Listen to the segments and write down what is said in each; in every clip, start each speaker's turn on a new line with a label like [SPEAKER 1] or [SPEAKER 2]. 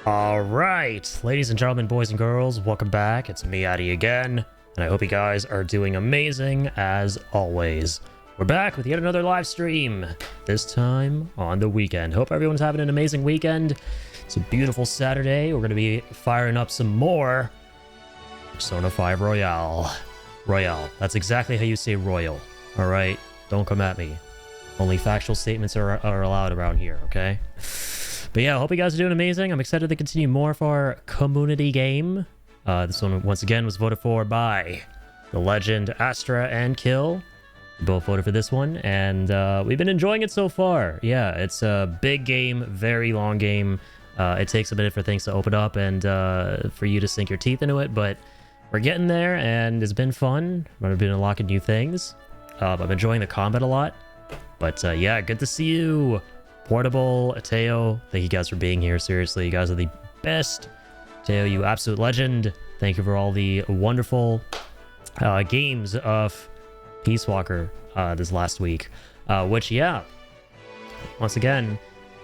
[SPEAKER 1] All right, ladies and gentlemen, boys and girls, welcome back. It's me, Addy, again, and I hope you guys are doing amazing as always. We're back with yet another live stream, this time on the weekend. Hope everyone's having an amazing weekend. It's a beautiful Saturday. We're going to be firing up some more Persona 5 Royale. Royale. That's exactly how you say royal. All right? Don't come at me. Only factual statements are allowed around here, okay? But yeah, I hope you guys are doing amazing. I'm excited to continue more for our community game. This one, once again, was voted for by the legend Astra and Kill. We both voted for this one, and we've been enjoying it so far. Yeah, it's a big game, very long game. It takes a minute for things to open up and for you to sink your teeth into it, but we're getting there, and it's been fun. I've been unlocking new things. I'm enjoying the combat a lot. But yeah, good to see you. Portable, Teo, thank you guys for being here. Seriously, you guys are the best. Teo, you absolute legend. Thank you for all the wonderful games of Peace Walker this last week. Which, yeah, once again,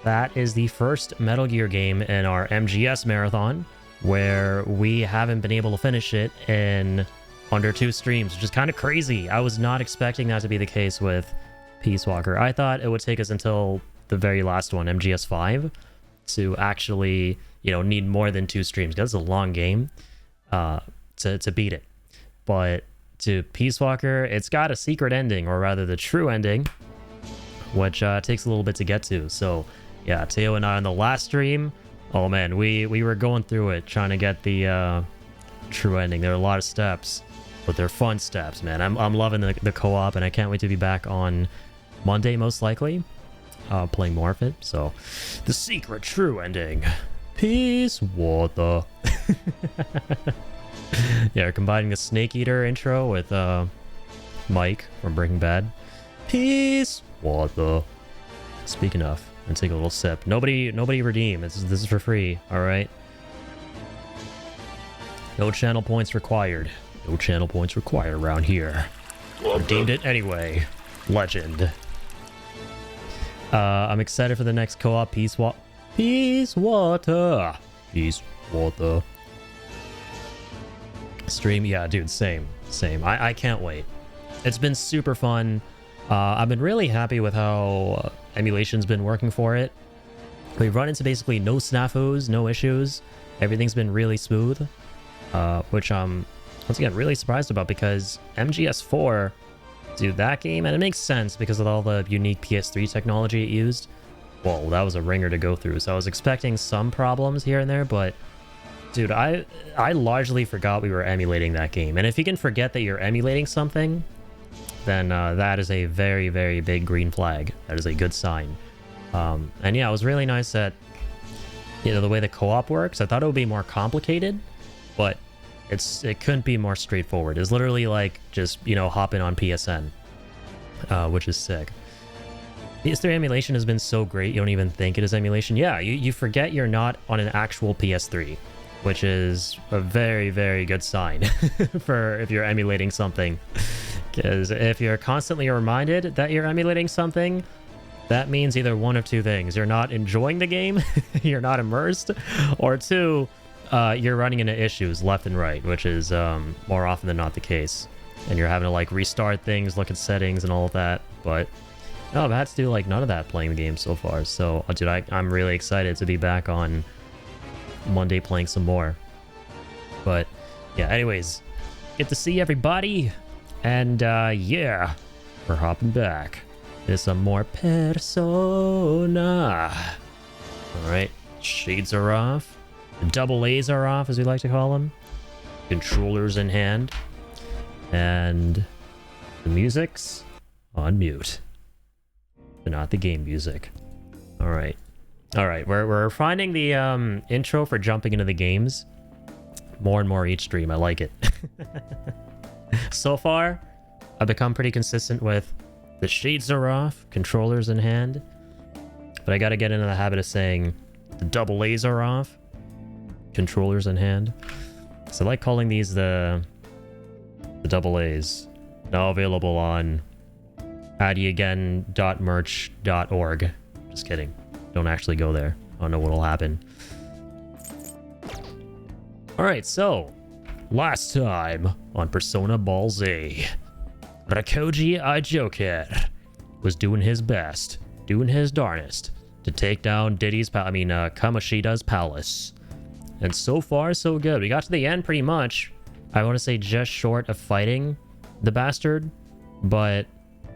[SPEAKER 1] that is the first Metal Gear game in our MGS marathon, where we haven't been able to finish it in under 2 streams, which is kind of crazy. I was not expecting that to be the case with Peace Walker. I thought it would take us until the very last one, MGS 5, to actually, you know, need more than 2 streams, because it's a long game to beat it. But to Peace Walker, it's got a secret ending, or rather the true ending, which takes a little bit to get to. So yeah, Teo and I on the last stream, oh man, we were going through it, trying to get the true ending. There are a lot of steps, but they're fun steps, man. I'm loving the co-op, and I can't wait to be back on Monday, most likely, playing more of it. So the secret true ending, Peace Water. Yeah, we're combining the Snake Eater intro with Mike from Breaking Bad. Peace Water. Speaking of, and take a little sip. Nobody redeem. This is for free. All right. No channel points required. No channel points required around here. Redeemed it anyway. Legend. I'm excited for the next co-op Peace Water. Peace Water stream. Yeah, dude, same. I can't wait. It's been super fun. I've been really happy with how emulation's been working for it. We've run into basically no snafus, no issues. Everything's been really smooth, which I'm once again really surprised about, because MGS4, dude, that game, and it makes sense because of all the unique PS3 technology it used. Well, that was a ringer to go through, so I was expecting some problems here and there, but dude, I largely forgot we were emulating that game. And if you can forget that you're emulating something, then that is a very, very big green flag. That is a good sign. And yeah, it was really nice that, you know, the way the co-op works. I thought it would be more complicated, but it couldn't be more straightforward. It's literally like just, you know, hopping on PSN, which is sick. PS3 emulation has been so great, you don't even think it is emulation. Yeah, you forget you're not on an actual PS3, which is a very, very good sign for if you're emulating something. Because if you're constantly reminded that you're emulating something, that means either one of 2 things. You're not enjoying the game, you're not immersed, or 2, you're running into issues left and right, which is more often than not the case. And you're having to like restart things, look at settings and all of that. But no, I've had to do like none of that playing the game so far. So dude, I'm really excited to be back on Monday playing some more. But yeah, anyways, get to see everybody. And yeah, we're hopping back. There's some more Persona. Alright, shades are off. The double A's are off, as we like to call them. Controllers in hand. And the music's on mute. But not the game music. Alright. Alright, we're finding the intro for jumping into the games more and more each stream. I like it. So far, I've become pretty consistent with the shades are off, controllers in hand. But I gotta get into the habit of saying the double A's are off, controllers in hand. So I like calling these the double A's. Now available on addyagain.merch.org. Just kidding. Don't actually go there. I don't know what'll happen. Alright, so last time on Persona Ball Z, Rakoji Ijoker was doing his best, doing his darnest to take down Kamoshida's palace. And so far, so good. We got to the end pretty much. I want to say just short of fighting the bastard, but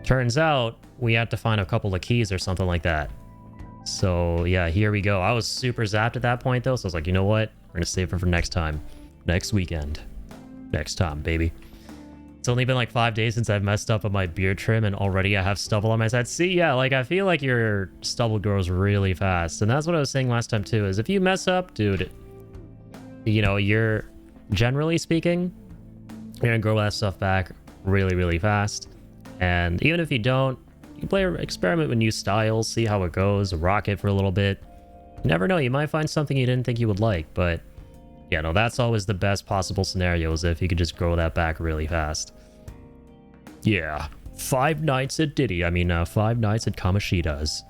[SPEAKER 1] turns out we had to find a couple of keys or something like that. So yeah, here we go. I was super zapped at that point though, so I was like, you know what? We're gonna save it for next time. Next weekend. Next time, baby. It's only been like 5 days since I've messed up on my beard trim and already I have stubble on my side. See, yeah, like I feel like your stubble grows really fast. And that's what I was saying last time too, is if you mess up, dude, you know, you're generally speaking, you're gonna grow that stuff back really, really fast. And even if you don't, you play experiment with new styles, see how it goes, rock it for a little bit. You never know, you might find something you didn't think you would like, but yeah, no, that's always the best possible scenarios if you could just grow that back really fast. Yeah, 5 nights at 5 nights at Kamoshida's.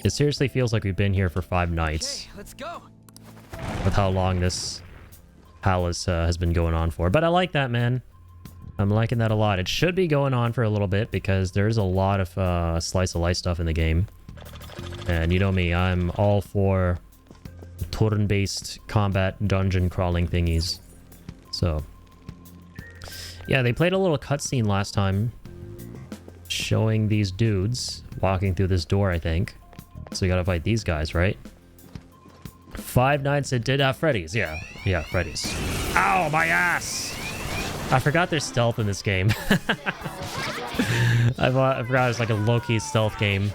[SPEAKER 1] It seriously feels like we've been here for 5 nights.
[SPEAKER 2] Okay, let's go.
[SPEAKER 1] With how long this palace has been going on for. But I like that, man. I'm liking that a lot. It should be going on for a little bit because there's a lot of slice of life stuff in the game. And you know me, I'm all for turn-based combat dungeon crawling thingies. So yeah, they played a little cutscene last time showing these dudes walking through this door, I think. So you gotta fight these guys, right? 5 nights at Freddy's. Yeah, Freddy's. Ow, my ass! I forgot there's stealth in this game. I forgot it's like a low-key stealth game.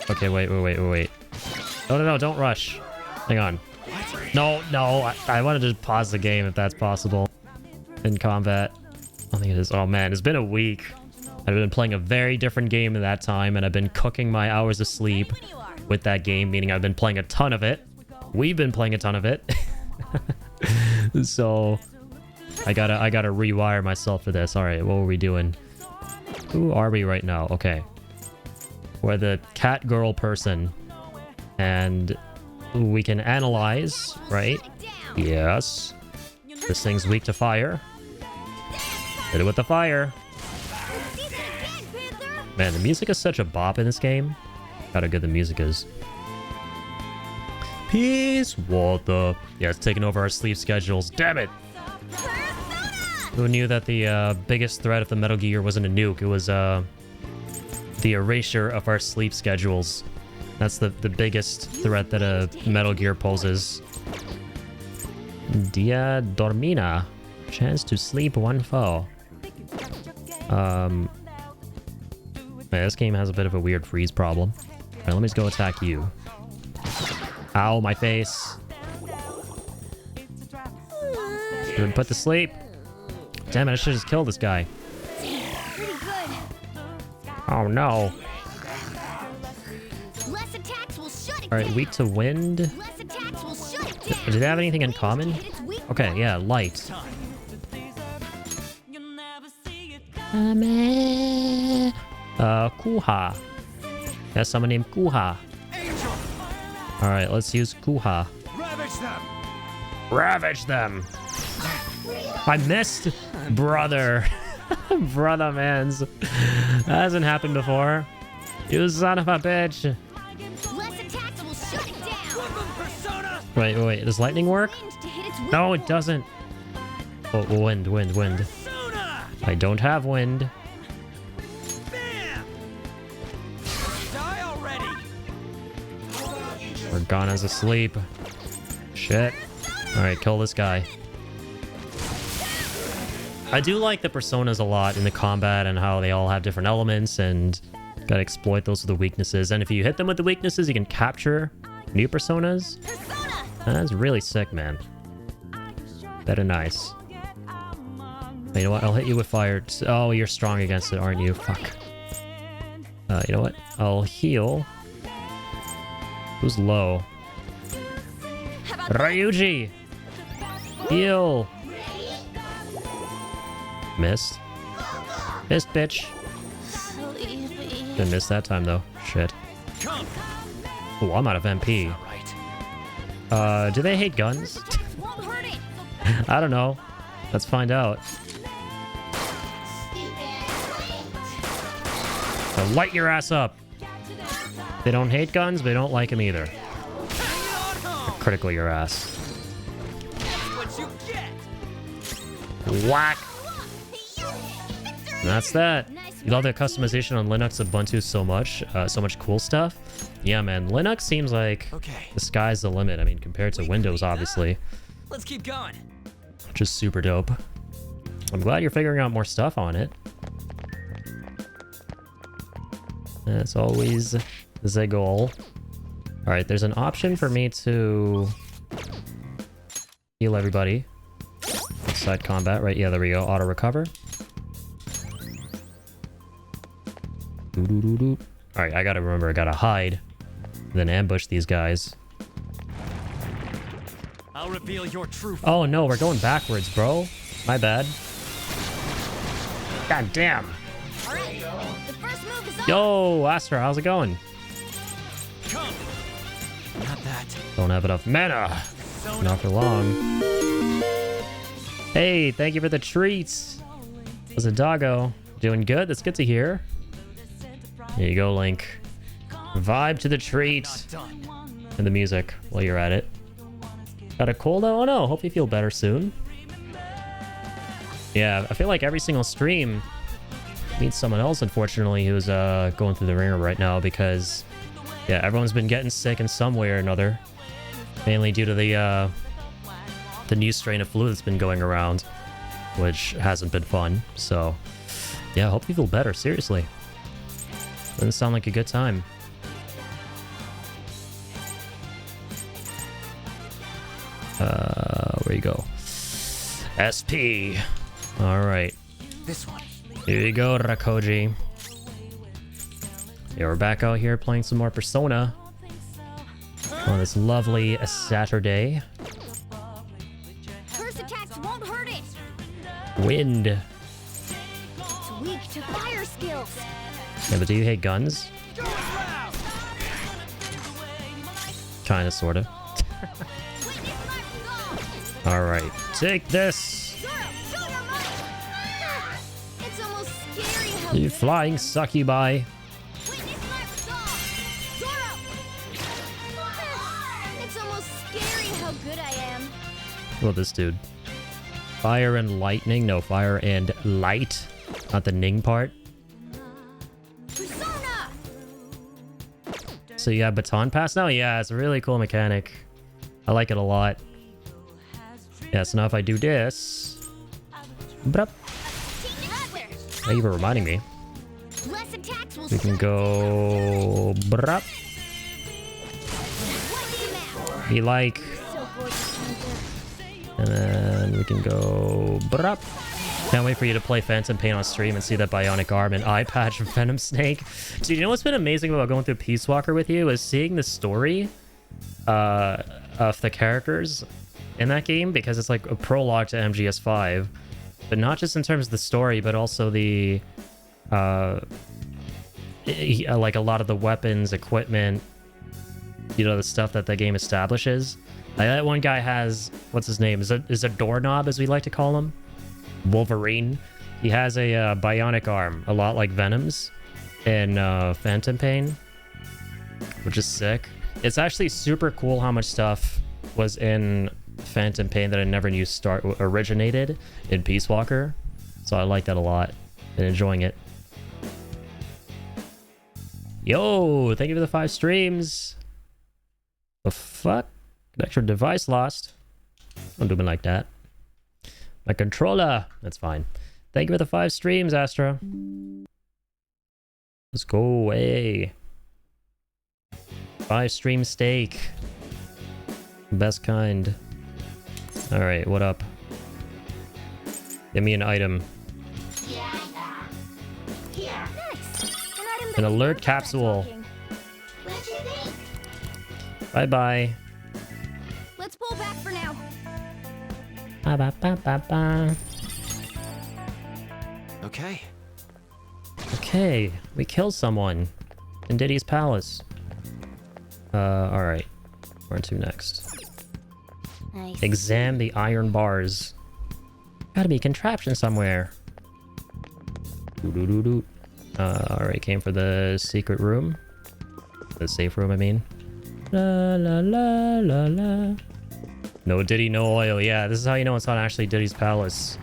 [SPEAKER 1] Okay, wait. No, don't rush. Hang on. No, I wanted to pause the game if that's possible. In combat. I think it is. Oh man, it's been a week. I've been playing a very different game in that time, and I've been cooking my hours of sleep with that game, meaning I've been playing a ton of it. We've been playing a ton of it. So I gotta rewire myself for this. Alright, what were we doing? Who are we right now? Okay. We're the cat girl person. And we can analyze, right? Yes. This thing's weak to fire. Hit it with the fire. Man, the music is such a bop in this game. How good the music is. Peace, water. Yeah, it's taking over our sleep schedules. Damn it! Who knew that the biggest threat of the Metal Gear wasn't a nuke? It was the erasure of our sleep schedules. That's the biggest threat that a Metal Gear poses. Dia Dormina. Chance to sleep 1 foe. Man, this game has a bit of a weird freeze problem. Alright, let me just go attack you. Ow, my face. Been put to sleep. Damn it, I should just kill this guy. Oh no. Alright, weak to wind. Do they have anything in common? Okay, yeah, light. Kuha. That's someone named Kuha. Alright, let's use Kuha. Ravage them! I missed! Brother. Brother mans. That hasn't happened before. You son of a bitch. Wait. Does lightning work? No, it doesn't. Oh, wind. I don't have wind. Morgana's asleep. Shit. Alright, kill this guy. I do like the personas a lot in the combat and how they all have different elements and gotta exploit those with the weaknesses. And if you hit them with the weaknesses, you can capture new personas. That's really sick, man. Better nice. You know what? I'll hit you with fire. Oh, you're strong against it, aren't you? Fuck. You know what? I'll heal. Who's low? Ryuji! Heal! Missed. Missed, bitch. Didn't miss that time, though. Shit. Oh, I'm out of MP. Do they hate guns? I don't know. Let's find out. So light your ass up. They don't hate guns, but they don't like them either. Critical your ass. Whack. And that's that. You love the customization on Linux Ubuntu so much cool stuff. Yeah, man, Linux seems like the sky's the limit. I mean, compared to Windows, obviously.
[SPEAKER 2] Let's keep going.
[SPEAKER 1] Which is super dope. I'm glad you're figuring out more stuff on it. That's always the goal. All right, there's an option for me to heal everybody. Side combat, right? Yeah, there we go. Auto recover. All right, I gotta remember, I gotta hide, then ambush these guys.
[SPEAKER 2] I'll reveal your true.
[SPEAKER 1] Oh no, we're going backwards, bro. My bad. God damn.
[SPEAKER 3] All right, the first move is on.
[SPEAKER 1] Yo, Astra, how's it going?
[SPEAKER 2] Come. Not that.
[SPEAKER 1] Don't have enough mana. Not for long. Hey, thank you for the treats. Was a doggo. Doing good? That's good to hear. There you go, Link. Vibe to the treat. And the music while you're at it. Got a cold? Oh no, hope you feel better soon. Yeah, I feel like every single stream meets someone else, unfortunately, who's going through the ringer right now because, yeah, everyone's been getting sick in some way or another. Mainly due to the new strain of flu that's been going around, which hasn't been fun. So, yeah, hope you feel better, seriously. Doesn't sound like a good time. Where you go? SP. All right.
[SPEAKER 2] This one.
[SPEAKER 1] Here you go, Rakoji. Yeah, we're back out here playing some more Persona on this lovely Saturday.
[SPEAKER 3] First attacks won't hurt it.
[SPEAKER 1] Wind.
[SPEAKER 3] It's weak to fire skills.
[SPEAKER 1] Yeah, but do you hate guns? Kinda, sorta. Alright, take this!
[SPEAKER 3] It's almost scary how
[SPEAKER 1] You
[SPEAKER 3] good
[SPEAKER 1] flying succubi.
[SPEAKER 3] It's almost scary how good I am.
[SPEAKER 1] Well, this dude. Fire and lightning? No, fire and light. Not the ning part.
[SPEAKER 3] Persona!
[SPEAKER 1] So you have baton pass now? Yeah, it's a really cool mechanic. I like it a lot. Yeah, so now if I do this... Brup. Thank you for reminding me.
[SPEAKER 3] Less attacks will
[SPEAKER 1] We can go... Brup. Be like...
[SPEAKER 3] So gorgeous.
[SPEAKER 1] And then we can go... Brup. Can't wait for you to play Phantom Pain on stream and see that bionic arm and eye patch of Venom Snake. So you know what's been amazing about going through Peace Walker with you is seeing the story of the characters in that game, because it's like a prologue to MGS5, but not just in terms of the story, but also the like a lot of the weapons, equipment, you know, the stuff that the game establishes. Like that one guy has, what's his name? Is a doorknob, as we like to call him? Wolverine. He has a bionic arm, a lot like Venom's in Phantom Pain, which is sick. It's actually super cool how much stuff was in Phantom Pain that I never knew originated in Peace Walker. So I like that a lot and enjoying it. Yo, thank you for the 5 streams. The fuck? Connection device lost. Don't do me like that. My controller. That's fine. Thank you for the 5 streams, Astra. Let's go away. 5 stream steak. Best kind. Alright, what up? Give me an item. An alert capsule. Bye-bye.
[SPEAKER 3] Let's pull back for now.
[SPEAKER 1] Ba-ba-ba-ba-ba.
[SPEAKER 2] Okay.
[SPEAKER 1] Okay, we killed someone in Diddy's palace. Alright. Where to next?
[SPEAKER 3] Nice.
[SPEAKER 1] Examine the iron bars. Gotta be a contraption somewhere. Doo-doo-doo-doo. Alright, came for the secret room. The safe room, I mean. La la la la la. No Diddy, no oil. Yeah, this is how you know it's not actually Diddy's palace.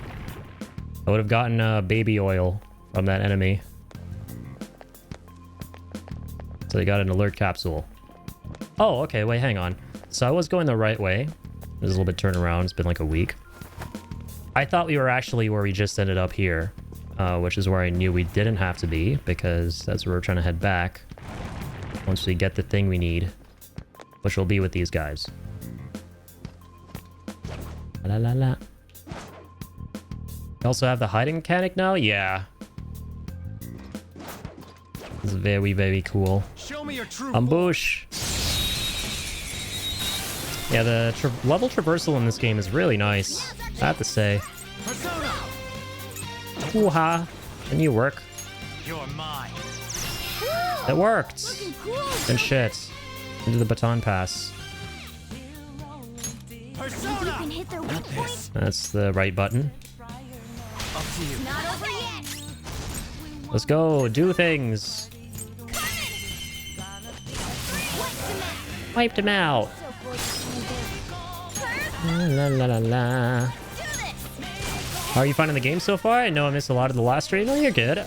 [SPEAKER 1] I would have gotten baby oil from that enemy. So they got an alert capsule. Oh, okay, wait, hang on. So I was going the right way. There's a little bit turnaround. It's been like a week. I thought we were actually where we just ended up here, which is where I knew we didn't have to be, because that's where we're trying to head back once we get the thing we need, which will be with these guys. La la la. We also have the hiding mechanic now? Yeah. This is very, very cool.
[SPEAKER 2] Show me your true
[SPEAKER 1] Ambush. Yeah, the level traversal in this game is really nice, I have to say.
[SPEAKER 2] Persona.
[SPEAKER 1] Hoo-ha. Can you work?
[SPEAKER 2] You're mine.
[SPEAKER 1] It worked.
[SPEAKER 3] Looking cool.
[SPEAKER 1] And shit. Into the baton pass.
[SPEAKER 2] Persona.
[SPEAKER 3] You can hit their weak point.
[SPEAKER 1] That's the right button.
[SPEAKER 2] Up to you.
[SPEAKER 3] Not over yet.
[SPEAKER 1] Let's go. Do things. Wiped him out.
[SPEAKER 3] So close to
[SPEAKER 1] La la la la. How are you finding the game so far? I know I missed a lot of the last stream. No, you're good.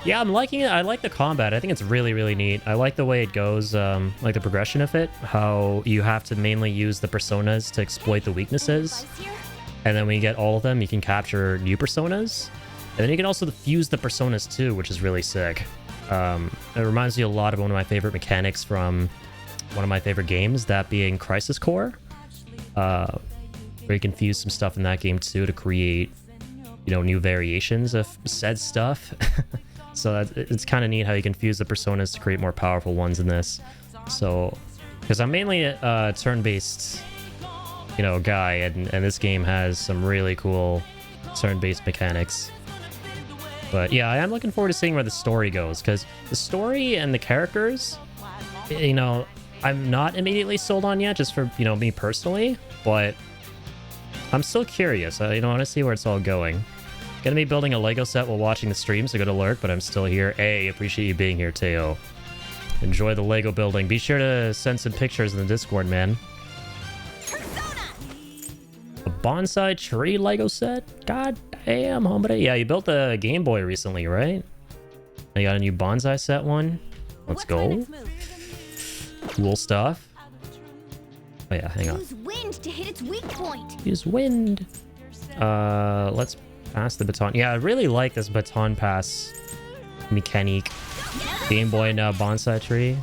[SPEAKER 1] Yeah, I'm liking it. I like the combat. I think it's really, really neat. I like the way it goes, like the progression of it. How you have to mainly use the personas to exploit the weaknesses. And then when you get all of them, you can capture new personas. And then you can also fuse the personas too, which is really sick. It reminds me a lot of one of my favorite mechanics from one of my favorite games, that being Crisis Core. Where you can fuse some stuff in that game too to create, you know, new variations of said stuff. So it's kind of neat how you can fuse the personas to create more powerful ones in this. So, because I'm mainly a turn-based, you know, guy, and this game has some really cool turn-based mechanics. But yeah, I am looking forward to seeing where the story goes, because the story and the characters, you know, I'm not immediately sold on yet, just for, you know, me personally, but I'm still curious. You know, I want to see where it's all going. Gonna be building a Lego set while watching the stream, so good alert, but I'm still here. Hey, appreciate you being here, Teo. Enjoy the Lego building. Be sure to send some pictures in the Discord, man. A bonsai tree Lego set? God damn, hombre. Yeah, you built the Game Boy recently, right? You got a new bonsai set one? Let's go. Cool stuff. Oh yeah, hang on.
[SPEAKER 3] Use wind to hit its weak point.
[SPEAKER 1] Use wind. Let's pass the baton. Yeah, I really like this baton pass mechanique. Game Boy and bonsai tree.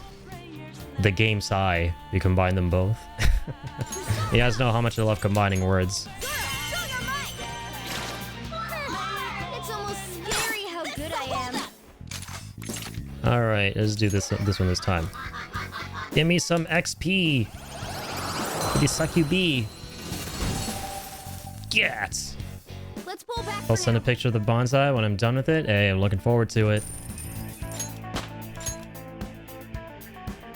[SPEAKER 1] The game Sai. You combine them both. You guys know how much I love combining words.
[SPEAKER 3] It's almost scary how good I am.
[SPEAKER 1] All right, let's do this one this time. Give me some XP. Give suck you be. Get.
[SPEAKER 3] Let's pull back.
[SPEAKER 1] I'll send a picture of the bonsai when I'm done with it. Hey, I'm looking forward to it.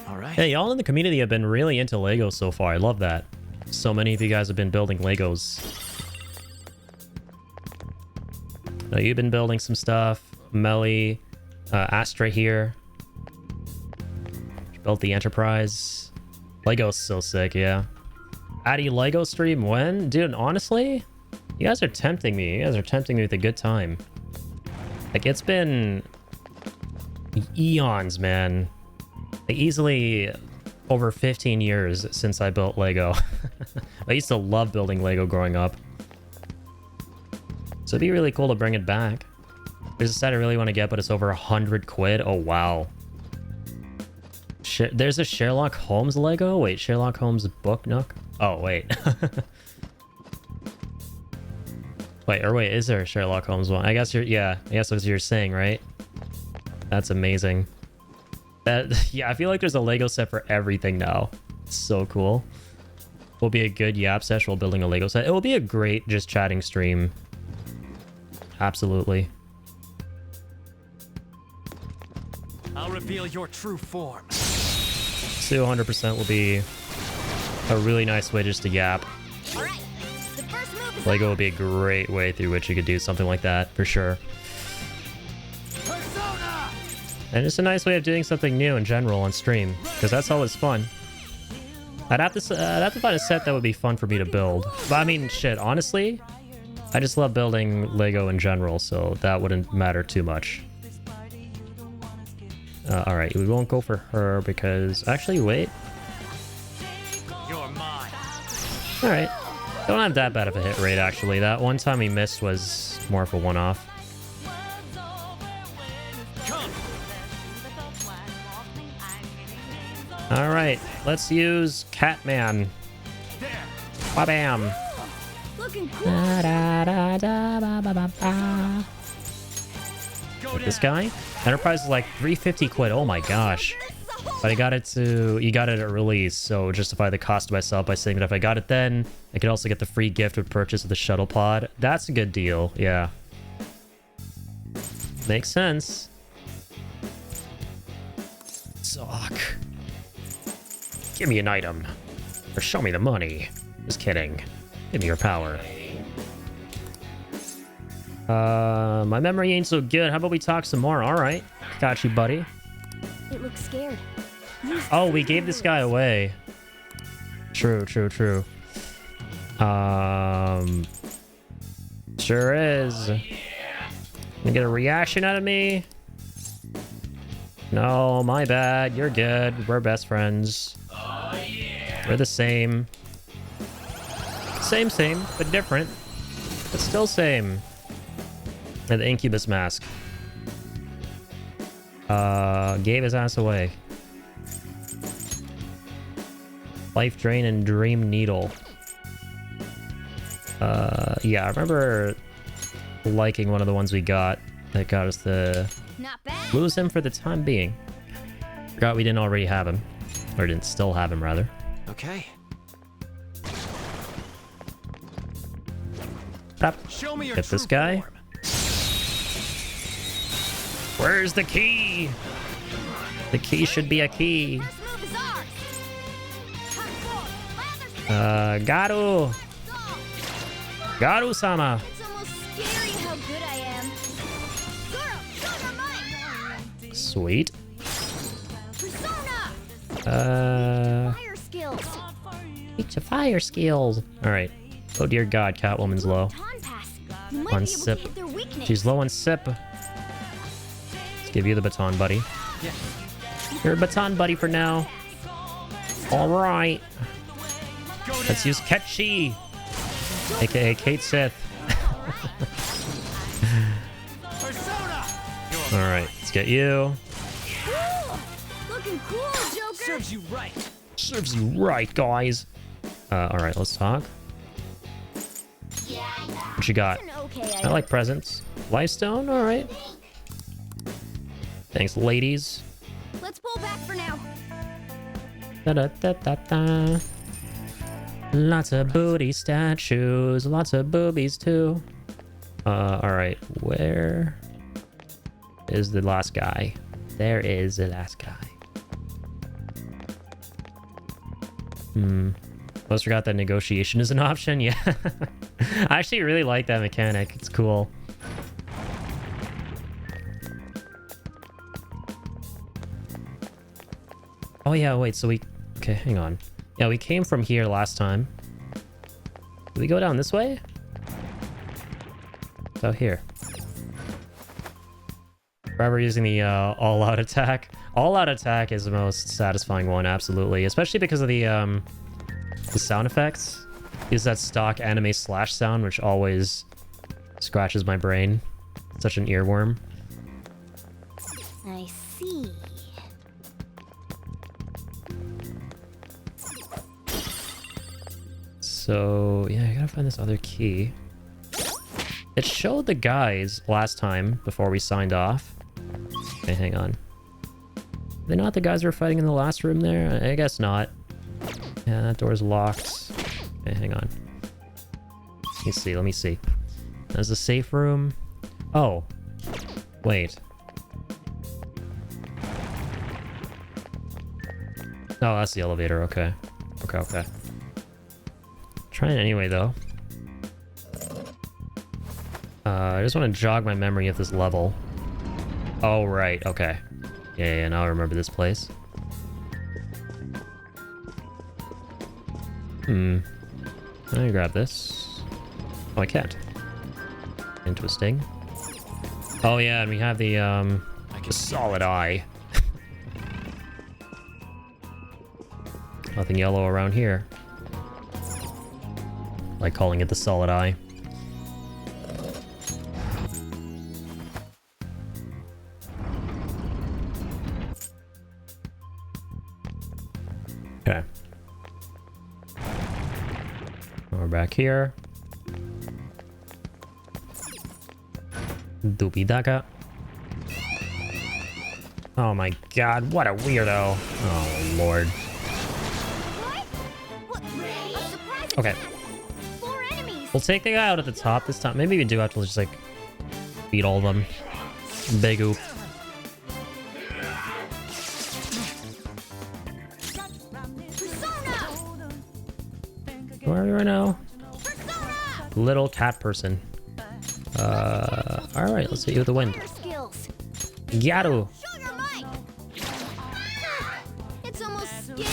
[SPEAKER 2] All right.
[SPEAKER 1] Hey, y'all in the community have been really into Legos so far. I love that. So many of you guys have been building Legos. Now, you've been building some stuff. Melly, Astra here. Built the Enterprise. Lego's so sick, yeah. Addy Lego stream when? Dude, honestly, you guys are tempting me. You guys are tempting me with a good time. Like, it's been eons, man. Like, easily over 15 years since I built Lego. I used to love building Lego growing up. So it'd be really cool to bring it back. There's a set I really want to get, but it's over 100 quid. Oh, wow. There's a Sherlock Holmes Lego? Wait, Sherlock Holmes book nook? Oh, wait. Wait, is there a Sherlock Holmes one? I guess yeah, I guess that's what you're saying, right? That's amazing. Yeah, I feel like there's a Lego set for everything now. It's so cool. Will be a good yap session while building a Lego set. It will be a great just chatting stream. Absolutely.
[SPEAKER 2] I'll reveal your true form.
[SPEAKER 1] 200% will be a really nice way just to yap.
[SPEAKER 3] All right. The first move is
[SPEAKER 1] Lego would be a great way through which you could do something like that, for sure.
[SPEAKER 2] Persona!
[SPEAKER 1] And it's a nice way of doing something new in general on stream, because that's always fun. I'd have to find a set that would be fun for me to build. But I mean, shit, honestly, I just love building Lego in general, so that wouldn't matter too much. Alright, we won't go for her because... Actually, wait.
[SPEAKER 2] You're mine.
[SPEAKER 1] Alright. Don't have that bad of a hit rate, actually. That one time we missed was more of a one-off.
[SPEAKER 2] Come.
[SPEAKER 1] Alright, let's use Catman.
[SPEAKER 2] There.
[SPEAKER 1] Ba-bam.
[SPEAKER 3] looking cool.
[SPEAKER 1] Da, da, da, da, ba, ba, ba, ba.
[SPEAKER 2] Go
[SPEAKER 1] Like this
[SPEAKER 2] down.
[SPEAKER 1] guy? Enterprise is like 350 quid. Oh my gosh. But I got it you got it at release, so justify the cost to myself by saying that if I got it then, I could also get the free gift with purchase of the shuttle pod. That's a good deal, yeah. Makes sense. Suck. Give me an item. Or show me the money. Just kidding. Give me your power. My memory ain't so good. How about we talk some more? Alright. Got you, buddy.
[SPEAKER 3] It looks scared.
[SPEAKER 1] Oh, we gave this guy away. True. Sure is. You get a reaction out of me? No, my bad. You're good. We're best friends. We're the same. Same, but different. But still same. And the Incubus mask. Gave his ass away. Life Drain and Dream Needle. Yeah, I remember liking one of the ones we got that got us to
[SPEAKER 3] Not bad.
[SPEAKER 1] lose him for the time being. Forgot we didn't already have him. Or didn't still have him, rather.
[SPEAKER 2] Okay.
[SPEAKER 1] Stop.
[SPEAKER 2] Show me your
[SPEAKER 1] Get this
[SPEAKER 2] true
[SPEAKER 1] guy.
[SPEAKER 2] form.
[SPEAKER 1] Where's the key? The key should be a key.
[SPEAKER 3] First move is ours. Hardcore. Lather
[SPEAKER 1] Garu.
[SPEAKER 3] song.
[SPEAKER 1] Garu-sama.
[SPEAKER 3] It's almost scary how good I am. Girl, you're mine.
[SPEAKER 1] Sweet.
[SPEAKER 3] Persona. Fire skills.
[SPEAKER 1] Teach your fire skills. Alright. Oh dear god, Catwoman's low.
[SPEAKER 3] Baton pass. You might
[SPEAKER 1] On
[SPEAKER 3] be able
[SPEAKER 1] sip.
[SPEAKER 3] to hit their weakness.
[SPEAKER 1] She's low on sip. Let's give you the baton, buddy.
[SPEAKER 2] Yeah.
[SPEAKER 1] You're a baton buddy for now. Alright.
[SPEAKER 2] Go down.
[SPEAKER 1] Let's use Ketchi. AKA Kate Sith.
[SPEAKER 2] Persona. You're
[SPEAKER 1] Alright, let's get you.
[SPEAKER 3] Cool. Looking cool, Joker.
[SPEAKER 2] serves you right.
[SPEAKER 1] Serves you right, guys. Alright, let's talk. What you got?
[SPEAKER 3] It's an okay
[SPEAKER 1] I like presents. Lifestone? Alright. Thanks, ladies.
[SPEAKER 3] Let's pull back for now.
[SPEAKER 1] Da-da-da-da-da. Lots of booty statues. Lots of boobies, too. Alright. Where is the last guy? There is the last guy. Almost forgot that negotiation is an option. Yeah. I actually really like that mechanic. It's cool. Oh yeah, wait, so we... Okay, hang on. Yeah, we came from here last time. Did we go down this way? It's out here. Forever using the all-out attack. All-out attack is the most satisfying one, absolutely. Especially because of the sound effects. Use that stock anime slash sound, which always scratches my brain. Such an earworm.
[SPEAKER 3] I see.
[SPEAKER 1] So, yeah, I gotta find this other key. It showed the guys last time before we signed off. Okay, hang on. Are they not the guys we were fighting in the last room there? I guess not. Yeah, that door's locked. Okay, hang on. Let me see. There's a safe room. Oh. Wait. Oh, that's the elevator. Okay. Okay. Try it anyway, though. I just want to jog my memory of this level. Oh, right. Okay. Yeah, now I remember this place. Let me grab this. Oh, I can't. Interesting. Oh, yeah, and we have the solid eye. Nothing yellow around here. Like calling it the solid eye. Okay. We're back here. Doopy Daka. Oh my god, what a weirdo. Oh lord. Okay. We'll take the guy out at the top this time. Maybe we do have to just like beat all of them. Big oop. Where are we right now? Little cat person. Alright, let's hit you with the wind. Gyaru.
[SPEAKER 3] It's almost scary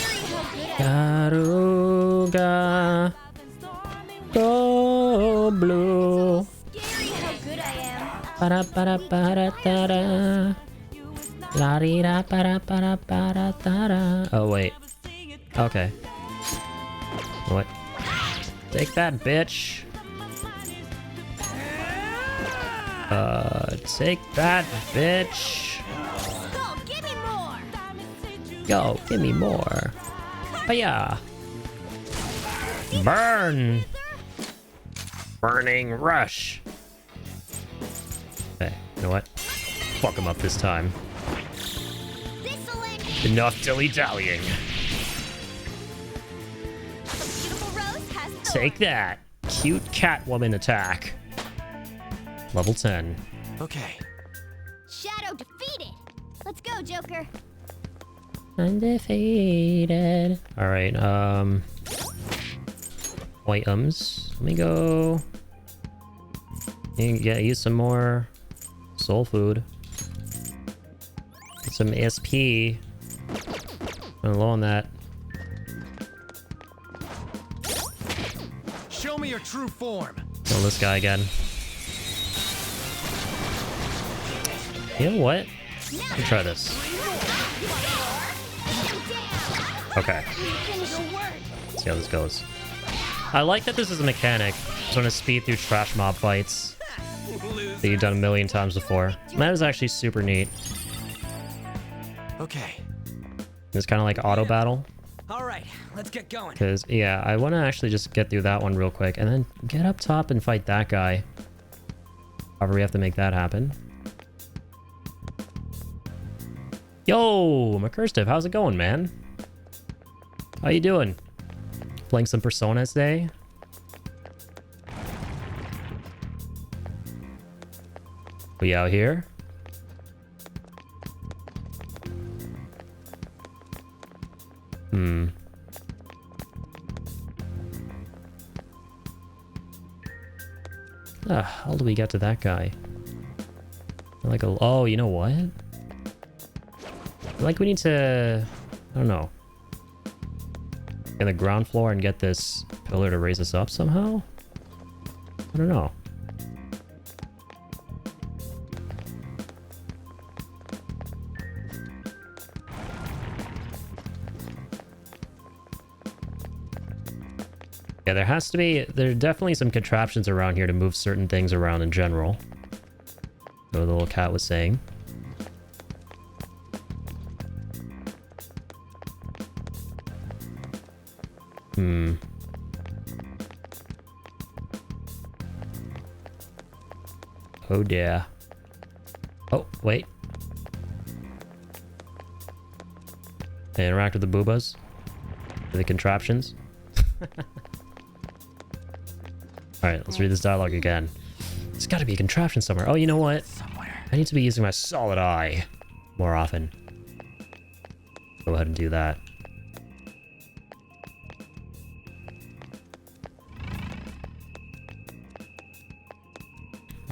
[SPEAKER 3] how good
[SPEAKER 1] Garuga. Go blue.
[SPEAKER 3] scary how good I am.
[SPEAKER 1] Para para para tara. La di da para para para tara. Oh wait. Okay. What? Take that, bitch. Take that, bitch.
[SPEAKER 3] Go, give me more.
[SPEAKER 1] Go, give me more. Hiya. Burn. Burning rush. Hey, you know what? Fuck him up this time.
[SPEAKER 3] This'll end.
[SPEAKER 1] Enough dilly-dallying.
[SPEAKER 3] Beautiful Rose has Thorn.
[SPEAKER 1] Take that. Cute Catwoman attack. Level 10.
[SPEAKER 2] Okay.
[SPEAKER 3] Shadow defeated. Let's go, Joker.
[SPEAKER 1] Undefeated. Alright, items. Let me go. Use some more soul food. Get some SP. I'm low on that.
[SPEAKER 2] Show me your true form.
[SPEAKER 1] Kill this guy again. You know what? Let me try this. Okay. Let's see how this goes. I like that this is a mechanic. Just want to speed through trash mob fights that you've done a million times before. That is actually super neat.
[SPEAKER 2] Okay.
[SPEAKER 1] It's kind of like auto battle.
[SPEAKER 2] All right, let's get going.
[SPEAKER 1] Because, yeah, I want to actually just get through that one real quick. And then get up top and fight that guy. However, we have to make that happen. Yo, McCurstive, how's it going, man? How you doing? Playing some Persona today? We out here? How do we get to that guy? Like a... Oh, you know what? Like we need to... I don't know. Get the ground floor and get this pillar to raise us up somehow? I don't know. Yeah, there has to be... There are definitely some contraptions around here to move certain things around in general. What the little cat was saying. Oh dear. Oh, wait. They interact with the boobas? The contraptions? Alright, let's read this dialogue again. There's gotta be a contraption somewhere. Oh, you know what?
[SPEAKER 2] Somewhere.
[SPEAKER 1] I need to be using my solid eye more often. Go ahead and do that.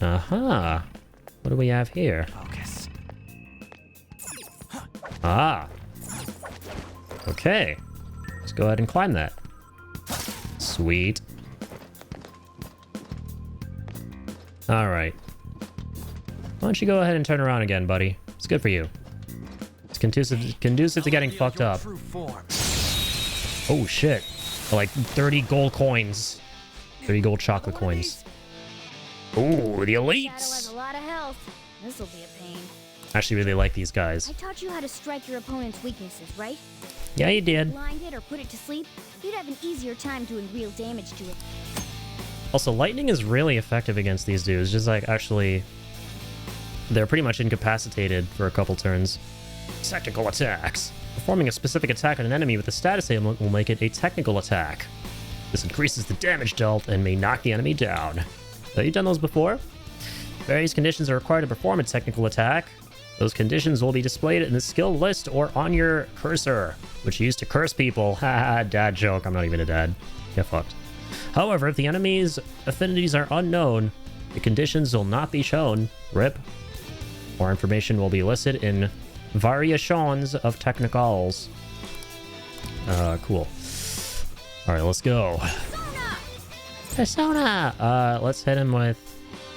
[SPEAKER 1] Uh-huh. What do we have here?
[SPEAKER 2] Focus.
[SPEAKER 1] Ah. Okay. Let's go ahead and climb that. Sweet. Alright. Why don't you go ahead and turn around again, buddy? It's good for you. It's conducive to getting
[SPEAKER 2] Reveal
[SPEAKER 1] fucked
[SPEAKER 2] your
[SPEAKER 1] up.
[SPEAKER 2] true form.
[SPEAKER 1] Oh shit. Like 30 gold coins. 30 gold chocolate coins. Ooh, the
[SPEAKER 3] Shadow has
[SPEAKER 1] elites!
[SPEAKER 3] a lot of health. This'll be a pain.
[SPEAKER 1] I actually really like these guys.
[SPEAKER 3] I taught you how to strike your opponent's weaknesses, right?
[SPEAKER 1] Yeah, you did.
[SPEAKER 3] Blind it or put it to sleep, you'd have an easier time doing real damage to it.
[SPEAKER 1] Also, lightning is really effective against these dudes. Just like, actually, they're pretty much incapacitated for a couple turns. Technical attacks. Performing a specific attack on an enemy with a status ailment will make it a technical attack. This increases the damage dealt and may knock the enemy down. Have you done those before? Various conditions are required to perform a technical attack. Those conditions will be displayed in the skill list or on your cursor, which you use to curse people. Haha, dad joke. I'm not even a dad. Get fucked. However, if the enemy's affinities are unknown, the conditions will not be shown. RIP. More information will be listed in variations of technicals. Cool. All right, let's go. Persona! Let's hit him with...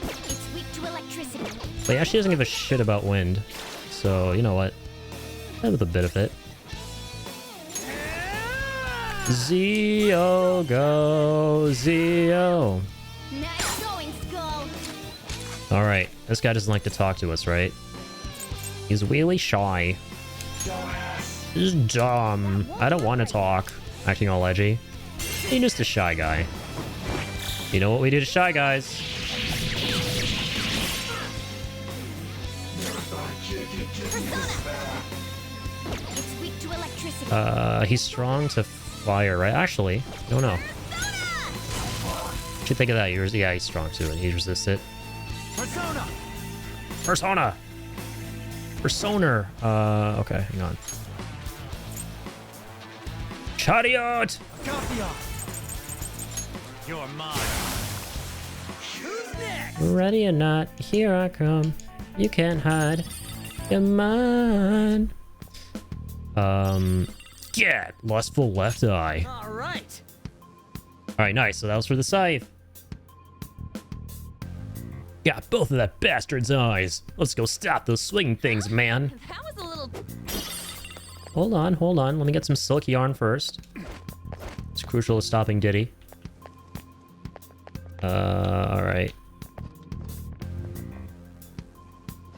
[SPEAKER 3] It's weak to electricity.
[SPEAKER 1] Wait, actually doesn't give a shit about wind. So, you know what? Hit with a bit of it. Zio, go, Zio.
[SPEAKER 3] Nice going, Skull.
[SPEAKER 1] Alright, this guy doesn't like to talk to us, right? He's really shy. He's dumb. I don't want to talk. Acting all edgy. He's just a shy guy. You know what we do to shy guys?
[SPEAKER 3] It's weak to electricity.
[SPEAKER 1] He's strong to fire, right? Actually, I don't know. What you think of that? Yeah, he's strong to it. He resists it.
[SPEAKER 2] Persona.
[SPEAKER 1] Persona! Persona! Okay, hang on. Chariot!
[SPEAKER 2] Copy. You're mine. Who's next?
[SPEAKER 1] Ready or not, here I come. You can't hide. You're mine. Yeah, lustful left eye.
[SPEAKER 2] All right.
[SPEAKER 1] Alright, nice. So that was for the scythe. Got both of that bastard's eyes. Let's go stop those swinging things, man.
[SPEAKER 3] That was a little...
[SPEAKER 1] Hold on. Let me get some silk yarn first. It's crucial to stopping Diddy. Alright.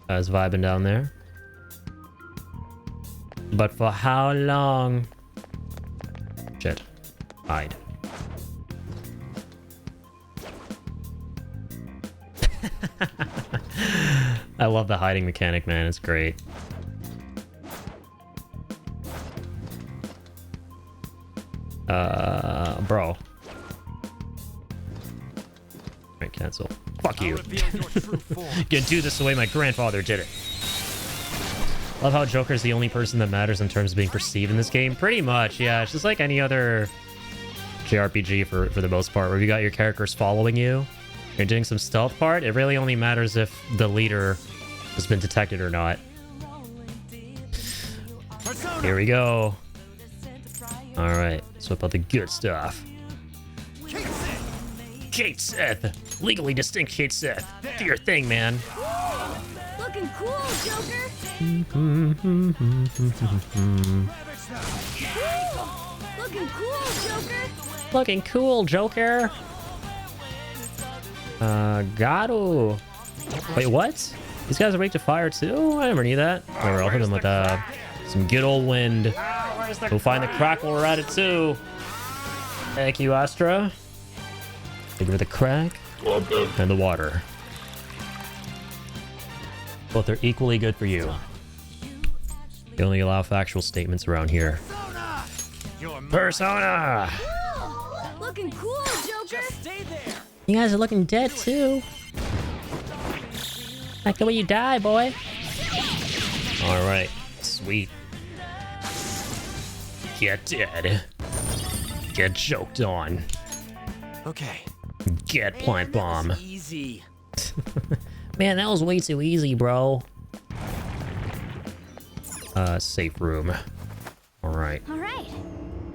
[SPEAKER 1] I was vibing down there. But for how long? Shit. Hide. I love the hiding mechanic, man. It's great. Bro. Alright, cancel. Fuck you. Gonna do this the way my grandfather did it. Love how Joker's the only person that matters in terms of being perceived in this game. Pretty much, yeah. It's just like any other JRPG for the most part, where you got your characters following you. You're doing some stealth part. It really only matters if the leader has been detected or not. Here we go. Alright, let's whip out the good stuff. Kate Sith! Legally distinct Kate Sith. Do your thing, man.
[SPEAKER 3] Looking cool, Joker. Looking cool, Joker.
[SPEAKER 1] Looking cool, Joker. Gato. Wait, what? These guys are weak to fire too? I never knew that. Alright, I'll hit them with some good old wind. Go find the crack while we're at it too. Thank you, Astra. Thank you for the crack and the water. Both are equally good for you. They only allow factual statements around here. Persona!
[SPEAKER 3] Looking cool, Joker.
[SPEAKER 2] Stay there.
[SPEAKER 1] You guys are looking dead too. Like the way you die, boy. Alright, sweet. Get dead. Get choked on.
[SPEAKER 2] Okay.
[SPEAKER 1] Get plant bomb.
[SPEAKER 2] Easy.
[SPEAKER 1] Man, that was way too easy, bro. Safe room. Alright.
[SPEAKER 3] All right.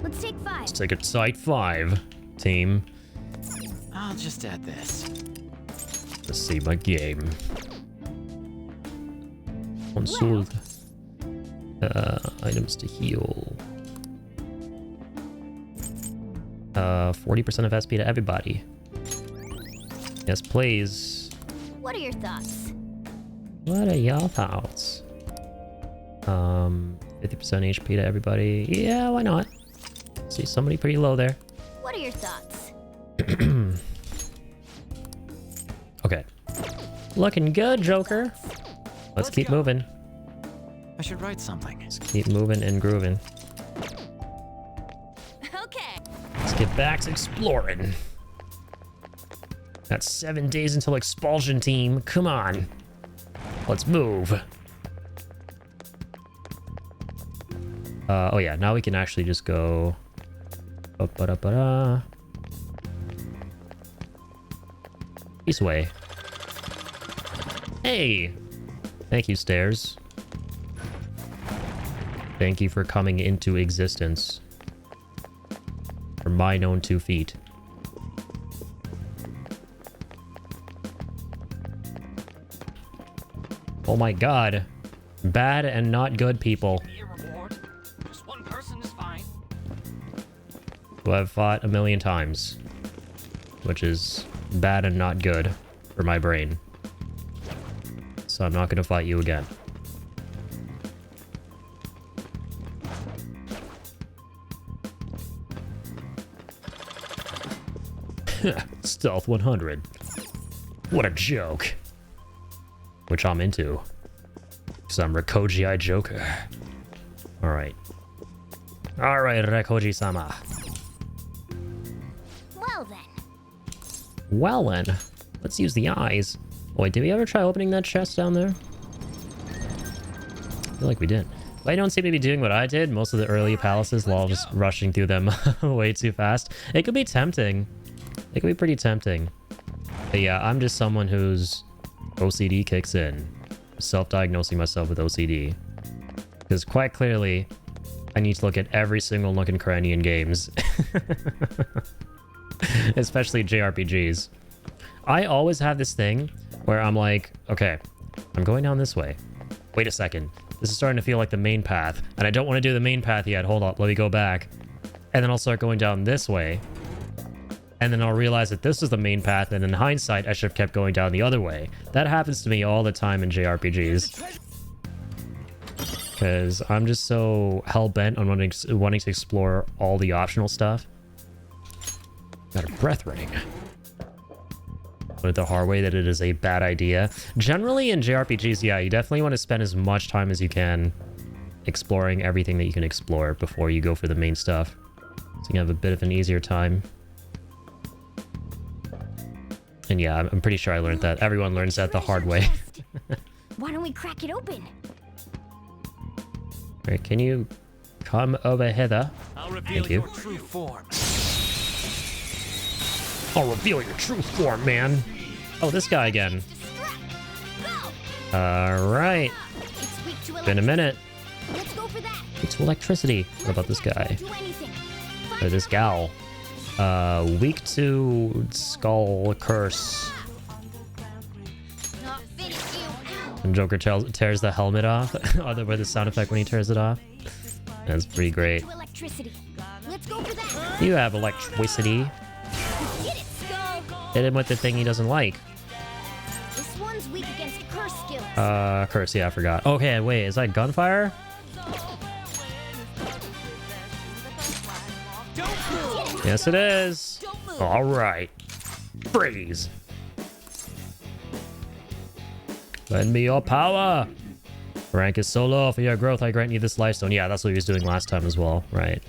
[SPEAKER 3] Let's take 5.
[SPEAKER 1] Let's take it to site 5, team.
[SPEAKER 2] I'll just add this.
[SPEAKER 1] Let's see my game. Console. Items to heal. 40% of SP to everybody. Yes, please.
[SPEAKER 3] What are your thoughts?
[SPEAKER 1] What are y'all thoughts? 50% HP to everybody. Yeah, why not? See somebody pretty low there.
[SPEAKER 3] What are your thoughts?
[SPEAKER 1] Okay. Looking good, Joker. Let's keep
[SPEAKER 2] go.
[SPEAKER 1] moving.
[SPEAKER 2] I should write something.
[SPEAKER 1] Let's keep moving and grooving.
[SPEAKER 3] Okay.
[SPEAKER 1] Let's get back to exploring. Got 7 days until expulsion, team. Come on. Let's move. Oh yeah, now we can actually just go... This way. Hey! Thank you, stairs. Thank you for coming into existence. For mine own 2 feet. Oh my god. Bad and not good people.
[SPEAKER 2] Reward. Just one person is fine.
[SPEAKER 1] Who I've fought a million times. Which is bad and not good for my brain. So I'm not gonna fight you again. Stealth 100. What a joke. Which I'm into. Because I'm Rakoji Joker. Alright. Alright, Rakoji-sama.
[SPEAKER 3] Well then.
[SPEAKER 1] Well then. Let's use the eyes. Oh, wait, did we ever try opening that chest down there? I feel like we did. But I don't seem to be doing what I did. Most of the early palaces, while just rushing through them way too fast. It could be tempting. It could be pretty tempting. But yeah, I'm just someone whose OCD kicks in. Self-diagnosing myself with OCD. Because quite clearly, I need to look at every single nook and cranny in games. Especially JRPGs. I always have this thing where I'm like, okay, I'm going down this way. Wait a second. This is starting to feel like the main path. And I don't want to do the main path yet. Hold up, let me go back. And then I'll start going down this way. And then I'll realize that this is the main path, and in hindsight, I should have kept going down the other way. That happens to me all the time in JRPGs. Because I'm just so hell-bent on wanting to explore all the optional stuff. Got a breath ring. With the hard way that it is a bad idea. Generally in JRPGs, yeah, you definitely want to spend as much time as you can exploring everything that you can explore before you go for the main stuff. So you can have a bit of an easier time. And yeah, I'm pretty sure I learned that. Everyone learns that the hard way.
[SPEAKER 3] Why don't we crack it open?
[SPEAKER 1] Alright, can you come over hither?
[SPEAKER 2] I'll reveal
[SPEAKER 1] Thank you.
[SPEAKER 2] your true form.
[SPEAKER 1] I'll reveal your true form, man. Oh, this guy again.
[SPEAKER 3] Go!
[SPEAKER 1] Alright.
[SPEAKER 3] It's weak to
[SPEAKER 1] Been a minute.
[SPEAKER 3] Let's go for that.
[SPEAKER 1] It's electricity. What about this guy?
[SPEAKER 3] Do anything.
[SPEAKER 1] Or this gal? Weak to skull curse.
[SPEAKER 3] Not finish you.
[SPEAKER 1] And Joker tears the helmet off. Other way the sound effect when he tears it off. That's pretty great.
[SPEAKER 3] To electricity. Let's go for that.
[SPEAKER 1] You have electricity.
[SPEAKER 3] Get it, Skull.
[SPEAKER 1] Hit him with the thing he doesn't like.
[SPEAKER 3] This one's weak against curse skills.
[SPEAKER 1] Curse, yeah, I forgot. Okay, wait, is that gunfire? Yes, it is. All right. Freeze. Lend me your power. Rank is so low. For your growth, I grant you this lifestone. Yeah, that's what he was doing last time as well. Right.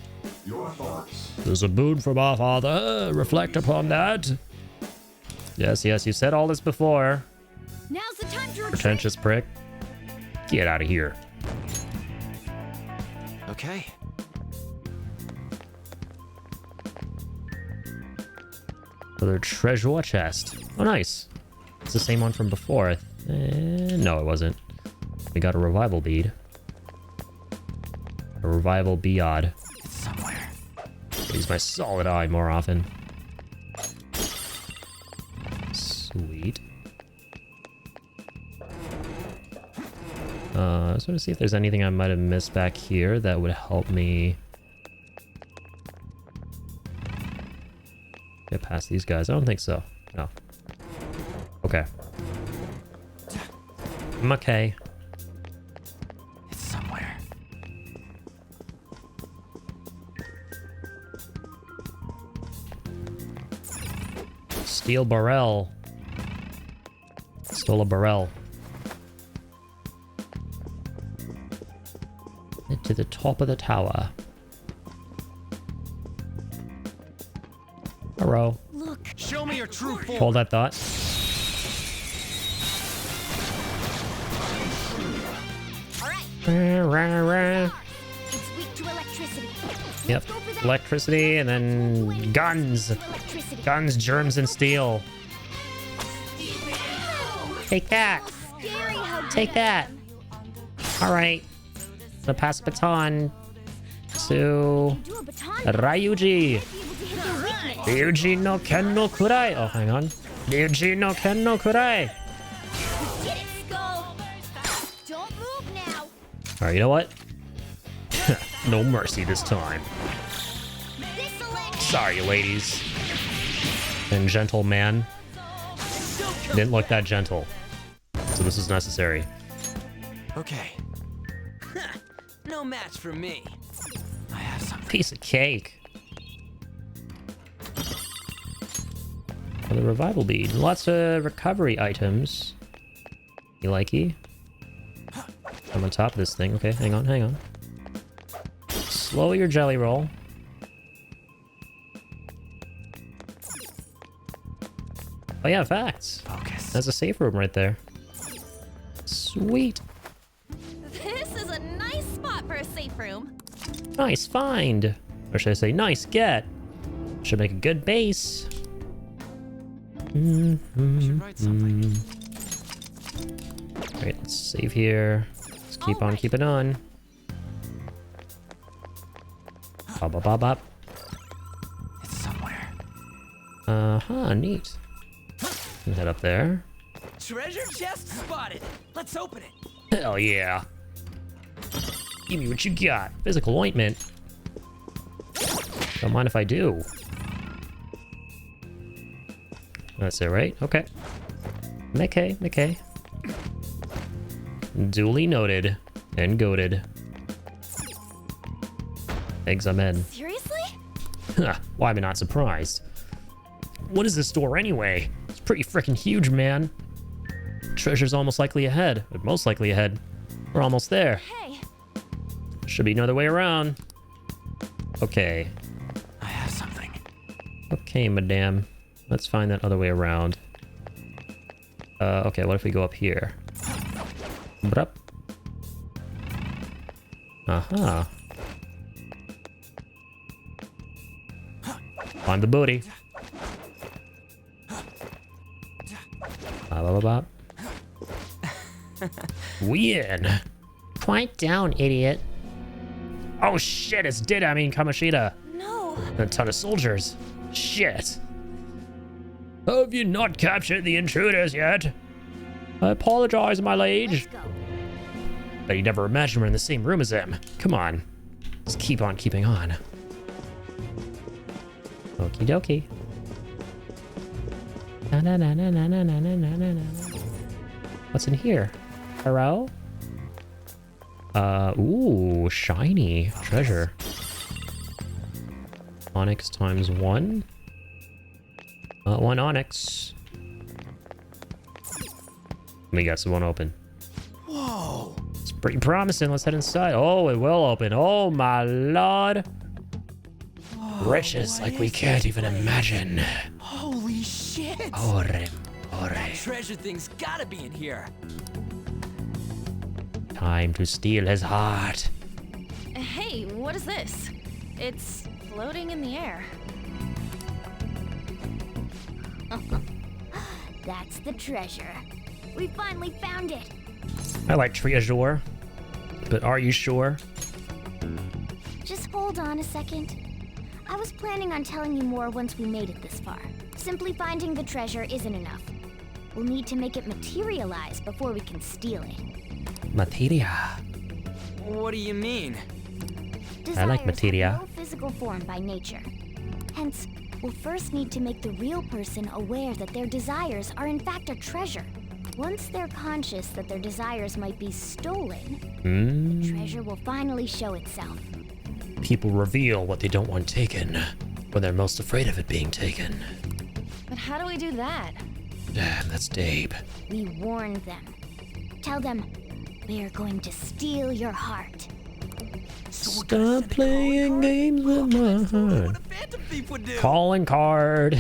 [SPEAKER 4] Your thoughts.
[SPEAKER 1] There's a boon from our father. Reflect upon that. Yes, yes, you said all this before.
[SPEAKER 3] Now's the time to retreat.
[SPEAKER 1] Pretentious prick. Get out of here.
[SPEAKER 2] Okay.
[SPEAKER 1] Another treasure chest. Oh, nice. It's the same one from before. No, it wasn't. We got a revival bead. A revival bead.
[SPEAKER 2] It's somewhere.
[SPEAKER 1] Use my solid eye more often. Sweet. I just want to see if there's anything I might have missed back here that would help me get past these guys. I don't think so. No. Okay. I'm okay.
[SPEAKER 2] It's somewhere.
[SPEAKER 1] Steel barrel. Stole a barrel. To the top of the tower. Hello.
[SPEAKER 3] Look.
[SPEAKER 2] Show me your true form.
[SPEAKER 1] Hold that thought.
[SPEAKER 3] All right. It's weak to electricity.
[SPEAKER 1] Yep.
[SPEAKER 3] Go for that.
[SPEAKER 1] Electricity and then guns.
[SPEAKER 3] Electricity.
[SPEAKER 1] Guns, germs, and steel. Take that.
[SPEAKER 3] Scary how good
[SPEAKER 1] Take
[SPEAKER 3] I
[SPEAKER 1] that.
[SPEAKER 3] am.
[SPEAKER 1] Alright. So pass the baton to
[SPEAKER 3] Do a baton.
[SPEAKER 1] Ryuji.
[SPEAKER 3] Be able to hit their weakness.
[SPEAKER 1] Ryuji no ken no kurai. Oh, hang on. Ryuji no ken no kurai.
[SPEAKER 3] Get it, Skull. Don't move now.
[SPEAKER 1] Alright, you know what? No mercy this time.
[SPEAKER 3] This'll end.
[SPEAKER 1] Sorry, ladies. And gentleman. Didn't look that gentle. So this is necessary.
[SPEAKER 2] Okay.
[SPEAKER 4] No match for me.
[SPEAKER 2] I have something.
[SPEAKER 1] Piece of cake. For the revival bead. Lots of recovery items. You likey? I'm on top of this thing. Okay, hang on, hang on. Slow your jelly roll. Oh yeah, facts.
[SPEAKER 2] Focus.
[SPEAKER 1] That's a safe room right there. Sweet.
[SPEAKER 3] This is a nice spot for a safe room.
[SPEAKER 1] Nice find. Or should I say nice get. Should make a good base.
[SPEAKER 2] I should write something.
[SPEAKER 1] Alright, let's save here. Let's keep on
[SPEAKER 3] Alright.
[SPEAKER 1] keeping on. Bop, bop, bop, bop.
[SPEAKER 2] It's somewhere.
[SPEAKER 1] Uh-huh, neat. Can head up there.
[SPEAKER 4] Treasure chest spotted. Let's open it.
[SPEAKER 1] Hell yeah. Give me what you got. Physical ointment. Don't mind if I do. That's it, right? Okay. McKay, McKay. Duly noted and goated. Eggs I'm in.
[SPEAKER 3] Seriously?
[SPEAKER 1] Why am I not surprised? What is this door anyway? It's pretty freaking huge, man. Treasure's almost likely ahead. Or most likely ahead. We're almost there.
[SPEAKER 3] Hey.
[SPEAKER 1] Should be another way around. Okay.
[SPEAKER 2] I have something.
[SPEAKER 1] Okay, madame. Let's find that other way around. Okay, what if we go up here? Brup. Uh-huh. Find the booty. Bop, bop, bop. We in. Quiet down, idiot. Oh shit, it's Kamoshida.
[SPEAKER 3] No.
[SPEAKER 1] A ton of soldiers. Shit. Have you not captured the intruders yet? I apologize, my
[SPEAKER 3] Let's
[SPEAKER 1] liege.
[SPEAKER 3] go.
[SPEAKER 1] But you never imagined we're in the same room as him. Come on. Let's keep on keeping on. Okie dokie. Na na na na na na na na na na. What's in here? Hello? Ooh, shiny treasure. Onyx times 1. 1 onyx. Let me guess, it won't open.
[SPEAKER 2] Whoa.
[SPEAKER 1] It's pretty promising. Let's head inside. Oh, it will open. Oh my lord. Riches like we can't even imagine.
[SPEAKER 4] Holy shit.
[SPEAKER 1] Ore, ore.
[SPEAKER 4] Treasure thing's gotta be in here.
[SPEAKER 1] Time to steal his heart.
[SPEAKER 3] Hey, what is this? It's floating in the air.
[SPEAKER 5] That's the treasure.
[SPEAKER 3] We finally found it.
[SPEAKER 1] I like treasure, but are you sure?
[SPEAKER 3] Just hold on a second. I was planning on telling you more once we made it this far. Simply finding the treasure isn't enough. We'll need to make it materialize before we can steal it.
[SPEAKER 1] Materia.
[SPEAKER 4] What do you mean?
[SPEAKER 1] I like
[SPEAKER 3] Desires
[SPEAKER 1] materia.
[SPEAKER 3] have no physical form by nature. Hence, we'll first need to make the real person aware that their desires are in fact a treasure. Once they're conscious that their desires might be stolen, the treasure will finally show itself.
[SPEAKER 1] People reveal what they don't want taken when they're most afraid of it being taken.
[SPEAKER 5] But how do we do that?
[SPEAKER 1] Damn, that's Dabe.
[SPEAKER 3] We warn them. Tell them, we're going to steal your heart.
[SPEAKER 1] Stop playing games with my
[SPEAKER 4] What
[SPEAKER 1] heart.
[SPEAKER 4] a phantom thief would do.
[SPEAKER 1] Calling card.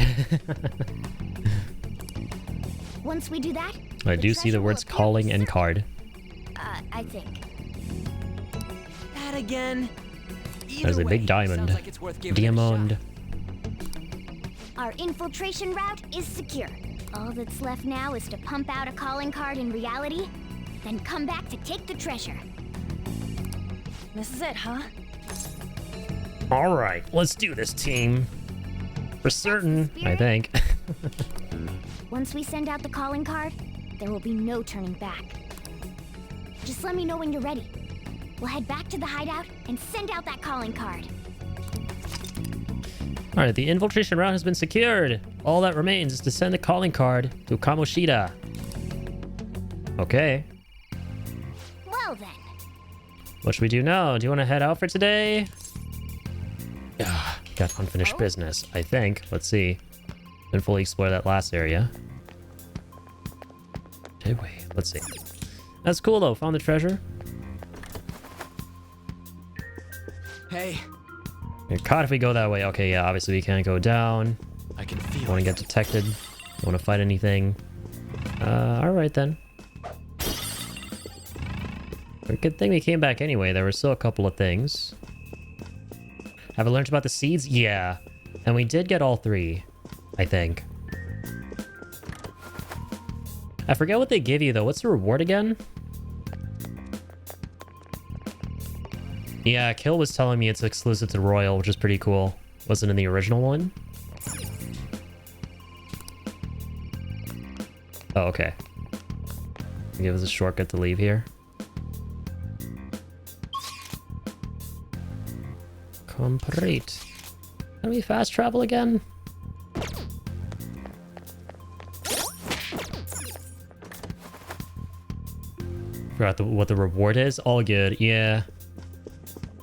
[SPEAKER 3] Once we do that,
[SPEAKER 1] I do see the
[SPEAKER 3] treasure will
[SPEAKER 1] words
[SPEAKER 3] appear
[SPEAKER 1] calling and
[SPEAKER 3] certain-
[SPEAKER 1] card.
[SPEAKER 3] I think.
[SPEAKER 4] That again.
[SPEAKER 1] There's
[SPEAKER 4] Either
[SPEAKER 1] a big
[SPEAKER 4] way,
[SPEAKER 1] diamond.
[SPEAKER 4] sounds like it's worth giving it a
[SPEAKER 1] Diamond.
[SPEAKER 4] shot.
[SPEAKER 3] Our infiltration route is secure. All that's left now is to pump out a calling card in reality, then come back to take the treasure.
[SPEAKER 5] This is it, huh?
[SPEAKER 1] All right, let's do this, team. For certain, I think.
[SPEAKER 3] Once we send out the calling card, there will be no turning back. Just let me know when you're ready. We'll head back to the hideout and send out that calling card.
[SPEAKER 1] All right, the infiltration route has been secured. All that remains is to send the calling card to Kamoshida. Okay,
[SPEAKER 3] Well then,
[SPEAKER 1] what should we do now? Do you want to head out for today? Ah, got unfinished business, I think. Let's see. Didn't fully explore that last area. Did we? Let's see. That's cool though. Found the treasure.
[SPEAKER 4] Hey,
[SPEAKER 1] You're caught if we go that way. Okay, yeah, obviously we can't go down.
[SPEAKER 2] I can
[SPEAKER 1] Don't
[SPEAKER 2] feel
[SPEAKER 1] want
[SPEAKER 2] it.
[SPEAKER 1] to get detected. Don't want to fight anything. Alright then. A good thing we came back anyway. There were still a couple of things. Have I learned about the seeds? Yeah. And we did get all 3, I think. I forget what they give you though. What's the reward again? Yeah, Kill was telling me it's exclusive to Royal, which is pretty cool. Wasn't in the original one? Oh, okay. Give us a shortcut to leave here. Complete. Can we fast travel again? Forgot what the reward is. All good. Yeah.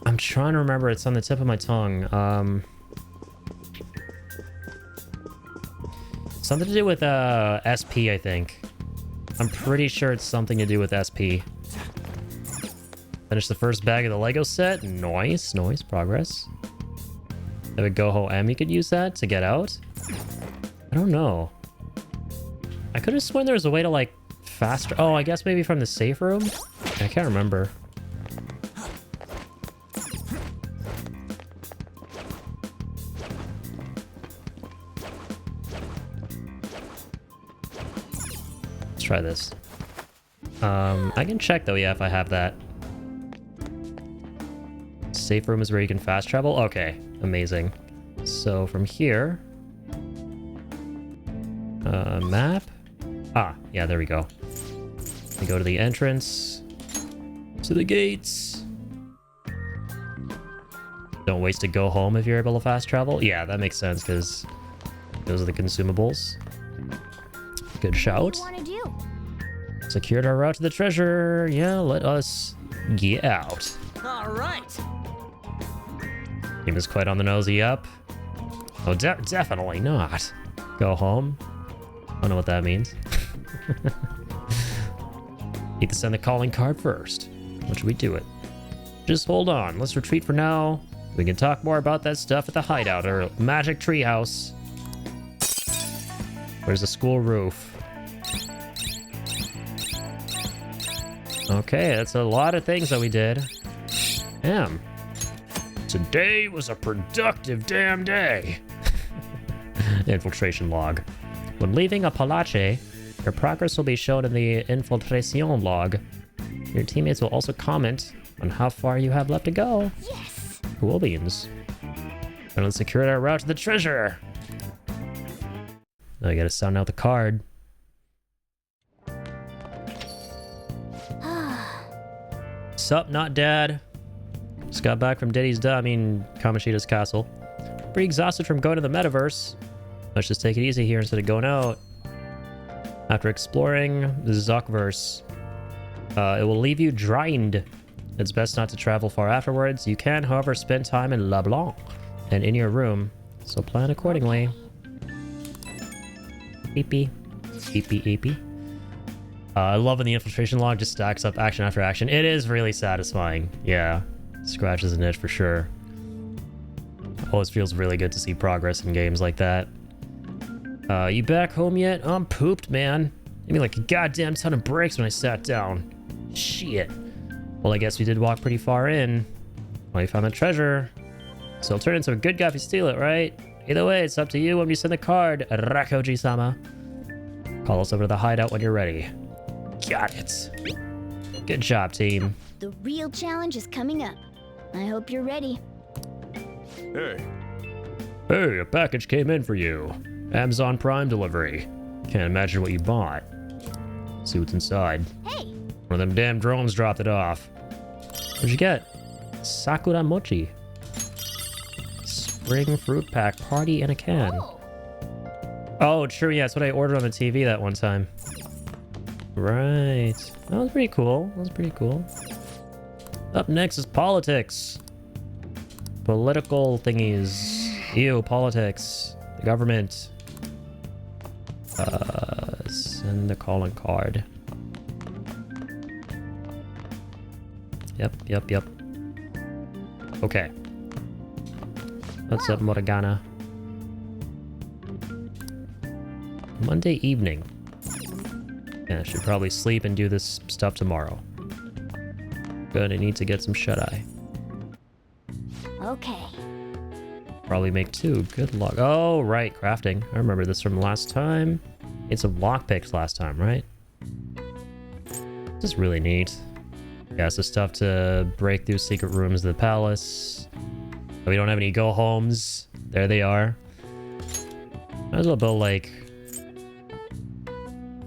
[SPEAKER 1] I'm trying to remember. It's on the tip of my tongue. Something to do with SP, I think. I'm pretty sure it's something to do with SP. Finish the first bag of the Lego set. Nice, nice progress. Have a Goho M. You could use that to get out. I don't know. I could have sworn there was a way to like faster. Oh, I guess maybe from the safe room. I can't remember. Let's try this. I can check though, yeah, if I have that. Safe room is where you can fast travel? Okay, amazing. So from here... map? Ah, yeah, there we go. We go to the entrance. To the gates. Don't waste to go home if you're able to fast travel. Yeah, that makes sense, because those are the consumables. Good shout.
[SPEAKER 3] what do you want to do?
[SPEAKER 1] Secured our route to the treasure. Yeah, let us get out.
[SPEAKER 4] all right.
[SPEAKER 1] Game is quite on the nosy up. Oh, definitely not. Go home. I don't know what that means. Need to send the calling card first. What should we do it? Just hold on. Let's retreat for now. We can talk more about that stuff at the hideout or magic treehouse. Where's the school roof? Okay, that's a lot of things that we did. Damn. Today was a productive damn day. Infiltration log. When leaving a palace, Your progress will be shown in the infiltration log. Your teammates will also comment on how far you have left to go.
[SPEAKER 3] Yes!
[SPEAKER 1] Cool beans. And let's secure our route to the treasure. Now you gotta sound out the card. Sup, not dad. Just got back from Kamoshida's castle. Pretty exhausted from going to the metaverse. Let's just take it easy here instead of going out. After exploring the Zuckverse, it will leave you drained. It's best not to travel far afterwards. You can, however, spend time in La Blanc and in your room, so plan accordingly. Eepy. Eepy, eepy. I love when the infiltration log just stacks up action after action. It is really satisfying. Yeah, scratches an itch for sure. Always feels really good to see progress in games like that. You back home yet? I'm pooped, man. I mean, like a goddamn ton of breaks when I sat down. Shit. Well, I guess we did walk pretty far in. Well, you found the treasure. So I'll turn into a good guy if you steal it, right? Either way, it's up to you when we send the card, Rakoji-sama. Call us over to the hideout when you're ready. Got it. Good job, team.
[SPEAKER 3] The real challenge is coming up. I hope you're ready.
[SPEAKER 2] Hey.
[SPEAKER 1] Hey, a package came in for you. Amazon Prime delivery. Can't imagine what you bought. See what's inside.
[SPEAKER 3] Hey!
[SPEAKER 1] One of them damn drones dropped it off. What'd you get? Sakura Mochi. Spring fruit pack, party in a can. Oh, true, yeah, that's what I ordered on the TV that one time. Right. That was pretty cool. That was pretty cool. Up next is politics. Political thingies. Ew, politics. The government. Send the calling card. Yep. Okay. What's up, Morgana? Monday evening. Yeah, I should probably sleep and do this stuff tomorrow. Gonna need to get some shut-eye.
[SPEAKER 3] Okay.
[SPEAKER 1] Probably make 2. Good luck. Oh, right, crafting. I remember this from last time. It's some lockpicks last time, right? This is really neat. Yeah, so stuff to break through secret rooms of the palace. We don't have any go-homes. There they are. Might as well build, like...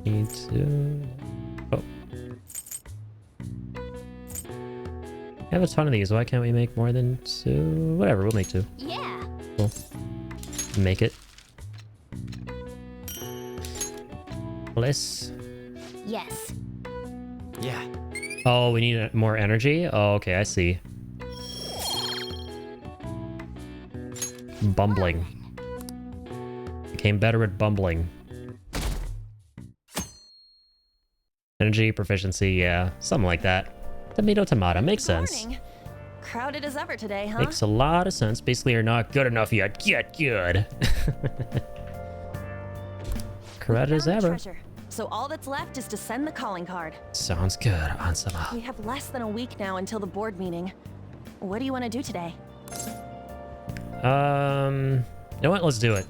[SPEAKER 1] Need to... Oh. I have a ton of these. Why can't we make more than 2? Whatever, we'll make 2.
[SPEAKER 3] Yeah.
[SPEAKER 1] Cool. Make it. Bliss.
[SPEAKER 3] Yes.
[SPEAKER 2] Yeah.
[SPEAKER 1] Oh, we need more energy? Oh, okay, I see. Bumbling. Became better at bumbling. Energy, proficiency, yeah. Something like that. Tomato. Makes sense.
[SPEAKER 5] Morning. Crowded as ever today, huh?
[SPEAKER 1] Makes a lot of sense. Basically, you're not good enough yet. Get good. Crowded as
[SPEAKER 5] Found the
[SPEAKER 1] ever.
[SPEAKER 5] treasure. So all that's left is to send the calling card.
[SPEAKER 1] Sounds good, Ansama.
[SPEAKER 5] We have less than a week now until the board meeting. What do you want to do today?
[SPEAKER 1] You know what? Let's do it.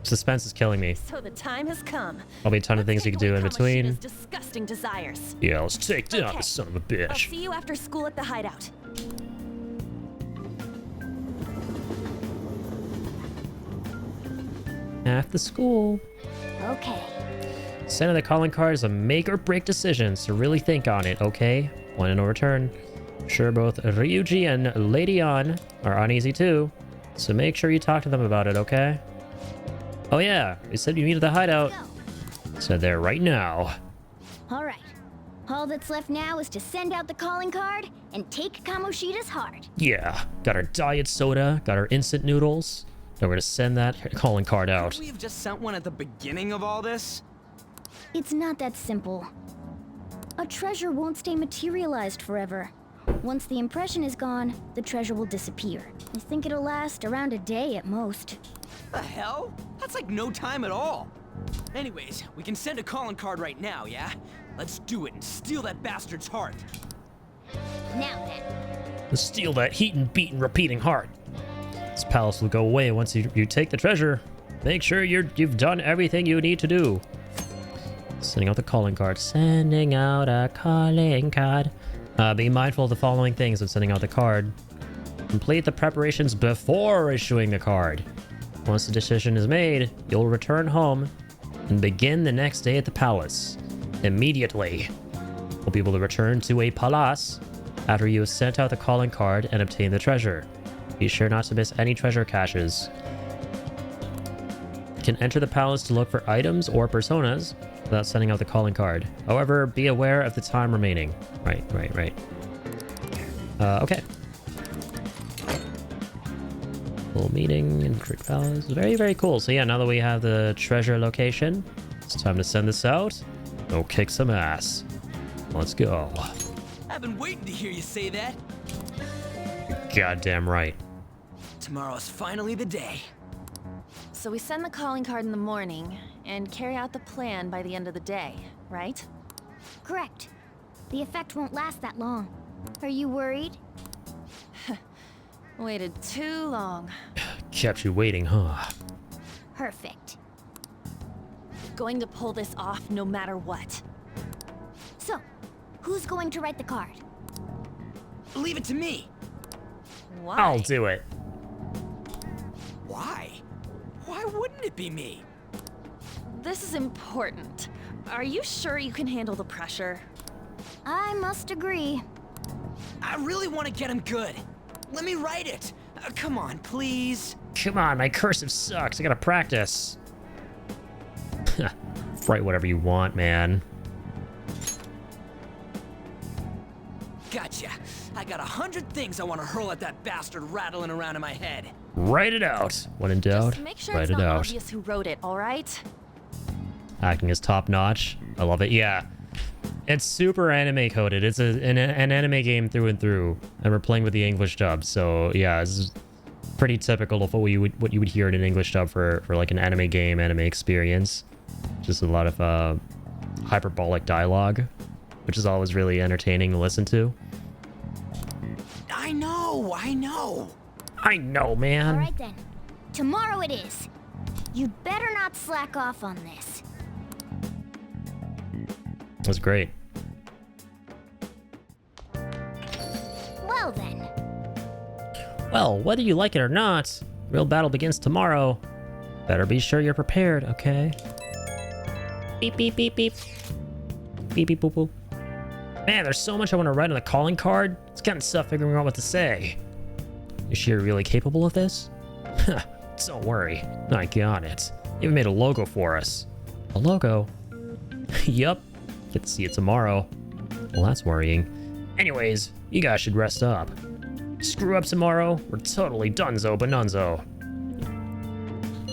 [SPEAKER 1] Suspense is killing me.
[SPEAKER 5] So the time has come.
[SPEAKER 1] Probably a ton of things you could do in between.
[SPEAKER 5] Kamoshida's disgusting desires.
[SPEAKER 1] Yeah, let's take down
[SPEAKER 5] Okay.
[SPEAKER 1] this son of a
[SPEAKER 5] I'll
[SPEAKER 1] bitch.
[SPEAKER 5] see you after school at the hideout.
[SPEAKER 1] After school.
[SPEAKER 3] Okay.
[SPEAKER 1] Sending the calling card is a make or break decision, so really think on it, okay? One in no return. Sure, both Ryuji and Lady An are uneasy too, so make sure you talk to them about it, okay? Oh yeah, you said you meet at the hideout.
[SPEAKER 3] Go.
[SPEAKER 1] So there right now.
[SPEAKER 3] All right. All that's left now is to send out the calling card and take Kamoshida's heart.
[SPEAKER 1] Yeah, got our diet soda, got our instant noodles. Now we're gonna send that calling card out.
[SPEAKER 4] Couldn't we have just sent one at the beginning of all this?
[SPEAKER 3] It's not that simple. A treasure won't stay materialized forever. Once the impression is gone, the treasure will disappear. I think it'll last around a day at most.
[SPEAKER 4] The hell? That's like no time at all. Anyways, we can send a calling card right now, yeah? Let's do it and steal that bastard's heart.
[SPEAKER 3] Now then.
[SPEAKER 1] Let's steal that heating, beating, repeating heart. This palace will go away once you take the treasure. Make sure you've done everything you need to do. Sending out the calling card. Sending out a calling card. Be mindful of the following things when sending out the card. Complete the preparations before issuing the card. Once the decision is made, you'll return home and begin the next day at the palace. Immediately. You'll be able to return to a palace after you have sent out the calling card and obtained the treasure. Be sure not to miss any treasure caches. You can enter the palace to look for items or personas without sending out the calling card. However, be aware of the time remaining. Right. Okay. Full meeting in Creek Palace. Very, very cool. So yeah, now that we have the treasure location, it's time to send this out. Go kick some ass. Let's go.
[SPEAKER 4] I've been waiting to hear you say that.
[SPEAKER 1] Goddamn right.
[SPEAKER 4] Tomorrow's finally the day.
[SPEAKER 5] So we send the calling card in the morning and carry out the plan by the end of the day, right?
[SPEAKER 3] Correct. The effect won't last that long. Are you worried?
[SPEAKER 5] Waited too long.
[SPEAKER 1] Kept you waiting, huh?
[SPEAKER 3] Perfect.
[SPEAKER 5] Going to pull this off no matter what.
[SPEAKER 3] So, who's going to write the card?
[SPEAKER 4] Leave it to me.
[SPEAKER 5] Why?
[SPEAKER 1] I'll do it.
[SPEAKER 4] Why? Why wouldn't it be me?
[SPEAKER 5] This is important. Are you sure you can handle the pressure?
[SPEAKER 3] I must agree.
[SPEAKER 4] I really want to get him good. Let me write it. Come on, please.
[SPEAKER 1] Come on, my cursive sucks. I gotta practice. Write whatever you want, man.
[SPEAKER 4] Gotcha. I got 100 things I want to hurl at that bastard rattling around in my head.
[SPEAKER 1] Write it out. When in doubt,
[SPEAKER 5] Just make sure
[SPEAKER 1] write
[SPEAKER 5] it's
[SPEAKER 1] it
[SPEAKER 5] not
[SPEAKER 1] out.
[SPEAKER 5] obvious who wrote it, all right?
[SPEAKER 1] Acting is top notch. I love it. Yeah. It's super anime coded. It's an anime game through and through. And we're playing with the English dub. So yeah, it's pretty typical of what you would hear in an English dub for like an anime game, anime experience. Just a lot of hyperbolic dialogue, which is always really entertaining to listen to.
[SPEAKER 4] I know.
[SPEAKER 1] I know, man.
[SPEAKER 3] All right then. Tomorrow it is. You'd better not slack off on this.
[SPEAKER 1] That's great.
[SPEAKER 3] Well then.
[SPEAKER 1] Well, whether you like it or not, real battle begins tomorrow. Better be sure you're prepared, okay? Beep, beep, beep, beep. Beep, beep, boop, boop. Man, there's so much I want to write on the calling card. It's getting stuff figuring out what to say. Is she really capable of this? Don't worry. I got it. Even made a logo for us. A logo? Yup. Get to see it tomorrow. Well, that's worrying. Anyways, you guys should rest up. Screw up tomorrow, we're totally donezo bonunzo.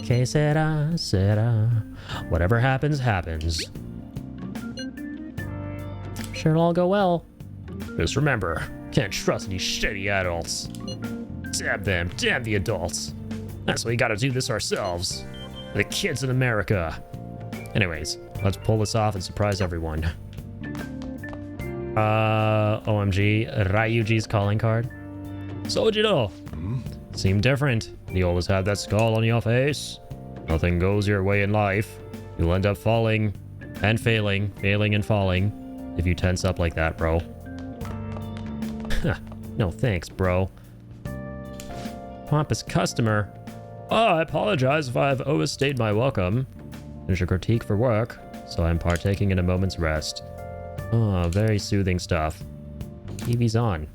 [SPEAKER 1] Que sera, sera. Whatever happens, happens. Sure it'll all go well. Just remember, can't trust these shitty adults. Damn them, damn the adults. That's why we gotta do this ourselves. The kids in America. Anyways, let's pull this off and surprise everyone. OMG, Ryuji's calling card. Sojiro! Seem different. You always have that skull on your face. Nothing goes your way in life. You'll end up falling and failing and falling if you tense up like that, bro. No thanks, bro. Pompous customer. Oh, I apologize if I've overstayed my welcome. Finish a critique for work, so I'm partaking in a moment's rest. Oh, very soothing stuff. TV's on.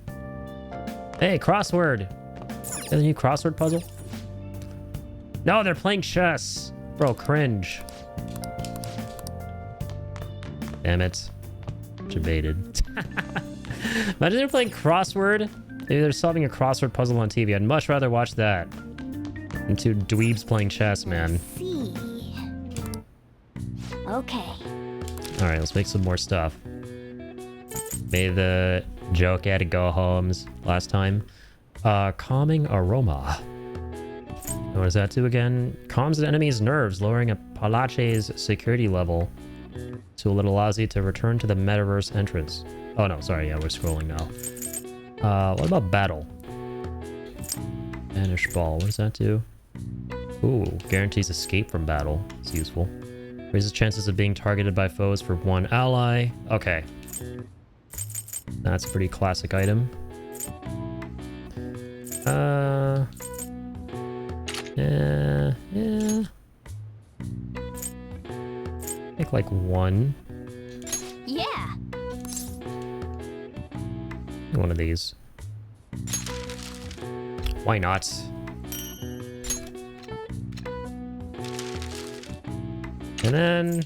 [SPEAKER 1] Hey, crossword! Is that a new crossword puzzle? No, they're playing chess! Bro, cringe. Damn it. Debated. Imagine they're playing crossword. Maybe they're solving a crossword puzzle on TV. I'd much rather watch that than two dweebs playing chess, man.
[SPEAKER 3] See. Okay.
[SPEAKER 1] Alright, let's make some more stuff. Made the joke at go homes last time. Calming aroma. And what does that do again? Calms an enemy's nerves, lowering a Palace's security level to a little allows you to return to the metaverse entrance. Oh no, sorry, yeah, we're scrolling now. What about battle? Banish ball, what does that do? Ooh, guarantees escape from battle. It's useful. Raises chances of being targeted by foes for 1 ally. Okay. That's a pretty classic item. Yeah. Make like 1.
[SPEAKER 3] Yeah.
[SPEAKER 1] One of these. Why not? And then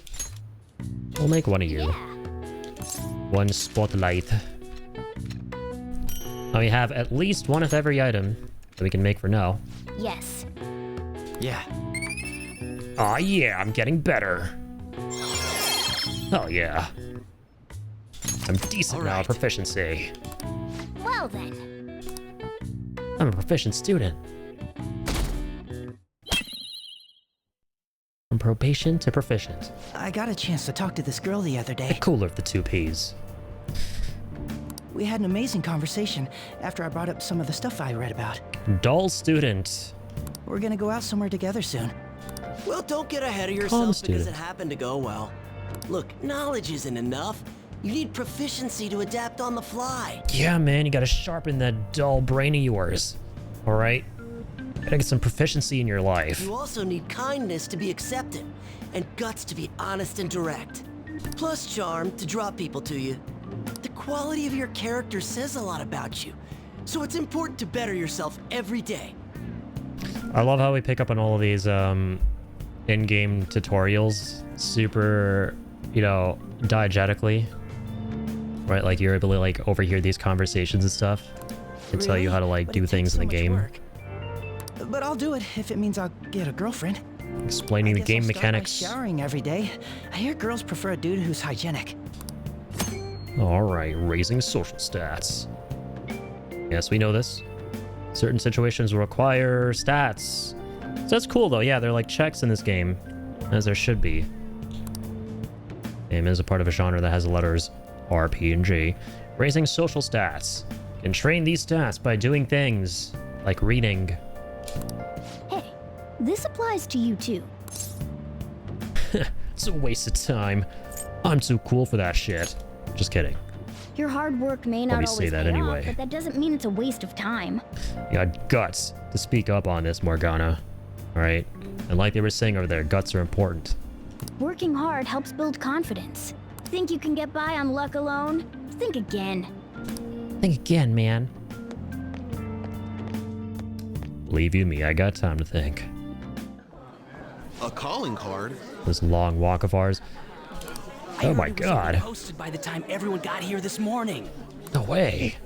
[SPEAKER 1] we'll make 1 of you.
[SPEAKER 3] Yeah.
[SPEAKER 1] 1 spotlight. Now we have at least 1 of every item that we can make for now.
[SPEAKER 3] Yes.
[SPEAKER 4] Yeah.
[SPEAKER 1] Aw, yeah, I'm getting better. Oh yeah. I'm decent now at proficiency.
[SPEAKER 3] Well then.
[SPEAKER 1] I'm a proficient student. From probation to proficient.
[SPEAKER 6] I got a chance to talk to this girl the other
[SPEAKER 1] The
[SPEAKER 6] day.
[SPEAKER 1] cooler of the 2 Ps.
[SPEAKER 6] We had an amazing conversation after I brought up some of the stuff I read about.
[SPEAKER 1] Dull student.
[SPEAKER 6] We're gonna go out somewhere together soon.
[SPEAKER 2] Well, don't get ahead of
[SPEAKER 1] Calm
[SPEAKER 2] yourself because
[SPEAKER 1] student.
[SPEAKER 2] it happened to go well. Look, knowledge isn't enough. You need proficiency to adapt on the fly.
[SPEAKER 1] Yeah, man, you gotta sharpen that dull brain of yours. Alright? Gotta get some proficiency in your life.
[SPEAKER 2] You also need kindness to be accepted, and guts to be honest and direct. Plus charm to draw people to you. The quality of your character says a lot about you, so it's important to better yourself every day.
[SPEAKER 1] I love how we pick up on all of these in-game tutorials super, you know, diegetically. Right, like you're able to like overhear these conversations and stuff and tell you how to like
[SPEAKER 6] But
[SPEAKER 1] do
[SPEAKER 6] it
[SPEAKER 1] things
[SPEAKER 6] takes
[SPEAKER 1] in the
[SPEAKER 6] so much
[SPEAKER 1] game.
[SPEAKER 6] work. But I'll do it if it means I'll get a girlfriend.
[SPEAKER 1] Explaining
[SPEAKER 6] I
[SPEAKER 1] the
[SPEAKER 6] guess I'll
[SPEAKER 1] game
[SPEAKER 6] start by
[SPEAKER 1] mechanics.
[SPEAKER 6] showering every day. I hear girls prefer a dude who's hygienic.
[SPEAKER 1] Alright, raising social stats. Yes, we know this. Certain situations will require stats. So that's cool though, yeah, they're like checks in this game. As there should be. Game is a part of a genre that has the letters R, P, and G. Raising social stats. Can train these stats by doing things like reading.
[SPEAKER 3] Hey, this applies to you too.
[SPEAKER 1] It's a waste of time. I'm too cool for that shit. Just kidding.
[SPEAKER 3] Your hard work may
[SPEAKER 1] Let
[SPEAKER 3] not
[SPEAKER 1] me
[SPEAKER 3] always
[SPEAKER 1] say that
[SPEAKER 3] pay
[SPEAKER 1] anyway.
[SPEAKER 3] off, but that doesn't mean it's a waste of time.
[SPEAKER 1] You got guts to speak up on this, Morgana. Alright? And like they were saying over there, guts are important.
[SPEAKER 3] Working hard helps build confidence. Think you can get by on luck alone? Think again.
[SPEAKER 1] Think again, man. Believe you me, I got time to think.
[SPEAKER 7] A calling card?
[SPEAKER 1] This long walk of ours.
[SPEAKER 4] I
[SPEAKER 1] Oh
[SPEAKER 4] heard
[SPEAKER 1] my
[SPEAKER 4] it was
[SPEAKER 1] god.
[SPEAKER 4] already posted by the time everyone got here this morning.
[SPEAKER 1] No way.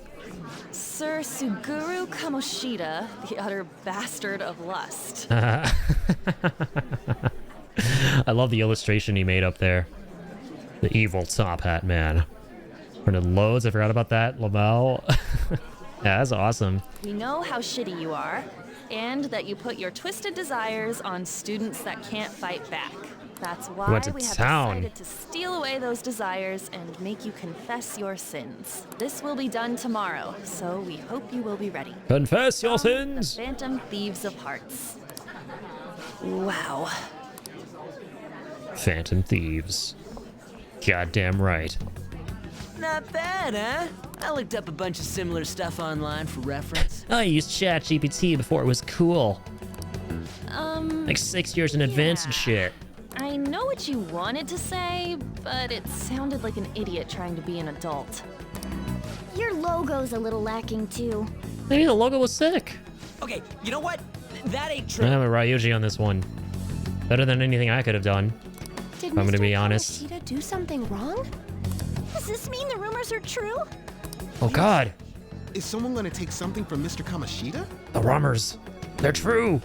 [SPEAKER 5] Sir Suguru Kamoshida, the utter bastard of lust.
[SPEAKER 1] I love the illustration he made up there. The evil top hat man. Printed loads, I forgot about that. Lamel. Yeah, that's awesome.
[SPEAKER 5] We know how shitty you are, and that you put your twisted desires on students that can't fight back. That's why
[SPEAKER 1] went to
[SPEAKER 5] we have
[SPEAKER 1] town.
[SPEAKER 5] decided to steal away those desires and make you confess your sins. This will be done tomorrow, so we hope you will be ready.
[SPEAKER 1] Confess your
[SPEAKER 5] From the
[SPEAKER 1] sins.
[SPEAKER 5] Phantom Thieves of Hearts. Wow.
[SPEAKER 1] Phantom Thieves. Goddamn right.
[SPEAKER 4] Not bad, huh? I looked up a bunch of similar stuff online for reference.
[SPEAKER 1] I used ChatGPT before it was cool. Like 6 years in advance and
[SPEAKER 5] yeah.
[SPEAKER 1] shit.
[SPEAKER 5] I know what you wanted to say, but it sounded like an idiot trying to be an adult.
[SPEAKER 3] Your logo's a little lacking too.
[SPEAKER 1] Maybe the logo was sick.
[SPEAKER 4] Okay, you know what? That ain't
[SPEAKER 1] I
[SPEAKER 4] true.
[SPEAKER 1] am a Ryuji on this one. Better than anything I could have done.
[SPEAKER 3] Did
[SPEAKER 1] I'm gonna be honest.
[SPEAKER 3] Kamoshida do something wrong? Does this mean the rumors are true?
[SPEAKER 1] Oh god.
[SPEAKER 7] Is someone gonna take something from Mr. Kamoshida?
[SPEAKER 1] The rumors. They're true.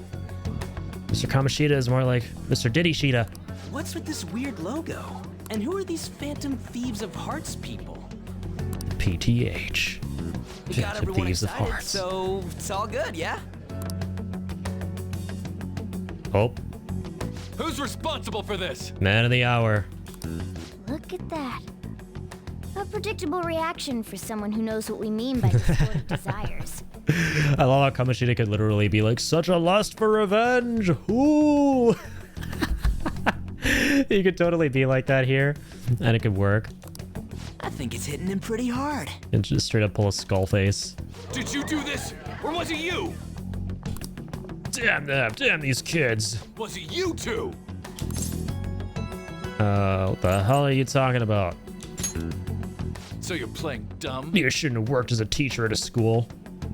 [SPEAKER 1] Mr. Kamoshida is more like Mr. DIDDYSHIDA.
[SPEAKER 4] What's with this weird logo? And who are these Phantom Thieves of Hearts people?
[SPEAKER 1] PTH.
[SPEAKER 4] You got
[SPEAKER 1] Phantom
[SPEAKER 4] everyone
[SPEAKER 1] Thieves of
[SPEAKER 4] excited,
[SPEAKER 1] Hearts.
[SPEAKER 4] so it's all good, yeah?
[SPEAKER 1] Oh,
[SPEAKER 8] Who's responsible for this?
[SPEAKER 1] man of the hour.
[SPEAKER 3] Look at that. A predictable reaction for someone who knows what we mean by distorted desires.
[SPEAKER 1] I love how Kamoshida could literally be like, such a lust for revenge. Ooh. You could totally be like that here, and it could work.
[SPEAKER 2] I think it's hitting him pretty hard.
[SPEAKER 1] And just straight up pull a skull face.
[SPEAKER 8] Did you do this? Or was it you?
[SPEAKER 1] Damn them, damn these kids.
[SPEAKER 8] Was it you two?
[SPEAKER 1] What the hell are you talking about?
[SPEAKER 8] So you're playing dumb?
[SPEAKER 1] You shouldn't have worked as a teacher at a school.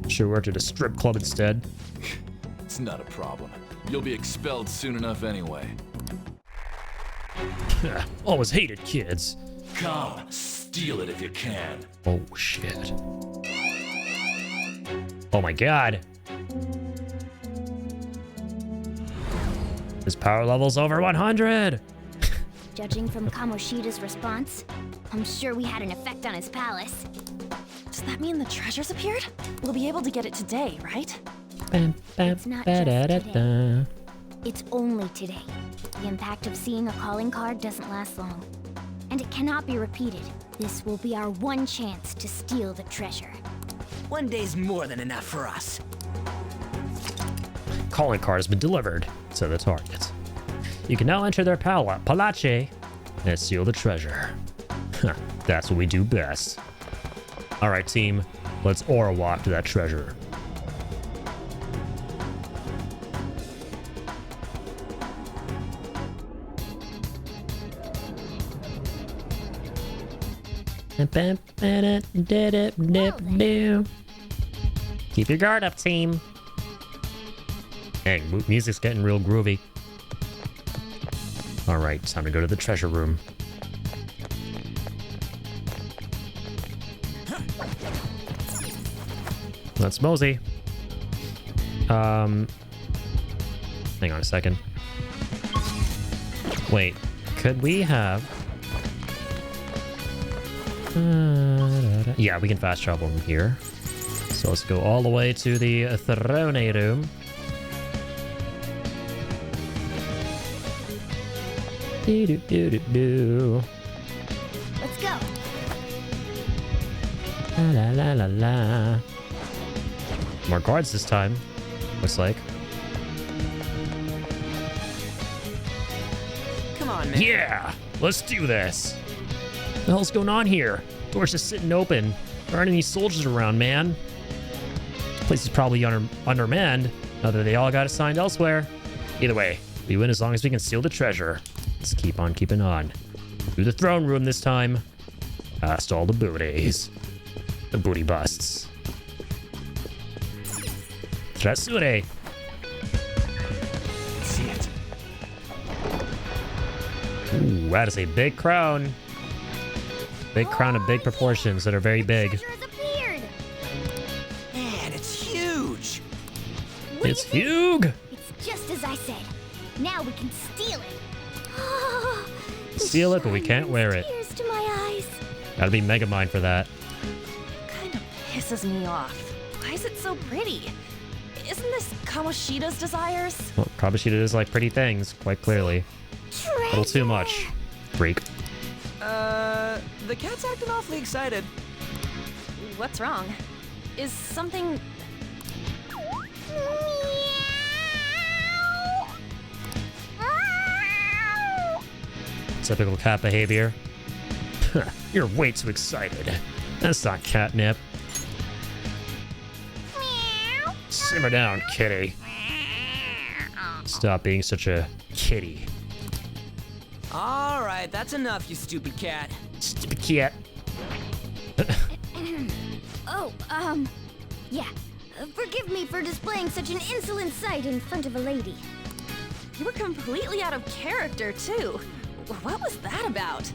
[SPEAKER 1] Should have worked at a strip club instead.
[SPEAKER 8] It's not a problem. You'll be expelled soon enough anyway.
[SPEAKER 1] Always hated kids.
[SPEAKER 8] Come, steal it if you can.
[SPEAKER 1] Oh, shit. Oh my god. His power level's over 100!
[SPEAKER 3] Judging from Kamoshida's response, I'm sure we had an effect on his palace.
[SPEAKER 5] Does that mean the treasures appeared? We'll be able to get it today, right?
[SPEAKER 3] It's not just today. It's only today. The impact of seeing a calling card doesn't last long. And it cannot be repeated. This will be our one chance to steal the treasure.
[SPEAKER 2] One day's more than enough for us.
[SPEAKER 1] Calling card has been delivered to the target. You can now enter their palace and steal the treasure. That's what we do best. Alright team, let's aura walk to that treasure. Keep your guard up, team. Dang, music's getting real groovy. Alright, time to go to the treasure room. Let's mosey. Hang on a second. Wait, could we have... yeah, we can fast travel from here. So let's go all the way to the throne room. Do-do-do-do-do.
[SPEAKER 3] Let's go.
[SPEAKER 1] La la la la. More guards this time, looks like.
[SPEAKER 4] Come on, man.
[SPEAKER 1] Yeah, let's do this. What the hell's going on here? Door's just sitting open. There aren't any soldiers around, man. This place is probably undermanned. Now that they all got assigned elsewhere. Either way, we win as long as we can steal the treasure. Let's keep on keeping on. Through the throne room this time. Past all the booties. The booty busts. Trasure.
[SPEAKER 8] See it.
[SPEAKER 1] Ooh, that is a big crown. Big crown of big proportions that are very big.
[SPEAKER 3] Treasure has appeared.
[SPEAKER 2] Man, it's huge.
[SPEAKER 3] What do
[SPEAKER 1] It's
[SPEAKER 3] you think?
[SPEAKER 1] huge.
[SPEAKER 3] It's just as I said. Now we can steal it.
[SPEAKER 1] Steal it, but we can't wear it.
[SPEAKER 3] Tears to my eyes.
[SPEAKER 1] Gotta be Megamind for that.
[SPEAKER 5] Kind of pisses me off. Why is it so pretty? Isn't this Kamoshida's desires?
[SPEAKER 1] Well, Kabushida does like pretty things, quite clearly. A little too much. Freak.
[SPEAKER 4] The cat's acting awfully excited.
[SPEAKER 5] What's wrong? Is something...
[SPEAKER 1] Typical cat behavior. You're way too excited. That's not catnip. Simmer down, kitty. Stop being such a kitty.
[SPEAKER 4] All right, that's enough, you stupid cat.
[SPEAKER 1] Stupid cat.
[SPEAKER 3] Oh, yeah. Forgive me for displaying such an insolent sight in front of a lady.
[SPEAKER 5] You were completely out of character, too. What was that about?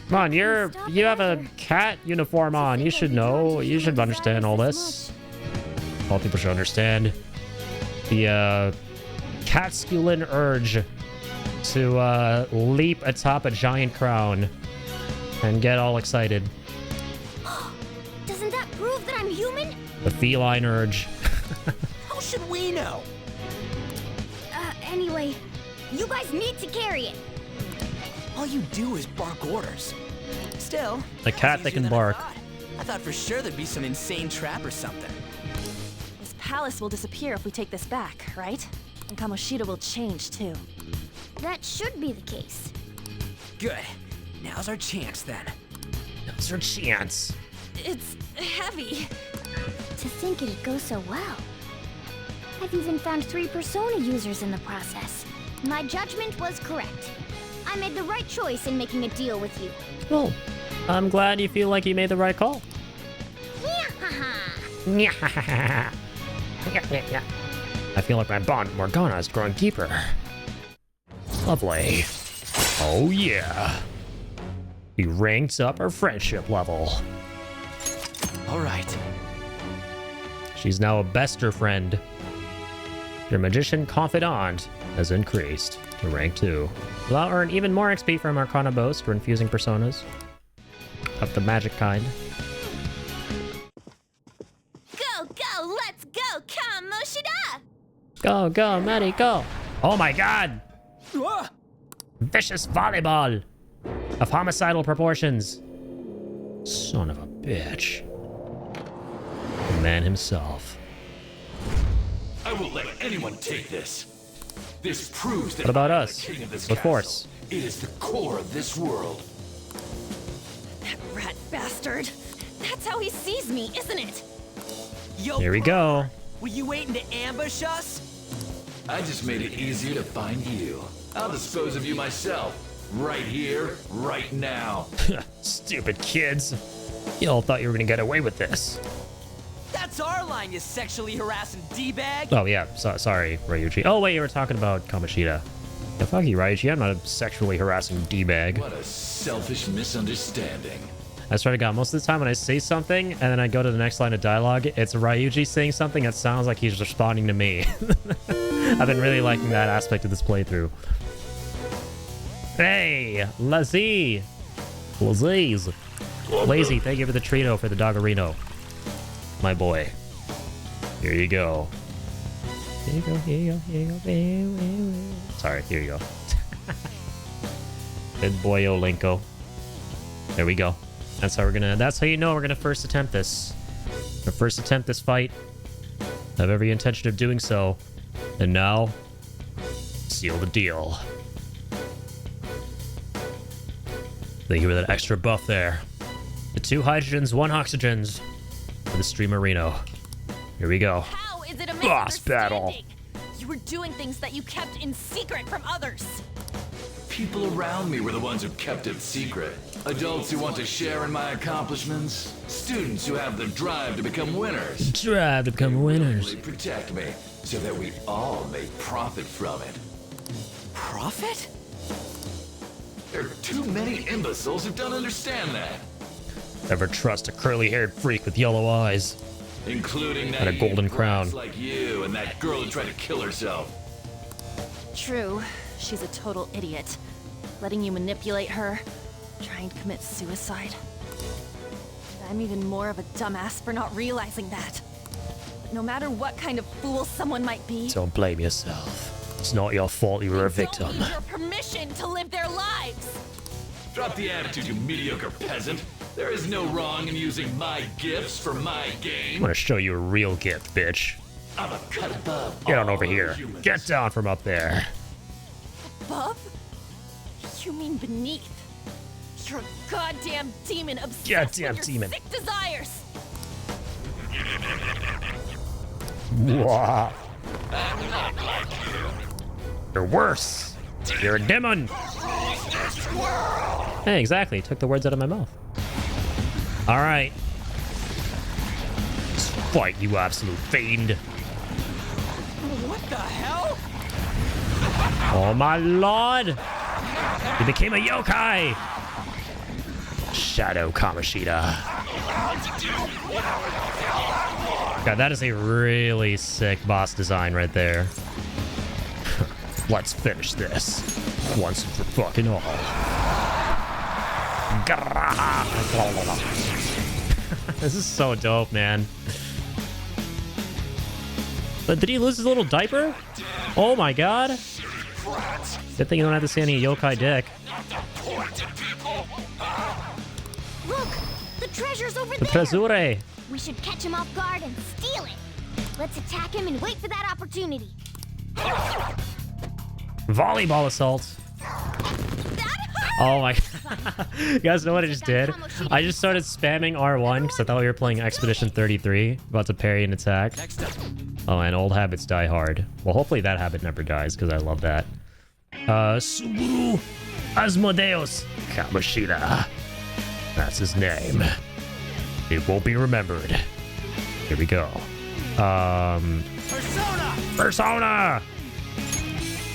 [SPEAKER 1] Come on, you have a cat uniform on. You should know. You should understand all this. All people should understand the Catskewlin urge to leap atop a giant crown and get all excited.
[SPEAKER 3] Doesn't that prove that I'm human?
[SPEAKER 1] The feline urge.
[SPEAKER 2] How should we know?
[SPEAKER 3] Anyway, you guys need to carry it.
[SPEAKER 2] All you do is bark orders.
[SPEAKER 4] Still,
[SPEAKER 1] A cat that can bark.
[SPEAKER 4] I thought for sure there'd be some insane trap or something.
[SPEAKER 5] This palace will disappear if we take this back, right? And Kamoshida will change, too.
[SPEAKER 3] That should be the case.
[SPEAKER 4] Good. Now's our chance then.
[SPEAKER 1] Now's our chance.
[SPEAKER 5] It's heavy.
[SPEAKER 3] To think it'd go so well. I've even found 3 Persona users in the process. My judgment was correct. I made the right choice in making a deal with you.
[SPEAKER 1] Well, I'm glad you feel like you made the right call. I feel like my bond with Morgana is growing deeper. Lovely. Oh yeah. We ranked up our friendship level.
[SPEAKER 4] All right.
[SPEAKER 1] She's now a bester friend. Your magician confidant has increased to rank 2. We'll now earn even more XP from Arcana Boast for infusing personas of the magic kind.
[SPEAKER 5] Go, let's go, Kamoshida!
[SPEAKER 1] Go, Maddie, go. Oh my god. Vicious volleyball of homicidal proportions. Son of a bitch. The man himself.
[SPEAKER 8] I won't let anyone take this. This proves that
[SPEAKER 1] What about
[SPEAKER 8] I'm
[SPEAKER 1] us?
[SPEAKER 8] the king of this
[SPEAKER 1] With
[SPEAKER 8] castle.
[SPEAKER 1] force?
[SPEAKER 8] It is the core of this world.
[SPEAKER 5] That rat bastard. That's how he sees me, isn't it?
[SPEAKER 4] Yo,
[SPEAKER 1] Here we go.
[SPEAKER 4] were you waiting to ambush us?
[SPEAKER 8] I just made it easier to find you. I'll dispose of you myself. Right here, right now.
[SPEAKER 1] Stupid kids. You all thought you were gonna get away with this.
[SPEAKER 4] That's our line, you sexually harassing D-bag.
[SPEAKER 1] Oh yeah, sorry, Ryuji. Oh wait, you were talking about Kamoshida. Yeah, fuck you, Ryuji. I'm not a sexually harassing D-bag.
[SPEAKER 8] What a selfish misunderstanding.
[SPEAKER 1] I swear to God, most of the time when I say something and then I go to the next line of dialogue, it's Ryuji saying something that sounds like he's responding to me. I've been really liking that aspect of this playthrough. Hey, Lazy. Lazy, thank you for the Trito for the Doggerino. My boy. Here you go. Here you go, here you go, here you go. Sorry, here you go. Good boy, Olenko. There we go. That's how you know we're gonna first attempt this. Our first attempt this fight. I have every intention of doing so. And now, seal the deal. Thank you for that extra buff there. The 2 hydrogens, 1 oxygens for the Stream Arena. Here we go.
[SPEAKER 5] How is it a
[SPEAKER 1] Boss battle.
[SPEAKER 5] misunderstanding? You were doing things that you kept in secret from others.
[SPEAKER 8] People around me were the ones who kept it secret. Adults who want to share in my accomplishments. Students who have the drive to become winners.
[SPEAKER 1] Drive to become winners.
[SPEAKER 8] Really protect me so that we all may profit from it.
[SPEAKER 4] Profit?
[SPEAKER 8] There are too many imbeciles who don't understand that.
[SPEAKER 1] Never trust a curly-haired freak with yellow eyes.
[SPEAKER 8] Including
[SPEAKER 1] And a golden crown.
[SPEAKER 8] like you and that girl who tried to kill herself.
[SPEAKER 5] True, she's a total idiot. Letting you manipulate her, trying to commit suicide. I'm even more of a dumbass for not realizing that. But no matter what kind of fool someone might be,
[SPEAKER 1] Don't blame yourself. It's not your fault you were a
[SPEAKER 5] they
[SPEAKER 1] victim.
[SPEAKER 5] don't need your permission to live their lives.
[SPEAKER 8] Drop the attitude, you mediocre peasant. There is no wrong in using my gifts for my
[SPEAKER 1] I'm
[SPEAKER 8] gain.
[SPEAKER 1] gonna show you a real gift, bitch.
[SPEAKER 8] I'm a cut above
[SPEAKER 1] Get on
[SPEAKER 8] all
[SPEAKER 1] over
[SPEAKER 8] other
[SPEAKER 1] here.
[SPEAKER 8] humans.
[SPEAKER 1] Get down from up there.
[SPEAKER 5] Above? You mean beneath? You're a goddamn demon obsessed
[SPEAKER 1] Goddamn
[SPEAKER 5] with your
[SPEAKER 1] demon.
[SPEAKER 5] sick desires.
[SPEAKER 1] Wah. You're worse. You're a demon. Hey, exactly. Took the words out of my mouth. All right. Let's fight, you absolute fiend.
[SPEAKER 4] What the hell?
[SPEAKER 1] Oh my lord. You became a yokai. Shadow Kamoshida. God, that is a really sick boss design right there. Let's finish this once and for fucking all. This is so dope, man. But did he lose his little diaper? Oh my god. Good thing you don't have to see any yokai dick.
[SPEAKER 3] Look! The treasure's over
[SPEAKER 1] The
[SPEAKER 3] there!
[SPEAKER 1] Trezure.
[SPEAKER 3] We should catch him off guard and steal it. Let's attack him and wait for that opportunity.
[SPEAKER 1] Volleyball assault. Oh my. You guys know what I just did? I just started spamming R1 because I thought we were playing Expedition 33. About to parry an attack. Oh, and old habits die hard. Well, hopefully that habit never dies because I love that. Subaru Asmodeus Kamoshida. That's his name. It won't be remembered. Here we go. Persona!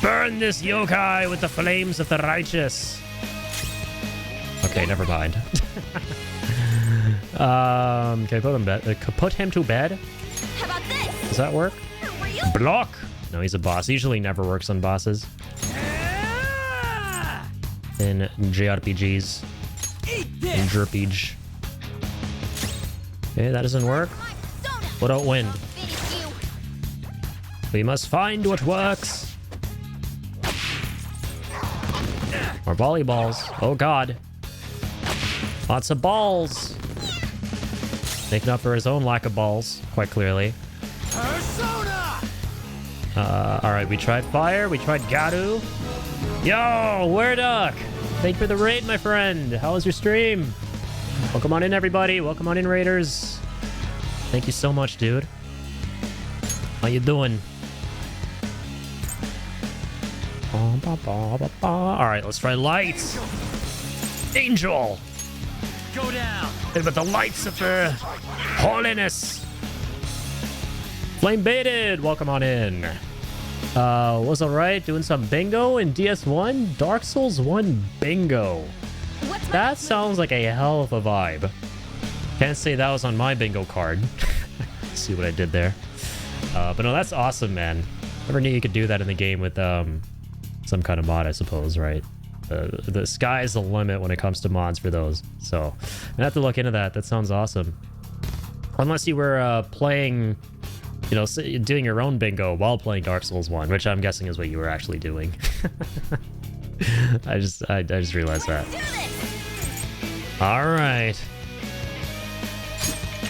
[SPEAKER 1] Burn this yokai with the flames of the righteous. Okay, never mind. Can I put him put him to bed?
[SPEAKER 5] How about this?
[SPEAKER 1] Does that work? Block! No, he's a boss. Usually never works on bosses. In JRPGs. In JRPG. Okay, that doesn't work. What about wind? We must find what works. More volleyballs. Oh god. Lots of balls. Making up for his own lack of balls, quite clearly. Alright, we tried fire, we tried Garu. Yo, Werduck! Thank you for the raid, my friend. How was your stream? Welcome on in, everybody. Welcome on in, raiders. Thank you so much, dude. How you doing? Alright, let's try lights. Angel!
[SPEAKER 4] Go down!
[SPEAKER 1] With the lights of holiness. Flame baited! Welcome on in. Was alright doing some bingo in DS1? Dark Souls 1 bingo. That sounds like a hell of a vibe. Can't say that was on my bingo card. See what I did there. But no, that's awesome, man. Never knew you could do that in the game with some kind of mod, I suppose, right? The sky's the limit when it comes to mods for those. So I have to look into that. That sounds awesome. Unless you were playing, you know, doing your own bingo while playing Dark Souls 1, which I'm guessing is what you were actually doing. I just realized that. All right.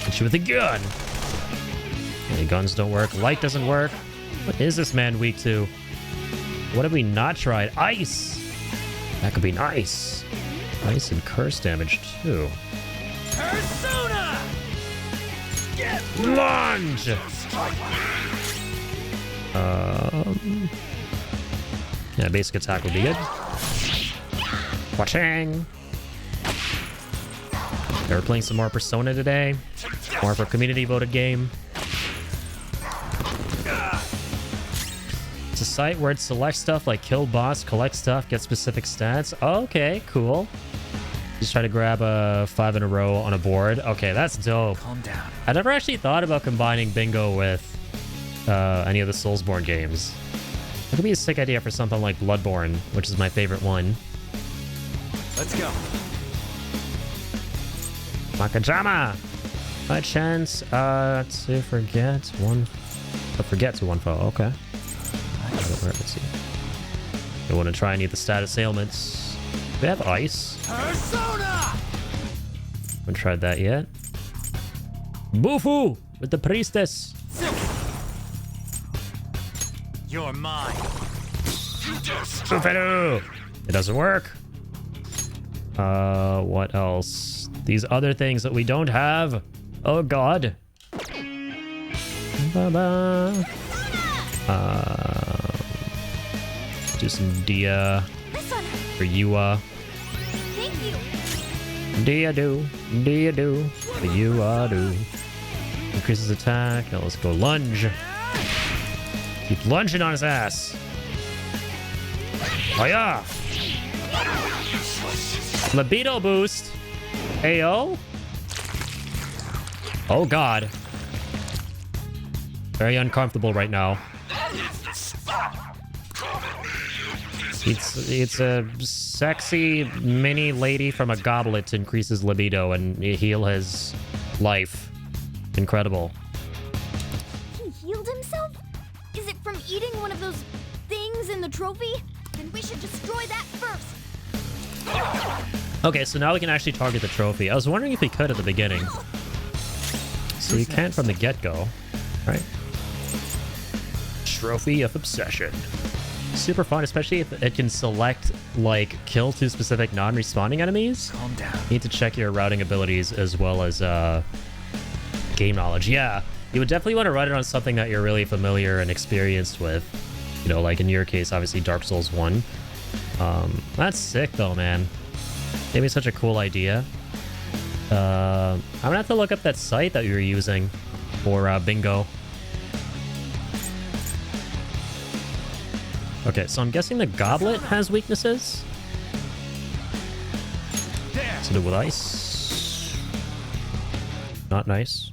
[SPEAKER 1] Hit you with a gun. Any guns don't work. Light doesn't work. What is this man weak to? What have we not tried? Ice. That could be nice. Ice and curse damage too.
[SPEAKER 4] Persona!
[SPEAKER 1] Lunge. Yeah, basic attack would be good. Watching. We're playing some more Persona today. More of our community voted game. It's a site where it selects stuff like kill boss, collect stuff, get specific stats. Okay, cool. Just try to grab 5 in a row on a board. Okay, that's dope.
[SPEAKER 4] Calm down.
[SPEAKER 1] I never actually thought about combining bingo with any of the Soulsborne games. That could be a sick idea for something like Bloodborne, which is my favorite one.
[SPEAKER 4] Let's go.
[SPEAKER 1] Makajama! My chance to forget one... forget to one foe, okay. Let's see. I want to try and eat the status ailments. Do they have ice?
[SPEAKER 4] Persona!
[SPEAKER 1] Haven't tried that yet. Bufu! With the priestess!
[SPEAKER 4] You're mine.
[SPEAKER 1] Buffalo! It doesn't work. What else? These other things that we don't have. Oh god. Ba-ba. Do some Dia for Yua.
[SPEAKER 3] Thank you.
[SPEAKER 1] Dia do for Yua do. Increases attack. Now let's go lunge. Keep lunging on his ass. Oh yeah. Libido boost. Ayo. Oh god. Very uncomfortable right now. It's a sexy mini lady from a goblet increases libido and heal his life. Incredible.
[SPEAKER 3] He healed himself? Is it from eating one of those things in the trophy? Then we should destroy that first.
[SPEAKER 1] Okay, so now we can actually target the trophy. I was wondering if we could at the beginning. So you can't from the get-go, right? Trophy of Obsession. super fun, especially if it can select, like, kill 2 specific non-respawning enemies.
[SPEAKER 9] Calm down.
[SPEAKER 1] You need to check your routing abilities as well as game knowledge. Yeah, you would definitely want to run it on something that you're really familiar and experienced with. You know, like in your case, obviously Dark Souls 1. That's sick though, man. Gave me such a cool idea. I'm gonna have to look up that site that you were using for bingo. Okay, so I'm guessing the goblet has weaknesses. To do with ice. Not nice.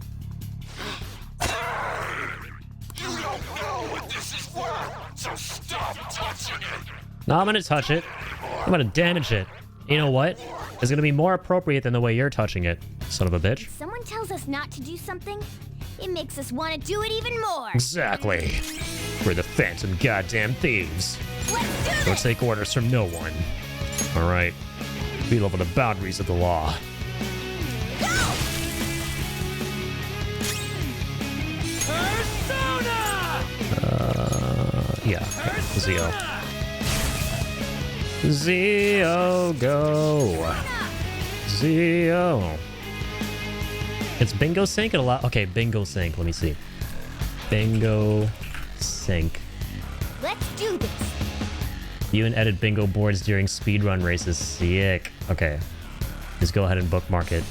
[SPEAKER 10] You don't know what this is worth, so stop touching it.
[SPEAKER 1] No, I'm gonna touch it. I'm gonna damage it. You know what? It's gonna be more appropriate than the way you're touching it, son of a bitch.
[SPEAKER 3] If someone tells us not to do something, it makes us want to do it even more.
[SPEAKER 1] Exactly. We're the phantom goddamn thieves.
[SPEAKER 3] Let's do
[SPEAKER 1] Don't
[SPEAKER 3] this!
[SPEAKER 1] take orders from no one. Alright. We live on the boundaries of the law.
[SPEAKER 3] Go!
[SPEAKER 1] Yeah. Zio. Zio, go. Zio. It's bingo sync and a lot. Okay, bingo sync. Let me see. Bingo sync.
[SPEAKER 3] Let's do this!
[SPEAKER 1] You and edit bingo boards during speedrun races. Sick. Okay. Just go ahead and bookmark it.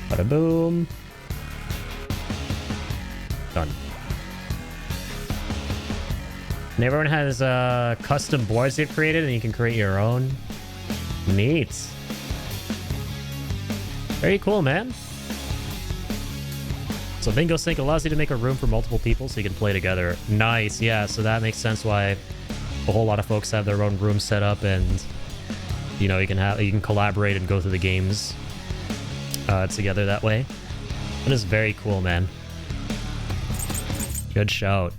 [SPEAKER 1] Bada boom. Done. And everyone has custom boards get created and you can create your own. Neat. Very cool, man. So Bingo Sync allows you to make a room for multiple people so you can play together. Nice, yeah, so that makes sense why a whole lot of folks have their own room set up and you know, you can collaborate and go through the games together that way. That is very cool, man. Good shout.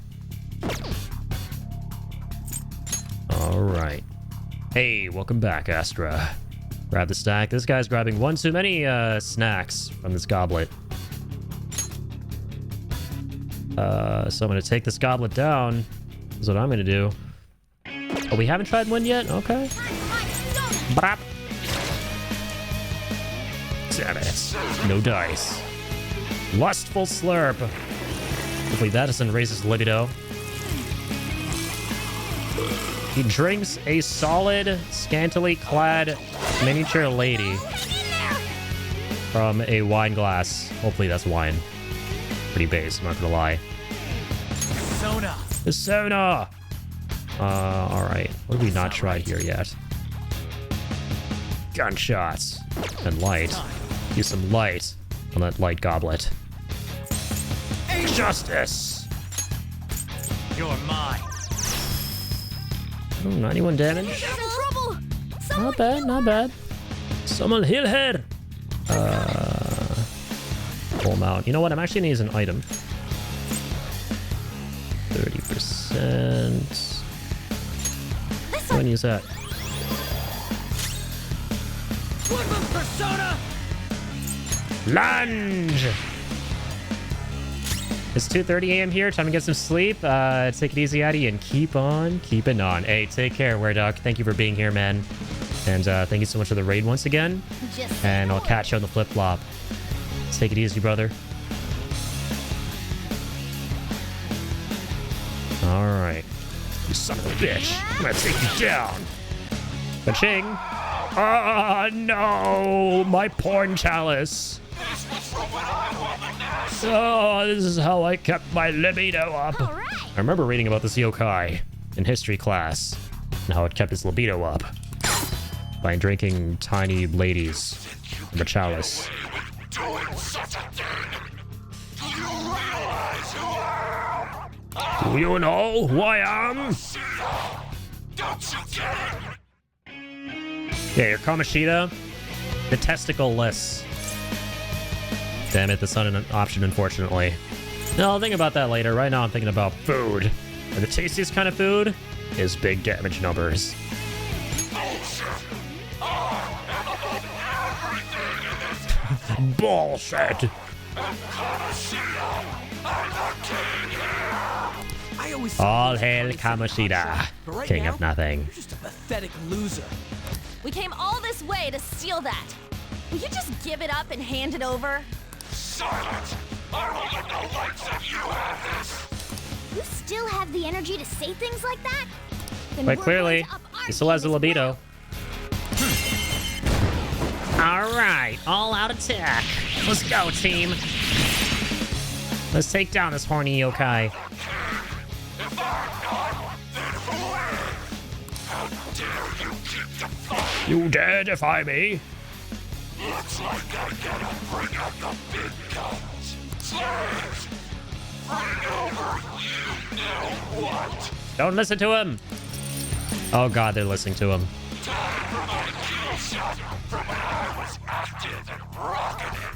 [SPEAKER 1] Alright. Hey, welcome back, Astra. Grab the stack. This guy's grabbing one too many snacks from this goblet. So I'm gonna take this goblet down. Is what I'm gonna do. Oh, we haven't tried one yet? Okay. Brap. Damn it. No dice. Lustful slurp. Hopefully that doesn't raise his libido. He drinks a solid, scantily clad miniature lady from a wine glass. Hopefully that's wine. Pretty base, I'm not gonna lie.
[SPEAKER 9] Persona.
[SPEAKER 1] Persona! Alright. What have we not tried here yet? Gunshots. And light. Use some light on that light goblet. Justice!
[SPEAKER 9] You're mine.
[SPEAKER 1] Oh, 91 damage.
[SPEAKER 3] Trouble!
[SPEAKER 1] Not bad, not bad. Someone heal her! Pull him out. You know what? I'm actually gonna use an item. 30%. I'm gonna use that.
[SPEAKER 4] Woodman Persona!
[SPEAKER 1] Lunge! It's 2:30 a.m. here. Time to get some sleep. Take it easy, Addy, and keep on keeping on. Hey, take care, Wereduck. Thank you for being here, man. And thank you so much for the raid once again. And I'll catch you on the flip-flop. Take it easy, brother. Alright. You son of a bitch. I'm gonna take you down. Ka-ching. Ah, no! My porn chalice. Oh, this is how I kept my libido up.
[SPEAKER 3] Alright.
[SPEAKER 1] I remember reading about this yokai in history class and how it kept his libido up by drinking tiny ladies from a chalice.
[SPEAKER 10] Doing such a thing. Do you realize who I am?
[SPEAKER 1] Do you know who I am?
[SPEAKER 10] Don't you get it?
[SPEAKER 1] Yeah, you're Kamoshida. The testicle-less. Damn it, that's not an option, unfortunately. No, I'll think about that later. Right now, I'm thinking about food. And the tastiest kind of food is big damage numbers.
[SPEAKER 10] Bullshit.
[SPEAKER 1] Bullshit!
[SPEAKER 10] I'm the king here.
[SPEAKER 4] I always
[SPEAKER 1] All
[SPEAKER 4] saw
[SPEAKER 1] hail
[SPEAKER 4] you as a
[SPEAKER 1] Kamoshida,
[SPEAKER 4] contract, but right
[SPEAKER 1] king
[SPEAKER 4] now,
[SPEAKER 1] of nothing.
[SPEAKER 4] You're just a pathetic loser.
[SPEAKER 5] We came all this way to steal that. Will you just give it up and hand it over?
[SPEAKER 10] Silence! I don't let no likes of you have this!
[SPEAKER 3] You still have the energy to say things like that? Then
[SPEAKER 1] Quite
[SPEAKER 3] we're
[SPEAKER 1] clearly,
[SPEAKER 3] going to up our
[SPEAKER 1] he still has a
[SPEAKER 3] game as
[SPEAKER 1] libido.
[SPEAKER 3] well.
[SPEAKER 1] Alright, all out attack. Let's go, team. Let's take down this horny yokai.
[SPEAKER 10] If I'm not, then who is? How dare you keep defying?
[SPEAKER 1] You dare defy me?
[SPEAKER 10] Looks like I gotta bring out the big guns. Slaves! Bring over you know what?
[SPEAKER 1] Don't listen to him. Oh god, they're listening to him.
[SPEAKER 10] Time for my kill shot from when I was active and rocking it.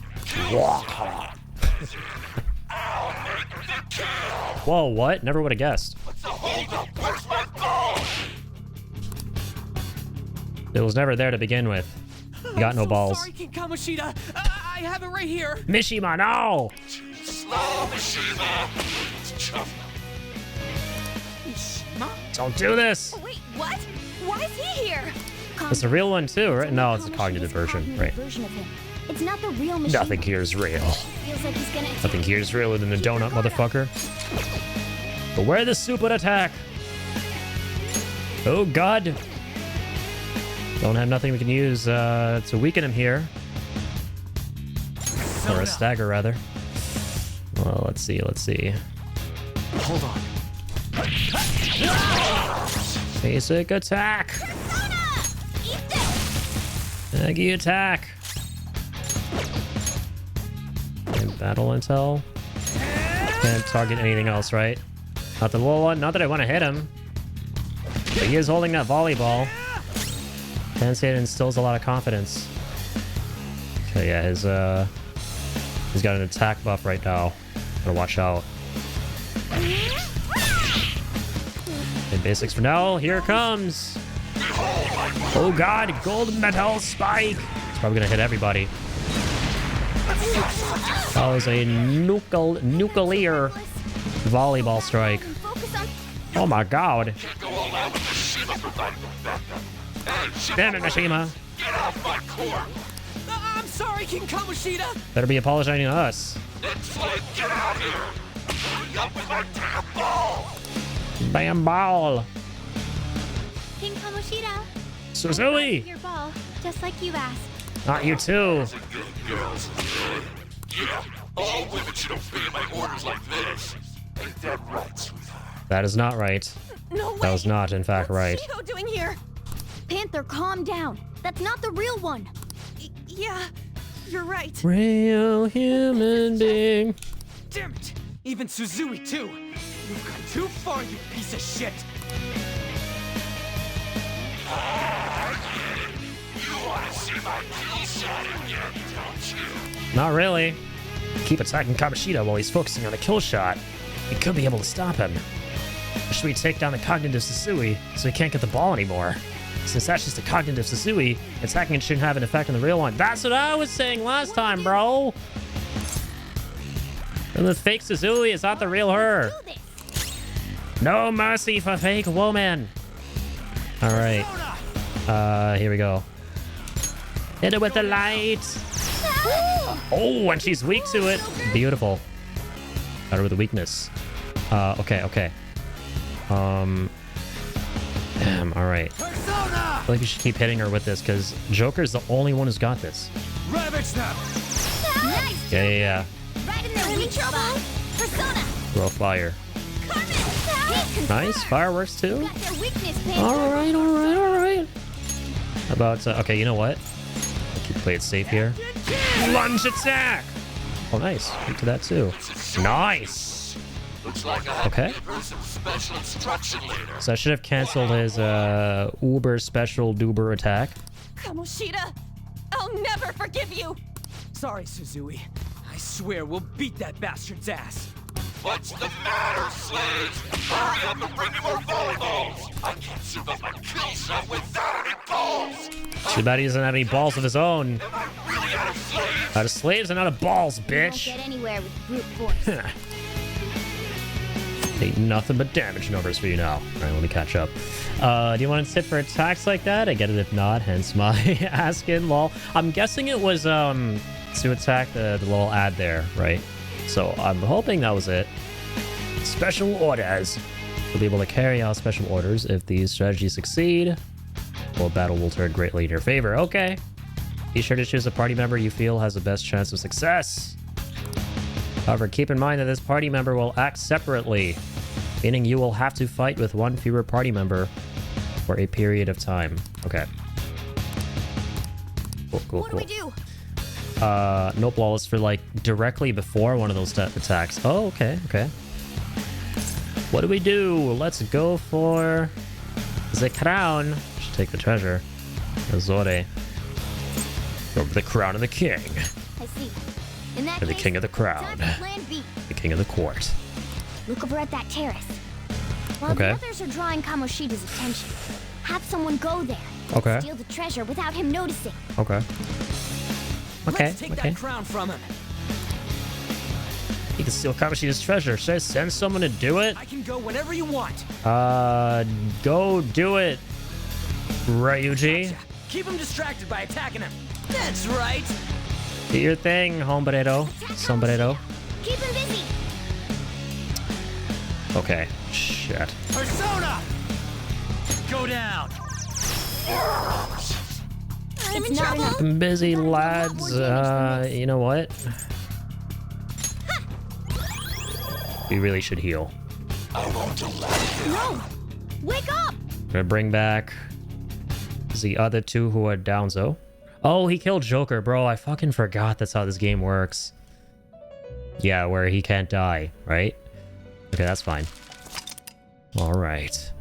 [SPEAKER 10] I'll make the kill!
[SPEAKER 1] Whoa, what? Never would have guessed.
[SPEAKER 10] What's the holdup? Where's my goal?
[SPEAKER 1] It was never there to begin with. You got
[SPEAKER 4] I'm
[SPEAKER 1] no
[SPEAKER 4] so
[SPEAKER 1] balls.
[SPEAKER 4] Sorry, King Kamoshida. I have it right here.
[SPEAKER 1] Mishima, no!
[SPEAKER 10] Slow, Mishima!
[SPEAKER 1] Don't do this!
[SPEAKER 5] Wait, what? Why is he here?
[SPEAKER 1] It's a real one too, right? No, it's a cognitive version,
[SPEAKER 3] Cognitive
[SPEAKER 1] right?
[SPEAKER 3] version of him. It's not the real machine.
[SPEAKER 1] Nothing here is real.
[SPEAKER 3] Feels like he's gonna
[SPEAKER 1] Nothing here is realer than a donut, motherfucker. Beware the stupid attack! Oh god! Don't have nothing we can use to weaken him here. Or a stagger, rather. Well, let's see, let's see.
[SPEAKER 4] Hold on.
[SPEAKER 1] Basic attack!
[SPEAKER 3] eat this.
[SPEAKER 1] Aggie attack! And battle intel. Can't target anything else, right? Not the little one. Not that I want to hit him. But he is holding that volleyball. Can't say it instills a lot of confidence. Okay, yeah, he's got an attack buff right now. Gotta watch out. And basics for now. Here it comes. Oh god, gold metal spike. It's probably gonna hit everybody. That was a nuclear volleyball strike. Oh my god. Damn it, Mishima.
[SPEAKER 10] Get off my court!
[SPEAKER 4] I'm sorry, King Kamoshida.
[SPEAKER 1] Better be apologizing to us.
[SPEAKER 10] It's like, get out here! Hurry up with my damn ball!
[SPEAKER 1] Bam ball.
[SPEAKER 3] King Kamoshida.
[SPEAKER 1] Suzui.
[SPEAKER 3] Your ball, just like you asked.
[SPEAKER 1] Not you too.
[SPEAKER 10] Good girls. Yeah, all women should obey my orders like this. Ain't that right, sweetheart?
[SPEAKER 1] That is not right.
[SPEAKER 5] No way.
[SPEAKER 1] That was not, in fact, right.
[SPEAKER 5] What's Shido doing here?
[SPEAKER 3] Panther, calm down. That's not the real one.
[SPEAKER 5] Yeah, you're right.
[SPEAKER 1] Real human being.
[SPEAKER 4] Damn it. Even Suzui, too. You've gone too far, you piece of shit.
[SPEAKER 10] You want to see my kill shot again, don't you?
[SPEAKER 1] Not really. Keep attacking Kamoshida while he's focusing on a kill shot. We could be able to stop him. Or should we take down the cognitive Suzui so he can't get the ball anymore? Since that's just a cognitive Suzui, attacking it shouldn't have an effect on the real one. That's what I was saying last time, bro! And the fake Suzui is not the real her. No mercy for fake woman. Alright. Here we go. Hit it with the light. Oh, and she's weak to it. Beautiful. Got her with a weakness. Okay. Damn, alright. I feel like you should keep hitting her with this, because Joker's the only one who's got this.
[SPEAKER 4] Ravage them.
[SPEAKER 3] Nice.
[SPEAKER 1] Yeah.
[SPEAKER 3] Right in their weak spot. Persona.
[SPEAKER 1] Throw fire. Nice. Fireworks, too.
[SPEAKER 3] Got their weakness, Panther.
[SPEAKER 1] Alright. How about, okay, you know what? I'll keep play it safe here. Lunge attack! Oh, nice. Into that, too. Nice!
[SPEAKER 10] Looks like I have
[SPEAKER 1] Okay.
[SPEAKER 10] to give her some special instruction later.
[SPEAKER 1] So I should have canceled his, uber special duber attack.
[SPEAKER 5] Kamoshida, I'll never forgive you.
[SPEAKER 4] Sorry, Suzui. I swear we'll beat that bastard's ass.
[SPEAKER 10] What's the matter, slaves? Hurry up and bring me more volleyballs! I can't serve up my kill shot without any balls!
[SPEAKER 1] Too bad he doesn't have any balls of his own.
[SPEAKER 10] Am I really out of slaves?
[SPEAKER 1] Out of slaves and out of balls,
[SPEAKER 3] You won't
[SPEAKER 1] bitch.
[SPEAKER 3] get anywhere with brute force.
[SPEAKER 1] Ain't nothing but damage numbers for you now. Alright, let me catch up. Do you want a tip for attacks like that? I get it if not, hence my asking, lol. I'm guessing it was to attack the little ad there, right? So I'm hoping that was it. Special orders. You'll be able to carry out special orders if these strategies succeed. Well, battle will turn greatly in your favor. Okay. Be sure to choose a party member you feel has the best chance of success. However, keep in mind that this party member will act separately, meaning you will have to fight with one fewer party member for a period of time. Okay. Cool.
[SPEAKER 3] What do we do?
[SPEAKER 1] Nope, lawless for like directly before one of those attacks. Oh, okay. What do we do? Let's go for the crown. Should take the treasure. Azore. Go for the crown of the king.
[SPEAKER 3] I see. In that
[SPEAKER 1] Or the
[SPEAKER 3] case,
[SPEAKER 1] king of the crowd.
[SPEAKER 3] time for plan B.
[SPEAKER 1] The king of the court.
[SPEAKER 3] Look over at that terrace. While
[SPEAKER 1] Okay.
[SPEAKER 3] the others are drawing Kamoshida's attention, have someone go there.
[SPEAKER 1] Okay.
[SPEAKER 3] Steal the treasure without him noticing.
[SPEAKER 1] Okay.
[SPEAKER 4] Let's take that crown from him.
[SPEAKER 1] You can steal Kamoshida's treasure. Should I send someone to do it?
[SPEAKER 4] I can go whenever you want.
[SPEAKER 1] Go do it, Ryuji.
[SPEAKER 4] Gotcha. Keep him distracted by attacking him. That's right.
[SPEAKER 1] Do your thing, hombrero. Sombrero.
[SPEAKER 3] Keep him busy.
[SPEAKER 1] Okay. Shit.
[SPEAKER 4] Persona!
[SPEAKER 9] Go down.
[SPEAKER 3] I'm in trouble.
[SPEAKER 1] I'm busy, lads. You know what? We really should heal.
[SPEAKER 3] No! Wake up!
[SPEAKER 1] Gonna bring back the other two who are down, so. Oh, he killed Joker, bro. I fucking forgot that's how this game works. Yeah, where he can't die, right? Okay, that's fine. Alright.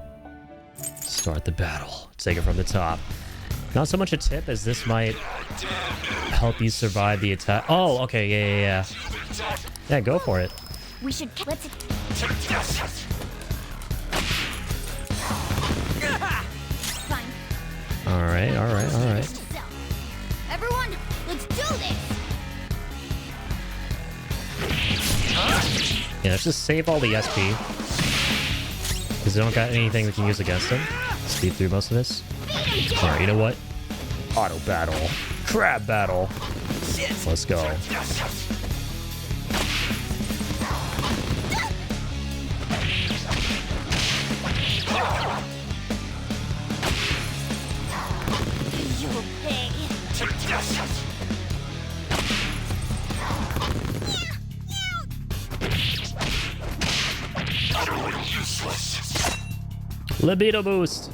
[SPEAKER 1] Start the battle. Take it from the top. Not so much a tip as this might help you survive the attack. Oh, okay, yeah. Yeah, go for it.
[SPEAKER 3] We should. Let's. Fine.
[SPEAKER 1] Alright.
[SPEAKER 3] Everyone, let's do this.
[SPEAKER 1] Yeah, let's just save all the SP. Because they don't got anything we can use against them. Speed through most of this. Alright, you know what? Auto battle. Crab battle. Let's go.
[SPEAKER 3] You'll pay.
[SPEAKER 1] Libido boost.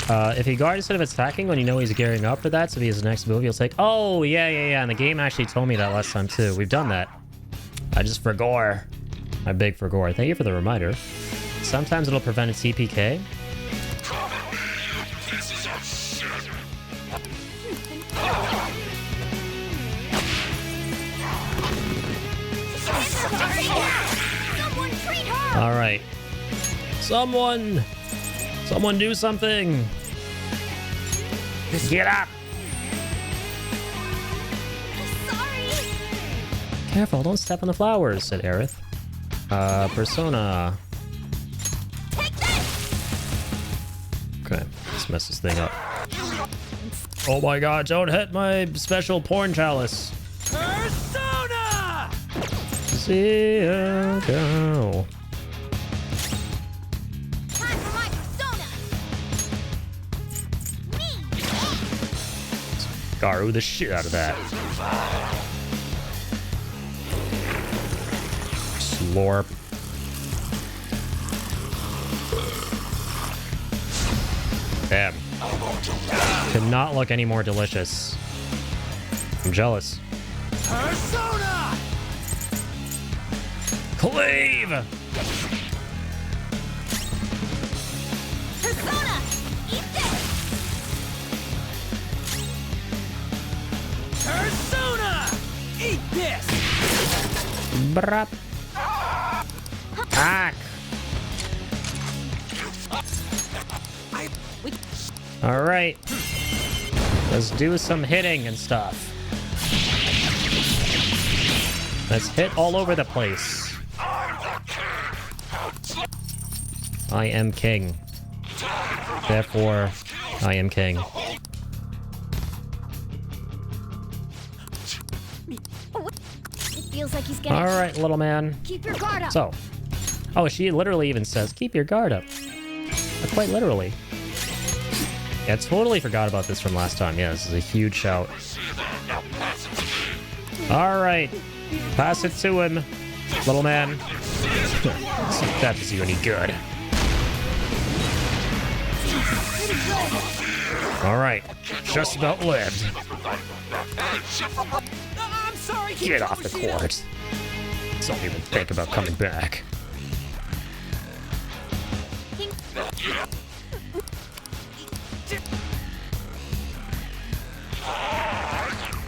[SPEAKER 1] If he guard instead of attacking when you know he's gearing up for that, so if he has his next move, he'll take. Oh, yeah. And the game actually told me that last time too. We've done that. I just forgot. My big forgot. Thank you for the reminder. Sometimes it'll prevent a TPK.
[SPEAKER 3] Someone treat her.
[SPEAKER 1] All right. Someone do something. Get up.
[SPEAKER 3] Sorry.
[SPEAKER 1] Careful, don't step on the flowers, said Aerith. Persona.
[SPEAKER 3] Take this.
[SPEAKER 1] Okay, let's mess this thing up. Oh my god, don't hit my special porn chalice.
[SPEAKER 4] Persona!
[SPEAKER 1] See ya go.
[SPEAKER 3] Time for my persona. Me.
[SPEAKER 1] Garu the shit out of that. Slorp. Damn. Could not look any more delicious. I'm jealous.
[SPEAKER 4] Persona!
[SPEAKER 1] Cleave!
[SPEAKER 3] Persona. Eat this.
[SPEAKER 4] Persona! Eat this!
[SPEAKER 1] Brap. Hack. All right. Let's do some hitting and stuff. Let's hit all over the place. I am king. Therefore, I am king.
[SPEAKER 3] It feels like he's getting.
[SPEAKER 1] Alright, little man.
[SPEAKER 3] Keep your guard up.
[SPEAKER 1] So. Oh, she literally even says, keep your guard up. Quite literally. Yeah, I totally forgot about this from last time. Yeah, this is a huge shout. Alright. Pass it to him, little man. See if that does you any good. Alright. Just about lived.
[SPEAKER 4] I'm sorry.
[SPEAKER 1] Get off the court. Don't even think about coming back.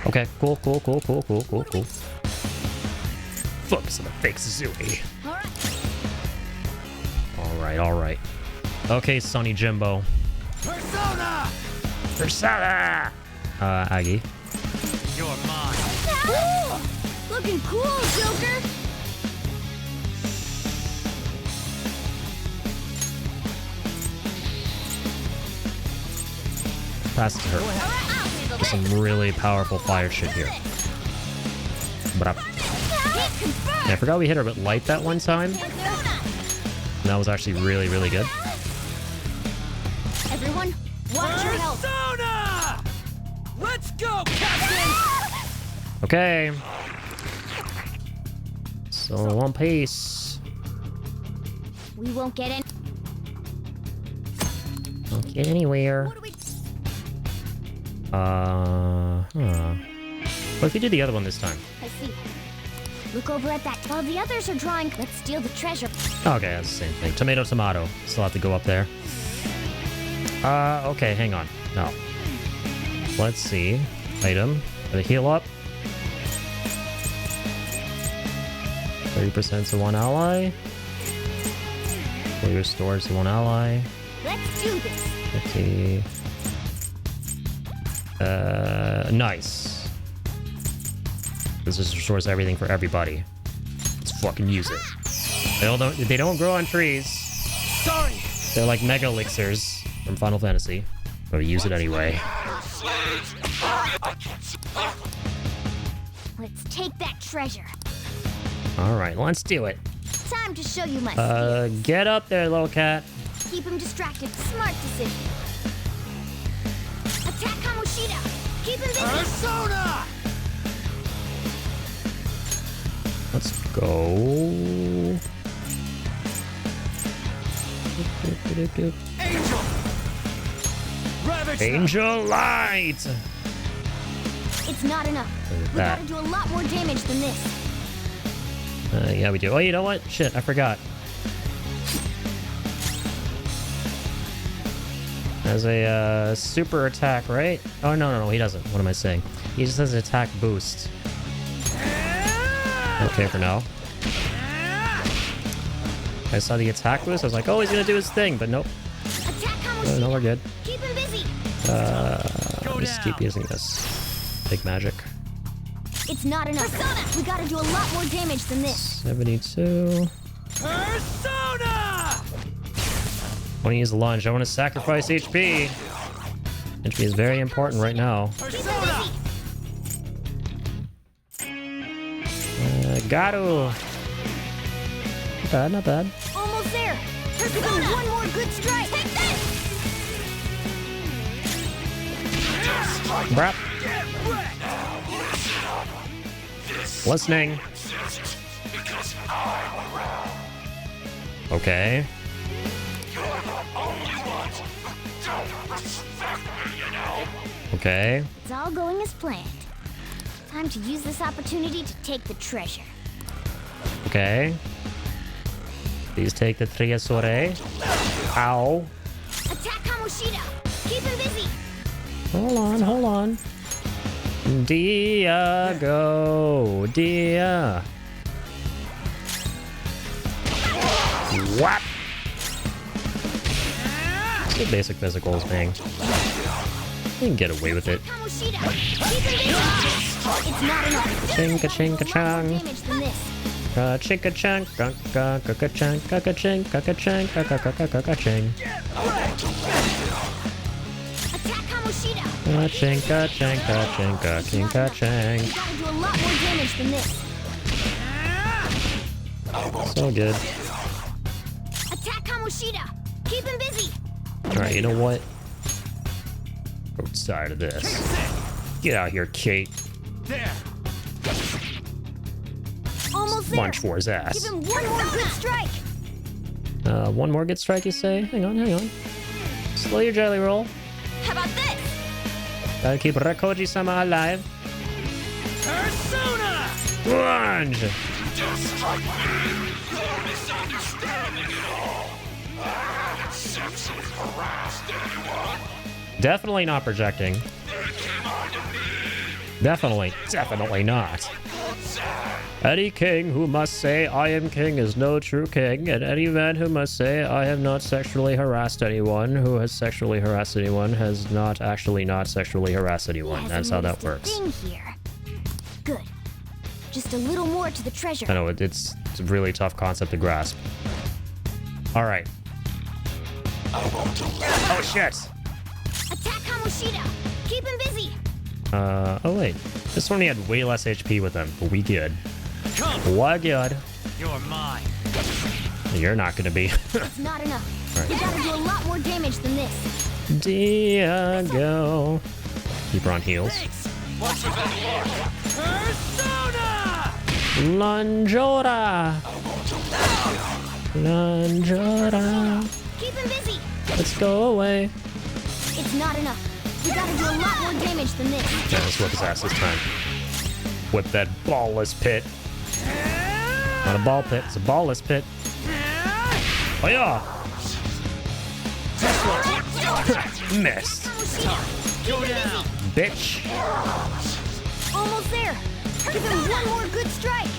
[SPEAKER 1] Okay, cool. Focus on the fake Zooey. Alright. Okay, Sonny Jimbo. Persona! Aggie.
[SPEAKER 9] You're mine.
[SPEAKER 3] Ooh, looking cool, Joker.
[SPEAKER 1] Pass it to her. Some really powerful fire shit here. But yeah, I forgot we hit her with light that one time. That was actually really, really good.
[SPEAKER 3] Everyone, watch your health.
[SPEAKER 4] Persona! Let's go, Captain!
[SPEAKER 1] Okay. So One Piece.
[SPEAKER 3] We won't get in.
[SPEAKER 1] Don't get anywhere.
[SPEAKER 3] What do we...
[SPEAKER 1] What if we did the other one this time?
[SPEAKER 3] I see. Look over at that. While the others are drawing, let's steal the treasure.
[SPEAKER 1] Okay, that's the same thing. Tomato, tomato. Still have to go up there. Okay, hang on. No. Let's see. Item. Gotta heal up. 30% to one ally. Fully restores to one ally.
[SPEAKER 3] Let's do this.
[SPEAKER 1] 50. Nice. This just restores everything for everybody. Let's fucking use it. They don't grow on trees.
[SPEAKER 4] Sorry.
[SPEAKER 1] They're like mega elixirs from Final Fantasy. But we use it anyway.
[SPEAKER 3] Let's take that treasure.
[SPEAKER 1] Alright, let's do it.
[SPEAKER 3] Time to show you my skills.
[SPEAKER 1] Get up there, little cat.
[SPEAKER 3] Keep him distracted. Smart decision. Attack Kamoshida. Keep him busy.
[SPEAKER 4] Persona!
[SPEAKER 1] Let's go.
[SPEAKER 4] Angel! Ravage them.
[SPEAKER 1] Angel Light!
[SPEAKER 3] It's not enough. We
[SPEAKER 1] that.
[SPEAKER 3] gotta do a lot more damage than this.
[SPEAKER 1] Yeah, we do. Oh, you know what? Shit, I forgot. Has a super attack, right? Oh, no, he doesn't. What am I saying? He just has an attack boost. Okay for now. I saw the attack boost. I was like, oh, he's gonna do his thing, but nope.
[SPEAKER 3] Attack Kamoshida.
[SPEAKER 1] No, we're good.
[SPEAKER 3] Keep him busy.
[SPEAKER 1] Just keep using this. Big magic.
[SPEAKER 3] It's not enough. Persona! We gotta do a lot more damage than this.
[SPEAKER 1] 72.
[SPEAKER 4] Persona!
[SPEAKER 1] I want to use the lunge. I want to sacrifice HP. HP is very important right now.
[SPEAKER 4] Persona!
[SPEAKER 1] Garu. Not bad.
[SPEAKER 3] Almost there. Persona! One more good strike. Take this!
[SPEAKER 1] Brap. Listening. Okay. Okay.
[SPEAKER 3] It's all going as planned. Time to use this opportunity to take the treasure.
[SPEAKER 1] Okay. Please take the Triasore. Ow.
[SPEAKER 3] Attack Kamoshida! Keep him busy!
[SPEAKER 1] Hold on. Dia, go. Dia. Whap. Good basic physicals, man. You can get away with it.
[SPEAKER 3] Kamoshida! Keep him busy! It's not enough.
[SPEAKER 1] Ka-ching, ka-ching, ka-chang.
[SPEAKER 3] Damage than this.
[SPEAKER 1] Ka-ching, ka-ka-ching, ka-ka-ching, ka-ka-ching, ka-ka-ching.
[SPEAKER 3] Attack Kamoshida!
[SPEAKER 1] Ka-ching, ka-ching, ka-ching, ka-ching, ka-ching.
[SPEAKER 3] You gotta do a lot more damage than this.
[SPEAKER 1] So good.
[SPEAKER 3] Attack Kamoshida! Keep him busy!
[SPEAKER 1] Alright, you know what? Go tired of this. Get out here, Kate.
[SPEAKER 10] There.
[SPEAKER 3] Almost there!
[SPEAKER 1] Lunge for his ass.
[SPEAKER 3] Give him one more good strike!
[SPEAKER 1] One more good strike, you say? Hang on. Slow your jelly roll.
[SPEAKER 5] How about this?
[SPEAKER 1] Gotta keep Rakoji-sama alive.
[SPEAKER 10] Persona!
[SPEAKER 1] Lunge!
[SPEAKER 10] Just like me, you're misunderstanding it all. I haven't sexually harassed anyone.
[SPEAKER 1] Definitely not projecting.
[SPEAKER 10] They came on to me.
[SPEAKER 1] Definitely not. Any king who must say I am king is no true king, and any man who must say I have not sexually harassed anyone who has sexually harassed anyone has not actually not sexually harassed anyone. That's how that works.
[SPEAKER 3] Thing here. Good. Just a little more to the treasure.
[SPEAKER 1] I know, it's a really tough concept to grasp. Alright. Oh shit!
[SPEAKER 3] Attack Kamoshida! Keep him busy!
[SPEAKER 1] Oh wait. This one we had way less HP with him, but we good. What good?
[SPEAKER 9] You're mine.
[SPEAKER 1] You're not gonna be.
[SPEAKER 3] It's not enough.
[SPEAKER 1] Right.
[SPEAKER 3] You gotta do a lot more damage than this.
[SPEAKER 1] Diago. Keep her on heels.
[SPEAKER 10] What's with that look? Persona!
[SPEAKER 1] Lanjora! Lanjora!
[SPEAKER 3] Keep him busy!
[SPEAKER 1] Let's go away.
[SPEAKER 3] It's not enough. You gotta do a lot more damage than this.
[SPEAKER 1] Yeah, let's whip his ass this time. Whip that ballless pit. Not a ball pit, it's a ballless pit. Oh yeah! Missed.
[SPEAKER 3] Go down!
[SPEAKER 1] Bitch.
[SPEAKER 3] Almost there! Give him one more good strike!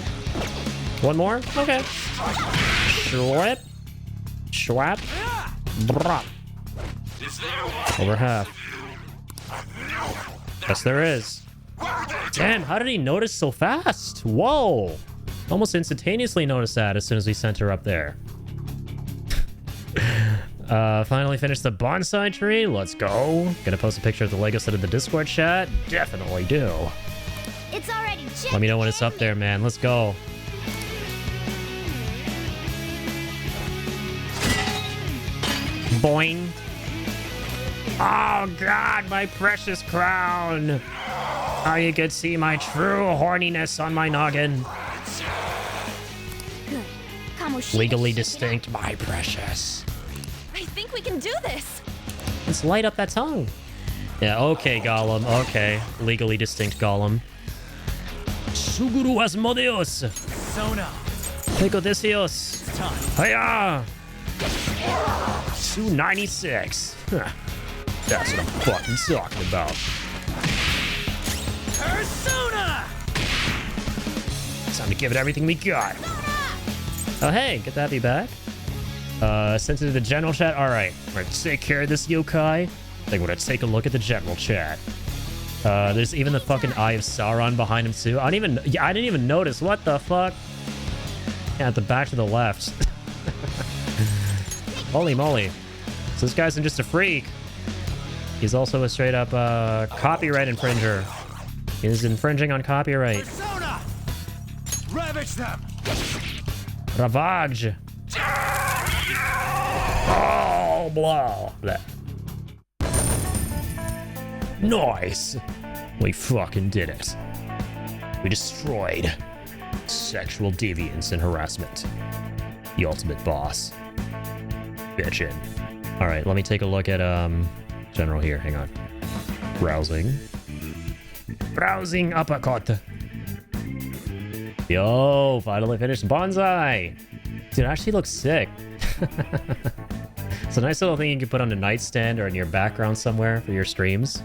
[SPEAKER 1] One more? Okay. Schwap. Schwap. Brop. Over half. Yes, there is. Damn, how did he notice so fast? Whoa. Almost instantaneously noticed that as soon as we sent her up there. Finally finished the bonsai tree. Let's go. Gonna post a picture of the Lego set in the Discord chat? Definitely do.
[SPEAKER 3] It's already checked.
[SPEAKER 1] Let me know when it's up there, man. Let's go. Boing. Oh god, my precious crown. Oh, you could see my true horniness on my noggin.
[SPEAKER 3] Good. Kamoshida
[SPEAKER 1] Legally
[SPEAKER 3] should get
[SPEAKER 1] distinct, my precious.
[SPEAKER 5] I think we can do this.
[SPEAKER 1] Let's light up that tongue. Yeah, okay, Gollum. Okay. Legally distinct Gollum. Suguru Asmodeus.
[SPEAKER 9] Persona.
[SPEAKER 1] Take Odysseus.
[SPEAKER 9] It's time.
[SPEAKER 1] Hiya! 296. Huh. That's what I'm fucking talking about.
[SPEAKER 9] Persona.
[SPEAKER 1] Time to give it everything we got. Oh, hey, good to have you back. Sent it to the general chat. All right, we're gonna take care of this yokai. I think we're gonna take a look at the general chat. There's even the fucking Eye of Sauron behind him too. I didn't even notice. What the fuck? Yeah, at the back to the left. Holy moly. So this guy's just a freak. He's also a straight up copyright infringer. He's infringing on copyright.
[SPEAKER 10] Persona! Ravage them!
[SPEAKER 1] Ravage. Oh, blah. Blah. Nice. We fucking did it. We destroyed sexual deviance and harassment. The ultimate boss. Bitchin'. All right, let me take a look at general here. Hang on. Browsing. Browsing uppercut. Yo, finally finished bonsai. Dude, it actually looks sick. It's a nice little thing you can put on a nightstand or in your background somewhere for your streams.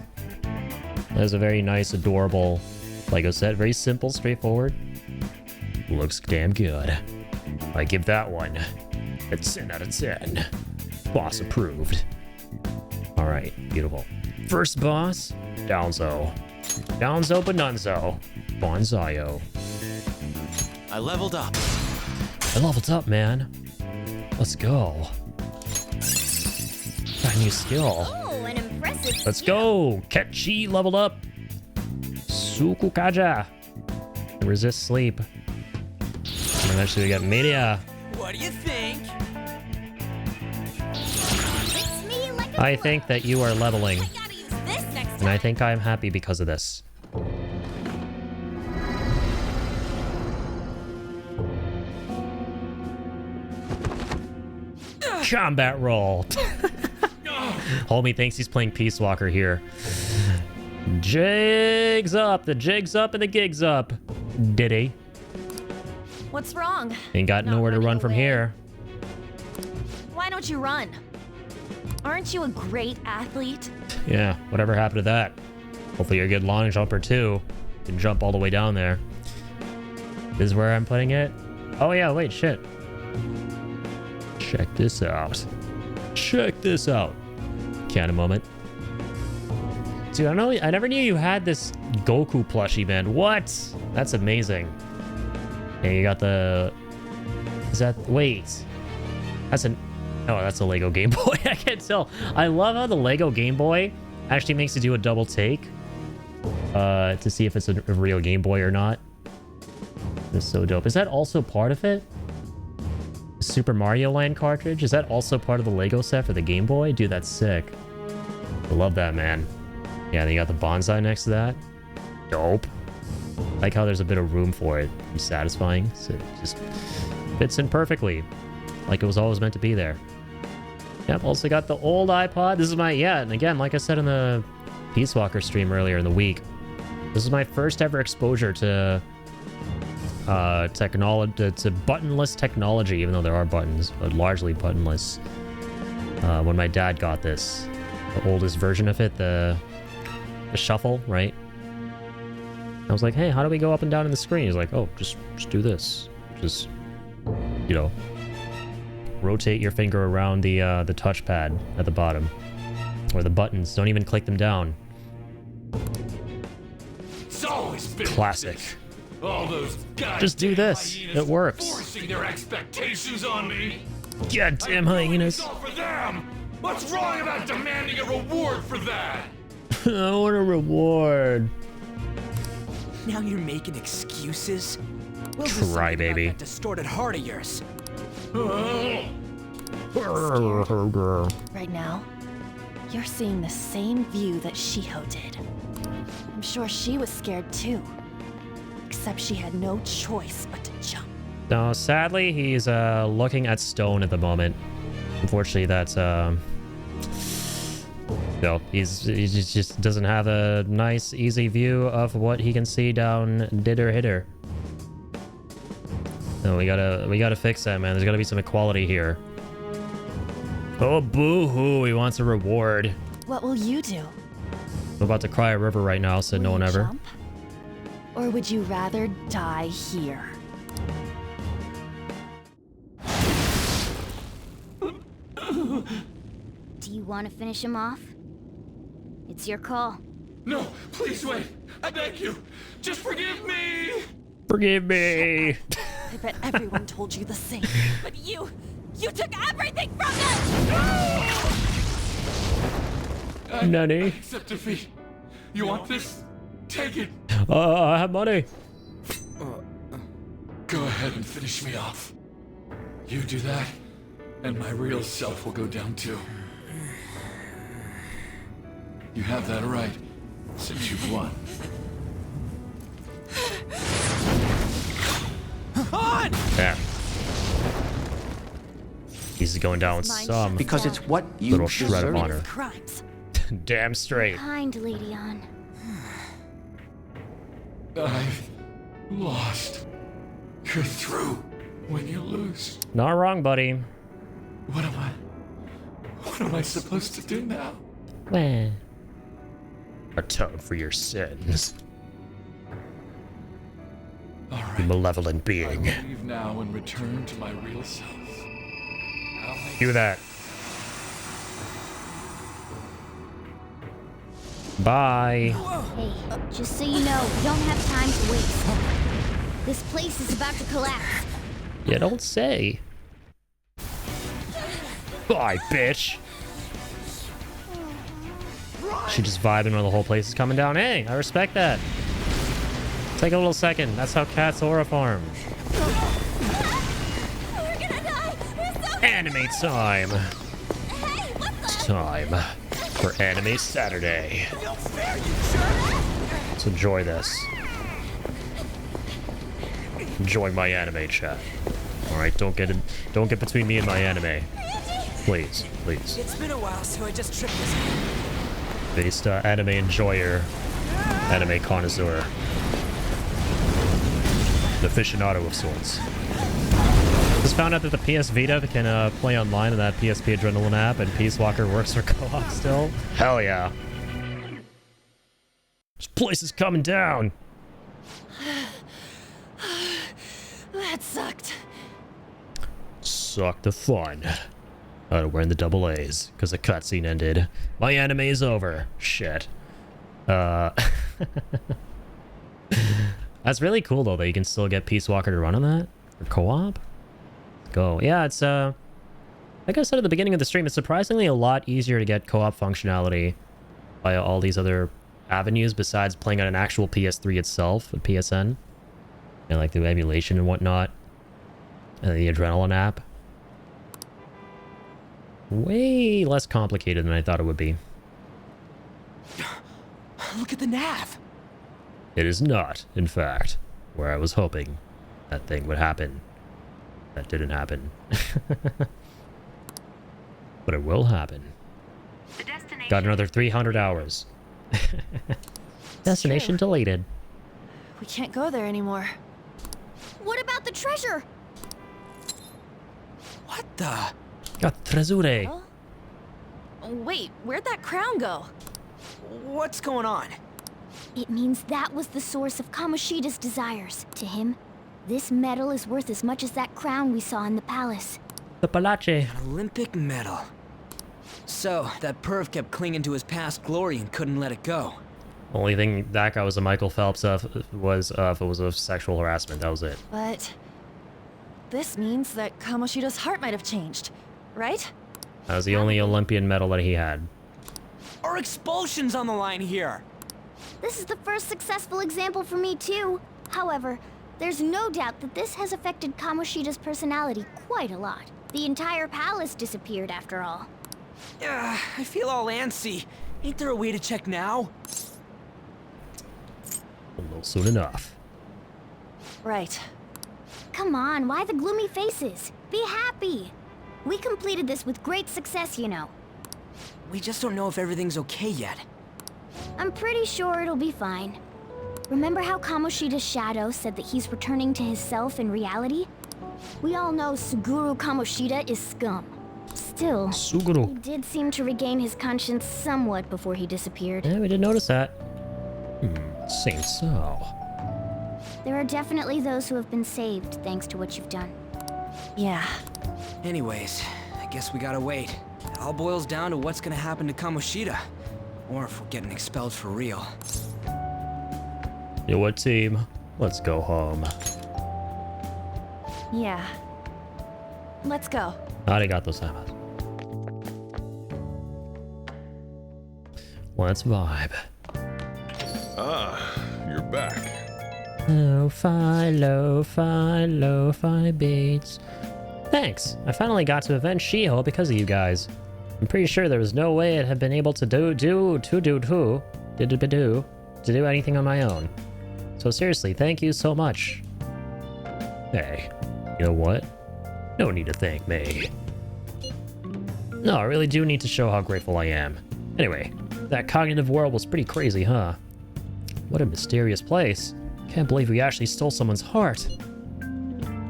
[SPEAKER 1] There's a very nice, adorable Lego set. Very simple, straightforward. Looks damn good. I give that one a 10 out of 10. Boss approved. All right, beautiful. First boss, Downzo. Downzo Bonunzo. Bonzaio.
[SPEAKER 4] I leveled up.
[SPEAKER 1] I leveled up, man. Let's go. Got a new skill.
[SPEAKER 3] Oh, an impressive
[SPEAKER 1] Let's go. Ketchi leveled up. Sukukaja. Resist sleep. And eventually we got media.
[SPEAKER 4] What do you think?
[SPEAKER 3] Fits me like a
[SPEAKER 1] I
[SPEAKER 3] glove.
[SPEAKER 1] think that you are leveling.
[SPEAKER 3] I gotta use this next
[SPEAKER 1] And
[SPEAKER 3] time.
[SPEAKER 1] I think I'm happy because of this. Combat roll. Homie thinks he's playing Peace Walker here. Jigs up. The jig's up and the gig's up. Diddy.
[SPEAKER 5] What's wrong?
[SPEAKER 1] Ain't got
[SPEAKER 5] Not
[SPEAKER 1] nowhere to
[SPEAKER 5] running
[SPEAKER 1] run from
[SPEAKER 5] away.
[SPEAKER 1] here.
[SPEAKER 5] Why don't you run? Aren't you a great athlete?
[SPEAKER 1] Yeah, whatever happened to that? Hopefully you're a good long jumper too. You can jump all the way down there. This is where I'm putting it. Oh yeah, wait, shit. Check this out. Check this out. Can a moment. Dude, I never knew you had this Goku plushie, man. What? That's amazing. Okay, you got the... Is that... Wait. That's an... Oh, that's a Lego Game Boy. I can't tell. I love how the Lego Game Boy actually makes you do a double take. To see if it's a real Game Boy or not. This is so dope. Is that also part of it? Super Mario Land cartridge? Is that also part of the Lego set for the Game Boy? Dude, that's sick. I love that, man. Yeah, then you got the bonsai next to that. Dope. Like how there's a bit of room for it. It's satisfying. So it just fits in perfectly. Like it was always meant to be there. Yep, also got the old iPod. This is my, yeah, and again, like I said in the Peace Walker stream earlier in the week, this is my first ever exposure to technology, to buttonless technology, even though there are buttons, but largely buttonless. When my dad got this, the oldest version of it, the shuffle, right? I was like, hey, how do we go up and down in the screen? He's like, oh, just do this. Just, you know, rotate your finger around the touchpad at the bottom, or the buttons. Don't even click them down.
[SPEAKER 8] It's always been
[SPEAKER 1] Classic.
[SPEAKER 8] this. All those goddamn
[SPEAKER 1] Just do this.
[SPEAKER 8] hyenas
[SPEAKER 1] It works.
[SPEAKER 8] Forcing their expectations on me.
[SPEAKER 1] Goddamn
[SPEAKER 8] I'm doing
[SPEAKER 1] hyenas.
[SPEAKER 8] this all for them. What's wrong about demanding a reward for that?
[SPEAKER 1] I want a reward.
[SPEAKER 4] Now you're making excuses? We'll do
[SPEAKER 1] Try,
[SPEAKER 4] something about
[SPEAKER 1] baby.
[SPEAKER 4] that distorted heart of yours.
[SPEAKER 5] Right now, you're seeing the same view that Shiho did. I'm sure she was scared too. Except she had no choice but to jump.
[SPEAKER 1] No, sadly, he's looking at stone at the moment. Unfortunately, that's no, he just doesn't have a nice, easy view of what he can see down Didder. No, we gotta fix that, man. There's gotta be some equality here. Oh, boo-hoo, he wants a reward.
[SPEAKER 5] What will you do?
[SPEAKER 1] I'm about to cry a river right now, said no
[SPEAKER 5] Will
[SPEAKER 1] one
[SPEAKER 5] you
[SPEAKER 1] ever.
[SPEAKER 5] jump? Or would you rather die here?
[SPEAKER 3] Do you want to finish him off? It's your call.
[SPEAKER 8] No, please wait. I beg you. Just forgive me.
[SPEAKER 1] Forgive me.
[SPEAKER 5] I bet everyone told you the same. But you took everything from them!
[SPEAKER 1] Nanny.
[SPEAKER 8] I accept defeat. You want this? Take it.
[SPEAKER 1] I have money.
[SPEAKER 8] Go ahead and finish me off. You do that, and my real self will go down too. You have that right, since you've won.
[SPEAKER 4] On!
[SPEAKER 1] Yeah. He's going down with
[SPEAKER 5] Mine
[SPEAKER 1] some
[SPEAKER 6] Because it's what you
[SPEAKER 1] little shred of
[SPEAKER 6] deserve.
[SPEAKER 1] honor.
[SPEAKER 5] Crimes.
[SPEAKER 1] Damn straight.
[SPEAKER 3] Kind, Lady On.
[SPEAKER 8] I've lost. You're through when you lose.
[SPEAKER 1] Not wrong, buddy.
[SPEAKER 8] What am I supposed to do now?
[SPEAKER 1] Well, atone for your sins,
[SPEAKER 8] All
[SPEAKER 1] you
[SPEAKER 8] right.
[SPEAKER 1] malevolent
[SPEAKER 8] I
[SPEAKER 1] being.
[SPEAKER 8] will leave now and return to my real self. I'll make
[SPEAKER 1] Do that. Bye.
[SPEAKER 3] Hey, just so you know, we don't have time to waste. This place is about to collapse.
[SPEAKER 1] You don't say. Bye, bitch. She just vibing while the whole place is coming down. Hey, I respect that. Take a little second. That's how cats aura farm.
[SPEAKER 3] We're gonna die! We're so
[SPEAKER 1] Anime time.
[SPEAKER 3] Hey, what the?
[SPEAKER 1] Time for Anime Saturday. Let's enjoy this. Enjoy my anime chat. All right, don't get between me and my anime. Please, please.
[SPEAKER 4] It's been a while, so I just tripped this.
[SPEAKER 1] Based anime enjoyer, anime connoisseur, an aficionado of sorts. Just found out that the PS Vita can play online in that PSP Adrenaline app, and Peace Walker works for co-op still. Hell yeah! This place is coming down.
[SPEAKER 5] That sucked.
[SPEAKER 1] Suck the fun out of wearing the double A's because the cutscene ended. My anime is over. Shit. That's really cool though that you can still get Peace Walker to run on that for co-op. Go. Yeah, it's like I said at the beginning of the stream, it's surprisingly a lot easier to get co-op functionality via all these other avenues besides playing on an actual PS3 itself with PSN and like the emulation and whatnot and the Adrenaline app. Way less complicated than I thought it would be.
[SPEAKER 4] Look at the nav.
[SPEAKER 1] It is not, in fact, where I was hoping that thing would happen. That didn't happen. But it will happen. Got another 300 hours. Destination deleted.
[SPEAKER 5] We can't go there anymore.
[SPEAKER 3] What about the treasure?
[SPEAKER 4] What the?
[SPEAKER 1] Got Trezure.
[SPEAKER 5] Oh, wait, where'd that crown go?
[SPEAKER 4] What's going on?
[SPEAKER 3] It means that was the source of Kamoshida's desires. To him, this medal is worth as much as that crown we saw in the palace.
[SPEAKER 1] The Palace.
[SPEAKER 4] Olympic medal. So, that perv kept clinging to his past glory and couldn't let it go.
[SPEAKER 1] Only thing that guy was a Michael Phelps was if it was of sexual harassment. That was it.
[SPEAKER 5] But this means that Kamoshida's heart might have changed, right?
[SPEAKER 1] That was the only Olympian medal that he had.
[SPEAKER 4] Our expulsion's on the line here.
[SPEAKER 3] This is the first successful example for me too. However, there's no doubt that this has affected Kamoshida's personality quite a lot. The entire palace disappeared after all.
[SPEAKER 4] I feel all antsy. Ain't there a way to check now?
[SPEAKER 1] A little soon enough.
[SPEAKER 5] Right.
[SPEAKER 3] Come on, why the gloomy faces? Be happy. We completed this with great success, you know.
[SPEAKER 4] We just don't know if everything's okay yet.
[SPEAKER 3] I'm pretty sure it'll be fine. Remember how Kamoshida's shadow said that he's returning to his self in reality? We all know Suguru Kamoshida is scum. Still,
[SPEAKER 1] Suguru.
[SPEAKER 3] he did seem to regain his conscience somewhat before he disappeared.
[SPEAKER 1] Yeah, we did notice that. Seems so.
[SPEAKER 3] There are definitely those who have been saved thanks to what you've done.
[SPEAKER 5] Yeah.
[SPEAKER 4] Anyways, I guess we gotta wait. It all boils down to what's gonna happen to Kamoshida. Or if we're getting expelled for real.
[SPEAKER 1] Yo, what team? Let's go home.
[SPEAKER 5] Yeah. Let's go.
[SPEAKER 1] Arigato gozaimasu. Let's vibe.
[SPEAKER 10] Ah, you're back.
[SPEAKER 1] Lo-fi beats. Thanks. I finally got to avenge Shiho because of you guys. I'm pretty sure there was no way I'd have been able to do anything on my own. So seriously, thank you so much. Hey, you know what? No need to thank me. No, I really do need to show how grateful I am. Anyway, that cognitive world was pretty crazy, huh? What a mysterious place. Can't believe we actually stole someone's heart.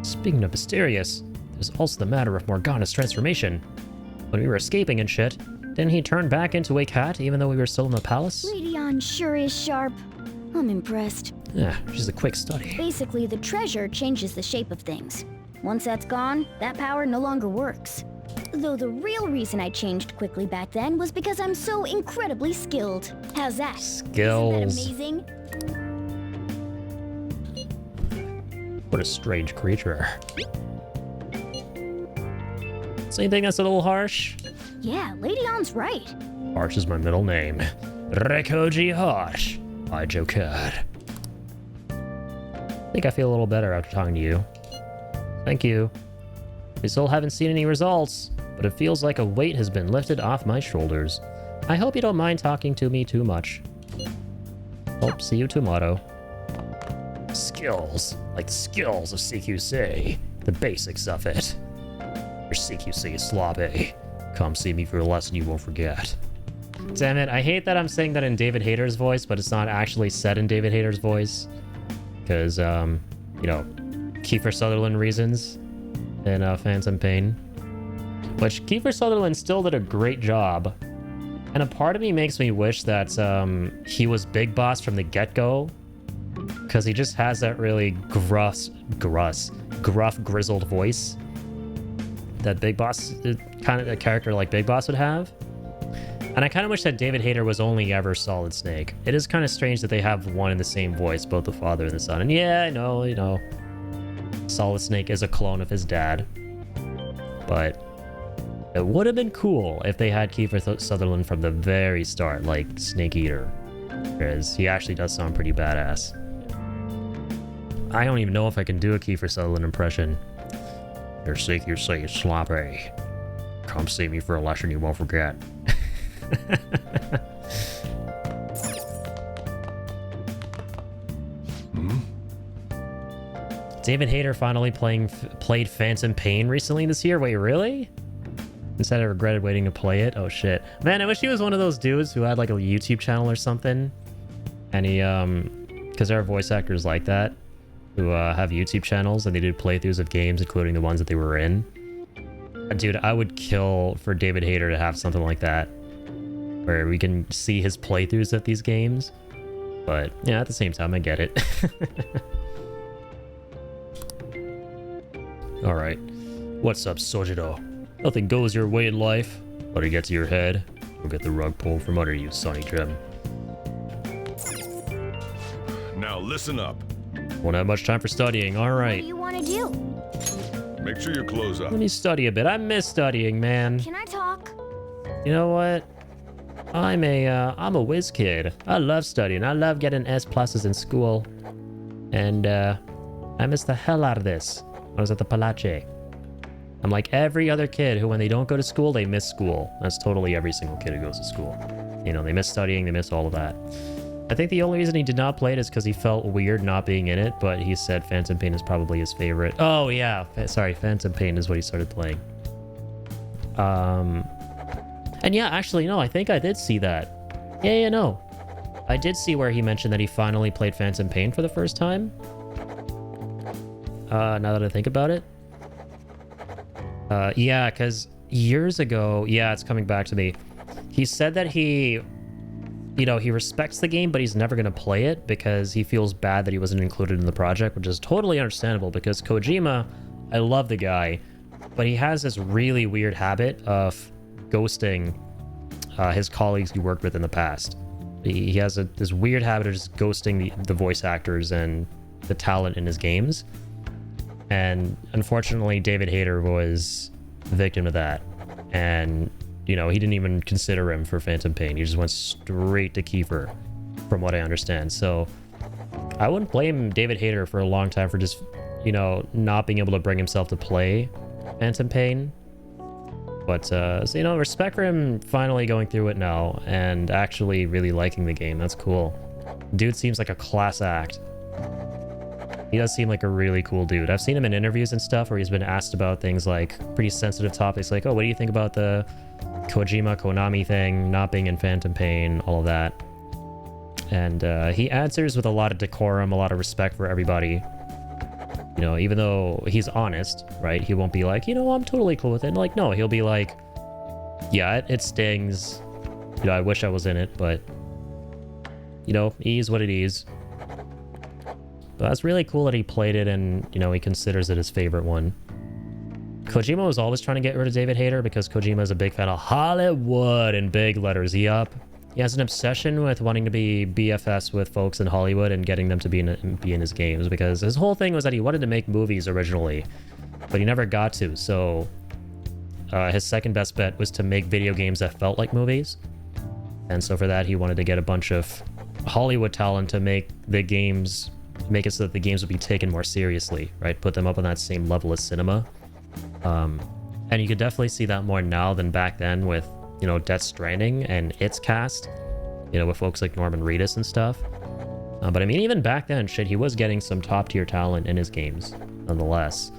[SPEAKER 1] Speaking of mysterious, there's also the matter of Morgana's transformation. When we were escaping and shit, didn't he turn back into a cat even though we were still in the palace?
[SPEAKER 3] Radeon sure is sharp. I'm impressed.
[SPEAKER 1] Yeah, she's a quick study.
[SPEAKER 3] Basically, the treasure changes the shape of things. Once that's gone, that power no longer works. Though the real reason I changed quickly back then was because I'm so incredibly skilled. How's that?
[SPEAKER 1] Skills.
[SPEAKER 3] Isn't that amazing?
[SPEAKER 1] What a strange creature. So you think that's a little harsh?
[SPEAKER 3] Yeah, Lady Ann's right.
[SPEAKER 1] Harsh is my middle name. Rekoji Harsh. Hi, Joker. I think I feel a little better after talking to you. Thank you. We still haven't seen any results, but it feels like a weight has been lifted off my shoulders. I hope you don't mind talking to me too much. Hope see you tomorrow. Skills. Like the skills of CQC. The basics of it. Your CQC is sloppy. Come see me for a lesson you won't forget. Damn it, I hate that I'm saying that in David Hayter's voice, but it's not actually said in David Hayter's voice. Because, you know, Kiefer Sutherland reasons in Phantom Pain. Which Kiefer Sutherland still did a great job. And a part of me makes me wish that he was Big Boss from the get-go. Because he just has that really gruff, grizzled voice that Big Boss, kind of a character like Big Boss would have. And I kind of wish that David Hayter was only ever Solid Snake. It is kind of strange that they have one and the same voice, both the father and the son. And yeah, I know, you know, Solid Snake is a clone of his dad. But it would have been cool if they had Kiefer Sutherland from the very start, like Snake Eater. Because he actually does sound pretty badass. I don't even know if I can do a Kiefer Sutherland impression. Your CQC is sloppy. Come see me for a lesson you won't forget. David Hayter finally played Phantom Pain recently this year. Wait, really? Instead, I regretted waiting to play it. Oh shit, man! I wish he was one of those dudes who had like a YouTube channel or something. And he, because there are voice actors like that who have YouTube channels and they do playthroughs of games, including the ones that they were in. Dude, I would kill for David Hayter to have something like that, where we can see his playthroughs of these games. But yeah, at the same time, I get it. Alright. What's up, Sojido? Nothing goes your way in life. Let it get to your head. You'll get the rug pulled from under you, Sonny Jim.
[SPEAKER 10] Now listen up.
[SPEAKER 1] Won't have much time for studying,
[SPEAKER 3] What
[SPEAKER 1] alright.
[SPEAKER 3] do you want to do?
[SPEAKER 10] Make sure your clothes up.
[SPEAKER 1] Let me study a bit. I miss studying, man.
[SPEAKER 3] Can I talk?
[SPEAKER 1] You know what? I'm a whiz kid. I love studying. I love getting S pluses in school. And, I miss the hell out of this. I was at the Palace. I'm like every other kid who, when they don't go to school, they miss school. That's totally every single kid who goes to school. You know, they miss studying, they miss all of that. I think the only reason he did not play it is because he felt weird not being in it, but he said Phantom Pain is probably his favorite. Oh, yeah. Sorry, Phantom Pain is what he started playing. And yeah, actually, no, I think I did see that. Yeah, no. I did see where he mentioned that he finally played Phantom Pain for the first time. Now that I think about it. Yeah, because years ago, yeah, it's coming back to me. He said that he, you know, he respects the game, but he's never going to play it because he feels bad that he wasn't included in the project, which is totally understandable because Kojima, I love the guy, but he has this really weird habit of ghosting his colleagues he worked with in the past. He has this weird habit of just ghosting the voice actors and the talent in his games. And unfortunately, David Hayter was the victim of that. And, you know, he didn't even consider him for Phantom Pain. He just went straight to Kiefer, from what I understand. So I wouldn't blame David Hayter for a long time for just, you know, not being able to bring himself to play Phantom Pain. But, so, you know, respect for him finally going through it now and actually really liking the game. That's cool. Dude seems like a class act. He does seem like a really cool dude. I've seen him in interviews and stuff where he's been asked about things like pretty sensitive topics like, oh, what do you think about the Kojima Konami thing, not being in Phantom Pain, all of that. And he answers with a lot of decorum, a lot of respect for everybody. You know, even though he's honest, right? He won't be like, you know, I'm totally cool with it. Like, no, he'll be like, yeah, it stings. You know, I wish I was in it, but, you know, it is what it is. But that's really cool that he played it and, you know, he considers it his favorite one. Kojima was always trying to get rid of David Hayter because Kojima is a big fan of Hollywood in big letters. He has an obsession with wanting to be BFFs with folks in Hollywood and getting them to be in his games because his whole thing was that he wanted to make movies originally, but he never got to. So his second best bet was to make video games that felt like movies. And so for that, he wanted to get a bunch of Hollywood talent to make the games, make it so that the games would be taken more seriously, right? Put them up on that same level as cinema. And you could definitely see that more now than back then with, you know, Death Stranding and its cast, you know, with folks like Norman Reedus and stuff. But I mean, even back then, shit, he was getting some top tier talent in his games, nonetheless.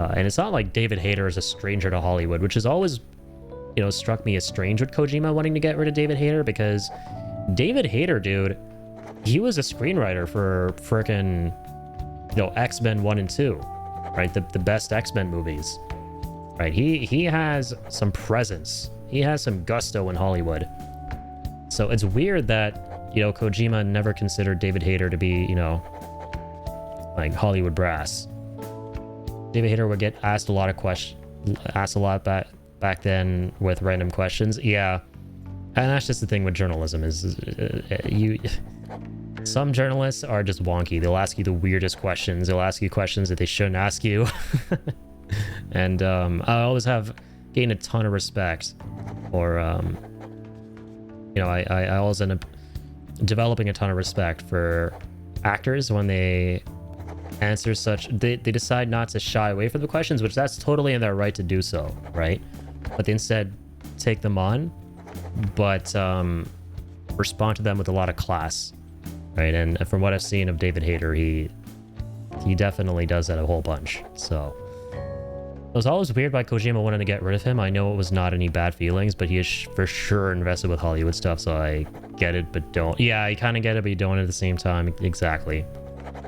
[SPEAKER 1] And it's not like David Hayter is a stranger to Hollywood, which has always, you know, struck me as strange with Kojima wanting to get rid of David Hayter, because David Hayter, dude, he was a screenwriter for frickin', you know, X-Men 1 and 2, right? The best X-Men movies, right? He has some presence. He has some gusto in Hollywood. So it's weird that, you know, Kojima never considered David Hayter to be, you know, like Hollywood brass. David Hayter would get asked a lot of back then with random questions. Yeah, and that's just the thing with journalism is some journalists are just wonky. They'll ask you the weirdest questions. They'll ask you questions that they shouldn't ask you. And I always have gained a ton of respect, or you know, I always end up developing a ton of respect for actors when they answer such, they decide not to shy away from the questions, which that's totally in their right to do so, right? But they instead take them on, but respond to them with a lot of class, right? And from what I've seen of David Hayter, he definitely does that a whole bunch. So it was always weird why Kojima wanted to get rid of him. I know it was not any bad feelings, but he is for sure invested with Hollywood stuff, so I get it, but don't. Yeah, I kind of get it, but you don't at the same time. Exactly.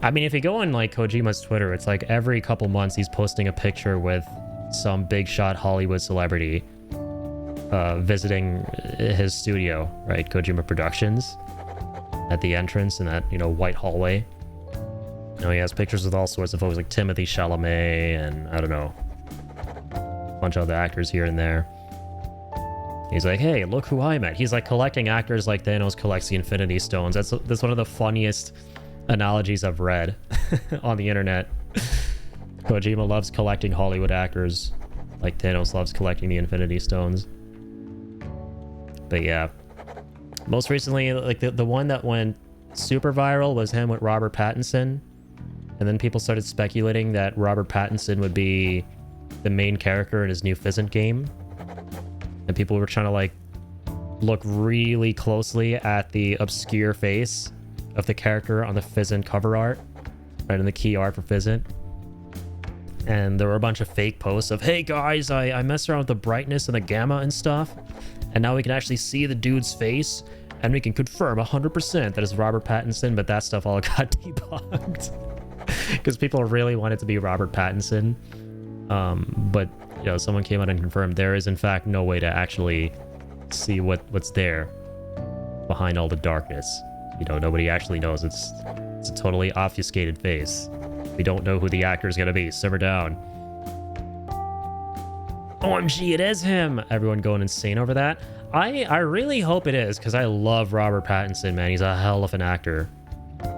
[SPEAKER 1] I mean, if you go on like Kojima's Twitter, it's like every couple months he's posting a picture with some big shot Hollywood celebrity visiting his studio, right? Kojima Productions, at the entrance in that, you know, white hallway. You know, he has pictures with all sorts of folks like Timothy Chalamet and I don't know, a bunch of other actors here and there. He's like, hey, look who I met. He's like collecting actors like Thanos collects the Infinity Stones. That's one of the funniest analogies I've read on the internet. Kojima loves collecting Hollywood actors like Thanos loves collecting the Infinity Stones. But yeah, most recently, like the one that went super viral was him with Robert Pattinson, and then people started speculating that Robert Pattinson would be the main character in his new Fizzant game, and people were trying to like look really closely at the obscure face of the character on the Fizzant cover art, right, in the key art for Fizzant. And there were a bunch of fake posts of, hey guys, I messed around with the brightness and the gamma and stuff, and now we can actually see the dude's face, and we can confirm 100% that it's Robert Pattinson, but that stuff all got debunked. Because people really wanted to be Robert Pattinson. But, you know, someone came out and confirmed there is in fact no way to actually see what's there behind all the darkness. You know, nobody actually knows. It's a totally obfuscated face. We don't know who the actor is gonna be. Simmer down. OMG, it is him! Everyone going insane over that. I really hope it is, because I love Robert Pattinson, man. He's a hell of an actor.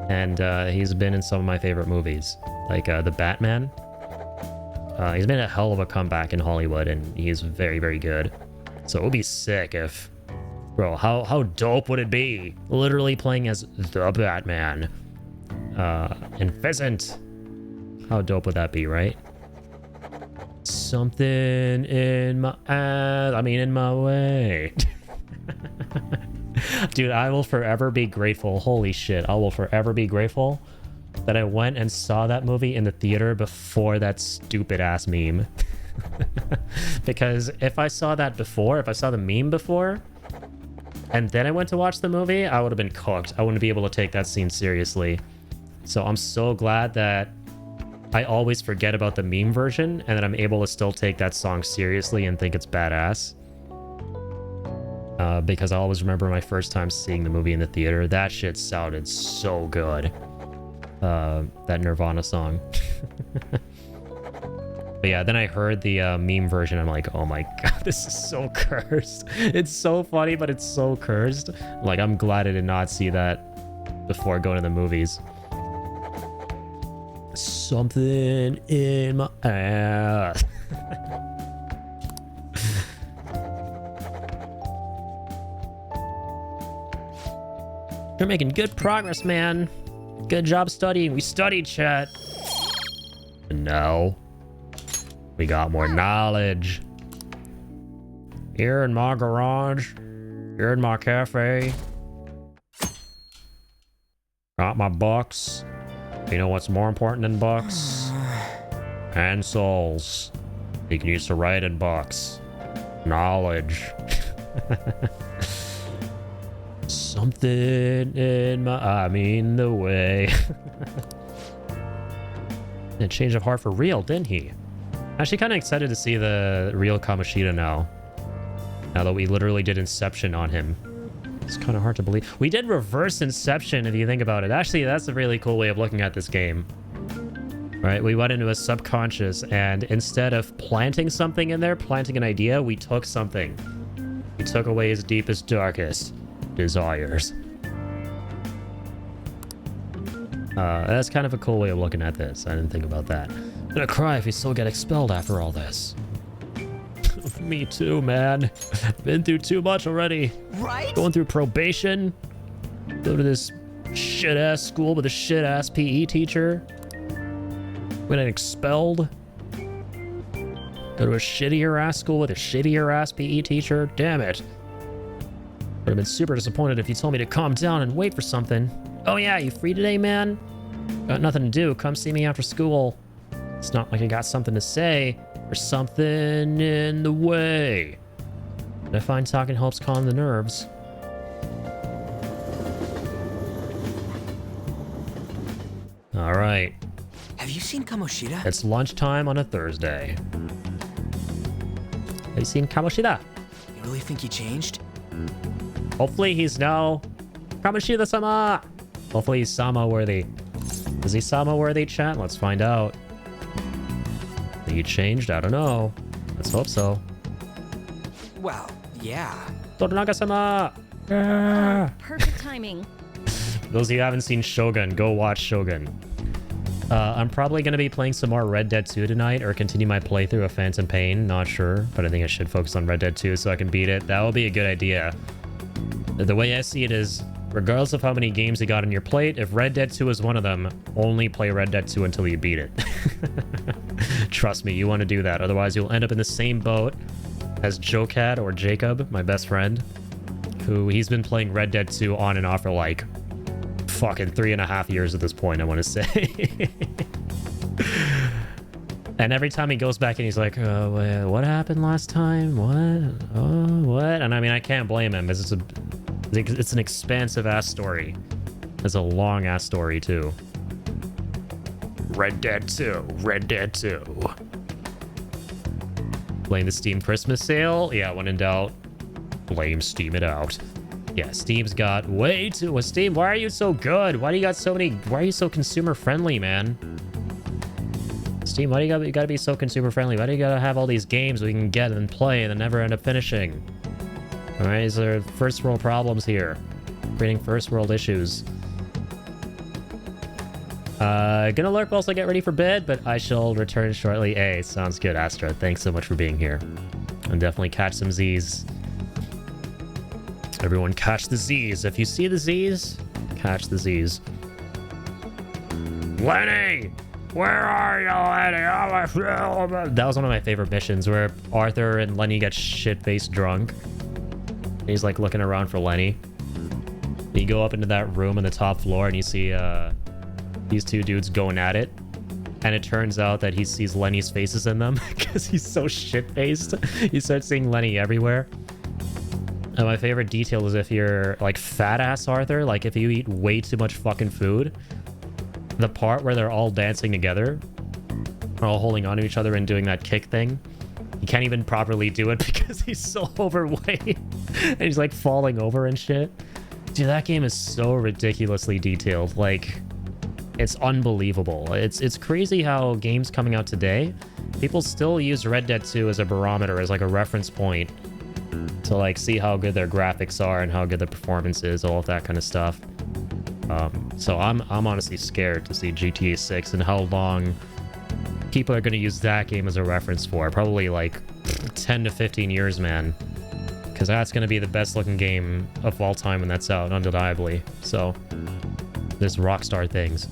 [SPEAKER 1] And he's been in some of my favorite movies, like The Batman. He's made a hell of a comeback in Hollywood, and he's very, very good. So it would be sick if... Bro, how dope would it be? Literally playing as the Batman. In Pheasant. How dope would that be, right? Something in my ass. I mean, in my way. Dude, I will forever be grateful. Holy shit. I will forever be grateful that I went and saw that movie in the theater before that stupid ass meme. Because if I saw that before, if I saw the meme before, and then I went to watch the movie, I would have been cooked. I wouldn't be able to take that scene seriously. So I'm so glad that I always forget about the meme version, and that I'm able to still take that song seriously and think it's badass. Because I always remember my first time seeing the movie in the theater. That shit sounded so good. That Nirvana song. But yeah, then I heard the meme version. I'm like, oh my god, this is so cursed. It's so funny, but it's so cursed. Like, I'm glad I did not see that before going to the movies. Something in my ass. You're making good progress, man. Good job studying. We studied, chat. And now, we got more knowledge. Here in my garage. Here in my cafe. Got my books. You know what's more important than books? And souls. You can use to write in books. Knowledge. Something in the way. A change of heart for real, didn't he? Actually kind of excited to see the real Kamoshida now. Now that we literally did Inception on him. It's kind of hard to believe. We did reverse Inception if you think about it. Actually, that's a really cool way of looking at this game. Right? We went into a subconscious and instead of planting something in there, planting an idea, we took something. We took away his deepest, darkest desires. That's kind of a cool way of looking at this. I didn't think about that. I'm gonna cry if we still get expelled after all this. Me too, man. Been through too much already.
[SPEAKER 2] Right?
[SPEAKER 1] Going through probation. Go to this shit-ass school with a shit-ass PE teacher. Getting expelled. Go to a shittier-ass school with a shittier-ass PE teacher. Damn it. Would have been super disappointed if you told me to calm down and wait for something. Oh yeah, you free today, man? Got nothing to do. Come see me after school. It's not like I got something to say. There's something in the way. And I find talking helps calm the nerves. All right.
[SPEAKER 4] Have you seen Kamoshida?
[SPEAKER 1] It's lunchtime on a Thursday. Have you seen Kamoshida?
[SPEAKER 4] You really think he changed?
[SPEAKER 1] Hopefully he's now Kamoshida-sama. Hopefully he's Sama-worthy. Is he Sama-worthy, chat? Let's find out. Think he changed? I don't know. Let's hope so.
[SPEAKER 4] Well, yeah.
[SPEAKER 1] Toranaga-sama!
[SPEAKER 5] Perfect timing.
[SPEAKER 1] For those of you who haven't seen Shogun, go watch Shogun. I'm probably going to be playing some more Red Dead 2 tonight or continue my playthrough of Phantom Pain. Not sure, but I think I should focus on Red Dead 2 so I can beat it. That will be a good idea. The way I see it is, regardless of how many games you got on your plate, if Red Dead 2 is one of them, only play Red Dead 2 until you beat it. Trust me, you want to do that. Otherwise, you'll end up in the same boat as Jocat or Jacob, my best friend, who he's been playing Red Dead 2 on and off for like fucking 3.5 years at this point, I want to say. And every time he goes back and he's like, wait, what happened last time? What? Oh, what? And I mean, I can't blame him. It's an expansive ass story. It's a long ass story too. Red Dead 2. Red Dead 2. Blame the Steam Christmas sale? Yeah, when in doubt, blame Steam it out. Yeah, Steam's got way too... Well, Steam, why are you so good? Why do you got so many... Why are you so consumer friendly, man? Steam, why do you gotta be so consumer friendly? Why do you gotta have all these games we can get and play and then never end up finishing? Alright, is there first world problems here? Creating first world issues. Gonna lurk whilst I get ready for bed, but I shall return shortly. Hey, sounds good, Astra. Thanks so much for being here. And definitely catch some Z's. Everyone catch the Z's. If you see the Z's, catch the Z's. Lenny! Where are you, Lenny? That was one of my favorite missions where Arthur and Lenny get shit-faced drunk. And he's like looking around for Lenny. You go up into that room on the top floor and you see these two dudes going at it. And it turns out that he sees Lenny's faces in them because he's so shit-faced. You start seeing Lenny everywhere. And my favorite detail is if you're like fat-ass Arthur, like if you eat way too much fucking food, the part where they're all dancing together, all holding onto each other and doing that kick thing, he can't even properly do it because he's so overweight. And he's like falling over and shit. Dude, that game is so ridiculously detailed. Like, it's unbelievable. It's crazy how games coming out today, people still use Red Dead 2 as a barometer, as like a reference point to like see how good their graphics are and how good the performance is, all of that kind of stuff. So I'm honestly scared to see GTA 6 and how long people are going to use that game as a reference for. Probably like 10 to 15 years, man. Because that's going to be the best looking game of all time when that's out, undeniably. So, there's Rockstar things.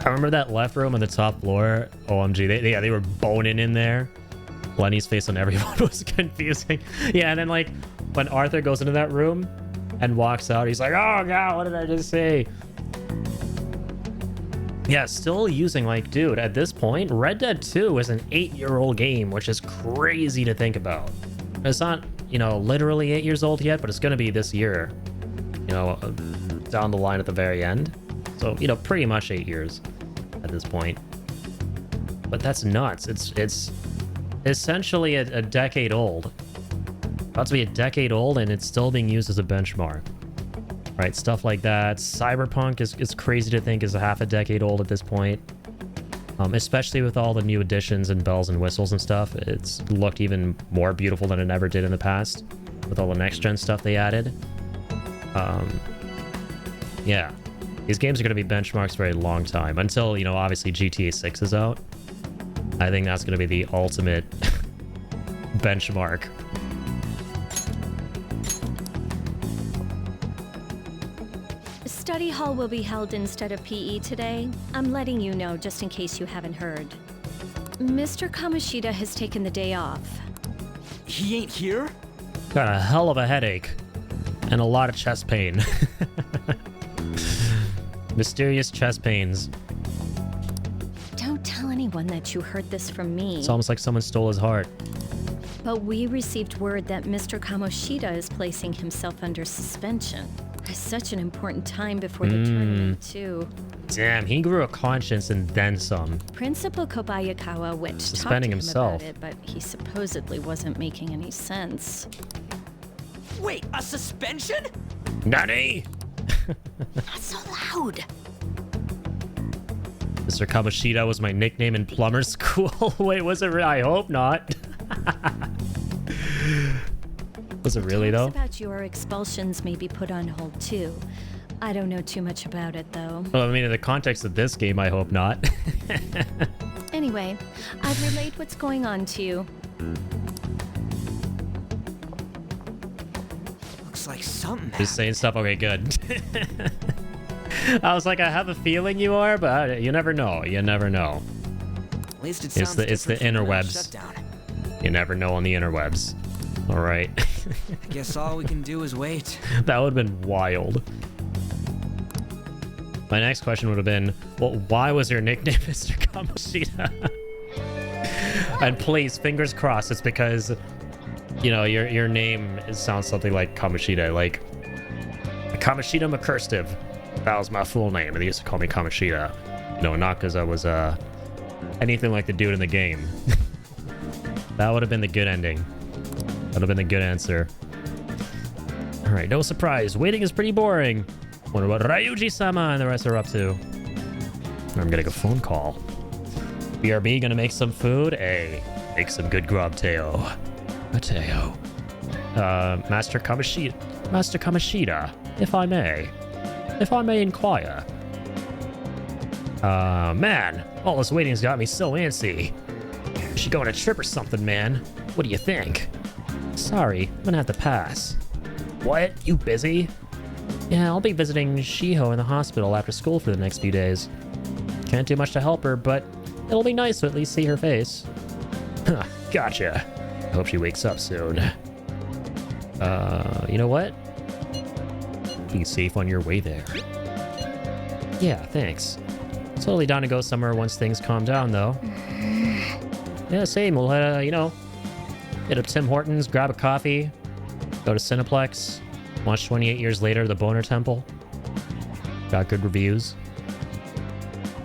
[SPEAKER 1] I remember that left room on the top floor. OMG, they were boning in there. Lenny's face on everyone was confusing. Yeah, and then like when Arthur goes into that room and walks out, he's like, oh god, what did I just say? Yeah, still using, like, dude, at this point, Red Dead 2 is an 8-year-old game, which is crazy to think about. It's not, you know, literally 8 years old yet, but it's going to be this year, you know, down the line at the very end. So, you know, pretty much 8 years at this point. But that's nuts. It's essentially a decade old. About to be a decade old, and it's still being used as a benchmark. Right, stuff like that. Cyberpunk is crazy to think is a half a decade old at this point. Especially with all the new additions and bells and whistles and stuff. It's looked even more beautiful than it ever did in the past. With all the next-gen stuff they added. Yeah. These games are going to be benchmarks for a long time. Until, you know, obviously GTA 6 is out. I think that's going to be the ultimate benchmark.
[SPEAKER 11] Study hall will be held instead of PE today. I'm letting you know just in case you haven't heard. Mr. Kamoshida has taken the day off.
[SPEAKER 4] He ain't here?
[SPEAKER 1] Got a hell of a headache. And a lot of chest pain. Mysterious chest pains.
[SPEAKER 11] Don't tell anyone that you heard this from me.
[SPEAKER 1] It's almost like someone stole his heart.
[SPEAKER 11] But we received word that Mr. Kamoshida is placing himself under suspension. It's such an important time before the tournament, too.
[SPEAKER 1] Damn, he grew a conscience and then some.
[SPEAKER 11] Principal Kobayakawa went to talk to
[SPEAKER 1] Suspending
[SPEAKER 11] him
[SPEAKER 1] himself.
[SPEAKER 11] about it, but he supposedly wasn't making any sense.
[SPEAKER 4] Wait, a suspension?
[SPEAKER 1] Nani?
[SPEAKER 11] Not so loud.
[SPEAKER 1] Mr. Kamoshida was my nickname in plumber school. Wait, was it? I hope not. Was it really, though?
[SPEAKER 11] Talks about your expulsions may be put on hold, too. I don't know too much about it, though.
[SPEAKER 1] Well, I mean, in the context of this game, I hope not.
[SPEAKER 11] Anyway, I've relayed what's going on to you.
[SPEAKER 4] Looks like something
[SPEAKER 1] Just saying stuff. Okay, good. I was like, I have a feeling you are, but you never know. You never know.
[SPEAKER 4] At least it sounds
[SPEAKER 1] It's the
[SPEAKER 4] different from the
[SPEAKER 1] interwebs.
[SPEAKER 4] shutdown.
[SPEAKER 1] You never know on the interwebs. All right.
[SPEAKER 4] I guess all we can do is wait.
[SPEAKER 1] That would have been wild. My next question would have been, well, why was your nickname Mr. Kamoshida? And please, fingers crossed, it's because, you know, your name sounds something like Kamoshida, like Kamoshida McCurstive. That was my full name, and they used to call me Kamoshida. You know, not because I was anything like the dude in the game. That would have been the good ending. That would have been the good answer. All right, no surprise. Waiting is pretty boring. Wonder what Ryuji-sama and the rest are up to. I'm getting a phone call. BRB gonna make some food? Hey, make some good grub, Teo. Mateo. Master Kamoshida, if I may inquire. Man, all this waiting's got me so antsy. She going on a trip or something, man. What do you think? Sorry, I'm gonna have to pass. What? You busy? Yeah, I'll be visiting Shiho in the hospital after school for the next few days. Can't do much to help her, but it'll be nice to at least see her face. Huh, gotcha. I hope she wakes up soon. You know what? Be safe on your way there. Yeah, thanks. Totally down to go somewhere once things calm down, though. Yeah, same. We'll, you know, hit up Tim Hortons, grab a coffee, go to Cineplex, watch 28 Years Later, The Boner Temple. Got good reviews.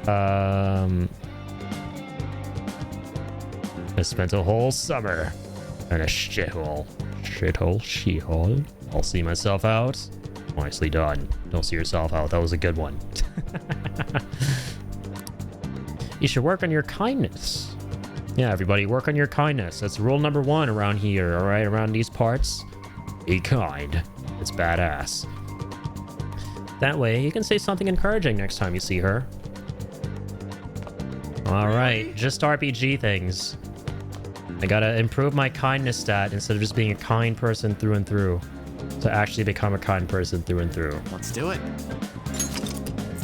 [SPEAKER 1] I spent a whole summer in a shithole. She-hole. I'll see myself out. Nicely done. Don't see yourself out. That was a good one. You should work on your kindness. Yeah, everybody, work on your kindness. That's rule number 1 around here, all right? Around these parts. Be kind. It's badass. That way, you can say something encouraging next time you see her. All right, just RPG things. I gotta improve my kindness stat instead of just being a kind person through and through. To actually become a kind person through and through.
[SPEAKER 7] Let's do it.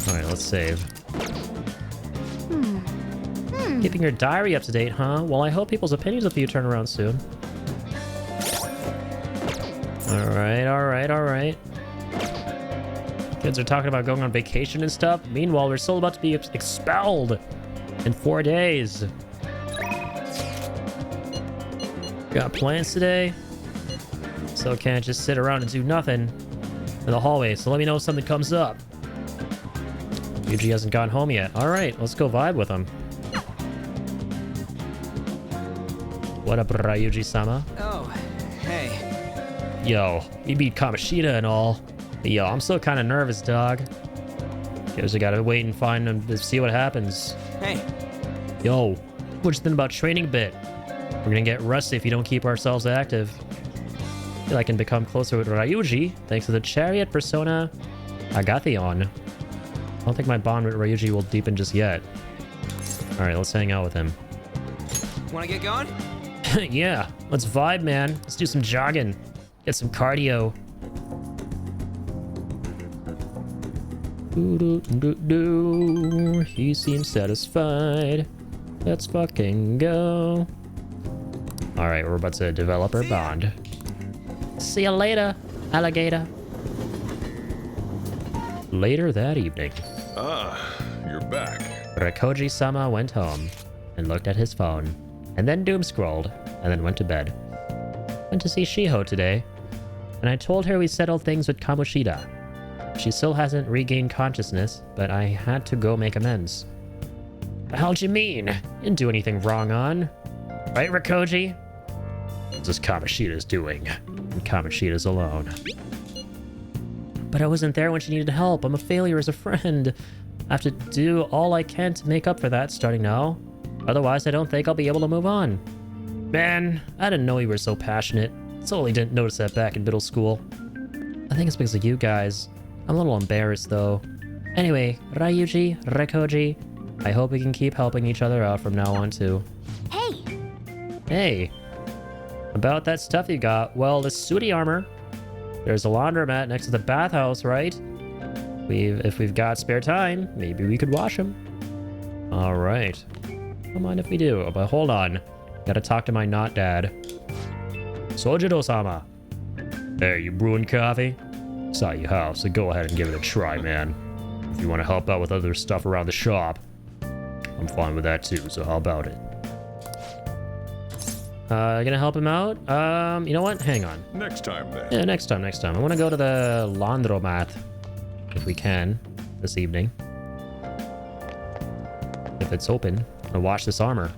[SPEAKER 1] Alright, let's save. Keeping your diary up to date, huh? Well, I hope people's opinions of you turn around soon. Alright. Kids are talking about going on vacation and stuff. Meanwhile, we're still about to be expelled in 4 days. Got plans today? So can't just sit around and do nothing in the hallway. So let me know if something comes up. Yuji hasn't gone home yet. Alright, let's go vibe with him. What up, Ryuji-sama?
[SPEAKER 4] Oh, hey.
[SPEAKER 1] Yo, we beat Kamoshida and all. But yo, I'm still kind of nervous, dog. Guess I gotta wait and find him to see what happens.
[SPEAKER 4] Hey.
[SPEAKER 1] Yo, what you think about training a bit? We're gonna get rusty if you don't keep ourselves active. I feel I can become closer with Ryuji thanks to the chariot persona Agathon. I don't think my bond with Ryuji will deepen just yet. Alright, let's hang out with him.
[SPEAKER 4] Wanna get going?
[SPEAKER 1] Yeah, let's vibe, man. Let's do some jogging. Get some cardio. He seems satisfied. Let's fucking go. Alright, we're about to develop our bond. See you later, alligator. Later that evening.
[SPEAKER 10] You're back.
[SPEAKER 1] Rakoji-sama went home and looked at his phone, and then doom-scrolled, and then went to bed. Went to see Shiho today, and I told her we settled things with Kamoshida. She still hasn't regained consciousness, but I had to go make amends. The hell'd you mean? You didn't do anything wrong on. Right, Rakoji? This is Kamoshida's doing, and Kamoshida's alone. But I wasn't there when she needed help. I'm a failure as a friend. I have to do all I can to make up for that starting now. Otherwise, I don't think I'll be able to move on. Man, I didn't know you were so passionate. Totally didn't notice that back in middle school. I think it's because of you guys. I'm a little embarrassed, though. Anyway, Ryuji, Rakoji, I hope we can keep helping each other out from now on, too.
[SPEAKER 3] Hey!
[SPEAKER 1] Hey! About that stuff you got, well, the sooty armor. There's a laundromat next to the bathhouse, right? If we've got spare time, maybe we could wash them. Alright. Don't mind if we do, but hold on. Gotta talk to my not dad. Sojiro-sama. Hey, you brewing coffee? It's not your house, so go ahead and give it a try, man. If you want to help out with other stuff around the shop, I'm fine with that too, so how about it? Gonna help him out? You know what? Hang on.
[SPEAKER 10] Next time, then.
[SPEAKER 1] Yeah, next time. I want to go to the laundromat, if we can, this evening. If it's open, and wash this armor.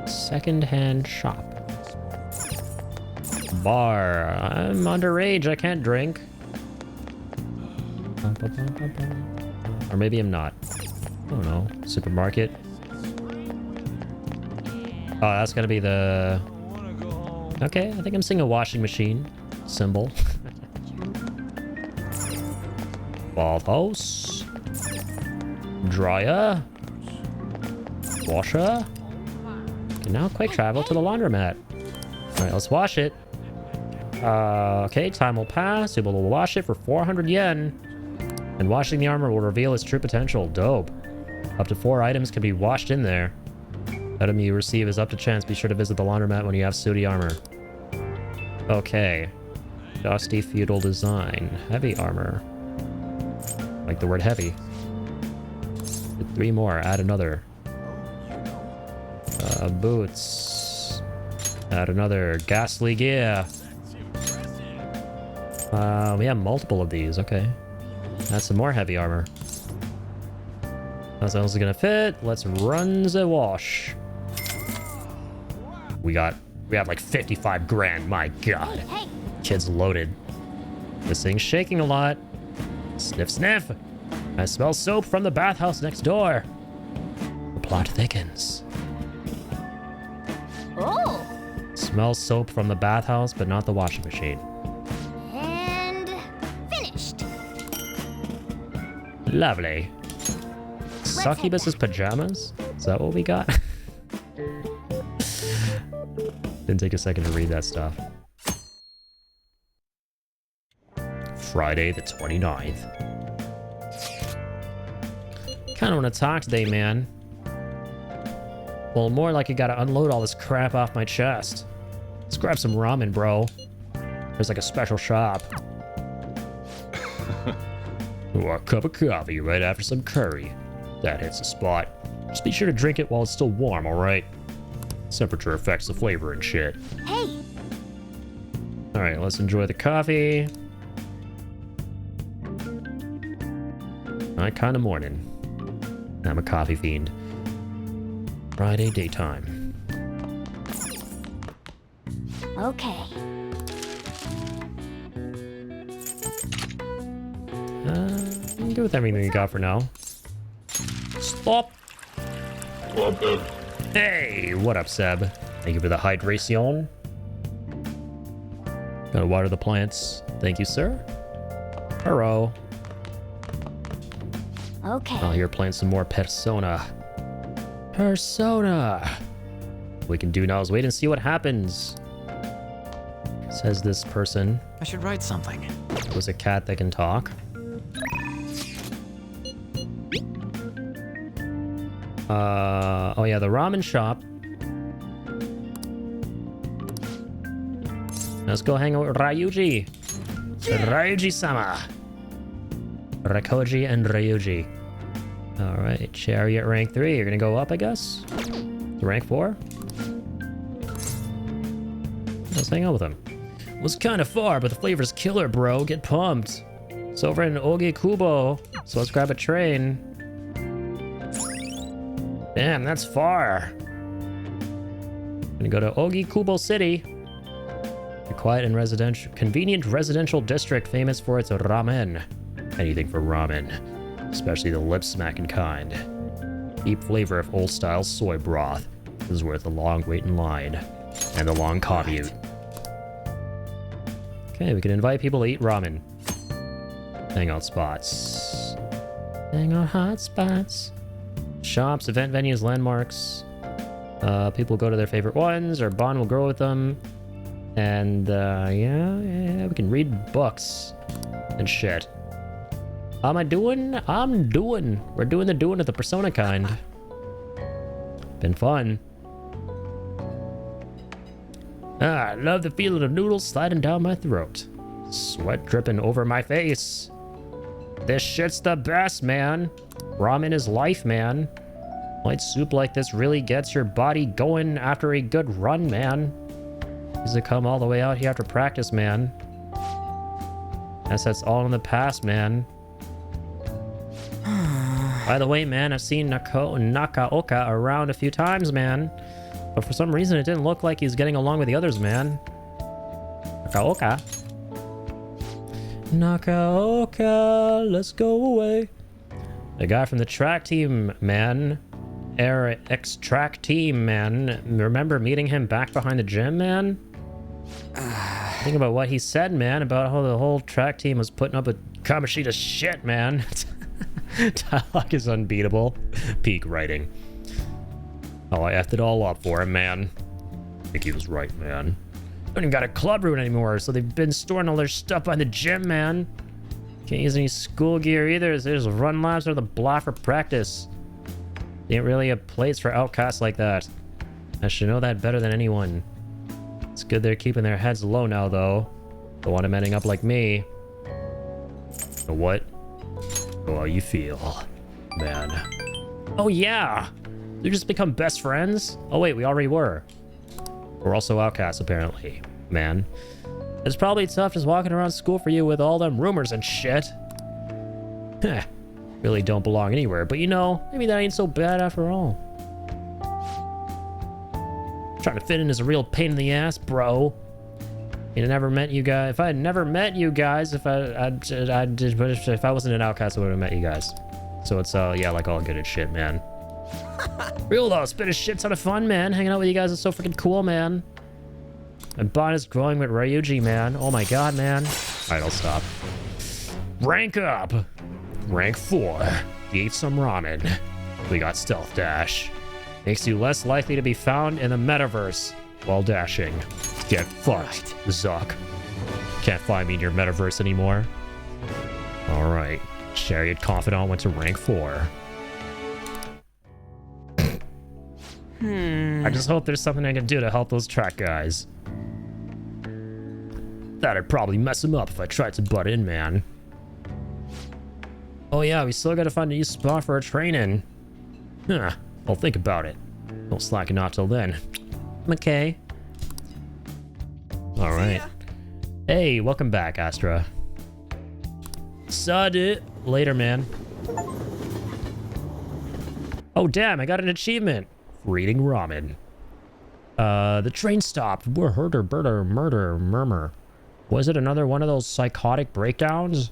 [SPEAKER 1] Second-hand shop. Bar. I'm underage, I can't drink. Or maybe I'm not. I don't know. Supermarket. Oh, that's gonna be the... Okay, I think I'm seeing a washing machine symbol. Bathhouse. Dryer. Washer. Okay, now quick travel to the laundromat. Alright, let's wash it. Okay, time will pass. We'll be able to wash it for 400 yen. And washing the armor will reveal its true potential. Dope. Up to 4 items can be washed in there. Item you receive is up to chance. Be sure to visit the laundromat when you have sooty armor. Okay. Dusty feudal design. Heavy armor. Like the word heavy. 3 more. Add another. Boots. Add another. Ghastly gear. We have multiple of these. Okay. Add some more heavy armor. How's else gonna fit? Let's run the wash. We have like 55 grand. My god.
[SPEAKER 3] Hey!
[SPEAKER 1] Kid's loaded. This thing's shaking a lot. Sniff, sniff. I smell soap from the bathhouse next door. The plot thickens.
[SPEAKER 3] Oh!
[SPEAKER 1] Smells soap from the bathhouse, but not the washing machine.
[SPEAKER 3] And... finished!
[SPEAKER 1] Lovely. Succubus's pajamas? Is that what we got? Didn't take a second to read that stuff. Friday the 29th. Kinda wanna talk today, man. Well, more like I gotta unload all this crap off my chest. Let's grab some ramen, bro. There's like a special shop. Or a cup of coffee right after some curry. That hits the spot. Just be sure to drink it while it's still warm, alright? Temperature affects the flavor and shit.
[SPEAKER 3] Hey!
[SPEAKER 1] Alright, let's enjoy the coffee. Alright, kinda morning. I'm a coffee fiend. Friday daytime.
[SPEAKER 3] Okay.
[SPEAKER 1] I'm good with everything we got for now. Stop! Hey, what up, Seb? Thank you for the hydration. Gotta water the plants. Thank you, sir. Hello.
[SPEAKER 3] Okay.
[SPEAKER 1] I'll here plant some more Persona. Persona! What we can do now is wait and see what happens. Says this person.
[SPEAKER 12] I should write something.
[SPEAKER 1] Was a cat that can talk. Oh yeah, the ramen shop. Let's go hang out with Ryuji. Ryuji-sama. Rakoji and Ryuji. Alright, Chariot rank 3. You're gonna go up, I guess? To rank 4? Let's hang out with him. Was kind of far, but the flavor's killer, bro. Get pumped. It's over in Ogikubo, so let's grab a train. Damn, that's far. Gonna go to Ogikubo City. A quiet and convenient residential district famous for its ramen. Anything for ramen, especially the lip-smacking kind. Deep flavor of old-style soy broth. This is worth a long wait in line and the long commute. Okay, we can invite people to eat ramen. Hangout spots. Hangout hot spots. Shops, event venues, landmarks. People go to their favorite ones, or bond will grow with them. And, yeah, we can read books and shit. How am I doing? I'm doing. We're doing the doing of the Persona kind. Been fun. I love the feeling of noodles sliding down my throat. Sweat dripping over my face. This shit's the best, man. Ramen is life, man. Light soup like this really gets your body going after a good run, man. Does it come all the way out here after practice, man? Guess that's all in the past, man. By the way, man, I've seen Nakaoka around a few times, man. But for some reason, it didn't look like he's getting along with the others, man. Nakaoka. Nakaoka, let's go away. The guy from the track team, man. Ex-track team, man. Remember meeting him back behind the gym, man? Think about what he said, man, about how the whole track team was putting up with Kamoshida's shit, man. Dialogue is unbeatable. Peak writing. Oh, I effed it all up for him, man. I think he was right, man. Don't even got a club room anymore, so they've been storing all their stuff by the gym, man. Can't use any school gear either. There's run laps or the block for practice. They ain't really have plates for outcasts like that. I should know that better than anyone. It's good they're keeping their heads low now, though. Don't want them ending up like me. So what? Oh, how you feel, man. Oh, yeah! They just become best friends? Oh, wait, we already were. We're also outcasts, apparently, man. It's probably tough just walking around school for you with all them rumors and shit. Heh. Really don't belong anywhere, but you know, maybe that ain't so bad after all. Trying to fit in is a real pain in the ass, bro. I never met you guys. If I had never met you guys, if I wasn't an outcast, I would have met you guys. So it's yeah, like all good and shit, man. Real though, it's been a shit ton of fun, man. Hanging out with you guys is so freaking cool, man. And bond is growing with Ryuji, man. Oh my god, man. Alright, I'll stop. Rank up. Rank 4. We ate some ramen. We got Stealth Dash. Makes you less likely to be found in the metaverse. while dashing. Get fucked, Zuck. Can't find me in your metaverse anymore. Alright. Chariot Confidant went to rank 4. I just hope there's something I can do to help those track guys. That'd probably mess them up if I tried to butt in, man. Oh yeah, we still gotta find a new spot for our training. Huh, I'll think about it. Don't slacken off till then. Okay. Alright. Hey, welcome back, Astra. Saw it. Later, man. Oh damn, I got an achievement. Reading ramen. The train stopped. We're murmur. Was it another one of those psychotic breakdowns?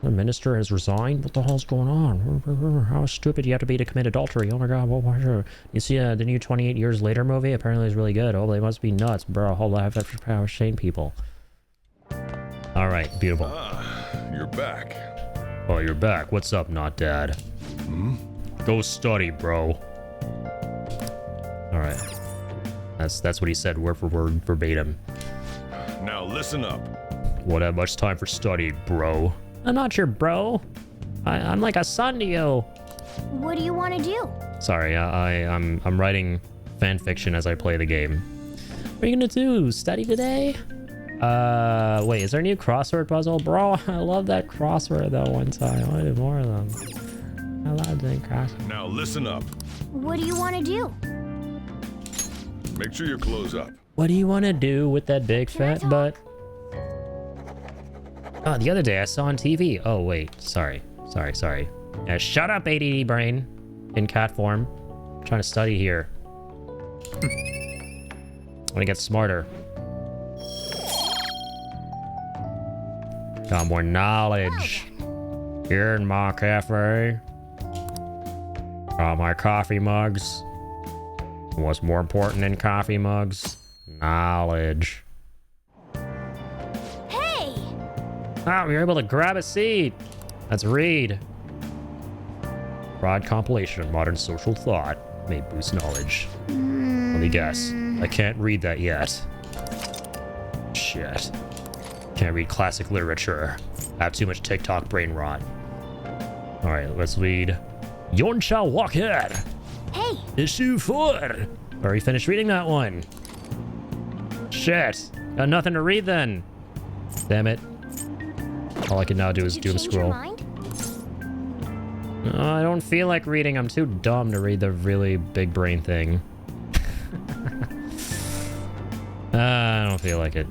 [SPEAKER 1] The minister has resigned? What the hell's going on? How stupid you have to be to commit adultery? Oh my god, what? You see the new 28 Years Later movie? Apparently it's really good. Oh, they must be nuts, bro. Whole life after power shame people. Alright, beautiful.
[SPEAKER 10] You're back.
[SPEAKER 1] Oh, you're back. What's up, not dad? Go study, bro. Alright. That's what he said word for word, verbatim.
[SPEAKER 10] Now listen up.
[SPEAKER 1] Won't have much time for study, bro. I'm not your bro. I'm like a son to you.
[SPEAKER 3] What do you want to do?
[SPEAKER 1] Sorry, I'm writing fan fiction as I play the game. What are you gonna do? Study today? Wait, is there a new crossword puzzle? Bro, I love that crossword though one time. I want to do more of them. I love doing crosswords.
[SPEAKER 10] Now listen up.
[SPEAKER 3] What do you want to do?
[SPEAKER 10] Make sure you close up.
[SPEAKER 1] What do you want to do with that big fat butt? Oh, the other day I saw on TV. Oh, wait. Sorry. Yeah, shut up, ADD brain. In cat form. I'm trying to study here. I want to get smarter. Got more knowledge. Here in my cafe. Got my coffee mugs. What's more important than coffee mugs? Knowledge.
[SPEAKER 3] Hey!
[SPEAKER 1] Ah, we were able to grab a seat. Let's read. Broad compilation of modern social thought may boost knowledge. Let me guess. I can't read that yet. Shit. Can't read classic literature. I have too much TikTok brain rot. Alright, let's read. Yoncha Walker.
[SPEAKER 3] Hey!
[SPEAKER 1] Issue 4. Already finished reading that one. Shit. Got nothing to read then. Damn it. All I can now do is doom scroll. I don't feel like reading. I'm too dumb to read the really big brain thing. I don't feel like it.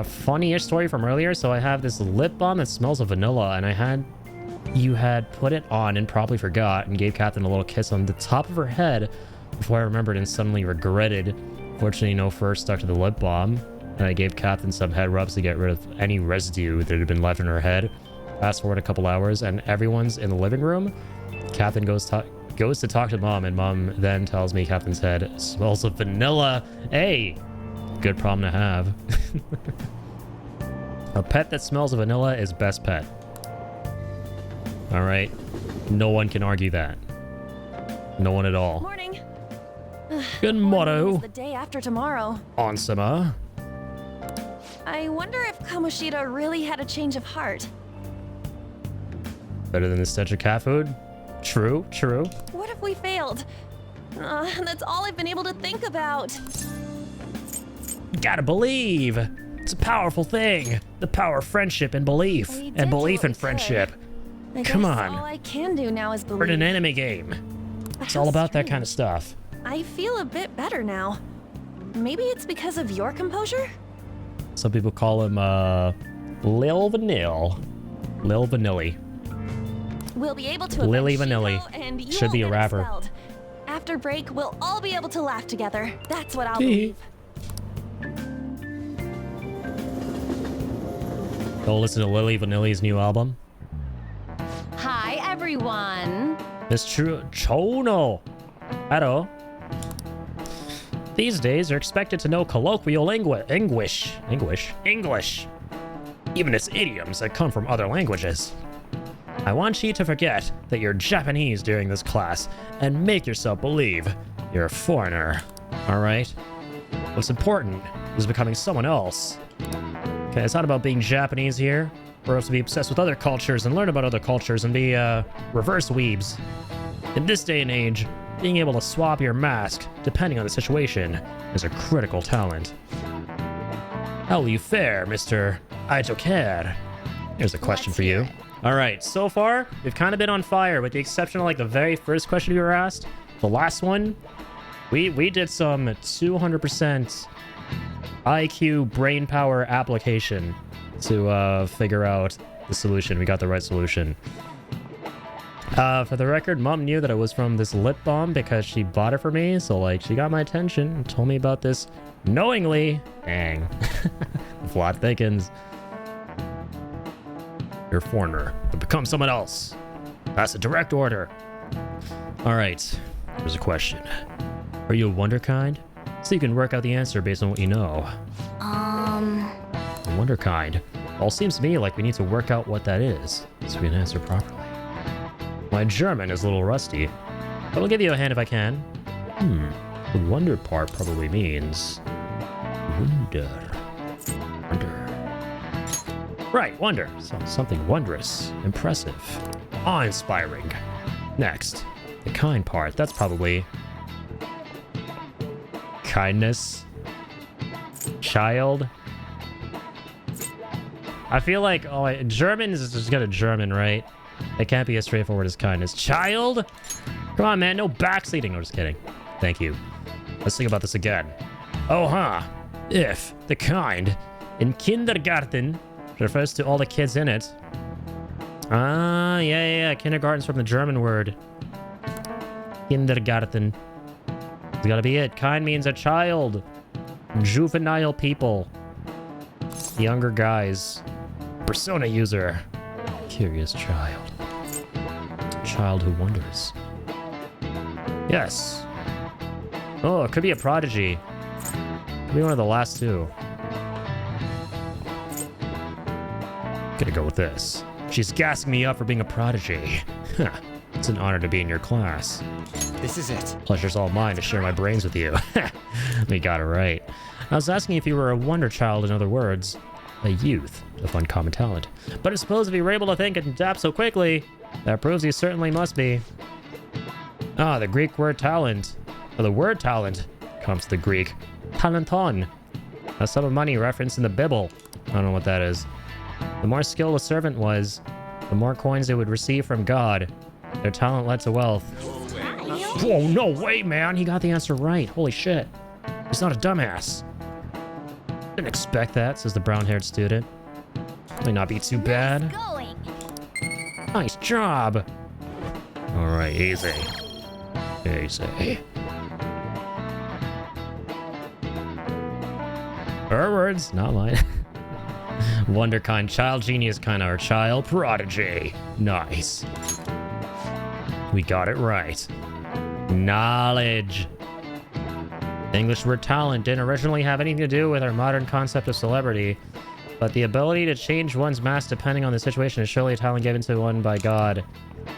[SPEAKER 1] Funny-ish story from earlier. So I have this lip balm that smells of vanilla, and you had put it on and probably forgot and gave Catherine a little kiss on the top of her head before I remembered and suddenly regretted. Fortunately, no fur stuck to the lip balm, and I gave Catherine some head rubs to get rid of any residue that had been left in her head. Fast forward a couple hours, and everyone's in the living room. Catherine goes to talk to Mom, and Mom then tells me Catherine's head smells of vanilla. Hey, good problem to have. A pet that smells of vanilla is best pet. All right, no one can argue that. No one at all.
[SPEAKER 5] Morning.
[SPEAKER 1] Good motto.
[SPEAKER 5] The day after tomorrow.
[SPEAKER 1] Onsama.
[SPEAKER 5] I wonder if Kamoshida really had a change of heart.
[SPEAKER 1] Better than the stench of cat food? True.
[SPEAKER 5] What if we failed? That's all I've been able to think about.
[SPEAKER 1] You gotta believe. It's a powerful thing. The power of friendship and belief. And belief in friendship. Come on.
[SPEAKER 5] All I can do now is believe.
[SPEAKER 1] We're in an anime game. It's all about that kind of stuff.
[SPEAKER 5] I feel a bit better now. Maybe it's because of your composure?
[SPEAKER 1] Some people call him, Lil Vanille. Lil Vanilli.
[SPEAKER 5] We'll be able to
[SPEAKER 1] Lily
[SPEAKER 5] avenge
[SPEAKER 1] Vanilli.
[SPEAKER 5] Shiko and you
[SPEAKER 1] Should be a
[SPEAKER 5] won't get
[SPEAKER 1] rapper.
[SPEAKER 5] expelled. After break, we'll all be able to laugh together. That's what I'll believe.
[SPEAKER 1] Go listen to Lily Vanilli's new album.
[SPEAKER 11] Hi, everyone.
[SPEAKER 1] It's true. Chono. Hello. These days, you're expected to know colloquial English. Even its idioms that come from other languages. I want you to forget that you're Japanese during this class and make yourself believe You're a foreigner. Alright. What's important is becoming someone else. Okay, it's not about being Japanese here. We're supposed to be obsessed with other cultures and learn about other cultures and be, reverse weebs. In this day and age, being able to swap your mask, depending on the situation, is a critical talent. How will you fare, Mr. Aitoker? Here's a question for you. Alright, so far, we've kind of been on fire, with the exception of, like, the very first question we were asked. The last one, we did some 200% IQ brain power application to figure out the solution. We got the right solution. For the record, Mom knew that it was from this lip balm because she bought it for me, so like she got my attention and told me about this knowingly. Dang. The plot thickens. You're a foreigner, but become someone else. That's a direct order. Alright, here's a question. Are you a wonder kind? So you can work out the answer based on what you know. A wonder kind. Well, it seems to me like we need to work out what that is, so we can answer properly. My German is a little rusty, but I'll give you a hand if I can. The wonder part probably means... wonder. Right, wonder. So something wondrous, impressive, awe-inspiring. Next, the kind part. That's probably... kindness. Child. I feel like, oh, German is just gonna German, right? It can't be as straightforward as kindness. Child? Come on, man, no backseating. No, just kidding. Thank you. Let's think about this again. Oh, huh. If the kind in kindergarten refers to all the kids in it. Ah, yeah. Kindergarten's from the German word. Kindergarten. It's gotta be it. Kind means a child. Juvenile people. Younger guys. Persona user. Curious child. Child who wonders. Yes. Oh, it could be a prodigy. Could be one of the last two. Gonna go with this. She's gassing me up for being a prodigy. It's an honor to be in your class.
[SPEAKER 12] This is it.
[SPEAKER 1] Pleasure's all mine to share my brains with you. We got it right. I was asking if you were a wonder child, in other words, a youth of uncommon talent. But I suppose if you were able to think and adapt so quickly, that proves you certainly must be. Ah, the Greek word talent. Or the word talent comes to the Greek talenton. A sum of money referenced in the Bible. I don't know what that is. The more skilled a servant was, the more coins they would receive from God. Their talent led to wealth. Whoa, no way, man. He got the answer right. Holy shit. He's not a dumbass. Didn't expect that, says the brown-haired student. Might not be too bad. Nice job. All right, easy. Easy. Her words, not mine. Wonder kind, child genius kind, or child prodigy. Nice. We got it right. Knowledge. The English word talent didn't originally have anything to do with our modern concept of celebrity, but the ability to change one's mask depending on the situation is surely a talent given to one by God.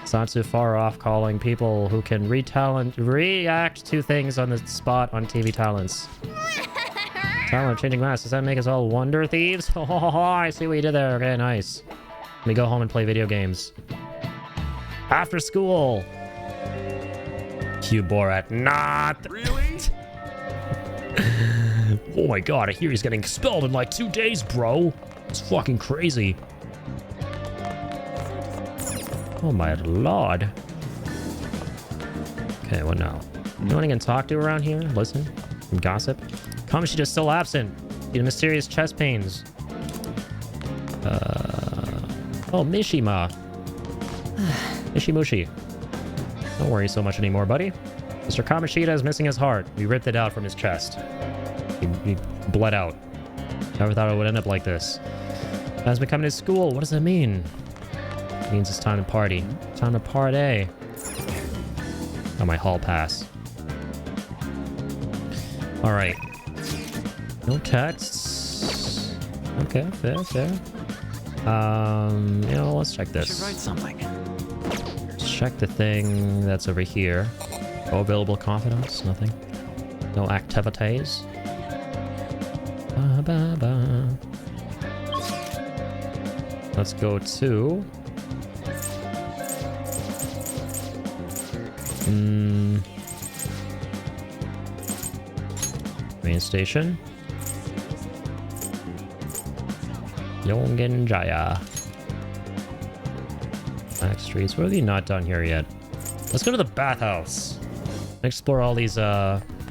[SPEAKER 1] It's not too far off calling people who can react to things on the spot on TV talents. Talent changing masks. Does that make us all wonder thieves? Oh, I see what you did there. Okay, nice. Let me go home and play video games. After school. Cue Borat. Not.
[SPEAKER 7] Really?
[SPEAKER 1] Oh my god, I hear he's getting expelled in like 2 days, bro. It's fucking crazy. Oh my lord. Okay, what now? Anyone I can talk to around here? Listen? Some gossip? Kamoshida's still absent. Due to mysterious chest pains. Oh, Mishima. Mishimushi. Don't worry so much anymore, buddy. Mr. Kamoshida is missing his heart. We ripped it out from his chest. He bled out. Never thought it would end up like this. Has been coming to school. What does that mean? It means it's time to party. Time to party. Oh, my hall pass. Alright. No texts. Okay, fair. You know, let's check this.
[SPEAKER 12] You should write something.
[SPEAKER 1] Let's check the thing that's over here. No available confidants, nothing. No activities. Ba, ba, ba. Let's go to... main station. Yongenjaya. Back streets. What are they not done here yet? Let's go to the bathhouse. Explore all these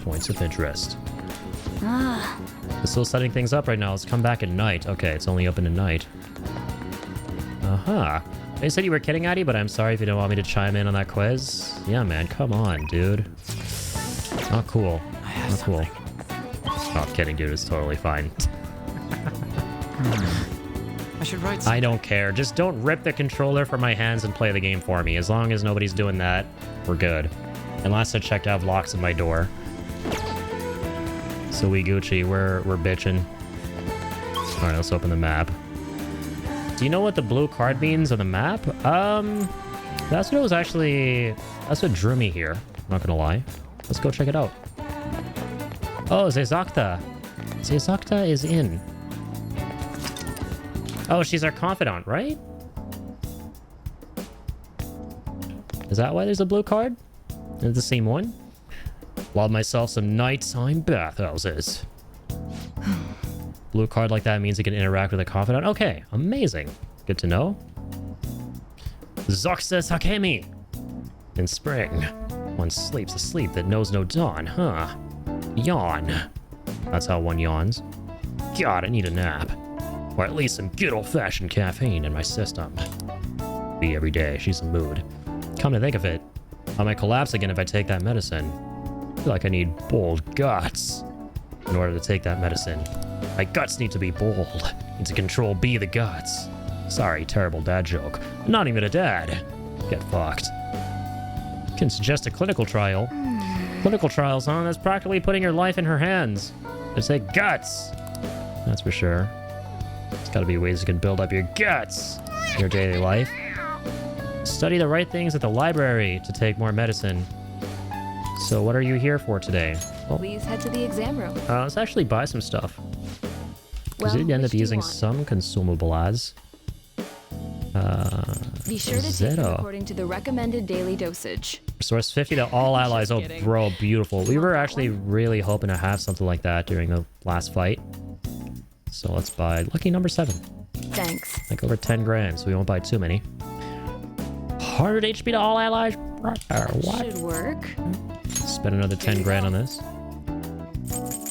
[SPEAKER 1] points of interest. It's still setting things up right now. Let's come back at night. Okay, it's only open at night. They said you were kidding, Addy, but I'm sorry if you don't want me to chime in on that quiz. Yeah, man, come on, dude. Not cool. Not cool. Oh, I'm kidding, dude. It's totally fine.
[SPEAKER 4] I should write
[SPEAKER 1] I don't care. Just don't rip the controller from my hands and play the game for me. As long as nobody's doing that, we're good. And last I checked, I have locks at my door. So we Gucci, we're bitching. Alright, let's open the map. Do you know what the blue card means on the map? That's what it was actually... That's what drew me here. Not gonna lie. Let's go check it out. Oh, Zezakta. Zezakta is in. Oh, she's our confidant, right? Is that why there's a blue card? Is it the same one? Love myself some nighttime bathhouses. Blue card like that means you can interact with a confidant. Okay, amazing. Good to know. Zoxa Sakemi. In spring, one sleeps a sleep that knows no dawn, huh? Yawn. That's how one yawns. God, I need a nap. Or at least some good old-fashioned caffeine in my system. Be every day, she's in the mood. Come to think of it, I might collapse again if I take that medicine. I feel like I need bold guts in order to take that medicine. My guts need to be bold. Need to control B the guts. Sorry, terrible dad joke. I'm not even a dad. Get fucked. Can suggest a clinical trial. Clinical trials, huh? That's practically putting your life in her hands. I say guts. That's for sure. There's gotta be ways you can build up your guts in your daily life. Study the right things at the library to take more medicine. So what are you here for today? Well,
[SPEAKER 5] Please head to the exam room.
[SPEAKER 1] let's actually buy some stuff.
[SPEAKER 5] Well,
[SPEAKER 1] Did end
[SPEAKER 5] which
[SPEAKER 1] up
[SPEAKER 5] do you
[SPEAKER 1] using
[SPEAKER 5] want?
[SPEAKER 1] some consumables.
[SPEAKER 5] Be sure to take them
[SPEAKER 1] Zero.
[SPEAKER 5] according to the recommended daily dosage.
[SPEAKER 1] Source 50 to all allies. Oh, bro, beautiful. We were actually really hoping to have something like that during the last fight. So let's buy lucky number 7.
[SPEAKER 5] Thanks.
[SPEAKER 1] Like over 10 grand, so we won't buy too many. 100 HP to all allies. What?
[SPEAKER 5] Should work.
[SPEAKER 1] Spend another 10 grand on this.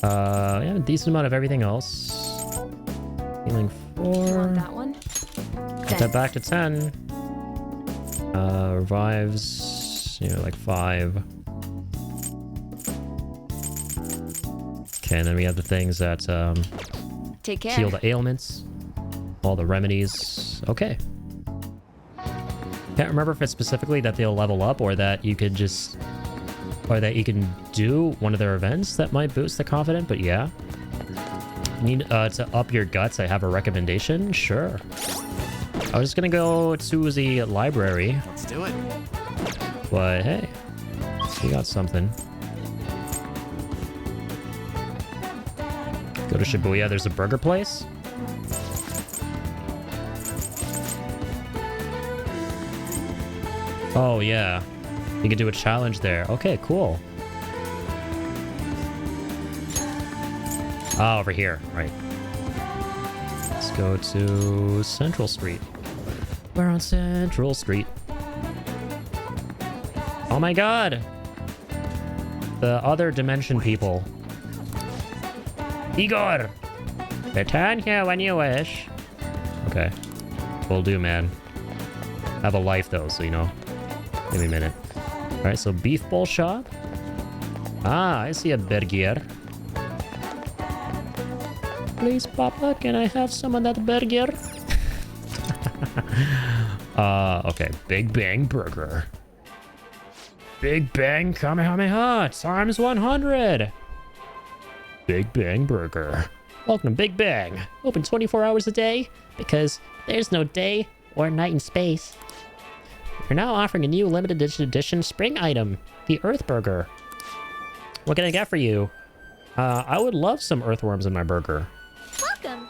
[SPEAKER 1] We have a decent amount of everything else. Healing 4.
[SPEAKER 5] Want that one?
[SPEAKER 1] Get that back to 10. Revives, you know, like 5. Okay, and then we have the things that
[SPEAKER 5] Take care.
[SPEAKER 1] heal the ailments, all the remedies. Okay. Can't remember if it's specifically that they'll level up or that you could just, or that you can do one of their events that might boost the confident, but yeah. You need to up your guts. I have a recommendation. Sure. I was just gonna go to the library.
[SPEAKER 4] Let's do it.
[SPEAKER 1] But hey, we got something. Go to Shibuya, there's a burger place. Oh yeah, you can do a challenge there. Okay, cool. Ah, over here, right. Let's go to Central Street. We're on Central Street. Oh my god! The other dimension people. Igor! Return here when you wish. Okay. Will do, man. Have a life though, so you know. Give me a minute. Alright, so beef bowl shop. Ah, I see a burger. Please, Papa, can I have some of that burger? Okay. Big Bang Burger. Big Bang Kamehameha times 100. Big Bang Burger. Welcome to Big Bang. Open 24 hours a day because there's no day or night in space. We're now offering a new limited edition spring item. The Earth Burger. What can I get for you? I would love some earthworms in my burger.
[SPEAKER 3] Welcome.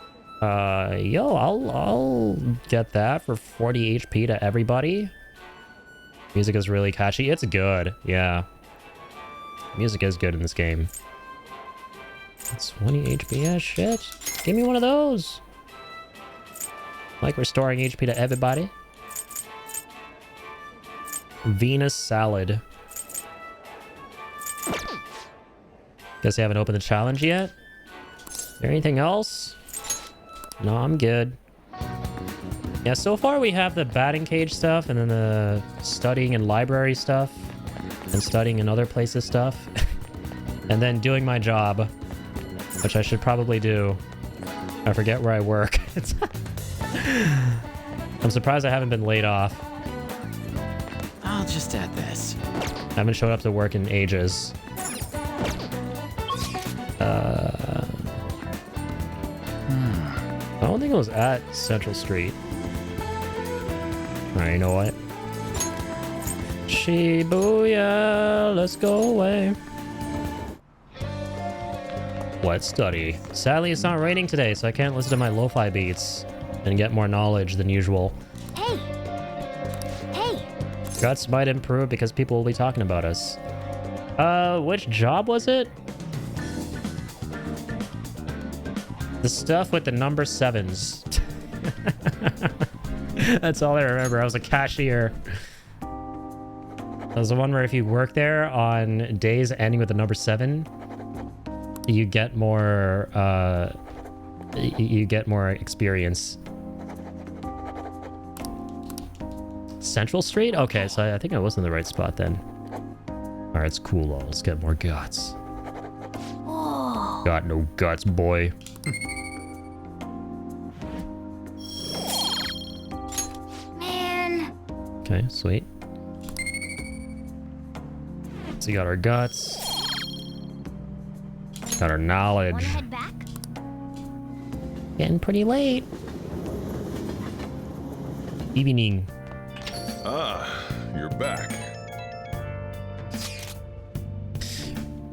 [SPEAKER 1] Yo, I'll get that for 40 HP to everybody. Music is really catchy. It's good, yeah. Music is good in this game. It's 20 HP, yeah, shit. Give me one of those. Like restoring HP to everybody. Venus salad. Guess I haven't opened the challenge yet. Is there anything else? No, I'm good. Yeah, so far we have the batting cage stuff and then the studying in library stuff and studying in other places stuff. And then doing my job, which I should probably do. I forget where I work. I'm surprised I haven't been laid off.
[SPEAKER 4] I'll just add this.
[SPEAKER 1] I haven't showed up to work in ages. I don't think it was at Central Street. Alright, you know what? Shibuya, let's go away. What study? Sadly, it's not raining today, so I can't listen to my lo-fi beats and get more knowledge than usual.
[SPEAKER 3] Hey! Hey!
[SPEAKER 1] Guts might improve because people will be talking about us. Which job was it? The stuff with the number 7s. That's all I remember. I was a cashier. That was the one where if you work there on days ending with the number 7, you get more, you get more experience. Central Street? Okay, so I think I was in the right spot then. Alright, it's cool though. Let's get more guts.
[SPEAKER 3] Oh.
[SPEAKER 1] Got no guts, boy.
[SPEAKER 3] Man.
[SPEAKER 1] Okay, sweet. So we got our guts. Got our knowledge.
[SPEAKER 3] Wanna head back?
[SPEAKER 1] Getting pretty late. Evening.
[SPEAKER 10] Ah, you're back.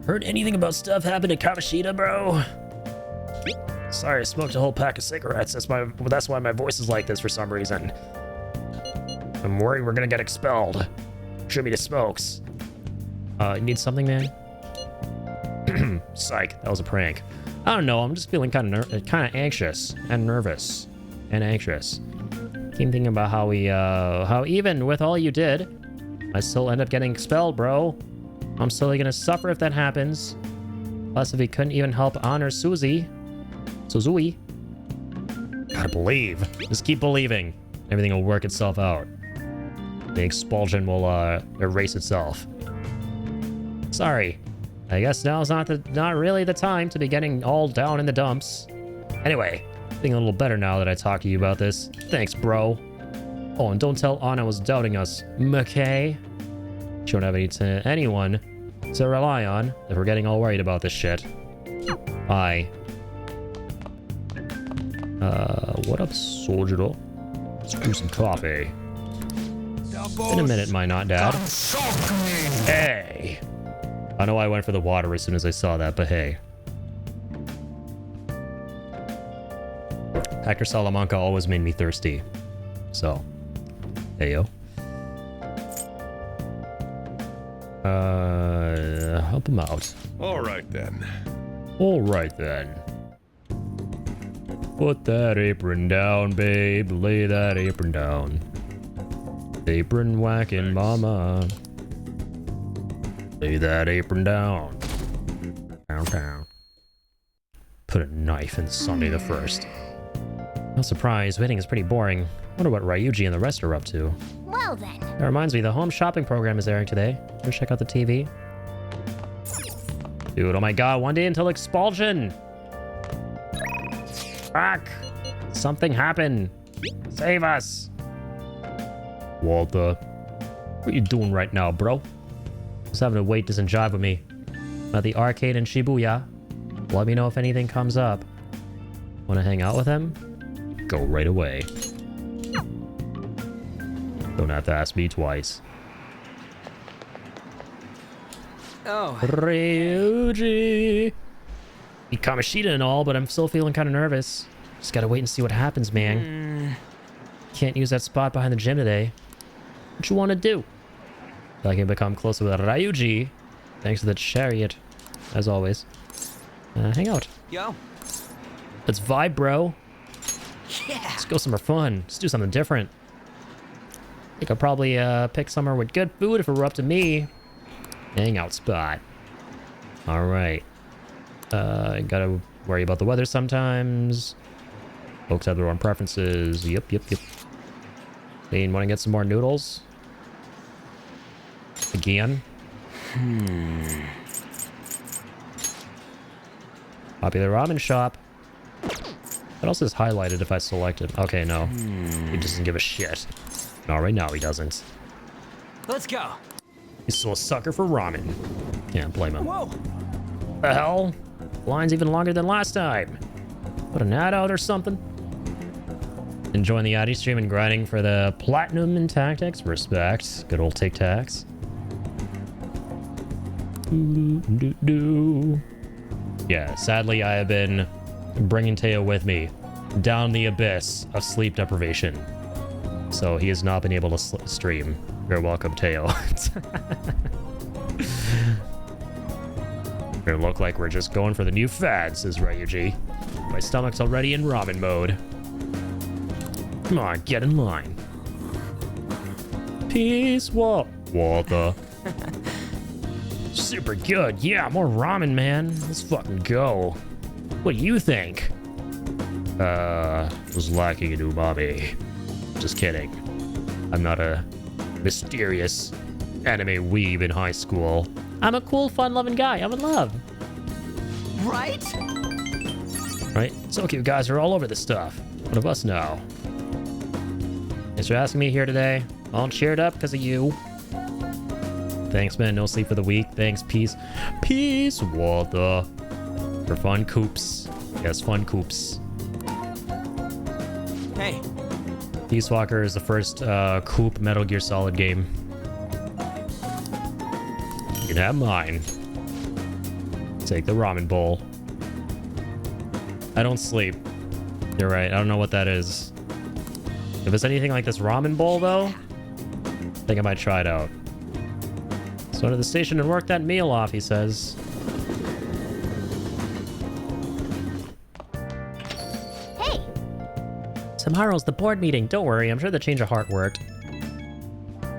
[SPEAKER 1] Heard anything about stuff happened to Kamoshida, bro? Sorry, I smoked a whole pack of cigarettes. That's why my voice is like this for some reason. I'm worried we're gonna get expelled. Should be the smokes. You need something, man? Psych, that was a prank. I don't know, I'm just feeling kind of anxious and nervous and anxious. Keep thinking about how even with all you did, I still end up getting expelled, bro. I'm still gonna suffer if that happens. Plus, if he couldn't even help honor Suzui. Gotta believe. Just keep believing. Everything will work itself out. The expulsion will erase itself. Sorry. I guess now's not really the time to be getting all down in the dumps. Anyway, feeling a little better now that I talked to you about this. Thanks, bro. Oh, and don't tell Anna was doubting us, McKay. She won't have anyone to rely on if we're getting all worried about this shit. Bye. What up, soldier? Let's do some coffee. In a minute, my not dad. Hey! I know I went for the water as soon as I saw that, but hey. Hector Salamanca always made me thirsty. So, hey yo. Help him out.
[SPEAKER 10] Alright then.
[SPEAKER 1] Alright then. Put that apron down, babe. Lay that apron down. Apron whacking, mama. Lay that apron down. Downtown. Put a knife in Sunday the 1st. No surprise, waiting is pretty boring. Wonder what Ryuji and the rest are up to.
[SPEAKER 3] Well then.
[SPEAKER 1] That reminds me, the home shopping program is airing today. Go check out the TV. Dude, oh my god, one day until expulsion! Fuck! Something happened! Save us! Walter, what are you doing right now, bro? Just having to wait doesn't jive with me. I'm at the arcade in Shibuya. Let me know if anything comes up. Wanna hang out with him? Go right away. Don't have to ask me twice.
[SPEAKER 4] Oh.
[SPEAKER 1] Ryuji. Be Kamoshida and all, but I'm still feeling kind of nervous. Just gotta wait and see what happens, man. Can't use that spot behind the gym today. What you want to do? I can become closer with Ryuji, thanks to the chariot, as always. Hang out.
[SPEAKER 4] Yo.
[SPEAKER 1] Let's vibe, bro.
[SPEAKER 2] Yeah.
[SPEAKER 1] Let's go somewhere fun. Let's do something different. I think I'll probably pick somewhere with good food if it were up to me. Hangout spot. All right. Gotta worry about the weather sometimes. Folks have their own preferences. Yep. Dean, want to get some more noodles? Again? Popular ramen shop. What else is highlighted if I select it? Okay, no. He doesn't give a shit. No, right now he doesn't.
[SPEAKER 4] Let's go.
[SPEAKER 1] He's still a sucker for ramen. Can't blame him.
[SPEAKER 4] Whoa.
[SPEAKER 1] The hell? Line's even longer than last time. Put an ad out or something? Enjoying the Addy stream and grinding for the platinum and tactics. Respect. Good old Tic Tacs. Yeah, sadly I have been bringing Teo with me down the abyss of sleep deprivation. So he has not been able to stream. You're welcome, Teo. It look like we're just going for the new fad, says Ryuji. My stomach's already in ramen mode. Come on, get in line. Peace, what? Water. Super good. Yeah, more ramen, man. Let's fucking go. What do you think? Was lacking in umami. Just kidding. I'm not a mysterious anime weeb in high school. I'm a cool, fun-loving guy. I'm in love.
[SPEAKER 2] Right?
[SPEAKER 1] Right? So cute guys are all over this stuff. One of us now. Thanks for asking me here today. All cheered up because of you. Thanks, man. No sleep for the week. Thanks. Peace. Peace. Water. For fun coops. Yes, fun coops.
[SPEAKER 4] Hey.
[SPEAKER 1] Peace Walker is the first coop Metal Gear Solid game. You can have mine. Take the ramen bowl. I don't sleep. You're right. I don't know what that is. If it's anything like this ramen bowl, though, I think I might try it out. So to the station and work that meal off, he says.
[SPEAKER 3] Hey!
[SPEAKER 1] Tomorrow's the board meeting. Don't worry, I'm sure the change of heart worked.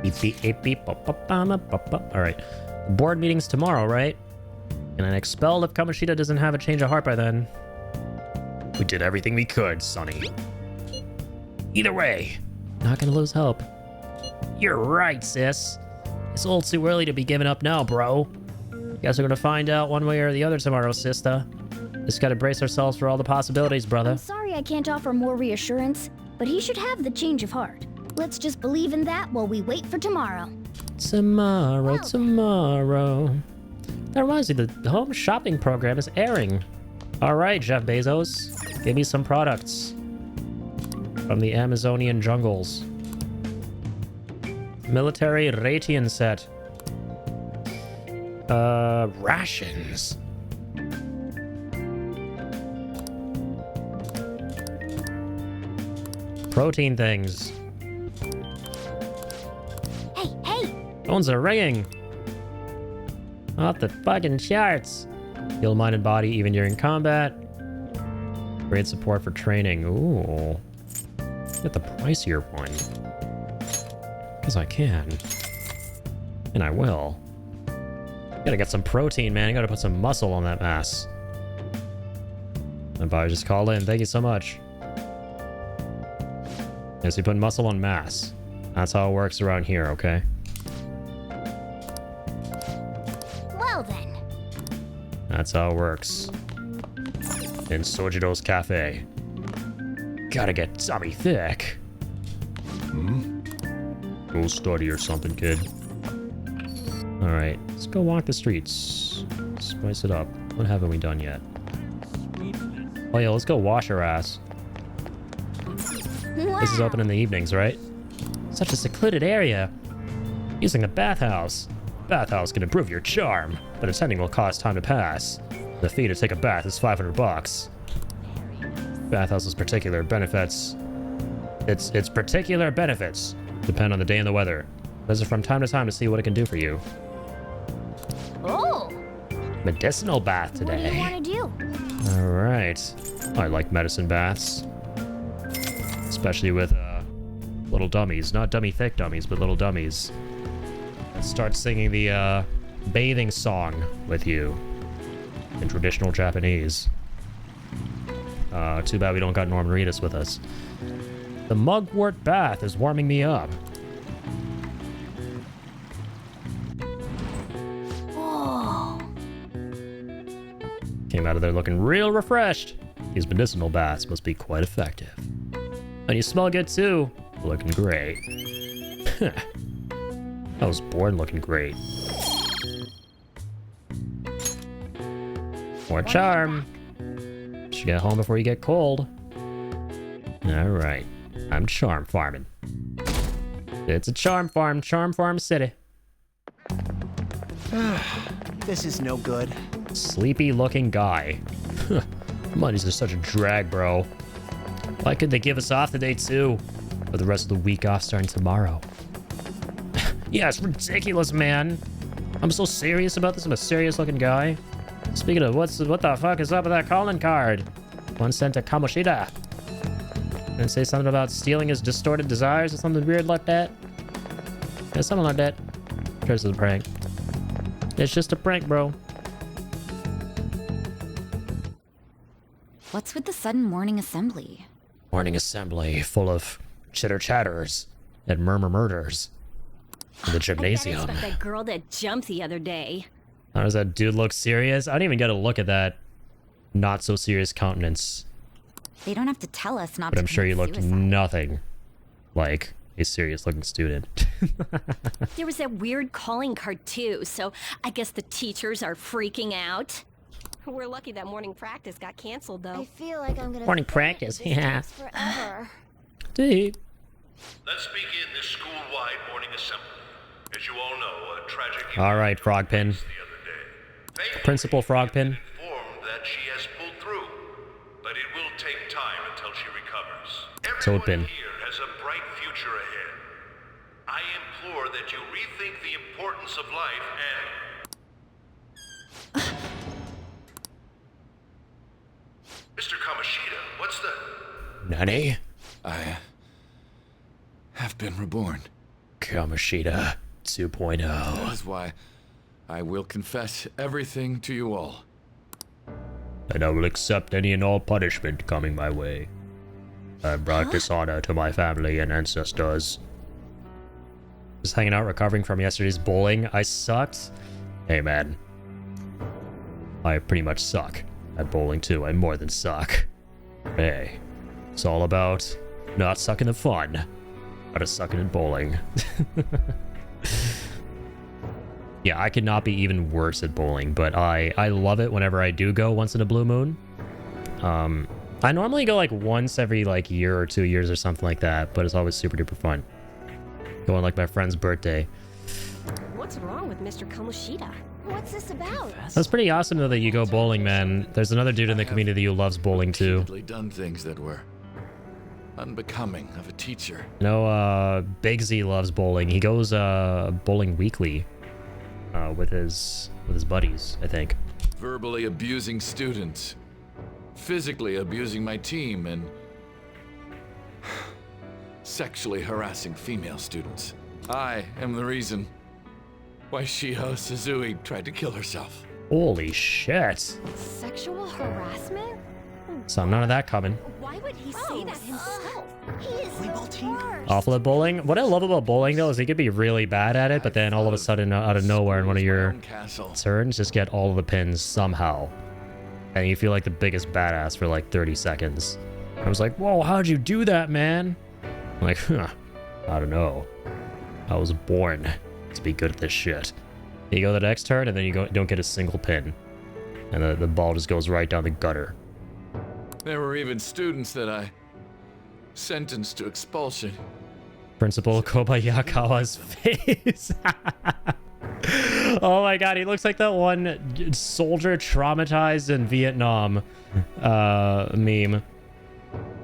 [SPEAKER 1] Beep, beep, beep, beep, bop, bop, bop, bop, bop. All right. The board meeting's tomorrow, right? And I'm expelled if Kamoshida doesn't have a change of heart by then. We did everything we could, Sonny. Either way, not gonna lose hope. You're right, sis. It's a little too early to be giving up now, bro. Guess we're gonna find out one way or the other tomorrow, sister. Just gotta brace ourselves for all the possibilities, brother.
[SPEAKER 3] I'm sorry I can't offer more reassurance, but he should have the change of heart. Let's just believe in that while we wait for tomorrow.
[SPEAKER 1] Tomorrow. That reminds me, the home shopping program is airing. All right, Jeff Bezos, give me some products from the Amazonian jungles. Military Ratian set. Rations. Protein things.
[SPEAKER 3] Hey!
[SPEAKER 1] Phones are ringing. Off the fucking charts. Heal mind and body even during combat. Great support for training. Ooh. Get the pricier one. Because I can. And I will. Gotta get some protein, man. I gotta put some muscle on that mass. My body just called in. Thank you so much. Yes, we put muscle on mass. That's how it works around here, okay?
[SPEAKER 3] Well then.
[SPEAKER 1] That's how it works. In Sojido's Cafe. Gotta get tummy thick. Go study or something, kid. Alright, let's go walk the streets. Spice it up. What haven't we done yet? Oh yeah, let's go wash our ass.
[SPEAKER 3] Wow.
[SPEAKER 1] This is open in the evenings, right? Such a secluded area. Using the bathhouse. Bathhouse can improve your charm, but attending will cost time to pass. The fee to take a bath is 500 bucks. Bathhouse's particular benefits. Its particular benefits depend on the day and the weather. Visit from time to time to see what it can do for you.
[SPEAKER 3] Oh!
[SPEAKER 1] Medicinal bath today.
[SPEAKER 3] What do you want to do?
[SPEAKER 1] Alright. I like medicine baths. Especially with little dummies. Not dummy thick dummies, but little dummies. Let's start singing the bathing song with you. In traditional Japanese. Too bad we don't got Norman Reedus with us. The mugwort bath is warming me up.
[SPEAKER 3] Oh.
[SPEAKER 1] Came out of there looking real refreshed. These medicinal baths must be quite effective. And you smell good too. Looking great. I was born looking great. More charm. Should get home before you get cold. Alright. I'm charm farming. It's a charm farm city.
[SPEAKER 6] This is no good.
[SPEAKER 1] Sleepy looking guy. Mondays are such a drag, bro. Why couldn't they give us off today too? Or the rest of the week off starting tomorrow? Yeah, it's ridiculous, man. I'm so serious about this. I'm a serious looking guy. Speaking of, what the fuck is up with that calling card? One sent to Kamoshida. And say something about stealing his distorted desires or something weird like that. Yeah, something like that. This is a prank. It's just a prank, bro.
[SPEAKER 3] What's with the sudden morning assembly?
[SPEAKER 1] Morning assembly full of chitter-chatters and murmur-murders in the gymnasium.
[SPEAKER 11] I bet that girl that jumped the other day.
[SPEAKER 1] How does that dude look serious? I didn't even get a look at that not-so-serious countenance.
[SPEAKER 3] They don't have to tell us not
[SPEAKER 1] But
[SPEAKER 3] to
[SPEAKER 1] I'm sure he
[SPEAKER 3] commit
[SPEAKER 1] looked
[SPEAKER 3] suicide.
[SPEAKER 1] nothing like a serious-looking student.
[SPEAKER 11] There was that weird calling card too, so I guess the teachers are freaking out.
[SPEAKER 12] We're lucky that morning practice got canceled, though.
[SPEAKER 3] I feel like I'm gonna
[SPEAKER 1] Morning
[SPEAKER 3] fail
[SPEAKER 1] practice,
[SPEAKER 3] this
[SPEAKER 1] yeah.
[SPEAKER 3] test forever.
[SPEAKER 1] Dude.
[SPEAKER 10] Let's begin this school-wide morning assembly. As you all know, a tragic...
[SPEAKER 1] All right, Frogpin. Principal Frogpin.
[SPEAKER 10] ...informed that she has pulled through, but it will take time until she recovers.
[SPEAKER 1] Toadpin.
[SPEAKER 10] Everyone here has a bright future ahead. I implore that you rethink the importance of life and... Mr. Kamoshida, what's the...
[SPEAKER 1] Nani?
[SPEAKER 8] I have been reborn.
[SPEAKER 1] Kamoshida 2.0.
[SPEAKER 8] That is why I will confess everything to you all.
[SPEAKER 1] And I will accept any and all punishment coming my way. I brought dishonor to my family and ancestors. Just hanging out, recovering from yesterday's bowling. I sucked. Hey, man. I pretty much suck at bowling, too. I more than suck. Hey. It's all about not sucking at fun, but at sucking at bowling. Yeah, I could not be even worse at bowling, but I love it whenever I do go once in a blue moon. I normally go like once every like year or 2 years or something like that, but it's always super duper fun. Going like my friend's birthday.
[SPEAKER 12] What's wrong with Mr. Kamoshida?
[SPEAKER 3] What's this about?
[SPEAKER 1] That's pretty awesome though that you go bowling, man. There's another dude in the community who loves bowling too.
[SPEAKER 8] Repeatedly done things that were unbecoming of a teacher.
[SPEAKER 1] No, Big Z loves bowling. He goes bowling weekly with his buddies, I think.
[SPEAKER 8] Verbally abusing students, physically abusing my team, and sexually harassing female students. I am the reason why Shiho Suzui tried to kill herself.
[SPEAKER 1] Holy shit.
[SPEAKER 3] Sexual harassment?
[SPEAKER 1] Saw none of that coming.
[SPEAKER 12] Why would he say that himself?
[SPEAKER 3] He is the worst.
[SPEAKER 1] Awful at bowling. What I love about bowling though is he could be really bad at it, but then all of a sudden out of nowhere in one of your turns just get all of the pins somehow. And you feel like the biggest badass for like 30 seconds. I was like, whoa, how'd you do that, man? I'm like, I don't know. I was born to be good at this shit. You go the next turn and then you don't get a single pin. And the ball just goes right down the gutter.
[SPEAKER 8] There were even students that I sentenced to expulsion.
[SPEAKER 1] Principal Kobayakawa's face. Oh my god, he looks like that one soldier traumatized in Vietnam meme.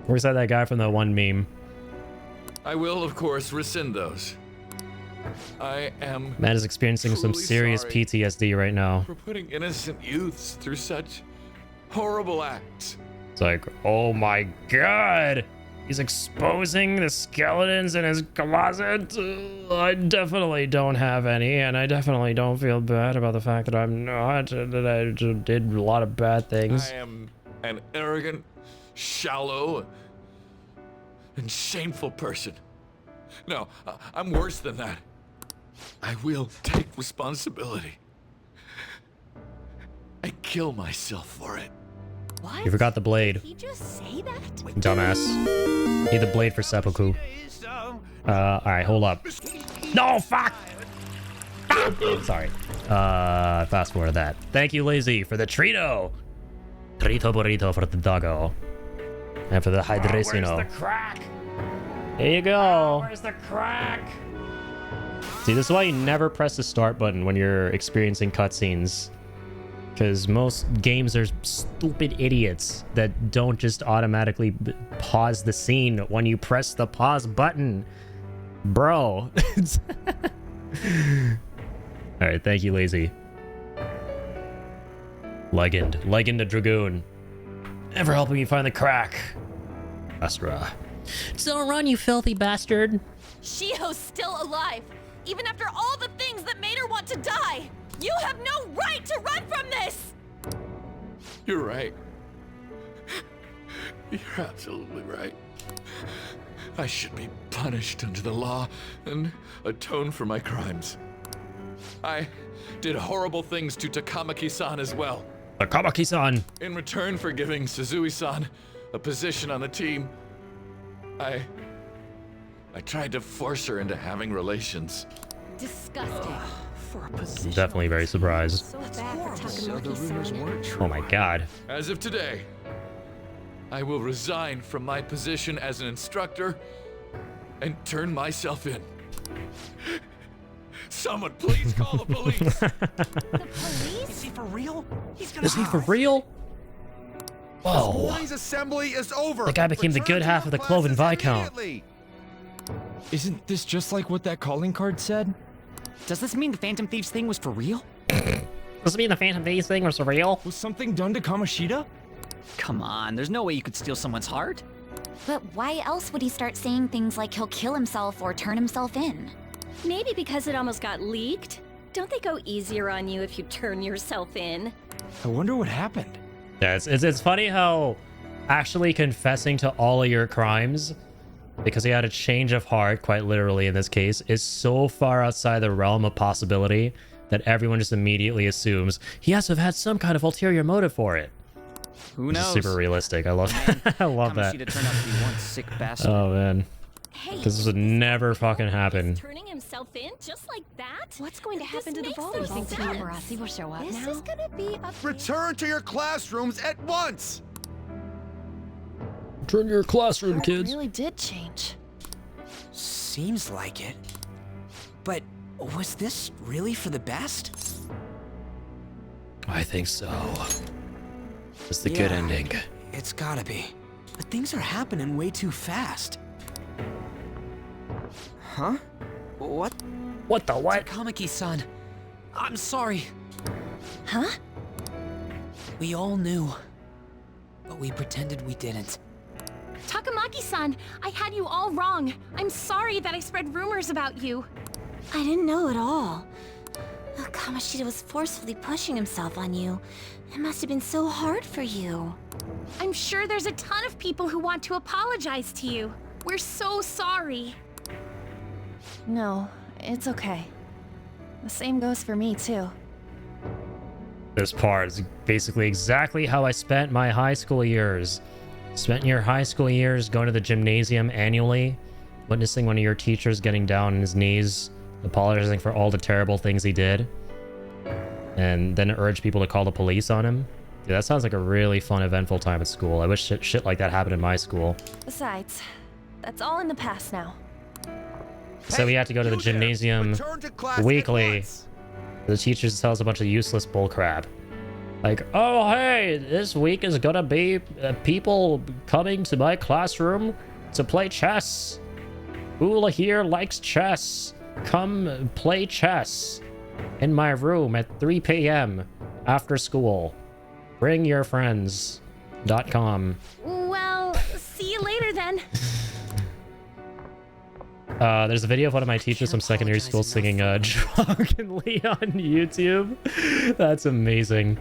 [SPEAKER 1] Where's that guy from that one meme?
[SPEAKER 8] I will, of course, rescind those. I am.
[SPEAKER 1] Man is experiencing some serious
[SPEAKER 8] sorry
[SPEAKER 1] PTSD right now.
[SPEAKER 8] for putting innocent youths through such horrible acts.
[SPEAKER 1] It's like, oh my god, he's exposing the skeletons in his closet. I definitely don't have any, and I definitely don't feel bad about the fact that I'm not, that I did a lot of bad things.
[SPEAKER 8] I am an arrogant, shallow, and shameful person. No, I'm worse than that. I will take responsibility. I kill myself for it.
[SPEAKER 3] What?
[SPEAKER 1] You forgot the blade.
[SPEAKER 3] Did he just say that?
[SPEAKER 1] Dumbass. Need the blade for seppuku. Alright, hold up. No, fuck! Sorry. Fast forward that. Thank you, Lazy, for the Trito! Trito burrito for the doggo. And for the hydration.
[SPEAKER 9] Where's the crack?
[SPEAKER 1] There you go.
[SPEAKER 9] Where's the crack?
[SPEAKER 1] See, this is why you never press the start button when you're experiencing cutscenes. Because most games are stupid idiots that don't just automatically pause the scene when you press the pause button. Bro. Alright, thank you, Lazy. Legend the Dragoon. Ever helping me find the crack. Astra. Don't run, you filthy bastard.
[SPEAKER 5] Shiho's still alive, even after all the things that made her want to die. You have no right to run from this!
[SPEAKER 8] You're right. You're absolutely right. I should be punished under the law and atone for my crimes. I did horrible things to Takamaki-san as well.
[SPEAKER 1] Takamaki-san.
[SPEAKER 8] In return for giving Suzui-san a position on the team, I tried to force her into having relations.
[SPEAKER 5] Disgusting.
[SPEAKER 4] For a position.
[SPEAKER 1] Definitely very surprised.
[SPEAKER 12] So bad for Takamaki-san.
[SPEAKER 1] Oh my god.
[SPEAKER 8] As of today, I will resign from my position as an instructor and turn myself in. Someone please call the police.
[SPEAKER 3] The police?
[SPEAKER 4] Is he for real? He's gonna.
[SPEAKER 1] Is he for real? Whoa.
[SPEAKER 7] Boys' assembly is over.
[SPEAKER 1] The guy became the good half of the Cloven Viscount.
[SPEAKER 13] Isn't this just like what that calling card said?
[SPEAKER 4] Does this mean the Phantom Thieves thing was for real?
[SPEAKER 1] Does it mean the Phantom Thieves thing was real?
[SPEAKER 13] Was something done to Kamoshida?
[SPEAKER 4] Come on, there's no way you could steal someone's heart.
[SPEAKER 3] But why else would he start saying things like he'll kill himself or turn himself in?
[SPEAKER 11] Maybe because it almost got leaked. Don't they go easier on you if you turn yourself in?
[SPEAKER 13] I wonder what happened.
[SPEAKER 1] Yeah, it's funny how actually confessing to all of your crimes, because he had a change of heart, quite literally in this case, is so far outside the realm of possibility that everyone just immediately assumes he has to have had some kind of ulterior motive for it.
[SPEAKER 4] Who knows?
[SPEAKER 1] Super realistic. I love I love that.
[SPEAKER 4] Kamoshida turned out to be one sick bastard.
[SPEAKER 1] Oh man.
[SPEAKER 11] Hey,
[SPEAKER 1] Because this would never fucking happen.
[SPEAKER 11] turning himself in just like that?
[SPEAKER 12] What's going to happen to the
[SPEAKER 11] makes
[SPEAKER 12] vault?
[SPEAKER 11] no
[SPEAKER 12] You think
[SPEAKER 11] sense.
[SPEAKER 12] paparazzi will show up
[SPEAKER 3] This
[SPEAKER 12] now?
[SPEAKER 3] is gonna be a
[SPEAKER 7] Return to your classrooms at once.
[SPEAKER 1] Turn your classroom, kids.
[SPEAKER 5] Really did change.
[SPEAKER 4] Seems like it. But was this really for the best?
[SPEAKER 1] I think so. It's the good
[SPEAKER 4] Yeah,
[SPEAKER 1] ending.
[SPEAKER 4] It's gotta be. But things are happening way too fast. Huh? What?
[SPEAKER 1] What the what?
[SPEAKER 4] Takamaki-san, I'm sorry.
[SPEAKER 5] Huh?
[SPEAKER 4] We all knew, but we pretended we didn't.
[SPEAKER 5] Takamaki-san, I had you all wrong. I'm sorry that I spread rumors about you.
[SPEAKER 3] I didn't know at all. Kamoshida was forcefully pushing himself on you. It must have been so hard for you.
[SPEAKER 5] I'm sure there's a ton of people who want to apologize to you. We're so sorry.
[SPEAKER 12] No, it's okay. The same goes for me, too.
[SPEAKER 1] This part is basically exactly how I spent my high school years. Spent your high school years going to the gymnasium annually, witnessing one of your teachers getting down on his knees, apologizing for all the terrible things he did, and then urge people to call the police on him. Dude, that sounds like a really fun, eventful time at school. I wish shit like that happened in my school.
[SPEAKER 12] Besides, that's all in the past now.
[SPEAKER 1] So we had to go to the gymnasium weekly The teachers tell us a bunch of useless bullcrap. Like, oh, hey, this week is gonna be people coming to my classroom to play chess. Who here likes chess? Come play chess in my room at 3 p.m. after school. Bring your friends.com.
[SPEAKER 5] Well, see you later then.
[SPEAKER 1] There's a video of one of my teachers from secondary school singing drunkenly on YouTube. That's amazing.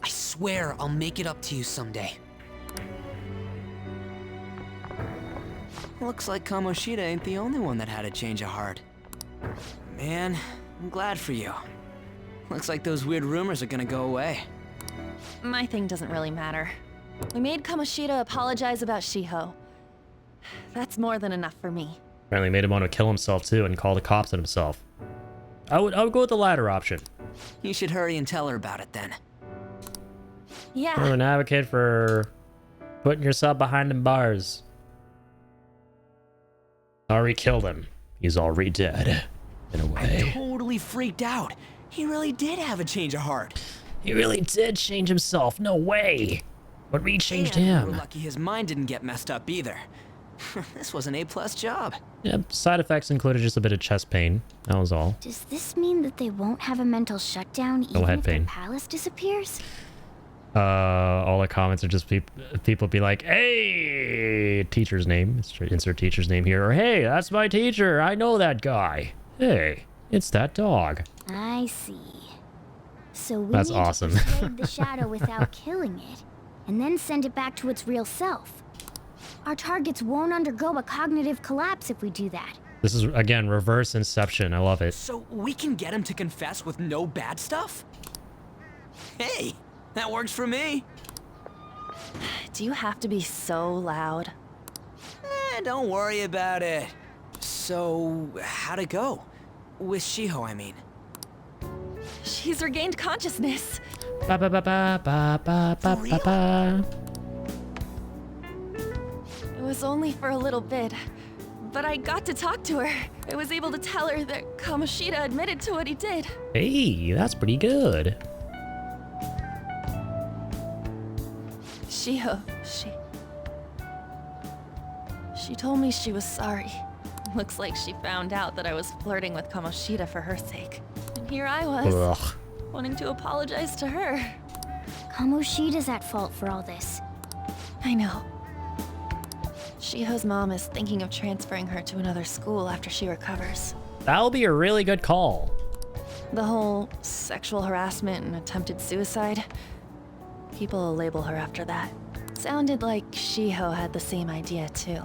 [SPEAKER 4] I swear I'll make it up to you someday. Looks like Kamoshida ain't the only one that had a change of heart. Man, I'm glad for you. Looks like those weird rumors are gonna go away.
[SPEAKER 5] My thing doesn't really matter. We made Kamoshida apologize about Shiho. That's more than enough for me.
[SPEAKER 1] Apparently made him want to kill himself too and call the cops on himself. I would go with the latter option.
[SPEAKER 4] You should hurry and tell her about it then.
[SPEAKER 5] Yeah.
[SPEAKER 1] I'm an advocate for putting yourself behind them bars. Already killed him. He's already dead. In a way.
[SPEAKER 4] I'm totally freaked out. He really did have a change of heart.
[SPEAKER 1] He really did change himself. No way. But we changed
[SPEAKER 4] and
[SPEAKER 1] him.
[SPEAKER 4] We're lucky his mind didn't get messed up either. This was an A+ job.
[SPEAKER 1] Yeah, side effects included just a bit of chest pain. That was all.
[SPEAKER 3] Does this mean that they won't have a mental shutdown
[SPEAKER 1] No
[SPEAKER 3] even
[SPEAKER 1] head
[SPEAKER 3] if their
[SPEAKER 1] pain.
[SPEAKER 3] palace disappears?
[SPEAKER 1] All the comments are just people be like, hey, teacher's name. Insert teacher's name here. Or, hey, that's my teacher. I know that guy. Hey, it's that dog.
[SPEAKER 3] I see. So we
[SPEAKER 1] That's
[SPEAKER 3] need
[SPEAKER 1] awesome.
[SPEAKER 3] to persuade the shadow without killing it, and then send it back to its real self. Our targets won't undergo a cognitive collapse if we do that.
[SPEAKER 1] This is, again, reverse Inception. I love it.
[SPEAKER 4] So we can get him to confess with no bad stuff? Hey, that works for me.
[SPEAKER 5] Do you have to be so loud?
[SPEAKER 4] Don't worry about it. So, how'd it go? With Shiho, I mean.
[SPEAKER 5] She's regained consciousness.
[SPEAKER 1] Ba ba ba ba ba ba ba ba ba.
[SPEAKER 5] It was only for a little bit, but I got to talk to her. I was able to tell her that Kamoshida admitted to what he did.
[SPEAKER 1] Hey, that's pretty good.
[SPEAKER 5] Shiho, she told me she was sorry. Looks like she found out that I was flirting with Kamoshida for her sake. And here I was,
[SPEAKER 1] Ugh.
[SPEAKER 5] wanting to apologize to her.
[SPEAKER 3] Kamoshida's at fault for all this.
[SPEAKER 5] I know. Shiho's mom is thinking of transferring her to another school after she recovers.
[SPEAKER 1] That'll be a really good call.
[SPEAKER 5] The whole sexual harassment and attempted suicide, people will label her after that. Sounded like Shiho had the same idea too.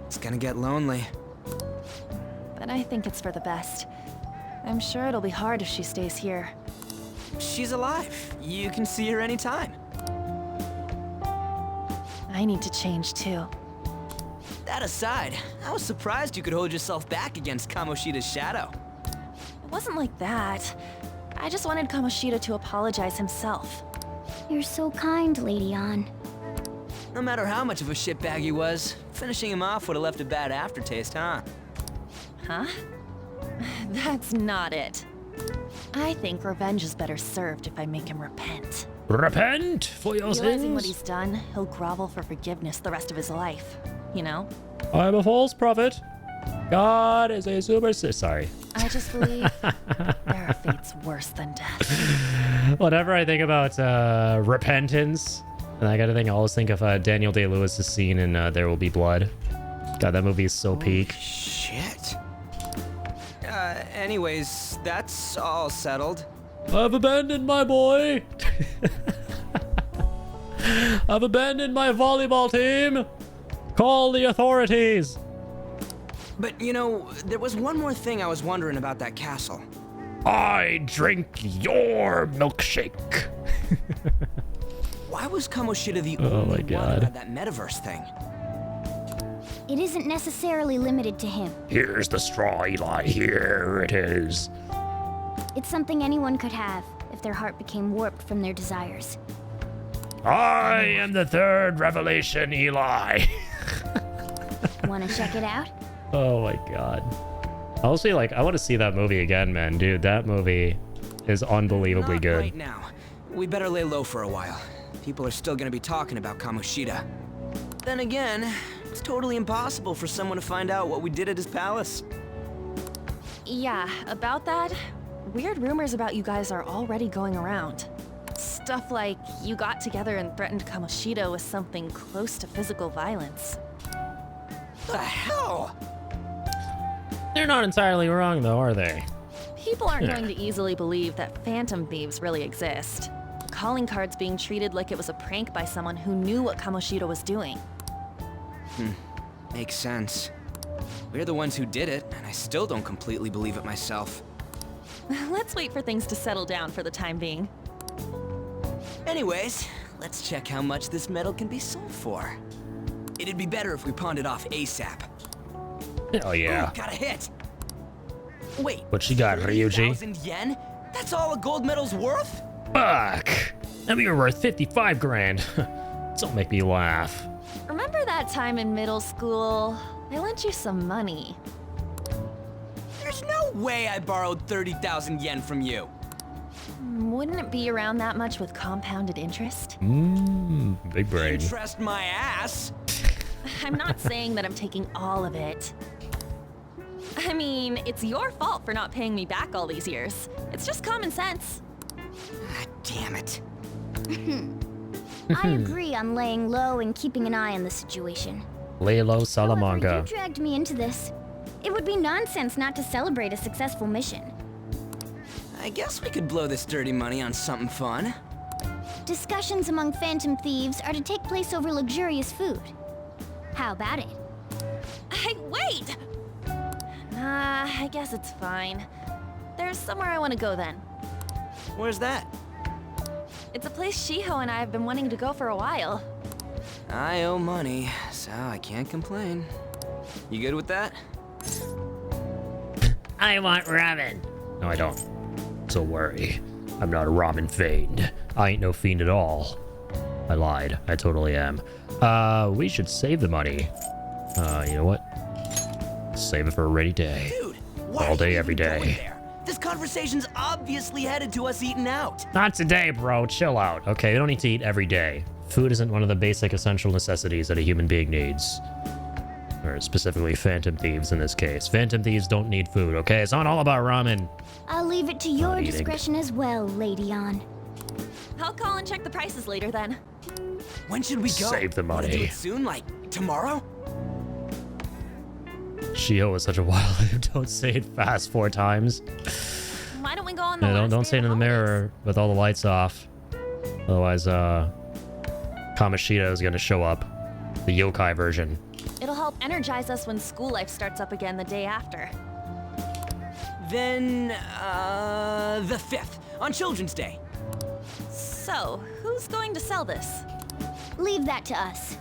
[SPEAKER 4] It's gonna get lonely.
[SPEAKER 5] But I think it's for the best. I'm sure it'll be hard if she stays here.
[SPEAKER 4] She's alive. You can see her anytime.
[SPEAKER 5] I need to change too.
[SPEAKER 4] That aside, I was surprised you could hold yourself back against Kamoshida's shadow.
[SPEAKER 5] It wasn't like that. I just wanted Kamoshida to apologize himself.
[SPEAKER 3] You're so kind, Lady An.
[SPEAKER 4] No matter how much of a shitbag he was, finishing him off would have left a bad aftertaste, huh?
[SPEAKER 5] Huh? That's not it. I think revenge is better served if I make him repent.
[SPEAKER 1] Repent for your
[SPEAKER 5] Realizing what
[SPEAKER 1] sins.
[SPEAKER 5] he's done, he'll grovel for forgiveness the rest of his life. You know?
[SPEAKER 1] I'm a false prophet. God is a sorry.
[SPEAKER 5] I just believe there are fates worse than death.
[SPEAKER 1] Whenever I think about repentance, and I gotta think, I always think of Daniel Day-Lewis's scene in There Will Be Blood. God, that movie is so peak.
[SPEAKER 4] Shit. Anyways, that's all settled.
[SPEAKER 1] I've abandoned my boy. I've abandoned my volleyball team. Call the authorities.
[SPEAKER 4] But, you know, there was one more thing I was wondering about that castle.
[SPEAKER 1] I drink your milkshake.
[SPEAKER 4] Why was Kamoshida the
[SPEAKER 1] Oh
[SPEAKER 4] only
[SPEAKER 1] my
[SPEAKER 4] one
[SPEAKER 1] God.
[SPEAKER 4] who had that metaverse thing?
[SPEAKER 3] It isn't necessarily limited to him.
[SPEAKER 1] Here's the straw, Eli. Here it is.
[SPEAKER 3] It's something anyone could have if their heart became warped from their desires.
[SPEAKER 1] I am the third revelation, Eli.
[SPEAKER 3] Want to check it out?
[SPEAKER 1] Oh my God. Honestly, like, I want to see that movie again, man. Dude, that movie is unbelievably
[SPEAKER 4] Not
[SPEAKER 1] good.
[SPEAKER 4] right now. We better lay low for a while. People are still gonna be talking about Kamoshida. Then again, it's totally impossible for someone to find out what we did at his palace.
[SPEAKER 5] Yeah, about that, weird rumors about you guys are already going around. Stuff like you got together and threatened Kamoshida with something close to physical violence.
[SPEAKER 4] The hell?
[SPEAKER 1] They're not entirely wrong, though, are they?
[SPEAKER 5] People aren't going to easily believe that phantom thieves really exist. Calling cards being treated like it was a prank by someone who knew what Kamoshida was doing.
[SPEAKER 4] Makes sense. We're the ones who did it, and I still don't completely believe it myself.
[SPEAKER 5] Let's wait for things to settle down for the time being.
[SPEAKER 4] Anyways, let's check how much this metal can be sold for. It'd be better if we pawned it off ASAP.
[SPEAKER 1] Oh, yeah.
[SPEAKER 4] Ooh, got a hit! Wait,
[SPEAKER 1] What she got, Ryuji?
[SPEAKER 4] 30,000 yen? That's all a gold medal's worth?
[SPEAKER 1] Fuck! And we were worth 55 grand. Don't make me laugh.
[SPEAKER 5] Remember that time in middle school? I lent you some money.
[SPEAKER 4] There's no way I borrowed 30,000 yen from you.
[SPEAKER 5] Wouldn't it be around that much with compounded interest?
[SPEAKER 1] Big brain.
[SPEAKER 4] Interest my ass.
[SPEAKER 5] I'm not saying that I'm taking all of it. I mean, it's your fault for not paying me back all these years. It's just common sense.
[SPEAKER 4] Ah, damn it.
[SPEAKER 3] I agree on laying low and keeping an eye on the situation.
[SPEAKER 1] Lay low,
[SPEAKER 3] However,
[SPEAKER 1] Salamanca.
[SPEAKER 3] you dragged me into this. It would be nonsense not to celebrate a successful mission.
[SPEAKER 4] I guess we could blow this dirty money on something fun.
[SPEAKER 3] Discussions among phantom thieves are to take place over luxurious food. How about it?
[SPEAKER 5] Hey, wait! Nah, I guess it's fine. There's somewhere I want to go then.
[SPEAKER 4] Where's that?
[SPEAKER 5] It's a place Shiho and I have been wanting to go for a while.
[SPEAKER 4] I owe money, so I can't complain. You good with that?
[SPEAKER 1] I want ramen. No, I don't. Don't worry. I'm not a ramen fiend. I ain't no fiend at all. I lied. I totally am. We should save the money. You know what? Save it for a rainy day.
[SPEAKER 4] Dude, why
[SPEAKER 1] All day,
[SPEAKER 4] are you
[SPEAKER 1] every
[SPEAKER 4] even going
[SPEAKER 1] day.
[SPEAKER 4] there? This conversation's obviously headed to us eating out.
[SPEAKER 1] Not today, bro. Chill out. Okay, we don't need to eat every day. Food isn't one of the basic essential necessities that a human being needs. Or specifically phantom thieves in this case. Phantom thieves don't need food, okay? It's not all about ramen.
[SPEAKER 3] I'll leave it to your
[SPEAKER 1] Not eating.
[SPEAKER 3] discretion as well, Lady On.
[SPEAKER 5] I'll call and check the prices later then.
[SPEAKER 4] When should we go?
[SPEAKER 1] Save the
[SPEAKER 4] Wanna do
[SPEAKER 1] money.
[SPEAKER 4] it soon? Like, tomorrow?
[SPEAKER 1] Shio is such a wild. Don't say it fast 4 times.
[SPEAKER 5] Why don't we go on the
[SPEAKER 1] Yeah,
[SPEAKER 5] last
[SPEAKER 1] don't
[SPEAKER 5] day
[SPEAKER 1] say it
[SPEAKER 5] of
[SPEAKER 1] in the
[SPEAKER 5] the
[SPEAKER 1] mirror with all the lights off. Otherwise, Kamoshida is gonna show up. The yokai version.
[SPEAKER 5] holidays? It'll help energize us when school life starts up again the day after.
[SPEAKER 4] Then, the 5th, on Children's Day.
[SPEAKER 5] So, who's going to sell this?
[SPEAKER 3] Leave that to us.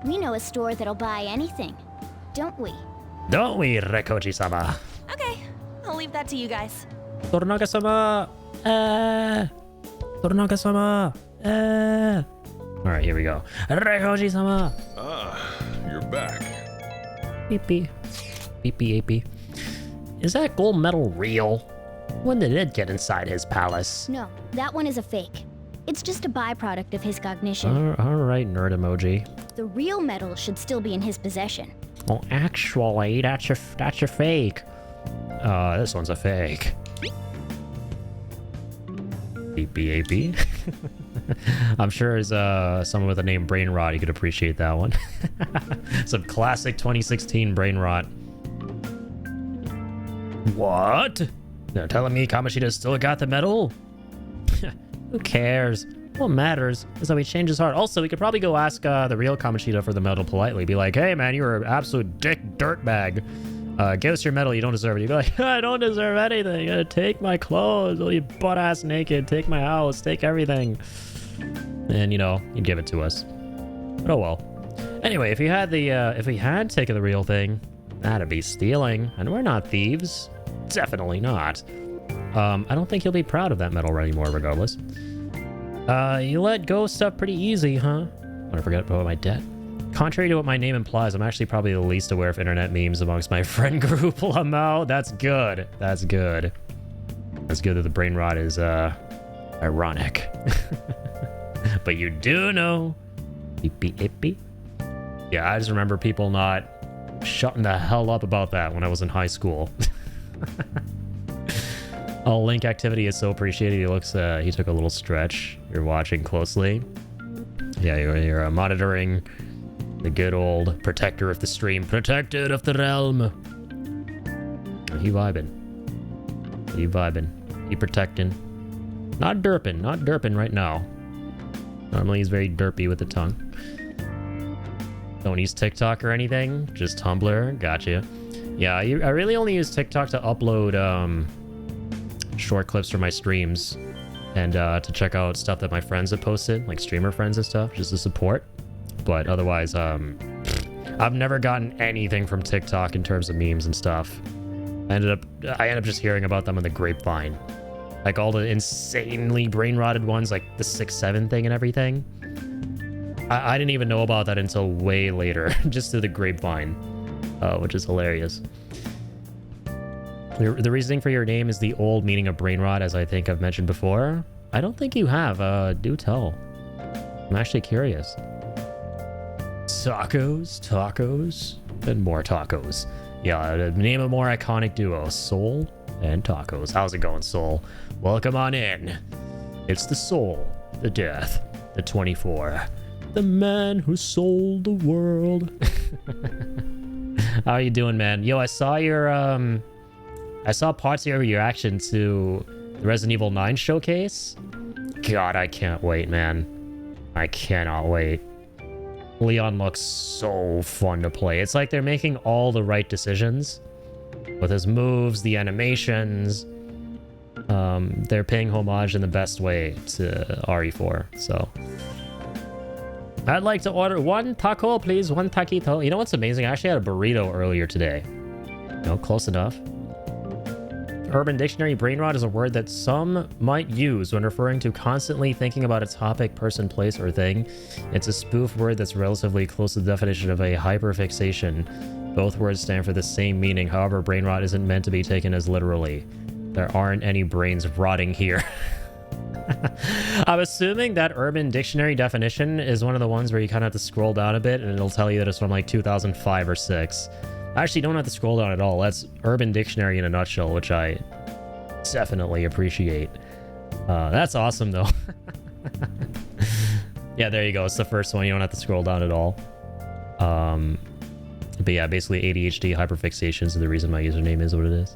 [SPEAKER 3] We know a store that'll buy anything, don't we?
[SPEAKER 1] Don't we, Rekoji-sama?
[SPEAKER 5] Okay, I'll leave that to you guys.
[SPEAKER 1] Toranaga-sama! Toranaga-sama! Alright, here we go. Rekoji-sama!
[SPEAKER 10] Ah, you're back.
[SPEAKER 1] Beepy. Beepy apey. Is that gold medal real? When did it get inside his palace?
[SPEAKER 3] No, that one is a fake. It's just a byproduct of his cognition.
[SPEAKER 1] Alright, nerd emoji.
[SPEAKER 3] The real medal should still be in his possession.
[SPEAKER 1] Well, actually, that's your fake. This one's a fake. Beepy apey. I'm sure as someone with the name Brain Rot, you could appreciate that one. Some classic 2016 Brain Rot. What? They're telling me Kamoshida still got the medal? Who cares? What matters is that we change his heart. Also, we could probably go ask the real Kamoshida for the medal politely. Be like, hey man, you're an absolute dick dirtbag. Give us your medal, you don't deserve it. You'd be like, I don't deserve anything. Take my clothes, you butt ass naked. Take my house, take everything. And you know, you'd give it to us. But oh well. Anyway, if he had taken the real thing, that'd be stealing. And we're not thieves. Definitely not. I don't think he'll be proud of that medal anymore, regardless. You let go stuff pretty easy, huh? Wanna forget about my debt? Contrary to what my name implies, I'm actually probably the least aware of internet memes amongst my friend group. Lamo, that's good. That's good. That's good that the brain rot is ironic. But you do know. Ippy ippy. Yeah, I just remember people not shutting the hell up about that when I was in high school. Oh, Link activity is so appreciated. He looks, he took a little stretch. You're watching closely. Yeah, you're monitoring the good old protector of the stream. Protector of the realm. He vibing. He vibing. He protecting. Not derping right now. Normally he's very derpy with the tongue. Don't use TikTok or anything. Just Tumblr. Gotcha. Yeah, I really only use TikTok to upload short clips from my streams and to check out stuff that my friends have posted, like streamer friends and stuff, just to support. But otherwise, I've never gotten anything from TikTok in terms of memes and stuff. I ended up just hearing about them on the grapevine. Like all the insanely brain-rotted ones, like the 6-7 thing and everything. I didn't even know about that until way later, just through the grapevine, which is hilarious. The reasoning for your name is the old meaning of brain rot, as I think I've mentioned before. I don't think you have. Do tell. I'm actually curious. Tacos, and more tacos. Yeah, name a more iconic duo, Soul and Tacos. How's it going, Soul? Welcome on in. It's the Soul, the Death, the 24, the man who sold the world. How are you doing, man? Yo, I saw your I saw parts of your reaction to the Resident Evil 9 showcase. God, I can't wait, man. I cannot wait. Leon looks so fun to play. It's like they're making all the right decisions with his moves, the animations. They're paying homage in the best way to RE4, so. I'd like to order one taco, please. One taquito. You know what's amazing? I actually had a burrito earlier today. No, close enough. Urban Dictionary, brain rot is a word that some might use when referring to constantly thinking about a topic, person, place, or thing. It's a spoof word that's relatively close to the definition of a hyperfixation. Both words stand for the same meaning. However, brain rot isn't meant to be taken as literally. There aren't any brains rotting here. I'm assuming that Urban Dictionary definition is one of the ones where you kind of have to scroll down a bit and it'll tell you that it's from like 2005 or 6. I actually don't have to scroll down at all. That's Urban Dictionary in a nutshell, which I definitely appreciate. That's awesome, though. Yeah, there you go. It's the first one. You don't have to scroll down at all. But yeah, basically ADHD hyperfixation is the reason my username is what it is.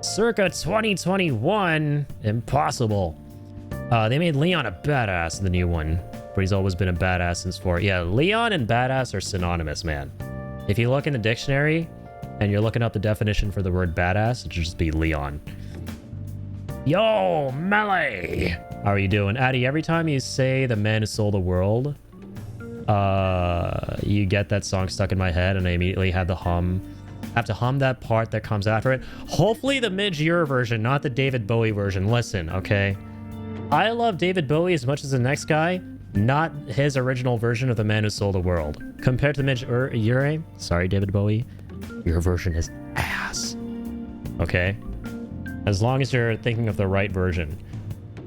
[SPEAKER 1] Circa 2021. Impossible. They made Leon a badass in the new one, but he's always been a badass since 4. Yeah, Leon and badass are synonymous, man. If you look in the dictionary and you're looking up the definition for the word badass, it should just be Leon. Yo, Melee! How are you doing? Addy, every time you say the man who sold the world, you get that song stuck in my head and I immediately have to hum that part that comes after it. Hopefully the Midge-Ure version, not the David Bowie version. Listen, okay? I love David Bowie as much as the next guy, not his original version of the man who sold the world. Compared to Midge-Ure, sorry David Bowie, your version is ass. Okay? As long as you're thinking of the right version.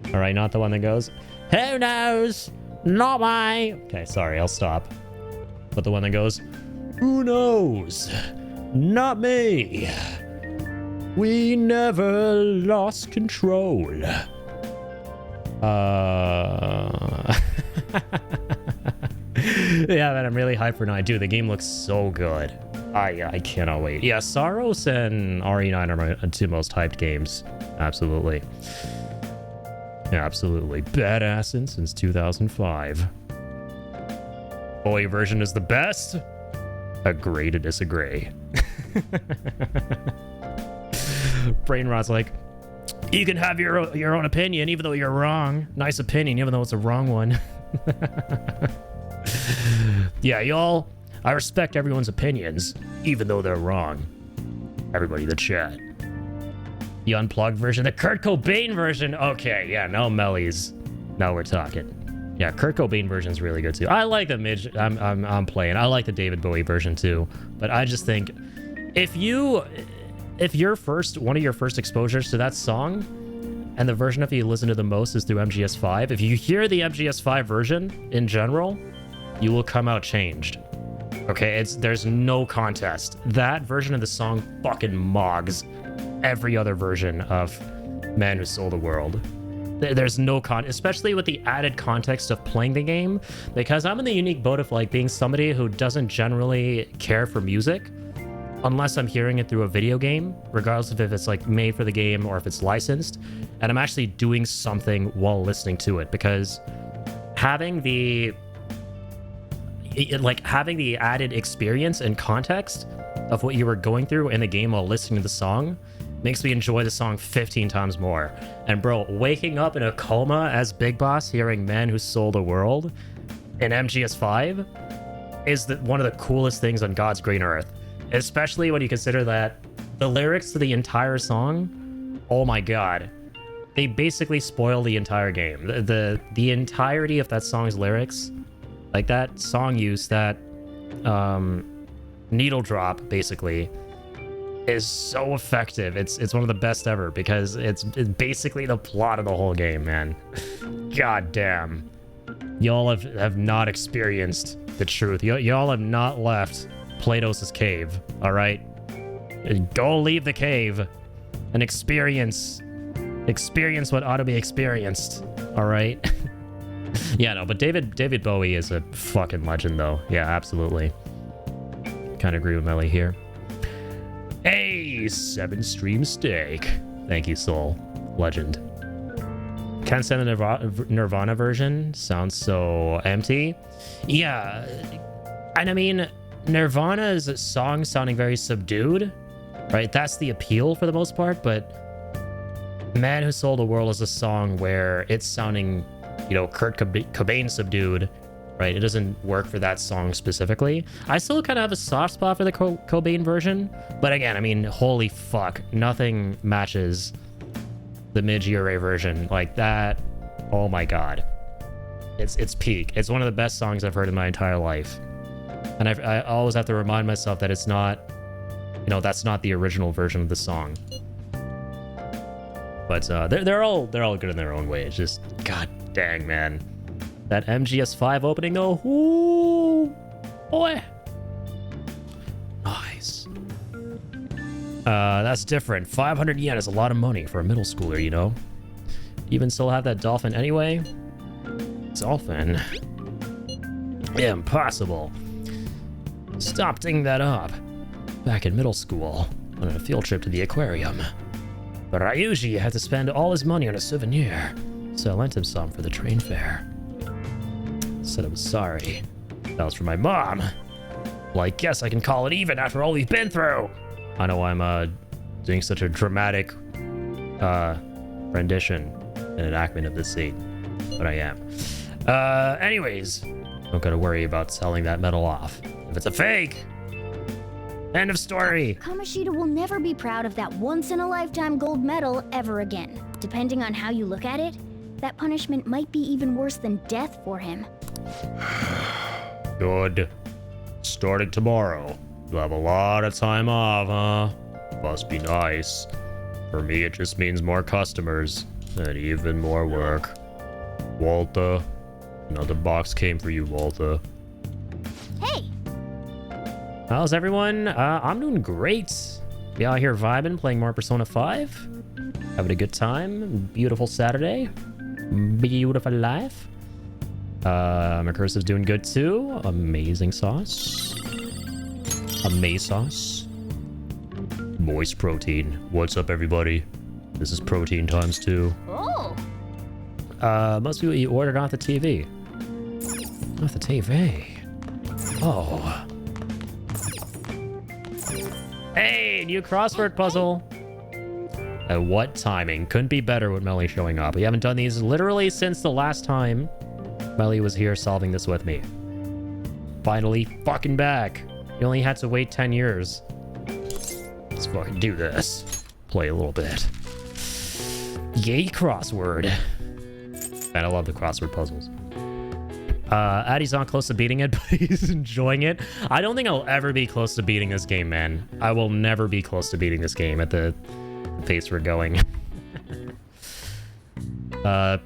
[SPEAKER 1] Alright, not the one that goes, who knows? Not my... Okay, sorry, I'll stop. But the one that goes, who knows? Not me. We never lost control. Yeah, man, I'm really hyped for 9. Dude, the game looks so good. I cannot wait. Yeah, Saros and RE9 are my 2 most hyped games. Absolutely. Yeah, absolutely. Badassin' since 2005. Boy version is the best. Agree to disagree. Brain rot's like, you can have your own opinion even though you're wrong. Nice opinion even though it's a wrong one. Yeah, y'all, I respect everyone's opinions even though they're wrong. Everybody in the chat. The unplugged version, the Kurt Cobain version. Okay, yeah, no Mellies. Now we're talking. Yeah, Kurt Cobain version is really good too. I like the Midge. I'm playing. I like the David Bowie version too. But I just think if your one of your first exposures to that song, and the version of it you listen to the most is through MGS5, if you hear the MGS5 version in general, you will come out changed. Okay, there's no contest. That version of the song fucking mogs every other version of Man Who Sold the World. There's no especially with the added context of playing the game, because I'm in the unique boat of like being somebody who doesn't generally care for music unless I'm hearing it through a video game, regardless of if it's like made for the game or if it's licensed, and I'm actually doing something while listening to it, because having the added experience and context of what you were going through in the game while listening to the song makes me enjoy the song 15 times more. And bro, waking up in a coma as Big Boss hearing Man Who Sold the World in MGS5 is one of the coolest things on God's green earth. Especially when you consider that the lyrics to the entire song, oh my god, they basically spoil the entire game. The entirety of that song's lyrics, like that song use, that needle drop basically, is so effective. It's one of the best ever, because it's basically the plot of the whole game, man. God damn. Y'all have not experienced the truth. Y'all have not left Plato's cave, all right? Go leave the cave and experience what ought to be experienced, all right? Yeah, no, but David Bowie is a fucking legend, though. Yeah, absolutely. Kind of agree with Melly here. Hey, 7-stream steak. Thank you, Soul. Legend. Can't stand the Nirvana version. Sounds so empty. Yeah, and I mean, Nirvana's song sounding very subdued, right? That's the appeal for the most part, but Man Who Sold the World is a song where it's sounding, Kurt Cobain subdued, right? It doesn't work for that song specifically. I still kind of have a soft spot for the Cobain version, but again, I mean, holy fuck, nothing matches the Midge-Ure version like that. Oh my god. It's peak. It's one of the best songs I've heard in my entire life. And I always have to remind myself that it's not, that's not the original version of the song. But they're all good in their own way. It's just, god dang, man. That MGS5 opening though, ooh, boy. Nice. That's different. 500 yen is a lot of money for a middle schooler, Even still have that dolphin anyway? Dolphin? Impossible. Stop digging that up. Back in middle school, on a field trip to the aquarium. But Ryuji had to spend all his money on a souvenir, so I lent him some for the train fare. Said I was sorry. That was for my mom. Well, I guess I can call it even after all we've been through. I know I'm doing such a dramatic rendition and enactment of this scene, but I am. Anyways, don't gotta worry about selling that medal off. If it's a fake, end of story.
[SPEAKER 3] Kamoshida will never be proud of that once-in-a-lifetime gold medal ever again. Depending on how you look at it, that punishment might be even worse than death for him.
[SPEAKER 1] Good. Starting tomorrow. You'll have a lot of time off, huh? Must be nice. For me, it just means more customers and even more work. Walter, another box came for you, Walter.
[SPEAKER 3] Hey!
[SPEAKER 1] How's everyone? I'm doing great. Be out here vibing, playing more Persona 5. Having a good time. Beautiful Saturday. Beautiful life. Recursive's doing good too. Amazing sauce. Amaze sauce. Moist protein. What's up, everybody? This is protein times 2.
[SPEAKER 3] Oh!
[SPEAKER 1] Must be what you ordered off the TV. Off the TV. Oh. Hey, new crossword puzzle. At what timing? Couldn't be better with Melly showing up. We haven't done these literally since the last time Melly was here solving this with me. Finally fucking back. You only had to wait 10 years. Let's fucking do this. Play a little bit. Yay, crossword. Man, I love the crossword puzzles. Addy's not close to beating it, but he's enjoying it. I don't think I'll ever be close to beating this game, man. I will never be close to beating this game at the pace we're going.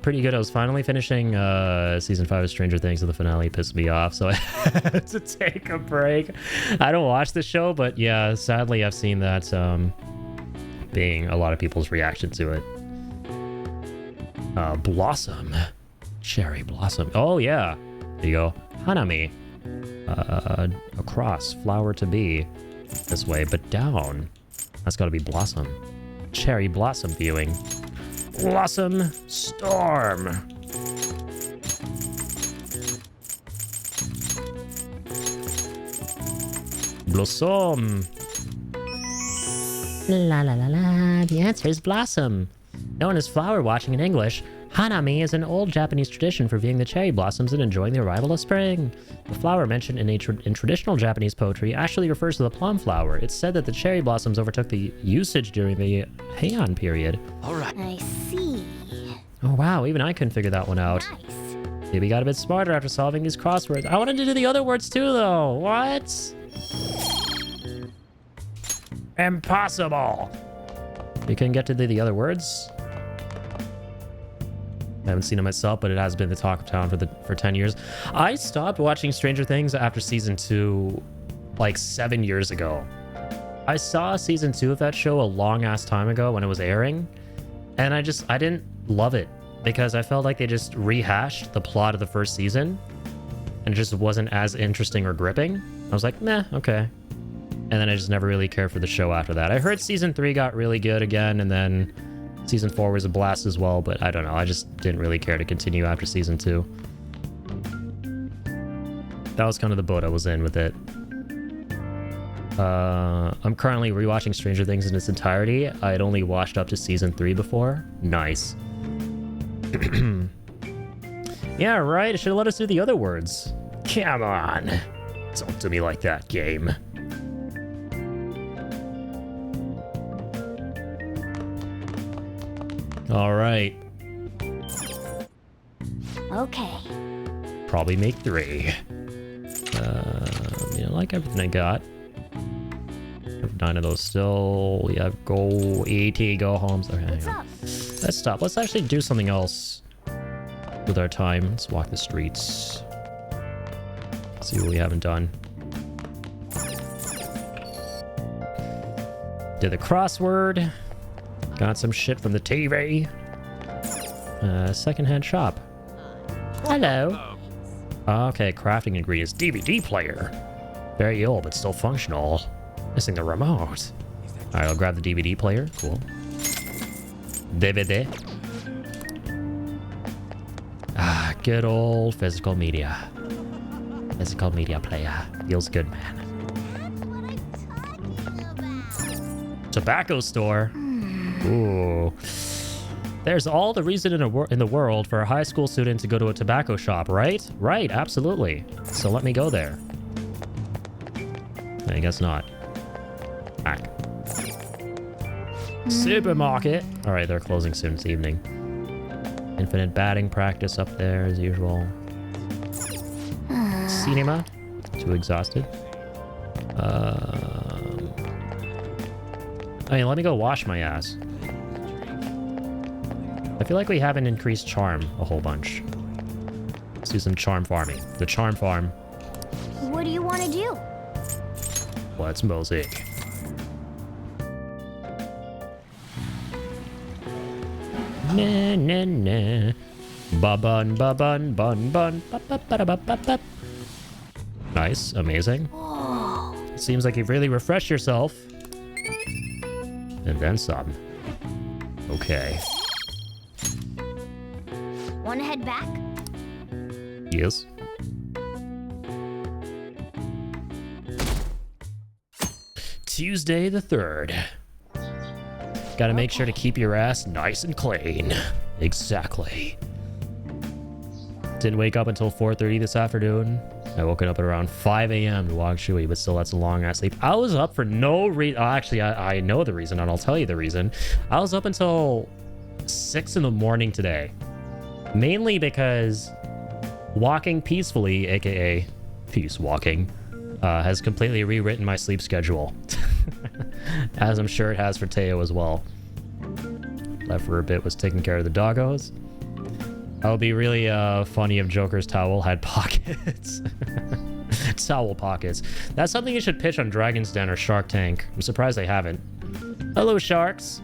[SPEAKER 1] Pretty good. I was finally finishing season 5 of Stranger Things, and the finale pissed me off, so I had to take a break. I don't watch the show, but yeah, sadly I've seen that being a lot of people's reaction to it. Blossom. Cherry blossom. Oh yeah. There you go. Hanami. Across. Flower to be. This way, but down. That's gotta be blossom. Cherry blossom viewing. Blossom storm. Blossom. La la la la. The answer is blossom. Known as flower watching in English, Hanami is an old Japanese tradition for viewing the cherry blossoms and enjoying the arrival of spring. The flower mentioned in traditional Japanese poetry actually refers to the plum flower. It's said that the cherry blossoms overtook the usage during the Heian period.
[SPEAKER 3] All right. I see.
[SPEAKER 1] Oh wow, even I couldn't figure that one out.
[SPEAKER 3] Nice.
[SPEAKER 1] Maybe got a bit smarter after solving these crosswords. I wanted to do the other words too, though. What? Impossible. You couldn't get to the other words? I haven't seen it myself, but it has been the talk of town for 10 years. I stopped watching Stranger Things after season 2 like 7 years ago. I saw season 2 of that show a long ass time ago when it was airing, and I didn't love it because I felt like they just rehashed the plot of the first season and it just wasn't as interesting or gripping. I was like, meh, okay. And then I just never really cared for the show after that. I heard season 3 got really good again, and then season 4 was a blast as well, but I don't know. I just didn't really care to continue after season 2. That was kind of the boat I was in with it. I'm currently rewatching Stranger Things in its entirety. I had only watched up to season 3 before. Nice. Yeah, right. It should have let us do the other words. Come on. Don't do me like that, game. All right.
[SPEAKER 3] Okay.
[SPEAKER 1] Probably make 3. You know, like everything I got. Have 9 of those still. Yeah, go ET, go homes. Okay,
[SPEAKER 3] What's up?
[SPEAKER 1] Let's stop. Let's actually do something else with our time. Let's walk the streets. See what we haven't done. Did the crossword. Got some shit from the TV. Secondhand shop. Hello. Okay, crafting ingredients. DVD player. Very old, but still functional. Missing the remote. Alright, I'll grab the DVD player. Cool. DVD. Ah, good old physical media. Physical media player. Feels good, man. Tobacco store. Ooh. There's all the reason in the world for a high school student to go to a tobacco shop, right? Right, absolutely. So let me go there. I guess not. Back. Supermarket. All right, they're closing soon this evening. Infinite batting practice up there as usual. Cinema. Too exhausted. I mean, let me go wash my ass. I feel like we haven't increased charm a whole bunch. Let's do some charm farming. The charm farm.
[SPEAKER 3] What do you want to do?
[SPEAKER 1] Let's mosaic. Na na na. Ba bun ba bun bun bun ba ba ba ba ba ba. Nice, amazing. Seems like you've really refreshed yourself. And then some. Okay.
[SPEAKER 3] Want to head back?
[SPEAKER 1] Yes. Tuesday the 3rd. Gotta make sure to keep your ass nice and clean. Exactly. Didn't wake up until 4:30 this afternoon. I woke up at around 5 a.m. to walk Shui, but still that's a long ass sleep. I was up for no reason. Actually, I know the reason, and I'll tell you the reason. I was up until 6 in the morning today. Mainly because walking peacefully, aka peace walking, has completely rewritten my sleep schedule. As I'm sure it has for Teo as well. Left for a bit was taking care of the doggos. That would be really funny if Joker's towel had pockets. Towel pockets. That's something you should pitch on Dragon's Den or Shark Tank. I'm surprised they haven't. Hello, sharks.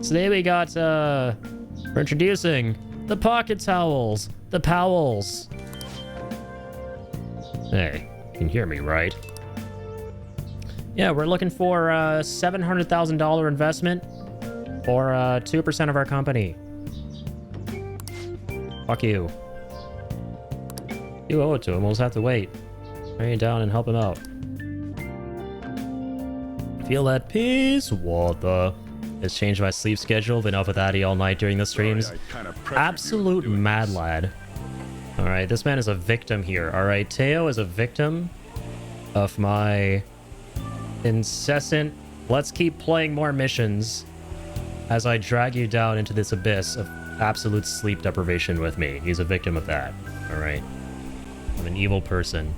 [SPEAKER 1] Today we got, we're introducing the pocket towels. The Powells. Hey, you can hear me, right? Yeah, we're looking for a $700,000 investment for 2% of our company. Fuck you. You owe it to him. We'll just have to wait. Bring it down and help him out. Feel that peace? Water. It's changed my sleep schedule. Been up with Addy all night during the streams. Absolute mad lad. Alright, this man is a victim here. Alright, Teo is a victim of my incessant let's keep playing more missions as I drag you down into this abyss of absolute sleep deprivation with me. He's a victim of that. Alright. I'm an evil person.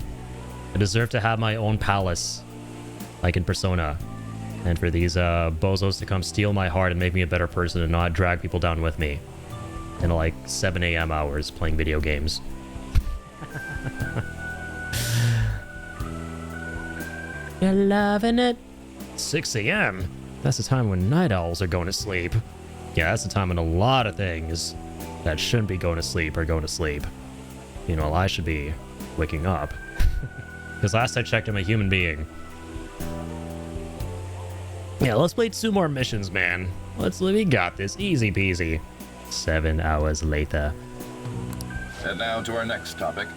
[SPEAKER 1] I deserve to have my own palace, like in Persona. And for these bozos to come steal my heart and make me a better person and not drag people down with me in like 7 a.m. hours playing video games. You're loving it? 6 a.m.? That's the time when night owls are going to sleep. Yeah, that's the time when a lot of things that shouldn't be going to sleep are going to sleep. You know, I should be waking up. Because last I checked, I'm a human being. Yeah, let's play 2 more missions, man. We got this. Easy peasy. 7 hours later.
[SPEAKER 14] And now to our next topic.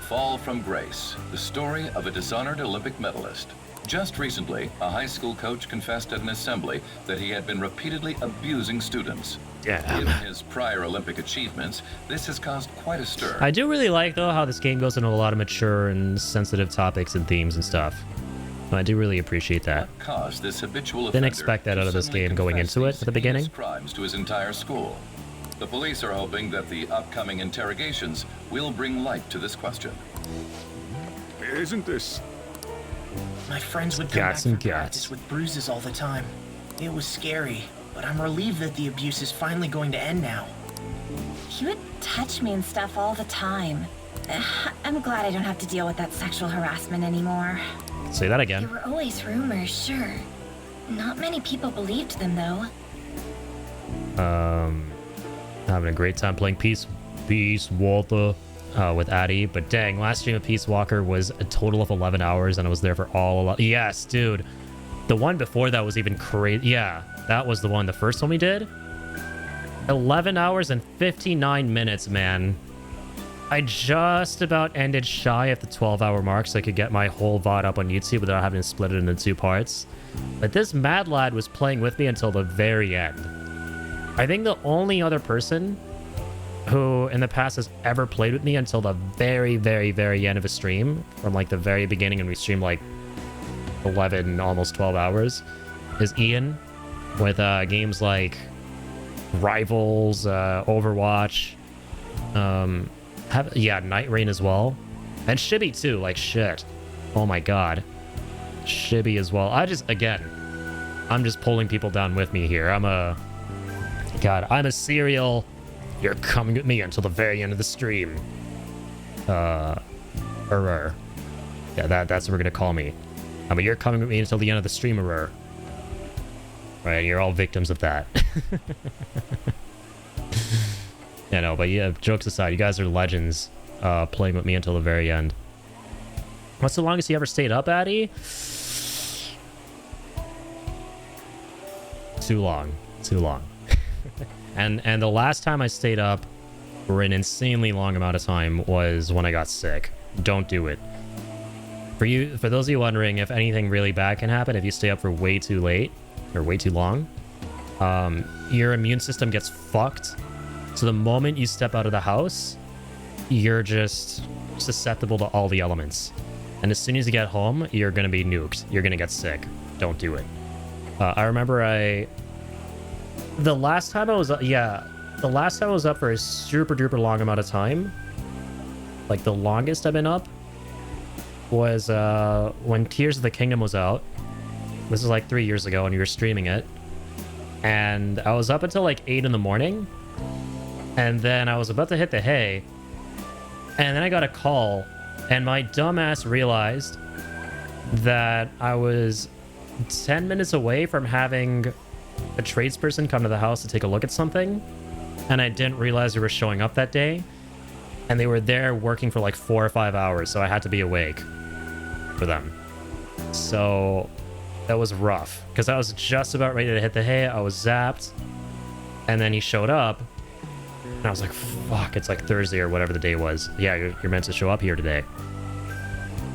[SPEAKER 14] Fall from Grace. The story of a dishonored Olympic medalist. Just recently, a high school coach confessed at an assembly that he had been repeatedly abusing students.
[SPEAKER 1] Damn.
[SPEAKER 14] Given his prior Olympic achievements, this has caused quite a stir.
[SPEAKER 1] I do really like, though, how this game goes into a lot of mature and sensitive topics and themes and stuff. I do really appreciate that.
[SPEAKER 14] Caused this habitual
[SPEAKER 1] Didn't expect that out of this game going into it at the beginning.
[SPEAKER 14] Crimes to his entire school. The police are hoping that the upcoming interrogations will bring light to this question.
[SPEAKER 10] Isn't this...
[SPEAKER 15] My friends would come back from practice with bruises all the time. It was scary, but I'm relieved that the abuse is finally going to end now.
[SPEAKER 16] He would touch me and stuff all the time. I'm glad I don't have to deal with that sexual harassment anymore.
[SPEAKER 1] Say that again.
[SPEAKER 16] There were always rumors, sure. Not many people believed them, though.
[SPEAKER 1] Having a great time playing Peace Walker with Addy, but dang, last stream of Peace Walker was a total of 11 hours, and I was there for all 11. Yes, dude. The one before that was even crazy. Yeah, that was the one. The first one we did. 11 hours and 59 minutes, man. I just about ended shy of the 12-hour mark so I could get my whole VOD up on YouTube without having to split it into 2 parts. But this mad lad was playing with me until the very end. I think the only other person who in the past has ever played with me until the very, very, very end of a stream, from like the very beginning, and we streamed like 11, almost 12 hours, is Ian, with games like Rivals, Overwatch, Night Rain as well, and Shibby too. Like shit, oh my god, Shibby as well. I'm just pulling people down with me here. I'm a serial. You're coming with me until the very end of the stream. Yeah, that's what we're gonna call me. You're coming with me until the end of the stream, Right, you're all victims of that. Yeah, no, but yeah, jokes aside, you guys are legends, playing with me until the very end. What's the longest you ever stayed up, Addy? Too long. And the last time I stayed up for an insanely long amount of time was when I got sick. Don't do it. For those of you wondering if anything really bad can happen if you stay up for way too late or way too long, your immune system gets fucked. So the moment you step out of the house, you're just susceptible to all the elements. And as soon as you get home, you're going to be nuked. You're going to get sick. Don't do it. I remember the last time I was up for a super duper long amount of time, like the longest I've been up was when Tears of the Kingdom was out. This is like 3 years ago, and you were streaming it. And I was up until like 8 in the morning. And then I was about to hit the hay. And then I got a call, and my dumbass realized that I was 10 minutes away from having a tradesperson come to the house to take a look at something. And I didn't realize they were showing up that day. And they were there working for like 4 or 5 hours, so I had to be awake for them. So that was rough, because I was just about ready to hit the hay. I was zapped, and then he showed up, and I was like, fuck, it's like Thursday or whatever the day was. Yeah, you're meant to show up here today.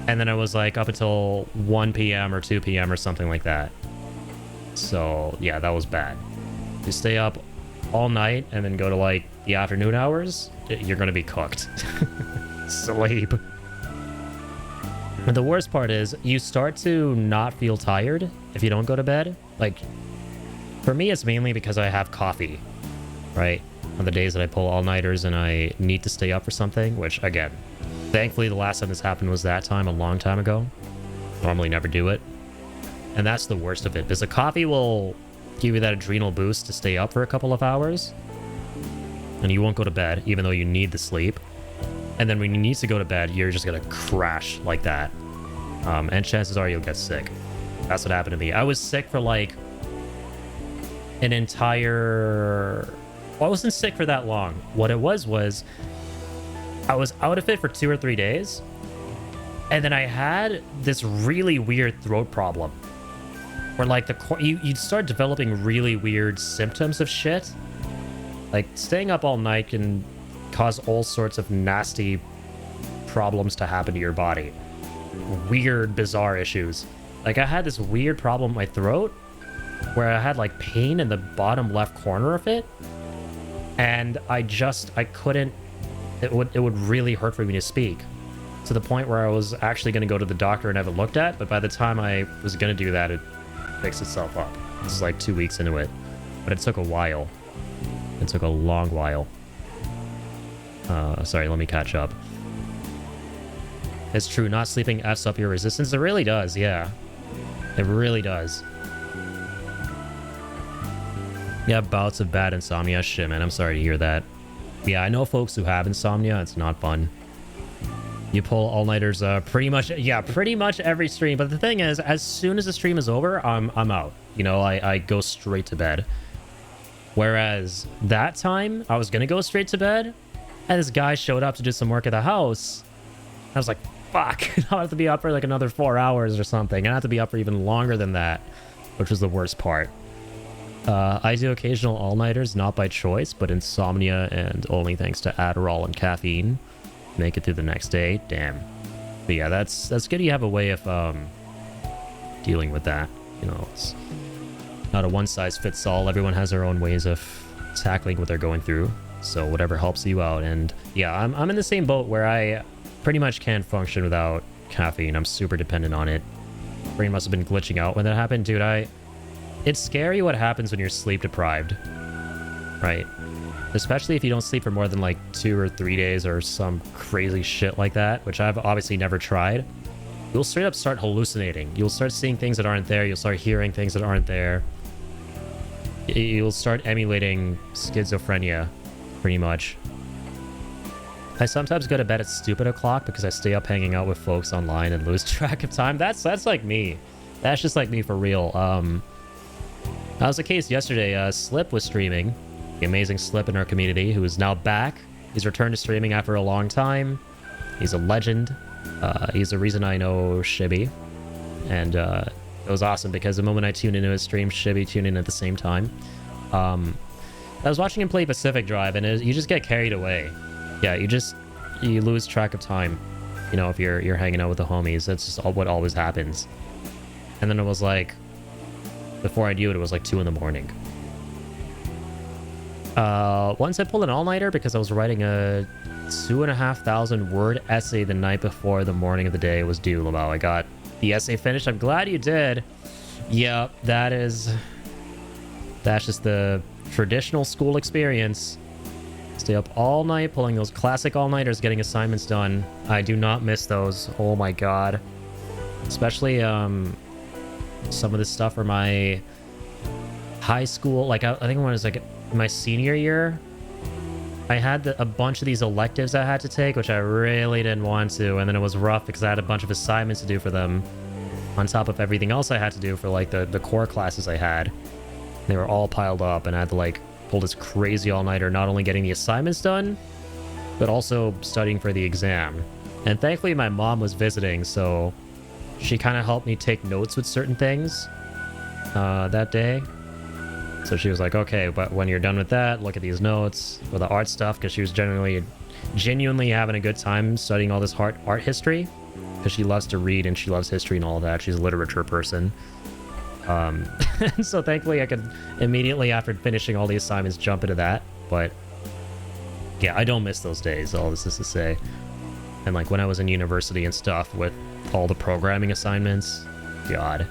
[SPEAKER 1] And then I was like up until 1 p.m. or 2 p.m. or something like that. So yeah, that was bad. You stay up all night and then go to like the afternoon hours, you're gonna be cooked. Sleep. And the worst part is you start to not feel tired if you don't go to bed. Like, for me, it's mainly because I have coffee, right? On the days that I pull all-nighters and I need to stay up for something, which, again, thankfully the last time this happened was that time a long time ago. Normally never do it. And that's the worst of it, because the coffee will give you that adrenal boost to stay up for a couple of hours. And you won't go to bed, even though you need the sleep. And then when you need to go to bed, you're just gonna crash like that. And chances are you'll get sick. That's what happened to me. I was sick for like an entire... Well, I wasn't sick for that long. What it was I was out of it for 2 or 3 days. And then I had this really weird throat problem. Where like you'd start developing really weird symptoms of shit. Like staying up all night can cause all sorts of nasty problems to happen to your body. Weird, bizarre issues. Like I had this weird problem with my throat where I had like pain in the bottom left corner of it. And I couldn't, it would really hurt for me to speak. To the point where I was actually going to go to the doctor and have it looked at, but by the time I was going to do that, it fixed itself up. This is like 2 weeks into it. But it took a while. It took a long while. Sorry, let me catch up. It's true, not sleeping F's up your resistance. It really does, yeah. It really does. Yeah, bouts of bad insomnia. Shit, man, I'm sorry to hear that. Yeah, I know folks who have insomnia. It's not fun. You pull all-nighters pretty much every stream. But the thing is, as soon as the stream is over, I'm out. You know, I go straight to bed. Whereas that time, I was going to go straight to bed. And this guy showed up to do some work at the house. I was like, fuck. I'll have to be up for like another 4 hours or something. I have to be up for even longer than that. Which was the worst part. I do occasional all-nighters, not by choice, but insomnia and only thanks to Adderall and caffeine. Make it through the next day. Damn. But yeah, that's good you have a way of dealing with that. You know, it's not a one-size-fits-all. Everyone has their own ways of tackling what they're going through. So whatever helps you out. And yeah, I'm in the same boat where I pretty much can't function without caffeine. I'm super dependent on it. Brain must have been glitching out when that happened. Dude, it's scary what happens when you're sleep deprived. Right? Especially if you don't sleep for more than like 2 or 3 days or some crazy shit like that, which I've obviously never tried. You'll straight up start hallucinating. You'll start seeing things that aren't there. You'll start hearing things that aren't there. You'll start emulating schizophrenia, pretty much. I sometimes go to bed at stupid o'clock because I stay up hanging out with folks online and lose track of time. That's like me. That's just like me for real. That was the case yesterday. Slip was streaming. The amazing Slip in our community, who is now back. He's returned to streaming after a long time. He's a legend. He's the reason I know Shibby. And it was awesome because the moment I tuned into his stream, Shibby tuned in at the same time. I was watching him play Pacific Drive, and you just get carried away. Yeah, you lose track of time. You know, if you're hanging out with the homies, that's just what always happens. And then it was like, before I knew it, it was like 2 in the morning. Once I pulled an all-nighter because I was writing a 2,500 word essay the night before the morning of the day was due, Lamau. I got the essay finished. I'm glad you did. Yeah, that's just the traditional school experience. Stay up all night, pulling those classic all-nighters, getting assignments done. I do not miss those. Oh my god. Especially, some of this stuff for my high school, like, I think when it was, like, my senior year, I had a bunch of these electives I had to take, which I really didn't want to, and then it was rough because I had a bunch of assignments to do for them, on top of everything else I had to do for, like, the core classes I had. They were all piled up, and I had to, like, pull this crazy all-nighter, not only getting the assignments done, but also studying for the exam. And thankfully my mom was visiting, so she kind of helped me take notes with certain things that day. So she was like, okay, but when you're done with that, look at these notes for the art stuff, because she was genuinely having a good time studying all this art history, because she loves to read and she loves history and all that. She's a literature person. So thankfully I could immediately, after finishing all the assignments, jump into that. But yeah, I don't miss those days, all this is to say. And like when I was in university and stuff with all the programming assignments, god.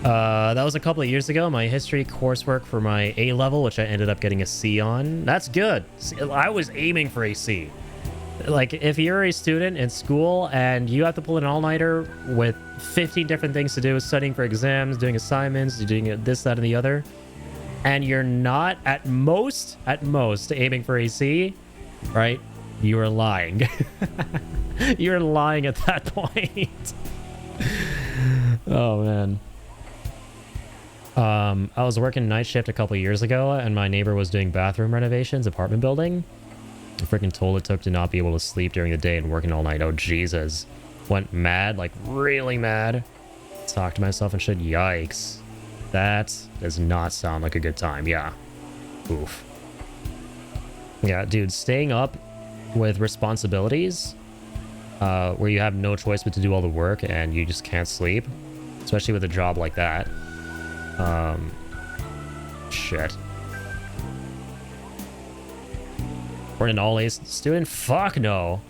[SPEAKER 1] That was a couple of years ago. My history coursework for my A level, which I ended up getting a C on. That's good. I was aiming for a C. Like, if you're a student in school and you have to pull an all-nighter with 15 different things to do, studying for exams, doing assignments, doing this, that, and the other, and you're not at most aiming for a C, right? You are lying. You're lying at that point. Oh, man. I was working night shift a couple years ago, and my neighbor was doing bathroom renovations, apartment building. I freaking told it took to not be able to sleep during the day and working all night. Oh, Jesus. Went mad, like really mad. Talked to myself and shit. Yikes. That does not sound like a good time. Yeah. Oof. Yeah, dude, staying up with responsibilities, where you have no choice but to do all the work and you just can't sleep, especially with a job like that. Shit. We're an all-A student? Fuck no.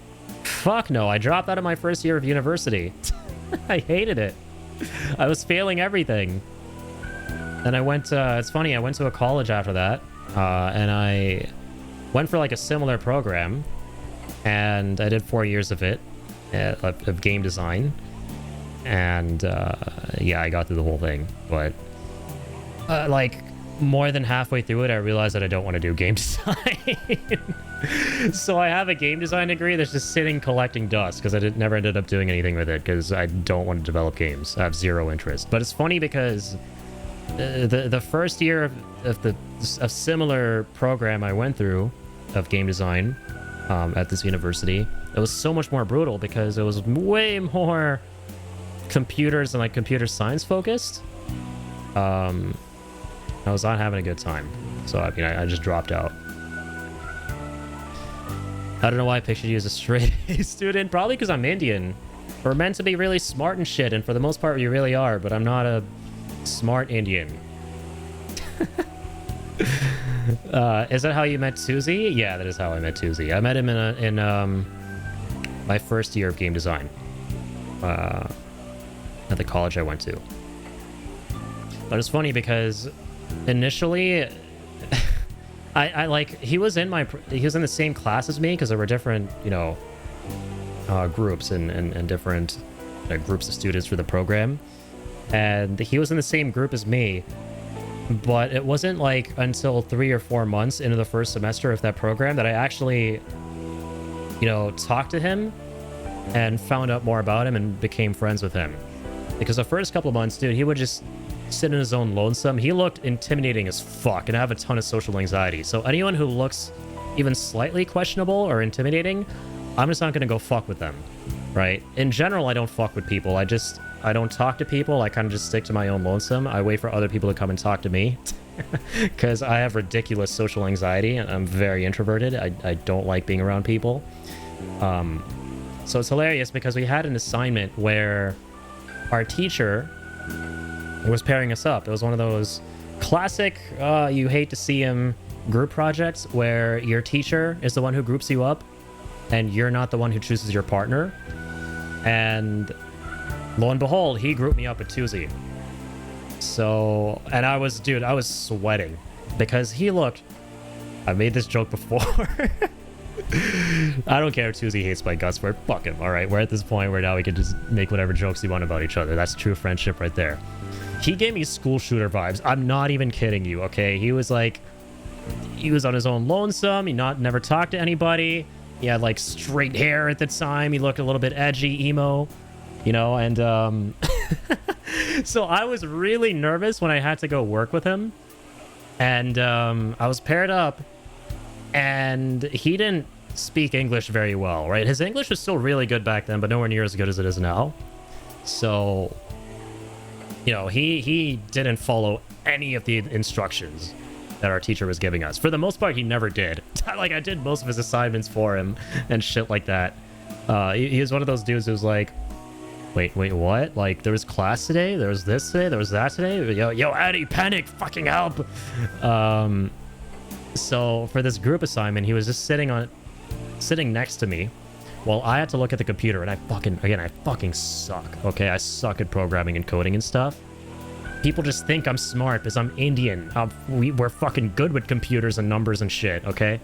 [SPEAKER 1] Fuck no. I dropped out of my first year of university. I hated it. I was failing everything. And I went, it's funny, I went to a college after that, and I went for like a similar program, and I did 4 years of it, of game design, and yeah, I got through the whole thing, but like more than halfway through it, I realized that I don't want to do game design. So I have a game design degree that's just sitting collecting dust because I never ended up doing anything with it because I don't want to develop games. I have zero interest. But it's funny because the first year of a similar program I went through of game design at this university, it was so much more brutal because it was way more computers and like computer science focused. I was not having a good time, so I mean I just dropped out. I don't know why I pictured you as a straight A student. Probably because I'm Indian. We're meant to be really smart and shit, and for the most part you really are, but I'm not a smart Indian. Is that how you met Susie? Yeah, that is how I met Susie. I met him in my first year of game design at the college I went to. But it's funny because initially I like he was in the same class as me because there were different, you know, groups and different groups of students for the program, and he was in the same group as me. But it wasn't like until 3 or 4 months into the first semester of that program that I actually, you know, talked to him and found out more about him and became friends with him. Because the first couple of months, dude, he would just sit in his own lonesome. He looked intimidating as fuck, and I have a ton of social anxiety. So anyone who looks even slightly questionable or intimidating, I'm just not gonna go fuck with them, right? In general, I don't fuck with people. I don't talk to people. I kind of just stick to my own lonesome. I wait for other people to come and talk to me because I have ridiculous social anxiety and I'm very introverted. I don't like being around people. So it's hilarious because we had an assignment where our teacher was pairing us up. It was one of those classic, you hate to see him group projects where your teacher is the one who groups you up and you're not the one who chooses your partner. And lo and behold, he grouped me up with Tuzi. So, and I was sweating because he looked I made this joke before. I don't care if Tuesday hates my guts for it. Fuck him, alright? We're at this point where now we can just make whatever jokes we want about each other. That's true friendship right there. He gave me school shooter vibes. I'm not even kidding you, okay? He was like... He was on his own lonesome. He never talked to anybody. He had like straight hair at the time. He looked a little bit edgy, emo. You know, and... So I was really nervous when I had to go work with him. And I was paired up. And he didn't speak English very well, right? His English was still really good back then, but nowhere near as good as it is now. So, you know, he didn't follow any of the instructions that our teacher was giving us. For the most part, he never did. Like, I did most of his assignments for him and shit like that. He was one of those dudes who was like, wait, what? Like, there was class today? There was this today? There was that today? Yo, Eddie, panic! Fucking help! So for this group assignment, he was just sitting next to me while I had to look at the computer, and I fucking suck. Okay, I suck at programming and coding and stuff. People just think I'm smart because I'm Indian. We're fucking good with computers and numbers and shit, okay?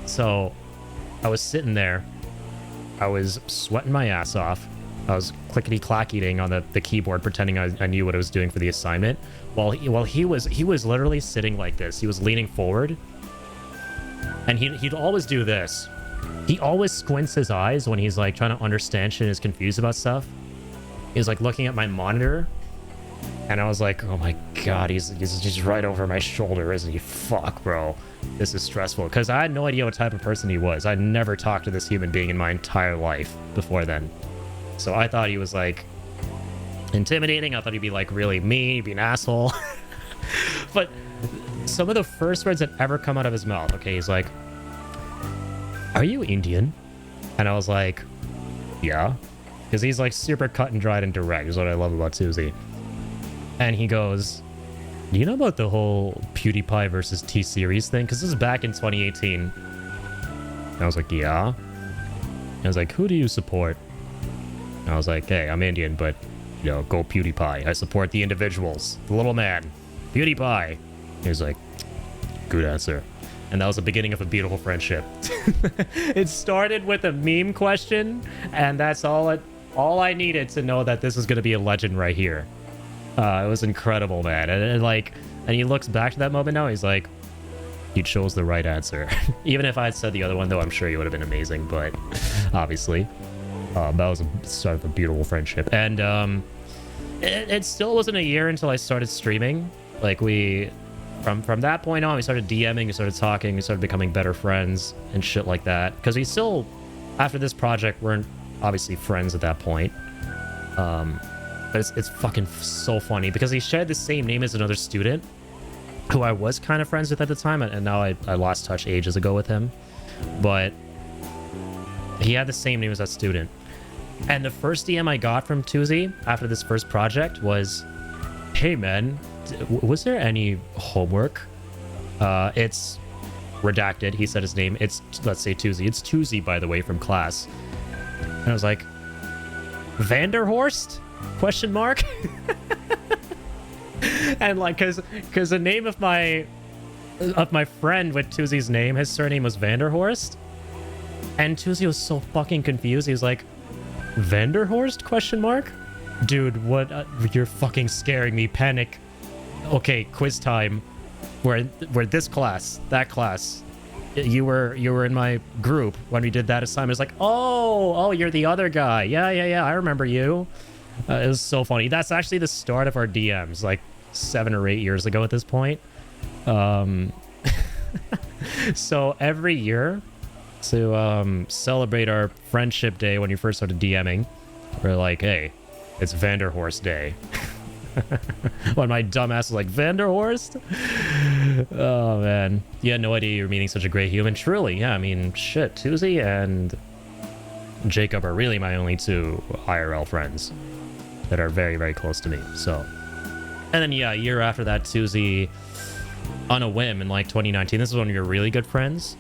[SPEAKER 1] So I was sitting there. I was sweating my ass off. I was clickety-clacking on the keyboard, pretending I knew what I was doing for the assignment. While he was literally sitting like this. He was leaning forward. And he'd always do this. He always squints his eyes when he's like trying to understand shit and is confused about stuff. He's like looking at my monitor. And I was like, oh my god, he's just right over my shoulder, isn't he? Fuck, bro. This is stressful. Because I had no idea what type of person he was. I'd never talked to this human being in my entire life before then. So I thought he was like intimidating. I thought he'd be like really mean, he'd be an asshole. But some of the first words that ever come out of his mouth, okay, he's like, are you Indian? And I was like, yeah. Because he's like super cut and dried and direct, is what I love about Susie. And he goes, do you know about the whole PewDiePie versus T-Series thing? Because this is back in 2018. And I was like, yeah. And I was like, who do you support? And I was like, hey, I'm Indian, but, you know, go PewDiePie. I support the individuals. The little man. PewDiePie. He was like, good answer. And that was the beginning of a beautiful friendship. It started with a meme question, and that's all I needed to know that this is going to be a legend right here. It was incredible, man. And he looks back to that moment now, he's like, you chose the right answer. Even if I had said the other one, though, I'm sure he would have been amazing, but obviously. That was a start of a beautiful friendship. And it still wasn't a year until I started streaming. Like, from that point on, we started DMing, we started talking, we started becoming better friends and shit like that. Because we still, after this project, weren't obviously friends at that point. But it's fucking so funny because he shared the same name as another student who I was kind of friends with at the time, and now I lost touch ages ago with him. But he had the same name as that student. And the first DM I got from Tuesday after this first project was, hey man, was there any homework? It's redacted. He said his name. It's, let's say Tuesday. It's Tuesday, by the way, from class. And I was like, Vanderhorst? Question mark? And like, cause the name of my friend with Tuesday's name, his surname was Vanderhorst. And Tuesday was so fucking confused. He was like, Vanderhorst? Question mark? Dude, what? You're fucking scaring me. Panic. Okay, quiz time. We're this class, that class. You were in my group when we did that assignment. It's like, oh, you're the other guy. Yeah, I remember you. It was so funny. That's actually the start of our DMs, like 7 or 8 years ago at this point. So every year, to celebrate our friendship day when you first started DMing, we're like, hey, it's Vanderhorst Day. When my dumbass was like, Vanderhorst? Oh, man. You had no idea you were meeting such a great human. Truly, yeah, I mean, shit. Tuesday and Jacob are really my only two IRL friends that are very, very close to me. So, and then, yeah, a year after that, Tuesday, on a whim in like 2019, this is when we were really good friends.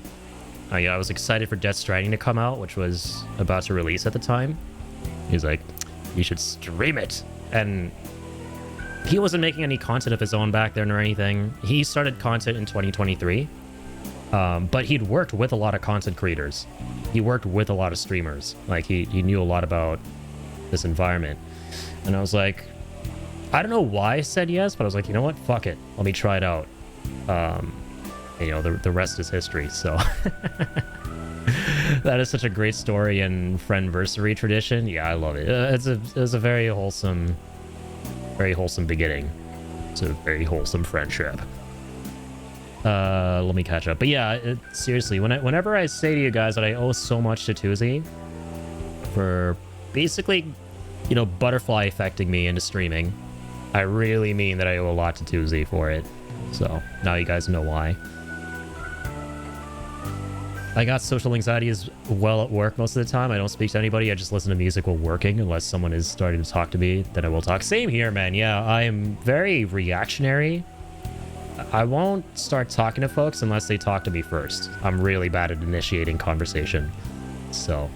[SPEAKER 1] Yeah, I was excited for Death Stranding to come out, which was about to release at the time. He's like, you should stream it. And he wasn't making any content of his own back then or anything. He started content in 2023. But he'd worked with a lot of content creators. He worked with a lot of streamers. Like, he knew a lot about this environment. And I was like, I don't know why I said yes, but I was like, you know what? Fuck it. Let me try it out. You know, the rest is history, so... That is such a great story and friendversary tradition. Yeah, I love it. It's a very wholesome beginning. It's a very wholesome friendship. Let me catch up. But yeah, seriously, whenever I say to you guys that I owe so much to Tuzi for basically, you know, butterfly affecting me into streaming, I really mean that I owe a lot to Tuzi for it. So now you guys know why. I got social anxiety as well at work most of the time. I don't speak to anybody. I just listen to music while working unless someone is starting to talk to me. Then I will talk. Same here, man. Yeah, I am very reactionary. I won't start talking to folks unless they talk to me first. I'm really bad at initiating conversation. So,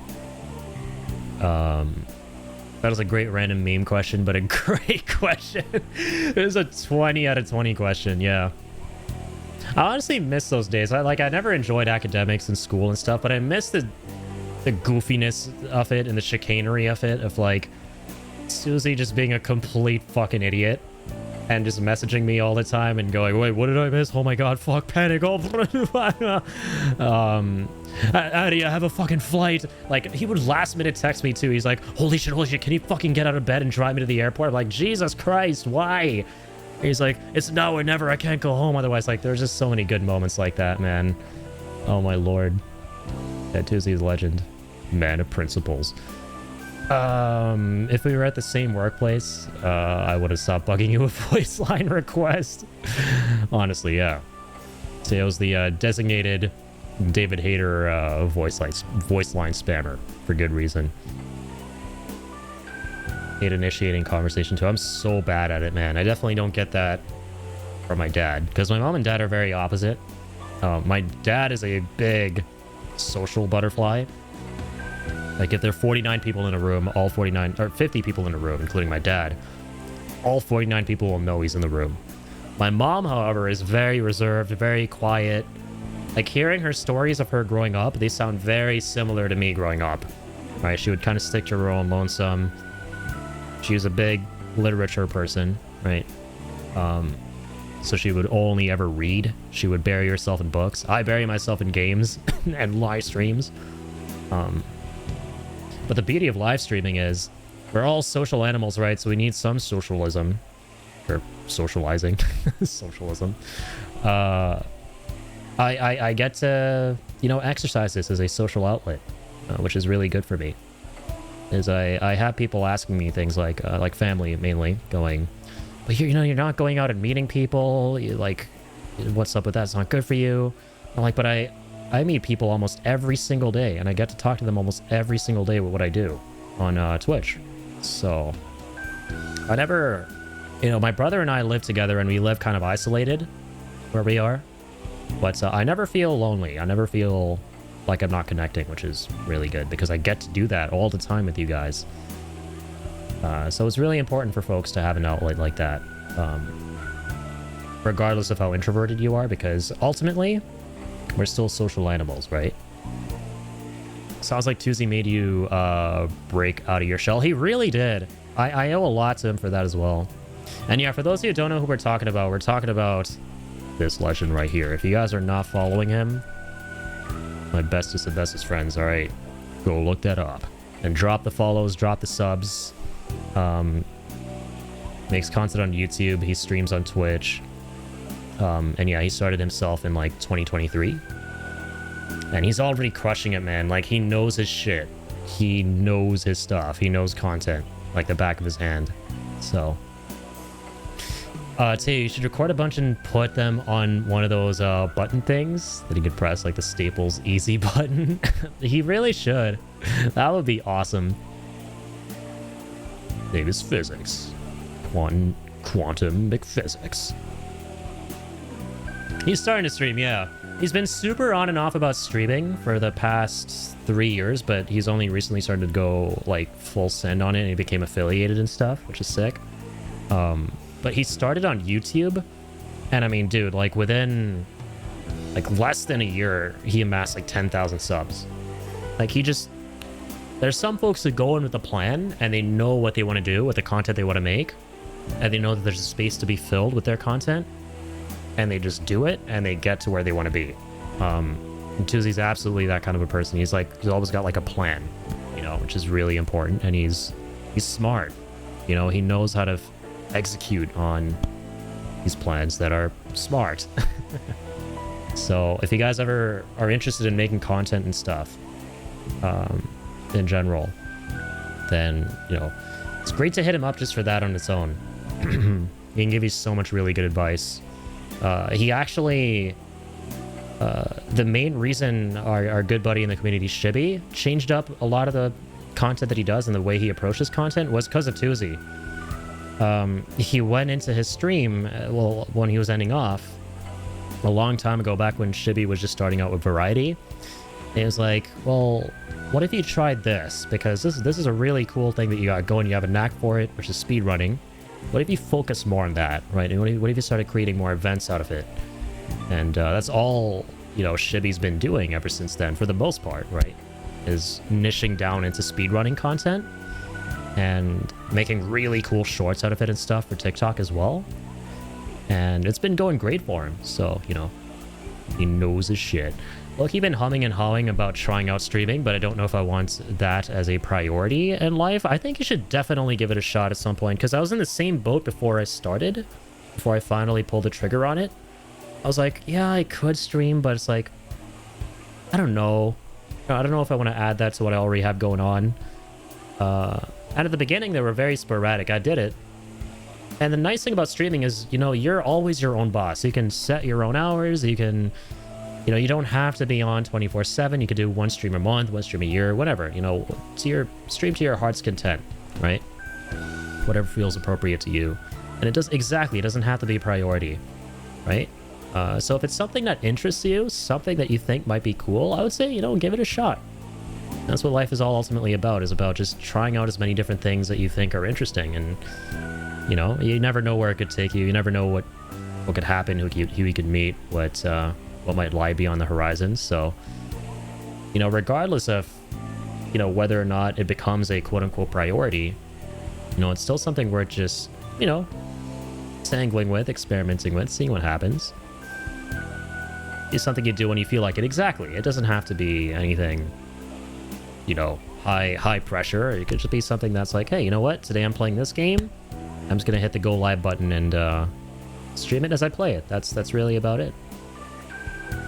[SPEAKER 1] that was a great random meme question, but a great question. It was a 20 out of 20 question, yeah. I honestly miss those days. I never enjoyed academics in school and stuff, but I miss the goofiness of it and the chicanery of it, of like Susie just being a complete fucking idiot and just messaging me all the time and going, wait, what did I miss? Oh my god, fuck, panic. Oh, how do you have a fucking flight? Like, he would last minute text me too. He's like, holy shit, can you fucking get out of bed and drive me to the airport? I'm like, Jesus Christ, why? He's like, it's now or never, I can't go home otherwise. Like, there's just so many good moments like that, man. Oh my lord. Yeah, Tuzi's legend. Man of principles. If we were at the same workplace, I would have stopped bugging you with voice line request. Honestly, yeah. See, I was the designated David Hayter voice line spammer for good reason. Hate initiating conversation too. I'm so bad at it, man. I definitely don't get that from my dad, because my mom and dad are very opposite. My dad is a big social butterfly. Like, if there are 49 people in a room, all 49, or 50 people in a room, including my dad, all 49 people will know he's in the room. My mom, however, is very reserved, very quiet. Like, hearing her stories of her growing up, they sound very similar to me growing up. Right? She would kind of stick to her own lonesome. She was a big literature person, right? So she would only ever read. She would bury herself in books. I bury myself in games and live streams. But the beauty of live streaming is we're all social animals, right? So we need some socialism. Or socializing. Socialism. I get to, you know, exercise this as a social outlet, which is really good for me. I have people asking me things like family mainly, going, but you're not going out and meeting people. Like, what's up with that? It's not good for you. I'm like, but I meet people almost every single day, and I get to talk to them almost every single day with what I do on Twitch. So I never, you know, my brother and I live together, and we live kind of isolated where we are. But I never feel lonely. I never feel like I'm not connecting, which is really good because I get to do that all the time with you guys. So it's really important for folks to have an outlet like that, regardless of how introverted you are, because ultimately we're still social animals, right? Sounds like Tuzi made you break out of your shell. He really did. I owe a lot to him for that as well. And yeah, for those of you who don't know who we're talking about this legend right here. If you guys are not following him, my bestest of bestest friends, all right, go look that up and drop the follows, drop the subs. Makes content on YouTube. He streams on Twitch. And yeah, he started himself in like 2023, and he's already crushing it, man. Like, he knows his shit. He knows his stuff. He knows content like the back of his hand. So Tay, you should record a bunch and put them on one of those button things that he could press, like the Staples easy button. He really should. That would be awesome. Name is physics. Quantum McPhysics. He's starting to stream, yeah. He's been super on and off about streaming for the past 3 years, but he's only recently started to go like full send on it, and he became affiliated and stuff, which is sick. But he started on YouTube, and I mean, dude, like within like less than a year, he amassed like 10,000 subs. Like he just, there's some folks that go in with a plan and they know what they want to do with the content they want to make, and they know that there's a space to be filled with their content, and they just do it and they get to where they want to be. And Tuzi's absolutely that kind of a person. He's always got like a plan, you know, which is really important, and he's smart. You know, he knows how to execute on these plans that are smart. So if you guys ever are interested in making content and stuff, in general, then, you know, it's great to hit him up just for that on its own. He can give you so much really good advice. He actually, the main reason our good buddy in the community, Shibby, changed up a lot of the content that he does and the way he approaches content was because of Tuzi. He went into his stream, well, when he was ending off, a long time ago, back when Shibby was just starting out with Variety. It was like, well, what if you tried this? Because this is a really cool thing that you got going. You have a knack for it, which is speedrunning. What if you focus more on that, right? And what if you started creating more events out of it? And that's all, you know, Shibby's been doing ever since then, for the most part, right? Is niching down into speedrunning content and making really cool shorts out of it and stuff for TikTok as well. And it's been going great for him, so, you know, he knows his shit. Look, he's been humming and hawing about trying out streaming, but I don't know if I want that as a priority in life. I think you should definitely give it a shot at some point, because I was in the same boat before I started, before I finally pulled the trigger on it. I was like, yeah, I could stream, but it's like, I don't know. I don't know if I want to add that to what I already have going on. And at the beginning, they were very sporadic. I did it. And the nice thing about streaming is, you know, you're always your own boss. You can set your own hours. You can, you know, you don't have to be on 24/7. You could do one stream a month, one stream a year, whatever, you know, to your stream to your heart's content, right? Whatever feels appropriate to you. And it doesn't have to be a priority, right? So if it's something that interests you, something that you think might be cool, I would say, you know, give it a shot. That's what life is all ultimately about, is about just trying out as many different things that you think are interesting. And, you know, you never know where it could take you. You never know what could happen, who you could meet, what might lie beyond the horizon. So, you know, regardless of, you know, whether or not it becomes a quote-unquote priority, you know, it's still something worth just, you know, sangling with, experimenting with, seeing what happens. It's something you do when you feel like it. Exactly. It doesn't have to be anything, you know, high pressure. It could just be something that's like, hey, you know what? Today I'm playing this game. I'm just gonna hit the go live button and stream it as I play it. That's really about it.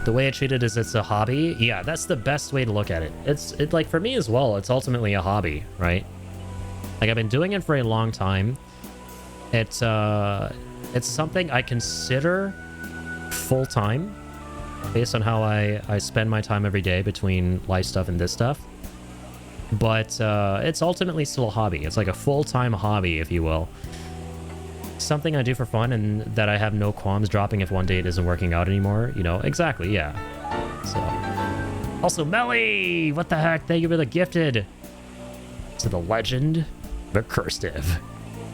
[SPEAKER 1] The way I treat it is it's a hobby. Yeah, that's the best way to look at it. It's like, for me as well, it's ultimately a hobby, right? Like, I've been doing it for a long time. It's something I consider full-time based on how I spend my time every day between life stuff and this stuff. But it's ultimately still a hobby. It's like a full-time hobby, if you will. Something I do for fun and that I have no qualms dropping if one day it isn't working out anymore. You know, exactly, yeah. So, also, Melly! What the heck? Thank you for the gifted. To the legend, Recursive.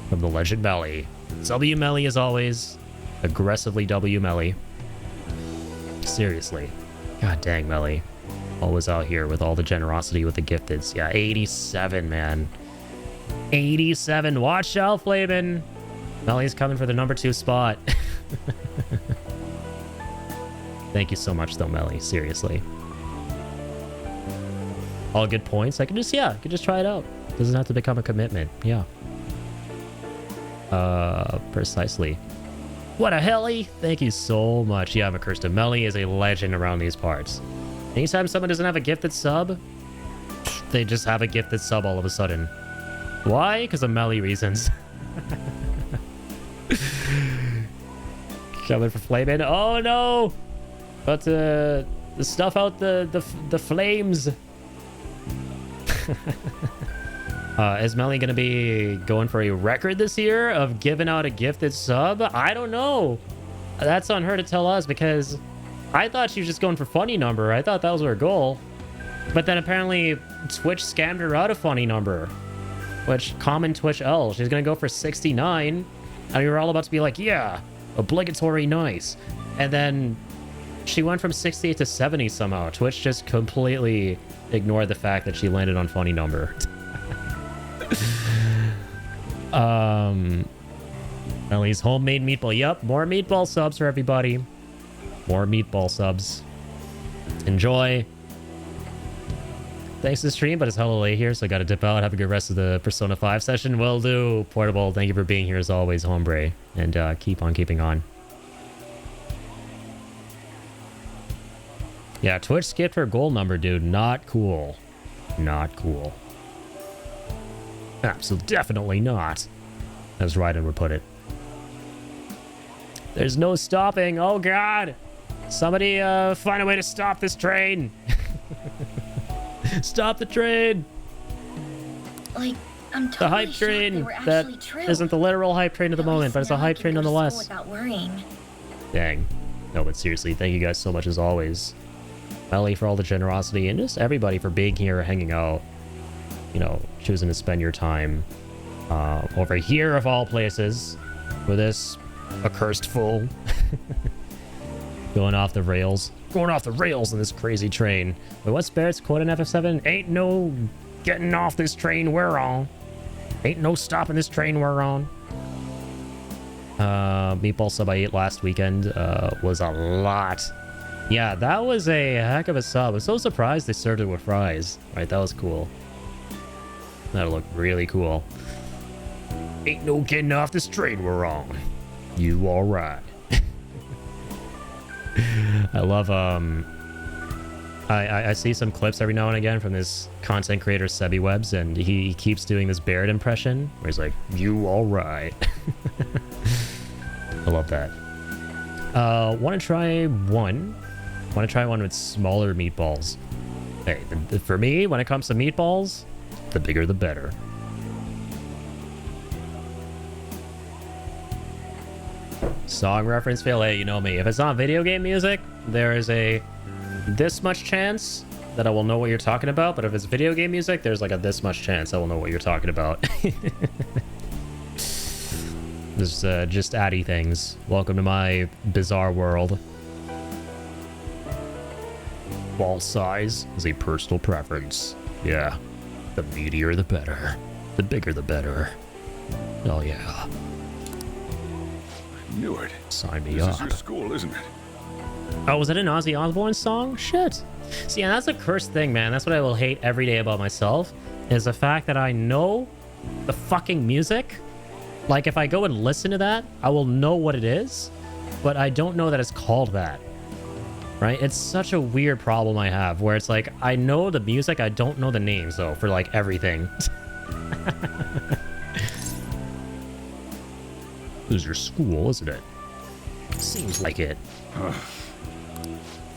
[SPEAKER 1] From the legend Melly. W Melly as always. Aggressively W Melly. Seriously. God dang, Melly. Always out here with all the generosity with the gifteds. Yeah, 87, man. 87. Watch out, Flamin'. Melly's coming for the number 2 spot. Thank you so much, though, Melly. Seriously. All good points. I can just try it out. Doesn't have to become a commitment. Yeah. Precisely. What a helly. Thank you so much. Yeah, Recursive. Melly is a legend around these parts. Anytime someone doesn't have a gifted sub, they just have a gifted sub all of a sudden. Why? Because of Melly reasons. Coming for Flamin'. Oh no! About to stuff out the flames. Is Melly gonna be going for a record this year of giving out a gifted sub? I don't know. That's on her to tell us, because I thought she was just going for funny number. I thought that was her goal. But then apparently Twitch scammed her out a funny number. Which, common Twitch L. She's gonna go for 69. And we were all about to be like, yeah, obligatory nice. And then She went from 60 to 70 somehow. Twitch just completely ignored the fact that she landed on funny number. Ellie's homemade meatball. Yep, more meatball subs for everybody. More meatball subs. Enjoy. Thanks to the stream, but it's hella late here, so I gotta dip out. Have a good rest of the Persona 5 session. Will do. Portable, thank you for being here as always, hombre. And keep on keeping on. Yeah, Twitch skipped her goal number, dude. Not cool. Not cool. Absolutely, definitely not. As Raiden would put it. There's no stopping. Oh, God. Somebody find a way to stop this train. Stop the train.
[SPEAKER 16] Like, I'm totally
[SPEAKER 1] the hype train that isn't the literal hype train at the moment, but it's a hype train nonetheless.
[SPEAKER 16] Without worrying.
[SPEAKER 1] Dang. No, but seriously, thank you guys so much as always. Ellie for all the generosity, and just everybody for being here, hanging out. You know, choosing to spend your time over here of all places with this accursed fool. Going off the rails. Going off the rails in this crazy train. Wait, what's Barrett's quote in FF7? Ain't no getting off this train we're on. Ain't no stopping this train we're on. Meatball sub I ate last weekend was a lot. Yeah, that was a heck of a sub. I'm so surprised they served it with fries. Right, that was cool. That looked really cool. Ain't no getting off this train we're on. You alright. I love, I see some clips every now and again from this content creator, Sebi Webs, and he keeps doing this Barrett impression, where he's like, you alright. I love that. Want to try one with smaller meatballs. Hey, for me, when it comes to meatballs, the bigger the better. Song reference fail. Hey, you know me. If it's not video game music, there is a this much chance that I will know what you're talking about. But if it's video game music, there's like a this much chance I will know what you're talking about. Just addy things. Welcome to my bizarre world. Ball size is a personal preference. Yeah. The meatier the better. The bigger the better. Oh yeah.
[SPEAKER 10] Knew it.
[SPEAKER 1] Sign me
[SPEAKER 10] this
[SPEAKER 1] up.
[SPEAKER 10] This is your school, isn't it?
[SPEAKER 1] Oh, was it an Ozzy Osbourne song? Shit. See, and that's a cursed thing, man. That's what I will hate every day about myself, is the fact that I know the fucking music. Like, if I go and listen to that, I will know what it is, but I don't know that it's called that. Right? It's such a weird problem I have, where it's like, I know the music, I don't know the names, though, for, like, everything. This is your school, isn't it? Seems like it.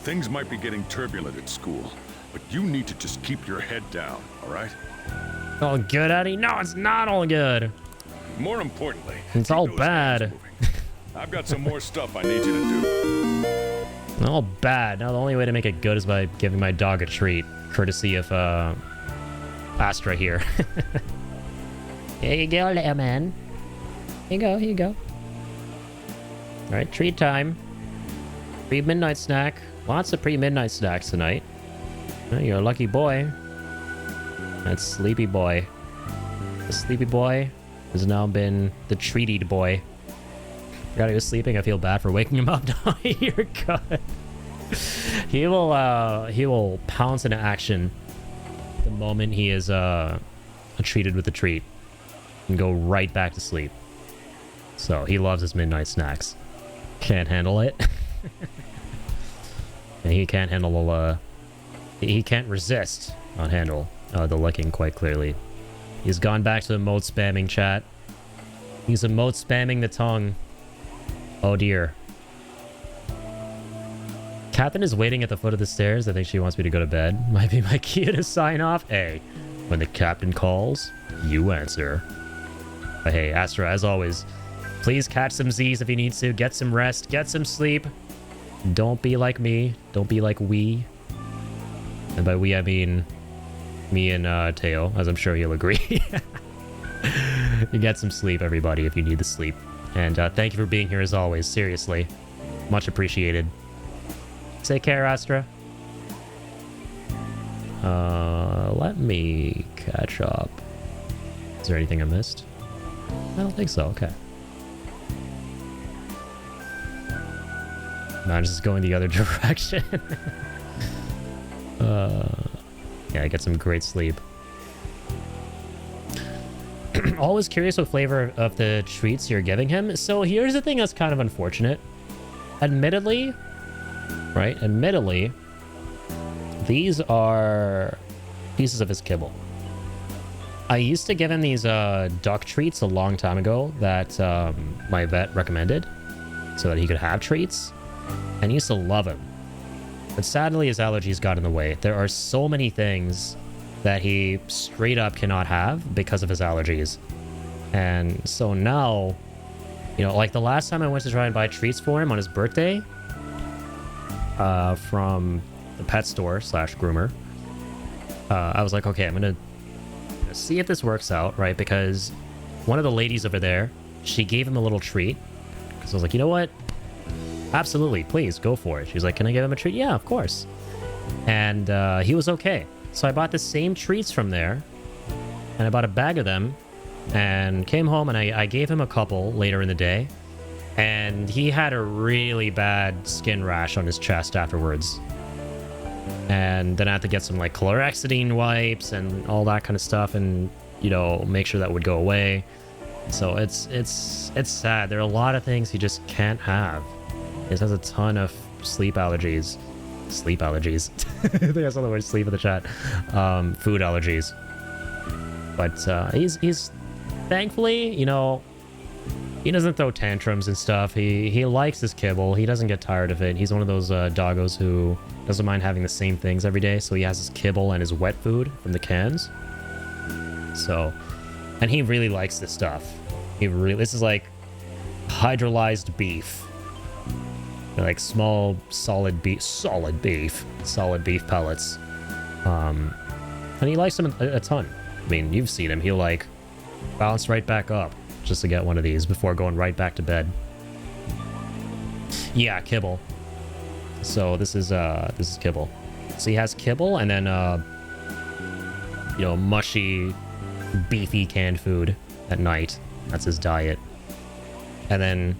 [SPEAKER 10] Things might be getting turbulent at school, but you need to just keep your head down, all right?
[SPEAKER 1] All good, Eddie? No, it's not all good.
[SPEAKER 10] More importantly,
[SPEAKER 1] it's all bad.
[SPEAKER 10] I've got some more stuff I need you to do.
[SPEAKER 1] All bad. Now the only way to make it good is by giving my dog a treat, courtesy of Astra here. Here you go, little man. Here you go, here you go. Alright, treat time. Pre-midnight snack. Lots of pre-midnight snacks tonight. Oh, you're a lucky boy. That's Sleepy Boy. The Sleepy Boy has now been the treated boy. Forgot he was sleeping. I feel bad for waking him up. No, you're good. He will pounce into action the moment he is treated with the treat and go right back to sleep. So he loves his midnight snacks. Can't handle it. And he can't handle he can't resist on handle the licking quite clearly. He's gone back to emote spamming, chat. He's emote spamming the tongue. Oh dear. Catherine is waiting at the foot of the stairs. I think she wants me to go to bed. Might be my cue to sign off. Hey, when the captain calls, you answer. But hey, Astra, as always, please catch some Z's if you need to. Get some rest. Get some sleep. Don't be like me. Don't be like we. And by we, I mean me and Teo, as I'm sure you'll agree. You get some sleep, everybody, if you need the sleep. And thank you for being here as always. Seriously. Much appreciated. Take care, Astra. Let me catch up. Is there anything I missed? I don't think so. Okay. Man, just going the other direction. Yeah, I get some great sleep. Always curious what flavor of the treats you're giving him. So here's the thing that's kind of unfortunate. Admittedly, these are pieces of his kibble. I used to give him these duck treats a long time ago that my vet recommended so that he could have treats, and he used to love them. But sadly, his allergies got in the way. There are so many things that he straight up cannot have because of his allergies. And so now, you know, like the last time I went to try and buy treats for him on his birthday from the pet store / groomer, I was like, okay, I'm gonna see if this works out, right? Because one of the ladies over there, she gave him a little treat. Because I was like, you know what? Absolutely, please, go for it. She's like, can I give him a treat? Yeah, of course. And he was okay. So I bought the same treats from there, and I bought a bag of them, and came home, and I gave him a couple later in the day, and he had a really bad skin rash on his chest afterwards. And then I had to get some like chlorhexidine wipes and all that kind of stuff, and you know, make sure that would go away. So it's sad. There are a lot of things he just can't have. He has a ton of sleep allergies. Sleep allergies. I think I saw the word sleep in the chat. Food allergies. But he's thankfully, you know, he doesn't throw tantrums and stuff. He likes his kibble. He doesn't get tired of it. He's one of those doggos who doesn't mind having the same things every day. So he has his kibble and his wet food from the cans. So, and he really likes this stuff. This is like hydrolyzed beef. They're like small, solid beef pellets. And he likes them a ton. I mean, you've seen him. He'll like bounce right back up just to get one of these before going right back to bed. Yeah, kibble. So this is kibble. So he has kibble and then you know, mushy, beefy canned food at night. That's his diet. And then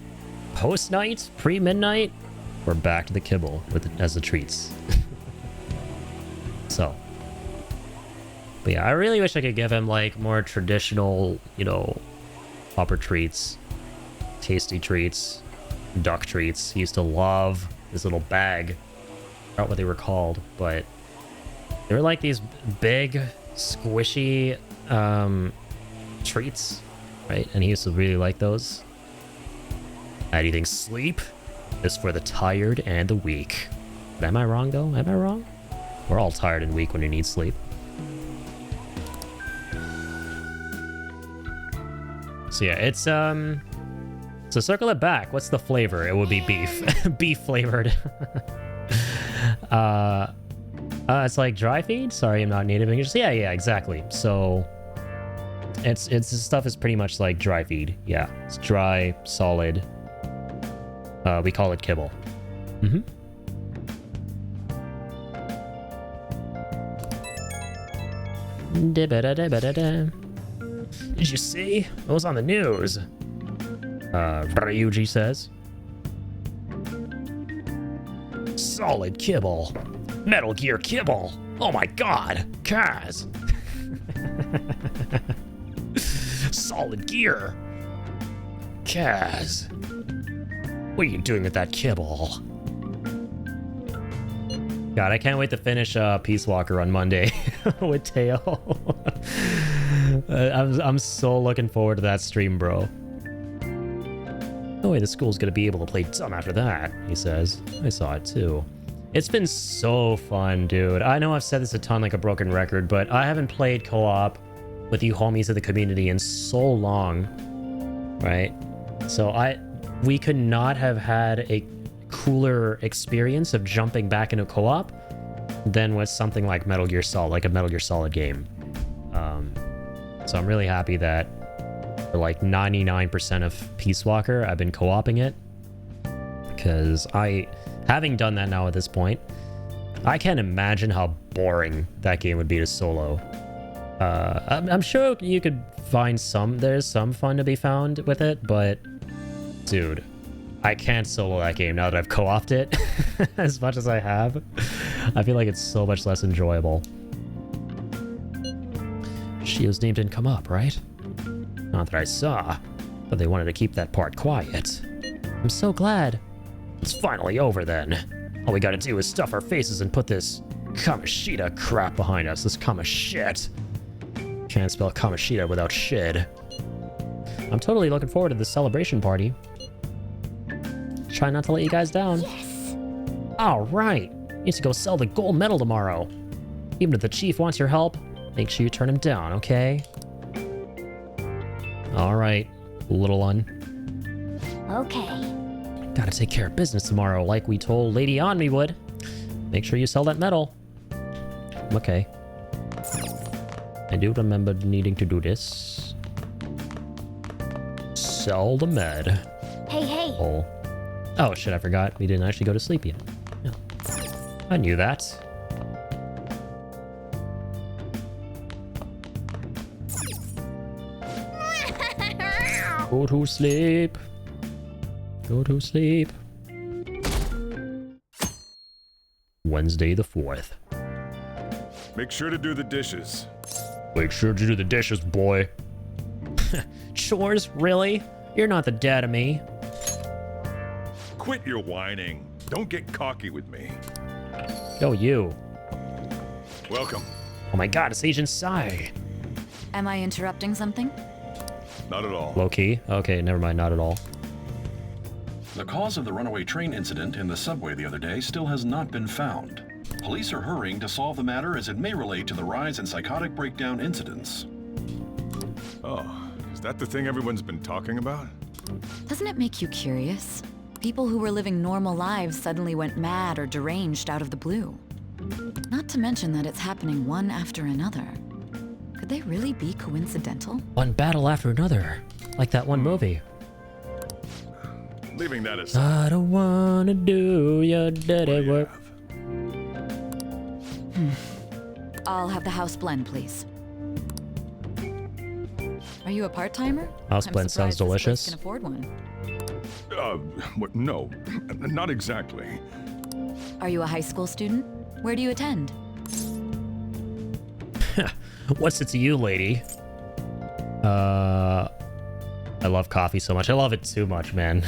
[SPEAKER 1] post-night, pre-midnight, we're back to the kibble as the treats. So, but yeah, I really wish I could give him like more traditional, you know, upper treats, tasty treats, duck treats. He used to love this little bag. I forgot what they were called, but they were like these big, squishy treats, right? And he used to really like those. How do you think sleep is for the tired and the weak? But am I wrong, though? Am I wrong? We're all tired and weak when we need sleep. So yeah, it's so circle it back. What's the flavor? It would be beef. Beef flavored. It's like dry feed? Sorry, I'm not native English. Yeah, exactly. So it's this stuff is pretty much like dry feed. Yeah, it's dry, solid. We call it kibble. Mm-hmm. Did you see? It was on the news. Ryuji says. Solid kibble. Metal Gear kibble. Oh my god. Kaz. Solid Gear. Kaz. What are you doing with that kibble? God, I can't wait to finish Peace Walker on Monday with Teo. I'm so looking forward to that stream, bro. No way the school's gonna be able to play dumb after that, he says. I saw it too. It's been so fun, dude. I know I've said this a ton like a broken record, but I haven't played co-op with you homies of the community in so long, right? So we could not have had a cooler experience of jumping back into co-op than with something like Metal Gear Solid, like a Metal Gear Solid game. So I'm really happy that for like 99% of Peace Walker, I've been co-oping it, because Having done that now at this point, I can't imagine how boring that game would be to solo. I'm sure you could find there's some fun to be found with it, but dude, I can't solo that game now that I've co-opted it as much as I have. I feel like it's so much less enjoyable. Shio's name didn't come up, right? Not that I saw, but they wanted to keep that part quiet. I'm so glad. It's finally over then. All we gotta do is stuff our faces and put this Kamoshida crap behind us. This Kamoshit. Can't spell Kamoshida without shid. I'm totally looking forward to this celebration party. Try not to let you guys down.
[SPEAKER 3] Yes.
[SPEAKER 1] All right. Need to go sell the gold medal tomorrow. Even if the chief wants your help, make sure you turn him down, okay? All right, little one.
[SPEAKER 3] Okay.
[SPEAKER 1] Gotta take care of business tomorrow, like we told Lady On we would. Make sure you sell that medal. Okay. I do remember needing to do this. Sell the med.
[SPEAKER 3] Hey.
[SPEAKER 1] Oh shit, I forgot. We didn't actually go to sleep yet. No. I knew that. Go to sleep. Go to sleep. Wednesday the 4th.
[SPEAKER 17] Make sure to do the dishes.
[SPEAKER 1] Make sure to do the dishes, boy. Chores? Really? You're not the dad of me.
[SPEAKER 17] Quit your whining. Don't get cocky with me.
[SPEAKER 1] Oh, you.
[SPEAKER 17] Welcome.
[SPEAKER 1] Oh my god, it's Agent Sai.
[SPEAKER 12] Am I interrupting something?
[SPEAKER 17] Not at all.
[SPEAKER 1] Low key? Okay, never mind, not at all.
[SPEAKER 14] The cause of the runaway train incident in the subway the other day still has not been found. Police are hurrying to solve the matter as it may relate to the rise in psychotic breakdown incidents.
[SPEAKER 17] Oh, is that the thing everyone's been talking about?
[SPEAKER 12] Doesn't it make you curious? People who were living normal lives suddenly went mad or deranged out of the blue. Not to mention that it's happening one after another. Could they really be coincidental?
[SPEAKER 1] One battle after another. Like that one movie.
[SPEAKER 17] Leaving that aside.
[SPEAKER 1] I don't wanna do your dirty work.
[SPEAKER 12] I'll have the house blend, please. Are you a part-timer?
[SPEAKER 1] House blend sounds delicious.
[SPEAKER 12] Can afford one.
[SPEAKER 17] No, not exactly.
[SPEAKER 12] Are you a high school student? Where do you attend?
[SPEAKER 1] What's it to you, lady? I love coffee so much. I love it too much, man.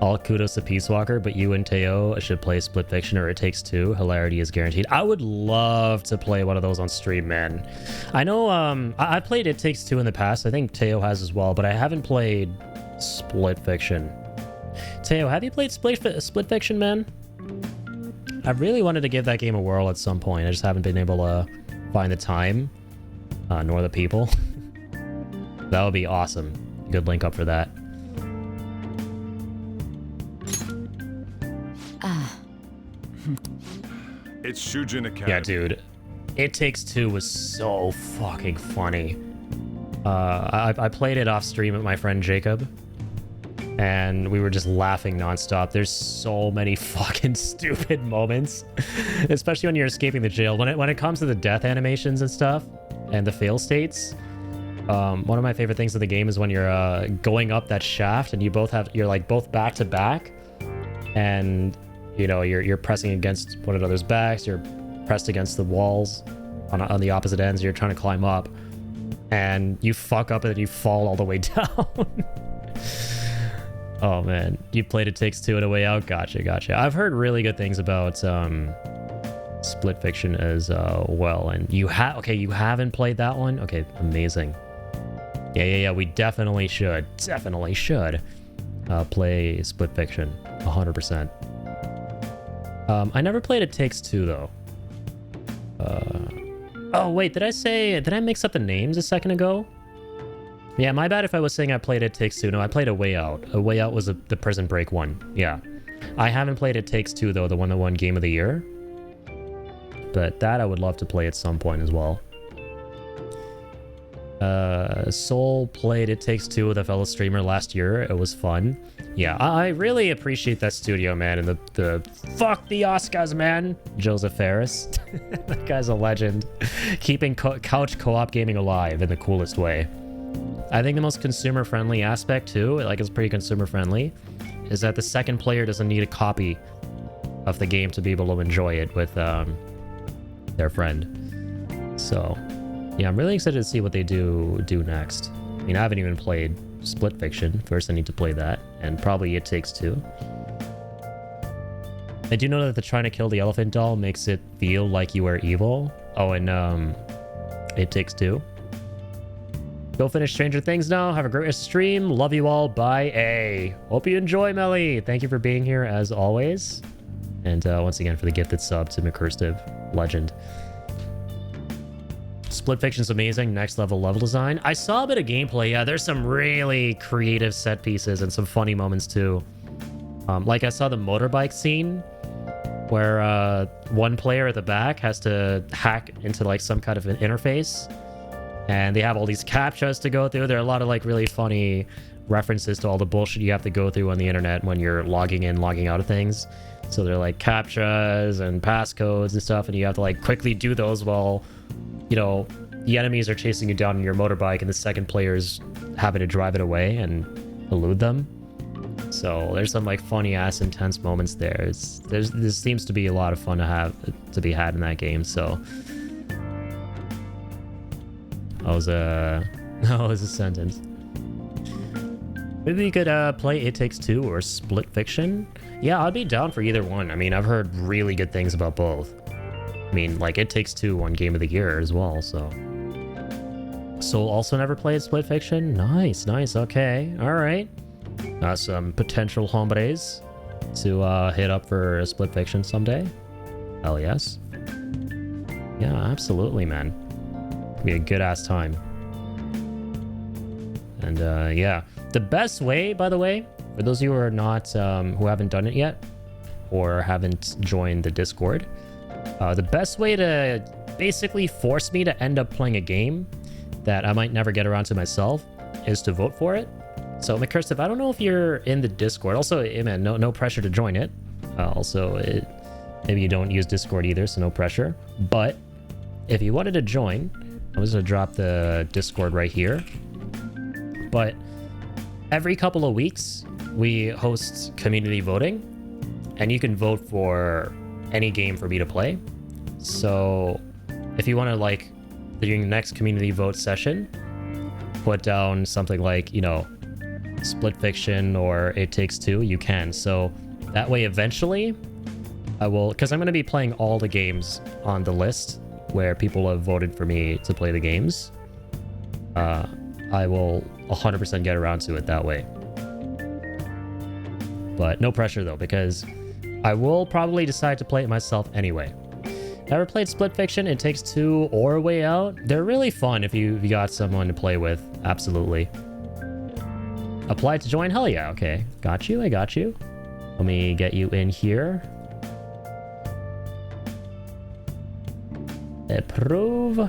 [SPEAKER 1] All kudos to Peace Walker, but you and Teo should play Split Fiction or It Takes Two. Hilarity is guaranteed. I would love to play one of those on stream, man. I know I played It Takes Two in the past. I think Teo has as well, but I haven't played Split Fiction. Teo, have you played Split Fiction, man? I really wanted to give that game a whirl at some point. I just haven't been able to find the time, nor the people. That would be awesome. Good link up for that.
[SPEAKER 17] It's Shujin Academy.
[SPEAKER 1] Yeah, dude. It Takes Two was so fucking funny. I played it off stream with my friend Jacob, and we were just laughing nonstop. There's so many fucking stupid moments, especially when you're escaping the jail. When it comes to the death animations and stuff, and the fail states, one of my favorite things of the game is when you're going up that shaft and you're like both back to back, and you know you're pressing against one another's backs. You're pressed against the walls on the opposite ends. You're trying to climb up, and you fuck up and you fall all the way down. Oh man, you played It Takes Two on a way out. Gotcha. I've heard really good things about Split Fiction as well, and you haven't played that one? Okay, amazing. Yeah, we definitely should play Split Fiction 100%. I never played It Takes Two though. Oh wait, did I mix up the names a second ago? Yeah, my bad if I was saying I played It Takes Two. No, I played A Way Out. A Way Out was the Prison Break one. Yeah. I haven't played It Takes Two though, the one that won Game of the Year. But that I would love to play at some point as well. Soul played It Takes Two with a fellow streamer last year. It was fun. Yeah, I really appreciate that studio, man, and the fuck the Oscars, man. Joseph Ferris. That guy's a legend. Keeping couch co-op gaming alive in the coolest way. I think the most consumer-friendly aspect, too, like it's pretty consumer-friendly, is that the second player doesn't need a copy of the game to be able to enjoy it with their friend. So, yeah, I'm really excited to see what they do next. I mean, I haven't even played Split Fiction. First, I need to play that, and probably It Takes Two. I do know that the trying to kill the elephant doll makes it feel like you are evil. Oh, and It Takes Two. Go finish Stranger Things now. Have a great stream. Love you all. Bye. A. Hope you enjoy, Melly. Thank you for being here as always. And once again, for the gifted sub to McCurstive. Legend. Split Fiction's amazing. Next level design. I saw a bit of gameplay. Yeah, there's some really creative set pieces and some funny moments too. Like I saw the motorbike scene where one player at the back has to hack into like some kind of an interface. And they have all these captchas to go through. There are a lot of like really funny references to all the bullshit you have to go through on the internet when you're logging in, logging out of things. So they're like captchas and passcodes and stuff, and you have to like quickly do those while, you know, the enemies are chasing you down on your motorbike and the second player's having to drive it away and elude them. So there's some like funny ass intense moments there. There seems to be a lot of fun to be had in that game. So that was a sentence. Maybe we could play It Takes Two or Split Fiction. Yeah, I'd be down for either one. I mean, I've heard really good things about both. I mean, like, It Takes Two won Game of the Year as well, so. Soul also never played Split Fiction? Nice, nice, okay, alright. Some potential hombres to hit up for a Split Fiction someday. Hell yes. Yeah, absolutely, man. Be a good-ass time. And, yeah. The best way, by the way, for those of you who are not, who haven't done it yet, or haven't joined the Discord, the best way to basically force me to end up playing a game that I might never get around to myself is to vote for it. So, McCursive, I don't know if you're in the Discord. Also, hey, man, no pressure to join it. Maybe you don't use Discord either, so no pressure. But if you wanted to join, I'm just gonna drop the Discord right here. But every couple of weeks, we host community voting, and you can vote for any game for me to play. So if you want to, like, during the next community vote session, put down something like, you know, Split Fiction or It Takes Two, you can. So that way, eventually, I will, because I'm going to be playing all the games on the list where people have voted for me to play the games. I will 100% get around to it that way. But no pressure though, because I will probably decide to play it myself anyway. Never played Split Fiction, It Takes Two, or Way Out. They're really fun if you got someone to play with. Absolutely. Apply to join? Hell yeah. Okay. Got you. I got you. Let me get you in here. Approve.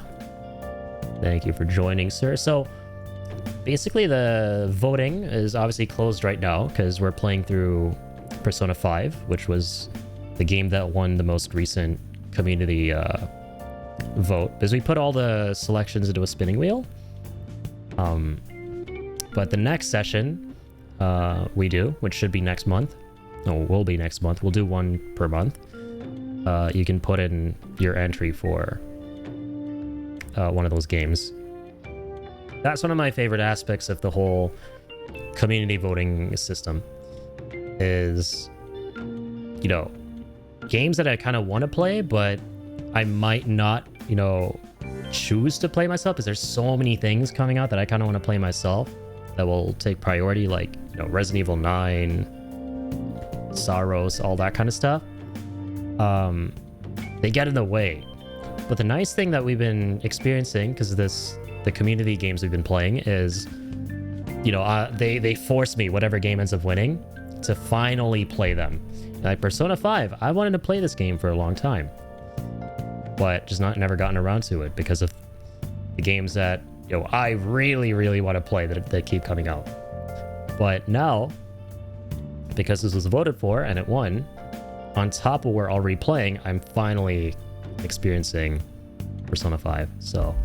[SPEAKER 1] Thank you for joining, sir. So basically the voting is obviously closed right now because we're playing through Persona 5, which was the game that won the most recent community vote, because we put all the selections into a spinning wheel. But the next session we do, which should be next month, no, will be next month, we'll do one per month. You can put in your entry for one of those games. That's one of my favorite aspects of the whole community voting system is, you know, games that I kind of want to play, but I might not, you know, choose to play myself because there's so many things coming out that I kind of want to play myself that will take priority, like, you know, Resident Evil 9, Saros, all that kind of stuff. They get in the way. But the nice thing that we've been experiencing, because of this, the community games we've been playing, is, you know, they force me, whatever game ends up winning, to finally play them. Like Persona 5, I wanted to play this game for a long time, but just never gotten around to it because of the games that yo, I really, really want to play that keep coming out. But now, because this was voted for and it won, on top of we're already playing, I'm finally experiencing Persona 5. So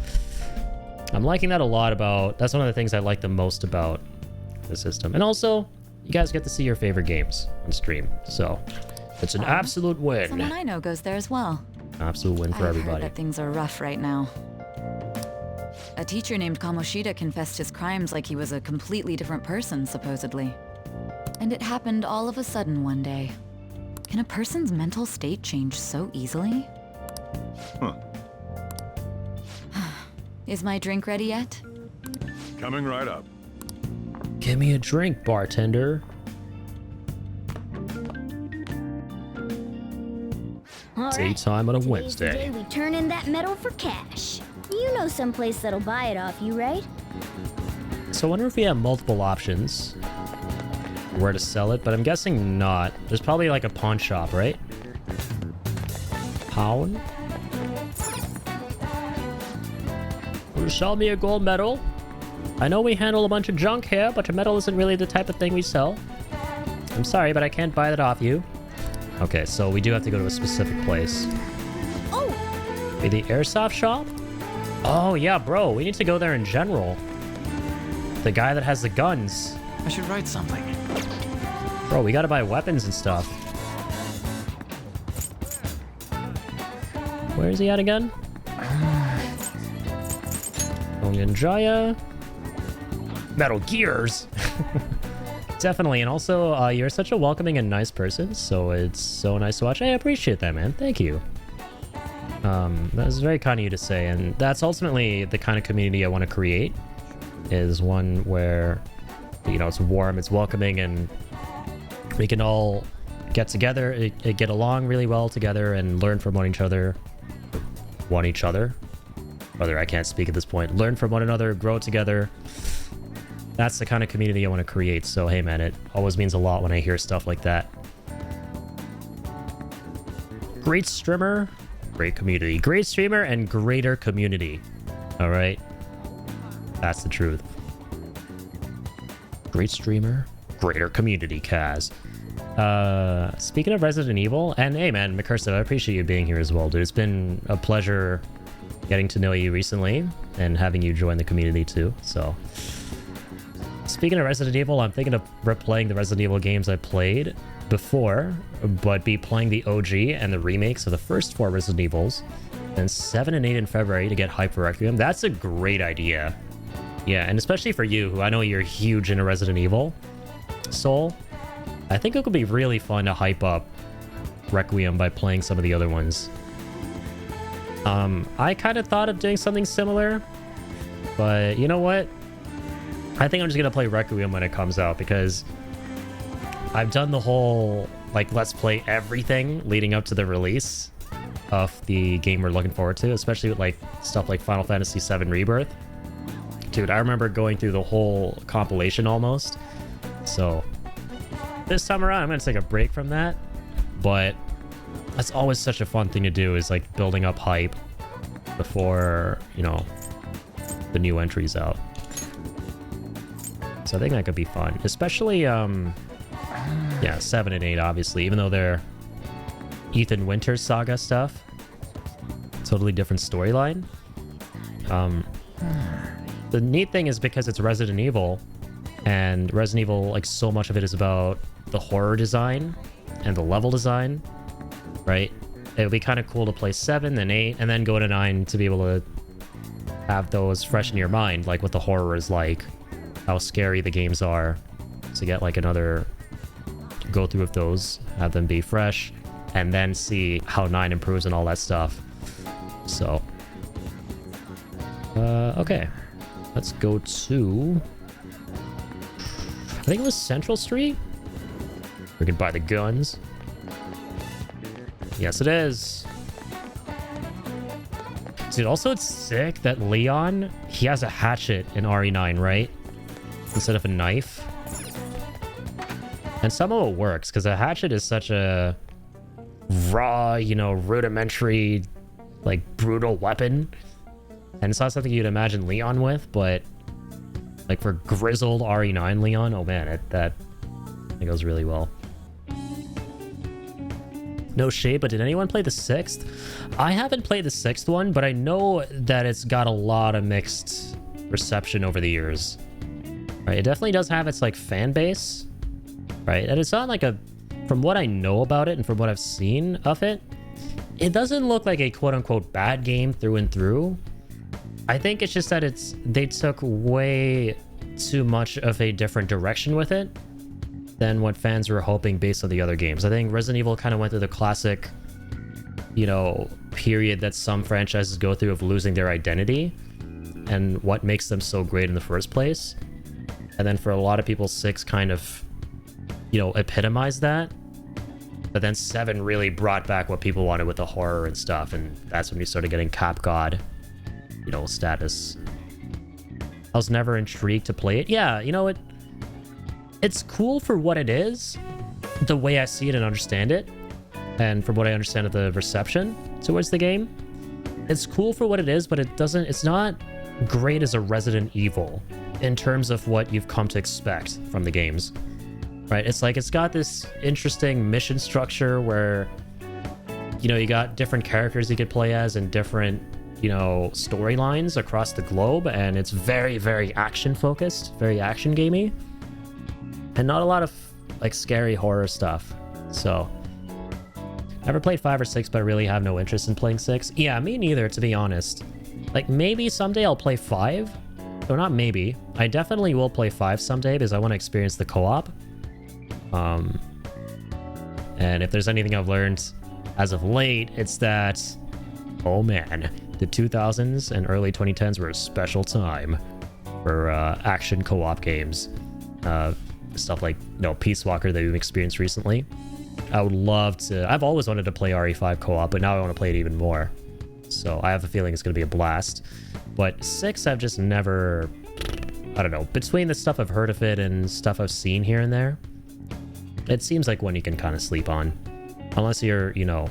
[SPEAKER 1] I'm liking that a lot that's one of the things I like the most about the system. And also, you guys get to see your favorite games on stream. So it's an absolute win.
[SPEAKER 12] Someone I know goes there as well.
[SPEAKER 1] Absolute win for
[SPEAKER 12] I've
[SPEAKER 1] everybody.
[SPEAKER 12] heard that things are rough right now. A teacher named Kamoshida confessed his crimes like he was a completely different person, supposedly. And it happened all of a sudden one day. Can a person's mental state change so easily?
[SPEAKER 17] Huh.
[SPEAKER 12] Is my drink ready yet?
[SPEAKER 17] Coming right up.
[SPEAKER 1] Give me a drink, bartender. Daytime on a Wednesday.
[SPEAKER 3] Today's the day we turn in that medal for cash. You know someplace that'll buy it off you, right?
[SPEAKER 1] So I wonder if we have multiple options where to sell it, but I'm guessing not. There's probably like a pawn shop, right? Pawn? Will you sell me a gold medal? I know we handle a bunch of junk here, but a medal isn't really the type of thing we sell. I'm sorry, but I can't buy that off you. Okay, so we do have to go to a specific place.
[SPEAKER 3] Oh!
[SPEAKER 1] Maybe the airsoft shop? Oh, yeah, bro. We need to go there in general. The guy that has the guns.
[SPEAKER 9] I should write something.
[SPEAKER 1] Bro, we gotta buy weapons and stuff. Where is he at again? Onyanjaya. Metal Gears. Definitely, and also, you're such a welcoming and nice person, so it's so nice to watch. I appreciate that, man. Thank you. That was very kind of you to say, and that's ultimately the kind of community I want to create, is one where, you know, it's warm, it's welcoming, and we can all get together, get along really well together, and learn from one another. Brother, I can't speak at this point. Learn from one another, grow together. That's the kind of community I want to create. So, hey, man, it always means a lot when I hear stuff like that. Great streamer, great community. Great streamer and greater community. All right? That's the truth. Great streamer, greater community, Kaz. Speaking of Resident Evil, and hey, man, McCursive, I appreciate you being here as well, dude. It's been a pleasure getting to know you recently and having you join the community too, so... Speaking of Resident Evil, I'm thinking of replaying the Resident Evil games I played before, but be playing the OG and the remakes of the first 4 Resident Evils, then 7 and 8 in February to get hype for Requiem. That's a great idea. Yeah, and especially for you, who I know you're huge into Resident Evil, Soul, I think it could be really fun to hype up Requiem by playing some of the other ones. I kind of thought of doing something similar, but you know what? I think I'm just gonna play Requiem when it comes out, because I've done the whole, like, let's play everything leading up to the release of the game we're looking forward to, especially with, like, stuff like Final Fantasy VII Rebirth. Dude, I remember going through the whole compilation almost. So this time around, I'm gonna take a break from that, but that's always such a fun thing to do, is, like, building up hype before, you know, the new entry's out. So I think that could be fun, especially, yeah, 7 and 8, obviously, even though they're Ethan Winters saga stuff. Totally different storyline. The neat thing is, because it's Resident Evil, and Resident Evil, like, so much of it is about the horror design and the level design, right? It would be kind of cool to play 7, then 8, and then go to 9 to be able to have those fresh in your mind, like what the horror is like, how scary the games are, to get like another go through of those, have them be fresh, and then see how 9 improves and all that stuff. So, okay, let's go to, I think it was Central Street. We can buy the guns. Yes, it is. Dude, also it's sick that Leon, he has a hatchet in RE9, right? Instead of a knife. And somehow it works, because a hatchet is such a raw, you know, rudimentary, like, brutal weapon. And it's not something you'd imagine Leon with, but like for grizzled RE9 Leon, oh man, that goes really well. No shade, but did anyone play the 6th? I haven't played the 6th one, but I know that it's got a lot of mixed reception over the years. Right, it definitely does have its like fan base, right? And it's not like a, from what I know about it and from what I've seen of it, it doesn't look like a quote-unquote bad game through and through. I think it's just that they took way too much of a different direction with it than what fans were hoping based on the other games. I think Resident Evil kind of went through the classic, you know, period that some franchises go through of losing their identity and what makes them so great in the first place. And then for a lot of people, 6 kind of, you know, epitomized that. But then 7 really brought back what people wanted with the horror and stuff. And that's when we started getting Cap God, you know, status. I was never intrigued to play it. Yeah, you know, it's cool for what it is, the way I see it and understand it. And from what I understand of the reception towards the game, it's cool for what it is, but it's not great as a Resident Evil in terms of what you've come to expect from the games, right? It's like, it's got this interesting mission structure where, you know, you got different characters you could play as and different, you know, storylines across the globe, and it's very, very action focused, very action gamey, and not a lot of like scary horror stuff. So never played 5 or 6, but I really have no interest in playing 6. Yeah, me neither, to be honest. Like, maybe someday I'll play 5. Or not maybe. I definitely will play 5 someday because I want to experience the co-op. And if there's anything I've learned as of late, it's that, oh man, the 2000s and early 2010s were a special time for action co-op games. Stuff like, you know, Peace Walker that we've experienced recently. I would love to... I've always wanted to play RE5 co-op, but now I want to play it even more. So I have a feeling it's going to be a blast. But 6, I've just never... I don't know. Between the stuff I've heard of it and stuff I've seen here and there, it seems like one you can kind of sleep on. Unless you're, you know...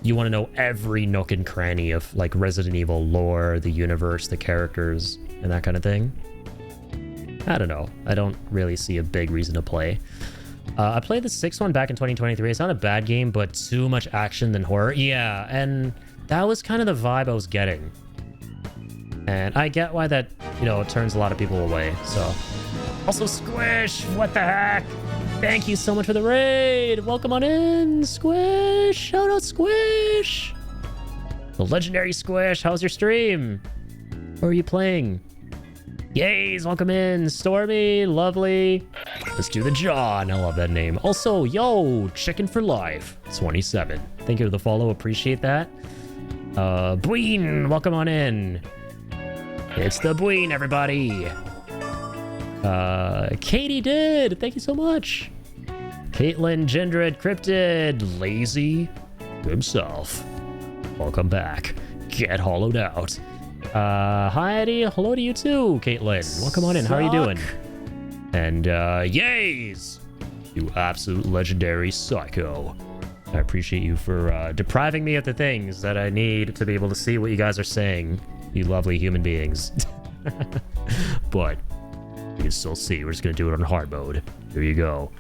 [SPEAKER 1] You want to know every nook and cranny of, like, Resident Evil lore, the universe, the characters, and that kind of thing. I don't know. I don't really see a big reason to play. I played the 6th one back in 2023. It's not a bad game, but too much action than horror. Yeah, and that was kind of the vibe I was getting. And I get why that, you know, turns a lot of people away, so. Also, Squish! What the heck? Thank you so much for the raid! Welcome on in, Squish! Shout out, Squish! The legendary Squish, how's your stream? What are you playing? Yays, welcome in. Stormy, lovely. Let's do the John. I love that name. Also, yo, Chicken for Life, 27. Thank you for the follow. Appreciate that. Bween, welcome on in. It's the Bween, everybody. Katie did. Thank you so much. Caitlin, Jindred, Cryptid, Lazy himself. Welcome back. Get hollowed out. Hi Eddie, hello to you too, Caitlin. Welcome on in, how are you doing? And yays! You absolute legendary psycho. I appreciate you for depriving me of the things that I need to be able to see what you guys are saying, you lovely human beings. But you can still see, we're just gonna do it on hard mode. Here you go.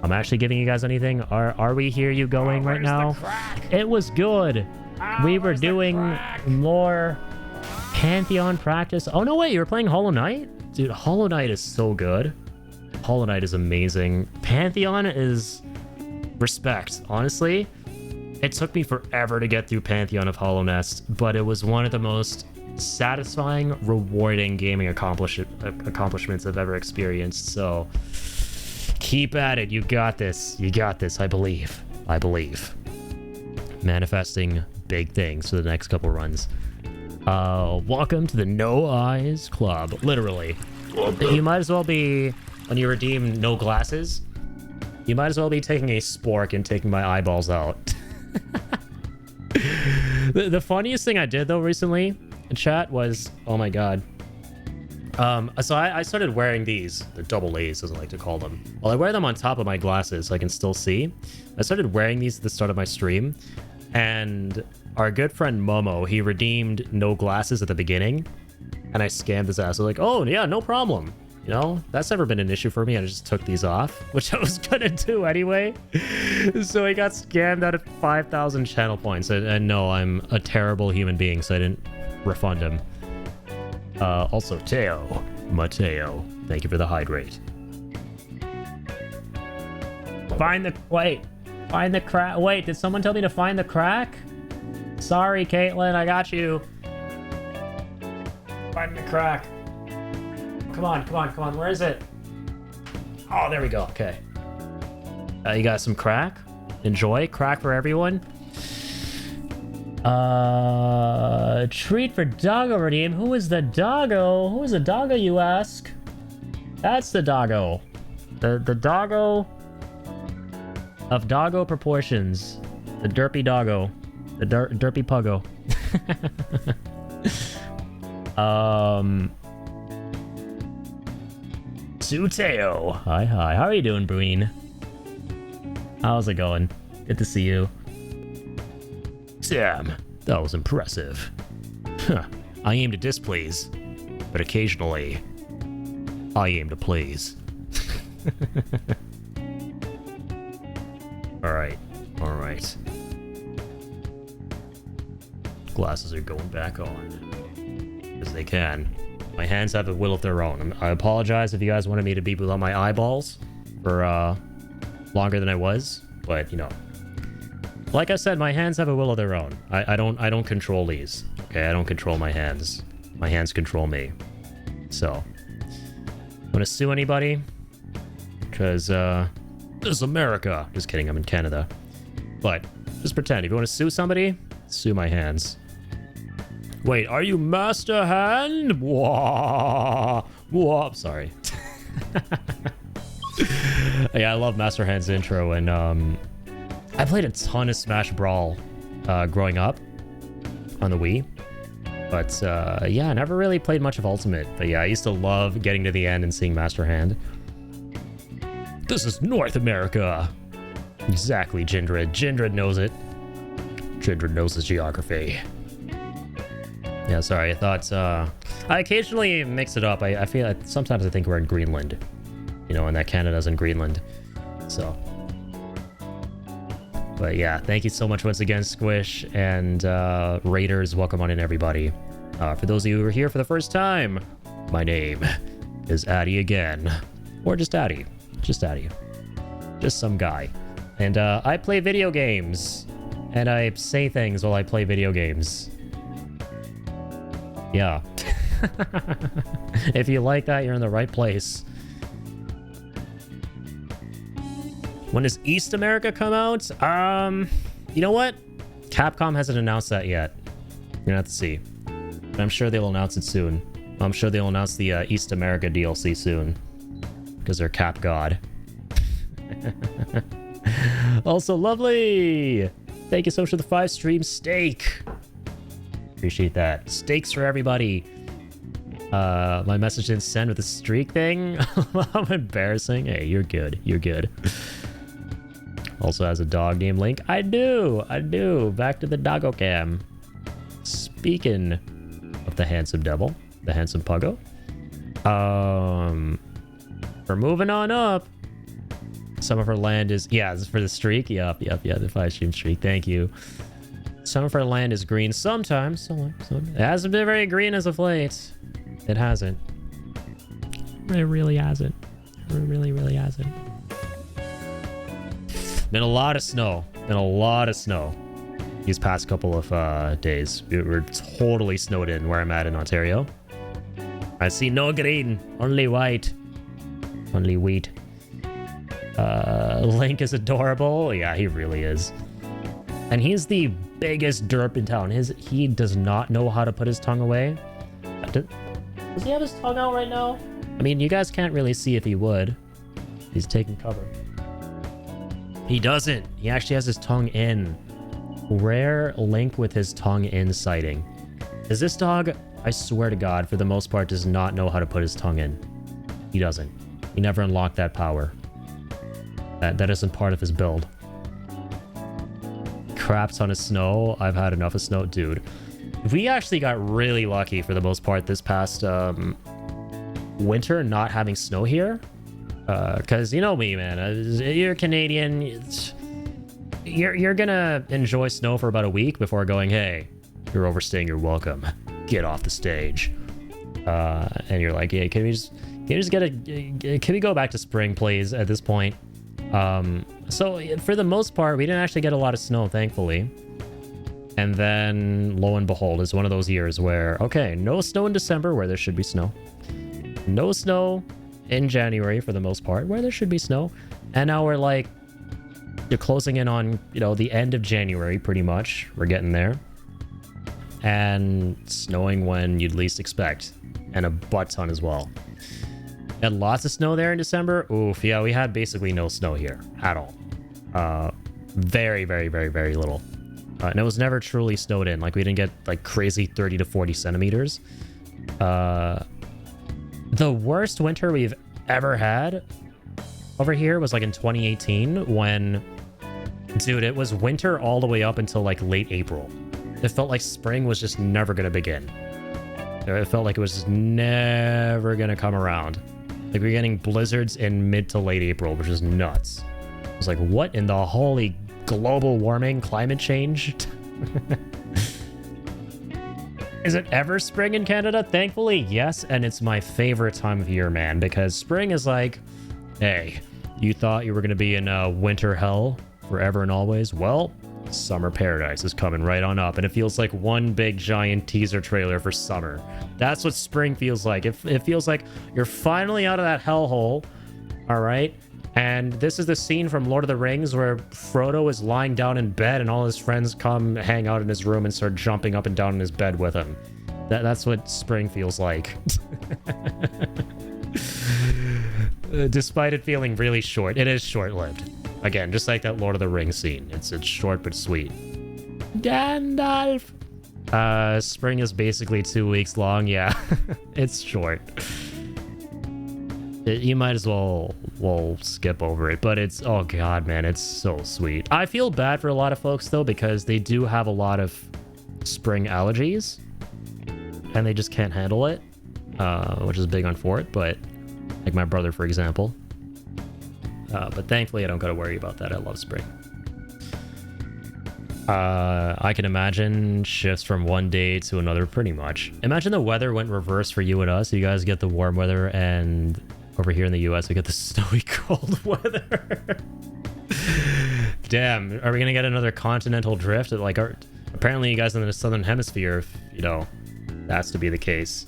[SPEAKER 1] I'm actually giving you guys anything. Are we here you going right now? It was good. We were doing more Pantheon practice. Oh, no way, you were playing Hollow Knight? Dude, Hollow Knight is so good. Hollow Knight is amazing. Pantheon is respect, honestly. It took me forever to get through Pantheon of Hollow Nest, but it was one of the most satisfying, rewarding gaming accomplishments I've ever experienced, so keep at it. You got this. You got this, I believe. I believe. Manifesting big things for the next couple runs. Welcome to the No Eyes Club. Literally. You might as well be, when you redeem no glasses, you might as well be taking a spork and taking my eyeballs out. The funniest thing I did though recently in chat was, oh my god. So I started wearing these, the double A's as I like to call them. Well, I wear them on top of my glasses so I can still see. I started wearing these at the start of my stream, and our good friend Momo, he redeemed no glasses at the beginning, and I scammed his ass. I was like, oh, yeah, no problem. You know, that's never been an issue for me. I just took these off, which I was gonna do anyway. So he got scammed out of 5,000 channel points. And no, I'm a terrible human being, so I didn't refund him. Also, Mateo, thank you for the hydrate. Find the crack. Wait, did someone tell me to find the crack? Sorry, Caitlin, I got you. Find the crack. Come on, where is it? Oh, there we go, okay. You got some crack? Enjoy, crack for everyone. Treat for doggo redeem. Who is the doggo? Who is the doggo, you ask? That's the doggo. The doggo of doggo proportions. The derpy doggo. The derpy puggo. Suteo. Hi. How are you doing, Breen? How's it going? Good to see you. Sam, that was impressive. Huh. I aim to displease, but occasionally, I aim to please. Alright. Glasses are going back on. Because they can. My hands have a will of their own. I apologize if you guys wanted me to be below my eyeballs for longer than I was, but you know, like I said, my hands have a will of their own. I don't control these. Okay, I don't control my hands. My hands control me. So, want to sue anybody? Because this is America. Just kidding, I'm in Canada. But just pretend if you want to sue somebody, sue my hands. Wait, are you Master Hand? Whoa, sorry. Yeah, I love Master Hand's intro, and I played a ton of Smash Brawl growing up on the Wii. But yeah, I never really played much of Ultimate. But yeah, I used to love getting to the end and seeing Master Hand. This is North America. Exactly, Jindred. Jindred knows it. Jindred knows his geography. Yeah, sorry, I thought, I occasionally mix it up. I feel like sometimes I think we're in Greenland. You know, and that Canada's in Greenland. So. But yeah, thank you so much once again, Squish, and Raiders, welcome on in, everybody. For those of you who are here for the first time, my name is Addy again. Or just Addy. Just Addy. Just some guy. And I play video games. And I say things while I play video games. Yeah. If you like that, you're in the right place. When does East America come out? You know what? Capcom hasn't announced that yet. You're gonna have to see. But I'm sure they'll announce it soon. I'm sure they'll announce the East America DLC soon. Because they're Cap God. Also, lovely! Thank you so much for the 5 stream steak. Appreciate that. Steaks for everybody. My message didn't send with the streak thing. I'm embarrassing. Hey, you're good. You're good. Also has a dog named Link. I do. Back to the doggo cam. Speaking of the handsome devil, the handsome puggo. We're moving on up. Some of her land is, yeah, this is for the streak. Yep, the 5 stream streak. Thank you. Some of her land is green sometimes. It hasn't been very green as of late. It hasn't. It really hasn't. It really hasn't. Been a lot of snow. These past couple of days. We're totally snowed in where I'm at in Ontario. I see no green, only white. Only wheat. Link is adorable. Yeah, he really is. And he's the biggest derp in town. He does not know how to put his tongue away. Does he have his tongue out right now? I mean, you guys can't really see if he would. He's taking cover. He doesn't. He actually has his tongue in. Rare Link with his tongue in sighting. Is this dog, I swear to God, for the most part, does not know how to put his tongue in. He doesn't. He never unlocked that power. That isn't part of his build. crap ton of snow. I've had enough of snow. Dude, we actually got really lucky for the most part this past winter not having snow here. Because you know me, man. You're Canadian. You're gonna enjoy snow for about a week before going, hey, you're overstaying your welcome. Get off the stage. And you're like, yeah, can we go back to spring, please, at this point? So for the most part, we didn't actually get a lot of snow, thankfully. And then, lo and behold, it's one of those years where, okay, no snow in December where there should be snow. No snow in January for the most part where there should be snow. And now we're like, you're closing in on, you know, the end of January, pretty much. We're getting there. And snowing when you'd least expect. And a butt ton as well. Had lots of snow there in December. Oof, yeah, we had basically no snow here at all. Very, very, very, very little. And it was never truly snowed in. Like, we didn't get, like, crazy 30 to 40 centimeters. The worst winter we've ever had over here was, like, in 2018 when... Dude, it was winter all the way up until, like, late April. It felt like spring was just never going to begin. It felt like it was just never going to come around. Like, we're getting blizzards in mid to late April, which is nuts. I was like, what in the holy global warming, climate change? Is it ever spring in Canada? Thankfully, yes, and it's my favorite time of year, man, because spring is like, hey, you thought you were going to be in winter hell forever and always? Well, summer paradise is coming right on up, and it feels like one big giant teaser trailer for summer. That's what spring feels like. It feels like you're finally out of that hellhole, all right? And this is the scene from Lord of the Rings where Frodo is lying down in bed and all his friends come hang out in his room and start jumping up and down in his bed with him. That's what spring feels like. Despite it feeling really short, it is short-lived. Again, just like that Lord of the Rings scene. It's short but sweet. Gandalf! Spring is basically 2 weeks long. Yeah, it's short. You might as well skip over it, but it's, oh god, man, it's so sweet. I feel bad for a lot of folks, though, because they do have a lot of spring allergies, and they just can't handle it, which is big on for it, but like my brother, for example. But thankfully, I don't got to worry about that. I love spring. I can imagine shifts from one day to another, pretty much. Imagine the weather went reverse for you and us. You guys get the warm weather, and over here in the US, we get the snowy cold weather. Damn, are we gonna get another continental drift? Like, apparently you guys in the southern hemisphere, you know, that's to be the case.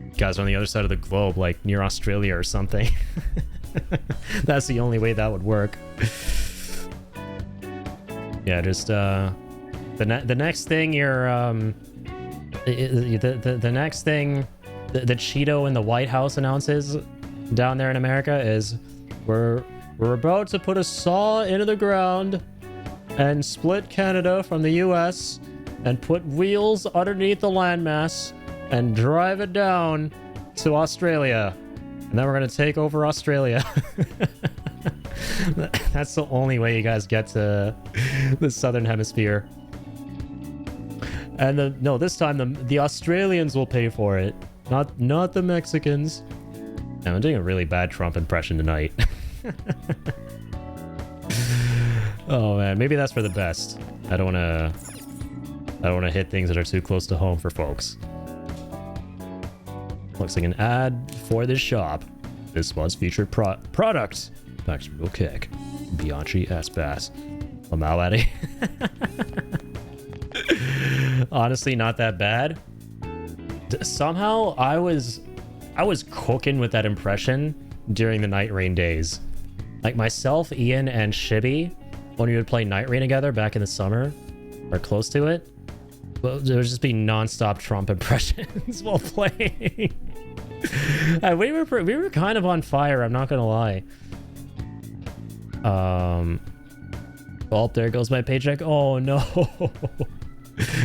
[SPEAKER 1] You guys are on the other side of the globe, like near Australia or something. That's the only way that would work. Yeah, just the next thing you're the next thing the Cheeto in the White House announces down there in America is we're about to put a saw into the ground and split Canada from the US and put wheels underneath the landmass and drive it down to Australia. And then we're going to take over Australia. That's the only way you guys get to the southern hemisphere. And no, this time the Australians will pay for it, not the Mexicans. I'm doing a really bad Trump impression tonight. Oh man, maybe that's for the best. I don't want to hit things that are too close to home for folks. Looks like an ad for this shop. This month's featured product. Max Real Kick. Bianchi S Bass. Lamau Addy. Honestly, not that bad. Somehow I was cooking with that impression during the Night Rain days. Like myself, Ian, and Shibby, when we would play Night Rain together back in the summer, or close to it, well, there would just be non-stop Trump impressions while playing. We were kind of on fire, I'm not gonna lie. Oh, there goes my paycheck. Oh no.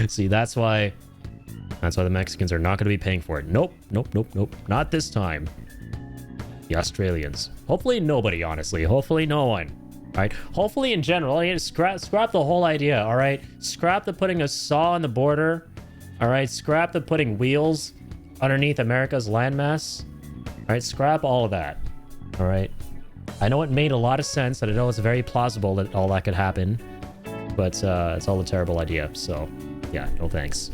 [SPEAKER 1] See, that's why the Mexicans are not going to be paying for it. Nope. Not this time. The Australians. Hopefully nobody, honestly. Hopefully no one. Right? Hopefully in general, I need to scrap the whole idea, all right? Scrap the putting a saw on the border, all right? Scrap the putting wheels underneath America's landmass, all right? Scrap all of that, all right? I know it made a lot of sense, and I know it's very plausible that all that could happen, but it's all a terrible idea, so yeah, no thanks.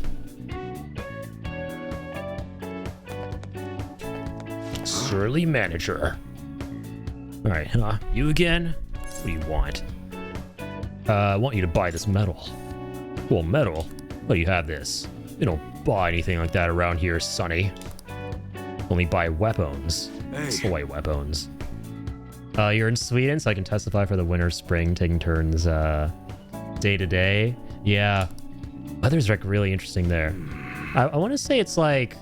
[SPEAKER 1] Surly manager. All right, you again? What do you want? I want you to buy this medal. Well, medal? Well, you have this. You don't buy anything like that around here, Sonny. Only buy weapons.
[SPEAKER 7] Hey.
[SPEAKER 1] Soy weapons. You're in Sweden, so I can testify for the winter, spring, taking turns day to day. Yeah. Weather's like really interesting there. I want to say it's like...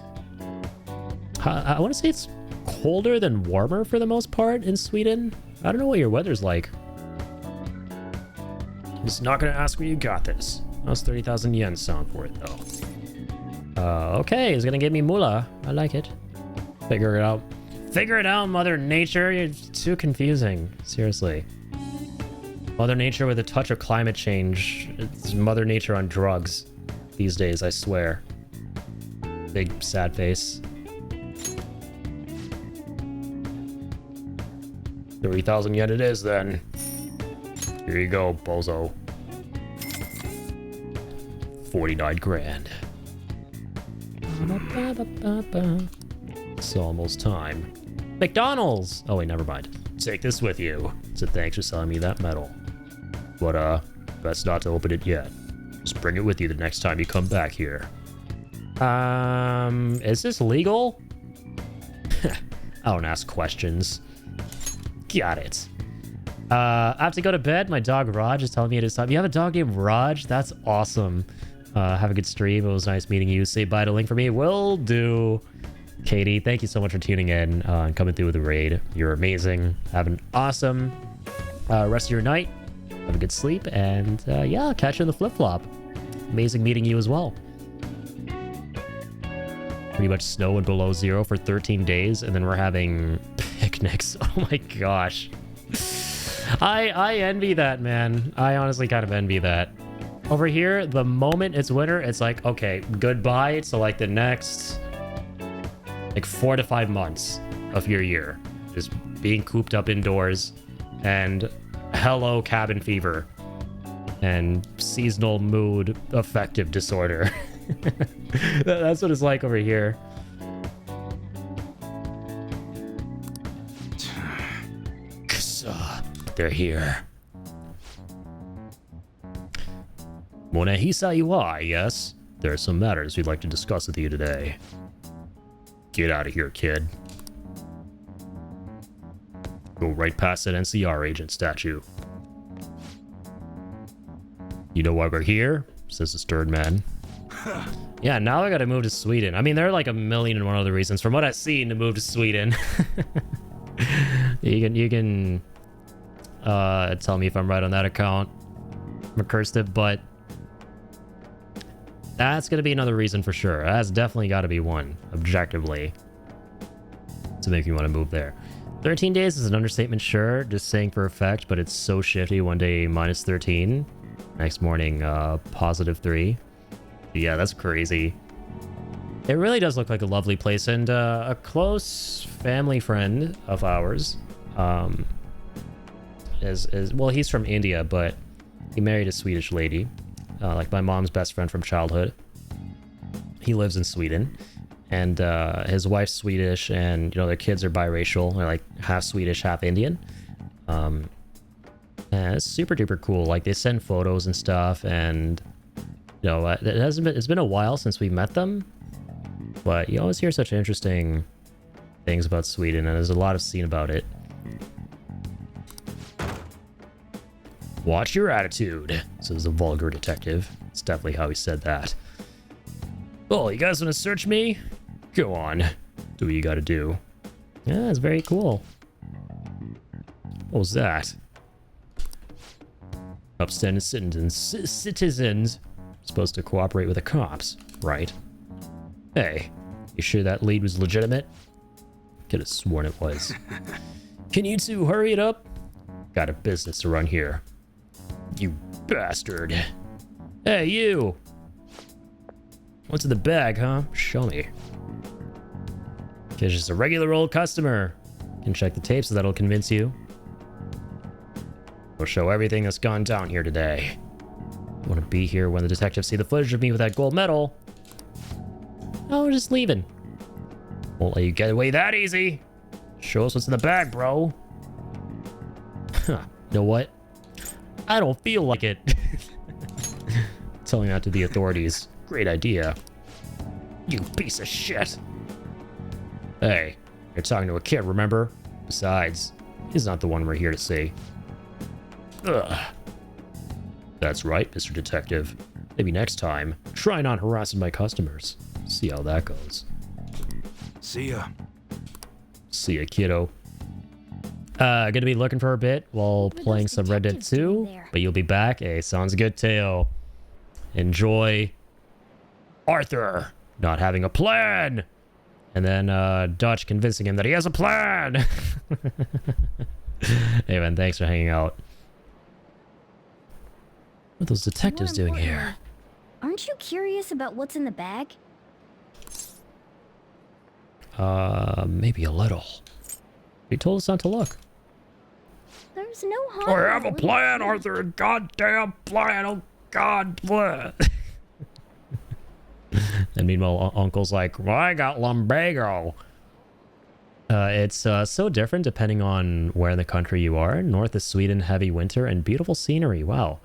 [SPEAKER 1] I want to say it's colder than warmer for the most part in Sweden. I don't know what your weather's like. I'm just not gonna ask where you got this. How's 30,000 yen sound for it though? Okay, it's gonna give me moolah. I like it. Figure it out. Figure it out, Mother Nature. You're too confusing. Seriously. Mother Nature with a touch of climate change. It's Mother Nature on drugs these days, I swear. Big sad face. 30,000 yen it is then. Here you go, bozo. 49 grand. It's almost time. McDonald's! Oh wait, never mind. Take this with you. So thanks for selling me that medal. But best not to open it yet. Just bring it with you the next time you come back here. Is this legal? I don't ask questions. Got it. I have to go to bed. My dog Raj is telling me it is time. You have a dog named Raj? That's awesome. Have a good stream. It was nice meeting you. Say bye to Link for me. Will do. Katie, thank you so much for tuning in and coming through with the raid. You're amazing. Have an awesome rest of your night. Have a good sleep. And yeah, I'll catch you in the flip-flop. Amazing meeting you as well. Pretty much snow and below zero for 13 days. And then we're having picnics. Oh my gosh. I envy that, man. I honestly kind of envy that. Over here, the moment it's winter, it's like, okay, goodbye to like the next like 4 to 5 months of your year. Just being cooped up indoors and hello cabin fever and seasonal mood affective disorder. That's what it's like over here. They're here. Monehisa Iwai, yes? There are some matters we'd like to discuss with you today. Get out of here, kid. Go right past that NCR agent statue. You know why we're here? Says the stern man. Yeah, now I gotta move to Sweden. I mean, there are like 1,000,001 other reasons from what I've seen to move to Sweden. You can tell me if I'm right on that account, Recursive, but that's gonna be another reason for sure. That's definitely got to be one, objectively, to make me want to move there. 13 days is an understatement, sure, just saying for effect, but it's so shifty. One day minus 13, next morning positive 3. Yeah, that's crazy. It really does look like a lovely place, and a close family friend of ours is well, he's from India, but he married a Swedish lady, like my mom's best friend from childhood. He lives in Sweden, and his wife's Swedish, and you know, their kids are biracial. They're like half Swedish, half Indian. And it's super duper cool. Like, they send photos and stuff, and you know, it's been a while since we met them, but you always hear such interesting things about Sweden, and there's a lot of scene about it. Watch your attitude, says the vulgar detective. It's definitely how he said that. Oh, you guys want to search me? Go on. Do what you gotta do. Yeah, it's very cool. What was that? Upstanding citizens supposed to cooperate with the cops, right? Hey, you sure that lead was legitimate? Could have sworn it was. Can you two hurry it up? Got a business to run here. You bastard. Hey, you! What's in the bag, huh? Show me. Okay, just a regular old customer. Can check the tapes, so that'll convince you. We'll show everything that's gone down here today. You want to be here when the detectives see the footage of me with that gold medal? Oh, we're just leaving. Won't let you get away that easy. Show us what's in the bag, bro. Huh. You know what? I don't feel like it. Telling that to the authorities. Great idea. You piece of shit. Hey, you're talking to a kid, remember? Besides, he's not the one we're here to see. Ugh. That's right, Mr. Detective. Maybe next time, try not harassing my customers. See how that goes.
[SPEAKER 17] See ya.
[SPEAKER 1] See ya, kiddo. Gonna be looking for a bit while playing some Red Dead 2, but you'll be back. Hey, sounds good, Teo. Enjoy Arthur not having a plan, and then Dutch convincing him that he has a plan. Hey man, thanks for hanging out. What are those detectives doing here?
[SPEAKER 3] Aren't you curious about what's in the bag?
[SPEAKER 1] Maybe a little. He told us not to look.
[SPEAKER 3] There's no harm.
[SPEAKER 1] I have a plan, Arthur. Goddamn plan. Oh God. Blah. And meanwhile, Uncle's like, well, I got lumbago. It's so different depending on where in the country you are. North is Sweden, heavy winter, and beautiful scenery. Wow.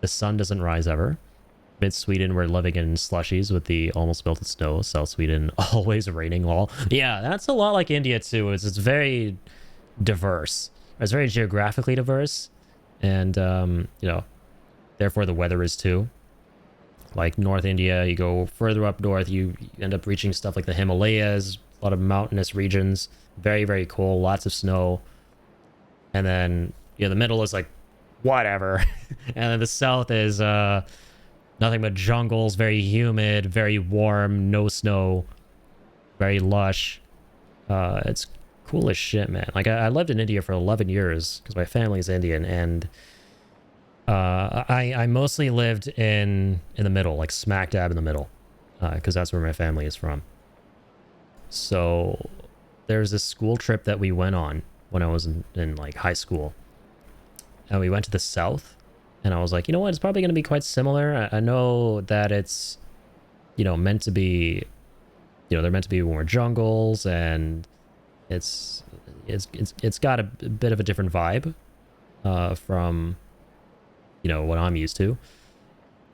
[SPEAKER 1] The sun doesn't rise ever. Mid Sweden, we're living in slushies with the almost melted snow. South Sweden, always raining all. Yeah, that's a lot like India too. It's very diverse. It's very geographically diverse, and you know, therefore the weather is too. Like North India, you go further up north, you end up reaching stuff like the Himalayas, a lot of mountainous regions, very, very cool, lots of snow. And then, you know, the middle is like, whatever. And then the south is nothing but jungles, very humid, very warm, no snow, very lush. It's cool as shit, man. Like, I lived in India for 11 years because my family's Indian, and I mostly lived in the middle, like smack dab in the middle, because that's where my family is from. So there's this school trip that we went on when I was in like high school, and we went to the south, and I was like, you know what, it's probably going to be quite similar. I know that it's, you know, meant to be, you know, they're meant to be more jungles, and it's got a bit of a different vibe from, you know, what I'm used to.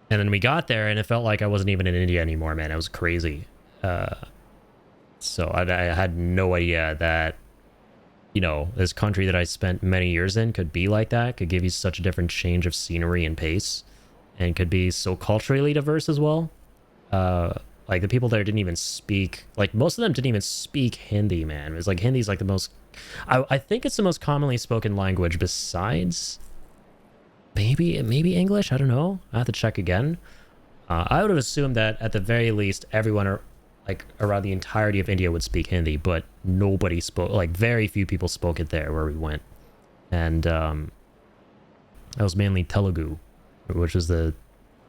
[SPEAKER 1] And then we got there and it felt like I wasn't even in India anymore, man. It was crazy. So I had no idea that, you know, this country that I spent many years in could be like that, could give you such a different change of scenery and pace, and could be so culturally diverse as well. Like the people there didn't even speak, like most of them didn't even speak Hindi, man. It was like Hindi's like the most, I think it's the most commonly spoken language besides maybe English. I don't know. I have to check again. I would have assumed that at the very least everyone like around the entirety of India would speak Hindi, but nobody spoke, like very few people spoke it there where we went. And that was mainly Telugu, which is the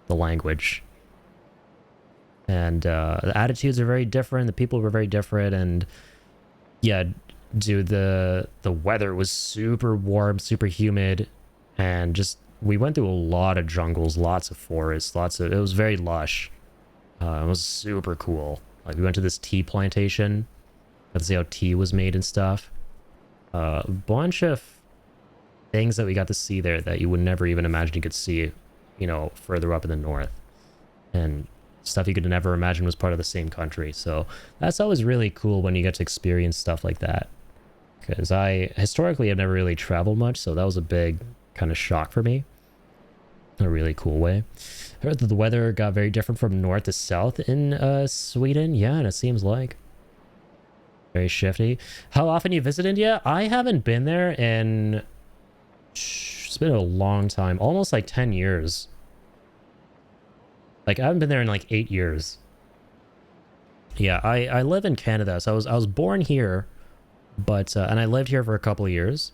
[SPEAKER 1] language. And the attitudes are very different, the people were very different, and yeah, dude, the weather was super warm, super humid, and just we went through a lot of jungles, lots of forests, it was very lush. It was super cool. Like we went to this tea plantation, got to see how tea was made and stuff. A bunch of things that we got to see there that you would never even imagine you could see, you know, further up in the north, and stuff you could never imagine was part of the same country. So that's always really cool when you get to experience stuff like that, because I historically have never really traveled much, so that was a big kind of shock for me in a really cool way. I heard that the weather got very different from north to south in Sweden. Yeah, and it seems like very shifty. How often you visit India? I haven't been there in, it's been a long time, almost like 10 years. Like I haven't been there in like 8 years. Yeah, I live in Canada, so I was born here, but and I lived here for a couple of years.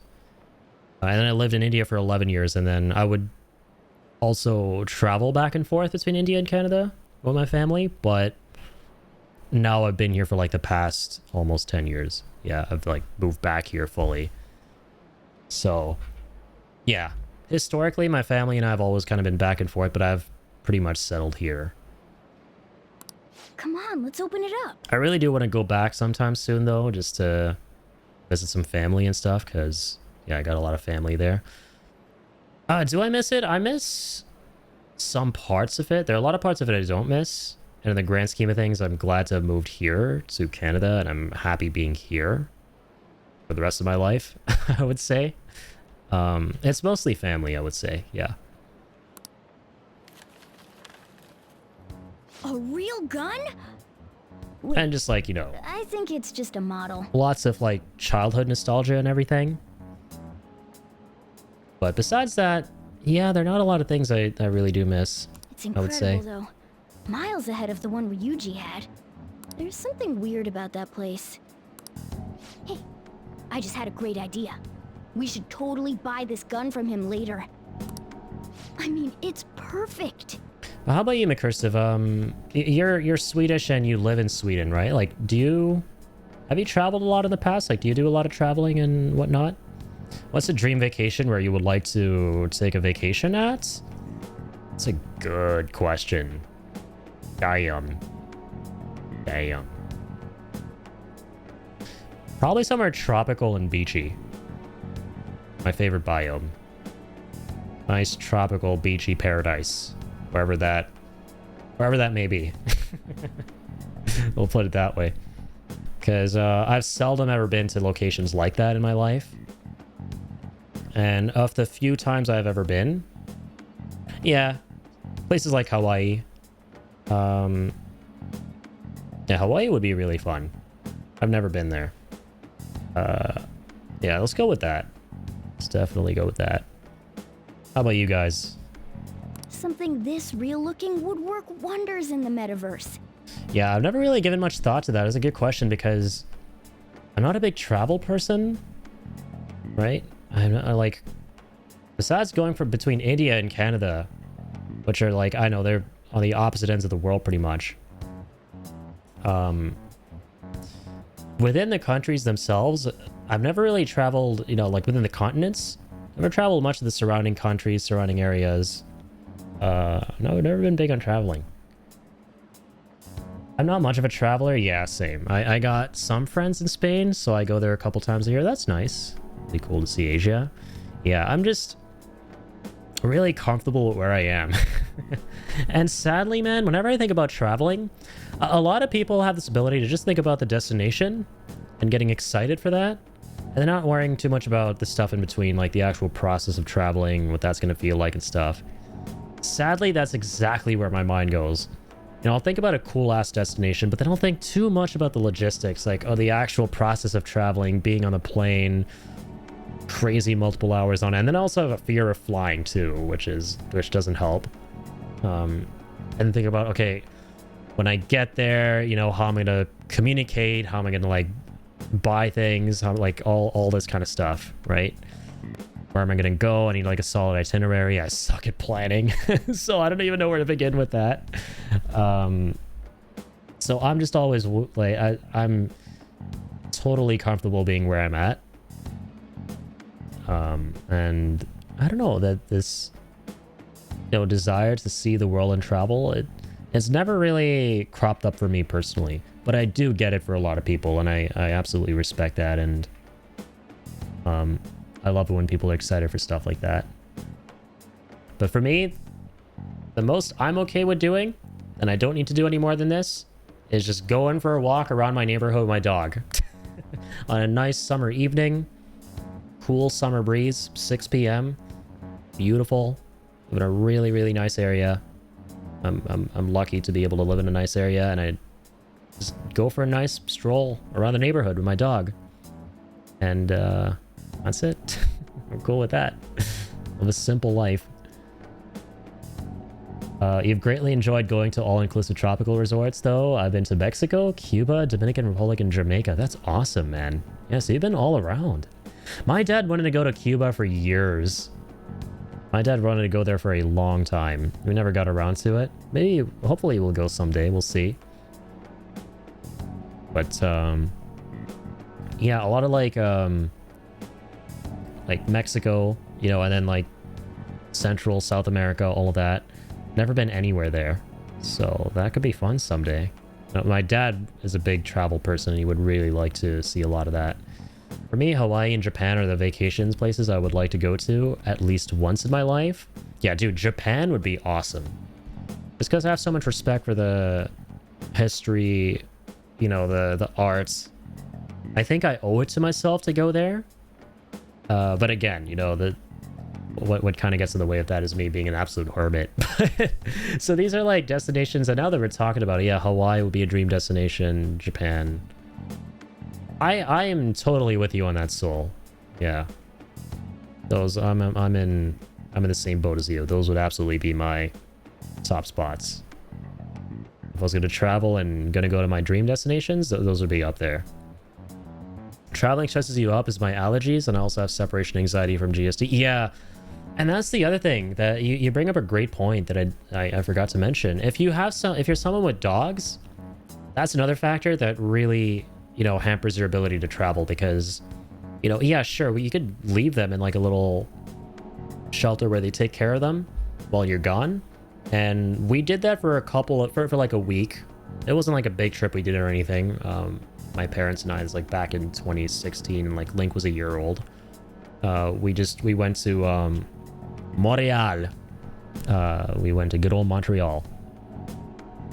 [SPEAKER 1] And then I lived in India for 11 years, and then I would also travel back and forth between India and Canada with my family, but now I've been here for like the past almost 10 years. Yeah, I've like moved back here fully. So, yeah. Historically, my family and I have always kind of been back and forth, but I've pretty much settled here.
[SPEAKER 3] Come on, let's open it up.
[SPEAKER 1] I really do want to go back sometime soon, though, just to visit some family and stuff, because, yeah, I got a lot of family there. Do I miss it? I miss some parts of it. There are a lot of parts of it I don't miss. And in the grand scheme of things, I'm glad to have moved here to Canada, and I'm happy being here for the rest of my life, I would say. It's mostly family, I would say, yeah.
[SPEAKER 3] A real gun?
[SPEAKER 1] And just like, you know,
[SPEAKER 3] I think it's just a model.
[SPEAKER 1] lots of like childhood nostalgia and everything. But besides that, yeah, there are not a lot of things I really do miss,
[SPEAKER 3] It's
[SPEAKER 1] I would say.
[SPEAKER 3] incredible, though. Miles ahead of the one Ryuji had. There's something weird about that place. Hey, I just had a great idea. We should totally buy this gun from him later. I mean, it's perfect.
[SPEAKER 1] Well, how about you, McCursive? You're Swedish and you live in Sweden, right? Like, have you traveled a lot in the past? Like, do you do a lot of traveling and whatnot? What's a dream vacation where you would like to take a vacation at? That's a good question. Damn. Probably somewhere tropical and beachy. My favorite biome. Nice tropical beachy paradise. Wherever that may be. We'll put it that way. Because I've seldom ever been to locations like that in my life. And of the few times I've ever been, yeah, places like Hawaii. Yeah, Hawaii would be really fun. I've never been there. Yeah, let's go with that. Let's definitely go with that. How about you guys?
[SPEAKER 3] Something this real-looking would work wonders in the metaverse.
[SPEAKER 1] Yeah, I've never really given much thought to that. It's a good question because I'm not a big travel person, right? I like, besides going between India and Canada, which are like, I know they're on the opposite ends of the world pretty much. Within the countries themselves, I've never really traveled, you know, like within the continents. I've never traveled much of the surrounding countries, surrounding areas. No, I've never been big on traveling. I'm not much of a traveler. Yeah, same. I got some friends in Spain, so I go there a couple times a year. That's nice. Really cool to see Asia. Yeah, I'm just really comfortable with where I am. And sadly, man, whenever I think about traveling, a lot of people have this ability to just think about the destination and getting excited for that. And they're not worrying too much about the stuff in between, like the actual process of traveling, what that's going to feel like and stuff. Sadly, that's exactly where my mind goes. You know, I'll think about a cool-ass destination, but then I'll think too much about the logistics, like, oh, the actual process of traveling, being on the plane, crazy multiple hours on it. And then I also have a fear of flying, too, which doesn't help. And think about, okay, when I get there, you know, how am I going to communicate? How am I going to, like, buy things? How, like, all this kind of stuff, right? Where am I going to go? I need like a solid itinerary. I suck at planning. So I don't even know where to begin with that. So I'm just always like, I'm totally comfortable being where I'm at. And I don't know, that this, you know, desire to see the world and travel, it's never really cropped up for me personally, but I do get it for a lot of people. And I absolutely respect that. And, I love it when people are excited for stuff like that. But for me, the most I'm okay with doing, and I don't need to do any more than this, is just going for a walk around my neighborhood with my dog. On a nice summer evening, cool summer breeze, 6 p.m. Beautiful. Live in a really, really nice area. I'm lucky to be able to live in a nice area, and I just go for a nice stroll around the neighborhood with my dog. And, that's it. I'm cool with that. Live a simple life. You've greatly enjoyed going to all-inclusive tropical resorts, though. I've been to Mexico, Cuba, Dominican Republic, and Jamaica. That's awesome, man. Yeah, so you've been all around. My dad wanted to go to Cuba for years. My dad wanted to go there for a long time. We never got around to it. Maybe, hopefully we'll go someday. We'll see. But, yeah, a lot of like Mexico, you know, and then like Central, South America, all of that. Never been anywhere there. So that could be fun someday. My dad is a big travel person and he would really like to see a lot of that. For me, Hawaii and Japan are the vacations places I would like to go to at least once in my life. Yeah, dude, Japan would be awesome. Just because I have so much respect for the history, you know, the arts. I think I owe it to myself to go there. But again, you know, what kind of gets in the way of that is me being an absolute hermit. So these are like destinations, and now that we're talking about it, yeah, Hawaii would be a dream destination. Japan. I am totally with you on that, Soul. Yeah. Those I'm in the same boat as you. Those would absolutely be my top spots. If I was gonna travel and gonna go to my dream destinations, those would be up there. Traveling stresses you up is my allergies, and I also have separation anxiety from GSD. Yeah, and that's the other thing that you bring up a great point that I forgot to mention. If you're someone with dogs, that's another factor that really, you know, hampers your ability to travel because, you know, yeah, sure, you could leave them in like a little shelter where they take care of them while you're gone. And we did that for for like a week. It wasn't like a big trip we did or anything. My parents and I, was like back in 2016, and like Link was a year old. We went to Montreal. We went to good old Montreal.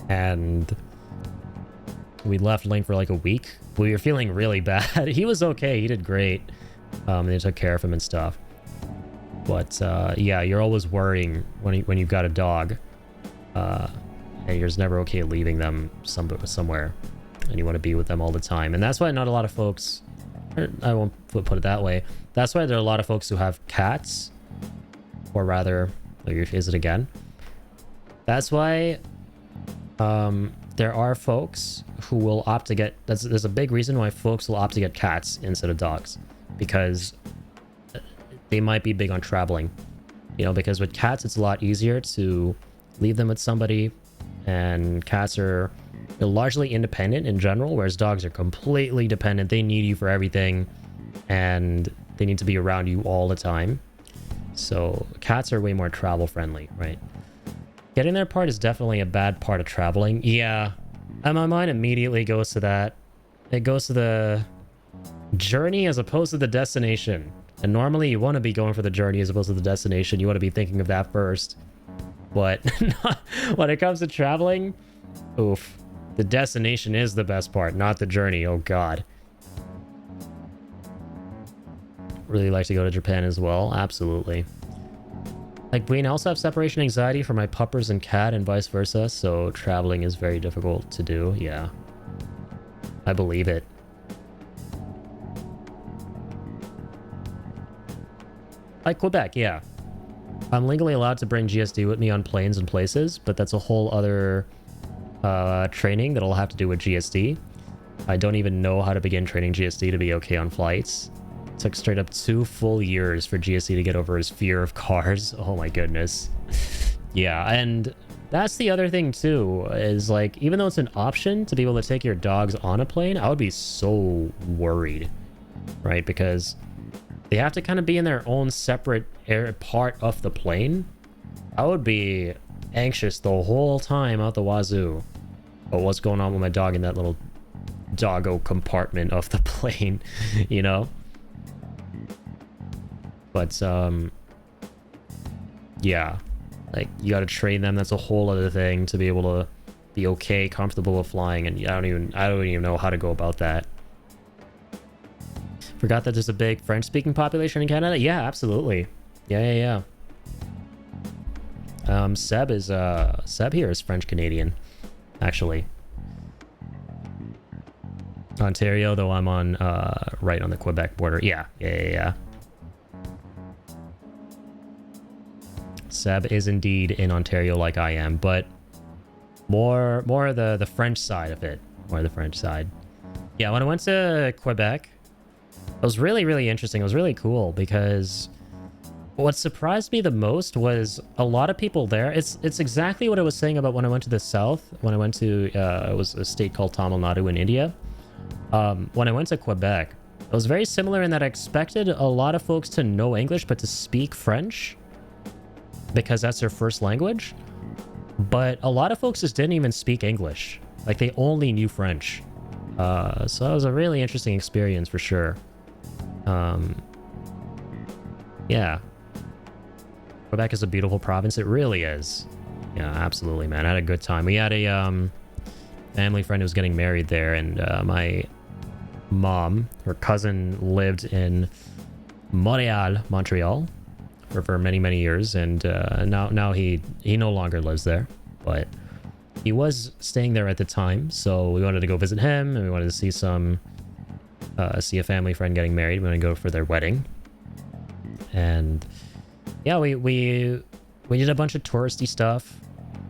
[SPEAKER 1] And we left Link for like a week. We were feeling really bad. He was okay. He did great. They took care of him and stuff. But yeah, you're always worrying when you've got a dog. And you're just never okay leaving them somewhere. And you want to be with them all the time. And that's why not a lot of folks... I won't put it that way. That's why there are a lot of folks who have cats. Or rather... Is it again? That's why... there are folks who will opt to get... There's a big reason why folks will opt to get cats instead of dogs. Because they might be big on traveling. You know, because with cats, it's a lot easier to leave them with somebody. And cats are largely independent in general, whereas dogs are completely dependent. They need you for everything. And they need to be around you all the time. So cats are way more travel friendly, right? Getting there part is definitely a bad part of traveling. Yeah. And my mind immediately goes to that. It goes to the journey as opposed to the destination. And normally you want to be going for the journey as opposed to the destination. You want to be thinking of that first. But when it comes to traveling, oof. The destination is the best part, not the journey. Oh, God. Really like to go to Japan as well. Absolutely. Like, we also have separation anxiety for my puppers and cat and vice versa, so traveling is very difficult to do. Yeah. I believe it. Like Quebec, yeah. I'm legally allowed to bring GSD with me on planes and places, but that's a whole other training that I'll have to do with GSD. I don't even know how to begin training GSD to be okay on flights. It took straight up 2 full years for GSD to get over his fear of cars. Oh my goodness. Yeah, and that's the other thing too, is like, even though it's an option to be able to take your dogs on a plane, I would be so worried, right? Because they have to kind of be in their own separate part of the plane. I would be anxious the whole time out the wazoo about what's going on with my dog in that little doggo compartment of the plane, you know? But, yeah. Like, you gotta train them. That's a whole other thing to be able to be okay, comfortable with flying, and I don't even know how to go about that. Forgot that there's a big French-speaking population in Canada? Yeah, absolutely. Yeah. Seb here is French-Canadian, actually. Ontario, though I'm on, right on the Quebec border. Yeah. Seb is indeed in Ontario like I am, but more the French side of it. More the French side. Yeah, when I went to Quebec, It was really, really interesting. It was really cool because what surprised me the most was a lot of people there. It's exactly what I was saying about when I went to the south. When I went to, it was a state called Tamil Nadu in India. When I went to Quebec, it was very similar in that I expected a lot of folks to know English, but to speak French because that's their first language. But a lot of folks just didn't even speak English. Like, they only knew French. So it was a really interesting experience for sure. Yeah. Quebec is a beautiful province. It really is. Yeah, absolutely, man. I had a good time. We had a family friend who was getting married there, and my mom, her cousin, lived in Montreal for many, many years, and now he no longer lives there, but he was staying there at the time, so we wanted to go visit him, and we wanted to see see a family friend getting married. We wanted to go for their wedding, and yeah, we did a bunch of touristy stuff.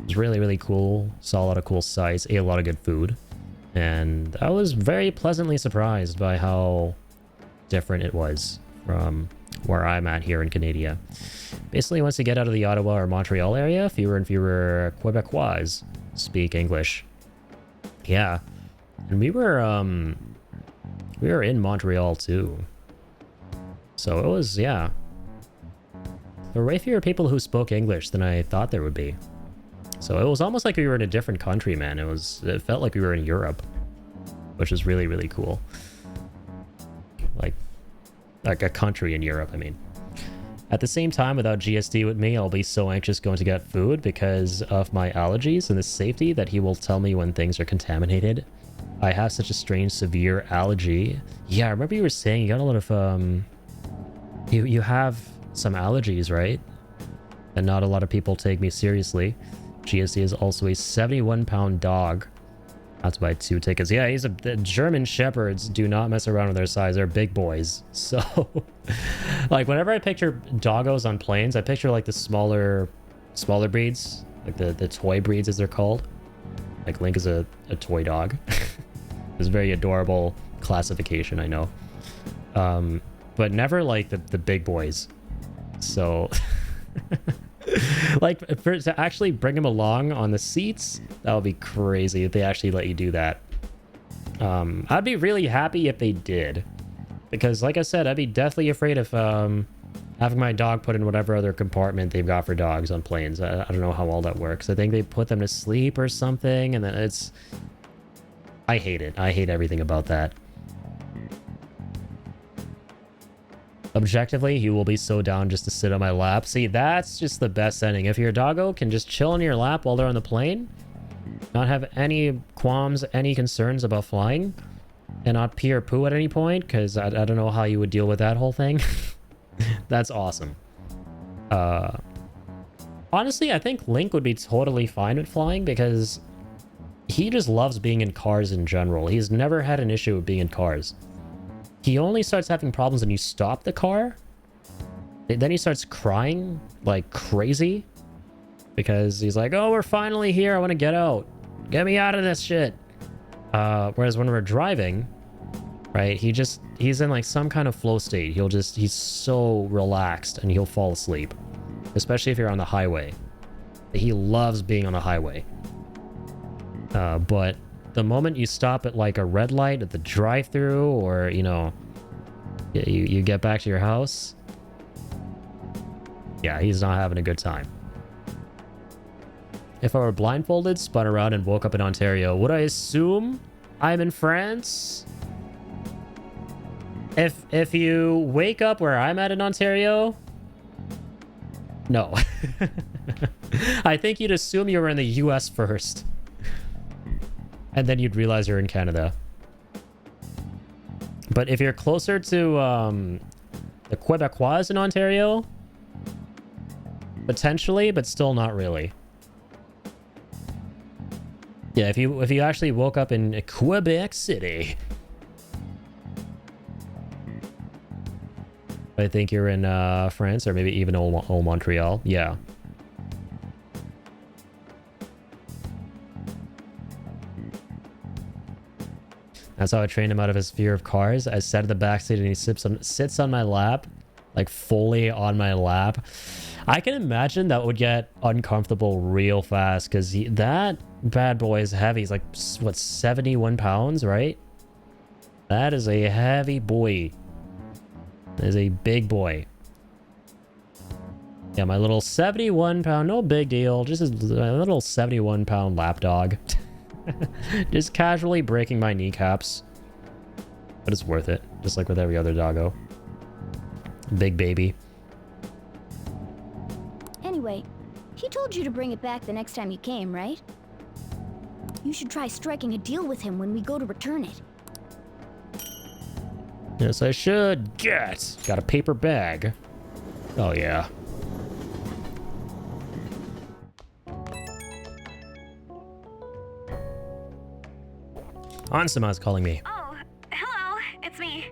[SPEAKER 1] It was really, really cool. Saw a lot of cool sights, ate a lot of good food, and I was very pleasantly surprised by how different it was from where I'm at here in Canada. Basically, once you get out of the Ottawa or Montreal area, fewer and fewer Quebecois speak English. Yeah, and we were in Montreal too, so it was, yeah, there were way fewer people who spoke English than I thought there would be. So it was almost like we were in a different country, man. It felt like we were in Europe, which is really, really cool. Like a country in Europe, I mean. At the same time, without GSD with me, I'll be so anxious going to get food because of my allergies and the safety that he will tell me when things are contaminated. I have such a strange, severe allergy. Yeah, I remember you were saying you got a lot of, you have some allergies, right? And not a lot of people take me seriously. GSD is also a 71-pound dog. That's why 2 tickets. Yeah, the German Shepherds do not mess around with their size. They're big boys. So, like, whenever I picture doggos on planes, I picture, like, the smaller breeds. Like, the toy breeds, as they're called. Like, Link is a toy dog. It's a very adorable classification, I know. But never, like, the big boys. So... like, to actually bring him along on the seats, that would be crazy if they actually let you do that. I'd be really happy if they did, because like I said, I'd be deathly afraid of having my dog put in whatever other compartment they've got for dogs on planes. I don't know how all that works. I think they put them to sleep or something, and then I hate it. I hate everything about that. Objectively, he will be so down just to sit on my lap. See, that's just the best ending. If your doggo can just chill on your lap while they're on the plane, not have any qualms, any concerns about flying, and not pee or poo at any point, because I don't know how you would deal with that whole thing. That's awesome. Honestly, I think Link would be totally fine with flying, because he just loves being in cars in general. He's never had an issue with being in cars. He only starts having problems when you stop the car. Then he starts crying like crazy because he's like, oh, we're finally here. I want to get out. Get me out of this shit. Whereas when we're driving, right, he's in like some kind of flow state. He's so relaxed and he'll fall asleep, especially if you're on the highway. He loves being on the highway. But the moment you stop at like a red light at the drive-thru, or you know, you get back to your house, yeah, he's not having a good time. If I were blindfolded, spun around, and woke up in Ontario, would I assume I'm in France? If you wake up where I'm at in Ontario, no. I think you'd assume you were in the US first. And then you'd realize you're in Canada. But if you're closer to the Quebecois in Ontario, potentially, but still not really. Yeah, if you actually woke up in Quebec City, I think you're in France, or maybe even old Montreal. Yeah. That's how I trained him out of his fear of cars. I sat in the backseat and he sits on my lap, like fully on my lap. I can imagine that would get uncomfortable real fast because that bad boy is heavy. He's like, what, 71 pounds, right? That is a heavy boy. That is a big boy. Yeah, my little 71 pound, no big deal. Just a little 71 pound lap dog. Just casually breaking my kneecaps. But it's worth it. Just like with every other doggo. Big baby.
[SPEAKER 3] Anyway, he told you to bring it back the next time you came, right? You should try striking a deal with him when we go to return it.
[SPEAKER 1] Yes, I should. Get. Got a paper bag. Oh, yeah. Ansama's calling me.
[SPEAKER 16] Oh, hello. It's me.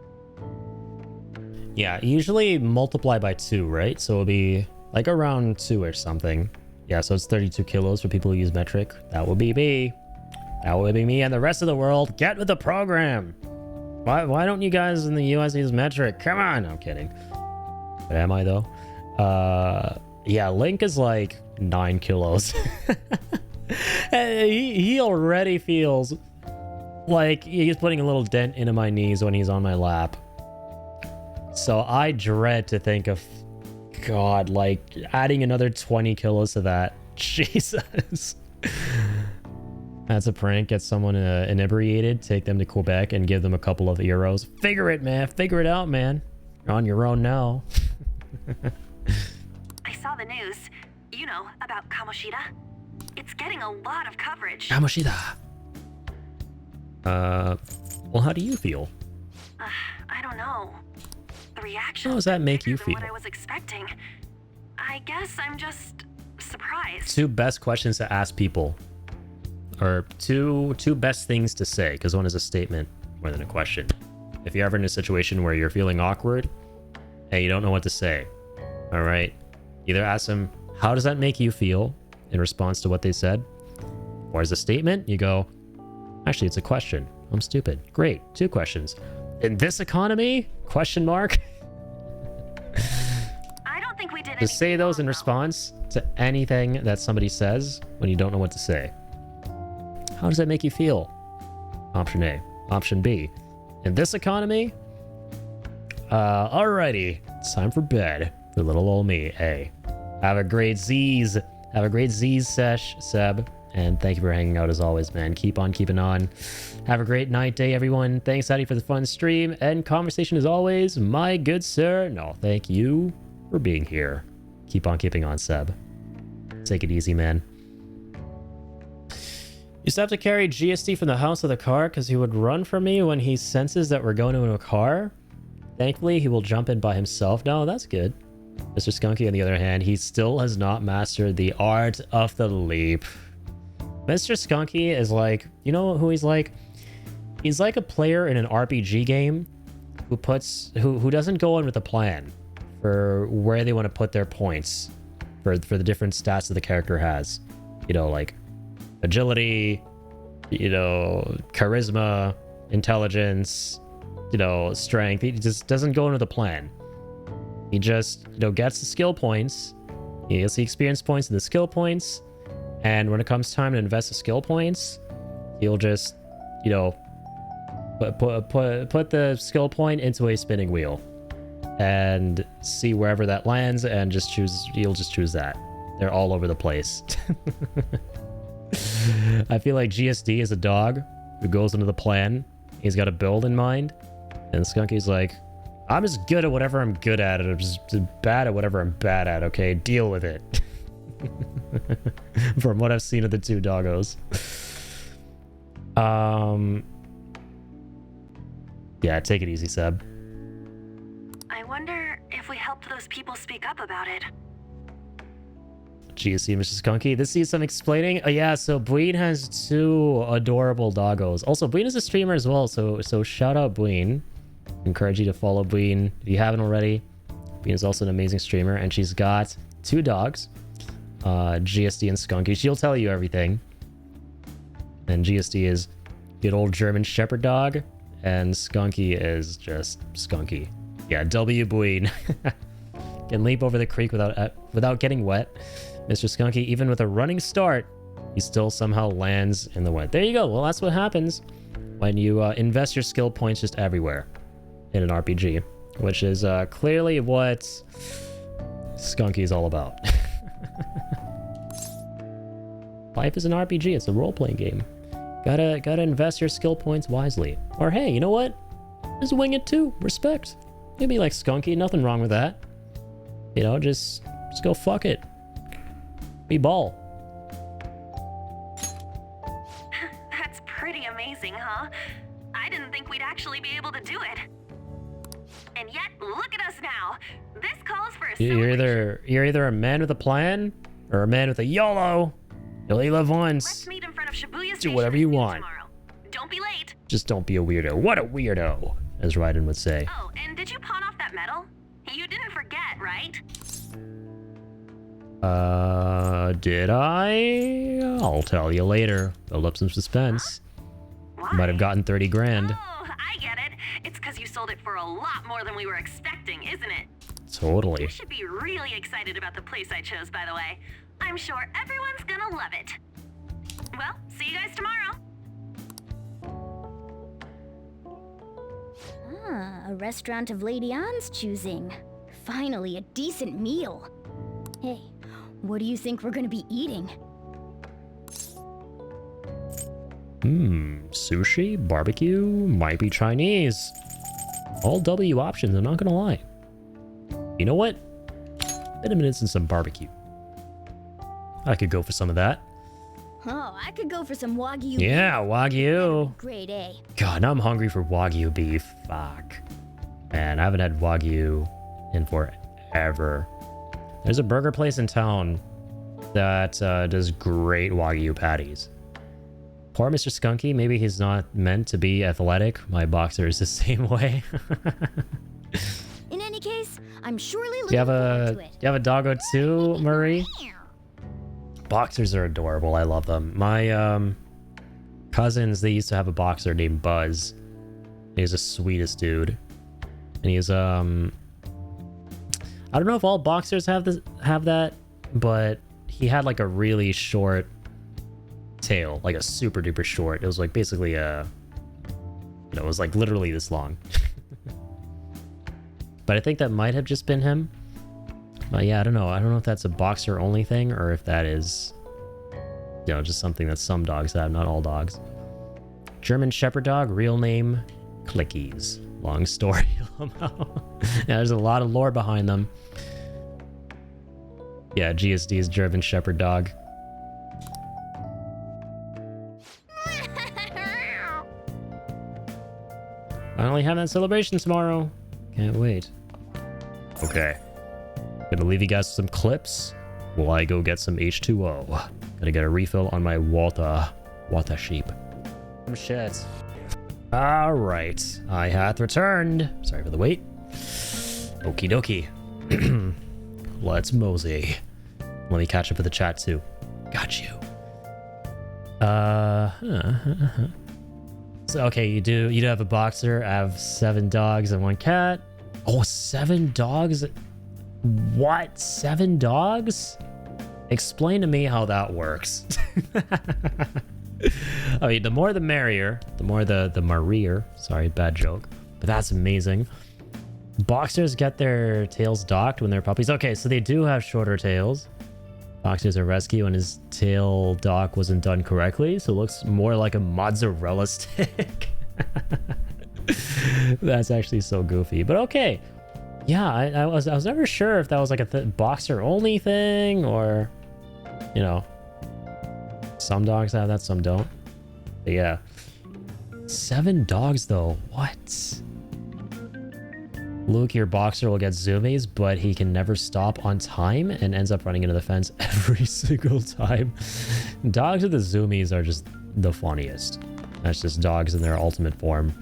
[SPEAKER 1] Yeah, usually multiply by 2, right? So it'll be like around 2 or something. Yeah, so it's 32 kilos for people who use metric. That would be me. That would be me and the rest of the world. Get with the program. Why don't you guys in the US use metric? Come on. I'm kidding. But am I though? Yeah, Link is like 9 kilos. he already feels like he's putting a little dent into my knees when he's on my lap. So I dread to think of, God, like adding another 20 kilos to that. Jesus. That's a prank. Get someone inebriated, take them to Quebec and give them a couple of euros. Figure it, man. Figure it out, man. You're on your own now.
[SPEAKER 16] I saw the news. You know, about Kamoshida. It's getting a lot of coverage.
[SPEAKER 1] Kamoshida. Well, how do you feel?
[SPEAKER 16] I don't know. The reaction.
[SPEAKER 1] How does that make you feel?
[SPEAKER 16] What I was expecting. I guess I'm just surprised.
[SPEAKER 1] 2 best questions to ask people. Or two best things to say, because one is a statement more than a question. If you're ever in a situation where you're feeling awkward and you don't know what to say, all right, either ask them, how does that make you feel in response to what they said? Or as a statement, you go, actually, it's a question. I'm stupid. Great. 2 questions. In this economy? Question mark?
[SPEAKER 16] I don't think we did
[SPEAKER 1] Just say those in response to anything that somebody says when you don't know what to say. How does that make you feel? Option A. Option B. In this economy? Alrighty. It's time for bed for little old me. Hey. Have a great Z's. Have a great Z's sesh, Seb. And thank you for hanging out as always, man. Keep on keeping on. Have a great night, day, everyone. Thanks, Addy, for the fun stream and conversation as always. My good sir. No, thank you for being here. Keep on keeping on, Seb. Take it easy, man. Used to have to carry GSD from the house to the car because he would run from me when he senses that we're going into a car. Thankfully, he will jump in by himself. No, that's good. Mr. Skunky, on the other hand, he still has not mastered the art of the leap. Mr. Skunky is like, you know who he's like? He's like a player in an RPG game who doesn't go in with a plan for where they want to put their points for the different stats that the character has. You know, like agility, you know, charisma, intelligence, you know, strength. He just doesn't go in with a plan. He just, you know, gets the skill points. He gets the experience points and the skill points. And when it comes time to invest the skill points, he'll just, you know, put the skill point into a spinning wheel and see wherever that lands and just choose, he'll just choose that. They're all over the place. I feel like GSD is a dog who goes into the plan. He's got a build in mind. And Skunky's like, I'm just good at whatever I'm good at, and I'm just bad at whatever I'm bad at, okay? Deal with it. From what I've seen of the 2 doggos. Yeah, take it easy, Seb.
[SPEAKER 16] I wonder if we helped those people speak up about it.
[SPEAKER 1] GSC, Mr. Skunky. This needs some explaining. Yeah, so Bween has 2 adorable doggos. Also, Bween is a streamer as well, so shout out Bween. Encourage you to follow Bween if you haven't already. Bween is also an amazing streamer, and she's got 2 dogs, GSD and Skunky. She'll tell you everything. And GSD is good old German Shepherd dog, and Skunky is just Skunky. Yeah, W. Buin. Can leap over the creek without getting wet. Mr. Skunky, even with a running start, he still somehow lands in the wet. There you go. Well, that's what happens when you invest your skill points just everywhere in an RPG, which is clearly what Skunky is all about. Life is an RPG. It's a role-playing game. Gotta invest your skill points wisely. Or hey, you know what? Just wing it too. Respect. You be like Skunky. Nothing wrong with that. You know, just go fuck it. Be ball.
[SPEAKER 5] That's pretty amazing, huh? I didn't think we'd actually be able to do it. And yet, look at us now. This calls for a
[SPEAKER 1] You're either a man with a plan or a man with a YOLO. You only live once.
[SPEAKER 5] Let's meet in front of Shibuya
[SPEAKER 1] Do whatever you want.
[SPEAKER 5] tomorrow. Don't be late.
[SPEAKER 1] Just don't be a weirdo. What a weirdo, as Raiden would say.
[SPEAKER 5] Oh, and did you pawn off that medal? You didn't forget, right?
[SPEAKER 1] Did I? I'll tell you later. Build up some suspense.
[SPEAKER 5] Why?
[SPEAKER 1] Might have gotten 30 grand.
[SPEAKER 5] Oh, I get it. It's because you sold it for a lot more than we were expecting, isn't it?
[SPEAKER 1] Totally.
[SPEAKER 5] You should be really excited about the place I chose, by the way. I'm sure everyone's gonna love it. Well, see you guys tomorrow.
[SPEAKER 3] Ah, a restaurant of Lady Ann's choosing. Finally, a decent meal. Hey, what do you think we're gonna be eating?
[SPEAKER 1] Sushi, barbecue, might be Chinese. All W options, I'm not gonna lie. You know what? Been a minute since some barbecue. I could go for some of that.
[SPEAKER 3] Oh, I could go for some Wagyu.
[SPEAKER 1] Yeah, Wagyu.
[SPEAKER 3] Great, eh?
[SPEAKER 1] God, now I'm hungry for Wagyu beef. Fuck. Man, I haven't had Wagyu in forever. There's a burger place in town that does great Wagyu patties. Poor Mr. Skunky, maybe he's not meant to be athletic. My boxer is the same way.
[SPEAKER 3] In any case, I'm surely
[SPEAKER 1] Do
[SPEAKER 3] looking forward to it.
[SPEAKER 1] you have a doggo too, Murray? Boxers are adorable. I love them. My cousins, they used to have a boxer named Buzz. He's the sweetest dude. And he's I don't know if all boxers have that, but he had like a really short tail, like a super duper short. It was like basically it was like literally this long. But I think that might have just been him. But yeah, I don't know. I don't know if that's a boxer only thing or if that is, just something that some dogs have, not all dogs. German Shepherd dog, real name, Clickies. Long story. Yeah, there's a lot of lore behind them. Yeah, GSD's German Shepherd dog. Finally having that celebration tomorrow. Can't wait. Okay. Gonna leave you guys with some clips while I go get some H2O. Gotta get a refill on my water sheep. Some shit. Alright. I hath returned. Sorry for the wait. Okie dokie. Let's mosey. Let me catch up with the chat too. Got you. So, okay, you do have a boxer. I have 7 dogs and 1 cat. Oh, 7 dogs? What? 7 dogs? Explain to me how that works. I mean, the more the merrier. The more the merrier. Sorry, bad joke. But that's amazing. Boxers get their tails docked when they're puppies. Okay, so they do have shorter tails. Boxer's a rescue and his tail dock wasn't done correctly, so it looks more like a mozzarella stick. That's actually so goofy, but okay. Yeah, I was never sure if that was like a boxer only thing or, some dogs have that, some don't. But yeah, 7 dogs though. What? Luke, your boxer will get zoomies, but he can never stop on time and ends up running into the fence every single time. Dogs with the zoomies are just the funniest. That's just dogs in their ultimate form.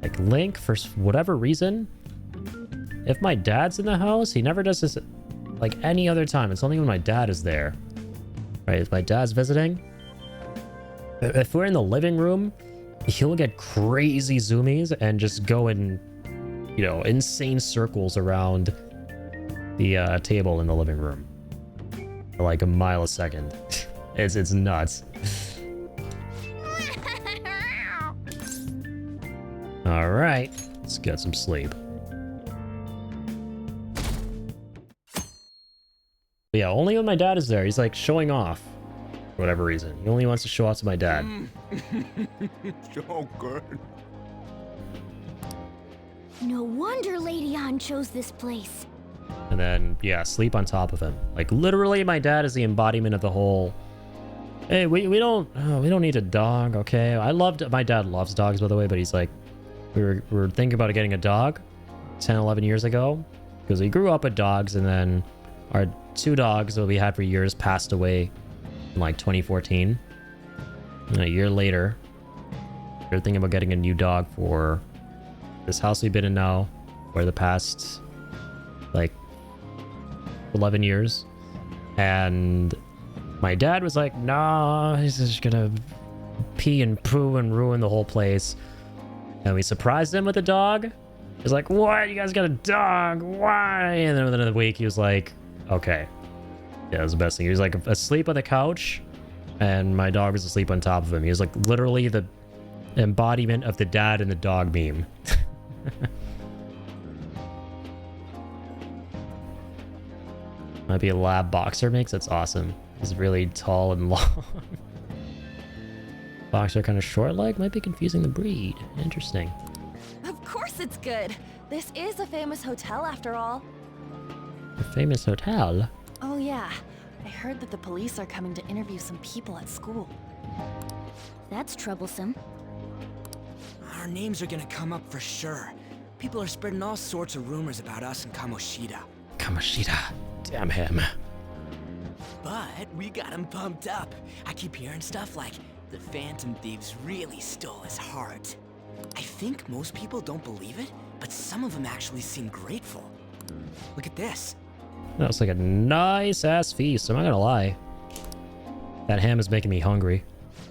[SPEAKER 1] Like Link, for whatever reason, if my dad's in the house, he never does this like any other time. It's only when my dad is there. Right? If my dad's visiting, if we're in the living room he'll get crazy zoomies and just go in, you know, insane circles around the table in the living room. Like a mile a second. It's nuts. All right, let's get some sleep. But yeah, only when my dad is there. He's like showing off for whatever reason. He only wants to show off to my dad.
[SPEAKER 7] So good.
[SPEAKER 3] No wonder Lady An chose this place.
[SPEAKER 1] And then, yeah, sleep on top of him. Like, literally, my dad is the embodiment of the whole... Hey, we don't need a dog, okay? My dad loves dogs, by the way, but he's like... We were thinking about getting a dog 10, 11 years ago. Because we grew up with dogs, and then our 2 dogs that we had for years passed away in, like, 2014. And a year later, we were thinking about getting a new dog for this house we've been in now for the past, like, 11 years. And my dad was like, nah, he's just gonna pee and poo and ruin the whole place. And we surprised him with a dog. He's like, what? You guys got a dog? Why? And then within a week, he was like, okay. Yeah, it was the best thing. He was like asleep on the couch, and my dog was asleep on top of him. He was like literally the embodiment of the dad and the dog meme. Might be a lab boxer mix. That's awesome. He's really tall and long. Boxer kind of short leg. Might be confusing the breed. Interesting.
[SPEAKER 5] Of course it's good. This is a famous hotel after all.
[SPEAKER 1] A famous hotel?
[SPEAKER 5] Oh yeah. I heard that the police are coming to interview some people at school.
[SPEAKER 3] That's troublesome.
[SPEAKER 4] Our names are gonna come up for sure. People are spreading all sorts of rumors about us and Kamoshida.
[SPEAKER 1] Kamoshida. Damn him.
[SPEAKER 2] But we got him pumped up. I keep hearing stuff like, the Phantom Thieves really stole his heart.
[SPEAKER 4] I think most people don't believe it, but some of them actually seem grateful. Look at this.
[SPEAKER 1] That was like a nice-ass feast, I'm not gonna lie. That ham is making me hungry.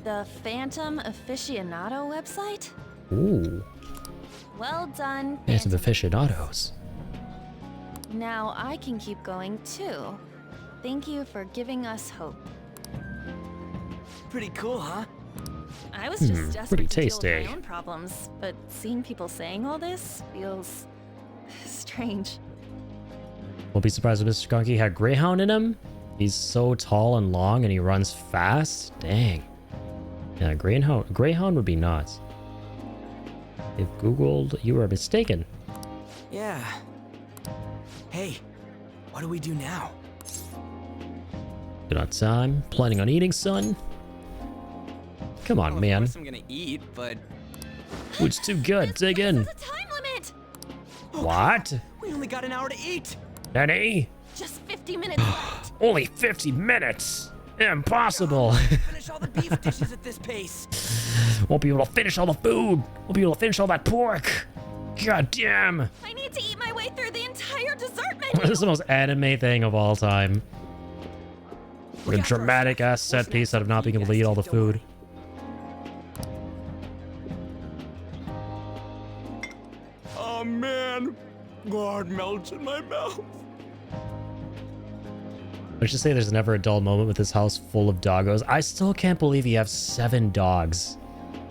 [SPEAKER 5] The Phantom Aficionado website?
[SPEAKER 1] Ooh.
[SPEAKER 5] Well done,
[SPEAKER 1] Phantom
[SPEAKER 5] Phantom.
[SPEAKER 1] aficionados.
[SPEAKER 5] Now I can keep going too. Thank you for giving us hope.
[SPEAKER 4] Pretty cool, huh?
[SPEAKER 5] I was just desperate
[SPEAKER 1] pretty
[SPEAKER 5] to deal
[SPEAKER 1] tasty.
[SPEAKER 5] with my own problems, but seeing people saying all this feels strange.
[SPEAKER 1] Won't be surprised if Mr. Skunky had Greyhound in him. He's so tall and long and he runs fast. Dang. Yeah, Greyhound would be nuts. If Googled, you were mistaken.
[SPEAKER 4] Yeah. Hey, what do we do now?
[SPEAKER 1] Good on time. Planning on eating, son? Come on,
[SPEAKER 4] Well,
[SPEAKER 1] man.
[SPEAKER 4] Of course I'm gonna eat, but...
[SPEAKER 1] Food's too good. Dig in.
[SPEAKER 5] There's a time limit!
[SPEAKER 1] What?
[SPEAKER 4] We only got an hour to eat!
[SPEAKER 1] Nanny?
[SPEAKER 5] Just 50 minutes left.
[SPEAKER 1] Only 50 minutes? Impossible.
[SPEAKER 4] Finish all the beef dishes at this pace.
[SPEAKER 1] Won't be able to finish all the food. Won't be able to finish all that pork. God damn.
[SPEAKER 5] I need to eat my way through the entire dessert
[SPEAKER 1] This
[SPEAKER 5] menu.
[SPEAKER 1] is the most anime thing of all time. Like a dramatic ass set piece out of not being able to eat all the food.
[SPEAKER 7] Oh man, God melts in my mouth.
[SPEAKER 1] Let's just say there's never a dull moment with this house full of doggos. I still can't believe you have 7 dogs.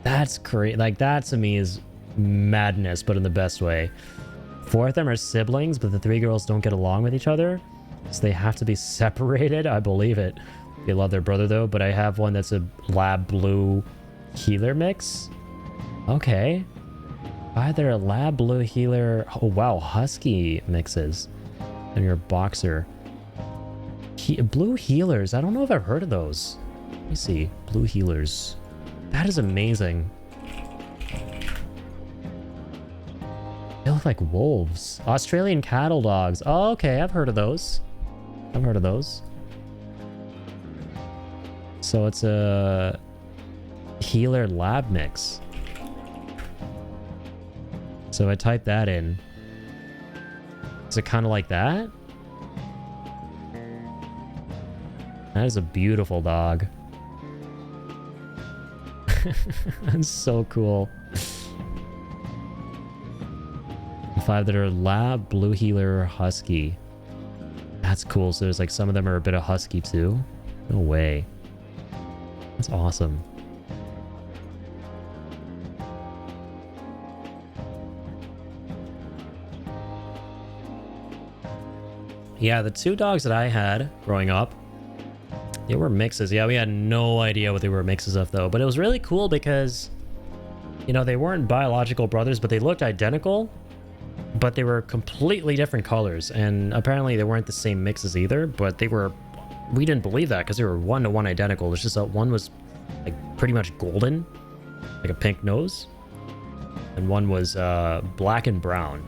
[SPEAKER 1] That's crazy. Like, that to me is madness, but in the best way. 4 of them are siblings, but the 3 girls don't get along with each other, so they have to be separated. I believe it. They love their brother, though, but I have one that's a lab blue healer mix. Okay. Either a lab blue healer... Oh, wow. Husky mixes. And your boxer. Blue healers. I don't know if I've heard of those. Let me see. Blue healers. That is amazing. They look like wolves. Australian cattle dogs. Oh, okay. I've heard of those. I've heard of those. So it's a healer lab mix. So I type that in. Is it kind of like that? That is a beautiful dog. That's so cool. 5 that are lab, blue healer, husky. That's cool. So there's like some of them are a bit of husky too. No way. That's awesome. Yeah, the 2 dogs that I had growing up, they were mixes. Yeah, we had no idea what they were mixes of though. But it was really cool because, you know, they weren't biological brothers, but they looked identical. But they were completely different colors. And apparently they weren't the same mixes either. But they were, we didn't believe that because they were 1-to-1 identical. It's just that one was like pretty much golden, like a pink nose. And one was black and brown.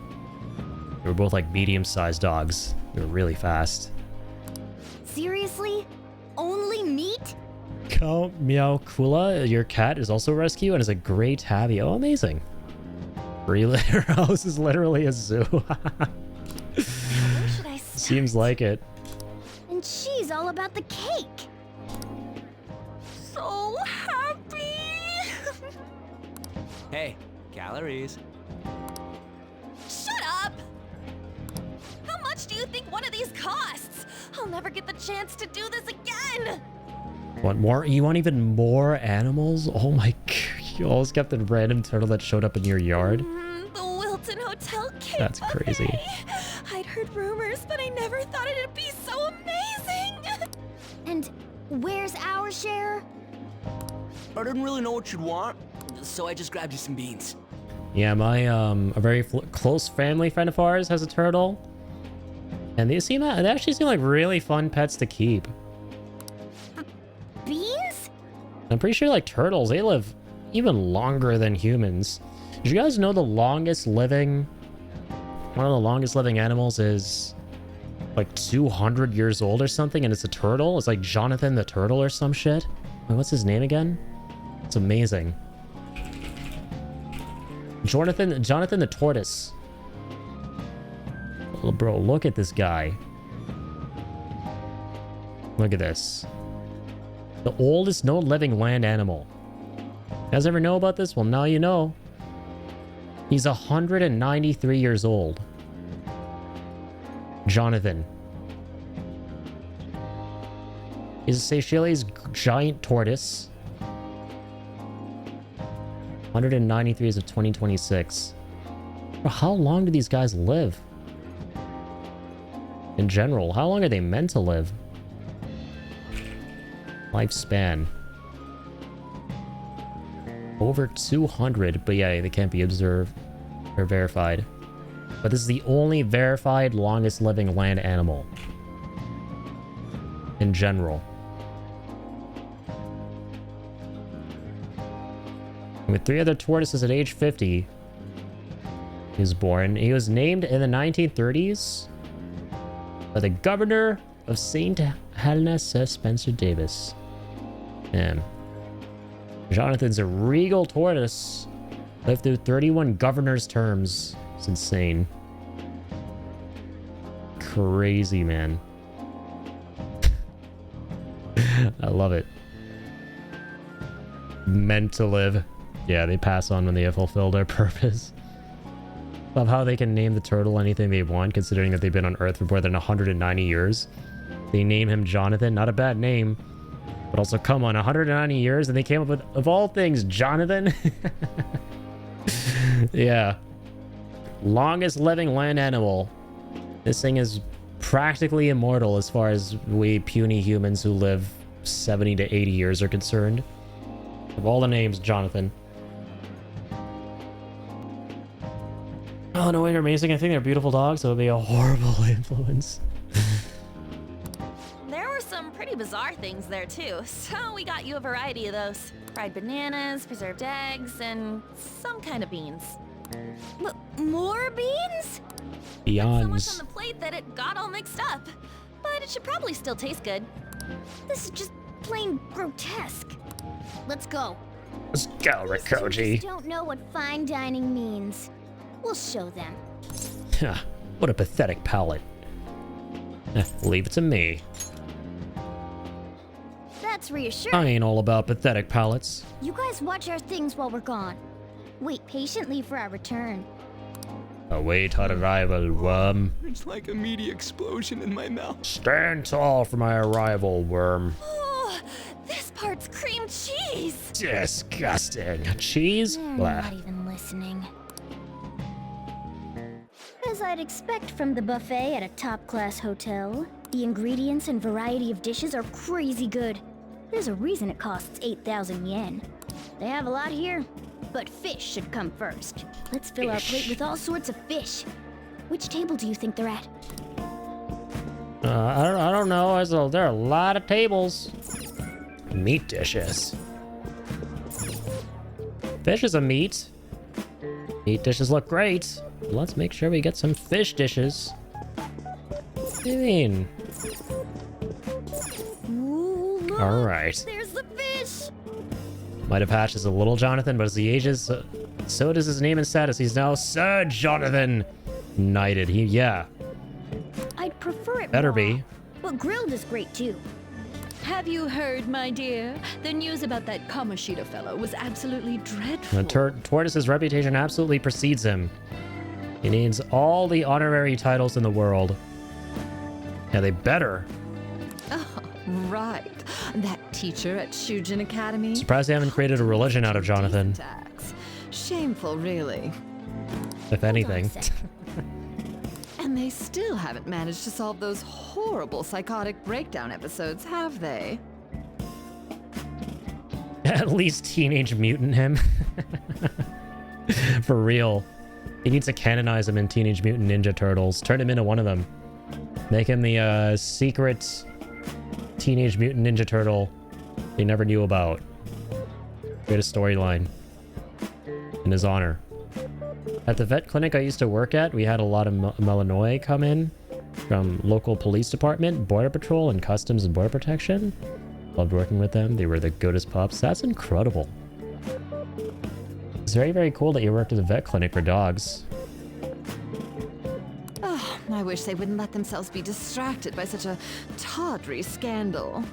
[SPEAKER 1] They were both like medium-sized dogs. They were really fast.
[SPEAKER 3] Seriously? Only meat?
[SPEAKER 1] Cow Meow Kula, your cat, is also a rescue and is a great tabby. Oh, amazing. Really? Her house is literally a zoo.
[SPEAKER 3] Where should I start?
[SPEAKER 1] Seems like it.
[SPEAKER 3] And she's all about the cake.
[SPEAKER 5] So happy!
[SPEAKER 4] Hey, calories.
[SPEAKER 5] Shut up! How much do you think one of these costs? I'll never get the chance to do this again!
[SPEAKER 1] Want more? You want even more animals? Oh my god. You always kept a random turtle that showed up in your yard?
[SPEAKER 5] The Wilton Hotel cake
[SPEAKER 1] That's
[SPEAKER 5] buffet.
[SPEAKER 1] crazy.
[SPEAKER 5] I'd heard rumors, but I never thought it'd be so amazing!
[SPEAKER 3] And where's our share?
[SPEAKER 2] I didn't really know what you'd want, so I just grabbed you some beans.
[SPEAKER 1] Yeah, my a very close family friend of ours has a turtle. And they actually seem like really fun pets to keep.
[SPEAKER 3] Beans?
[SPEAKER 1] I'm pretty sure like turtles, they live even longer than humans. Did you guys know one of the longest living animals is like 200 years old or something, and it's a turtle? It's like Jonathan the turtle or some shit. Wait, what's his name again? It's amazing. Jonathan the tortoise. Oh, bro, look at this guy. Look at this. The oldest known living land animal. You guys ever know about this? Well, now you know. He's 193 years old. Jonathan. He's a Seychelles giant tortoise. 193 as of 2026. Bro, how long do these guys live? In general, how long are they meant to live? Lifespan. Over 200, but yeah, they can't be observed or verified. But this is the only verified longest living land animal. In general. With 3 other tortoises at age 50, he was born. He was named in the 1930s by the governor of St. Helena, Sir Spencer Davis. Yeah. Jonathan's a regal tortoise. Lived through 31 governor's terms. It's insane. Crazy, man. I love it. Meant to live. Yeah, they pass on when they have fulfilled their purpose. Love how they can name the turtle anything they want, considering that they've been on Earth for more than 190 years. They name him Jonathan. Not a bad name. But also, come on, 190 years, and they came up with, of all things, Jonathan? Yeah. Longest living land animal. This thing is practically immortal as far as we puny humans who live 70 to 80 years are concerned. Of all the names, Jonathan. Oh, no, they're amazing. I think they're beautiful dogs, so it would be a horrible influence.
[SPEAKER 5] There were some pretty bizarre things there too, so we got you a variety of those. Fried bananas, preserved eggs, and some kind of beans.
[SPEAKER 3] More beans?
[SPEAKER 5] So much on the plate that it got all mixed up. But it should probably still taste good.
[SPEAKER 3] This is just plain grotesque. Let's go.
[SPEAKER 1] Let's go, Rikoji.
[SPEAKER 3] Don't know what fine dining means. We'll show them.
[SPEAKER 1] What a pathetic palate. Leave it to me.
[SPEAKER 3] That That's reassuring.
[SPEAKER 1] I ain't all about pathetic palates.
[SPEAKER 3] You guys watch our things while we're gone. Wait patiently for our return.
[SPEAKER 1] Await our arrival, worm.
[SPEAKER 4] It's like a meaty explosion in my mouth.
[SPEAKER 1] Stand tall for my arrival, worm.
[SPEAKER 5] Oh, this part's cream cheese.
[SPEAKER 1] Disgusting. Cheese?
[SPEAKER 3] They're
[SPEAKER 1] Blah.
[SPEAKER 3] not even listening. As I'd expect from the buffet at a top-class hotel, the ingredients and variety of dishes are crazy good. There's a reason it costs 8,000 yen. They have a lot here, but fish should come first. Let's fill our plate with all sorts of fish. Which table do you think they're at?
[SPEAKER 1] I don't know. There are a lot of tables. Meat dishes. Fish is a meat. Meat dishes look great. Let's make sure we get some fish dishes. What do you mean?
[SPEAKER 3] Ooh, look,
[SPEAKER 1] Alright.
[SPEAKER 3] there's the fish!
[SPEAKER 1] Might have hatched as a little Jonathan, but as he ages, so does his name and status. He's now Sir Jonathan Knighted. Yeah.
[SPEAKER 3] I'd prefer it
[SPEAKER 1] Better
[SPEAKER 3] raw,
[SPEAKER 1] be.
[SPEAKER 3] but grilled is great too.
[SPEAKER 11] Have you heard, my dear? The news about that Kamoshida fellow was absolutely dreadful.
[SPEAKER 1] The tortoise's reputation absolutely precedes him. He needs all the honorary titles in the world. Yeah, they better.
[SPEAKER 12] Oh, right. That teacher at Shujin Academy.
[SPEAKER 1] Surprised they haven't created a religion out of Jonathan.
[SPEAKER 12] Tax. Shameful, really.
[SPEAKER 1] If anything.
[SPEAKER 12] And they still haven't managed to solve those horrible psychotic breakdown episodes, have they?
[SPEAKER 1] At least Teenage Mutant him. For real. He needs to canonize him in Teenage Mutant Ninja Turtles. Turn him into one of them. Make him the secret Teenage Mutant Ninja Turtle they never knew about. Create a storyline in his honor. At the vet clinic I used to work at, we had a lot of Melanoi come in from local police department, border patrol, and customs and border protection. Loved working with them. They were the goatest pups. That's incredible. It's very, very cool that you worked at a vet clinic for dogs.
[SPEAKER 12] Oh, I wish they wouldn't let themselves be distracted by such a tawdry scandal.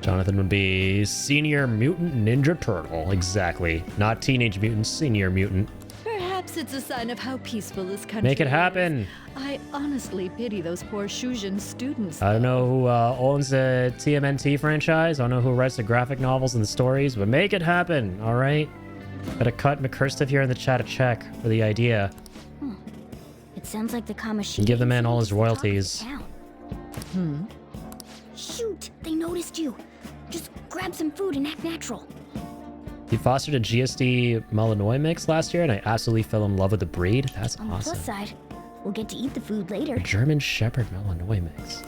[SPEAKER 1] Jonathan would be Senior Mutant Ninja Turtle. Exactly. Not Teenage Mutant, Senior Mutant.
[SPEAKER 11] Perhaps it's a sign of how peaceful this country
[SPEAKER 1] Make it happen.
[SPEAKER 11] is. I honestly pity those poor Shujin students.
[SPEAKER 1] I don't know who owns the TMNT franchise. I don't know who writes the graphic novels and the stories, but make it happen, all right? Gotta cut McCurstiff here in the chat a check for the idea.
[SPEAKER 3] It sounds like the Kamoshida.
[SPEAKER 1] And give the man all his royalties.
[SPEAKER 3] Shoot, they noticed you. Just grab some food and act natural.
[SPEAKER 1] He fostered a GSD Malinois mix last year, and I absolutely fell in love with the breed. That's
[SPEAKER 3] On the
[SPEAKER 1] awesome.
[SPEAKER 3] plus side, we'll get to eat the food later.
[SPEAKER 1] A German Shepherd Malinois mix.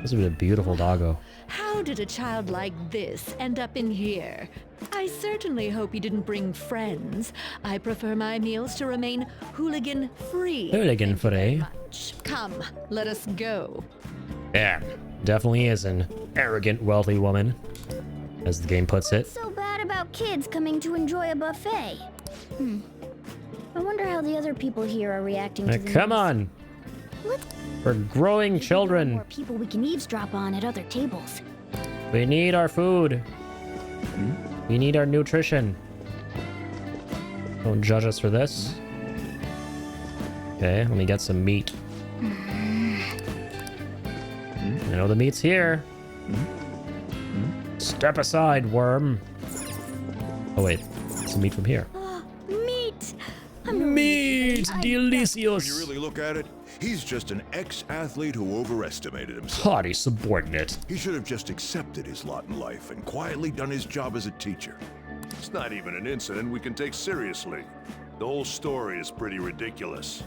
[SPEAKER 1] This would be a beautiful doggo.
[SPEAKER 11] How did a child like this end up in here? I certainly hope you didn't bring friends. I prefer my meals to remain hooligan-free.
[SPEAKER 1] Hooligan-free.
[SPEAKER 11] Come, let us go.
[SPEAKER 1] Yeah, definitely is an arrogant, wealthy woman, as the game puts it.
[SPEAKER 3] So bad about kids coming to enjoy a buffet. I wonder how the other people here are reacting to the
[SPEAKER 1] Come
[SPEAKER 3] news.
[SPEAKER 1] on.
[SPEAKER 3] Let's
[SPEAKER 1] We're growing children.
[SPEAKER 3] more people we can eavesdrop on at other tables.
[SPEAKER 1] We need our food. We need our nutrition. Don't judge us for this. Okay, let me get some meat. I know the meat's here. Step aside, worm. Oh wait, some meat from here.
[SPEAKER 3] Meat!
[SPEAKER 1] Meat!
[SPEAKER 17] When
[SPEAKER 1] Delicious!
[SPEAKER 17] you really look at it, he's just an ex-athlete who overestimated himself.
[SPEAKER 1] Haughty subordinate.
[SPEAKER 17] He should have just accepted his lot in life and quietly done his job as a teacher.
[SPEAKER 10] It's not even an incident we can take seriously. The whole story is pretty ridiculous.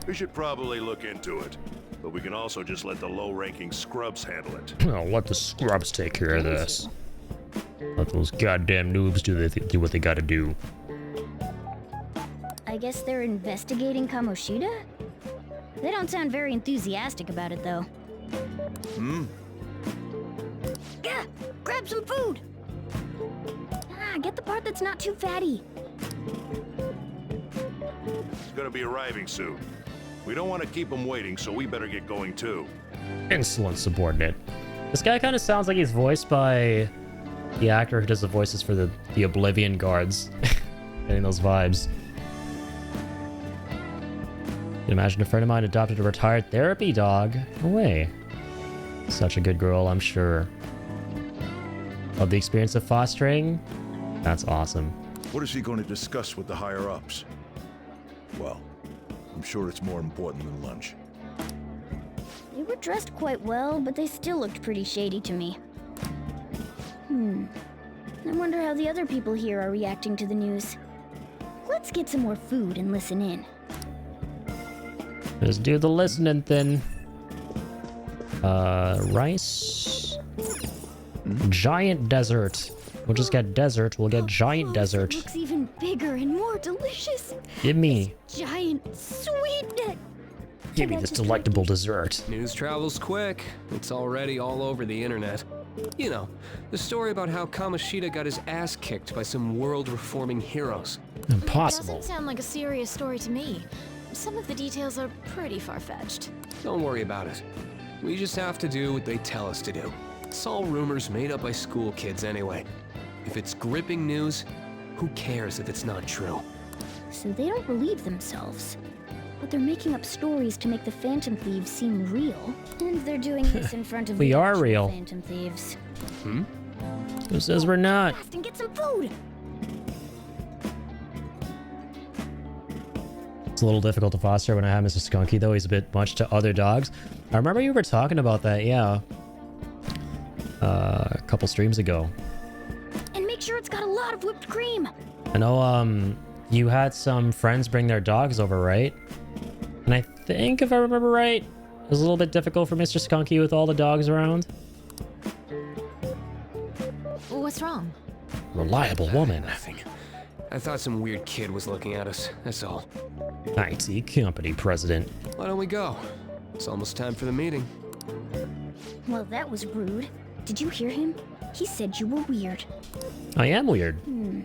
[SPEAKER 10] We should probably look into it, but we can also just let the low-ranking scrubs handle it.
[SPEAKER 1] I'll let the scrubs take care of this. Let those goddamn noobs do what they gotta do.
[SPEAKER 3] I guess they're investigating Kamoshida? They don't sound very enthusiastic about it, though. Yeah, grab some food! Get the part that's not too fatty.
[SPEAKER 10] He's gonna be arriving soon. We don't want to keep him waiting, so we better get going too.
[SPEAKER 1] Insolent subordinate. This guy kind of sounds like he's voiced by the actor who does the voices for the Oblivion guards. Getting those vibes. You can imagine a friend of mine adopted a retired therapy dog. No way. Such a good girl, I'm sure. Love the experience of fostering. That's awesome.
[SPEAKER 17] What is he going to discuss with the higher-ups? Well, I'm sure it's more important than lunch.
[SPEAKER 3] They were dressed quite well, but they still looked pretty shady to me. I wonder how the other people here are reacting to the news. Let's get some more food and listen in.
[SPEAKER 1] Let's do the listening then. Rice. Giant desert. We'll just get desert. We'll get giant desert.
[SPEAKER 3] It looks even bigger and more delicious.
[SPEAKER 1] Give me.
[SPEAKER 3] Giant sweetness.
[SPEAKER 1] Give me this delectable dessert.
[SPEAKER 18] News travels quick. It's already all over the internet. You know, the story about how Kamoshida got his ass kicked by some world-reforming heroes.
[SPEAKER 1] Impossible.
[SPEAKER 5] Doesn't sound like a serious story to me. Some of the details are pretty far-fetched.
[SPEAKER 18] Don't worry about it. We just have to do what they tell us to do. It's all rumors made up by school kids anyway. If it's gripping news, who cares if it's not true?
[SPEAKER 3] So they don't believe themselves. But they're making up stories to make the Phantom Thieves seem real. And they're doing this in front of
[SPEAKER 1] We
[SPEAKER 3] the
[SPEAKER 1] are
[SPEAKER 3] actual
[SPEAKER 1] real.
[SPEAKER 3] Phantom Thieves.
[SPEAKER 1] Who says we're not?
[SPEAKER 3] Fast and get some food!
[SPEAKER 1] It's a little difficult to foster when I have Mr. Skunky, though. He's a bit much to other dogs. I remember you were talking about that, yeah. A couple streams ago.
[SPEAKER 3] And make sure it's got a lot of whipped cream!
[SPEAKER 1] I know, you had some friends bring their dogs over, right? And I think, if I remember right, it was a little bit difficult for Mr. Skunky with all the dogs around.
[SPEAKER 5] What's wrong?
[SPEAKER 1] Reliable woman.
[SPEAKER 18] Nothing. I thought some weird kid was looking at us, that's all.
[SPEAKER 1] IT company president.
[SPEAKER 18] Why don't we go? It's almost time for the meeting.
[SPEAKER 3] Well, that was rude. Did you hear him? He said you were weird.
[SPEAKER 1] I am weird.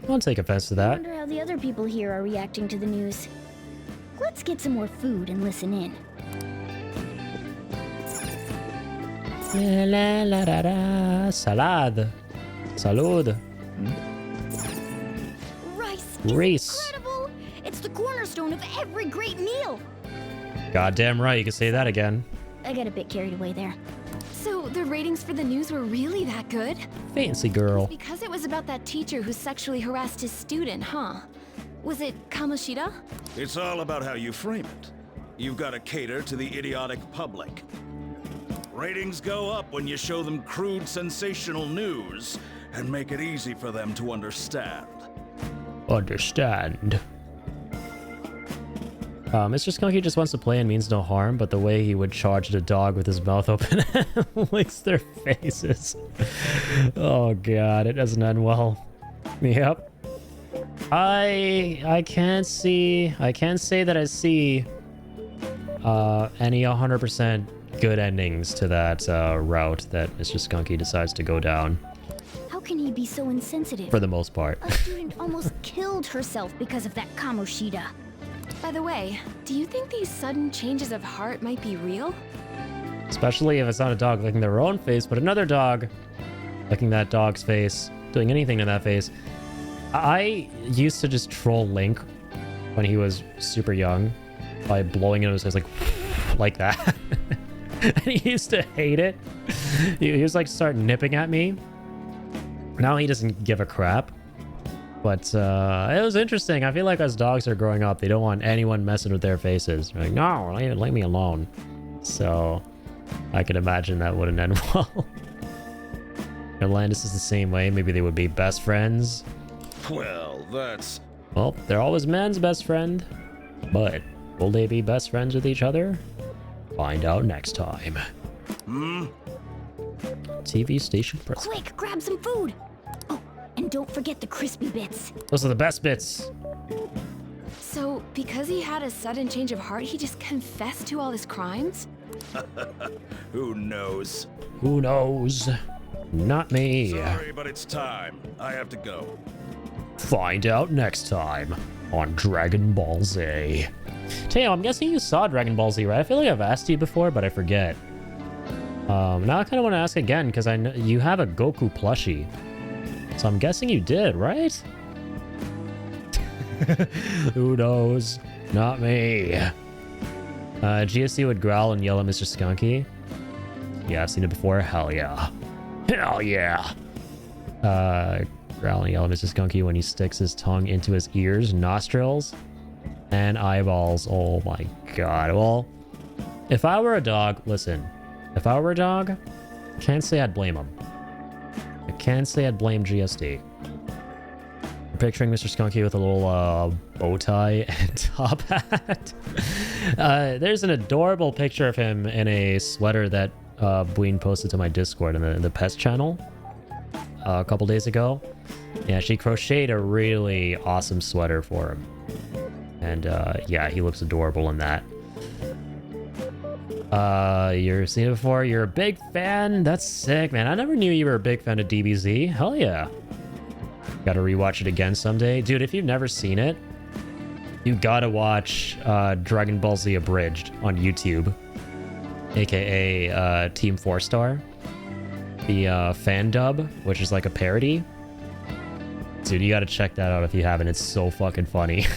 [SPEAKER 1] I'll take offense to
[SPEAKER 3] I
[SPEAKER 1] that.
[SPEAKER 3] wonder how the other people here are reacting to the news. Let's get some more food and listen in.
[SPEAKER 1] La la la la. Salad. Salud.
[SPEAKER 3] Rice
[SPEAKER 1] Reese.
[SPEAKER 3] is incredible! It's the cornerstone of every great meal!
[SPEAKER 1] Goddamn right, you can say that again.
[SPEAKER 3] I got a bit carried away there.
[SPEAKER 5] So the ratings for the news were really that good?
[SPEAKER 1] Fancy girl.
[SPEAKER 5] Because it was about that teacher who sexually harassed his student, huh? Was it Kamoshida?
[SPEAKER 19] It's all about how you frame it. You've got to cater to the idiotic public. Ratings go up when you show them crude, sensational news and make it easy for them to understand.
[SPEAKER 1] Understand. Mr. Skunky just wants to play and means no harm, but the way he would charge at a dog with his mouth open and licks their faces. Oh god, it doesn't end well. Yep. I can't say that I see any 100% good endings to that route that Mr. Skunky decides to go down.
[SPEAKER 3] How can he be so insensitive?
[SPEAKER 1] For the most part.
[SPEAKER 3] A student almost killed herself because of that Kamoshida.
[SPEAKER 5] By the way, do you think these sudden changes of heart might be real?
[SPEAKER 1] Especially if it's not a dog licking their own face, but another dog licking that dog's face, doing anything to that face. I used to just troll Link when he was super young by blowing into his face like that. And he used to hate it. He was like start nipping at me. Now he doesn't give a crap. But it was interesting. I feel like as dogs are growing up, they don't want anyone messing with their faces. They're like, no, leave me alone. So I can imagine that wouldn't end well. Atlantis is the same way. Maybe they would be best friends.
[SPEAKER 19] Well, that's...
[SPEAKER 1] Well, they're always man's best friend. But will they be best friends with each other? Find out next time. TV station press.
[SPEAKER 3] Quick, grab some food! Oh, and don't forget the crispy bits.
[SPEAKER 1] Those are the best bits.
[SPEAKER 5] So, because he had a sudden change of heart, he just confessed to all his crimes?
[SPEAKER 19] Who knows?
[SPEAKER 1] Who knows? Not me.
[SPEAKER 19] Sorry, but it's time. I have to go.
[SPEAKER 1] Find out next time on Dragon Ball Z. Teo, I'm guessing you saw Dragon Ball Z, right? I feel like I've asked you before, but I forget. Now I kind of want to ask again, because I know you have a Goku plushie. So I'm guessing you did, right? Who knows? Not me. GSC would growl and yell at Mr. Skunky. Yeah, I've seen it before. Hell yeah. Hell yeah. Growl and yell at Mr. Skunky when he sticks his tongue into his ears, nostrils, and eyeballs. Oh my god. Well, if I were a dog, listen. If I were a dog, I can't say I'd blame him. I can't say I'd blame GSD. I'm picturing Mr. Skunky with a little bow tie and top hat. There's an adorable picture of him in a sweater that Bween posted to my Discord in the Pets channel a couple days ago. Yeah, she crocheted a really awesome sweater for him. And yeah, he looks adorable in that. You've seen it before? You're a big fan? That's sick, man. I never knew you were a big fan of DBZ. Hell yeah. Gotta rewatch it again someday. Dude, if you've never seen it, you gotta watch Dragon Ball Z Abridged on YouTube. AKA Team 4-Star. The fan dub, which is like a parody. Dude, you gotta check that out if you haven't. It's so fucking funny.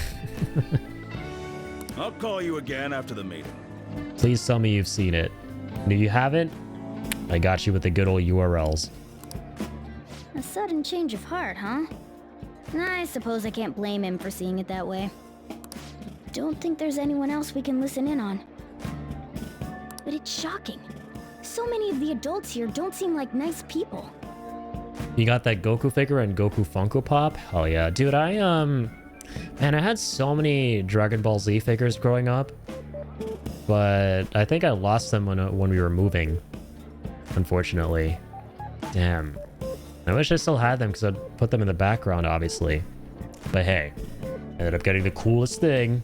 [SPEAKER 19] I'll call you again after the meeting.
[SPEAKER 1] Please tell me you've seen it. And if you haven't, I got you with the good old URLs.
[SPEAKER 3] A sudden change of heart, huh? I suppose I can't blame him for seeing it that way. Don't think there's anyone else we can listen in on. But it's shocking. So many of the adults here don't seem like nice people.
[SPEAKER 1] You got that Goku figure and Goku Funko Pop? Hell yeah. Dude, man, I had so many Dragon Ball Z figures growing up. But I think I lost them when we were moving. Unfortunately. Damn. I wish I still had them because I'd put them in the background, obviously. But hey, I ended up getting the coolest thing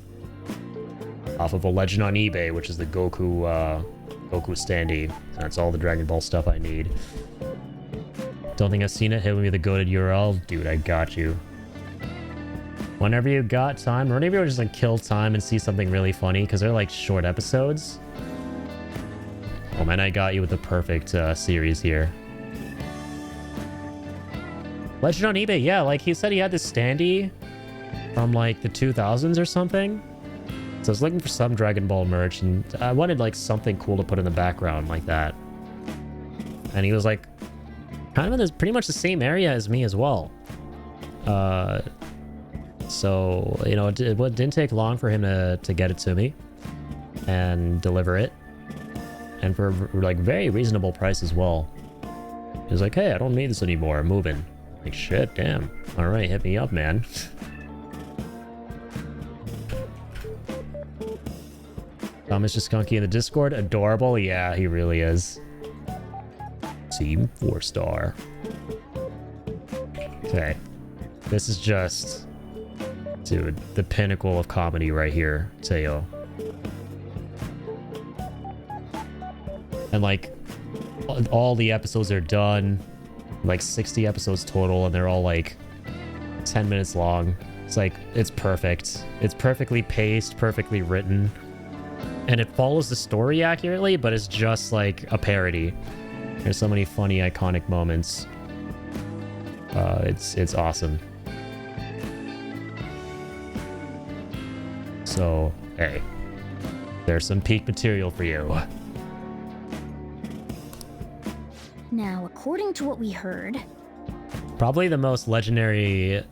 [SPEAKER 1] off of a legend on eBay, which is the Goku standee. That's all the Dragon Ball stuff I need. Don't think I've seen it. Hit me with a goated URL. Dude, I got you. Whenever you got time, or whenever you just like kill time and see something really funny, because they're like short episodes. Oh man, I got you with the perfect series here. Legend on eBay, yeah, like he said he had this standee from like the 2000s or something. So I was looking for some Dragon Ball merch and I wanted like something cool to put in the background like that. And he was like kind of in this pretty much the same area as me as well. So, you know, it didn't take long for him to get it to me and deliver it. And for like very reasonable price as well. He was like, hey, I don't need this anymore, I'm moving. Like, shit, damn. All right, hit me up, man. Mr. Skunky in the Discord, adorable. Yeah, he really is. Team 4-Star. Okay. This is just... Dude, the pinnacle of comedy right here, Teo. And like, all the episodes are done. Like 60 episodes total, and they're all like 10 minutes long. It's like, it's perfect. It's perfectly paced, perfectly written. And it follows the story accurately, but it's just like a parody. There's so many funny, iconic moments. It's awesome. So, hey, there's some peak material for you.
[SPEAKER 3] Now, according to what we heard...
[SPEAKER 1] Probably the most legendary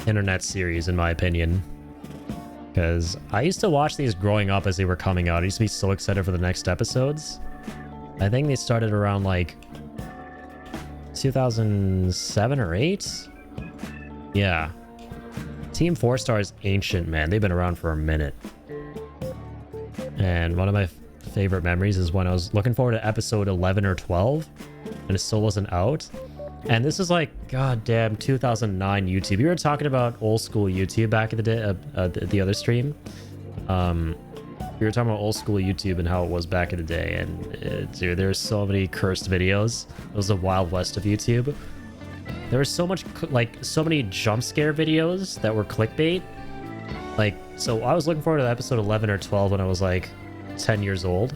[SPEAKER 1] internet series, in my opinion. Because I used to watch these growing up as they were coming out. I used to be so excited for the next episodes. I think they started around like 2007 or 8? Yeah. Team 4-Star is ancient, man. They've been around for a minute. And one of my favorite memories is when I was looking forward to episode 11 or 12 and it still wasn't out. And this is like goddamn 2009 YouTube. You were talking about old school YouTube back in the day, the other stream. We were talking about old school YouTube and how it was back in the day, and dude, there's so many cursed videos. It was the Wild West of YouTube. There was so much, like, so many jump scare videos that were clickbait. Like, so I was looking forward to episode 11 or 12 when I was like 10 years old.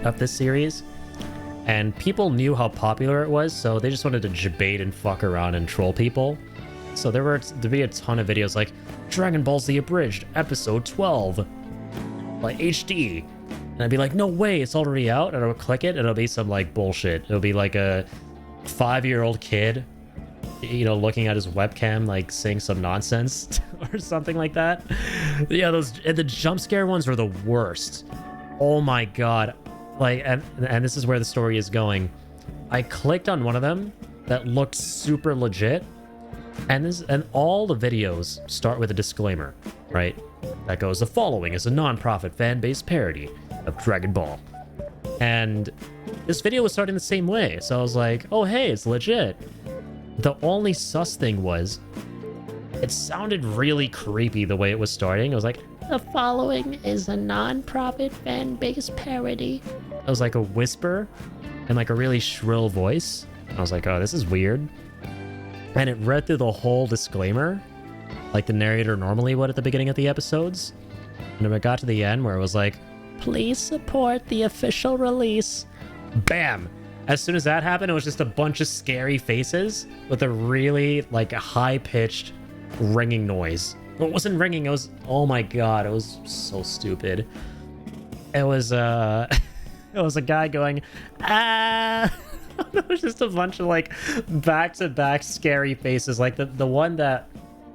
[SPEAKER 1] of this series, and people knew how popular it was, so they just wanted to debate and fuck around and troll people. So there'd be a ton of videos like Dragon Ball Z Abridged Episode 12, like HD, and I'd be like, no way, it's already out, and I would click it, and it'll be some like bullshit. It'll be like a 5-year-old kid, you know, looking at his webcam, like saying some nonsense or something like that. Yeah, the jump scare ones were the worst. Oh my god. Like, and this is where the story is going. I clicked on one of them that looked super legit, and all the videos start with a disclaimer, right? That goes, the following is a non-profit fan-based parody of Dragon Ball. And this video was starting the same way, so I was like, oh hey, it's legit. The only sus thing was, it sounded really creepy the way it was starting. I was like, the following is a non-profit fan-based parody. It was like a whisper and like a really shrill voice. I was like, oh, this is weird. And it read through the whole disclaimer, like the narrator normally would at the beginning of the episodes. And when it got to the end where it was like, please support the official release. Bam! As soon as that happened, it was just a bunch of scary faces with a really, like, high-pitched ringing noise. It wasn't ringing, it was... Oh my god, it was so stupid. It was, it was a guy going, ah! It was just a bunch of, like, back-to-back scary faces. Like, the one that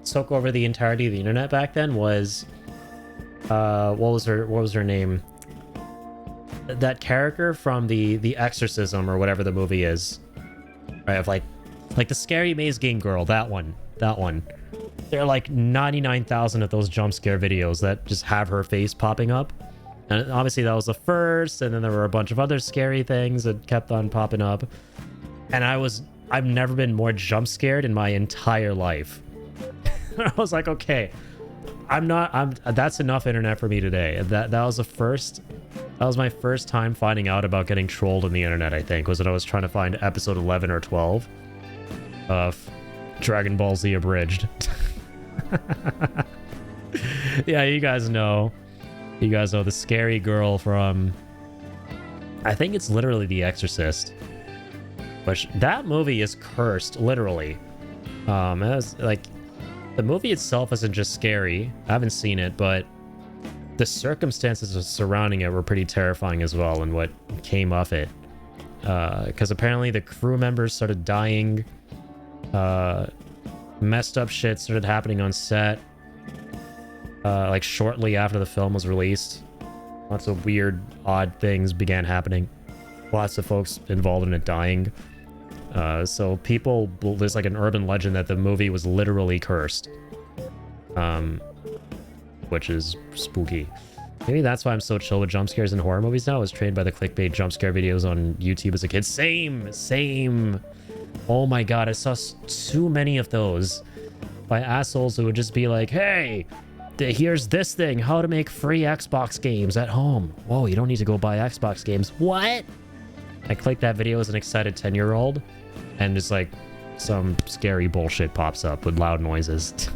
[SPEAKER 1] took over the entirety of the internet back then was... what was her name? That character from the Exorcism or whatever the movie is, right? Of like the scary maze game girl. That one. There are like 99,000 of those jump scare videos that just have her face popping up, and obviously that was the first. And then there were a bunch of other scary things that kept on popping up. And I've never been more jump scared in my entire life. I was like, okay, that's enough internet for me today. That was the first. That was my first time finding out about getting trolled on the internet, I think, was when I was trying to find episode 11 or 12 of Dragon Ball Z Abridged. Yeah, you guys know. You guys know the scary girl from... I think it's literally The Exorcist. But that movie is cursed, literally. It was, like, the movie itself isn't just scary. I haven't seen it, but the circumstances surrounding it were pretty terrifying as well, and what came of it. Because apparently the crew members started dying. Messed up shit started happening on set. Like shortly after the film was released. Lots of weird, odd things began happening. Lots of folks involved in it dying. So there's like an urban legend that the movie was literally cursed. Which is spooky. Maybe that's why I'm so chill with jump scares in horror movies now. I was trained by the clickbait jump scare videos on YouTube as a kid. Same. Oh my god, I saw too many of those by assholes who would just be like, hey, here's this thing, how to make free Xbox games at home. Whoa, you don't need to go buy Xbox games. What? I clicked that video as an excited 10-year-old, and just like some scary bullshit pops up with loud noises.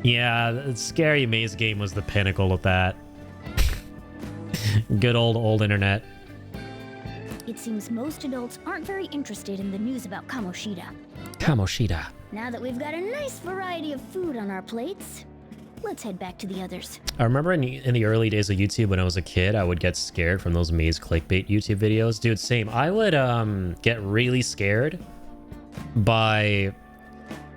[SPEAKER 1] Yeah, the scary maze game was the pinnacle of that. Good old internet.
[SPEAKER 3] It seems most adults aren't very interested in the news about Kamoshida.
[SPEAKER 1] Kamoshida.
[SPEAKER 3] Now that we've got a nice variety of food on our plates, let's head back to the others.
[SPEAKER 1] I remember in the early days of YouTube when I was a kid, I would get scared from those maze clickbait YouTube videos. Dude, same. I would get really scared by...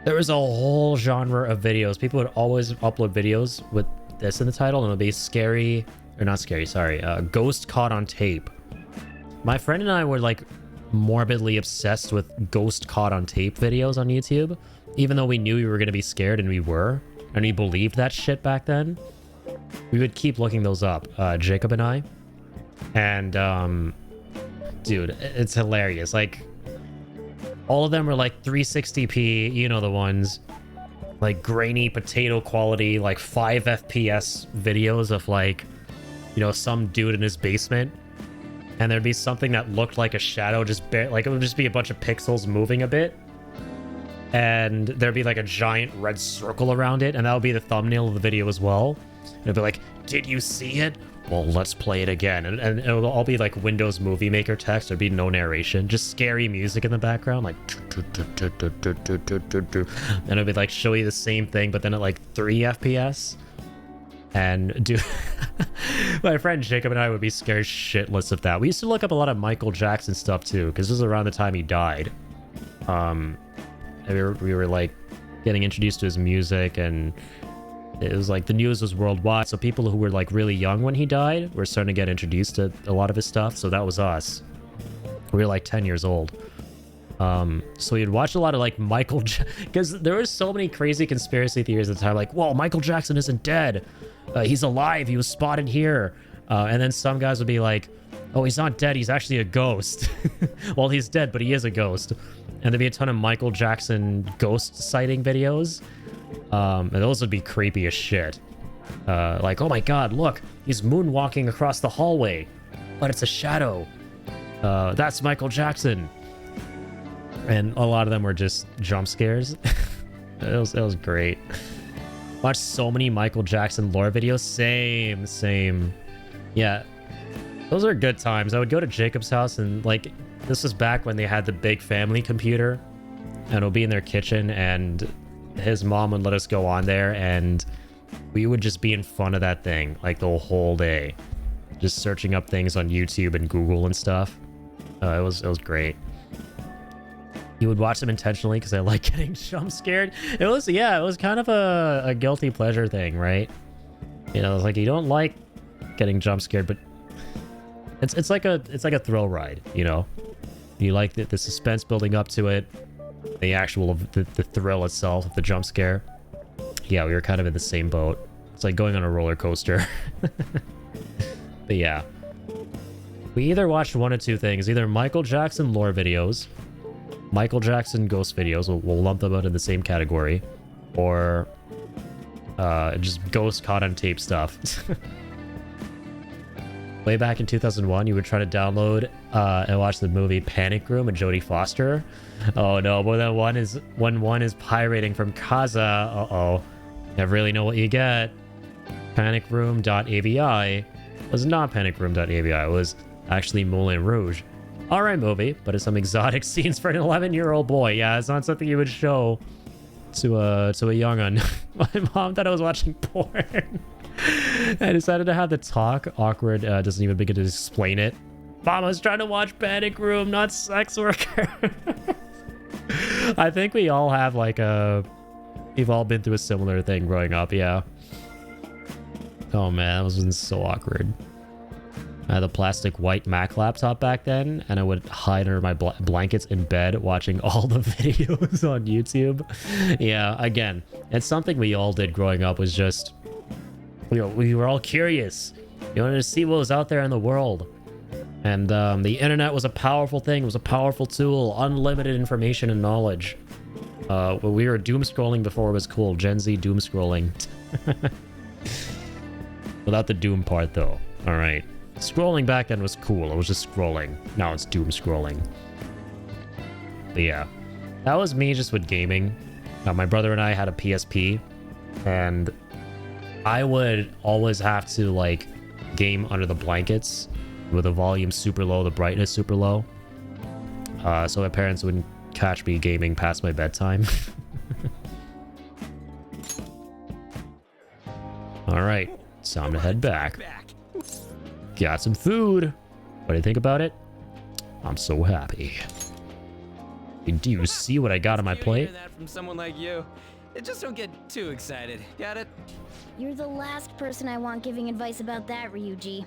[SPEAKER 1] There was a whole genre of videos. People would always upload videos with this in the title, and it would be scary, or not scary, sorry, ghost caught on tape. My friend and I were like morbidly obsessed with ghost caught on tape videos on YouTube, even though we knew we were going to be scared, and we were, and we believed that shit back then. We would keep looking those up, Jacob and I. And, dude, it's hilarious. Like, all of them were like 360p, you know the ones. Like grainy potato quality, like 5 FPS videos of like, you know, some dude in his basement. And there'd be something that looked like a shadow, like it would just be a bunch of pixels moving a bit. And there'd be like a giant red circle around it, and that would be the thumbnail of the video as well. And it'd be like, did you see it? well, let's play it again. And it'll all be like Windows Movie Maker text. There'd be no narration, just scary music in the background, like, and it'll be like show you the same thing, but then at like 3 FPS. And do my friend Jacob and I would be scared shitless of that. We used to look up a lot of Michael Jackson stuff too, because this was around the time he died. And we were like getting introduced to his music, and it was like the news was worldwide, so people who were like really young when he died were starting to get introduced to a lot of his stuff. So that was us. We were like 10 years old. So we'd watch a lot of like Michael, because there were so many crazy conspiracy theories at the time, like, whoa, Michael Jackson isn't dead, he's alive, he was spotted here. And then some guys would be like, oh, he's not dead, he's actually a ghost. Well, he's dead, but he is a ghost. And there'd be a ton of Michael Jackson ghost sighting videos. And those would be creepy as shit. Like, oh my god, look, he's moonwalking across the hallway, but it's a shadow. That's Michael Jackson. And a lot of them were just jump scares. it was great. Watched so many Michael Jackson lore videos. Same. Yeah, those are good times. I would go to Jacob's house, and like, this was back when they had the big family computer, and it'll be in their kitchen, and his mom would let us go on there, and we would just be in front of that thing like the whole day, just searching up things on YouTube and Google and stuff. It was great. You would watch them intentionally because I like getting jump scared. It was kind of a guilty pleasure thing, right? You know, it's like you don't like getting jump scared, but it's like a thrill ride, you know? You like the suspense building up to it, the actual the thrill itself of the jump scare. Yeah, we were kind of in the same boat. It's like going on a roller coaster. But yeah, we either watched one of two things: either Michael Jackson lore videos, Michael Jackson ghost videos, we'll lump them out in the same category, or just ghost caught on tape stuff. Way back in 2001, you would try to download and watch the movie Panic Room with Jodie Foster. Oh no, but then one is pirating from Kaza. Uh-oh. Never really know what you get. Panicroom.avi was not Panicroom.avi. It was actually Moulin Rouge. Alright movie, but it's some exotic scenes for an 11-year-old boy. Yeah, it's not something you would show to a young un. My mom thought I was watching porn. I decided to have the talk. Awkward, doesn't even begin to explain it. Mom, I was trying to watch Panic Room, not Sex Worker. I think we all have like we've all been through a similar thing growing up, yeah. Oh man, that was so awkward. I had a plastic white Mac laptop back then, and I would hide under my blankets in bed watching all the videos on YouTube. Yeah, again, it's something we all did growing up, was just, you know, we were all curious. You wanted to see what was out there in the world. And the internet was a powerful thing. It was a powerful tool. Unlimited information and knowledge. We were doom scrolling before it was cool. Gen Z doom scrolling. Without the doom part, though. All right. Scrolling back then was cool. It was just scrolling. Now it's doom scrolling. But yeah, that was me just with gaming. My brother and I had a PSP, and I would always have to like game under the blankets with the volume super low, the brightness super low. So my parents wouldn't catch me gaming past my bedtime. All right, it's time to head back. Got some food. What do you think about it? I'm so happy. Do you see what I got on my plate?
[SPEAKER 4] That from someone like you. Just don't get too excited. Got it?
[SPEAKER 3] You're the last person I want giving advice about that, Ryuji.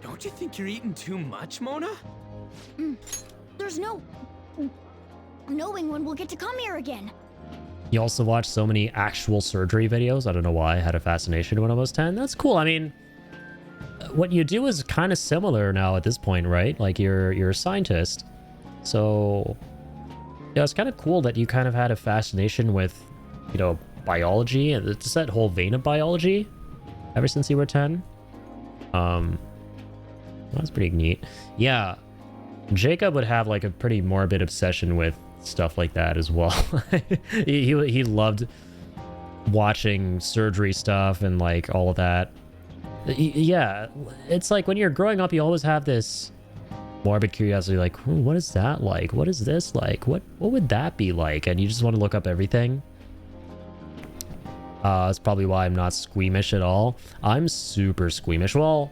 [SPEAKER 4] Don't you think you're eating too much, Mona?
[SPEAKER 3] There's no knowing when we'll get to come here again.
[SPEAKER 1] You also watch so many actual surgery videos. I don't know why I had a fascination when I was 10. That's cool. I mean, what you do is kind of similar now at this point, right? Like you're a scientist. So yeah, it's kind of cool that you kind of had a fascination with, you know, biology and just that whole vein of biology ever since you were 10. That's pretty neat. Yeah, Jacob would have like a pretty morbid obsession with stuff like that as well. he loved watching surgery stuff and like all of that. Yeah, it's like when you're growing up, you always have this morbid curiosity, like, what is that like? What is this like? What would that be like? And you just want to look up everything. That's probably why I'm not squeamish at all. I'm super squeamish. Well,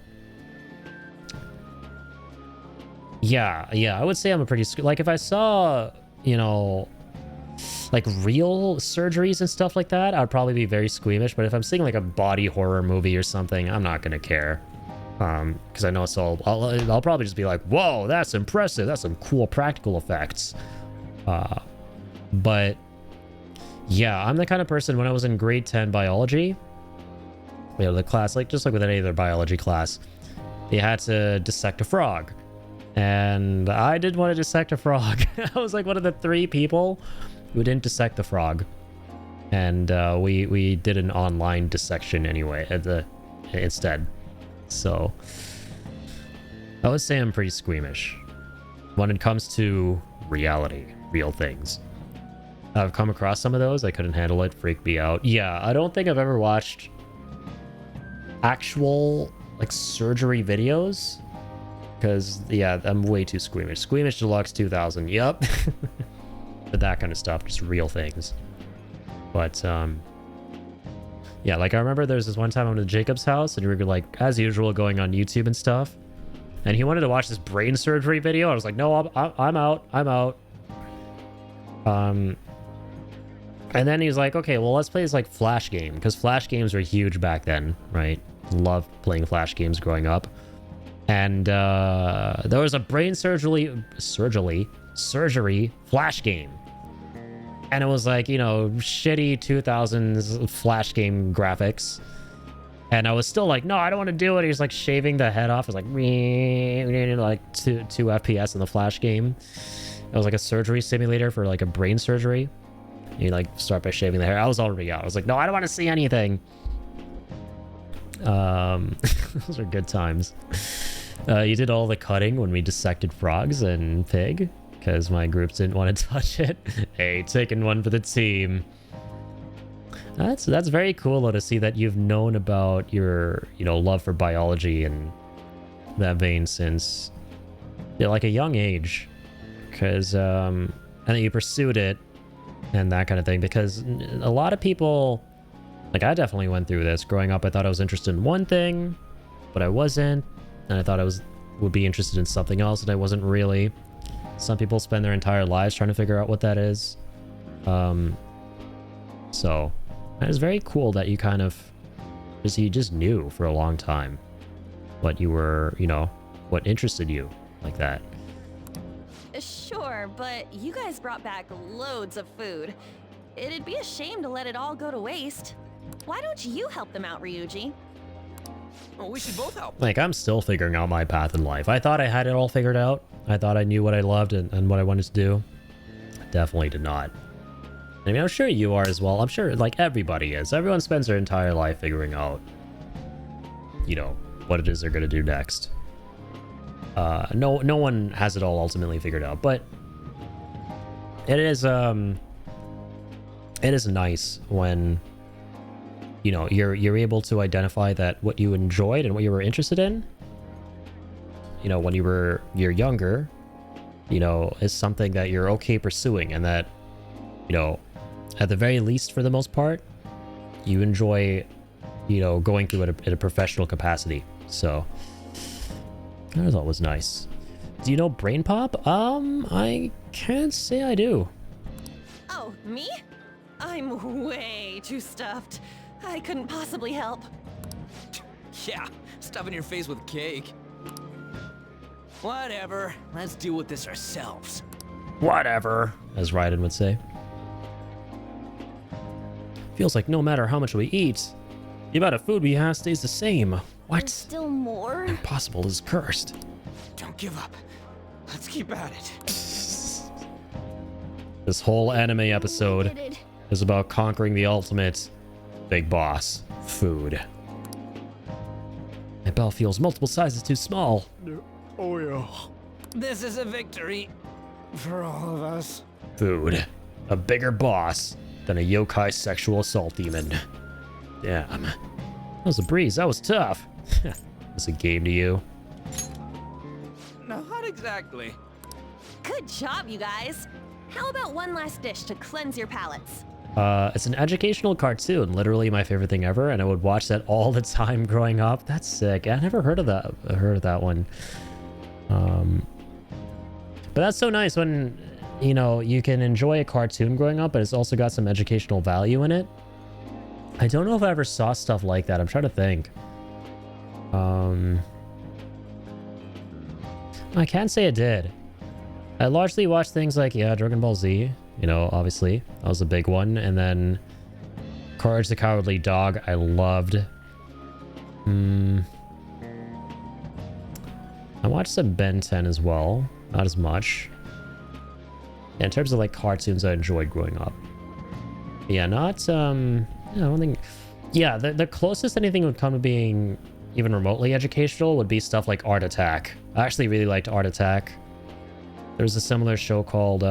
[SPEAKER 1] yeah, I would say I'm a pretty... Like, if I saw, you know, like real surgeries and stuff like that, I'd probably be very squeamish. But if I'm seeing like a body horror movie or something, I'm not gonna care. Because I know it's all... I'll probably just be like, whoa, that's impressive. That's some cool practical effects. But yeah, I'm the kind of person, when I was in grade 10 biology, you know, the class, like just like with any other biology class, you had to dissect a frog. And I didn't want to dissect a frog. I was like one of the 3 people who didn't dissect the frog. And we did an online dissection anyway instead. So I would say I'm pretty squeamish when it comes to reality, real things. I've come across some of those. I couldn't handle it. Freaked me out. Yeah, I don't think I've ever watched actual like surgery videos. Because, yeah, I'm way too squeamish. Squeamish Deluxe 2000, yep. But that kind of stuff, just real things. But, yeah, like I remember there was this one time I went to Jacob's house, and we were like, as usual, going on YouTube and stuff. And he wanted to watch this brain surgery video. I was like, no, I'm out. And then he was like, okay, well, let's play this like Flash game. Because Flash games were huge back then, right? Loved playing Flash games growing up. And there was a brain surgery Flash game. And it was like, you know, shitty 2000s Flash game graphics. And I was still like, no, I don't want to do it. He was like shaving the head off. It was like, like 2 FPS in the Flash game. It was like a surgery simulator for like a brain surgery. You like start by shaving the hair. I was already out. I was like, no, I don't want to see anything. Those are good times. You did all the cutting when we dissected frogs and pig, because my groups didn't want to touch it. Hey, taking one for the team. That's very cool though, to see that you've known about your, you know, love for biology and that vein since, you know, like a young age, because and that you pursued it and that kind of thing. Because a lot of people, like I definitely went through this growing up. I thought I was interested in one thing, but I wasn't. And I thought I would be interested in something else, and I wasn't really. Some people spend their entire lives trying to figure out what that is. So that is very cool that you kind of you just knew for a long time what you were, you know, what interested you like that.
[SPEAKER 5] Sure, but you guys brought back loads of food. It'd be a shame to let it all go to waste. Why don't you help them out, Ryuji?
[SPEAKER 4] Well, we should both help.
[SPEAKER 1] Like, I'm still figuring out my path in life. I thought I had it all figured out. I thought I knew what I loved and what I wanted to do. I definitely did not. I mean, I'm sure you are as well. I'm sure, like, everybody is. Everyone spends their entire life figuring out, you know, what it is they're going to do next. No one has it all ultimately figured out, but it is nice when, you know, you're able to identify that what you enjoyed and what you were interested in, you know, when you're younger, you know, is something that you're okay pursuing, and that, you know, at the very least, for the most part, you enjoy, you know, going through it in a professional capacity. So that was always nice. Do you know Brain Pop? I can't say I do.
[SPEAKER 5] Oh, me? I'm way too stuffed. I couldn't possibly help.
[SPEAKER 4] Yeah, stuffing your face with cake. Whatever, let's deal with this ourselves.
[SPEAKER 1] Whatever, as Raiden would say. Feels like no matter how much we eat, the amount of food we have stays the same. What?
[SPEAKER 3] There's still more?
[SPEAKER 1] Impossible is cursed.
[SPEAKER 4] Don't give up. Let's keep at it.
[SPEAKER 1] This whole anime episode is about conquering the ultimate big boss, food. My bell feels multiple sizes too small.
[SPEAKER 7] Oh yeah.
[SPEAKER 4] This is a victory for all of us.
[SPEAKER 1] Food. A bigger boss than a yokai sexual assault demon. Damn. was a breeze. That was tough. It's a game to you.
[SPEAKER 4] Not exactly.
[SPEAKER 5] Good job, you guys. How about one last dish to cleanse your palates?
[SPEAKER 1] It's an educational cartoon, literally my favorite thing ever, and I would watch that all the time growing up. That's sick. I never heard of that one. But that's so nice when, you know, you can enjoy a cartoon growing up, but it's also got some educational value in it. I don't know if I ever saw stuff like that. I'm trying to think. I can't say I did. I largely watched things like, yeah, Dragon Ball Z, you know, obviously. That was a big one. And then Courage the Cowardly Dog, I loved. I watched some Ben 10 as well. Not as much. In terms of like cartoons I enjoyed growing up. Yeah, not, I don't think... Yeah, the closest anything would come to being even remotely educational would be stuff like Art Attack. I actually really liked Art Attack. There's a similar show called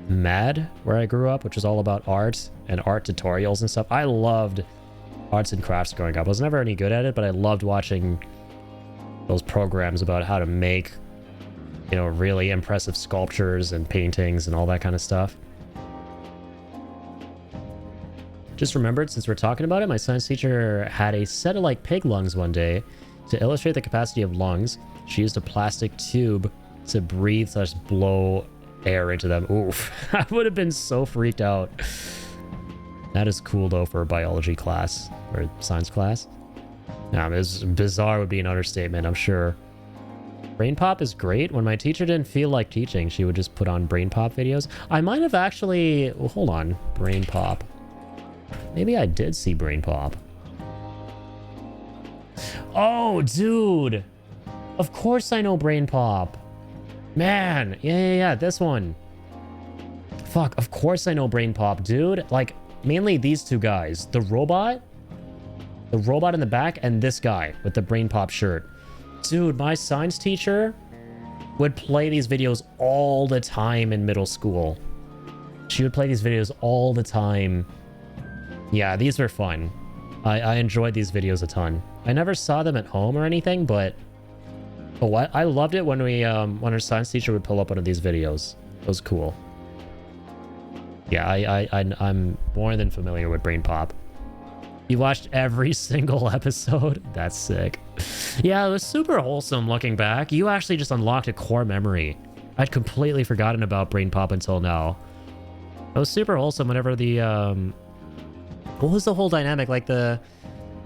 [SPEAKER 1] Mad, where I grew up, which was all about art and art tutorials and stuff. I loved arts and crafts growing up. I was never any good at it, but I loved watching those programs about how to make, you know, really impressive sculptures and paintings and all that kind of stuff. Just remembered, since we're talking about it, my science teacher had a set of like pig lungs one day. To illustrate the capacity of lungs, she used a plastic tube to breathe / blow air into them. Oof. I would have been so freaked out. That is cool though for a biology class or science class. It's bizarre would be an understatement, I'm sure. Brain Pop is great. When my teacher didn't feel like teaching, she would just put on Brain Pop videos. I might have actually... Well, hold on. Brain Pop. Maybe I did see Brain Pop. Oh, dude. Of course I know Brain Pop. Man. Yeah. This one. Fuck. Of course I know Brain Pop, dude. Like, mainly these two guys. The robot in the back, and this guy with the Brain Pop shirt. Dude, my science teacher would play these videos all the time in middle school. She would play these videos all the time. Yeah, these were fun. I enjoyed these videos a ton. I never saw them at home or anything, but I loved it when when our science teacher would pull up one of these videos. It was cool. Yeah, I'm more than familiar with Brain Pop. You watched every single episode? That's sick. Yeah, it was super wholesome looking back. You actually just unlocked a core memory. I'd completely forgotten about Brain Pop until now. It was super wholesome whenever the... What was the whole dynamic? Like the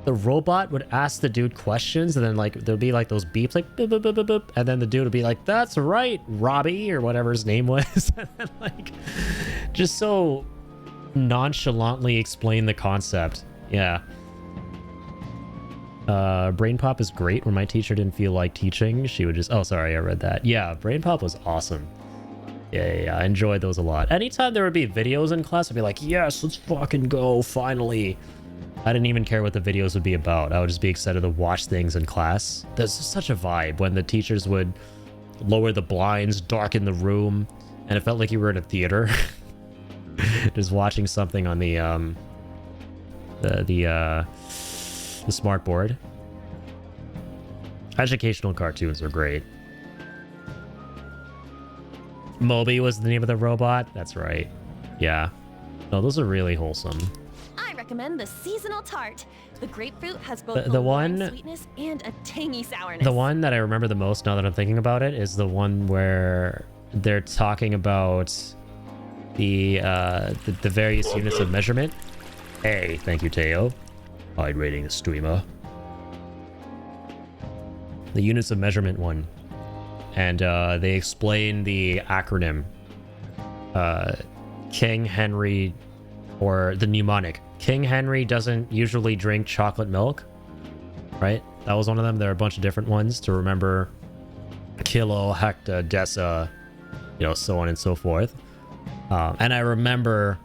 [SPEAKER 1] robot would ask the dude questions, and then like there'd be like those beeps, like boop, boop, boop, boop, boop, and then the dude would be like, "That's right, Robbie," or whatever his name was. And then, like, just so nonchalantly explain the concept. Yeah. Brain Pop is great. When my teacher didn't feel like teaching, she would just... Oh, sorry, I read that. Yeah, Brain Pop was awesome. Yeah, I enjoyed those a lot. Anytime there would be videos in class, I'd be like, yes, let's fucking go, finally. I didn't even care what the videos would be about. I would just be excited to watch things in class. There's such a vibe when the teachers would lower the blinds, darken the room, and it felt like you were in a theater. Just watching something on the smart board. Educational cartoons are great. Moby was the name of the robot. That's right. Yeah. No, those are really wholesome.
[SPEAKER 5] I recommend the seasonal tart. The grapefruit has both
[SPEAKER 1] the one
[SPEAKER 5] sweetness and a tangy sourness.
[SPEAKER 1] The one that I remember the most now that I'm thinking about it is the one where they're talking about the various units of measurement. Hey, thank you, Teo. Hydrating the streamer. The units of measurement one. And they explain the acronym. King Henry, or the mnemonic. King Henry doesn't usually drink chocolate milk. Right? That was one of them. There are a bunch of different ones to remember. Kilo, hecta, desa, you know, so on and so forth. And I remember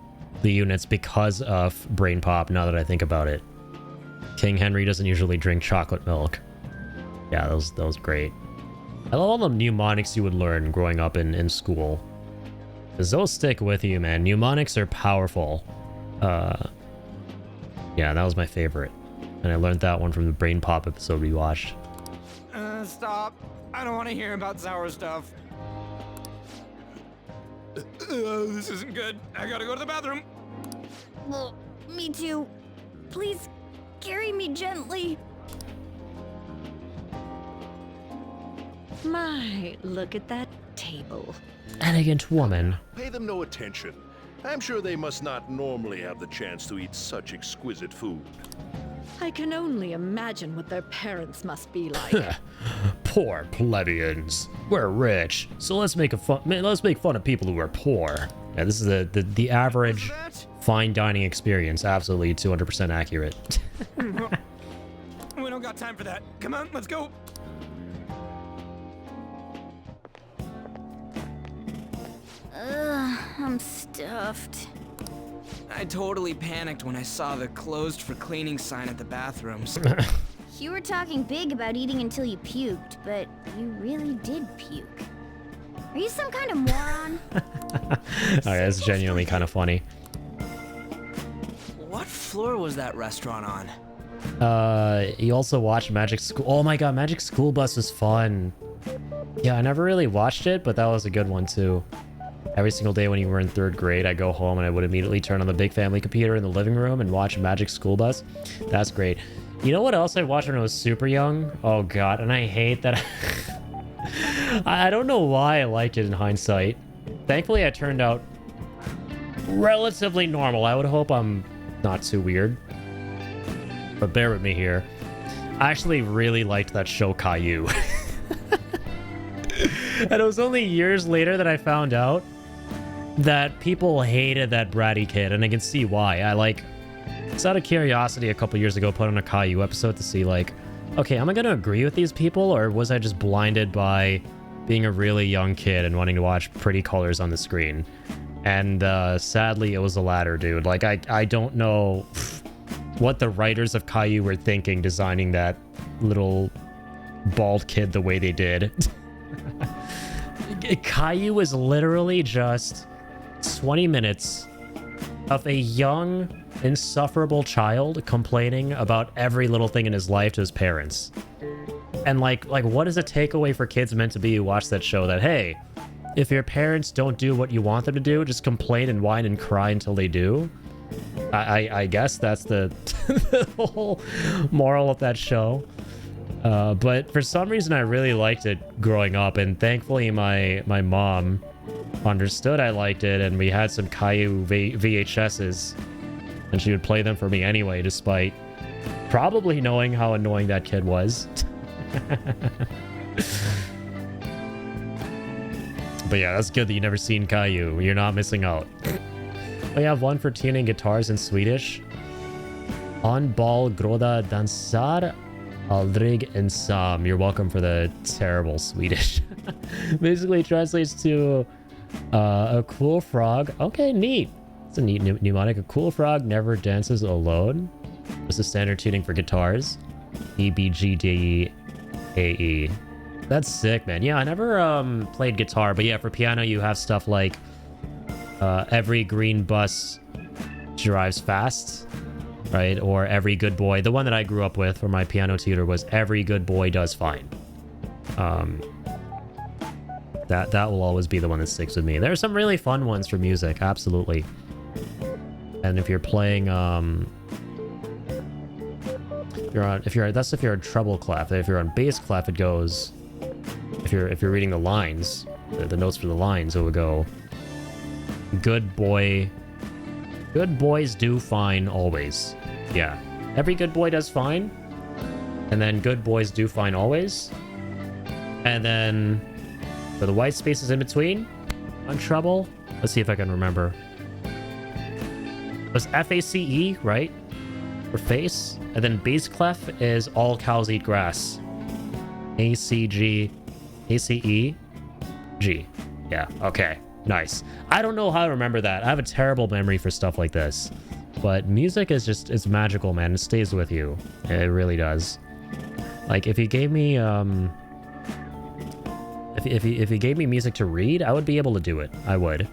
[SPEAKER 1] the units because of Brain Pop, now that I think about it. King Henry doesn't usually drink chocolate milk. Yeah, that was great. I love all the mnemonics you would learn growing up in school. Because those stick with you, man. Mnemonics are powerful. Yeah, that was my favorite. And I learned that one from the Brain Pop episode we watched.
[SPEAKER 4] Stop. I don't want to hear about sour stuff. This isn't good. I gotta go to the bathroom.
[SPEAKER 3] Well, me too. Please, carry me gently.
[SPEAKER 11] My, look at that table.
[SPEAKER 1] Elegant woman.
[SPEAKER 10] Pay them no attention. I'm sure they must not normally have the chance to eat such exquisite food.
[SPEAKER 11] I can only imagine what their parents must be like.
[SPEAKER 1] Poor plebeians. We're rich, so let's make fun of people who are poor. Yeah, this is the average fine dining experience. Absolutely 200% accurate.
[SPEAKER 4] We don't got time for that. Come on, let's go.
[SPEAKER 3] I'm stuffed.
[SPEAKER 4] I totally panicked when I saw the closed for cleaning sign at the bathrooms.
[SPEAKER 3] You were talking big about eating until you puked, but you really did puke. Are you some kind of moron?
[SPEAKER 1] Alright, that's genuinely kind of funny.
[SPEAKER 4] What floor was that restaurant on?
[SPEAKER 1] You also watched Magic School. Oh my god, Magic School Bus was fun. Yeah, I never really watched it, but that was a good one too. Every single day when you were in 3rd grade, I'd go home and I would immediately turn on the big family computer in the living room and watch Magic School Bus. That's great. You know what else I watched when I was super young? Oh god, and I hate that. I don't know why I liked it in hindsight. Thankfully, I turned out relatively normal. I would hope I'm not too weird. But bear with me here. I actually really liked that show Caillou. And it was only years later that I found out that people hated that bratty kid, and I can see why. It's out of curiosity a couple years ago, put on a Caillou episode to see, like, okay, am I gonna agree with these people, or was I just blinded by being a really young kid and wanting to watch pretty colors on the screen? And sadly, it was the latter, dude. Like, I don't know what the writers of Caillou were thinking designing that little bald kid the way they did. Caillou is literally just 20 minutes of a young, insufferable child complaining about every little thing in his life to his parents. And like what is a takeaway for kids meant to be who watch that show? That, hey, if your parents don't do what you want them to do, just complain and whine and cry until they do. I guess that's the, the whole moral of that show. But for some reason, I really liked it growing up, and thankfully my mom understood I liked it, and we had some Caillou VHSs, and she would play them for me anyway, despite probably knowing how annoying that kid was. But yeah, that's good that you've never seen Caillou. You're not missing out. We have one for tuning guitars in Swedish. On ball groda dansar aldrig ensam. You're welcome for the terrible Swedish. Basically translates to a cool frog. Okay, neat. It's a neat mnemonic. A cool frog never dances alone. This is standard tuning for guitars. E, B, G, D, A, E. That's sick, man. Yeah, I never played guitar, but yeah, for piano you have stuff like every green bus drives fast, right? Or every good boy. The one that I grew up with for my piano tutor was every good boy does fine. That will always be the one that sticks with me. There are some really fun ones for music, absolutely. And if you're playing if you're a treble clef. If you're on bass clef, it goes, if you're reading the lines, the notes for the lines, it would go good boys do fine always. Yeah, every good boy does fine, and then good boys do fine always, and then for the white spaces in between on treble, let's see if I can remember. It was F-A-C-E, right, for face, and then bass clef is all cows eat grass. A-C-G, A-C-E-G. Yeah, okay. Nice. I don't know how to remember that. I have a terrible memory for stuff like this. But music is just, it's magical, man. It stays with you. It really does. Like, if you gave me, if you gave me music to read, I would be able to do it. I would.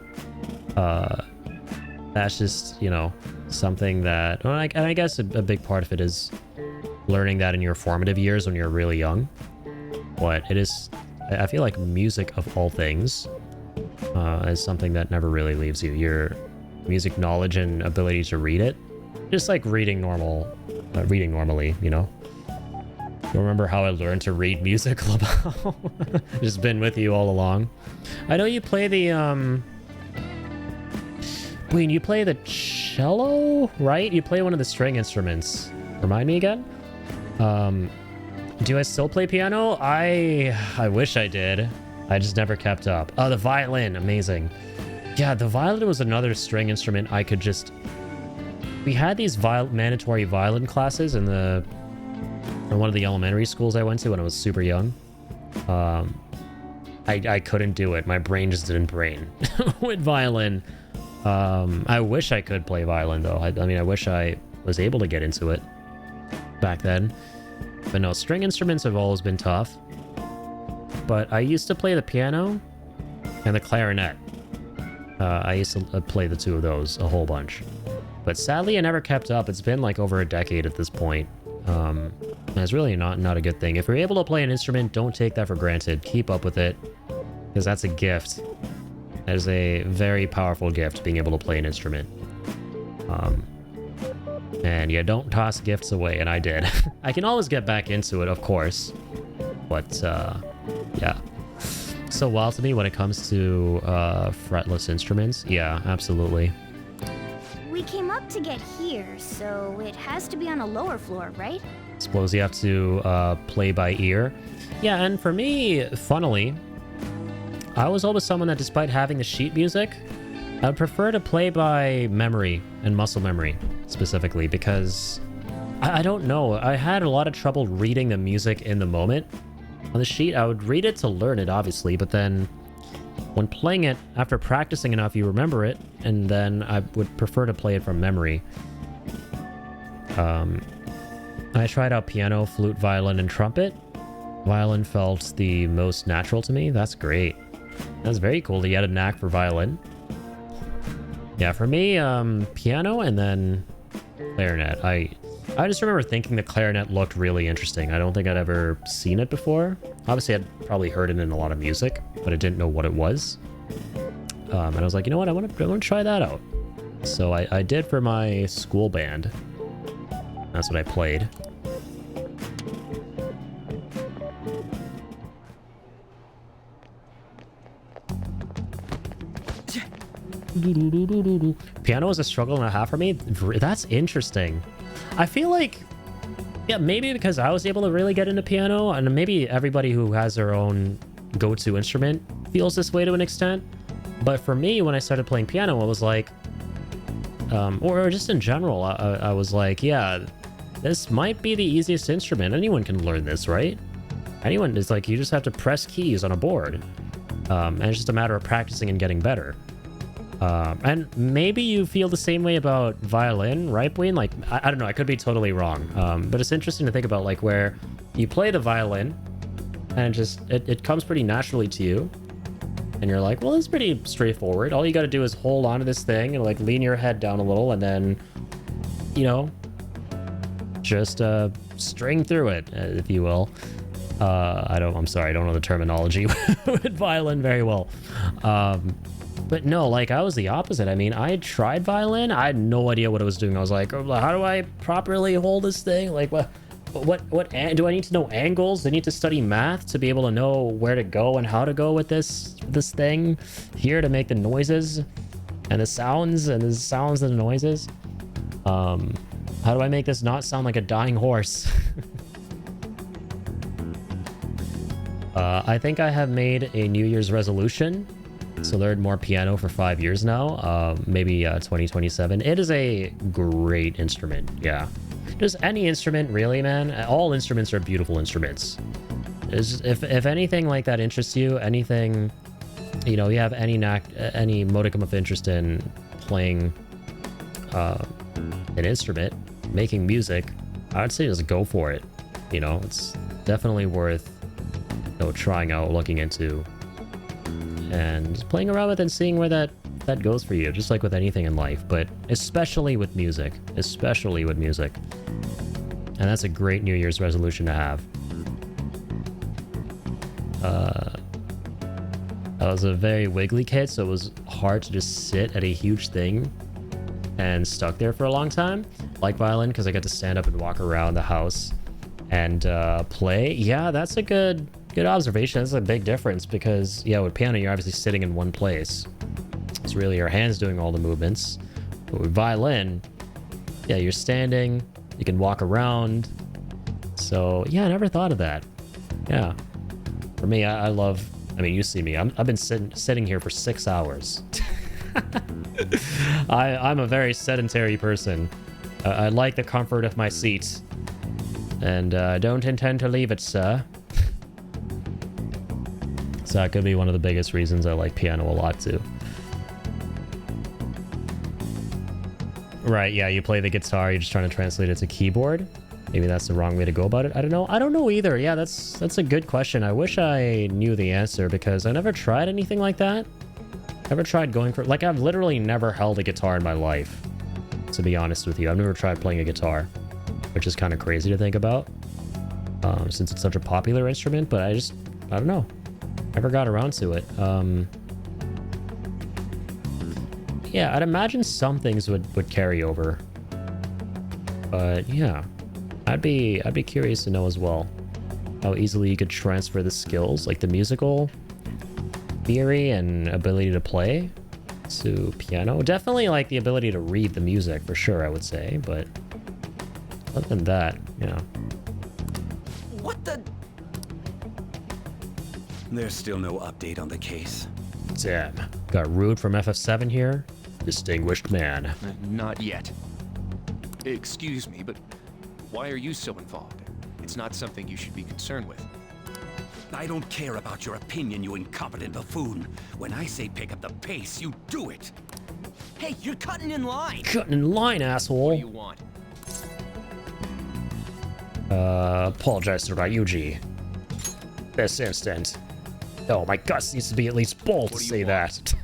[SPEAKER 1] That's just, you know, something that, well, and I guess a big part of it is learning that in your formative years when you're really young. But it is, I feel like music of all things is something that never really leaves you. Your music knowledge and ability to read it, just like reading normally, you know? You remember how I learned to read music, Labao? Just been with you all along. I know you play the, Wait, you play the cello, right? You play one of the string instruments. Remind me again? Do I still play piano? I wish I did. I just never kept up. Oh, the violin. Amazing. Yeah, the violin was another string instrument I could just... We had these mandatory violin classes in one of the elementary schools I went to when I was super young. I couldn't do it. My brain just didn't brain with violin. I wish I could play violin, though. I mean, I wish I was able to get into it back then. But no, string instruments have always been tough. But I used to play the piano and the clarinet. I used to play the two of those a whole bunch. But sadly, I never kept up. It's been like over a decade at this point. And it's really not a good thing. If you're able to play an instrument, don't take that for granted. Keep up with it, because that's a gift. That is a very powerful gift, being able to play an instrument. And yeah, don't toss gifts away, and I did. I can always get back into it, of course. But, yeah. So wild to me when it comes to fretless instruments. Yeah, absolutely.
[SPEAKER 3] We came up to get here, so it has to be on a lower floor, right?
[SPEAKER 1] Suppose you have to play by ear. Yeah, and for me, funnily, I was always someone that, despite having the sheet music, I would prefer to play by memory and muscle memory, specifically, because I don't know. I had a lot of trouble reading the music in the moment. On the sheet, I would read it to learn it, obviously, but then when playing it, after practicing enough, you remember it, and then I would prefer to play it from memory. I tried out piano, flute, violin, and trumpet. Violin felt the most natural to me. That's great. That's very cool that you had a knack for violin. Yeah, for me, piano and then clarinet. I just remember thinking the clarinet looked really interesting. I don't think I'd ever seen it before. Obviously, I'd probably heard it in a lot of music, but I didn't know what it was. And I was like, you know what? I want to try that out. So I did for my school band. That's what I played. Piano is a struggle and a half for me. That's interesting. I feel like, yeah, maybe because I was able to really get into piano, and maybe everybody who has their own go-to instrument feels this way to an extent. But for me, when I started playing piano, I was like, or just in general, I was like, yeah, this might be the easiest instrument. Anyone can learn this, right? Anyone is like, you just have to press keys on a board. And it's just a matter of practicing and getting better. And maybe you feel the same way about violin, right, Wayne? Like, I don't know, I could be totally wrong. But it's interesting to think about, like, where you play the violin and it comes pretty naturally to you. And you're like, well, it's pretty straightforward. All you got to do is hold on to this thing and, like, lean your head down a little and then, you know, just string through it, if you will. I'm sorry, I don't know the terminology with violin very well. But no, like, I was the opposite. I mean, I tried violin. I had no idea what I was doing. I was like, oh, how do I properly hold this thing? Like, what do I need to know angles? Do I need to study math to be able to know where to go and how to go with this thing here to make the noises and the sounds and the noises? How do I make this not sound like a dying horse? I think I have made a New Year's resolution to learn more piano for 5 years now, maybe 2027. It is a great instrument, yeah. Just any instrument, really, man. All instruments are beautiful instruments. If anything like that interests you, anything, you know, you have any modicum of interest in playing an instrument, making music, I'd say just go for it. You know, it's definitely worth, you know, trying out, looking into, and playing around with and seeing where that goes for you, just like with anything in life, but especially with music. And that's a great New Year's resolution to have. I was a very wiggly kid, so it was hard to just sit at a huge thing and stuck there for a long time. Like violin, because I got to stand up and walk around the house and play. Yeah, that's a good observation. That's a big difference because, yeah, with piano, you're obviously sitting in one place. It's really your hands doing all the movements. But with violin, yeah, you're standing, you can walk around. So, yeah, I never thought of that. Yeah. For me, I love... I mean, you see me. I've been sitting here for 6 hours. I'm a very sedentary person. I like the comfort of my seat. And I don't intend to leave it, sir. So that could be one of the biggest reasons I like piano a lot, too. Right, yeah, you play the guitar, you're just trying to translate it to keyboard. Maybe that's the wrong way to go about it. I don't know. I don't know either. Yeah, that's a good question. I wish I knew the answer because I never tried anything like that. Never tried going for... Like, I've literally never held a guitar in my life, to be honest with you. I've never tried playing a guitar, which is kind of crazy to think about since it's such a popular instrument, but I don't know. Never got around to it. Yeah, I'd imagine some things would carry over. But, yeah. I'd be curious to know as well how easily you could transfer the skills, like the musical theory and ability to play to piano. Definitely like the ability to read the music for sure, I would say, but other than that, yeah.
[SPEAKER 4] What the?
[SPEAKER 19] There's still no update on the case.
[SPEAKER 1] Damn. Got Rude from FF7 here. Distinguished man.
[SPEAKER 18] Not yet. Excuse me, but why are you so involved? It's not something you should be concerned with.
[SPEAKER 19] I don't care about your opinion, you incompetent buffoon. When I say pick up the pace, you do it.
[SPEAKER 4] Hey, you're cutting in line.
[SPEAKER 1] Cutting in line, asshole.
[SPEAKER 18] What do you want?
[SPEAKER 1] Apologize to Ryuji. This instant. Oh, my guts needs to be at least bold to say that.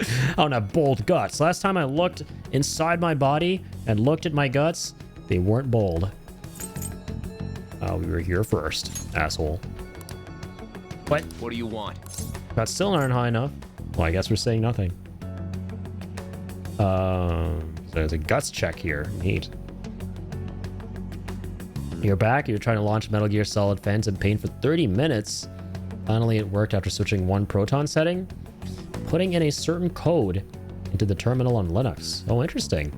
[SPEAKER 1] I don't have bold guts. Last time I looked inside my body and looked at my guts, they weren't bold. We were here first, asshole. What?
[SPEAKER 18] What do you want?
[SPEAKER 1] That still aren't high enough. Well, I guess we're saying nothing. There's a guts check here. Neat. You're back. You're trying to launch Metal Gear Solid Phantom Pain for 30 minutes. Finally, it worked after switching one Proton setting. Putting in a certain code into the terminal on Linux. Oh, interesting.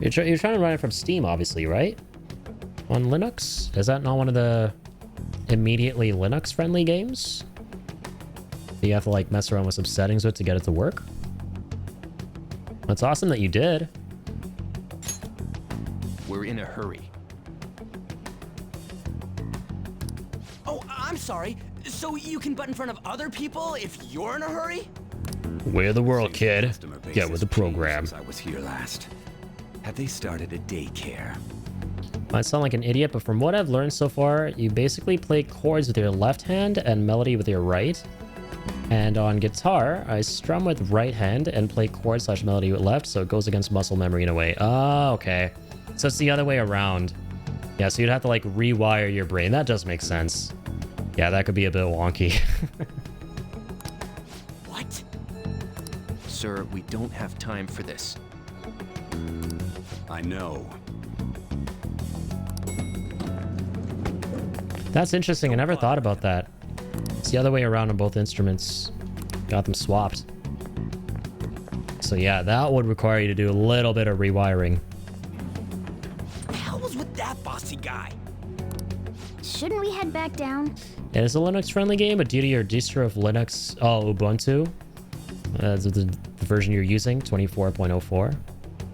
[SPEAKER 1] You're trying to run it from Steam, obviously, right? On Linux? Is that not one of the immediately Linux-friendly games? You have to, like, mess around with some settings with to get it to work? That's awesome that you did.
[SPEAKER 18] We're in a hurry.
[SPEAKER 4] Oh, I'm sorry. So you can butt in front of other people if you're in a hurry?
[SPEAKER 1] We're the world, kid. Get with the program.
[SPEAKER 19] I was here last. Have they started a daycare?
[SPEAKER 1] Might sound like an idiot, but from what I've learned so far, you basically play chords with your left hand and melody with your right. And on guitar, I strum with right hand and play chord / melody with left, so it goes against muscle memory in a way. Oh, okay. So it's the other way around. Yeah, so you'd have to, like, rewire your brain. That does make sense. Yeah, that could be a bit wonky.
[SPEAKER 4] What?
[SPEAKER 18] Sir, we don't have time for this.
[SPEAKER 19] I know.
[SPEAKER 1] That's interesting. I never thought about that. It's the other way around on both instruments. Got them swapped. So yeah, that would require you to do a little bit of rewiring.
[SPEAKER 4] The hell was with that bossy guy?
[SPEAKER 3] Shouldn't we head back down?
[SPEAKER 1] It is a Linux-friendly game, but due to your distro of Linux, Ubuntu, the version you're using, 24.04,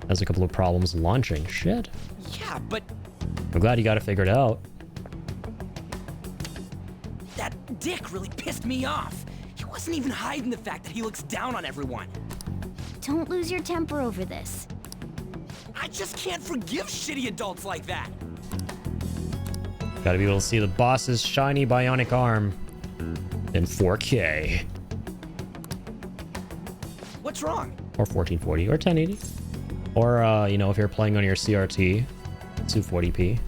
[SPEAKER 1] has a couple of problems launching. Shit.
[SPEAKER 4] Yeah, but...
[SPEAKER 1] I'm glad you got it figured out.
[SPEAKER 4] That dick really pissed me off. He wasn't even hiding the fact that he looks down on everyone.
[SPEAKER 3] Don't lose your temper over this.
[SPEAKER 4] I just can't forgive shitty adults like that.
[SPEAKER 1] Gotta be able to see the boss's shiny bionic arm in 4K.
[SPEAKER 4] What's wrong?
[SPEAKER 1] Or 1440 or 1080. Or, you know, if you're playing on your CRT, 240p.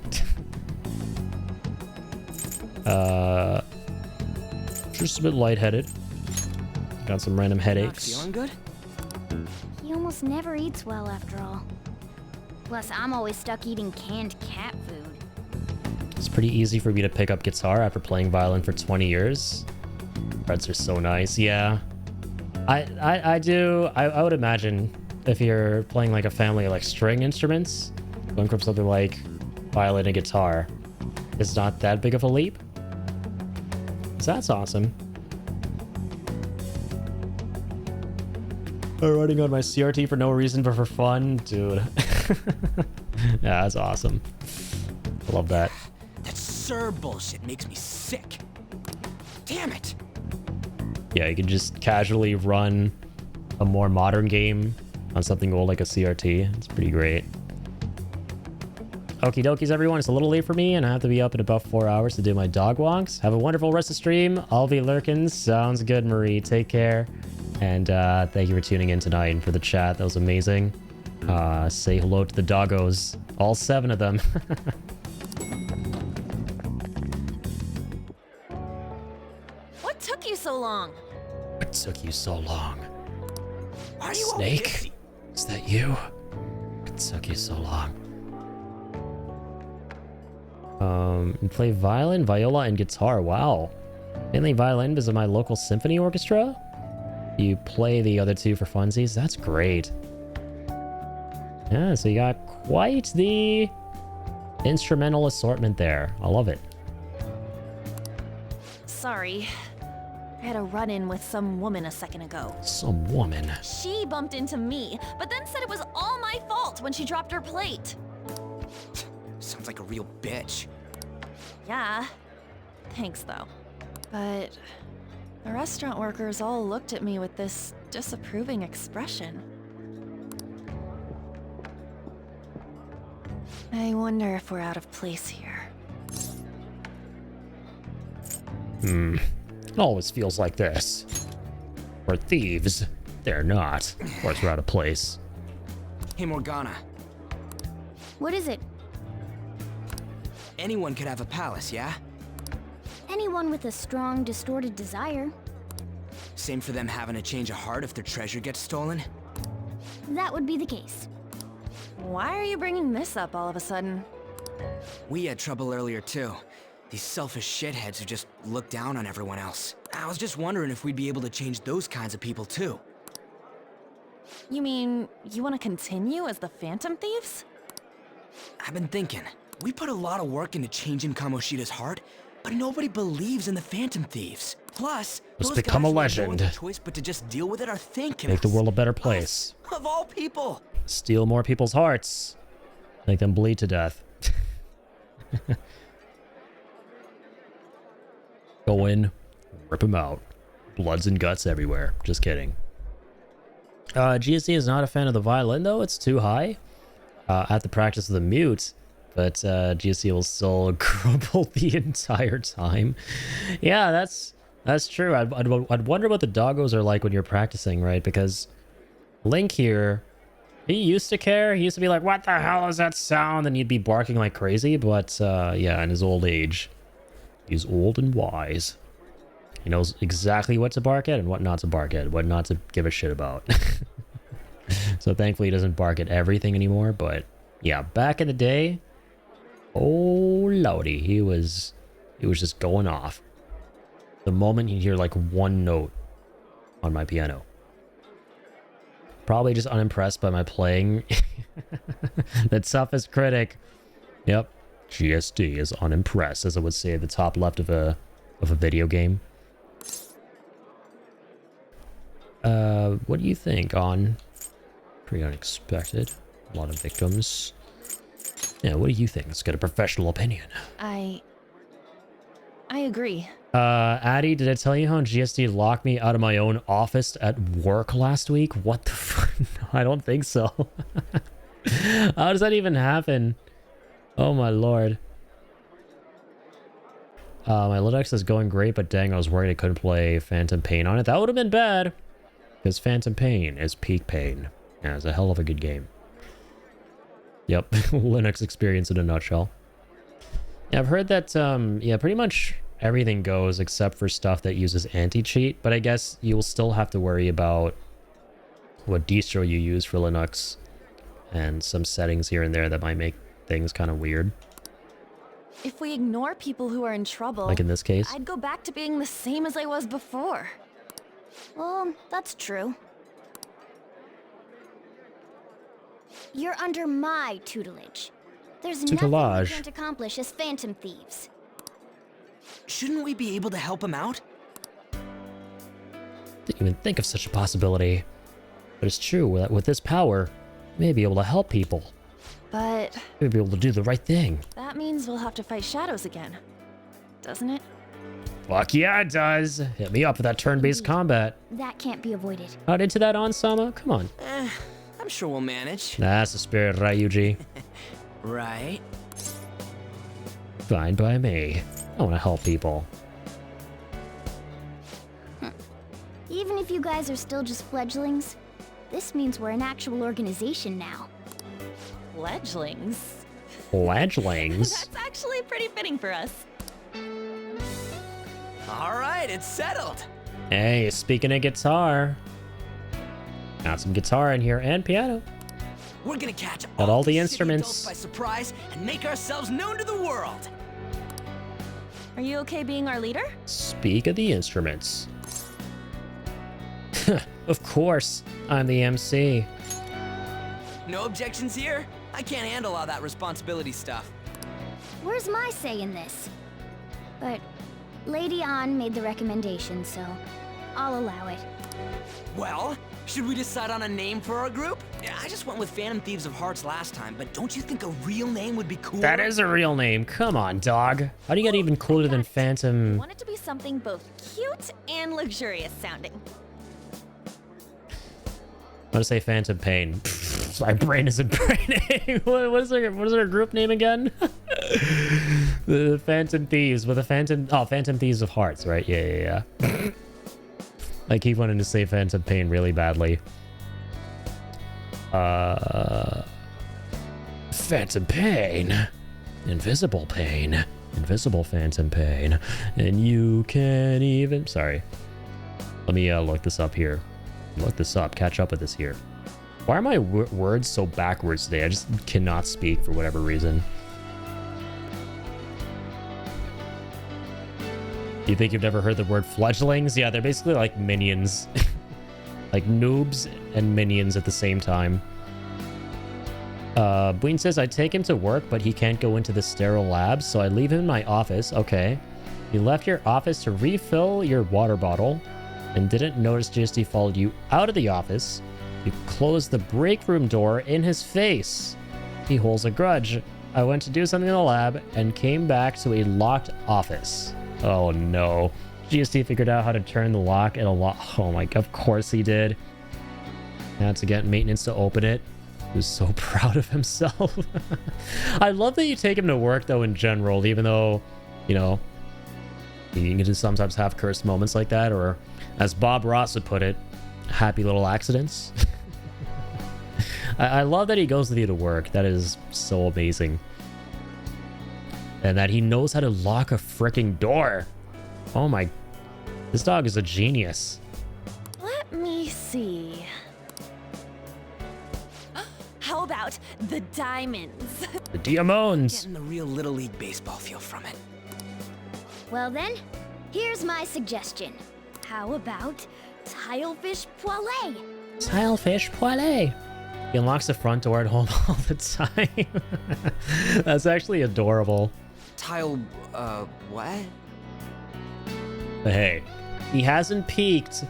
[SPEAKER 1] Just a bit lightheaded. Got some random headaches.
[SPEAKER 4] Not feeling good?
[SPEAKER 3] He almost never eats well after all. Plus, I'm always stuck eating canned cat food.
[SPEAKER 1] It's pretty easy for me to pick up guitar after playing violin for 20 years. Frets are so nice. Yeah. I would imagine if you're playing like a family of like string instruments, going from something like violin and guitar is not that big of a leap. So that's awesome. Running on my CRT for no reason but for fun, dude. Yeah, that's awesome. I love that.
[SPEAKER 4] That Sir bullshit makes me sick. Damn it.
[SPEAKER 1] Yeah, you can just casually run a more modern game on something old like a CRT. It's pretty great. Okie dokies, everyone. It's a little late for me, and I have to be up in about 4 hours to do my dog walks. Have a wonderful rest of stream. I'll be lurking. Sounds good, Marie. Take care. And thank you for tuning in tonight and for the chat. That was amazing. Say hello to the doggos. All 7 of them.
[SPEAKER 5] What took you so long?
[SPEAKER 1] What took you so long?
[SPEAKER 4] Are you
[SPEAKER 1] Snake? Is that you? What took you so long? You play violin, viola, and guitar. Wow. Mainly violin because of my local symphony orchestra? You play the other 2 for funsies? That's great. Yeah, so you got quite the instrumental assortment there. I love it.
[SPEAKER 5] Sorry. I had a run-in with some woman a second ago.
[SPEAKER 1] Some woman?
[SPEAKER 5] She bumped into me, but then said it was all my fault when she dropped her plate.
[SPEAKER 4] Sounds like a real bitch.
[SPEAKER 5] Yeah. Thanks, though. But the restaurant workers all looked at me with this disapproving expression. I wonder if we're out of place here.
[SPEAKER 1] It always feels like this. We're thieves. They're not. Of course we're out of place.
[SPEAKER 4] Hey, Morgana.
[SPEAKER 3] What is it?
[SPEAKER 4] Anyone could have a palace, yeah?
[SPEAKER 3] Anyone with a strong, distorted desire.
[SPEAKER 4] Same for them having a change of heart if their treasure gets stolen?
[SPEAKER 3] That would be the case.
[SPEAKER 5] Why are you bringing this up all of a sudden?
[SPEAKER 4] We had trouble earlier too. These selfish shitheads who just look down on everyone else. I was just wondering if we'd be able to change those kinds of people too.
[SPEAKER 5] You mean, you want to continue as the Phantom Thieves?
[SPEAKER 4] I've been thinking. We put a lot of work into changing Kamoshida's heart, but nobody believes in the Phantom Thieves. Plus,
[SPEAKER 1] Let's
[SPEAKER 4] those
[SPEAKER 1] become
[SPEAKER 4] guys
[SPEAKER 1] a
[SPEAKER 4] who have no
[SPEAKER 1] legend.
[SPEAKER 4] other choice but to just deal with it are thinking
[SPEAKER 1] Make the
[SPEAKER 4] us.
[SPEAKER 1] world a better place.
[SPEAKER 4] Of all people.
[SPEAKER 1] Steal more people's hearts. Make them bleed to death. Go in, rip them out. Bloods and guts everywhere. Just kidding. GSD is not a fan of the violin, though. It's too high. I have to practice the mute, but GSD will still grumble the entire time. Yeah, that's true. I'd wonder what the doggos are like when you're practicing, right? Because Link here, he used to care. He used to be like, what the hell is that sound? And he'd be barking like crazy. But yeah, in his old age, he's old and wise. He knows exactly what to bark at and what not to bark at, what not to give a shit about. So thankfully he doesn't bark at everything anymore. But yeah, back in the day, oh lordy, he was just going off. The moment he'd hear like one note on my piano. Probably just unimpressed by my playing. The toughest critic. Yep. GSD is unimpressed, as I would say at the top left of a video game. What do you think on? Pretty unexpected. A lot of victims. Yeah, what do you think? Let's get a professional opinion.
[SPEAKER 5] I agree.
[SPEAKER 1] Addy, did I tell you how GSD locked me out of my own office at work last week? What the fuck? No, I don't think so. How does that even happen? Oh my lord. My Linux is going great, but dang, I was worried I couldn't play Phantom Pain on it. That would have been bad. Because Phantom Pain is peak pain. Yeah, it's a hell of a good game. Yep, Linux experience in a nutshell. Yeah, I've heard that, yeah, pretty much everything goes except for stuff that uses anti-cheat, but I guess you'll still have to worry about what distro you use for Linux and some settings here and there that might make things kind of weird.
[SPEAKER 5] If we ignore people who are in trouble,
[SPEAKER 1] Like in this case.
[SPEAKER 5] I'd go back to being the same as I was before.
[SPEAKER 3] Well, that's true. You're under my tutelage. There's nothing we can't accomplish as phantom thieves.
[SPEAKER 4] Shouldn't we be able to help him out?
[SPEAKER 1] Didn't even think of such a possibility. But it's true that with this power, we may be able to help people.
[SPEAKER 5] But
[SPEAKER 1] We may be able to do the right thing.
[SPEAKER 5] that means we'll have to fight shadows again. Doesn't it?
[SPEAKER 1] Fuck yeah, it does. Hit me up with that turn-based combat.
[SPEAKER 3] That can't be avoided.
[SPEAKER 1] Not into that, Ansama? Come on.
[SPEAKER 4] I'm sure we'll manage.
[SPEAKER 1] That's the spirit, Ryuji.
[SPEAKER 4] Right?
[SPEAKER 1] Fine by me. I want to help people.
[SPEAKER 3] Even if you guys are still just fledglings, this means we're an actual organization now.
[SPEAKER 5] Fledglings?
[SPEAKER 1] Fledglings?
[SPEAKER 5] That's actually pretty fitting for us.
[SPEAKER 4] All right, it's settled.
[SPEAKER 1] Hey, speaking of guitar. Got some guitar in here and piano.
[SPEAKER 4] We're gonna catch
[SPEAKER 1] Got all the
[SPEAKER 4] these
[SPEAKER 1] instruments.
[SPEAKER 4] city adults by surprise and make ourselves known to the world.
[SPEAKER 5] Are you okay being our leader?
[SPEAKER 1] Speak of the instruments. Of course, I'm the MC.
[SPEAKER 4] No objections here? I can't handle all that responsibility stuff.
[SPEAKER 3] Where's my say in this? But Lady An made the recommendation, so I'll allow it.
[SPEAKER 4] Well, should we decide on a name for our group? Yeah, I just went with Phantom Thieves of Hearts last time, but don't you think a real name would be cool?
[SPEAKER 1] That is a real name. Come on, dog. How do you get even cooler than Phantom?
[SPEAKER 5] I want it to be something both cute and luxurious sounding.
[SPEAKER 1] I want to say Phantom Pain. My brain isn't braining. What is our group name again? The Phantom Thieves with a Phantom. Oh, Phantom Thieves of Hearts, right? Yeah. I keep wanting to say Phantom Pain really badly. Phantom Pain. Invisible Pain. Invisible Phantom Pain. And you can even... Sorry. Let me look this up here. Look this up. Catch up with this here. Why are my words so backwards today? I just cannot speak for whatever reason. You think you've never heard the word fledglings? Yeah, they're basically like minions. Like noobs and minions at the same time. Bween says, I take him to work, but he can't go into the sterile lab, so I leave him in my office. Okay. You left your office to refill your water bottle and didn't notice GSD followed you out of the office. You closed the break room door in his face. He holds a grudge. I went to do something in the lab and came back to a locked office. Oh no. GSD figured out how to turn the lock in a lock. Oh my, of course he did. Had to get maintenance to open it. He was so proud of himself. I love that you take him to work though in general, even though, you know, you can just sometimes have cursed moments like that, or as Bob Ross would put it, happy little accidents. I love that he goes with you to work. That is so amazing. And that he knows how to lock a freaking door. Oh my... This dog is a genius.
[SPEAKER 5] Let me see. How about the diamonds?
[SPEAKER 1] The diamonds.
[SPEAKER 4] Getting the real Little League Baseball feel from it.
[SPEAKER 3] Well then, here's my suggestion. How about Tilefish Poêlée?
[SPEAKER 1] Tilefish Poêlée. He unlocks the front door at home all the time. That's actually adorable.
[SPEAKER 4] What?
[SPEAKER 1] But hey, he hasn't peaked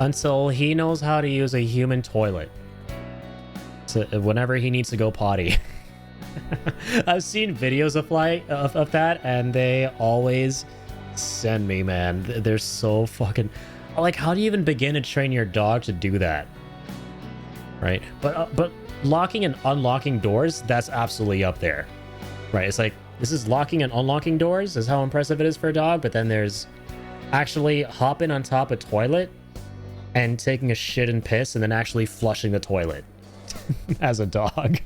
[SPEAKER 1] until he knows how to use a human toilet. So whenever he needs to go potty. I've seen videos of that, and they always send me, man. They're so fucking... Like, how do you even begin to train your dog to do that? Right? But locking and unlocking doors, that's absolutely up there. Right? It's like, this is locking and unlocking doors, is how impressive it is for a dog, but then there's actually hopping on top of a toilet and taking a shit and piss and then actually flushing the toilet as a dog.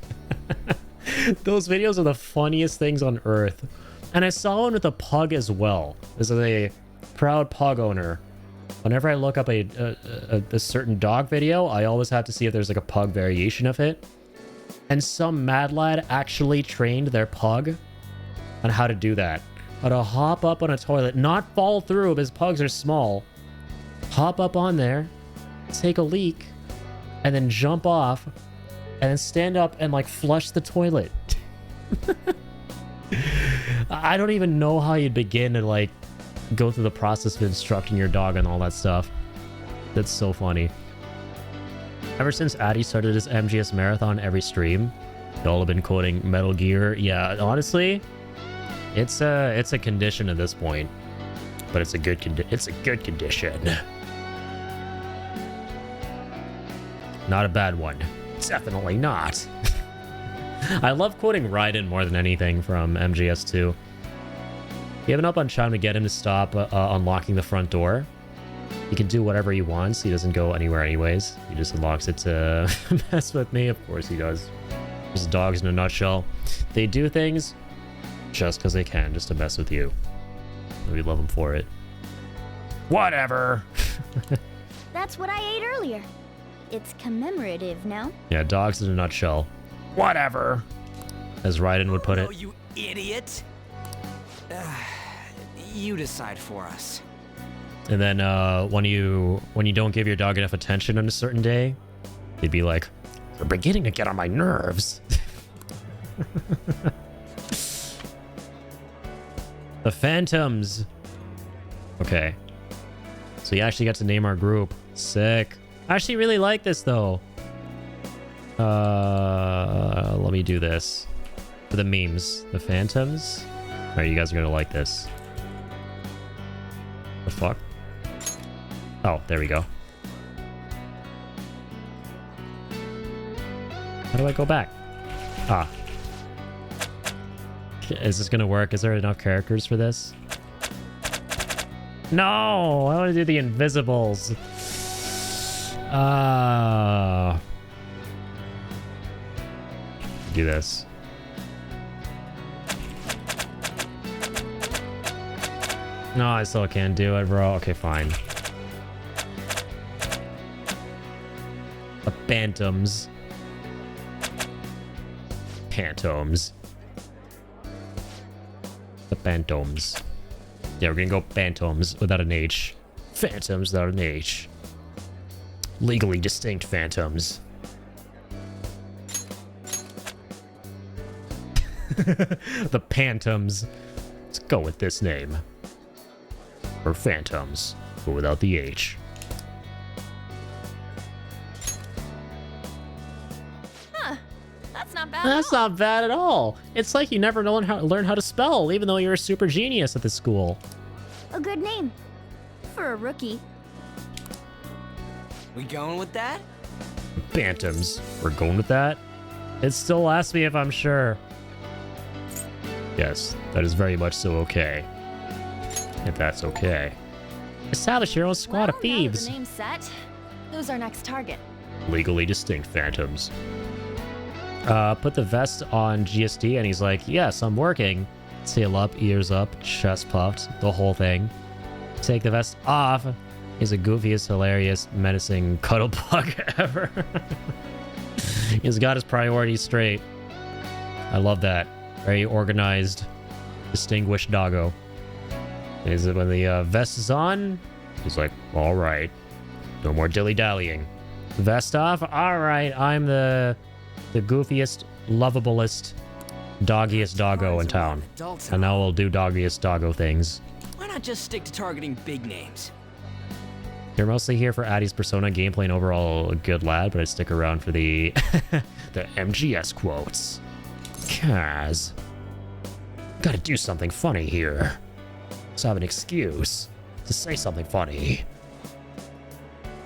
[SPEAKER 1] Those videos are the funniest things on earth. And I saw one with a pug as well. This is a proud pug owner. Whenever I look up a certain dog video, I always have to see if there's like a pug variation of it. And some mad lad actually trained their pug on how to do that. How to hop up on a toilet, not fall through because pugs are small. Hop up on there, take a leak, and then jump off, and then stand up and like flush the toilet. I don't even know how you'd begin to like go through the process of instructing your dog and all that stuff. That's so funny. Ever since Addy started his MGS marathon every stream, they all have been quoting Metal Gear. Yeah, honestly, it's a condition at this point, but it's a good condition. Not a bad one. Definitely not. I love quoting Raiden more than anything from MGS2. Giving up on trying to get him to stop unlocking the front door. He can do whatever he wants. He doesn't go anywhere anyways. He just unlocks it to mess with me. Of course he does. Just dogs in a nutshell. They do things just because they can, just to mess with you. And we love them for it. Whatever.
[SPEAKER 3] That's what I ate earlier. It's commemorative now.
[SPEAKER 1] Yeah, dogs in a nutshell. Whatever. As Raiden would put it.
[SPEAKER 4] Oh, you idiot. You decide for us.
[SPEAKER 1] And then when you don't give your dog enough attention on a certain day, they'd be like, "You're beginning to get on my nerves." The Phantoms. Okay. So you actually got to name our group. Sick. I actually really like this though. Let me do this. For the memes. The Phantoms. Alright, you guys are gonna like this. The fuck? Oh, there we go. How do I go back? Ah. Is this gonna work? Is there enough characters for this? No! I want to do the Invisibles. Do this. No, I still can't do it, bro. Okay, fine. The Phantoms. Phantoms. The Phantoms. Yeah, we're gonna go Phantoms without an H. Phantoms without an H. Legally distinct Phantoms. The Phantoms. Let's go with this name. Or Phantoms, but without the H.
[SPEAKER 5] Huh. That's not bad.
[SPEAKER 1] That's not bad at all. It's like you never learn how to spell, even though you're a super genius at this school.
[SPEAKER 3] A good name. For a rookie.
[SPEAKER 4] We going with that?
[SPEAKER 1] Phantoms. We're going with that? It still asks me if I'm sure. Yes, that is very much so okay. If that's okay. Establish your own squad of thieves.
[SPEAKER 5] Now that the name's set, who's our next target?
[SPEAKER 1] Legally distinct Phantoms. Put the vest on GSD and he's like, yes, I'm working. Tail up, ears up, chest puffed, the whole thing. Take the vest off. He's the goofiest, hilarious, menacing cuddle bug ever. He's got his priorities straight. I love that. Very organized, distinguished doggo. Is it when the vest is on? He's like, all right, no more dilly-dallying. Vest off? All right, I'm the goofiest, lovablest, doggiest doggo in town. And now we'll do doggiest doggo things.
[SPEAKER 4] Why not just stick to targeting big names?
[SPEAKER 1] You're mostly here for Addy's persona gameplay and overall a good lad, but I stick around for the the MGS quotes. Kaz. Gotta do something funny here. So I have an excuse to say something funny.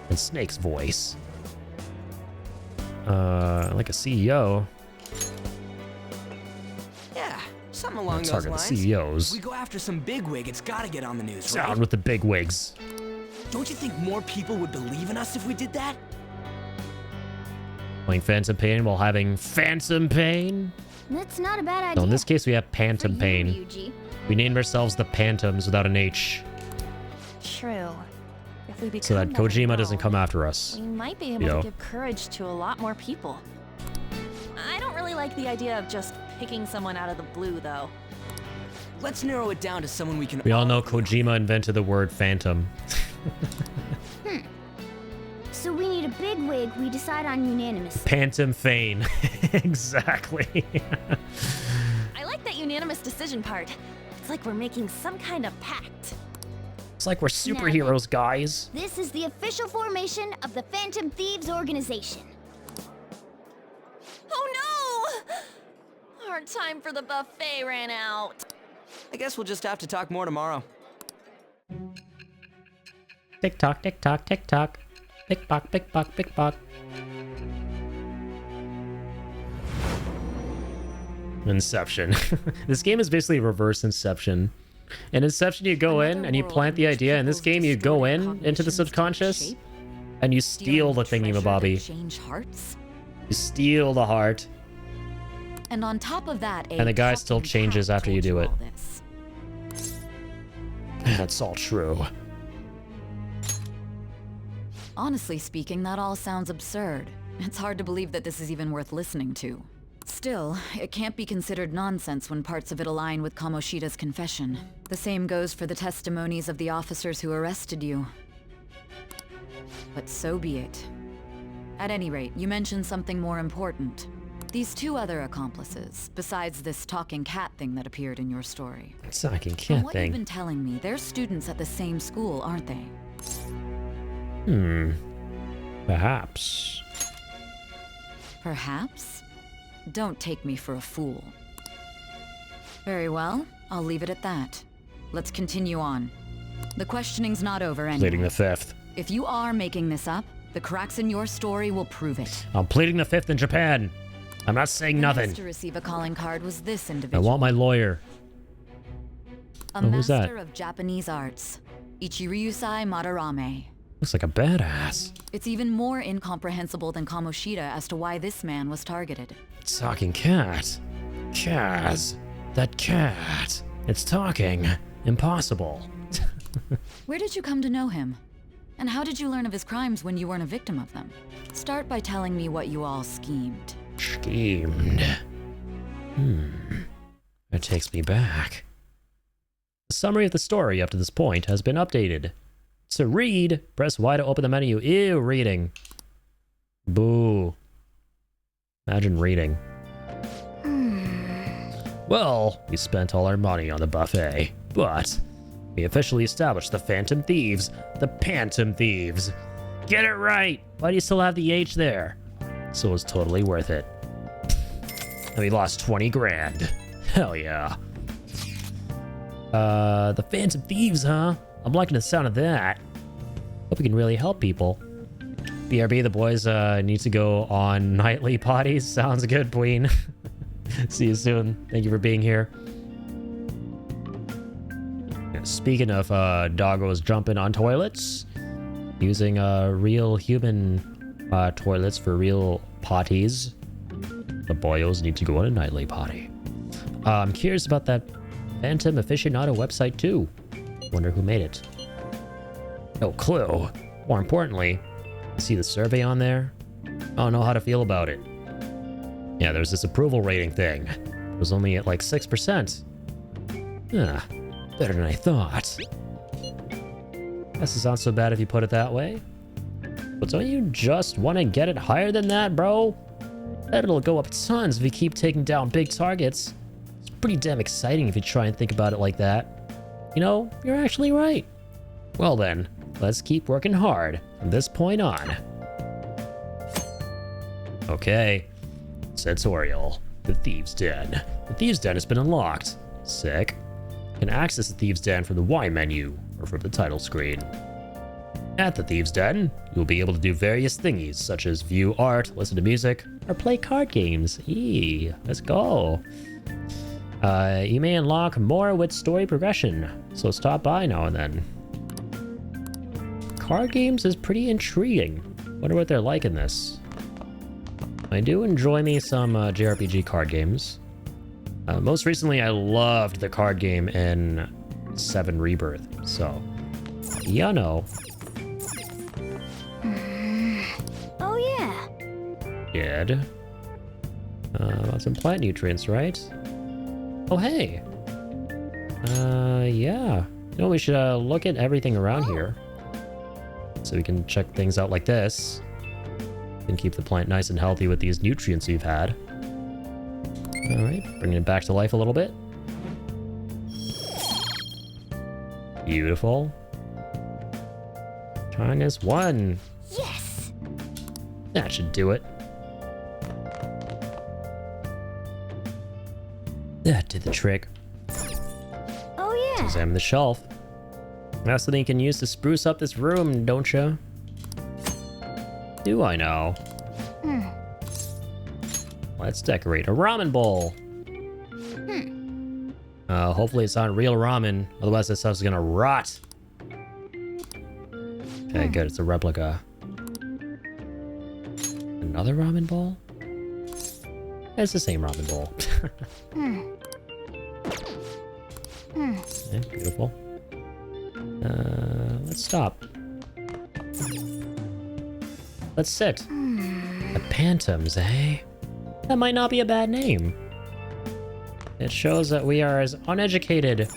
[SPEAKER 1] In Snake's voice. Like a CEO.
[SPEAKER 4] Yeah, something along those
[SPEAKER 1] Target
[SPEAKER 4] lines.
[SPEAKER 1] the CEOs.
[SPEAKER 4] We go after some bigwig, it's gotta get on the news,
[SPEAKER 1] Down
[SPEAKER 4] right?
[SPEAKER 1] with the big wigs.
[SPEAKER 4] Don't you think more people would believe in us if we did that?
[SPEAKER 1] Playing Phantom Pain while having Phantom Pain?
[SPEAKER 3] That's not a bad idea.
[SPEAKER 1] So in this case, we have Phantom Pain.
[SPEAKER 3] Ryuji.
[SPEAKER 1] We named ourselves the Phantoms without an H.
[SPEAKER 5] True. If we become
[SPEAKER 1] So that
[SPEAKER 5] that
[SPEAKER 1] Kojima doesn't
[SPEAKER 5] world,
[SPEAKER 1] come after us.
[SPEAKER 5] we might be able to give courage to a lot more people. I don't really like the idea of just picking someone out of the blue, though.
[SPEAKER 4] Let's narrow it down to someone we can.
[SPEAKER 1] We all know Kojima invented the word phantom.
[SPEAKER 3] So we need a big wig. We decide on unanimous.
[SPEAKER 1] Phantom Fane. Exactly.
[SPEAKER 5] I like that unanimous decision part. It's like we're making some kind of pact.
[SPEAKER 1] It's like we're superheroes, guys.
[SPEAKER 3] This is the official formation of the Phantom Thieves organization.
[SPEAKER 5] Oh no! Our time for the buffet ran out.
[SPEAKER 4] I guess we'll just have to talk more tomorrow.
[SPEAKER 1] Tick tock, tick tock, tick tock. Pickpock, pickpock, pickpock. Inception. This game is basically reverse Inception. In Inception, you go in and you plant the idea. In this game, you go into the subconscious and you steal the thingy-mabobby.
[SPEAKER 12] Change hearts.
[SPEAKER 1] You steal the heart.
[SPEAKER 12] And on top of that,
[SPEAKER 1] And the guy still changes after you do it. That's all true.
[SPEAKER 12] Honestly speaking, that all sounds absurd. It's hard to believe that this is even worth listening to. Still, it can't be considered nonsense when parts of it align with Kamoshida's confession. The same goes for the testimonies of the officers who arrested you. But so be it. At any rate, you mentioned something more important. These two other accomplices, besides this talking cat thing that appeared in your story.
[SPEAKER 1] Talking
[SPEAKER 12] From
[SPEAKER 1] cat
[SPEAKER 12] what
[SPEAKER 1] thing.
[SPEAKER 12] you've been telling me, they're students at the same school, aren't they?
[SPEAKER 1] Perhaps.
[SPEAKER 12] Perhaps? Don't take me for a fool. Very well, I'll leave it at that. Let's continue on. The questioning's not over anyway.
[SPEAKER 1] Pleading the fifth.
[SPEAKER 12] If you are making this up, the cracks in your story will prove it.
[SPEAKER 1] I'm pleading the fifth in Japan. I'm not saying
[SPEAKER 12] The
[SPEAKER 1] nothing.
[SPEAKER 12] next to receive a calling card was this
[SPEAKER 1] I
[SPEAKER 12] individual.
[SPEAKER 1] want my lawyer.
[SPEAKER 12] A
[SPEAKER 1] who's that?
[SPEAKER 12] master of Japanese arts, Ichiryusai Madarame.
[SPEAKER 1] Looks like a badass.
[SPEAKER 12] It's even more incomprehensible than Kamoshida as to why this man was targeted.
[SPEAKER 1] Talking cat. Kaz. That cat. It's talking. Impossible.
[SPEAKER 12] Where did you come to know him? And how did you learn of his crimes when you weren't a victim of them? Start by telling me what you all schemed.
[SPEAKER 1] Schemed. That takes me back. The summary of the story up to this point has been updated. To read, press Y to open the menu. Ew, reading. Boo. Imagine reading. Well, we spent all our money on the buffet, but we officially established the Phantom Thieves. The Phantom Thieves. Get it right! Why do you still have the H there? So it was totally worth it. And we lost 20 grand. Hell yeah. The Phantom Thieves, huh? I'm liking the sound of that. Hope we can really help people. BRB, the boys need to go on nightly potties. Sounds good, Queen. See you soon. Thank you for being here. Speaking of doggos jumping on toilets, using real human toilets for real potties, the boyos need to go on a nightly potty. I'm curious about that Phantom Aficionado website too. Wonder who made it. No clue. More importantly, see the survey on there? I don't know how to feel about it. Yeah, there's this approval rating thing. It was only at like 6%. Better than I thought. Guess it's not so bad if you put it that way. But don't you just want to get it higher than that, bro? Bet it'll go up tons if you keep taking down big targets. It's pretty damn exciting if you try and think about it like that. You know, you're actually right. Well then, let's keep working hard from this point on. Okay. Sensorial. The Thieves' Den. The Thieves' Den has been unlocked. Sick. You can access the Thieves' Den from the Y menu, or from the title screen. At the Thieves' Den, you'll be able to do various thingies, such as view art, listen to music, or play card games. Eee, let's go. You may unlock more with story progression, so stop by now and then. Card games is pretty intriguing. Wonder what they're like in this. I do enjoy me some JRPG card games. Most recently, I loved the card game in 7 Rebirth, so you know.
[SPEAKER 3] Oh yeah.
[SPEAKER 1] Good. About some plant nutrients, right? Oh hey. Yeah. You know, we should look at everything around here, so we can check things out like this, and keep the plant nice and healthy with these nutrients we've had. All right, bringing it back to life a little bit. Beautiful. Minus 1.
[SPEAKER 3] Yes.
[SPEAKER 1] That should do it. That did the trick.
[SPEAKER 3] Oh yeah.
[SPEAKER 1] Examine the shelf. That's something you can use to spruce up this room, don't you? Do I know? Let's decorate a ramen bowl. Hopefully it's not real ramen, otherwise this stuff's gonna rot. Okay, good, it's a replica. Another ramen bowl? It's the same ramen bowl. Yeah, beautiful. Let's stop. Let's sit. The Phantoms, eh? That might not be a bad name. It shows that we are as uneducated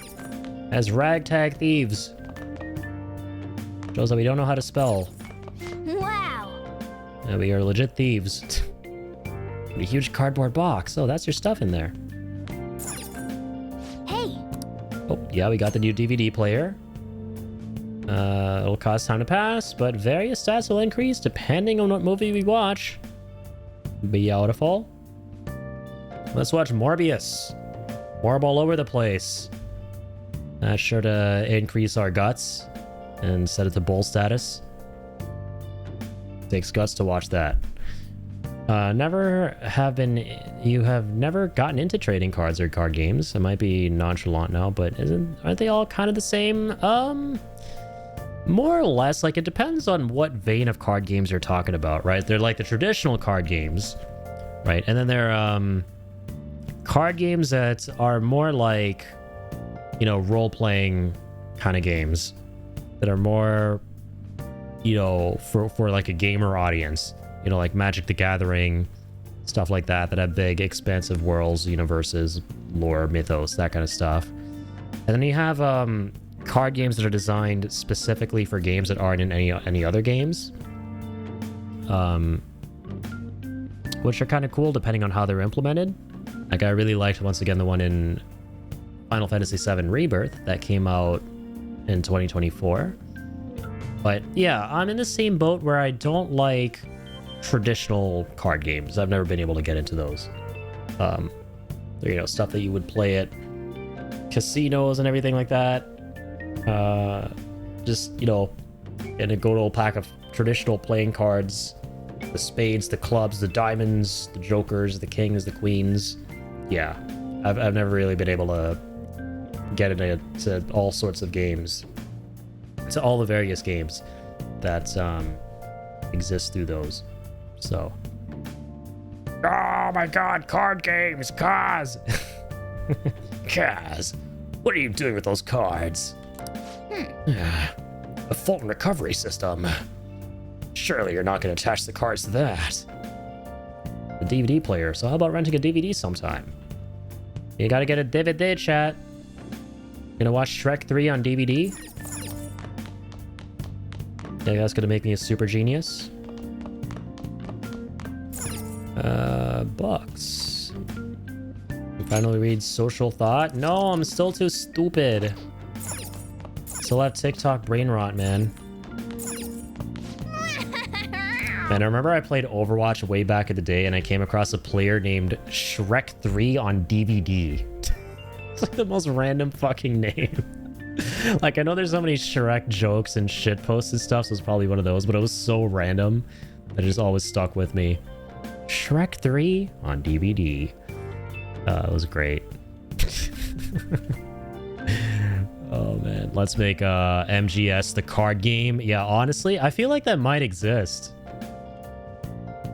[SPEAKER 1] as ragtag thieves. Shows that we don't know how to spell.
[SPEAKER 3] Wow.
[SPEAKER 1] And we are legit thieves. A huge cardboard box. Oh, that's your stuff in there.
[SPEAKER 3] Hey.
[SPEAKER 1] Oh, yeah, we got the new DVD player. It'll cost time to pass, but various stats will increase depending on what movie we watch. Beautiful. Let's watch Morbius. Orb all over the place. That's sure to increase our guts and set it to bull status. Takes guts to watch that. You have never gotten into trading cards or card games. I might be nonchalant now, but aren't they all kind of the same? More or less. Like, it depends on what vein of card games you're talking about, right? They're like the traditional card games, right? And then there are card games that are more like, you know, role-playing kind of games that are more, you know, for like a gamer audience, you know, like Magic the Gathering, stuff like that, that have big, expansive worlds, universes, lore, mythos, that kind of stuff. And then you have card games that are designed specifically for games that aren't in any other games, which are kind of cool depending on how they're implemented. Like, I really liked, once again, the one in Final Fantasy VII Rebirth that came out in 2024. But yeah, I'm in the same boat where I don't like traditional card games. I've never been able to get into those. You know, stuff that you would play at casinos and everything like that. Just, you know, in a good old pack of traditional playing cards. The spades, the clubs, the diamonds, the jokers, the kings, the queens. Yeah, I've never really been able to get into all sorts of games. To all the various games that exist through those. So. Oh my god, card games, Kaz! Kaz, what are you doing with those cards? A Fulton recovery system. Surely you're not going to attach the cards to that. The DVD player, so how about renting a DVD sometime? You gotta get a DVD, chat. Gonna watch Shrek 3 on DVD? Yeah, that's gonna make me a super genius. Books. You finally read Social Thought? No, I'm still too stupid. Still have TikTok brain rot, man. Man, I remember I played Overwatch way back in the day and I came across a player named Shrek 3 on DVD. It's like the most random fucking name. Like, I know there's so many Shrek jokes and shit posts and stuff, so it's probably one of those, but it was so random that it just always stuck with me. Shrek 3 on DVD. It was great. Oh man, let's make MGS the card game. Yeah, honestly, I feel like that might exist.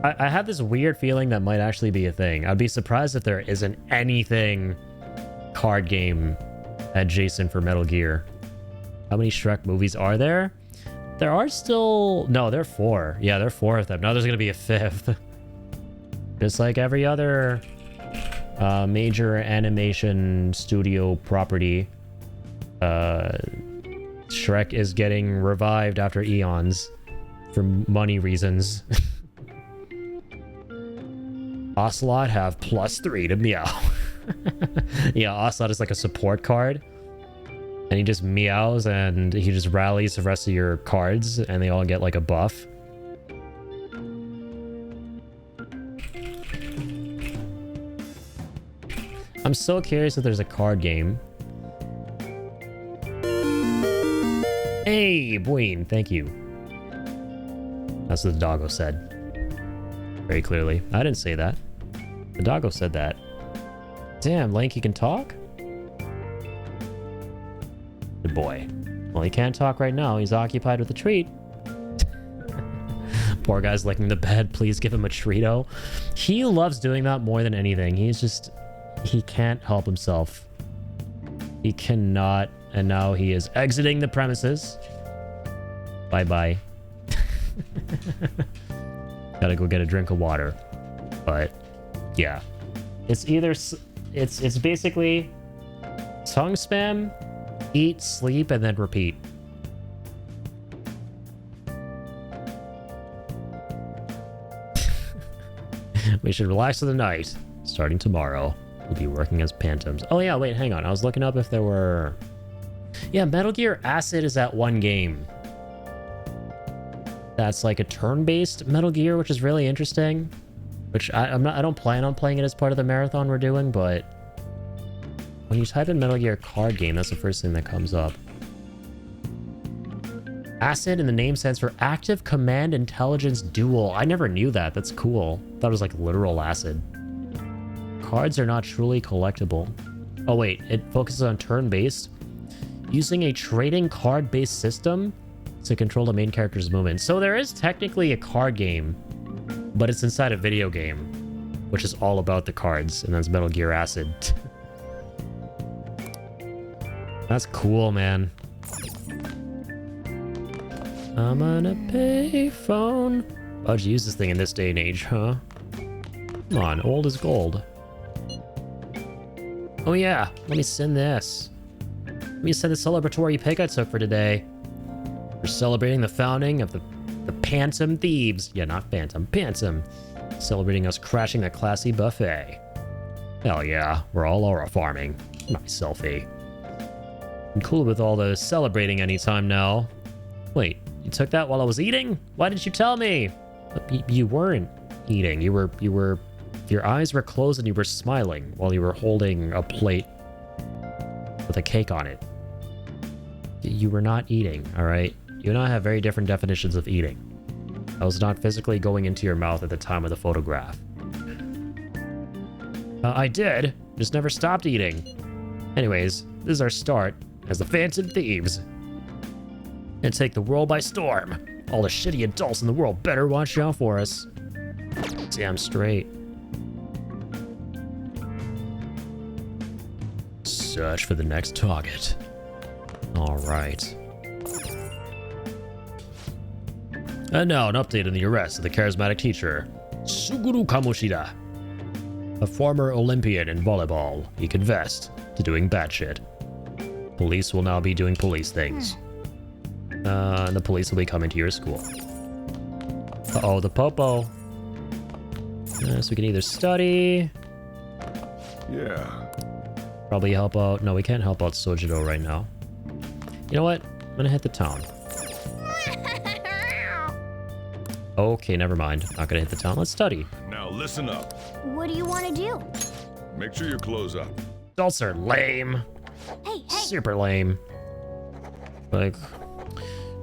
[SPEAKER 1] I have this weird feeling that might actually be a thing. I'd be surprised if there isn't anything card game adjacent for Metal Gear. How many Shrek movies are there? There are still... No, there are 4. Yeah, there are 4 of them. Now there's gonna be a 5th. Just like every other major animation studio property, Shrek is getting revived after eons for money reasons. Ocelot have +3 to meow. Yeah, Ocelot is like a support card. And he just meows and he just rallies the rest of your cards and they all get like a buff. I'm so curious if there's a card game. Hey, Bween, thank you. That's what the doggo said. Very clearly. I didn't say that. The doggo said that. Damn, Lanky can talk? Good boy. Well, he can't talk right now. He's occupied with a treat. Poor guy's licking the bed. Please give him a treato. He loves doing that more than anything. He's just... He can't help himself. He cannot. And now he is exiting the premises. Bye-bye. Gotta go get a drink of water. But, yeah. It's either... It's basically... tongue spam, eat, sleep, and then repeat. We should relax for the night. Starting tomorrow. We'll be working as Phantoms. Oh yeah, wait, hang on. I was looking up if there were... Yeah, Metal Gear Acid is that one game. That's like a turn-based Metal Gear, which is really interesting. Which I don't plan on playing it as part of the marathon we're doing, but... When you type in Metal Gear card game, that's the first thing that comes up. Acid in the name stands for Active Command Intelligence Duel. I never knew that. That's cool. Thought it was like literal acid. Cards are not truly collectible. Oh wait, it focuses on turn-based. Using a trading card-based system to control the main character's movement. So there is technically a card game, but it's inside a video game, which is all about the cards, and that's Metal Gear Acid. That's cool, man. I'm on a payphone. Why'd you use this thing in this day and age, huh? Come on, old is gold. Oh yeah, let me send this. Let me send the celebratory pic I took for today. We're celebrating the founding of the Phantom Thieves. Yeah, not Phantom, Phantom. Celebrating us crashing that classy buffet. Hell yeah, we're all aura farming. Nice selfie. I'm cool with all the celebrating anytime now. Wait, you took that while I was eating? Why didn't you tell me? You weren't eating. Your eyes were closed and you were smiling while you were holding a plate with a cake on it. You were not eating, all right? You and I have very different definitions of eating. I was not physically going into your mouth at the time of the photograph. I did, just never stopped eating. Anyways, this is our start as the Phantom Thieves. And take the world by storm. All the shitty adults in the world better watch out for us. Damn straight. Search for the next target. Alright. And now an update on the arrest of the charismatic teacher, Suguru Kamoshida. A former Olympian in volleyball, he confessed to doing bad shit. Police will now be doing police things. And the police will be coming to your school. Uh-oh, the popo. So we can either study...
[SPEAKER 17] Yeah.
[SPEAKER 1] Probably help out... No, we can't help out Sojiro right now. You know what? I'm gonna hit the town. Okay, never mind. Not gonna hit the town. Let's study.
[SPEAKER 17] Now listen up.
[SPEAKER 3] What do you want to do?
[SPEAKER 17] Make sure you close up.
[SPEAKER 1] Adults are lame.
[SPEAKER 3] Hey!
[SPEAKER 1] Super lame. Like...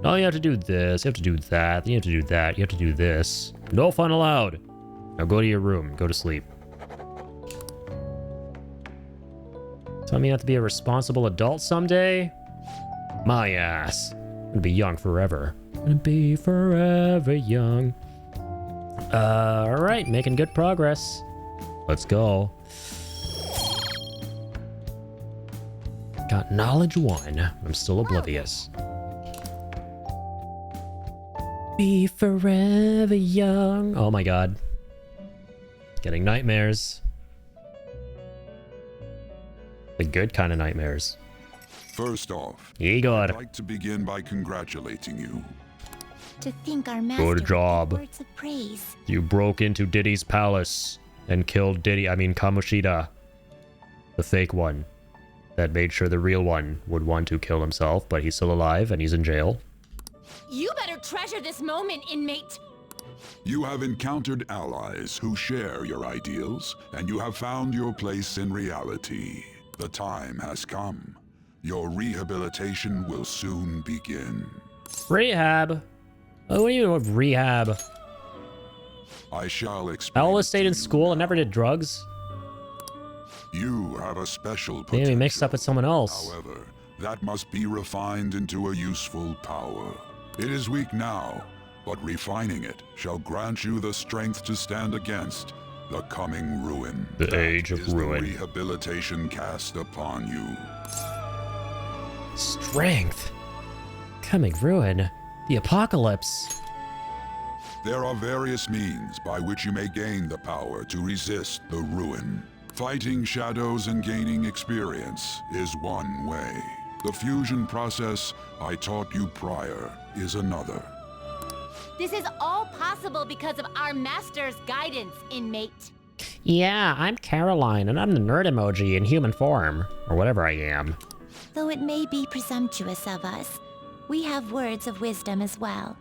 [SPEAKER 1] Oh, you have to do this, you have to do that, you have to do that, you have to do this. No fun allowed. Now go to your room, go to sleep. Tell me you have to be a responsible adult someday? My ass. I'm gonna be young forever. I'm gonna be forever young. Alright, making good progress. Let's go. Got knowledge 1. I'm still oblivious. Be forever young. Oh my god. Getting nightmares. The good kind of nightmares.
[SPEAKER 20] First off,
[SPEAKER 1] Igor.
[SPEAKER 20] I'd like to begin by congratulating you.
[SPEAKER 3] To think our master
[SPEAKER 1] Good job.
[SPEAKER 3] words of praise.
[SPEAKER 1] You broke into Diddy's palace and killed Kamoshida. The fake one. That made sure the real one would want to kill himself, but he's still alive and he's in jail.
[SPEAKER 21] You better treasure this moment, inmate.
[SPEAKER 20] You have encountered allies who share your ideals, and you have found your place in reality. The time has come. Your rehabilitation will soon begin.
[SPEAKER 1] Rehab? Oh, what do you mean with rehab?
[SPEAKER 20] I shall explain.
[SPEAKER 1] I always stayed in school and never did drugs.
[SPEAKER 20] You have a special potential.
[SPEAKER 1] Maybe mixed up with someone else.
[SPEAKER 20] However, that must be refined into a useful power. It is weak now, but refining it shall grant you the strength to stand against the coming ruin.
[SPEAKER 1] The age of ruin.
[SPEAKER 20] The rehabilitation cast upon you.
[SPEAKER 1] Strength? Coming ruin? The apocalypse?
[SPEAKER 20] There are various means by which you may gain the power to resist the ruin. Fighting shadows and gaining experience is one way. The fusion process I taught you prior is another.
[SPEAKER 21] This is all possible because of our master's guidance, inmate.
[SPEAKER 1] Yeah, I'm Caroline, and I'm the nerd emoji in human form. Or whatever I am.
[SPEAKER 3] Though it may be presumptuous of us, we have words of wisdom as well.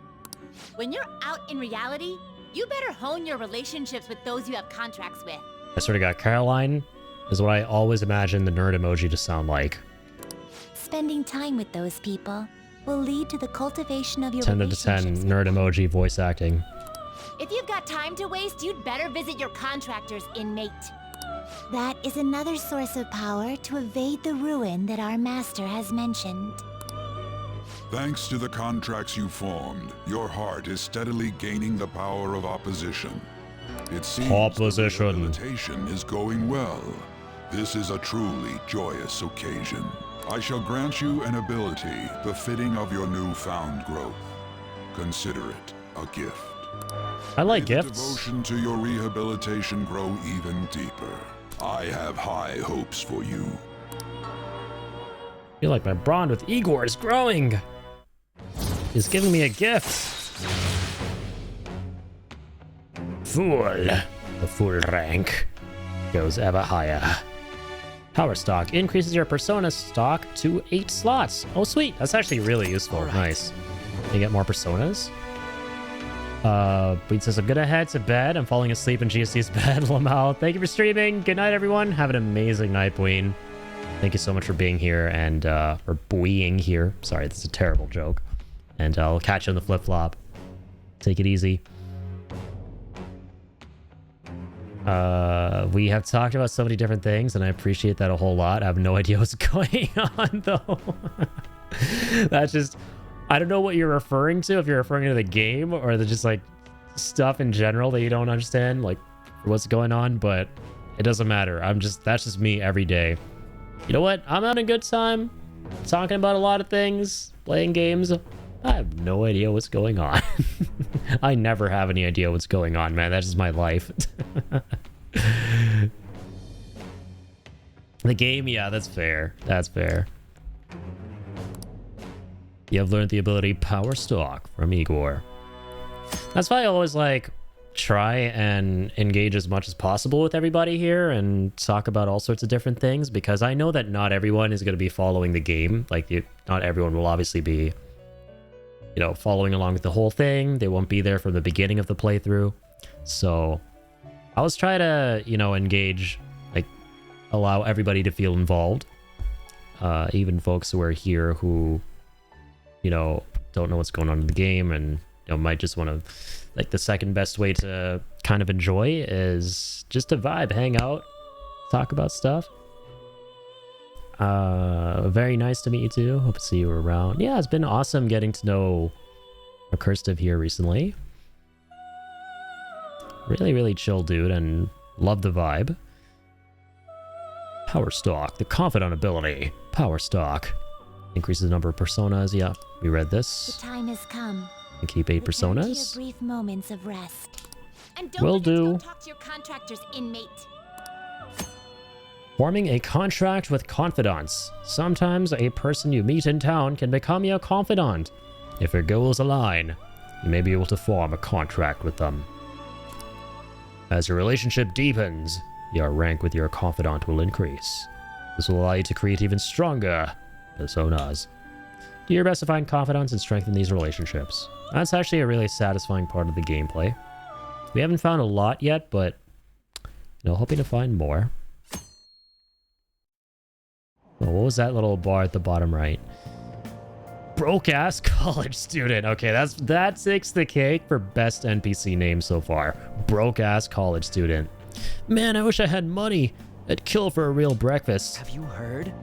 [SPEAKER 21] When you're out in reality, you better hone your relationships with those you have contracts with.
[SPEAKER 1] I sort of got Caroline is what I always imagined the nerd emoji to sound like.
[SPEAKER 3] Spending time with those people will lead to the cultivation of your
[SPEAKER 1] 10 out of 10 nerd emoji voice acting.
[SPEAKER 21] If you've got time to waste, you'd better visit your contractors, inmate.
[SPEAKER 3] That is another source of power to evade the ruin that our master has mentioned.
[SPEAKER 20] Thanks to the contracts you formed, your heart is steadily gaining the power of opposition. It seems the rehabilitation is going well. This is a truly joyous occasion. I shall grant you an ability befitting of your newfound growth. Consider it a gift.
[SPEAKER 1] I like
[SPEAKER 20] May
[SPEAKER 1] gifts.
[SPEAKER 20] The devotion to your rehabilitation grow even deeper. I have high hopes for you.
[SPEAKER 1] I feel like my bond with Igor is growing. He's giving me a gift. Fool. The full rank goes ever higher. Power stock increases your persona stock to 8 slots. Oh, sweet. That's actually really useful. Right. Nice. You get more personas. Bleed says, I'm gonna head to bed. I'm falling asleep in GSC's bed. Lamau, thank you for streaming. Good night, everyone. Have an amazing night, Bween. Thank you so much for being here and, or being here. Sorry, that's a terrible joke. And I'll catch you on the flip-flop. Take it easy. We have talked about so many different things, and I appreciate that a whole lot. I have no idea what's going on, though. That's just... I don't know what you're referring to, if you're referring to the game, or the just, like, stuff in general that you don't understand, like, what's going on, but it doesn't matter. That's just me every day. You know what? I'm having a good time, talking about a lot of things, playing games. I have no idea what's going on. I never have any idea what's going on, man. That's just my life. The game, yeah, that's fair. That's fair. You have learned the ability Power Stalk from Igor. That's why I always, like, try and engage as much as possible with everybody here and talk about all sorts of different things, because I know that not everyone is going to be following the game. Like, not everyone will obviously be, you know, following along with the whole thing. They won't be there from the beginning of the playthrough. So I always try to, you know, engage, like, allow everybody to feel involved. Even folks who are here who, you know, don't know what's going on in the game and, you know, might just want to, like, the second best way to kind of enjoy is just to vibe, hang out, talk about stuff. Very nice to meet you too. Hope to see you around. Yeah, it's been awesome getting to know Recursive here recently. Really, really chill dude and love the vibe. Power Stalk, the confidant ability. Power stock. Increases the number of personas. Yeah, we read
[SPEAKER 3] The
[SPEAKER 1] this.
[SPEAKER 3] time has come.
[SPEAKER 1] And keep 8
[SPEAKER 3] Return to your
[SPEAKER 1] personas.
[SPEAKER 3] brief moments of rest.
[SPEAKER 21] And don't
[SPEAKER 1] Will
[SPEAKER 21] forget to
[SPEAKER 1] do.
[SPEAKER 21] go talk to your contractor's inmate.
[SPEAKER 1] Forming a contract with confidants. Sometimes a person you meet in town can become your confidant. If your goals align, you may be able to form a contract with them. As your relationship deepens, your rank with your confidant will increase. This will allow you to create even stronger personas. Do your best to find confidants and strengthen these relationships. That's actually a really satisfying part of the gameplay. We haven't found a lot yet, but hoping to find more. Oh, what was that little bar at the bottom right? Broke-ass college student. Okay, that takes the cake for best NPC name so far. Broke-ass college student. Man, I wish I had money. I'd kill for a real breakfast.
[SPEAKER 4] Have you heard?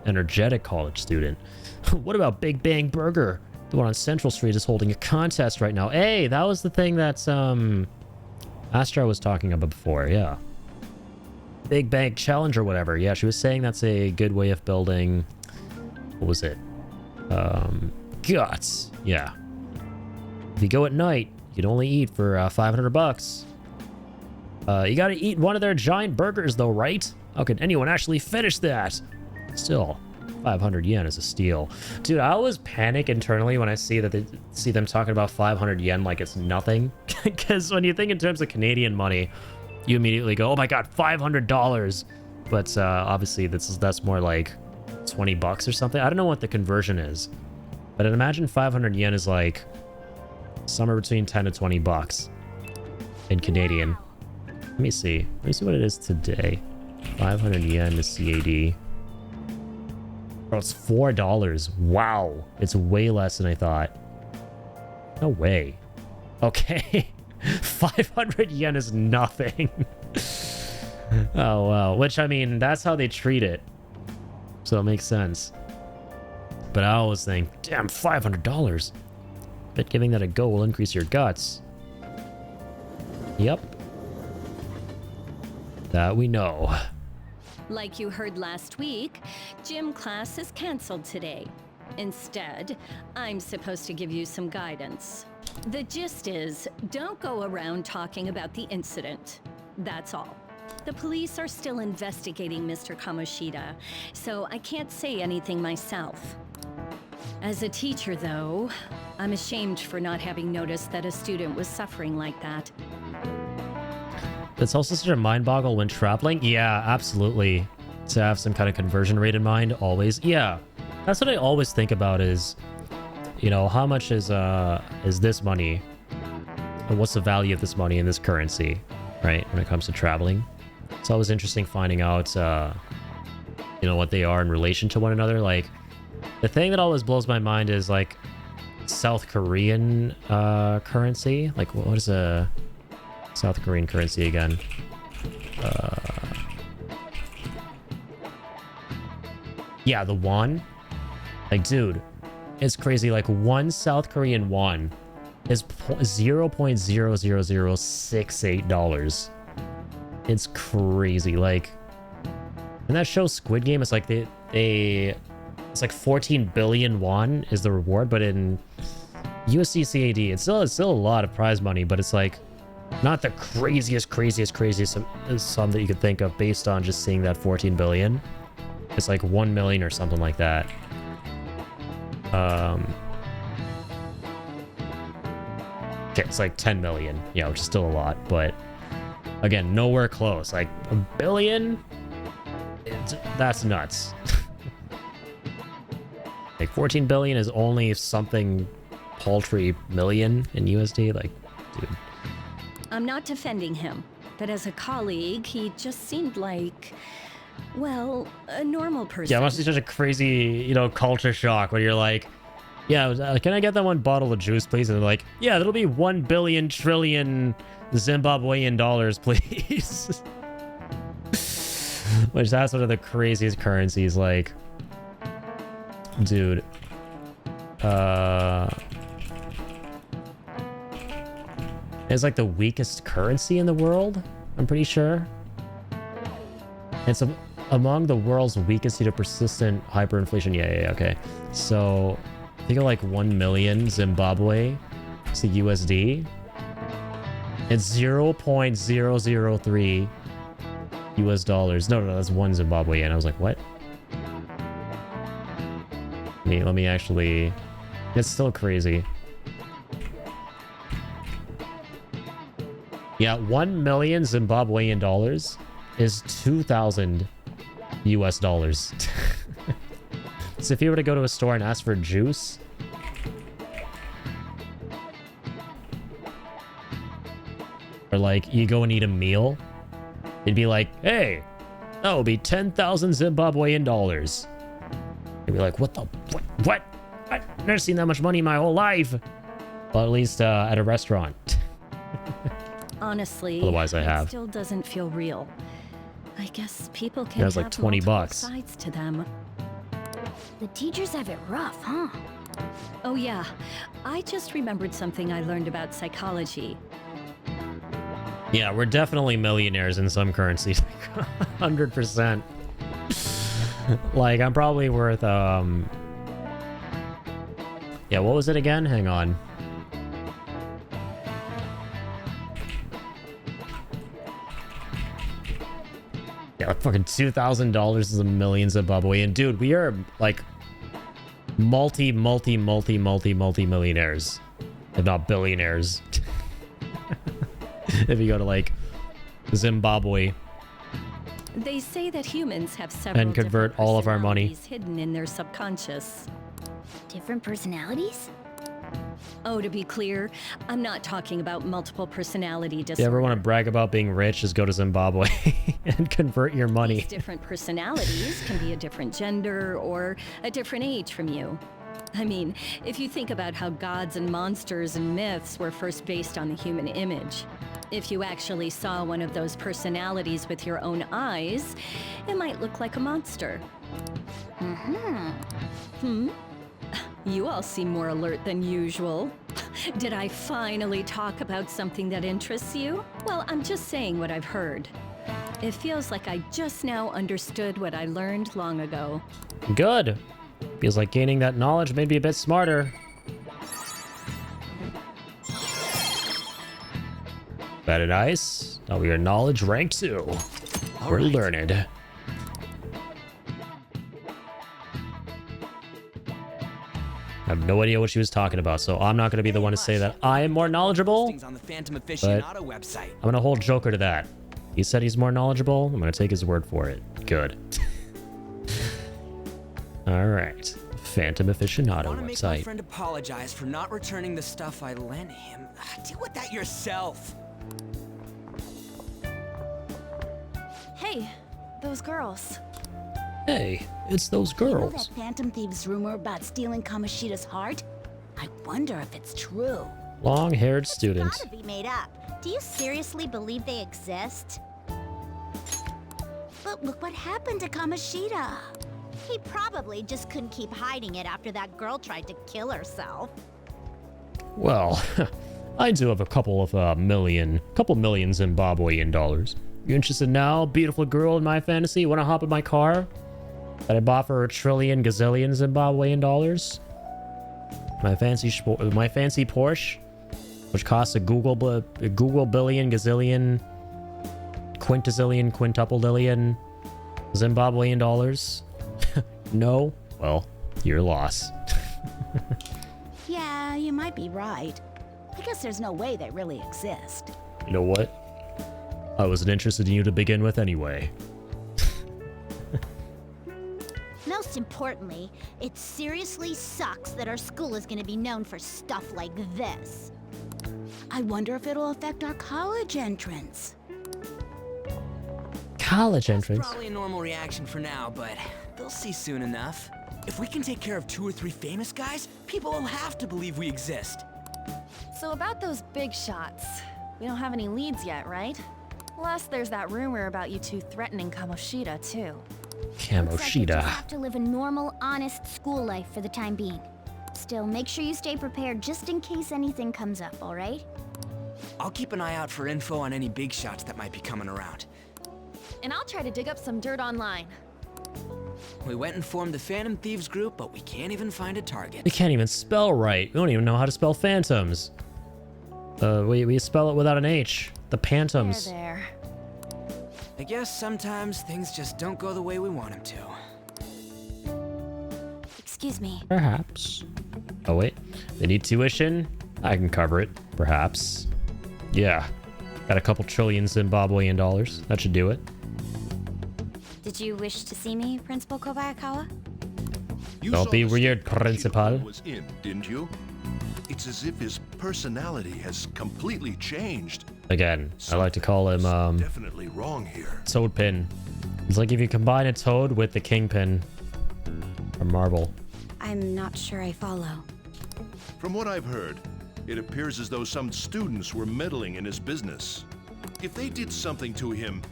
[SPEAKER 1] Energetic college student. What about Big Bang Burger? The one on Central Street is holding a contest right now. Hey, that was the thing that Astra was talking about before, yeah. Big Bang Challenge or whatever. Yeah, she was saying that's a good way of building... What was it? Guts. Yeah. If you go at night, you can only eat for 500 bucks. You gotta eat one of their giant burgers though, right? How could anyone actually finish that? Still, 500 yen is a steal. Dude, I always panic internally when I see them talking about 500 yen like it's nothing. Because when you think in terms of Canadian money, you immediately go, oh my god, $500. But obviously that's more like 20 bucks or something. I don't know what the conversion is. But I'd imagine 500 yen is like somewhere between 10 to 20 bucks in Canadian. Let me see. Let me see what it is today. 500 yen to CAD. Oh, it's $4. Wow. It's way less than I thought. No way. Okay. 500 yen is nothing. Oh, wow. Which, I mean, that's how they treat it. So it makes sense. But I always think, damn, $500. Bet giving that a go will increase your guts. Yep. That we know.
[SPEAKER 11] Like you heard last week, gym class is canceled today. Instead, I'm supposed to give you some guidance. The gist is, don't go around talking about the incident. That's all. The police are still investigating Mr. Kamoshida, so I can't say anything myself. As a teacher, though, I'm ashamed for not having noticed that a student was suffering like that.
[SPEAKER 1] It's also such a mind boggle when traveling. Yeah, absolutely. To have some kind of conversion rate in mind, always. Yeah, that's what I always think about is, how much is this money? And what's the value of this money in this currency, right? When it comes to traveling. It's always interesting finding out, what they are in relation to one another. Like, the thing that always blows my mind is, like, South Korean currency. Like, what is a South Korean currency again? Yeah, the won. Like, dude, it's crazy. Like, one South Korean won is $0.00068. It's crazy. Like, in that show Squid Game, it's like it's like 14 billion won is the reward, but in USD CAD, it's still a lot of prize money, but it's like not the craziest sum that you could think of based on just seeing that 14 billion. It's like 1 million or something like that. Okay, it's like 10 million, which is still a lot, but again, nowhere close. Like, a billion? That's nuts. Like, 14 billion is only something paltry million in USD. Like, dude.
[SPEAKER 11] I'm not defending him, but as a colleague, he just seemed like, well, a normal person.
[SPEAKER 1] Yeah, it must be such a crazy, culture shock when you're like, yeah, can I get that one bottle of juice, please? And they're like, yeah, that'll be 1 billion trillion Zimbabwean dollars, please. Which, that's one of the craziest currencies, like, dude. It's like the weakest currency in the world, I'm pretty sure. among the world's weakest due to persistent hyperinflation. Yeah, okay. So, I think of like 1 million Zimbabwe to USD. It's 0.003 US dollars. No, that's 1 Zimbabwe yen. I was like, what? Let me actually... It's still crazy. Yeah, 1 million Zimbabwean dollars is 2,000 US dollars. So if you were to go to a store and ask for juice, or like you go and eat a meal, it'd be like, hey, that will be 10,000 Zimbabwean dollars. You'd be like, what the, what? I've never seen that much money in my whole life. Well, at least at a restaurant.
[SPEAKER 11] Honestly,
[SPEAKER 1] otherwise I have.
[SPEAKER 11] It still doesn't feel real. I guess people can
[SPEAKER 1] have like 20 bucks.
[SPEAKER 11] Sides to them.
[SPEAKER 3] The teachers have it rough, huh?
[SPEAKER 11] Oh yeah, I just remembered something I learned about psychology.
[SPEAKER 1] Yeah, we're definitely millionaires in some currencies. 100%. Like, I'm probably worth, yeah, what was it again? Hang on. Yeah, like fucking $2,000 is a million Zimbabwean. Dude, we are, like, multi-millionaires. If not billionaires. If you go to, like, Zimbabwe.
[SPEAKER 11] They say that humans have several
[SPEAKER 1] and convert all of our money
[SPEAKER 11] hidden in their subconscious.
[SPEAKER 3] Different personalities?
[SPEAKER 11] Oh, to be clear, I'm not talking about multiple personality disorder.
[SPEAKER 1] If you ever want to brag about being rich, just go to Zimbabwe and convert your money.
[SPEAKER 11] These different personalities can be a different gender or a different age from you. I mean, if you think about how gods and monsters and myths were first based on the human image, if you actually saw one of those personalities with your own eyes, it might look like a monster. You all seem more alert than usual. Did I finally talk about something that interests you? Well, I'm just saying what I've heard. It feels like I just now understood what I learned long ago.
[SPEAKER 1] Good. Feels like gaining that knowledge made me a bit smarter. Very nice. Now we are knowledge rank 2. We're learned. I have no idea what she was talking about, so I'm not going to be the one to say that I am more knowledgeable. But I'm going to hold Joker to that. He said he's more knowledgeable. I'm going to take his word for it. Good. All right. Phantom Aficionado
[SPEAKER 4] I want to make my
[SPEAKER 1] website.
[SPEAKER 4] friend apologize for not returning the stuff I lent him. Deal with that yourself.
[SPEAKER 5] Hey, those girls.
[SPEAKER 1] Hey, it's those
[SPEAKER 21] You know
[SPEAKER 1] girls.
[SPEAKER 21] that Phantom Thieves rumor about stealing Kamoshida's heart? I wonder if it's true.
[SPEAKER 1] Long-haired student.
[SPEAKER 21] Gotta be made up. Do you seriously believe they exist? But look what happened to Kamoshida. He probably just couldn't keep hiding it after that girl tried to kill herself.
[SPEAKER 1] Well, I do have a couple million Zimbabwean dollars. You interested now, beautiful girl in my fantasy? Want to hop in my car that I bought for a trillion gazillion Zimbabwean dollars? My fancy Porsche, which costs a Google billion gazillion quintazillion quintuple-dillion Zimbabwean dollars. No? Well, your loss.
[SPEAKER 21] Yeah, you might be right. I guess there's no way they really exist.
[SPEAKER 1] You know what? I wasn't interested in you to begin with anyway.
[SPEAKER 21] Most importantly, it seriously sucks that our school is going to be known for stuff like this. I wonder if it'll affect our college entrance.
[SPEAKER 1] College entrance?
[SPEAKER 4] Probably a normal reaction for now, but they'll see soon enough. If we can take care of 2 or 3 famous guys, people will have to believe we exist.
[SPEAKER 5] So about those big shots, we don't have any leads yet, right? Plus, there's that rumor about you two threatening Kamoshida, too.
[SPEAKER 3] Looks like we
[SPEAKER 1] Kamoshida.
[SPEAKER 3] just have to live a normal, honest school life for the time being. Still, make sure you stay prepared just in case anything comes up, alright?
[SPEAKER 4] I'll keep an eye out for info on any big shots that might be coming around.
[SPEAKER 5] And I'll try to dig up some dirt online.
[SPEAKER 4] We went and formed the Phantom Thieves group, but we can't even find a target.
[SPEAKER 1] We can't even spell right. We don't even know how to spell phantoms. We spell it without an H. The Pantoms.
[SPEAKER 5] There.
[SPEAKER 4] I guess sometimes things just don't go the way we want them to.
[SPEAKER 3] Excuse me.
[SPEAKER 1] Perhaps. Oh wait, they need tuition? I can cover it, perhaps. Yeah, got a couple trillion Zimbabwean dollars. That should do it.
[SPEAKER 3] Did you wish to see me, Principal Kobayakawa?
[SPEAKER 1] Don't be weird, Principal.
[SPEAKER 10] Was in, didn't you? It's as if his personality has completely changed.
[SPEAKER 1] Again, I like to call him
[SPEAKER 10] Definitely wrong here.
[SPEAKER 1] Toadpin. It's like if you combine a toad with the kingpin. Or marble.
[SPEAKER 3] I'm not sure I follow.
[SPEAKER 10] From what I've heard, it appears as though some students were meddling in his business. If they did something to him,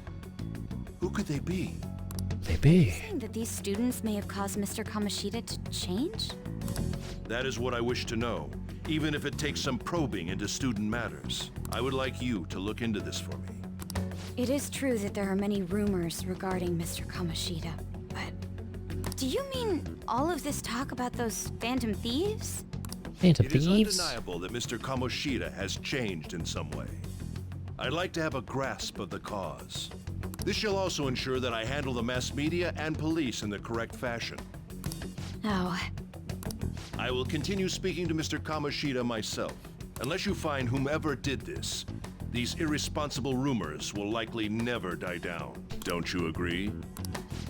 [SPEAKER 10] who could they be?
[SPEAKER 1] Maybe.
[SPEAKER 3] Saying that these students may have caused Mr. Kamoshida to change?
[SPEAKER 10] That is what I wish to know, even if it takes some probing into student matters. I would like you to look into this for me.
[SPEAKER 3] It is true that there are many rumors regarding Mr. Kamoshida, but do you mean all of this talk about those Phantom Thieves?
[SPEAKER 1] Phantom
[SPEAKER 10] It is
[SPEAKER 1] Thieves?
[SPEAKER 10] undeniable that Mr. Kamoshida has changed in some way. I'd like to have a grasp of the cause. This shall also ensure that I handle the mass media and police in the correct fashion.
[SPEAKER 3] Oh.
[SPEAKER 10] I will continue speaking to Mr. Kamoshida myself. Unless you find whomever did this, these irresponsible rumors will likely never die down. Don't you agree?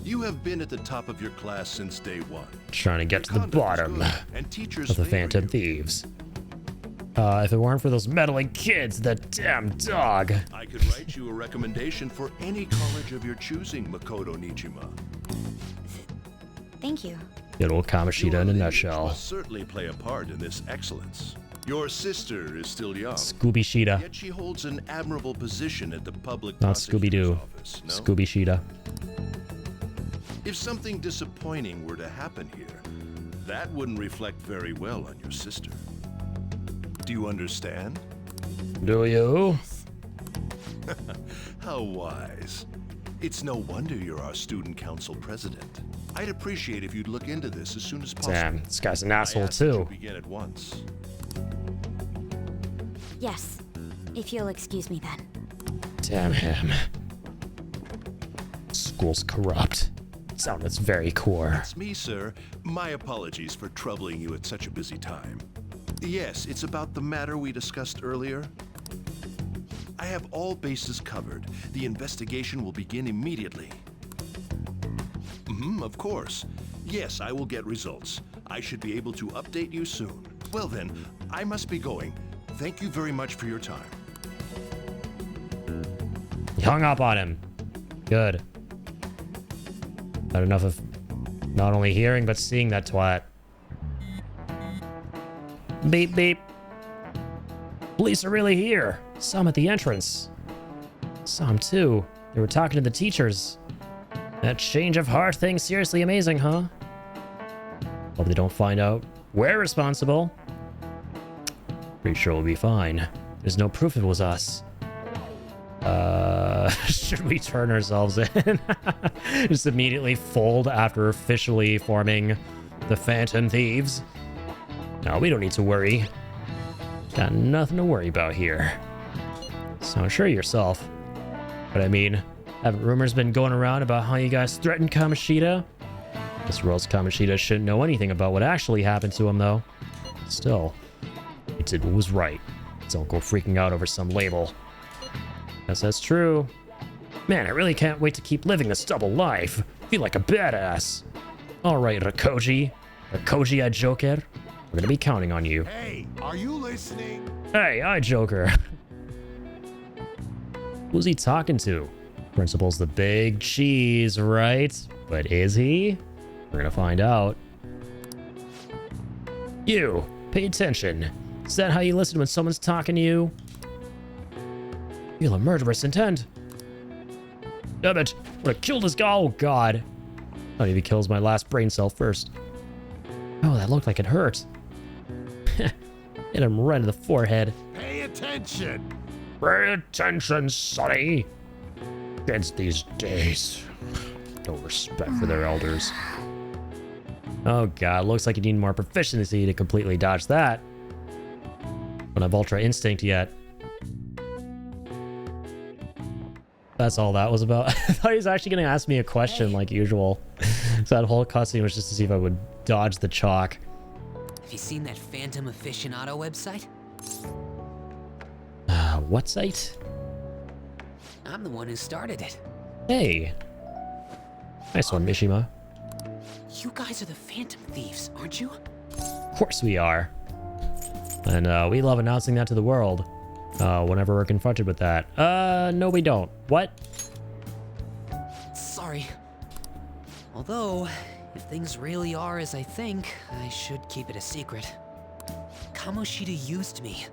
[SPEAKER 10] You have been at the top of your class since day one.
[SPEAKER 1] Trying to get to the bottom
[SPEAKER 10] and teachers
[SPEAKER 1] of the
[SPEAKER 10] favor
[SPEAKER 1] Phantom
[SPEAKER 10] you.
[SPEAKER 1] Thieves. If it weren't for those meddling kids, the damn dog.
[SPEAKER 10] I could write you a recommendation for any college of your choosing, Makoto Nijima.
[SPEAKER 3] Thank you.
[SPEAKER 1] Good old Kamoshida in a
[SPEAKER 10] Will
[SPEAKER 1] nutshell.
[SPEAKER 10] certainly play a part in this excellence. Your sister is still young.
[SPEAKER 1] Scooby-Shida.
[SPEAKER 10] Yet she holds an admirable position at the public
[SPEAKER 1] Not
[SPEAKER 10] prosecutor's
[SPEAKER 1] Scooby-Doo.
[SPEAKER 10] office, no?
[SPEAKER 1] Scooby-Shida.
[SPEAKER 10] If something disappointing were to happen here, that wouldn't reflect very well on your sister. Do you understand?
[SPEAKER 1] Do you?
[SPEAKER 10] How wise. It's no wonder you're our student council president. I'd appreciate if you'd look into this as soon as possible.
[SPEAKER 1] Damn, this guy's an
[SPEAKER 10] I
[SPEAKER 1] asshole
[SPEAKER 10] ask that you
[SPEAKER 1] too.
[SPEAKER 10] begin at once.
[SPEAKER 3] Yes, if you'll excuse me then.
[SPEAKER 1] Damn him. School's corrupt. It's on its very core.
[SPEAKER 10] That's me, sir. My apologies for troubling you at such a busy time. Yes, it's about the matter we discussed earlier. I have all bases covered. The investigation will begin immediately. Of course. Yes, I will get results. I should be able to update you soon. Well then, I must be going. Thank you very much for your time.
[SPEAKER 1] He hung up on him. Good. Not enough of not only hearing, but seeing that twat. Beep, beep. Police are really here. Saw him at the entrance. Saw him too. They were talking to the teachers. That change of heart thing's seriously amazing, huh? Hope they don't find out we're responsible. Pretty sure we'll be fine. There's no proof it was us. Should we turn ourselves in? Just immediately fold after officially forming the Phantom Thieves? No, we don't need to worry. Got nothing to worry about here. So sure yourself. But I mean, haven't rumors been going around about how you guys threatened Kamoshida? This world's Kamoshida shouldn't know anything about what actually happened to him, though. Still, he did what was right. Don't go freaking out over some label. Guess that's true. Man, I really can't wait to keep living this double life. Feel like a badass. Alright, Rakoji. Rakoji, Joker. We're gonna be counting on you.
[SPEAKER 17] Hey, are you listening?
[SPEAKER 1] Hey, Joker. Who's he talking to? Principal's the big cheese, right? But is he? We're gonna find out. You, pay attention. Is that how you listen when someone's talking to you? Feel a murderous intent. Damn it, I'm gonna kill this guy. Oh god. I need to kill my last brain cell first. Oh, that looked like it hurt. Hit him right in the forehead.
[SPEAKER 17] Pay attention.
[SPEAKER 1] Pay attention, sonny. Kids these days. No respect for their elders. Oh god, looks like you need more proficiency to completely dodge that. Don't have Ultra Instinct yet. That's all that was about. I thought he was actually going to ask me a question like usual. So that whole cutscene was just to see if I would dodge the chalk.
[SPEAKER 4] Have you seen that Phantom Aficionado website?
[SPEAKER 1] What site?
[SPEAKER 4] I'm the one who started it.
[SPEAKER 1] Hey. Nice one, Mishima.
[SPEAKER 4] You guys are the Phantom Thieves, aren't you?
[SPEAKER 1] Of course we are. And we love announcing that to the world. Whenever we're confronted with that. No we don't. What?
[SPEAKER 4] Sorry. Although, if things really are as I think, I should keep it a secret. Kamoshida used me,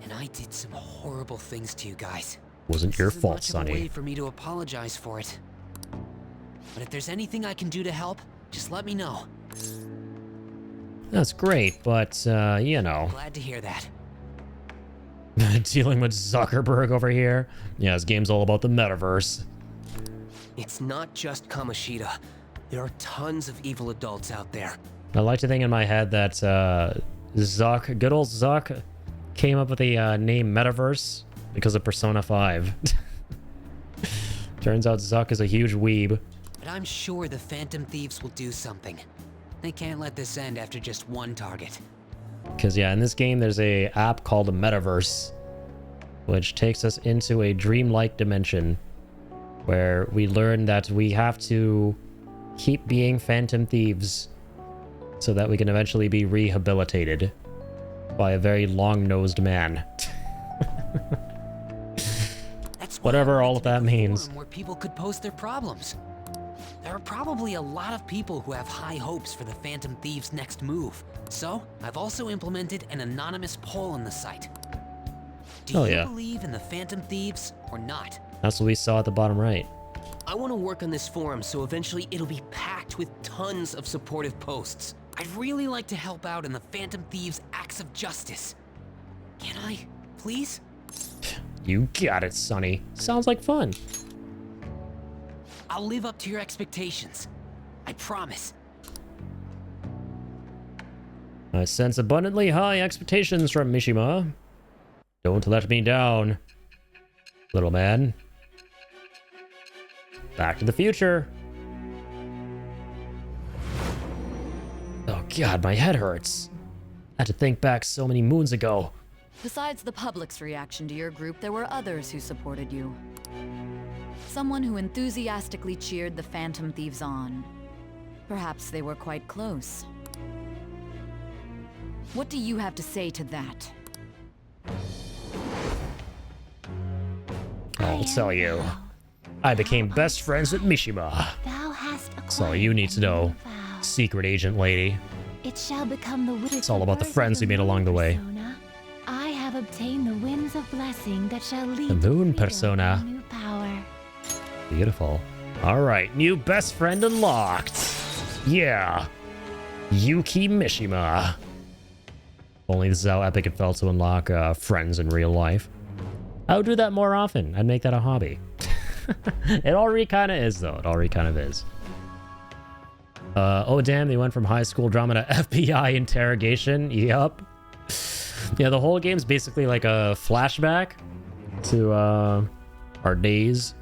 [SPEAKER 4] and I did some horrible things to you guys.
[SPEAKER 1] Wasn't your fault,
[SPEAKER 4] This isn't much of a way
[SPEAKER 1] Sonny.
[SPEAKER 4] for me to apologize for it. But if there's anything I can do to help, just let me know.
[SPEAKER 1] That's great, but, you know.
[SPEAKER 4] Glad to hear that.
[SPEAKER 1] Dealing with Zuckerberg over here. Yeah, this game's all about the metaverse.
[SPEAKER 18] It's not just Kamoshida. There are tons of evil adults out there.
[SPEAKER 1] I like to think in my head that Zuck, good old Zuck, came up with the name Metaverse because of Persona 5. Turns out Zuck is a huge weeb.
[SPEAKER 4] But I'm sure the Phantom Thieves will do something. They can't let this end after just one target.
[SPEAKER 1] Because, yeah, in this game, there's a app called a Metaverse, which takes us into a dreamlike dimension where we learn that we have to keep being Phantom Thieves so that we can eventually be rehabilitated by a very long-nosed man. Whatever all of that means.
[SPEAKER 4] Where people could post their problems. There are probably a lot of people who have high hopes for the Phantom Thieves' next move. So, I've also implemented an anonymous poll on the site. Do you believe in the Phantom Thieves or not?
[SPEAKER 1] That's what we saw at the bottom right.
[SPEAKER 18] I want to work on this forum so eventually it'll be packed with tons of supportive posts.
[SPEAKER 4] I'd really like to help out in the Phantom Thieves' acts of justice. Can I, please?
[SPEAKER 1] You got it, Sonny. Sounds like fun.
[SPEAKER 4] I'll live up to your expectations. I promise.
[SPEAKER 1] I sense abundantly high expectations from Mishima. Don't let me down, little man. Back to the future. Oh god, my head hurts. I had to think back so many moons ago.
[SPEAKER 12] Besides the public's reaction to your group, there were others who supported you. Someone who enthusiastically cheered the Phantom Thieves on. Perhaps they were quite close. What do you have to say to that?
[SPEAKER 1] I'll tell you. I became best friends with Mishima. That's all you need to know, secret agent lady.
[SPEAKER 21] It shall become the
[SPEAKER 1] It's all about the friends we made along the way.
[SPEAKER 21] I have obtained the winds of blessing that shall lead
[SPEAKER 1] The moon persona.
[SPEAKER 21] new power.
[SPEAKER 1] Beautiful. Alright, new best friend unlocked. Yeah. Yuki Mishima. Only this is how epic it felt to unlock friends in real life. I would do that more often. I'd make that a hobby. It already kind of is, though. It already kind of is. Oh, damn, they went from high school drama to FBI interrogation. Yup. Yeah, the whole game's basically like a flashback to our days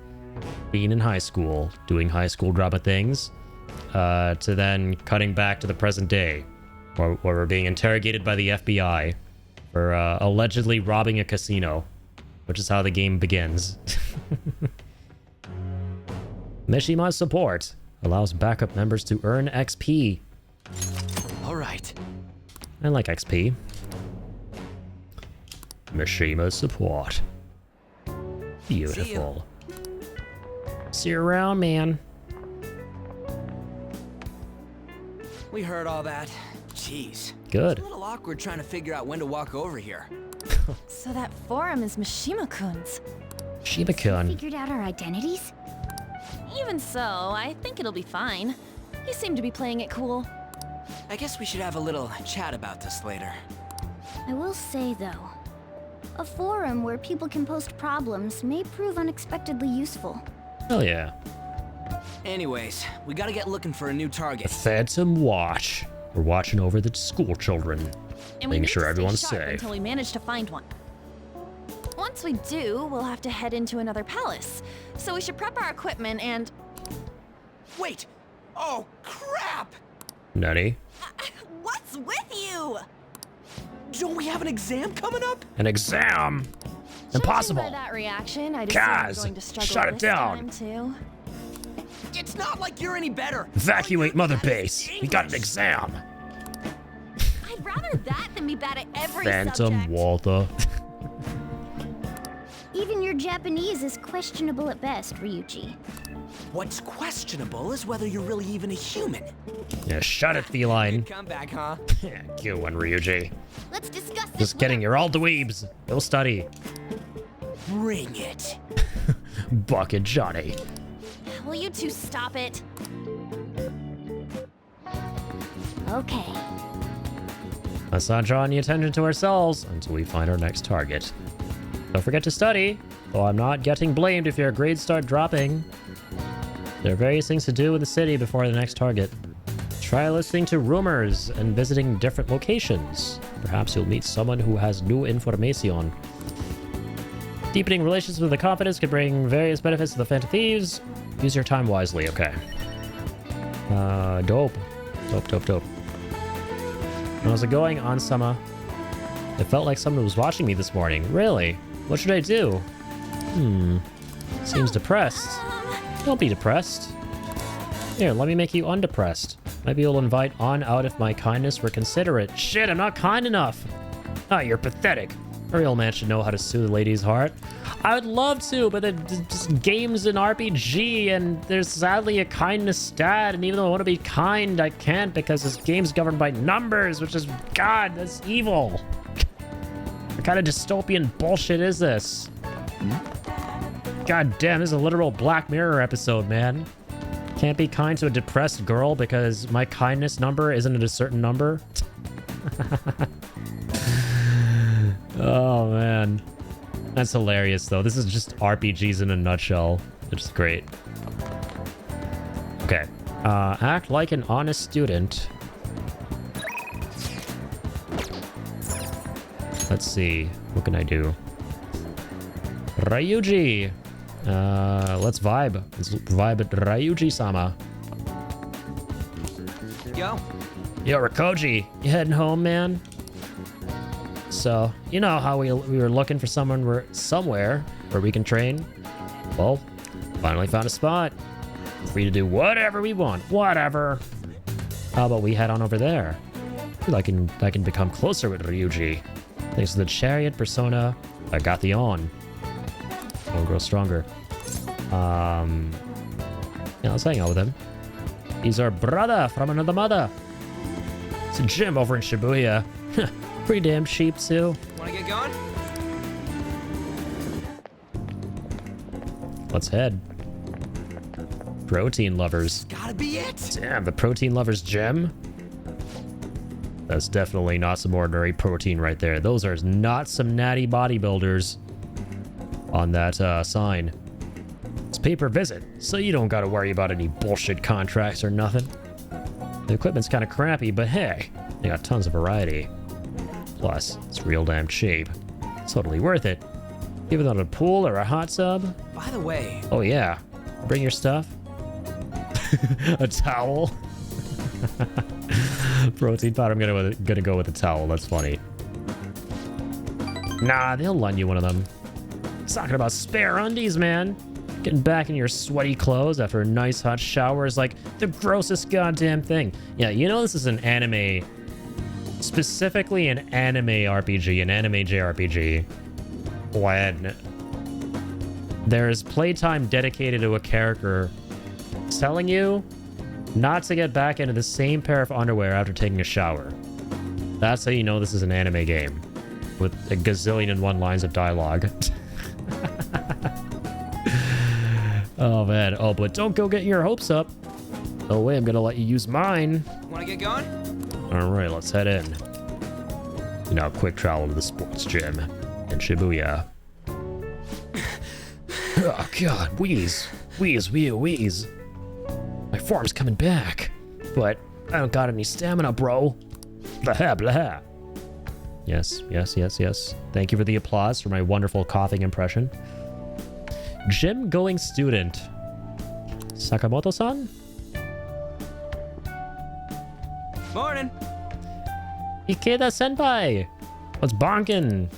[SPEAKER 1] being in high school, doing high school drama things, to then cutting back to the present day, where we're being interrogated by the FBI for allegedly robbing a casino, which is how the game begins. Mishima's support allows backup members to earn XP.
[SPEAKER 18] All right.
[SPEAKER 1] I like XP. Mishima's support. Beautiful. See you around, man.
[SPEAKER 4] We heard all that. Jeez.
[SPEAKER 1] Good.
[SPEAKER 4] It's a little awkward trying to figure out when to walk over here.
[SPEAKER 5] So that forum is Mishima-kun's.
[SPEAKER 1] Shiba-kun.
[SPEAKER 21] Figured out our identities?
[SPEAKER 5] Even so, I think it'll be fine. You seem to be playing it cool.
[SPEAKER 4] I guess we should have a little chat about this later.
[SPEAKER 21] I will say, though, a forum where people can post problems may prove unexpectedly useful.
[SPEAKER 1] Hell yeah.
[SPEAKER 6] Anyways, we gotta get looking for a new target.
[SPEAKER 1] Phantom Watch. We're watching over the school children,
[SPEAKER 5] And we
[SPEAKER 1] making
[SPEAKER 5] need
[SPEAKER 1] sure
[SPEAKER 5] to stay
[SPEAKER 1] everyone's
[SPEAKER 5] sharp
[SPEAKER 1] safe.
[SPEAKER 5] until we manage to find one. Once we do, we'll have to head into another palace. So we should prep our equipment and...
[SPEAKER 6] Wait! Oh, crap!
[SPEAKER 1] Nutty.
[SPEAKER 5] What's with you?
[SPEAKER 6] Don't we have an exam coming up?
[SPEAKER 1] An exam? Impossible.
[SPEAKER 5] By that reaction, I'd
[SPEAKER 1] Kaz,
[SPEAKER 5] assume you're going to struggle
[SPEAKER 1] shut it
[SPEAKER 5] this
[SPEAKER 1] down.
[SPEAKER 5] time too.
[SPEAKER 6] It's not like you're any better.
[SPEAKER 1] Evacuate Mother Base. We got an exam.
[SPEAKER 5] I'd rather that than be bad at every
[SPEAKER 1] Phantom
[SPEAKER 5] subject.
[SPEAKER 1] Walter.
[SPEAKER 21] Even your Japanese is questionable at best, Ryuji.
[SPEAKER 6] What's questionable is whether you're really even a human.
[SPEAKER 1] Yeah, shut it, feline.
[SPEAKER 6] Come back, huh?
[SPEAKER 1] Yeah, good one, Ryuji.
[SPEAKER 21] Let's discuss this.
[SPEAKER 1] Just kidding, you're all dweebs. Go study.
[SPEAKER 6] Bring it.
[SPEAKER 1] Bucket Johnny.
[SPEAKER 5] Will you two stop it?
[SPEAKER 21] Okay.
[SPEAKER 1] Let's not draw any attention to ourselves until we find our next target. Don't forget to study, though I'm not getting blamed if your grades start dropping. There are various things to do in the city before the next target. Try listening to rumors and visiting different locations. Perhaps you'll meet someone who has new information. Deepening relations with the confidence can bring various benefits to the Phantom Thieves. Use your time wisely, okay. Dope. Dope. How's it going, Ansama? It felt like someone was watching me this morning. Really? What should I do? Seems depressed. Don't be depressed. Here, let me make you undepressed. Maybe you'll invite On out if my kindness were considerate. Shit, I'm not kind enough. Ah, you're pathetic. A real man should know how to soothe a lady's heart. I would love to, but it's just games and RPG, and there's sadly a kindness stat, and even though I want to be kind, I can't because this game's governed by numbers, which is, God, that's evil. What kind of dystopian bullshit is this? God damn, this is a literal Black Mirror episode, man. Can't be kind to a depressed girl because my kindness number isn't at a certain number. Oh, man. That's hilarious, though. This is just RPGs in a nutshell. Which is great. Okay. Act like an honest student. Let's see. What can I do? Ryuji! Let's vibe. Let's vibe at Ryuji-sama. Yo, Rikoji. You heading home, man? So, you know how we were looking for somewhere where we can train? Well, finally found a spot. Free to do whatever we want. Whatever. How about we head on over there? I can become closer with Ryuji. Thanks to the chariot persona, I got the on. I'll grow stronger. Yeah, let's hang out with him. He's our brother from another mother. It's a gym over in Shibuya. Pretty damn cheap, too.
[SPEAKER 6] Wanna get going?
[SPEAKER 1] Let's head. Protein lovers.
[SPEAKER 6] Gotta be it.
[SPEAKER 1] Damn, the protein lovers gym? That's definitely not some ordinary protein right there. Those are not some natty bodybuilders on that sign. It's pay per visit, so you don't gotta worry about any bullshit contracts or nothing. The equipment's kind of crappy, but hey, they got tons of variety. Plus, it's real damn cheap. It's totally worth it. Even on a pool or a hot tub.
[SPEAKER 6] By the way.
[SPEAKER 1] Oh yeah, bring your stuff. A towel. Protein powder. I'm gonna go with a towel. That's funny. Nah, they'll lend you one of them. Talking about spare undies, man. Getting back in your sweaty clothes after a nice hot shower is like the grossest goddamn thing. Yeah, you know this is an anime, specifically an anime RPG, an anime JRPG, when there's playtime dedicated to a character telling you not to get back into the same pair of underwear after taking a shower. That's how you know this is an anime game with a gazillion and one lines of dialogue. Oh man, oh, but don't go getting your hopes up. No way, I'm gonna let you use mine.
[SPEAKER 6] Wanna get going?
[SPEAKER 1] All right, let's head in. Now, quick travel to the sports gym in Shibuya. Oh god, wheeze. Wheeze. My form's coming back, but I don't got any stamina, bro. Blah, blah. Yes. Thank you for the applause for my wonderful coughing impression. Gym-going student. Sakamoto-san?
[SPEAKER 18] Morning.
[SPEAKER 1] Ikeda-senpai! What's bonkin'?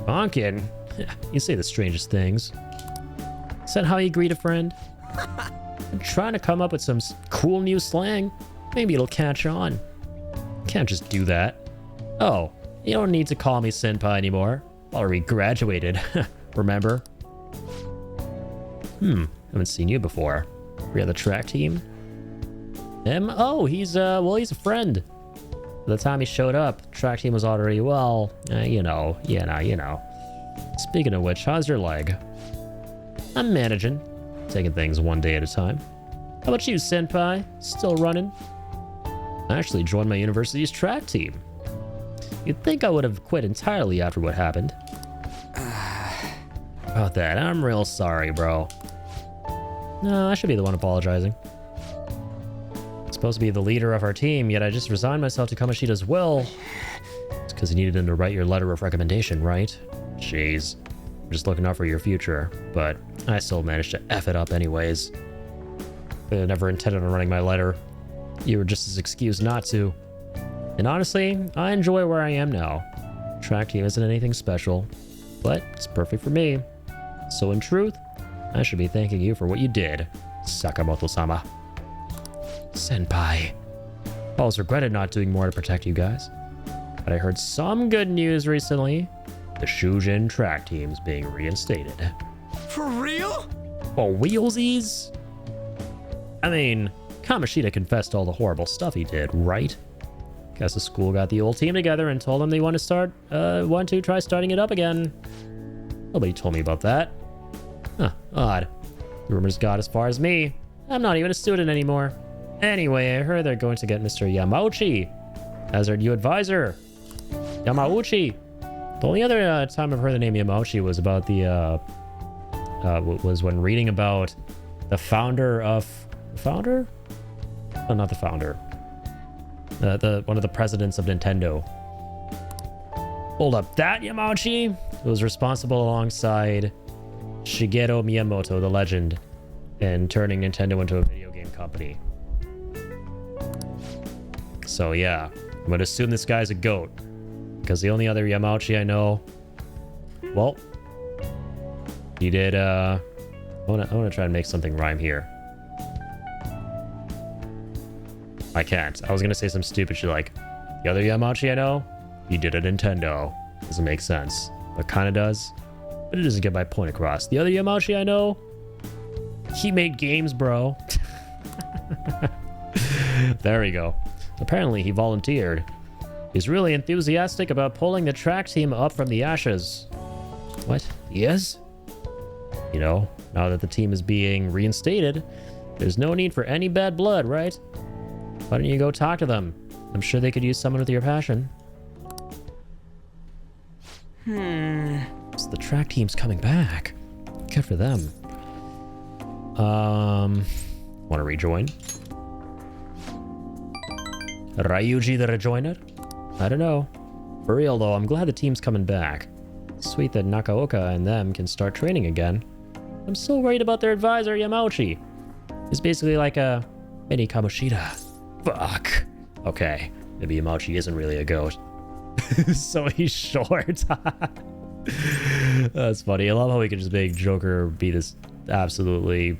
[SPEAKER 1] Bonkin'? You say the strangest things. Is that how you greet a friend? I'm trying to come up with some cool new slang. Maybe it'll catch on. Can't just do that. Oh, you don't need to call me senpai anymore. Already graduated. Remember? Haven't seen you before. Were you on the track team? Him? Oh, he's a friend. By the time he showed up, track team was already, well, you know. Speaking of which, how's your leg? I'm managing. Taking things one day at a time. How about you, senpai? Still running? I actually joined my university's track team. You'd think I would have quit entirely after what happened. About that, I'm real sorry, bro. No, I should be the one apologizing. I'm supposed to be the leader of our team, yet I just resigned myself to Kamoshida's will. It's because you needed him to write your letter of recommendation, right? Jeez. I'm just looking out for your future, but I still managed to F it up anyways. I never intended on running my letter. You were just as excused not to. And honestly, I enjoy where I am now. Track team isn't anything special, but it's perfect for me. So in truth, I should be thanking you for what you did, Sakamoto-sama. Senpai. I always regretted not doing more to protect you guys. But I heard some good news recently. The Shujin track team's being reinstated.
[SPEAKER 6] For real?
[SPEAKER 1] Oh, wheelsies? I mean, Kamoshida confessed all the horrible stuff he did, right? Guess the school got the old team together and told them they want to try starting it up again. Nobody told me about that. Huh, odd. The rumors got as far as me. I'm not even a student anymore. Anyway, I heard they're going to get Mr. Yamauchi as their new advisor. Yamauchi! The only other time I've heard the name Yamauchi was about was when reading about the founder of... The founder? Oh, not the founder. One of the presidents of Nintendo. Hold up, that Yamauchi was responsible alongside Shigeru Miyamoto, the legend, in turning Nintendo into a video game company. So yeah, I'm gonna assume this guy's a goat, because the only other Yamauchi I know, well, he did. I wanna try and make something rhyme here. I can't. I was gonna say some stupid shit like, the other Yamauchi I know, he did a Nintendo. Doesn't make sense, but kind of does. But it doesn't get my point across. The other Yamauchi I know, he made games, bro. There we go. Apparently he volunteered. He's really enthusiastic about pulling the track team up from the ashes. What? He is? You know, now that the team is being reinstated, there's no need for any bad blood, right? Why don't you go talk to them? I'm sure they could use someone with your passion. So the track team's coming back. Good for them. Want to rejoin? Ryuji the Rejoiner? I don't know. For real though, I'm glad the team's coming back. Sweet that Nakaoka and them can start training again. I'm so worried about their advisor, Yamauchi. He's basically like a mini Kamoshida. Fuck. Okay, maybe Yamauchi isn't really a goat. So he's short. That's funny. I love how we can just make Joker be this absolutely...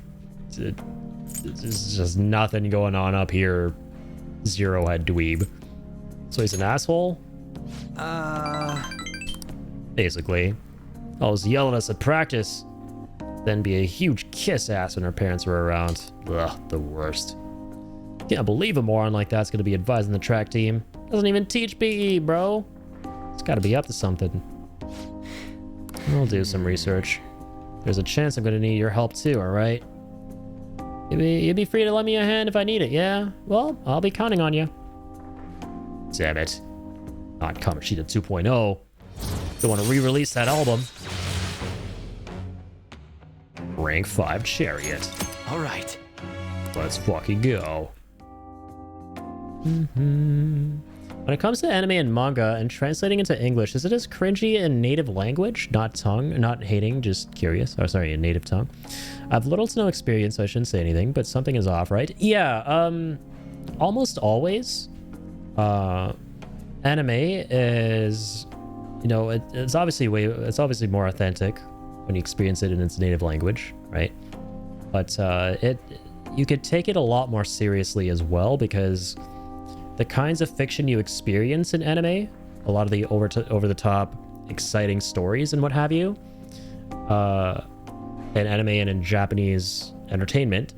[SPEAKER 1] There's just nothing going on up here. Zero-head dweeb. So he's an asshole? Basically. Always yell at us at practice. Then be a huge kiss ass when our parents were around. Ugh, the worst. Can't believe a moron like that's gonna be advising the track team. Doesn't even teach PE, bro. It's gotta be up to something. I'll do some research. There's a chance I'm gonna need your help too, alright? You'd be free to lend me a hand if I need it, yeah? Well, I'll be counting on you. Damn it. Not Kamoshida 2.0. Don't want to re-release that album. Rank 5 Chariot.
[SPEAKER 18] All right.
[SPEAKER 1] Let's fucking go. When it comes to anime and manga and translating into English, is it as cringy in native language? Not tongue, not hating, just curious. Oh, sorry, in native tongue. I have little to no experience, so I shouldn't say anything, but something is off, right? Yeah, almost always. Anime is, you know, it's obviously more authentic when you experience it in its native language, right? But you could take it a lot more seriously as well, because the kinds of fiction you experience in anime, a lot of the over-the-top exciting stories and what have you, in anime and in Japanese entertainment,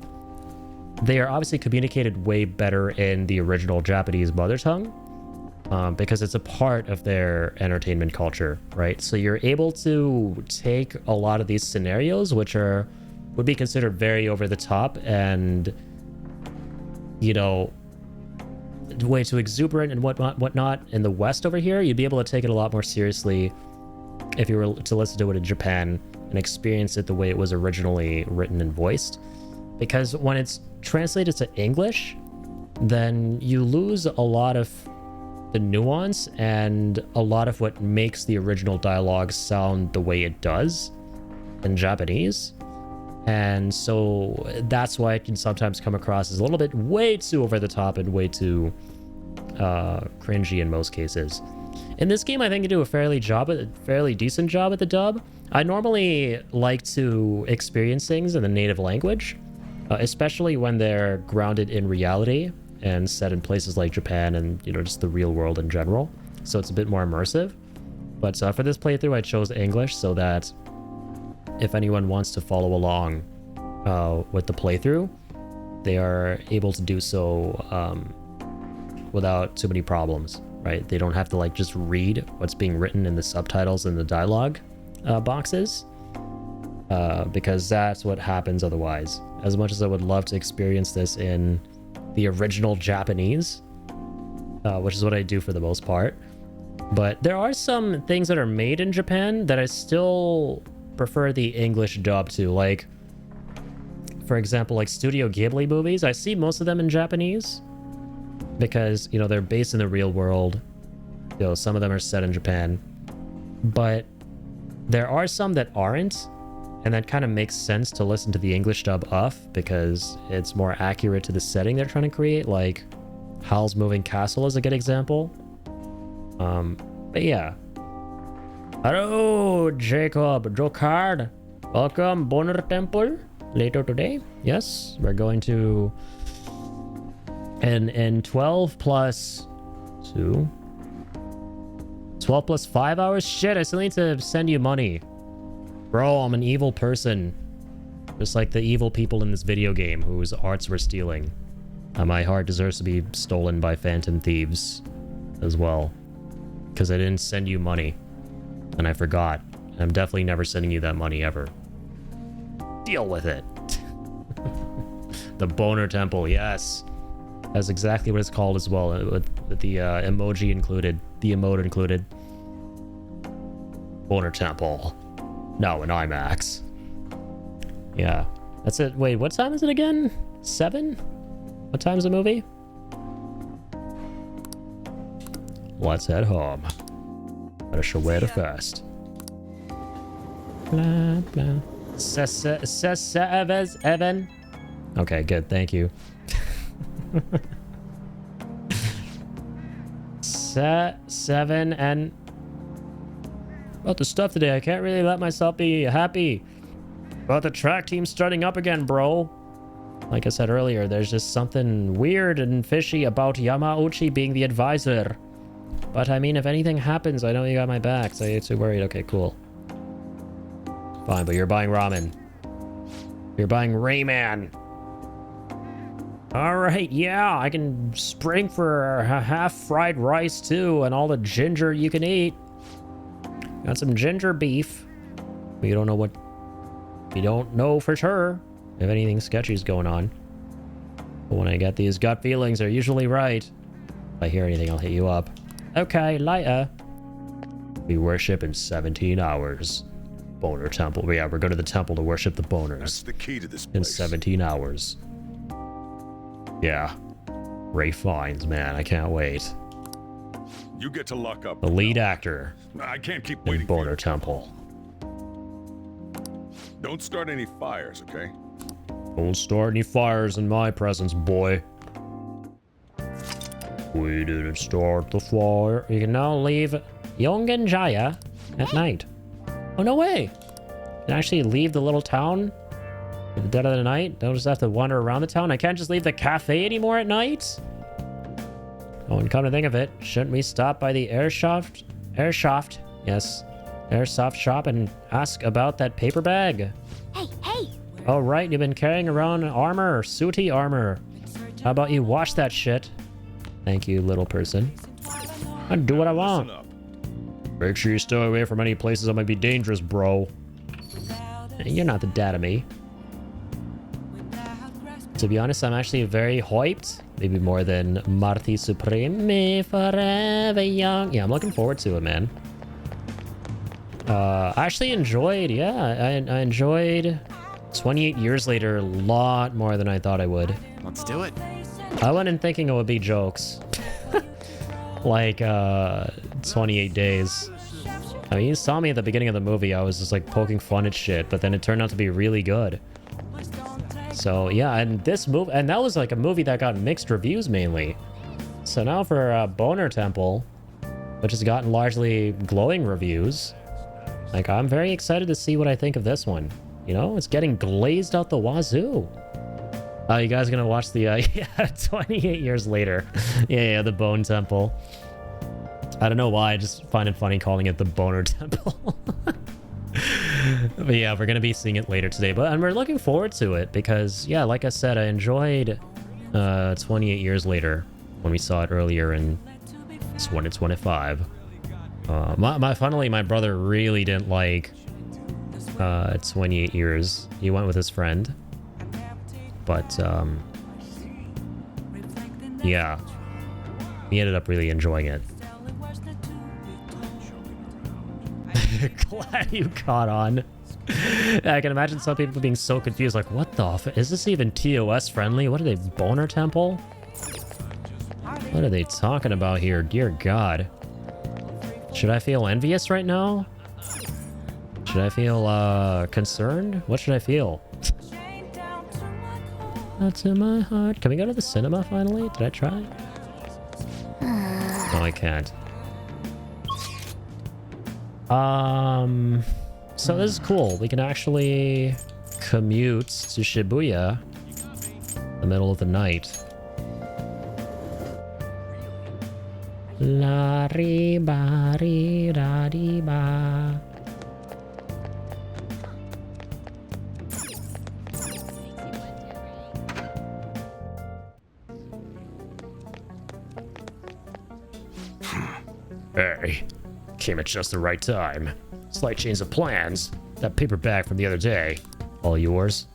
[SPEAKER 1] they are obviously communicated way better in the original Japanese mother tongue, because it's a part of their entertainment culture, right? So you're able to take a lot of these scenarios, which would be considered very over the top and, you know, way too exuberant and whatnot in the West over here. You'd be able to take it a lot more seriously if you were to listen to it in Japan and experience it the way it was originally written and voiced. Because when it's translated to English, then you lose a lot of the nuance and a lot of what makes the original dialogue sound the way it does in Japanese. And so that's why it can sometimes come across as a little bit way too over the top and way too cringy in most cases. In this game, I think you do a fairly decent job at the dub. I normally like to experience things in the native language, especially when they're grounded in reality and set in places like Japan and, you know, just the real world in general. So it's a bit more immersive. But for this playthrough, I chose English so that if anyone wants to follow along with the playthrough, they are able to do so without too many problems, right? They don't have to like just read what's being written in the subtitles and the dialogue boxes, because that's what happens otherwise. As much as I would love to experience this in the original Japanese, which is what I do for the most part, but there are some things that are made in Japan that I still prefer the English dub to. Like, for example, like Studio Ghibli movies, I see most of them in Japanese because, you know, they're based in the real world. You know, some of them are set in Japan, but there are some that aren't, and that kind of makes sense to listen to the English dub of, because it's more accurate to the setting they're trying to create. Like Howl's Moving Castle is a good example. But yeah. Hello, Jacob Jokard. Welcome, Bonner Temple. Later today, yes, we're going to and 12 plus 2. 12 plus 5 hours? Shit, I still need to send you money. Bro, I'm an evil person. Just like the evil people in this video game whose arts we're stealing. My heart deserves to be stolen by phantom thieves as well. Because I didn't send you money. And I forgot. I'm definitely never sending you that money ever. Deal with it. The Boner Temple, yes. That's exactly what it's called as well, with the emoji included. The emote included. Boner Temple. Now in IMAX. Yeah. That's it. Wait, what time is it again? 7? What time's the movie? Let's head home. Better show where to first. Blah, blah. Evan. Okay, good. Thank you. 7 and... About the stuff today, I can't really let myself be happy about the track team starting up again, bro. Like I said earlier, there's just something weird and fishy about Yamauchi being the advisor. But I mean, if anything happens, I know you got my back, so you're too worried. Okay, cool. Fine, but you're buying ramen. You're buying Rayman. Alright, yeah, I can spring for half fried rice too, and all the ginger you can eat. Got some ginger beef. We don't know what... We don't know for sure if anything sketchy's going on. But when I get these gut feelings, they're usually right. If I hear anything, I'll hit you up. Okay, later. We worship in 17 hours. Boner temple. Yeah, we're going to the temple to worship the boners.
[SPEAKER 17] That's the key to this place.
[SPEAKER 1] In 17 hours. Yeah. Ray Fiennes, man. I can't wait.
[SPEAKER 17] You get to lock up.
[SPEAKER 1] The lead actor.
[SPEAKER 17] I can't keep
[SPEAKER 1] in
[SPEAKER 17] waiting.
[SPEAKER 1] Boner temple.
[SPEAKER 17] Don't start any fires, okay?
[SPEAKER 1] Don't start any fires in my presence, boy. We didn't start the fire. You can now leave Yongenjaya at night. Oh, no way! You can actually leave the little town at the dead of the night? Don't just have to wander around the town? I can't just leave the cafe anymore at night? Oh, and come to think of it, shouldn't we stop by the airsoft? Yes. Airsoft shop and ask about that paper bag?
[SPEAKER 21] Hey, hey!
[SPEAKER 1] Oh, right, you've been carrying around armor, sooty armor. How about you wash that shit? Thank you, little person. I do what I want. Make sure you stay away from any places that might be dangerous, bro. You're not the dad of me. To be honest, I'm actually very hyped. Maybe more than Marty Supreme, forever young. Yeah, I'm looking forward to it, man. I actually enjoyed, yeah, I enjoyed 28 Years Later a lot more than I thought I would.
[SPEAKER 6] Let's do it.
[SPEAKER 1] I went in thinking it would be jokes. Like, 28 Days. I mean, you saw me at the beginning of the movie. I was just like poking fun at shit, but then it turned out to be really good. So yeah, and this movie, and that was like a movie that got mixed reviews mainly. So now for Boner Temple, which has gotten largely glowing reviews, like I'm very excited to see what I think of this one. You know, it's getting glazed out the wazoo. Oh, you guys gonna watch the, yeah, 28 Years Later. Yeah, the Bone Temple. I don't know why, I just find it funny calling it the Boner Temple. But yeah, we're gonna be seeing it later today. And we're looking forward to it because, yeah, like I said, I enjoyed 28 Years Later when we saw it earlier in 2025. Funnily, my brother really didn't like 28 Years. He went with his friend. But, yeah, he ended up really enjoying it. Glad you caught on. I can imagine some people being so confused, like, what the f- is this even TOS friendly? What are they, Boner Temple? What are they talking about here? Dear God. Should I feel envious right now? Should I feel, concerned? What should I feel? Not to my heart. Can we go to the cinema finally? Did I try? No, I can't. So this is cool. We can actually commute to Shibuya in the middle of the night. La ri ba ri da di ba. Hey, came at just the right time. Slight change of plans. That paper bag from the other day, all yours?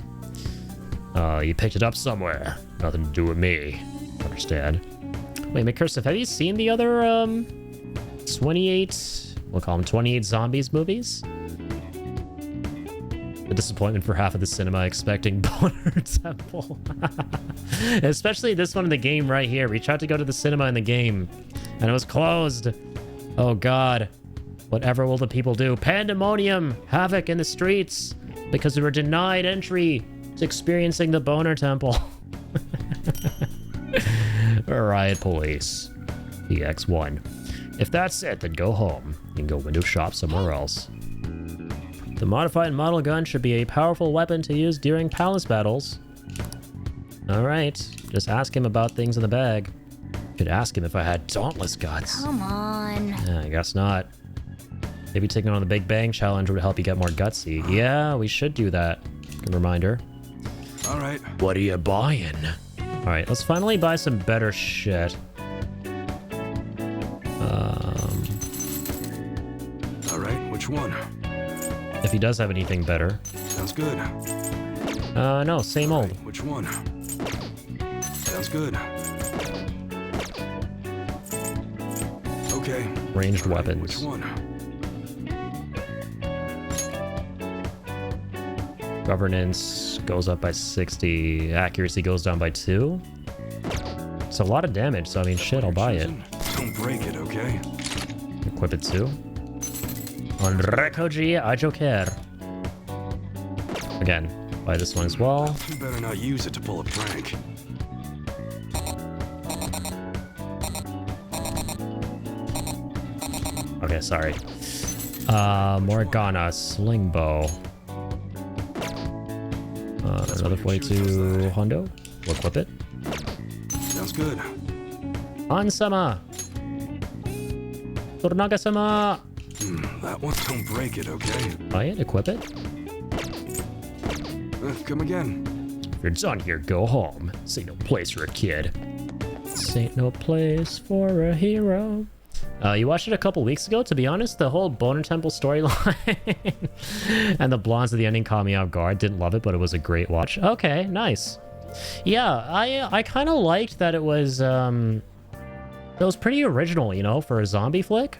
[SPEAKER 1] You picked it up somewhere. Nothing to do with me. Understand? Wait, McCursive, have you seen the other, 28, we'll call them 28 Zombies movies? The disappointment for half of the cinema expecting Boner Temple. Especially this one in the game right here. We tried to go to the cinema in the game, and it was closed. Oh God. Whatever will the people do? Pandemonium! Havoc in the streets! Because we were denied entry to experiencing the Boner Temple. Riot police. EX1. If that's it, then go home. You can go window shop somewhere else. The modified model gun should be a powerful weapon to use during palace battles. Alright, just ask him about things in the bag. Could ask him if I had dauntless guts.
[SPEAKER 21] Come on.
[SPEAKER 1] I guess not. Maybe taking on the Big Bang Challenge would help you get more gutsy. Yeah, we should do that. Good reminder.
[SPEAKER 17] All right.
[SPEAKER 1] What are you buying? All right, let's finally buy some better shit.
[SPEAKER 17] All right, which one?
[SPEAKER 1] If he does have anything better.
[SPEAKER 17] Sounds good.
[SPEAKER 1] No, same old.
[SPEAKER 17] Which one? Sounds good. Okay.
[SPEAKER 1] Ranged weapons.
[SPEAKER 17] Which one?
[SPEAKER 1] Governance goes up by 60. Accuracy goes down by 2. It's a lot of damage, so I mean, shit, I'll buy it.
[SPEAKER 13] Don't break it, okay?
[SPEAKER 1] Equip it too. On Rekoji Ajoker. Again, buy this one as well.
[SPEAKER 13] You better not use it to pull a prank.
[SPEAKER 1] Okay, sorry. Morgana, sling bow. Another 42 Hondo. We'll equip it.
[SPEAKER 13] Sounds good.
[SPEAKER 1] Ansama! Tornaga-sama!
[SPEAKER 13] That one, don't break it, okay?
[SPEAKER 1] Buy it, equip it.
[SPEAKER 13] Come again.
[SPEAKER 1] If you're done here, go home. This ain't no place for a kid. This ain't no place for a hero. You watched it a couple weeks ago. To be honest, the whole Boner Temple storyline and the blondes at the ending caught me off guard. Didn't love it, but it was a great watch. Okay, nice. Yeah, I kind of liked that it was pretty original, you know, for a zombie flick.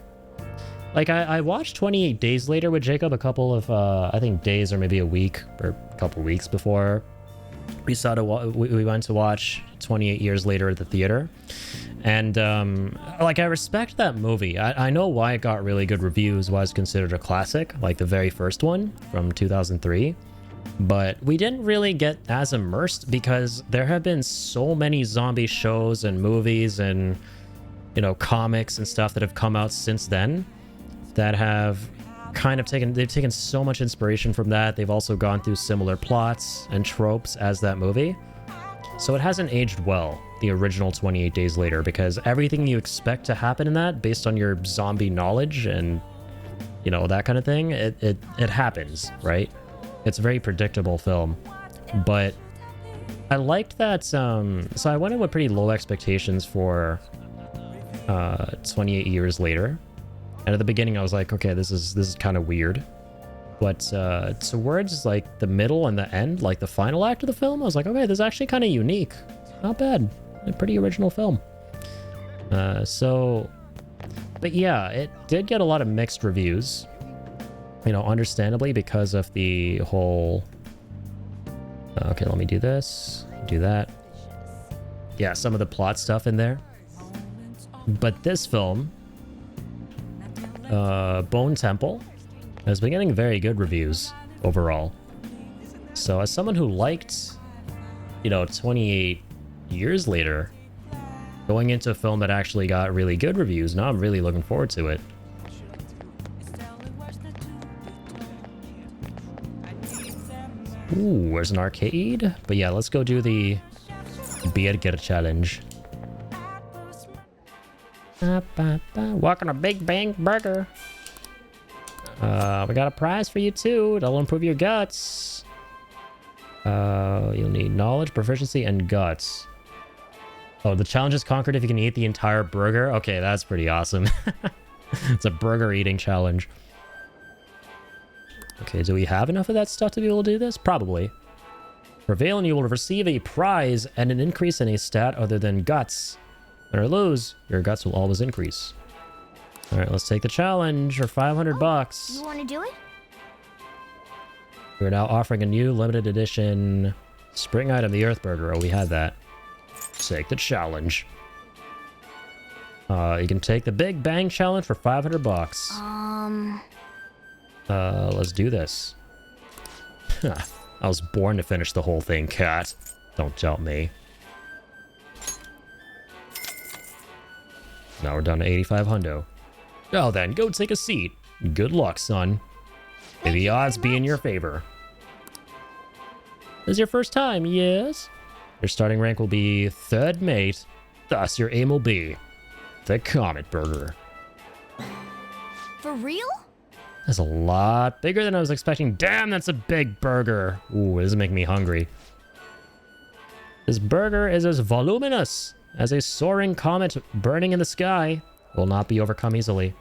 [SPEAKER 1] Like, I watched 28 Days Later with Jacob a couple of, I think, days or maybe a week or a couple weeks before we went to watch 28 Years Later at the theater. And, like, I respect that movie. I know why it got really good reviews, why it's considered a classic, like the very first one from 2003. But we didn't really get as immersed because there have been so many zombie shows and movies and, you know, comics and stuff that have come out since then that have kind of taken so much inspiration from that. They've also gone through similar plots and tropes as that movie. So it hasn't aged well, the original 28 Days Later, because everything you expect to happen in that based on your zombie knowledge and, you know, that kind of thing, it happens, right? It's a very predictable film. But I liked that, so I went in with pretty low expectations for 28 Years Later. And at the beginning I was like, okay, this is kind of weird. But towards like the middle and the end, like the final act of the film, I was like, okay, this is actually kind of unique. Not bad. A pretty original film. But yeah, it did get a lot of mixed reviews. You know, understandably, because of the whole... okay, let me do this. Do that. Yeah, some of the plot stuff in there. But this film, Bone Temple, has been getting very good reviews overall. So as someone who liked, you know, 28 Years Later, going into a film that actually got really good reviews, now I'm really looking forward to it. Ooh, where's an arcade? But yeah, let's go do the beer get a challenge. Walk on a Big Bang Burger. We got a prize for you too. That'll improve your guts. You'll need knowledge, proficiency, and guts. Oh, the challenge is conquered if you can eat the entire burger. Okay, that's pretty awesome. It's a burger eating challenge. Okay, do we have enough of that stuff to be able to do this? Probably. Prevail and you will receive a prize and an increase in a stat other than guts. Win or lose, your guts will always increase. Alright, let's take the challenge for 500 bucks.
[SPEAKER 21] You want to do it?
[SPEAKER 1] We're now offering a new limited edition spring item, the Earth Burger. Oh, we had that. Take the challenge. You can take the Big Bang Challenge for 500 bucks. Let's do this. I was born to finish the whole thing, cat. Don't doubt me. Now we're down to 85 hundo. Now then, go take a seat. Good luck, son. May the odds be in your favor. This is your first time, yes? Your starting rank will be 3rd mate. Thus, your aim will be the Comet Burger.
[SPEAKER 21] For real?
[SPEAKER 1] That's a lot bigger than I was expecting. Damn, that's a big burger. Ooh, this is making me hungry. This burger is as voluminous as a soaring comet burning in the sky. Will not be overcome easily.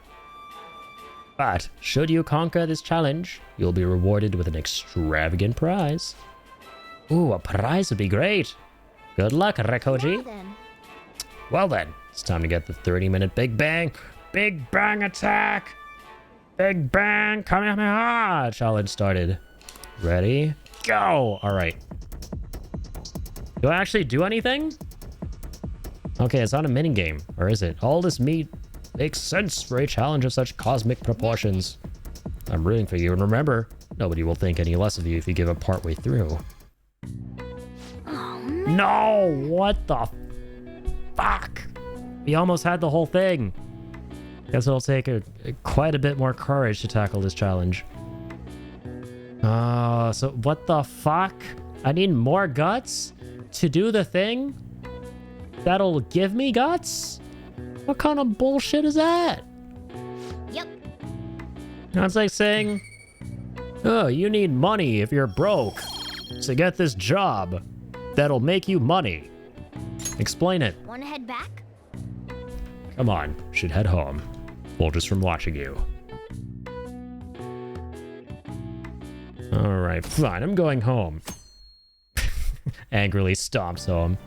[SPEAKER 1] But, should you conquer this challenge, you'll be rewarded with an extravagant prize. Ooh, a prize would be great. Good luck, Rekoji. Well then, it's time to get the 30-minute Big Bang. Big Bang attack! Big Bang Kamehameha! Challenge started. Ready, go! Alright. Do I actually do anything? Okay, it's not a minigame. Or is it? All this meat makes sense for a challenge of such cosmic proportions. I'm rooting for you, and remember, nobody will think any less of you if you give up partway through.
[SPEAKER 21] Oh, man.
[SPEAKER 1] No! What the fuck? We almost had the whole thing. Guess it'll take quite a bit more courage to tackle this challenge. So what the fuck? I need more guts to do the thing that'll give me guts? What kind of bullshit is that?
[SPEAKER 21] Yep.
[SPEAKER 1] That's like saying, oh, you need money if you're broke to get this job that'll make you money. Explain it.
[SPEAKER 21] Wanna head back?
[SPEAKER 1] Come on, should head home. Well, just from watching you. Alright, fine, I'm going home. Angrily stomps home.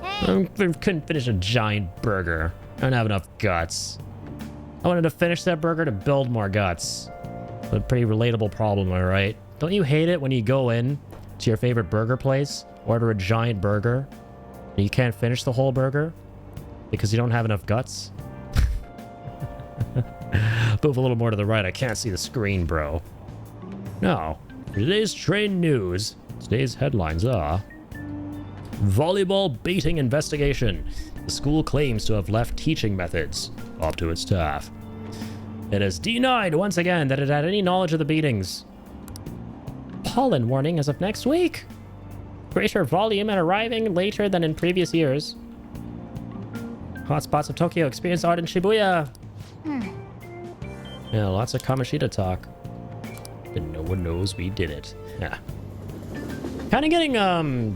[SPEAKER 21] Hey.
[SPEAKER 1] I couldn't finish a giant burger. I don't have enough guts. I wanted to finish that burger to build more guts. A pretty relatable problem, am I right? Don't you hate it when you go in to your favorite burger place, order a giant burger, and you can't finish the whole burger because you don't have enough guts? Move a little more to the right. I can't see the screen, bro. Now, for today's train news, today's headlines are... Volleyball baiting investigation. The school claims to have left teaching methods up to its staff. It has denied once again that it had any knowledge of the beatings. Pollen warning as of next week. Greater volume and arriving later than in previous years. Hotspots of Tokyo experience art in Shibuya. Yeah, lots of Kamoshida talk. And no one knows we did it. Yeah. Kind of getting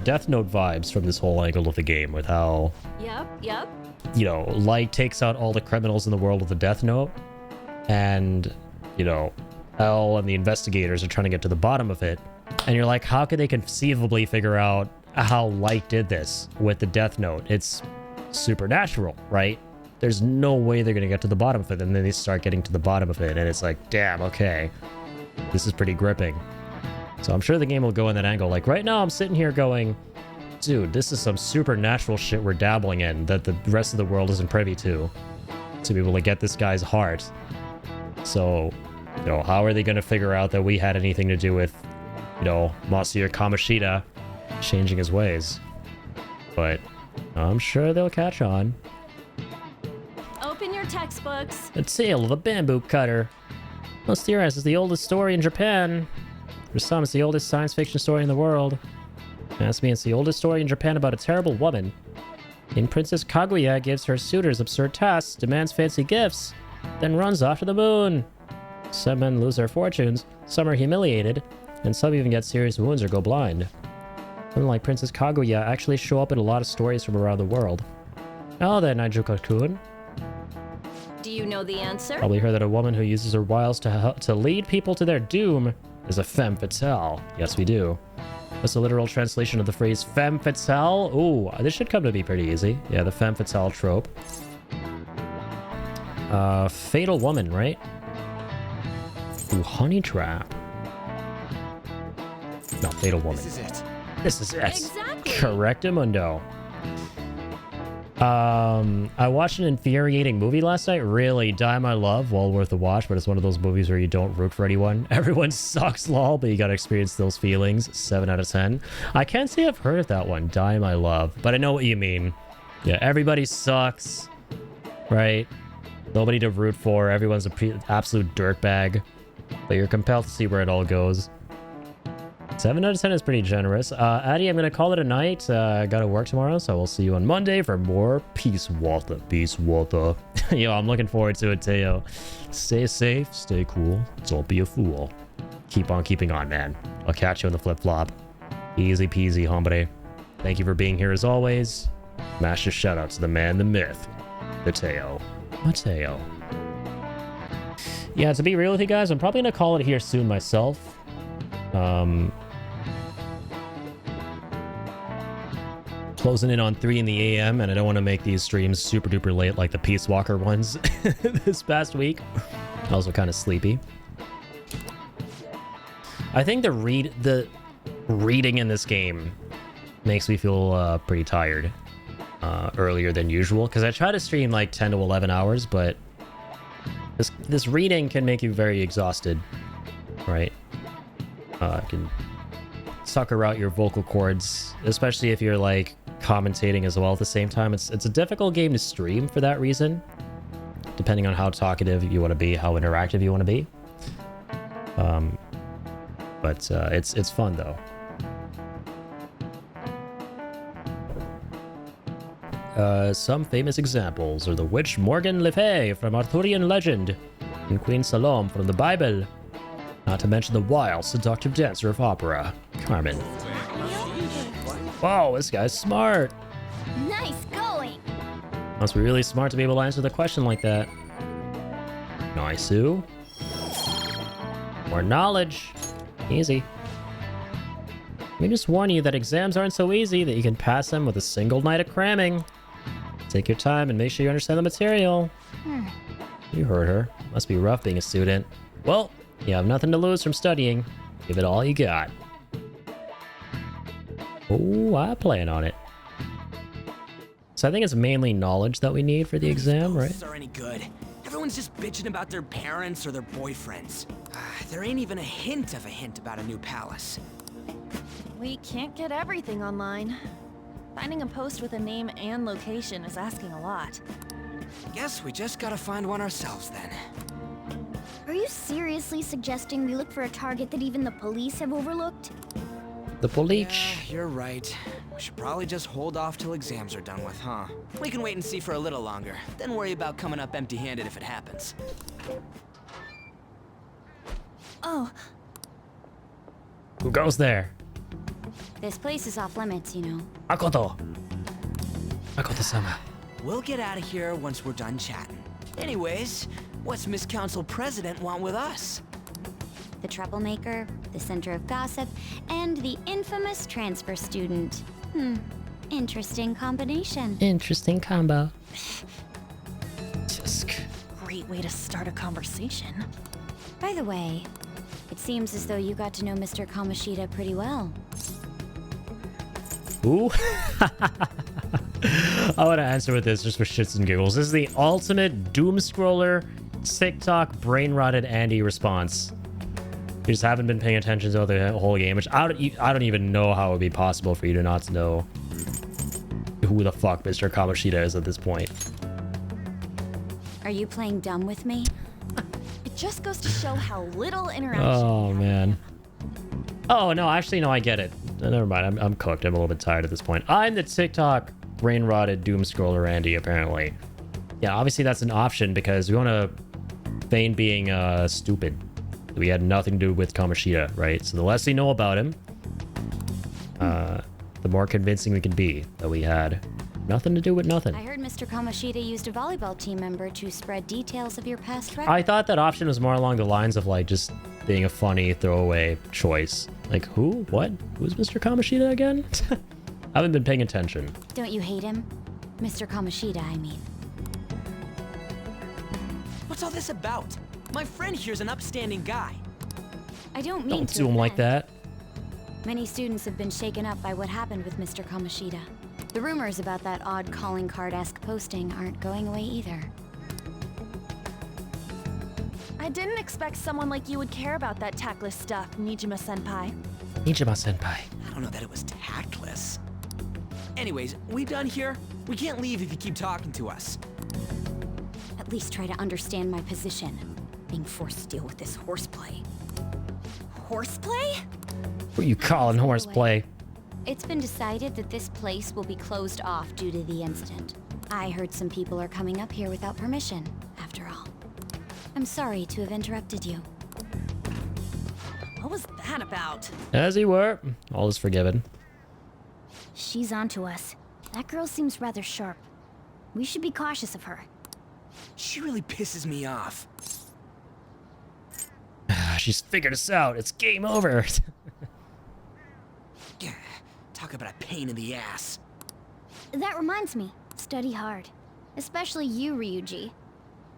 [SPEAKER 1] Death Note vibes from this whole angle of the game with how...
[SPEAKER 11] Yep.
[SPEAKER 1] You know, Light takes out all the criminals in the world with the Death Note. And, you know, L and the investigators are trying to get to the bottom of it. And you're like, how could they conceivably figure out how Light did this with the Death Note? It's supernatural, right? There's no way they're going to get to the bottom of it. And then they start getting to the bottom of it. And it's like, damn, okay. This is pretty gripping. So I'm sure the game will go in that angle. Like right now I'm sitting here going, dude, this is some supernatural shit we're dabbling in that the rest of the world isn't privy to be able to get this guy's heart. So, you know, how are they going to figure out that we had anything to do with, you know, Monsieur Kamoshida changing his ways? But I'm sure they'll catch on.
[SPEAKER 11] Open your textbooks.
[SPEAKER 1] The Tale of the Bamboo Cutter. Most theorize is the oldest story in Japan. For some, it's the oldest science fiction story in the world. As me, it's the oldest story in Japan about a terrible woman. In Princess Kaguya gives her suitors absurd tasks, demands fancy gifts, then runs off to the moon. Some men lose their fortunes, some are humiliated, and some even get serious wounds or go blind. Women like Princess Kaguya actually show up in a lot of stories from around the world. Oh, there, Naijuka-kun.
[SPEAKER 11] Do you know the answer?
[SPEAKER 1] Probably heard that a woman who uses her wiles to lead people to their doom is a femme fatale. Yes, we do. What's the literal translation of the phrase femme fatale? Ooh, this should come to be pretty easy. Yeah, the femme fatale trope. Fatal woman, right? Ooh, honey trap. No, fatal woman.
[SPEAKER 6] This is it.
[SPEAKER 1] This is it.
[SPEAKER 11] Exactly.
[SPEAKER 1] Correctamundo. I watched an infuriating movie last night. Really, Die My Love, well worth a watch, but it's one of those movies where you don't root for anyone. Everyone sucks, lol, but you gotta experience those feelings. 7 out of 10. I can't say I've heard of that one, Die My Love, but I know what you mean. Yeah, everybody sucks, right? Nobody to root for. Everyone's an absolute dirtbag, but you're compelled to see where it all goes. 7 out of 10 is pretty generous. Addy, I'm going to call it a night. I got to work tomorrow, so we'll see you on Monday for more Peace Water. Peace Water. Yo, I'm looking forward to it, Teo. Stay safe, stay cool, don't be a fool. Keep on keeping on, man. I'll catch you on the flip-flop. Easy peasy, hombre. Thank you for being here as always. Master shout-out to the man, the myth, the Teo. Mateo. Yeah, to be real with you guys, I'm probably going to call it here soon myself. Closing in on 3 in the AM, and I don't want to make these streams super duper late like the Peace Walker ones this past week. Also kind of sleepy. I think the reading in this game makes me feel pretty tired earlier than usual, because I try to stream like 10 to 11 hours, but this reading can make you very exhausted, right? It can sucker out your vocal cords, especially if you're like commentating as well at the same time. It's a difficult game to stream for that reason, depending on how talkative you want to be, how interactive you want to be. But it's fun though. Some famous examples are the witch Morgan Le Fay from Arthurian legend and Queen Salome from the Bible, not to mention the wild, seductive dancer of opera, Carmen. Whoa, this guy's smart.
[SPEAKER 21] Nice going.
[SPEAKER 1] Must be really smart to be able to answer the question like that. Nice, Sue. More knowledge. Easy. Let me just warn you that exams aren't so easy that you can pass them with a single night of cramming. Take your time and make sure you understand the material. You heard her. Must be rough being a student. Well, you have nothing to lose from studying. Give it all you got. Oh, I plan on it. So I think it's mainly knowledge that we need for the exam, right?
[SPEAKER 6] Are any good? Everyone's just bitching about their parents or their boyfriends. There ain't even a hint about a new palace.
[SPEAKER 5] We can't get everything online. Finding a post with a name and location is asking a lot.
[SPEAKER 6] Guess we just gotta find one ourselves then.
[SPEAKER 21] Are you seriously suggesting we look for a target that even the police have overlooked?
[SPEAKER 1] The police.
[SPEAKER 6] Yeah, you're right. We should probably just hold off till exams are done with, huh? We can wait and see for a little longer, then worry about coming up empty-handed if it happens.
[SPEAKER 5] Oh.
[SPEAKER 1] Who goes there?
[SPEAKER 3] This place is off limits, you know.
[SPEAKER 1] Makoto. Makoto-sama.
[SPEAKER 6] We'll get out of here once we're done chatting. Anyways, what's Miss Council President want with us?
[SPEAKER 3] The troublemaker, the center of gossip, and the infamous transfer student. Interesting combination.
[SPEAKER 1] Interesting combo. Just
[SPEAKER 5] great way to start a conversation.
[SPEAKER 3] By the way, it seems as though you got to know Mr. Kamoshida pretty well.
[SPEAKER 1] Ooh. I want to answer with this just for shits and giggles. This is the ultimate doom scroller TikTok brain rotted Andy response. You just haven't been paying attention to the whole game, which I don't even know how it would be possible for you to not know who the fuck Mr. Kamoshida is at this point.
[SPEAKER 3] Are you playing dumb with me?
[SPEAKER 5] It just goes to show how little interaction.
[SPEAKER 1] Oh man. Oh no, actually no, I get it. Never mind, I'm cooked. I'm a little bit tired at this point. I'm the TikTok brain rotted doom scroller Andy, apparently. Yeah, obviously that's an option because we want to feign being stupid. We had nothing to do with Kamoshida, right? So the less we know about him, the more convincing we can be that we had nothing to do with nothing.
[SPEAKER 3] I heard Mr. Kamoshida used a volleyball team member to spread details of your past record.
[SPEAKER 1] I thought that option was more along the lines of like just being a funny throwaway choice. Like who? What? Who's Mr. Kamoshida again? I haven't been paying attention.
[SPEAKER 3] Don't you hate him? Mr. Kamoshida, I mean.
[SPEAKER 6] What's all this about? My friend here's an upstanding guy.
[SPEAKER 3] I don't mean
[SPEAKER 1] Don't
[SPEAKER 3] to
[SPEAKER 1] do him like that.
[SPEAKER 3] Many students have been shaken up by what happened with Mr. Kamoshida. The rumors about that odd calling card-esque posting aren't going away either.
[SPEAKER 5] I didn't expect someone like you would care about that tactless stuff, Nijima-senpai.
[SPEAKER 1] Nijima-senpai.
[SPEAKER 6] I don't know that it was tactless. Anyways, we done here? We can't leave if you keep talking to us.
[SPEAKER 3] At least try to understand my position. Being forced to deal with this horseplay.
[SPEAKER 5] Horseplay?
[SPEAKER 1] What are you calling horseplay?
[SPEAKER 3] It's been decided that this place will be closed off due to the incident. I heard some people are coming up here without permission, after all. I'm sorry to have interrupted you.
[SPEAKER 5] What was that about?
[SPEAKER 1] As you were. All is forgiven.
[SPEAKER 21] She's onto us. That girl seems rather sharp. We should be cautious of her.
[SPEAKER 6] She really pisses me off.
[SPEAKER 1] She's figured us out. It's game over.
[SPEAKER 6] Talk about a pain in the ass.
[SPEAKER 21] That reminds me, study hard. Especially you, Ryuji.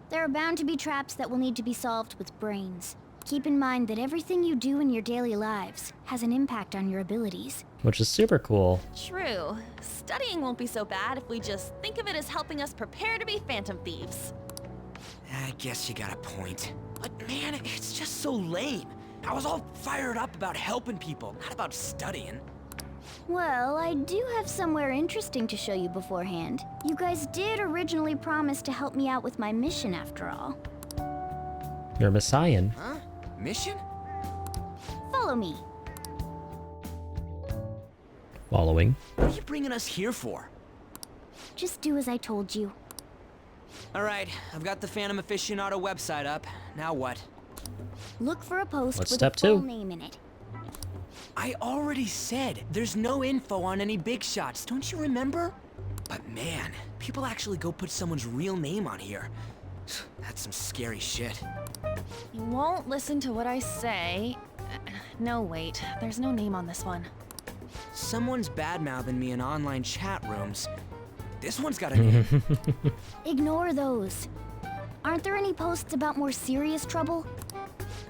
[SPEAKER 21] There are bound to be traps that will need to be solved with brains.
[SPEAKER 3] Keep in mind that everything you do in your daily lives has an impact on your abilities.
[SPEAKER 1] Which is super cool.
[SPEAKER 5] True. Studying won't be so bad if we just think of it as helping us prepare to be Phantom Thieves.
[SPEAKER 6] I guess you got a point. But man, it's just so lame. I was all fired up about helping people, not about studying.
[SPEAKER 3] Well, I do have somewhere interesting to show you beforehand. You guys did originally promise to help me out with my mission after all.
[SPEAKER 1] You're a Messiah.
[SPEAKER 6] Huh? Mission?
[SPEAKER 3] Follow me.
[SPEAKER 1] Following.
[SPEAKER 6] What are you bringing us here for?
[SPEAKER 3] Just do as I told you.
[SPEAKER 6] Alright, I've got the Phantom Aficionado website up. Now what?
[SPEAKER 3] Look for a post
[SPEAKER 1] What's
[SPEAKER 3] with
[SPEAKER 1] step
[SPEAKER 3] a full
[SPEAKER 1] 2?
[SPEAKER 3] name in it.
[SPEAKER 6] I already said there's no info on any big shots, don't you remember? But man, people actually go put someone's real name on here. That's some scary shit.
[SPEAKER 5] You won't listen to what I say. No, wait. There's no name on this one.
[SPEAKER 6] Someone's bad-mouthing me in online chat rooms. This one's got a name.
[SPEAKER 3] Ignore those. Aren't there any posts about more serious trouble?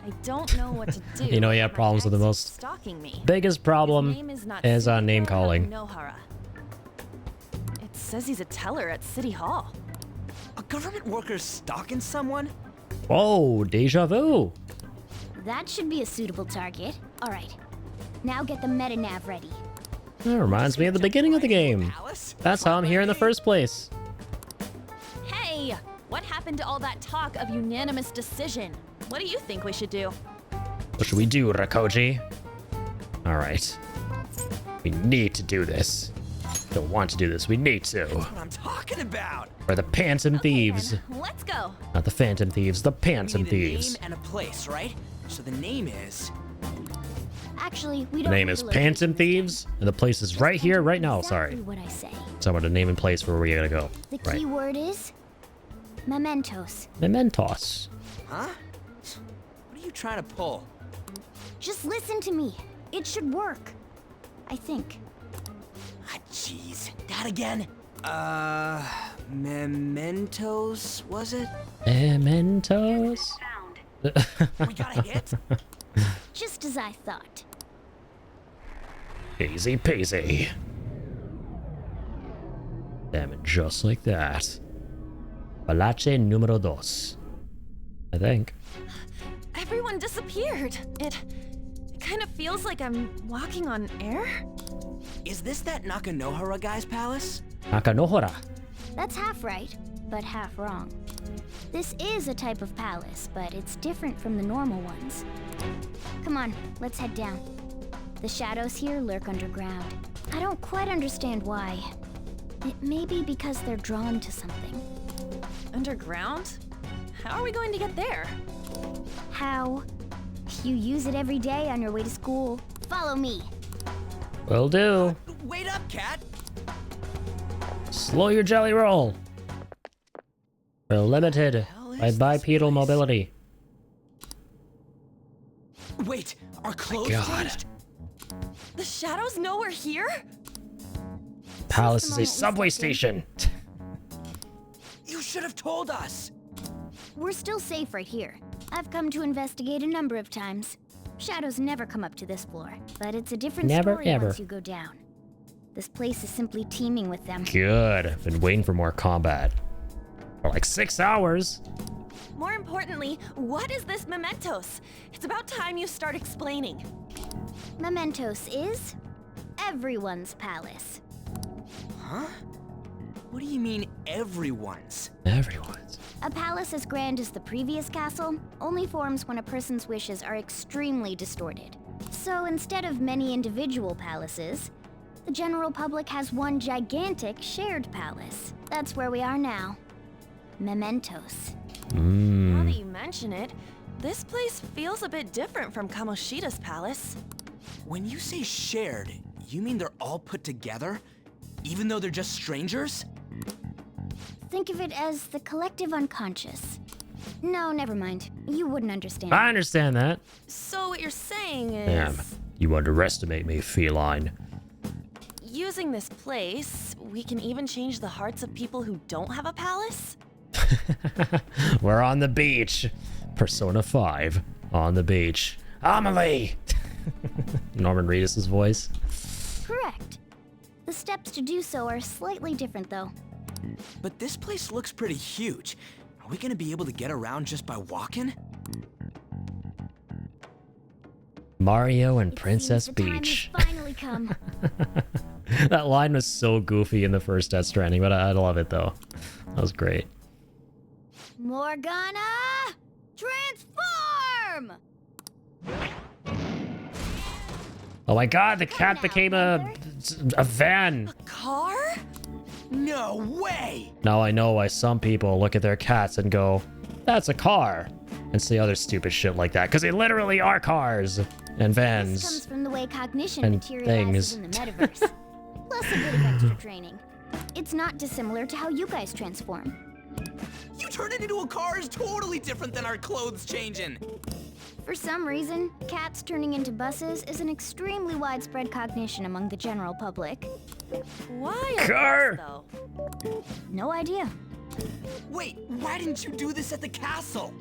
[SPEAKER 5] I don't know what to do.
[SPEAKER 1] You know, you have problems with the most
[SPEAKER 5] stalking me.
[SPEAKER 1] biggest problem is name calling.
[SPEAKER 5] Nohara. It says he's a teller at City Hall.
[SPEAKER 6] A government worker stalking someone?
[SPEAKER 1] Whoa, deja vu.
[SPEAKER 3] That should be a suitable target. All right. Now get the meta-nav ready.
[SPEAKER 1] That reminds me of the beginning of the game. That's how I'm here in the first place.
[SPEAKER 5] Hey! What happened to all that talk of unanimous decision? What do you think we should do?
[SPEAKER 1] What should we do, Rakoji? Alright. We need to do this. Don't want to do this, we need to.
[SPEAKER 6] That's what I'm talking about!
[SPEAKER 1] We're the Phantom Thieves.
[SPEAKER 5] Then, let's go.
[SPEAKER 1] Not the Phantom Thieves, the Phantom
[SPEAKER 6] We need
[SPEAKER 1] Thieves.
[SPEAKER 6] a name and a place, right? So the name is...
[SPEAKER 3] Actually, we
[SPEAKER 1] The
[SPEAKER 3] don't
[SPEAKER 1] name
[SPEAKER 3] need
[SPEAKER 1] is
[SPEAKER 3] the
[SPEAKER 1] Phantom Thieves, and the place is right here, right now.
[SPEAKER 3] exactly
[SPEAKER 1] Sorry.
[SPEAKER 3] what I say.
[SPEAKER 1] So about a name and place where we're gonna go.
[SPEAKER 3] The
[SPEAKER 1] Right.
[SPEAKER 3] key word is mementos.
[SPEAKER 1] Mementos.
[SPEAKER 6] Huh? What are you trying to pull?
[SPEAKER 3] Just listen to me. It should work. I think.
[SPEAKER 6] Ah, jeez. That again? Mementos, was it?
[SPEAKER 1] Mementos?
[SPEAKER 6] We got a hit?
[SPEAKER 3] Just as I thought.
[SPEAKER 1] Easy peasy. Damn it, just like that. Palace numero dos. I think.
[SPEAKER 5] Everyone disappeared. It kind of feels like I'm walking on air.
[SPEAKER 6] Is this that Nakanohara guy's palace?
[SPEAKER 1] Nakanohara.
[SPEAKER 3] That's half right, but half wrong. This is a type of palace, but it's different from the normal ones. Come on, let's head down. The shadows here lurk underground. I don't quite understand why. It may be because they're drawn to something.
[SPEAKER 5] Underground? How are we going to get there?
[SPEAKER 3] How? You use it every day on your way to school. Follow me.
[SPEAKER 1] Will do.
[SPEAKER 6] Wait up, cat!
[SPEAKER 1] Slow your jelly roll. We're limited by bipedal mobility.
[SPEAKER 6] Wait, our clothes
[SPEAKER 1] God.
[SPEAKER 6] changed?
[SPEAKER 5] The shadows know we're here?
[SPEAKER 1] Palace is a subway station.
[SPEAKER 6] You should have told us!
[SPEAKER 3] We're still safe right here. I've come to investigate a number of times. Shadows never come up to this floor, but it's a different story once you go down. This place is simply teeming with them.
[SPEAKER 1] Good. I've been waiting for more combat. For like 6 hours.
[SPEAKER 5] More importantly, what is this mementos? It's about time you start explaining.
[SPEAKER 3] Mementos is everyone's palace.
[SPEAKER 6] Huh? What do you mean, everyone's?
[SPEAKER 1] Everyone's.
[SPEAKER 3] A palace as grand as the previous castle only forms when a person's wishes are extremely distorted. So instead of many individual palaces, the general public has one gigantic shared palace. That's where we are now. Mementos.
[SPEAKER 5] Now that you mention it, this place feels a bit different from Kamoshida's palace.
[SPEAKER 6] When you say shared, you mean they're all put together? Even though they're just strangers?
[SPEAKER 3] Think of it as the collective unconscious. No, never mind. You wouldn't understand.
[SPEAKER 1] I understand that.
[SPEAKER 5] So what you're saying is...
[SPEAKER 1] Damn. You underestimate me, feline.
[SPEAKER 5] Using this place, we can even change the hearts of people who don't have a palace?
[SPEAKER 1] We're on the beach. Persona 5. on the beach. Amelie! Norman Reedus' voice.
[SPEAKER 3] Correct. The steps to do so are slightly different, though.
[SPEAKER 6] But this place looks pretty huge. Are we gonna be able to get around just by walking?
[SPEAKER 1] Mario and Princess Peach.
[SPEAKER 3] Finally come.
[SPEAKER 1] That line was so goofy in the first Death Stranding, but I love it though. That was great.
[SPEAKER 3] Morgana, transform!
[SPEAKER 1] Oh my god, the cat became a van.
[SPEAKER 6] Car? No way!
[SPEAKER 1] Now I know why some people look at their cats and go, that's a car, and say other stupid shit like that, because they literally are cars and vans.
[SPEAKER 3] This comes from the way cognition
[SPEAKER 1] and
[SPEAKER 3] materializes
[SPEAKER 1] things.
[SPEAKER 3] in the metaverse. Plus a bit of extra training. It's not dissimilar to how you guys transform.
[SPEAKER 6] You turn it into a car is totally different than our clothes changing.
[SPEAKER 3] For some reason, cats turning into buses is an extremely widespread cognition among the general public.
[SPEAKER 5] Why a
[SPEAKER 1] Car!
[SPEAKER 5] bus, though?
[SPEAKER 3] No idea.
[SPEAKER 6] Wait, why didn't you do this at the castle?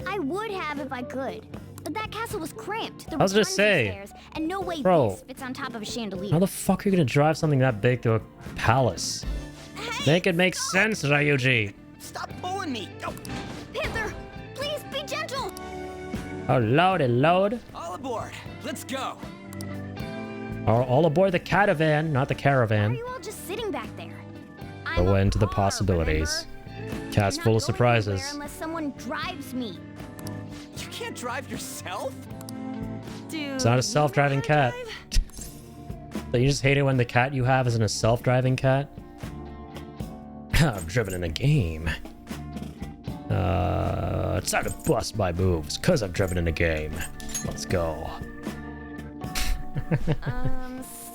[SPEAKER 3] I would have if I could. But that castle was cramped. There
[SPEAKER 1] I was
[SPEAKER 3] were
[SPEAKER 1] gonna
[SPEAKER 3] tons of
[SPEAKER 1] say,
[SPEAKER 3] stairs, and no way
[SPEAKER 1] bro,
[SPEAKER 3] this fits on top of a chandelier.
[SPEAKER 1] how the fuck are you gonna drive something that big to a palace? Make it make sense, Ryuji.
[SPEAKER 6] Stop pulling me! Oh.
[SPEAKER 3] Panther, please be gentle!
[SPEAKER 1] Oh, load and load.
[SPEAKER 6] All aboard! Let's go!
[SPEAKER 1] All aboard the catavan, not the
[SPEAKER 3] Why are
[SPEAKER 1] caravan.
[SPEAKER 3] you all just sitting back there?
[SPEAKER 1] Go into the possibilities. Cat's full of surprises.
[SPEAKER 3] Unless someone drives me.
[SPEAKER 6] You can't drive yourself?
[SPEAKER 5] Dude,
[SPEAKER 1] It's not a self-driving cat. So you just hate it when the cat you have isn't a self-driving cat? I've driven in a game. It's time to bust my moves, cause I've driven in a game. Let's go.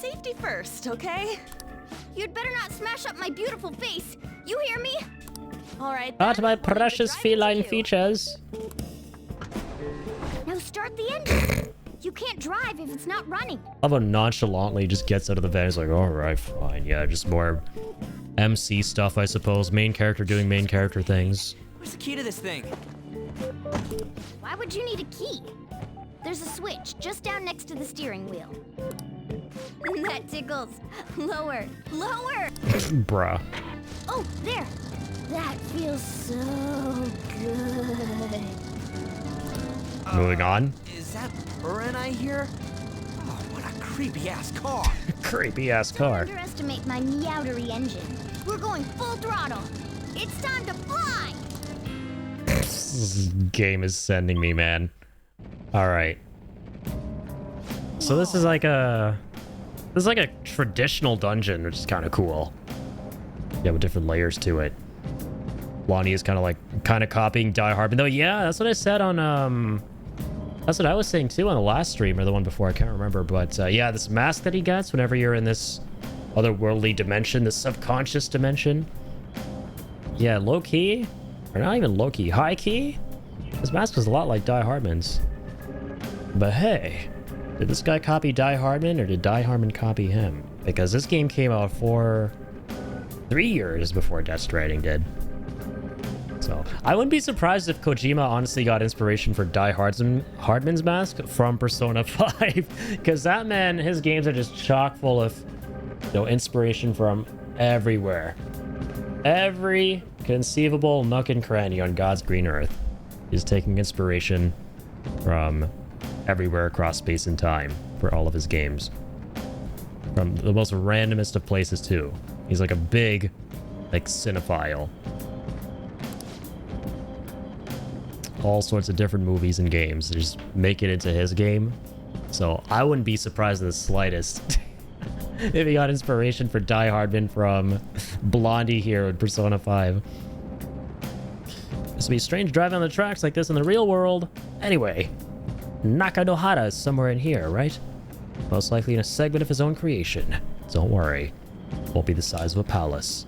[SPEAKER 5] Safety first, okay?
[SPEAKER 3] You'd better not smash up my beautiful face. You hear me?
[SPEAKER 5] All right.
[SPEAKER 1] Not my precious feline features.
[SPEAKER 3] Now start the engine. You can't drive if it's not running.
[SPEAKER 1] How about nonchalantly just gets out of the van? He's like, alright, fine. Yeah, just more MC stuff, I suppose. Main character doing main character things.
[SPEAKER 6] Where's the key to this thing?
[SPEAKER 3] Why would you need a key? There's a switch just down next to the steering wheel. That tickles. Lower. Lower!
[SPEAKER 1] Bruh.
[SPEAKER 3] Oh, there. That feels so good.
[SPEAKER 1] Moving on.
[SPEAKER 6] Is that Burin I hear? Oh, what a creepy-ass car.
[SPEAKER 1] Creepy-ass
[SPEAKER 3] Don't
[SPEAKER 1] car.
[SPEAKER 3] underestimate my meowdery engine. We're going full throttle. It's time to fly!
[SPEAKER 1] This game is sending me, man. Alright. So this is like a... This is like a traditional dungeon, which is kind of cool. Yeah, with different layers to it. Lonnie is kind of copying Die Hard. Though, yeah, that's what I said on, that's what I was saying too on the last stream, or the one before, I can't remember. But, yeah, this mask that he gets whenever you're in this otherworldly dimension, this subconscious dimension. Yeah, low-key, or not even low-key, high-key. This mask was a lot like Die Hardman's. But hey, did this guy copy Die Hardman, or did Die Hardman copy him? Because this game came out 3 years before Death Stranding did. So, I wouldn't be surprised if Kojima honestly got inspiration for Die Hardman's mask from Persona 5. Because that man, his games are just chock full of, inspiration from everywhere. Every conceivable nook and cranny on God's green earth is taking inspiration from everywhere across space and time for all of his games. From the most randomest of places, too. He's like a big, cinephile. All sorts of different movies and games just make it into his game. So I wouldn't be surprised in the slightest if he got inspiration for Die Hardman from Blondie here in Persona 5. This would be strange driving on the tracks like this in the real world. Anyway, Nakanohara is somewhere in here, right? Most likely in a segment of his own creation. Don't worry, it won't be the size of a palace.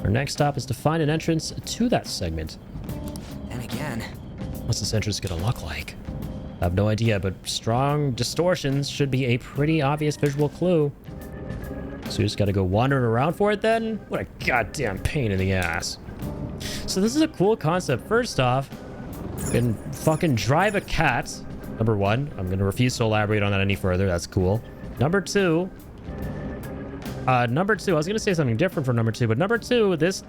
[SPEAKER 1] Our next stop is to find an entrance to that segment.
[SPEAKER 6] And again,
[SPEAKER 1] What's this entrance gonna look like? I have no idea, but strong distortions should be a pretty obvious visual clue. So you just gotta go wandering around for it then? What a goddamn pain in the ass. So this is a cool concept. First off, Can fucking drive a cat. Number one, I'm gonna refuse to elaborate on that any further. That's cool. Number two, I was gonna say something different from number two, but number two, this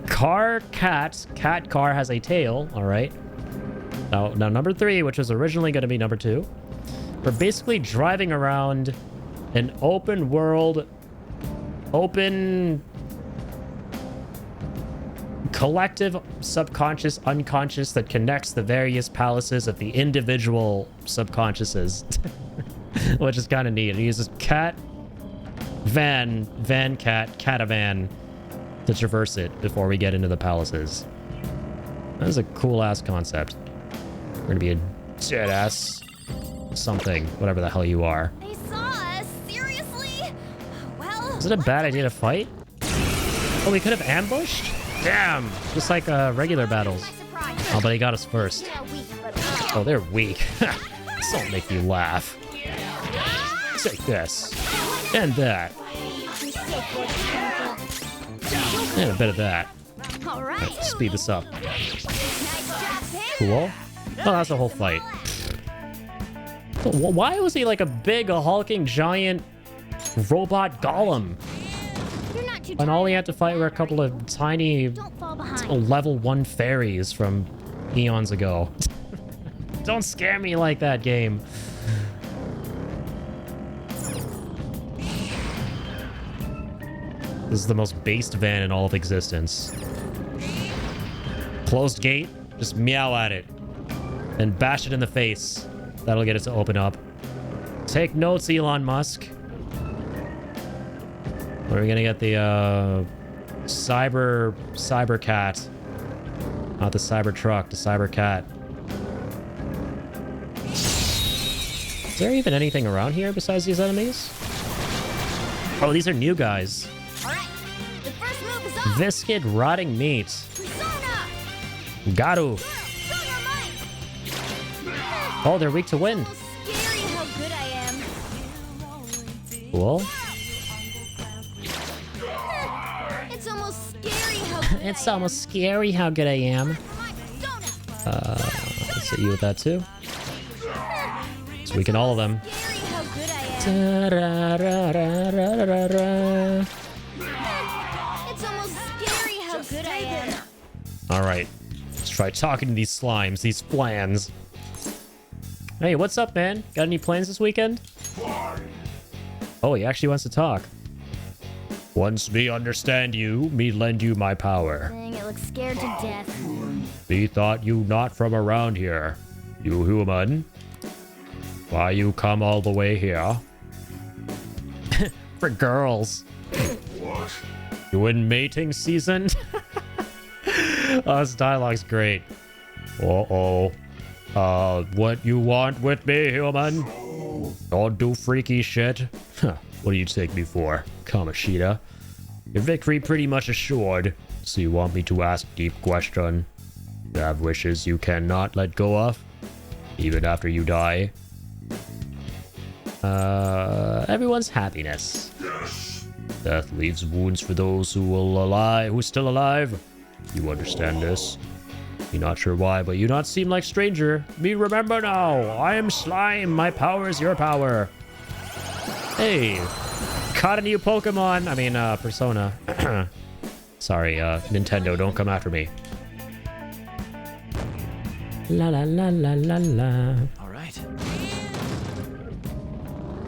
[SPEAKER 1] cat car has a tail. All right. Now number three, which was originally gonna be number two, we're basically driving around an open world, open collective subconscious unconscious that connects the various palaces of the individual subconsciouses. Which is kind of neat. It uses catavan to traverse it before we get into the palaces. That is a cool ass concept. We're gonna be a dead ass something, whatever the hell you are.
[SPEAKER 5] They saw us? Seriously? Well,
[SPEAKER 1] Is it a bad idea to fight? Oh, we could have ambushed? Damn! Just like regular battles. Oh, but he got us first. Oh, they're weak. This don't make you laugh. Take this. And that. And a bit of that. Right, speed this up. Cool. Oh, that's the whole fight. Why was he like a big, hulking, giant robot golem? And all he had to fight were a couple of tiny level 1 fairies from eons ago. Don't scare me like that, game. This is the most based van in all of existence. Closed gate, just meow at it. And bash it in the face. That'll get it to open up. Take notes, Elon Musk. Where are we gonna get the cyber cat? Not the cyber truck, the cyber cat. Is there even anything around here besides these enemies? Oh, these are new guys. Viscid rotting meat. Garu. Oh, they're weak to wind. Cool. It's almost scary how good I am. Let's hit you with that too. So we can all of them. Alright. Let's try talking to these slimes, these flans. Hey, what's up, man? Got any plans this weekend? Oh, he actually wants to talk. Once me understand you, me lend you my power.
[SPEAKER 21] Dang, it looks scared to death.
[SPEAKER 1] Me thought you not from around here. You human? Why you come all the way here? For girls. What? You in mating season? Oh, this dialogue's great. Uh-oh. What you want with me, human? Don't do freaky shit. Huh, what do you take me for, Kamoshida? Your victory pretty much assured, so you want me to ask deep question? You have wishes you cannot let go of, even after you die? Everyone's happiness. Yes. Death leaves wounds for those who's still alive. You understand this? You're not sure why, but you not seem like stranger. Me remember now. I am slime. My power is your power. Hey, caught a new Pokemon. I mean, Persona. Sorry, Nintendo, don't come after me. La la la la la la.
[SPEAKER 6] All right.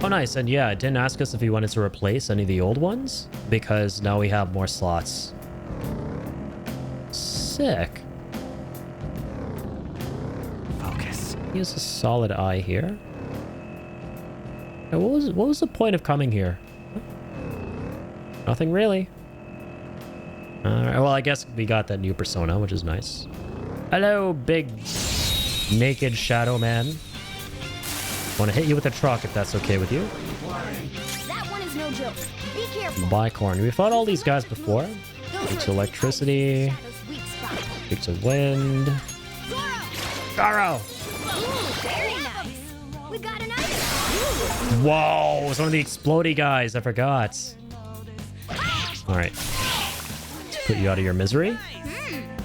[SPEAKER 1] Oh, nice. And yeah, it didn't ask us if we wanted to replace any of the old ones because now we have more slots. Sick.
[SPEAKER 6] Focus.
[SPEAKER 1] Use a solid eye here. What was the point of coming here? Nothing really. Alright, well, I guess we got that new persona, which is nice. Hello, big naked shadow man. Want to hit you with a truck if that's okay with you.
[SPEAKER 21] That one is no joke. Be careful.
[SPEAKER 1] Bicorn. We fought all these guys before. Weak to electricity. Weak to wind. Garo!
[SPEAKER 21] Very nice. We got an item.
[SPEAKER 1] Whoa, it's one of the explodey guys. I forgot. Alright. Let's put you out of your misery.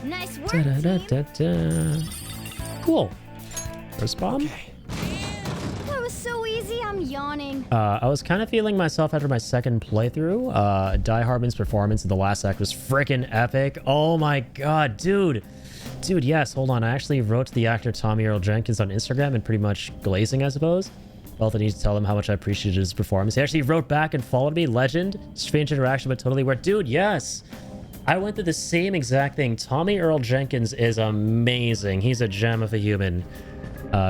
[SPEAKER 21] Nice work.
[SPEAKER 1] Da, da, da, da, da. Cool. First bomb.
[SPEAKER 18] Okay.
[SPEAKER 3] That was so easy, I'm yawning.
[SPEAKER 1] I was kind of feeling myself after my second playthrough. Die Hardman's performance in the last act was freaking epic. Oh my god, dude. Dude, yes, hold on. I actually wrote to the actor Tommy Earl Jenkins on Instagram and pretty much glazing, I suppose. Felt the need to tell him how much I appreciated his performance. He actually wrote back and followed me. Legend. Strange interaction, but totally worth. Dude, yes. I went through the same exact thing. Tommy Earl Jenkins is amazing. He's a gem of a human.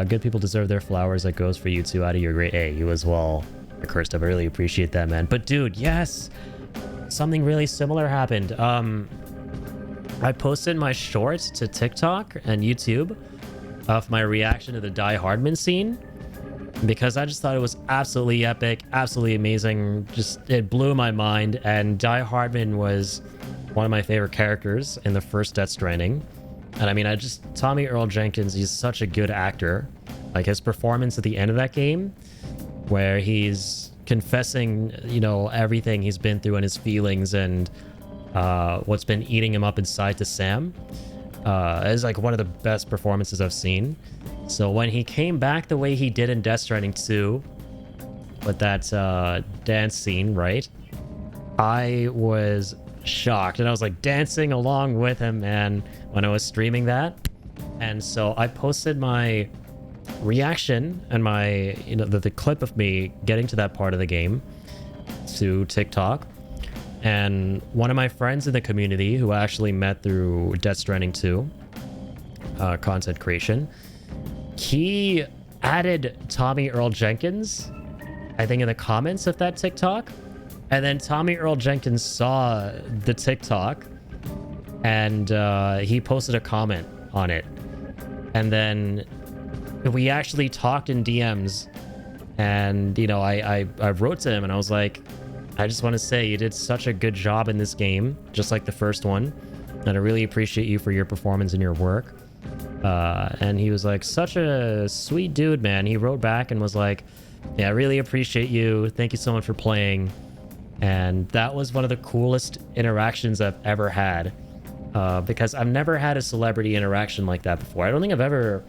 [SPEAKER 1] Good people deserve their flowers. That goes for you too. Out of your great A. You as well, Kirst. I really appreciate that, man. But dude, yes. Something really similar happened. I posted my shorts to TikTok and YouTube of my reaction to the Die Hardman scene because I just thought it was absolutely epic, absolutely amazing. Just, it blew my mind. And Die Hardman was one of my favorite characters in the first Death Stranding. And I mean, Tommy Earl Jenkins, he's such a good actor. Like his performance at the end of that game, where he's confessing, you know, everything he's been through and his feelings and what's been eating him up inside to Sam, is like one of the best performances I've seen. So when he came back the way he did in Death Stranding 2, with that dance scene, right? I was shocked, and I was like dancing along with him, man, when I was streaming that. And so I posted my reaction and my, you know, the clip of me getting to that part of the game to TikTok. And one of my friends in the community who I actually met through Death Stranding 2 content creation, he added Tommy Earl Jenkins, I think, in the comments of that TikTok. And then Tommy Earl Jenkins saw the TikTok and he posted a comment on it. And then we actually talked in DMs, and, you know, I wrote to him and I was like, I just want to say you did such a good job in this game, just like the first one. And I really appreciate you for your performance and your work. And he was like, such a sweet dude, man. He wrote back and was like, yeah, I really appreciate you. Thank you so much for playing. And that was one of the coolest interactions I've ever had. Because I've never had a celebrity interaction like that before. I don't think I've ever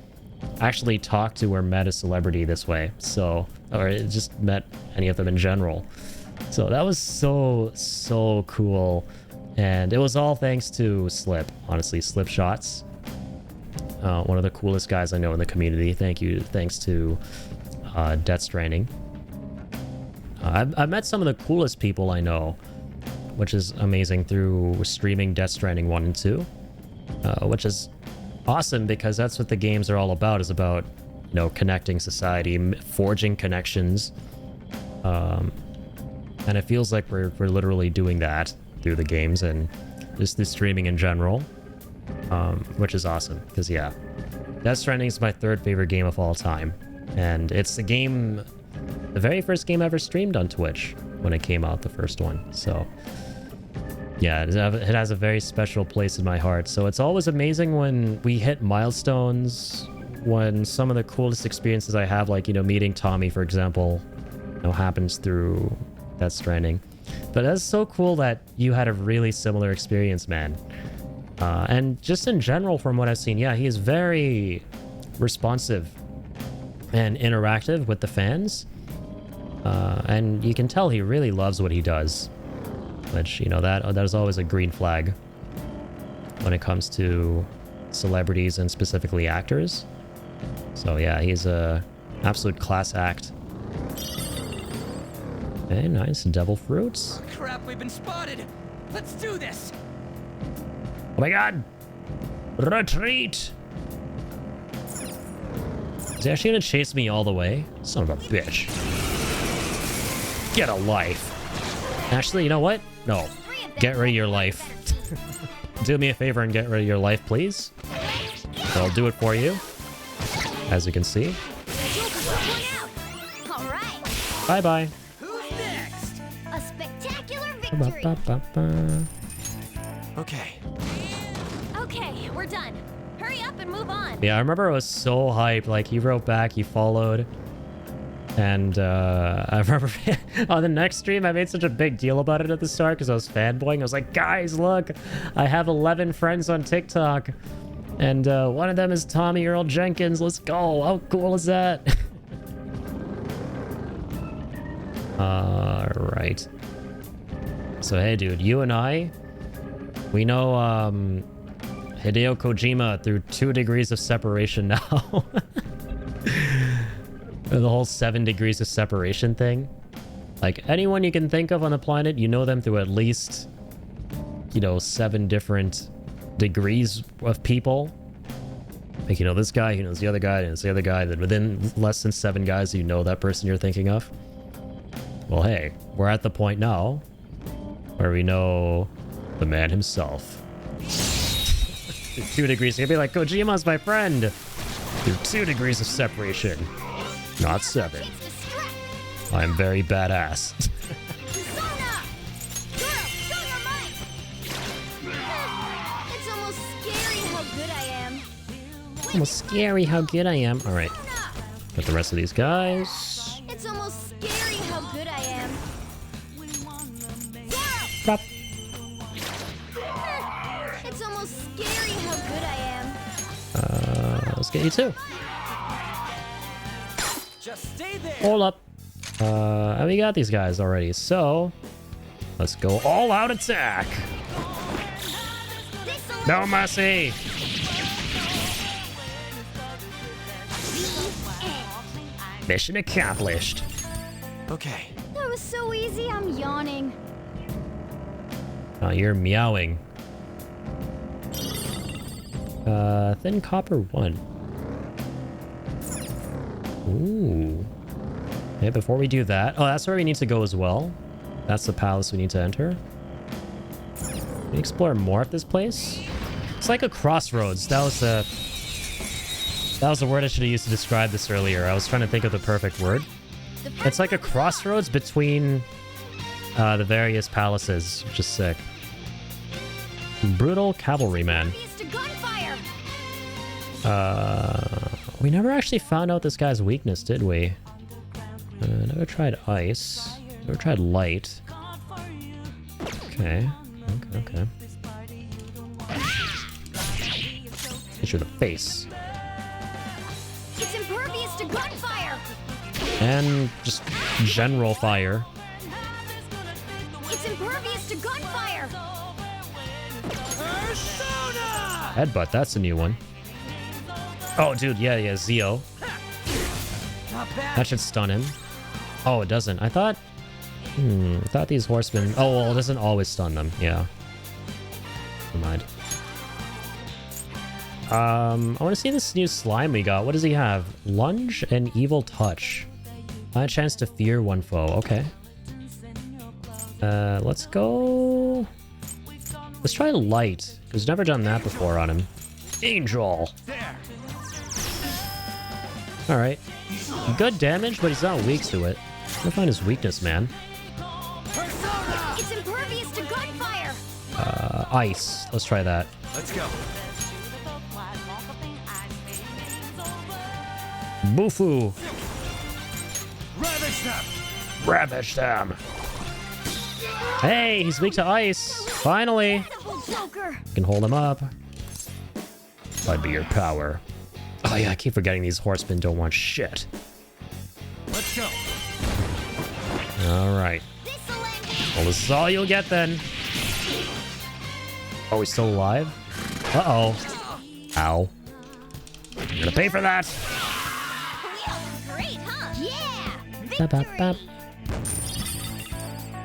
[SPEAKER 1] actually talked to or met a celebrity this way. So, or just met any of them in general. So that was so cool. And it was all thanks to Slip, honestly. Slip Shots. One of the coolest guys I know in the community. Thanks to Death Stranding. I've met some of the coolest people I know, which is amazing, through streaming Death Stranding 1 and 2. Which is awesome because that's what the games are all about, is about, you know, connecting society, forging connections. And it feels like we're literally doing that through the games and just the streaming in general, which is awesome. Because, yeah, Death Stranding is my third favorite game of all time. And it's the very first game I ever streamed on Twitch when it came out, the first one. So, yeah, it has a very special place in my heart. So it's always amazing when we hit milestones, when some of the coolest experiences I have, like, you know, meeting Tommy, for example, you know, happens through Death Stranding. But that's so cool that you had a really similar experience, man. And just in general, from what I've seen, yeah, he is very responsive and interactive with the fans. And you can tell he really loves what he does, which, you know, that is always a green flag when it comes to celebrities and specifically actors. So yeah, he's a absolute class act. Okay, nice. Devil fruits.
[SPEAKER 6] Crap, we've been spotted. Let's do this.
[SPEAKER 1] Oh my god! Retreat! Is he actually gonna chase me all the way? Son of a bitch. Get a life. Actually, you know what? No. Get rid of your life. Do me a favor and get rid of your life, please. I'll do it for you. As you can see. Bye-bye.
[SPEAKER 21] A spectacular victory.
[SPEAKER 18] Okay.
[SPEAKER 5] Okay, we're done. Hurry up and move on.
[SPEAKER 1] Yeah, I remember I was so hyped. Like, he wrote back, he followed. And I remember on the next stream, I made such a big deal about it at the start because I was fanboying. I was like, guys, look, I have 11 friends on TikTok. And one of them is Tommy Earl Jenkins. Let's go. How cool is that? Alright. So hey dude, you and I, we know Hideo Kojima through 2 degrees of separation now. The whole 7 degrees of separation thing. Like, anyone you can think of on the planet, you know them through at least, you know, 7 different degrees of people. Like, you know, this guy, he knows the other guy, and it's the other guy. Then within less than 7 guys, you know that person you're thinking of. Well, hey, we're at the point now where we know the man himself. 2 degrees. You'll be like, Kojima's my friend. Through 2 degrees of separation. Not 7. I'm very badass.
[SPEAKER 21] It's almost scary how good I am.
[SPEAKER 1] Almost scary how good I am. Alright. Got the rest of these guys.
[SPEAKER 21] It's almost scary how good I am.
[SPEAKER 1] Drop.
[SPEAKER 21] It's almost scary how good I am.
[SPEAKER 1] Let's get you too.
[SPEAKER 6] Just stay there.
[SPEAKER 1] Hold up. And we got these guys already, so let's go all out attack. No mercy. Mission accomplished.
[SPEAKER 18] Okay.
[SPEAKER 21] That was so easy, I'm yawning.
[SPEAKER 1] Oh, you're meowing. Thin copper 1. Ooh. Okay, before we do that... Oh, that's where we need to go as well. That's the palace we need to enter. Can we explore more of this place? It's like a crossroads. That was the word I should have used to describe this earlier. I was trying to think of the perfect word. It's like a crossroads between the various palaces, which is sick. Brutal cavalryman. We never actually found out this guy's weakness, did we? Never tried ice. Never tried light. Okay. Okay. Hit you in the face.
[SPEAKER 21] It's impervious to gunfire.
[SPEAKER 1] And just general fire.
[SPEAKER 21] It's impervious to gunfire.
[SPEAKER 1] Headbutt, that's a new one. Oh, dude, yeah, Zeo. That should stun him. Oh, it doesn't. I thought these horsemen... Oh, well, it doesn't always stun them. Yeah. Never mind. I want to see this new slime we got. What does he have? Lunge and Evil Touch. Find a chance to fear one foe. Okay. Let's go... Let's try Light, because we've never done that before on him. Angel! Alright. Good damage, but he's not weak to it. I'm gonna find his weakness, man.
[SPEAKER 21] It's impervious to gunfire.
[SPEAKER 1] Ice. Let's try that.
[SPEAKER 6] Let's go.
[SPEAKER 1] Bufu!
[SPEAKER 6] Ravage them!
[SPEAKER 1] Ravage them! Hey, he's weak to ice! Finally! Can hold him up. I'd be your power. Oh yeah, I keep forgetting these horsemen don't want shit.
[SPEAKER 6] Let's go.
[SPEAKER 1] Alright. Well, this is all you'll get then. Oh, he's still alive? Uh-oh. Ow. You're gonna pay for that!
[SPEAKER 21] Great, huh? Yeah!
[SPEAKER 1] Bap, bap, bap.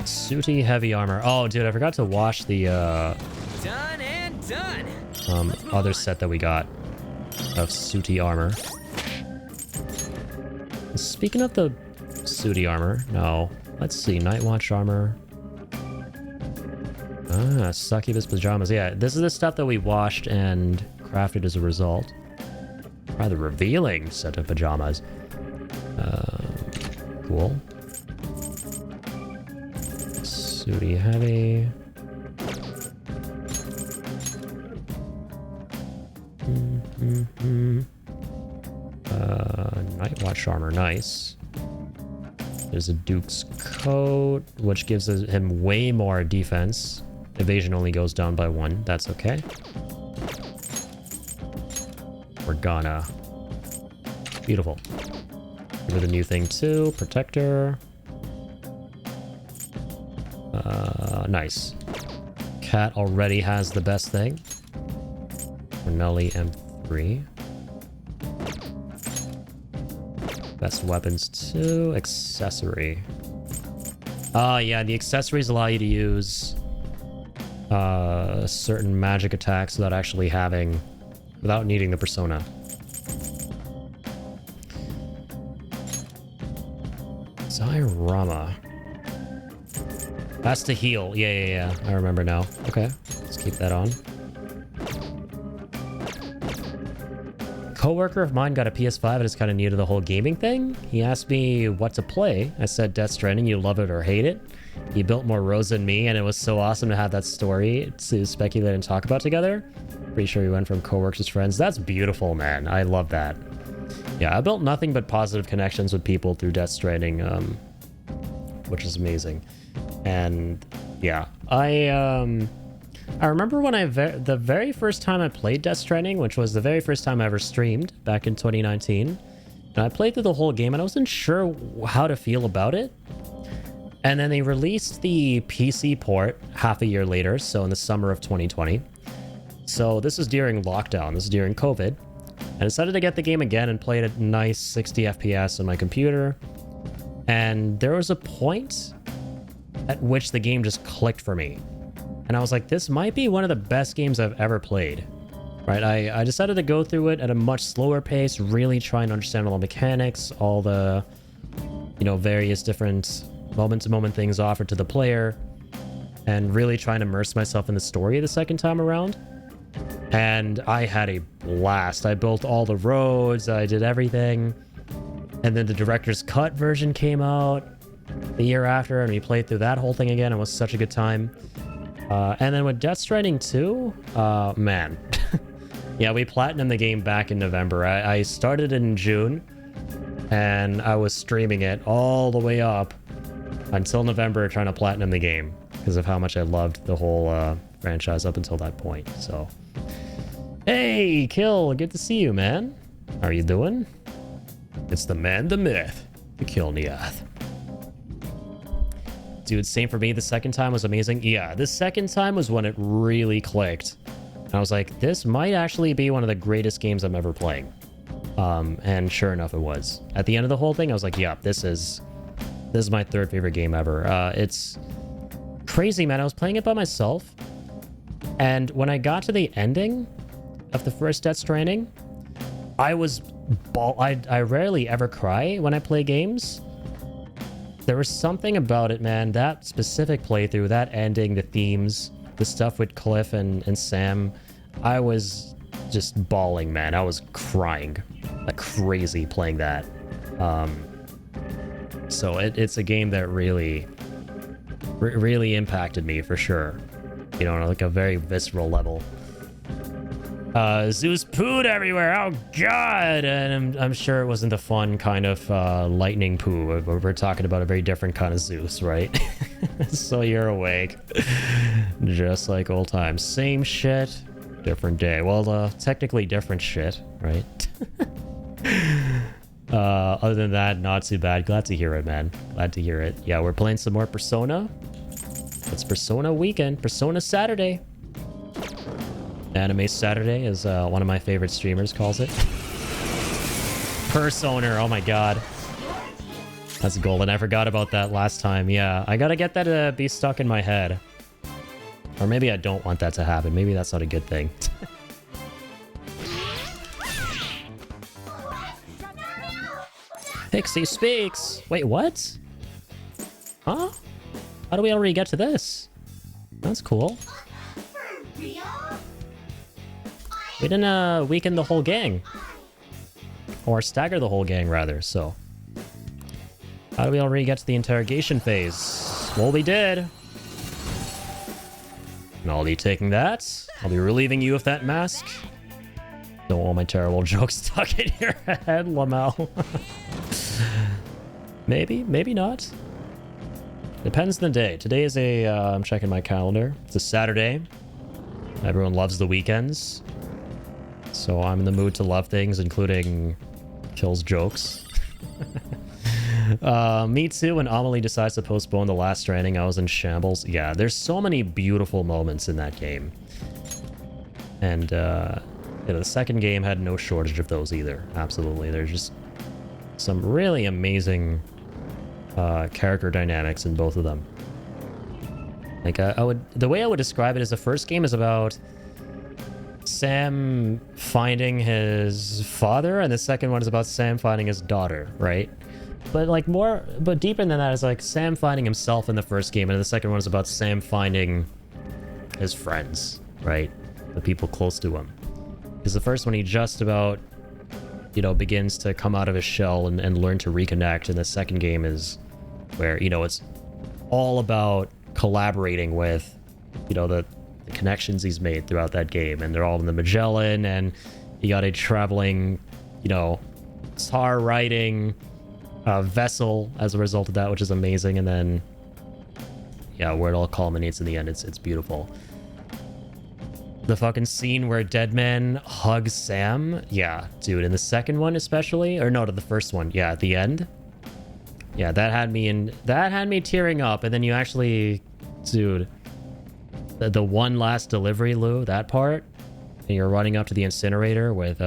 [SPEAKER 1] Sooty heavy armor. Oh, dude, I forgot to wash the,
[SPEAKER 6] Done and done.
[SPEAKER 1] other set that we got of sooty armor. Speaking of the sooty armor, no. Let's see, Night Watch armor. Ah, Succubus pajamas. Yeah, this is the stuff that we washed and crafted as a result. Rather revealing set of pajamas. Cool. Sooty heavy. Night Watch armor, nice. There's a Duke's coat, which gives him way more defense. Evasion only goes down by 1. That's okay. Organa. Beautiful. Give her the new thing too. Protector. Nice. Cat already has the best thing. Corneli M3. Best weapons too. Accessory. Yeah, the accessories allow you to use certain magic attacks without needing the persona. Zairama. That's to heal. Yeah. I remember now. Okay, let's keep that on. Coworker of mine got a PS5 and is kind of new to the whole gaming thing. He asked me what to play. I said Death Stranding, you love it or hate it. He built more rows than me, and it was so awesome to have that story to speculate and talk about together. Pretty sure we went from coworkers to friends. That's beautiful, man. I love that. Yeah, I built nothing but positive connections with people through Death Stranding, which is amazing. And yeah, I remember when the very first time I played Death Stranding, which was the very first time I ever streamed back in 2019. And I played through the whole game and I wasn't sure how to feel about it. And then they released the PC port half a year later, so in the summer of 2020. So this is during lockdown, this is during COVID. I decided to get the game again and play it at nice 60 FPS on my computer. And there was a point at which the game just clicked for me. And I was like, this might be one of the best games I've ever played. Right? I decided to go through it at a much slower pace, really try and understand all the mechanics, all the, various different moment-to-moment things offered to the player, and really try and immerse myself in the story the second time around. And I had a blast. I built all the roads, I did everything. And then the director's cut version came out the year after, and we played through that whole thing again. It was such a good time. And then with Death Stranding 2, man. Yeah, we platinumed the game back in November. I started in June, and I was streaming it all the way up until November trying to platinum the game because of how much I loved the whole franchise up until that point. So, hey, Kill, good to see you, man. How are you doing? It's the man, the myth, the Kill Neath. Dude, same for me. The second time was amazing. Yeah, the second time was when it really clicked. And I was like, this might actually be one of the greatest games I'm ever playing. And sure enough, it was. At the end of the whole thing, I was like, yeah, this is my third favorite game ever. It's crazy, man. I was playing it by myself. And when I got to the ending of the first Death Stranding, I rarely ever cry when I play games. There was something about it, man. That specific playthrough, that ending, the themes, the stuff with Cliff and Sam, I was just bawling, man. I was crying like crazy playing that. So it's a game that really impacted me for sure. On like a very visceral level. Zeus pooed everywhere. Oh god! And I'm sure it wasn't the fun kind of lightning poo. We're talking about a very different kind of Zeus, right? So you're awake, just like old times. Same shit, different day. Well, technically different shit, right? Other than that, not too bad. Glad to hear it, man. Glad to hear it. Yeah, we're playing some more Persona. It's Persona weekend. Persona Saturday. Anime Saturday, as one of my favorite streamers calls it. Persona, oh my god. That's golden. I forgot about that last time. Yeah, I gotta get that to be stuck in my head. Or maybe I don't want that to happen. Maybe that's not a good thing. Pixie speaks! Wait, what? Huh? How do we already get to this? That's cool. We didn't weaken the whole gang. Or stagger the whole gang, rather, so. How do we already get to the interrogation phase? Well, we did. And I'll be taking that. I'll be relieving you of that mask. Don't want my terrible jokes stuck in your head, Lamau. Maybe, maybe not. Depends on the day. Today is I'm checking my calendar. It's a Saturday. Everyone loves the weekends. So I'm in the mood to love things, including kills jokes. Me too, when Amelie decides to postpone the last Stranding, I was in shambles. Yeah, there's so many beautiful moments in that game. And, the second game had no shortage of those either. Absolutely. There's just some really amazing character dynamics in both of them. Like, the way I would describe it is the first game is about Sam finding his father, and the second one is about Sam finding his daughter, right? But but deeper than that is like Sam finding himself in the first game, and the second one is about Sam finding his friends, right? The people close to him. Because the first one, he just about, begins to come out of his shell and learn to reconnect, and the second game is where, it's all about collaborating with, the connections he's made throughout that game, and they're all in the Magellan, and you got a traveling, tar riding vessel as a result of that, which is amazing. And then, yeah, where it all culminates in the end, it's beautiful. The fucking scene where Deadman hugs Sam, yeah, dude, in the second one especially, or no, to the first one, yeah, at the end, yeah, that had me tearing up. And then you actually, dude, the one last delivery, Lou, that part, and you're running up to the incinerator with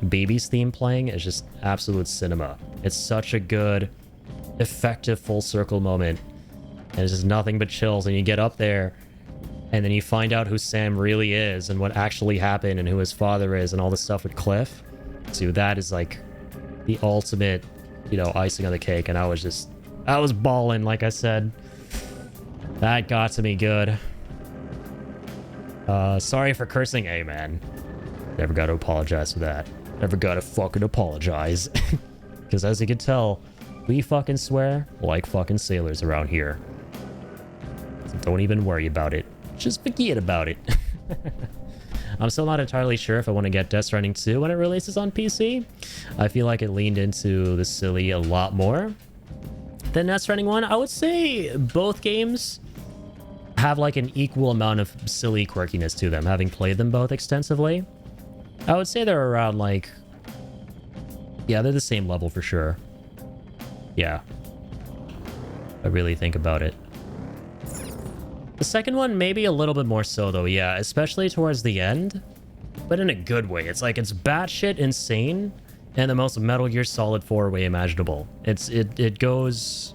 [SPEAKER 1] Baby's theme playing, is just absolute cinema. It's such a good, effective full circle moment, and it's just nothing but chills. And you get up there, and then you find out who Sam really is and what actually happened and who his father is and all this stuff with Cliff. So that is like the ultimate, icing on the cake. And I was balling, like I said. That got to me good. Sorry for cursing. Hey, man. Never got to apologize for that. Never got to fucking apologize. Because as you can tell, we fucking swear like fucking sailors around here. So don't even worry about it. Just forget about it. I'm still not entirely sure if I want to get Death Stranding 2 when it releases on PC. I feel like it leaned into the silly a lot more than Death Stranding 1. I would say both games have like an equal amount of silly quirkiness to them, having played them both extensively. I would say they're around like... yeah, they're the same level for sure. Yeah. I really think about it. The second one, maybe a little bit more so, though, yeah, especially towards the end, but in a good way. It's like, it's batshit insane and the most Metal Gear Solid 4 way imaginable. It goes...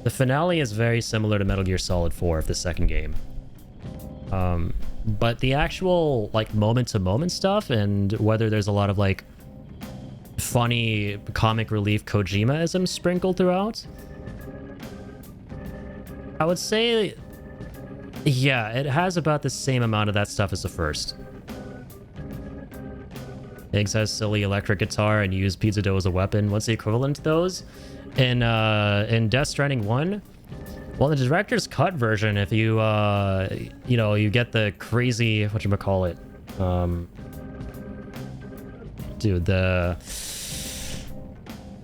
[SPEAKER 1] the finale is very similar to Metal Gear Solid 4 of the second game. But the actual, like, moment-to-moment stuff, and whether there's a lot of, like, funny comic relief Kojima-ism sprinkled throughout, I would say... yeah, it has about the same amount of that stuff as the first. Higgs has silly electric guitar and used pizza dough as a weapon. What's the equivalent to those? In Death Stranding 1? Well, in the director's cut version, if you, you get the crazy, whatchamacallit, dude, the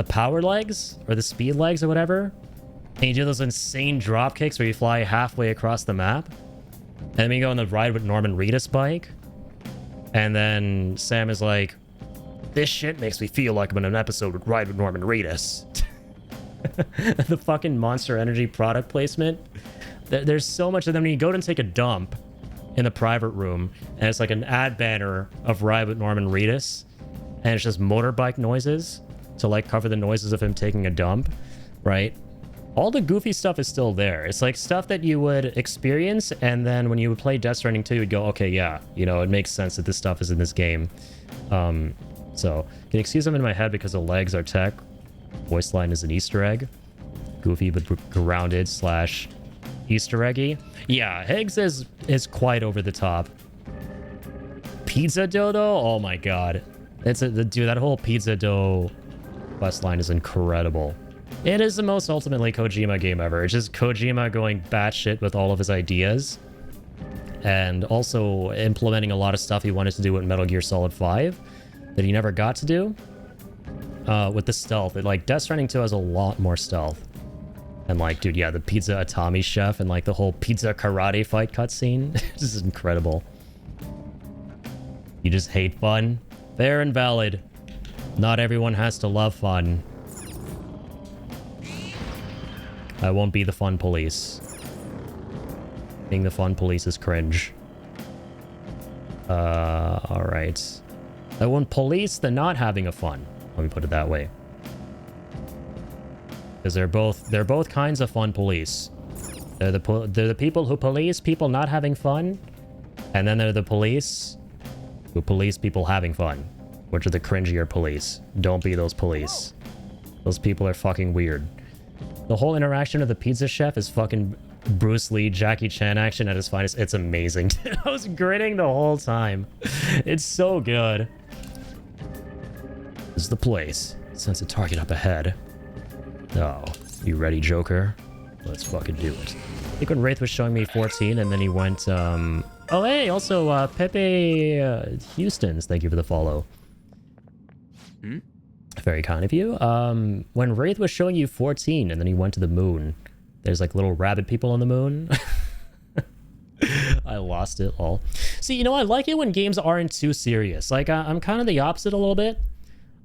[SPEAKER 1] power legs, or the speed legs, or whatever, and you do those insane drop kicks where you fly halfway across the map, and then you go on the Ride with Norman Reedus bike, and then Sam is like, this shit makes me feel like I'm in an episode with Ride with Norman Reedus. The fucking Monster Energy product placement. There's so much of them. When you go and take a dump in the private room, and it's like an ad banner of Ride with Norman Reedus, and it's just motorbike noises to like cover the noises of him taking a dump, right? All the goofy stuff is still there. It's like stuff that you would experience, and then when you would play Death Stranding 2, you'd go, okay, yeah, it makes sense that this stuff is in this game. So, can you excuse them in my head because the legs are tech. Voice line is an Easter egg. Goofy but grounded / Easter eggy. Yeah, Higgs is quite over the top. Pizza dough, though? Oh my god. Dude, that whole pizza dough quest line is incredible. It is the most ultimately Kojima game ever. It's just Kojima going batshit with all of his ideas, and also implementing a lot of stuff he wanted to do with Metal Gear Solid 5 that he never got to do. With the stealth, like Death Stranding 2 has a lot more stealth, and like, dude, yeah, the pizza Atami chef and like the whole pizza karate fight cutscene, this is incredible. You just hate fun. Fair and valid. Not everyone has to love fun. I won't be the fun police. Being the fun police is cringe. Alright. I won't police the not having a fun. Let me put it that way. Because they're both kinds of fun police. They're the people who police people not having fun, and then they're the police who police people having fun, which are the cringier police. Don't be those police. Those people are fucking weird. The whole interaction of the pizza chef is fucking Bruce Lee, Jackie Chan action at his finest. It's amazing. I was grinning the whole time. It's so good. This is the place. Sense a target up ahead. Oh, you ready, Joker? Let's fucking do it. I think when Wraith was showing me 14 and then he went, oh hey, also, Pepe Houston's, thank you for the follow.
[SPEAKER 18] Hmm?
[SPEAKER 1] Very kind of you. When Wraith was showing you 14 and then he went to the moon, there's like little rabbit people on the moon. I lost it all. See, you know, I like it when games aren't too serious. Like, I'm kind of the opposite a little bit.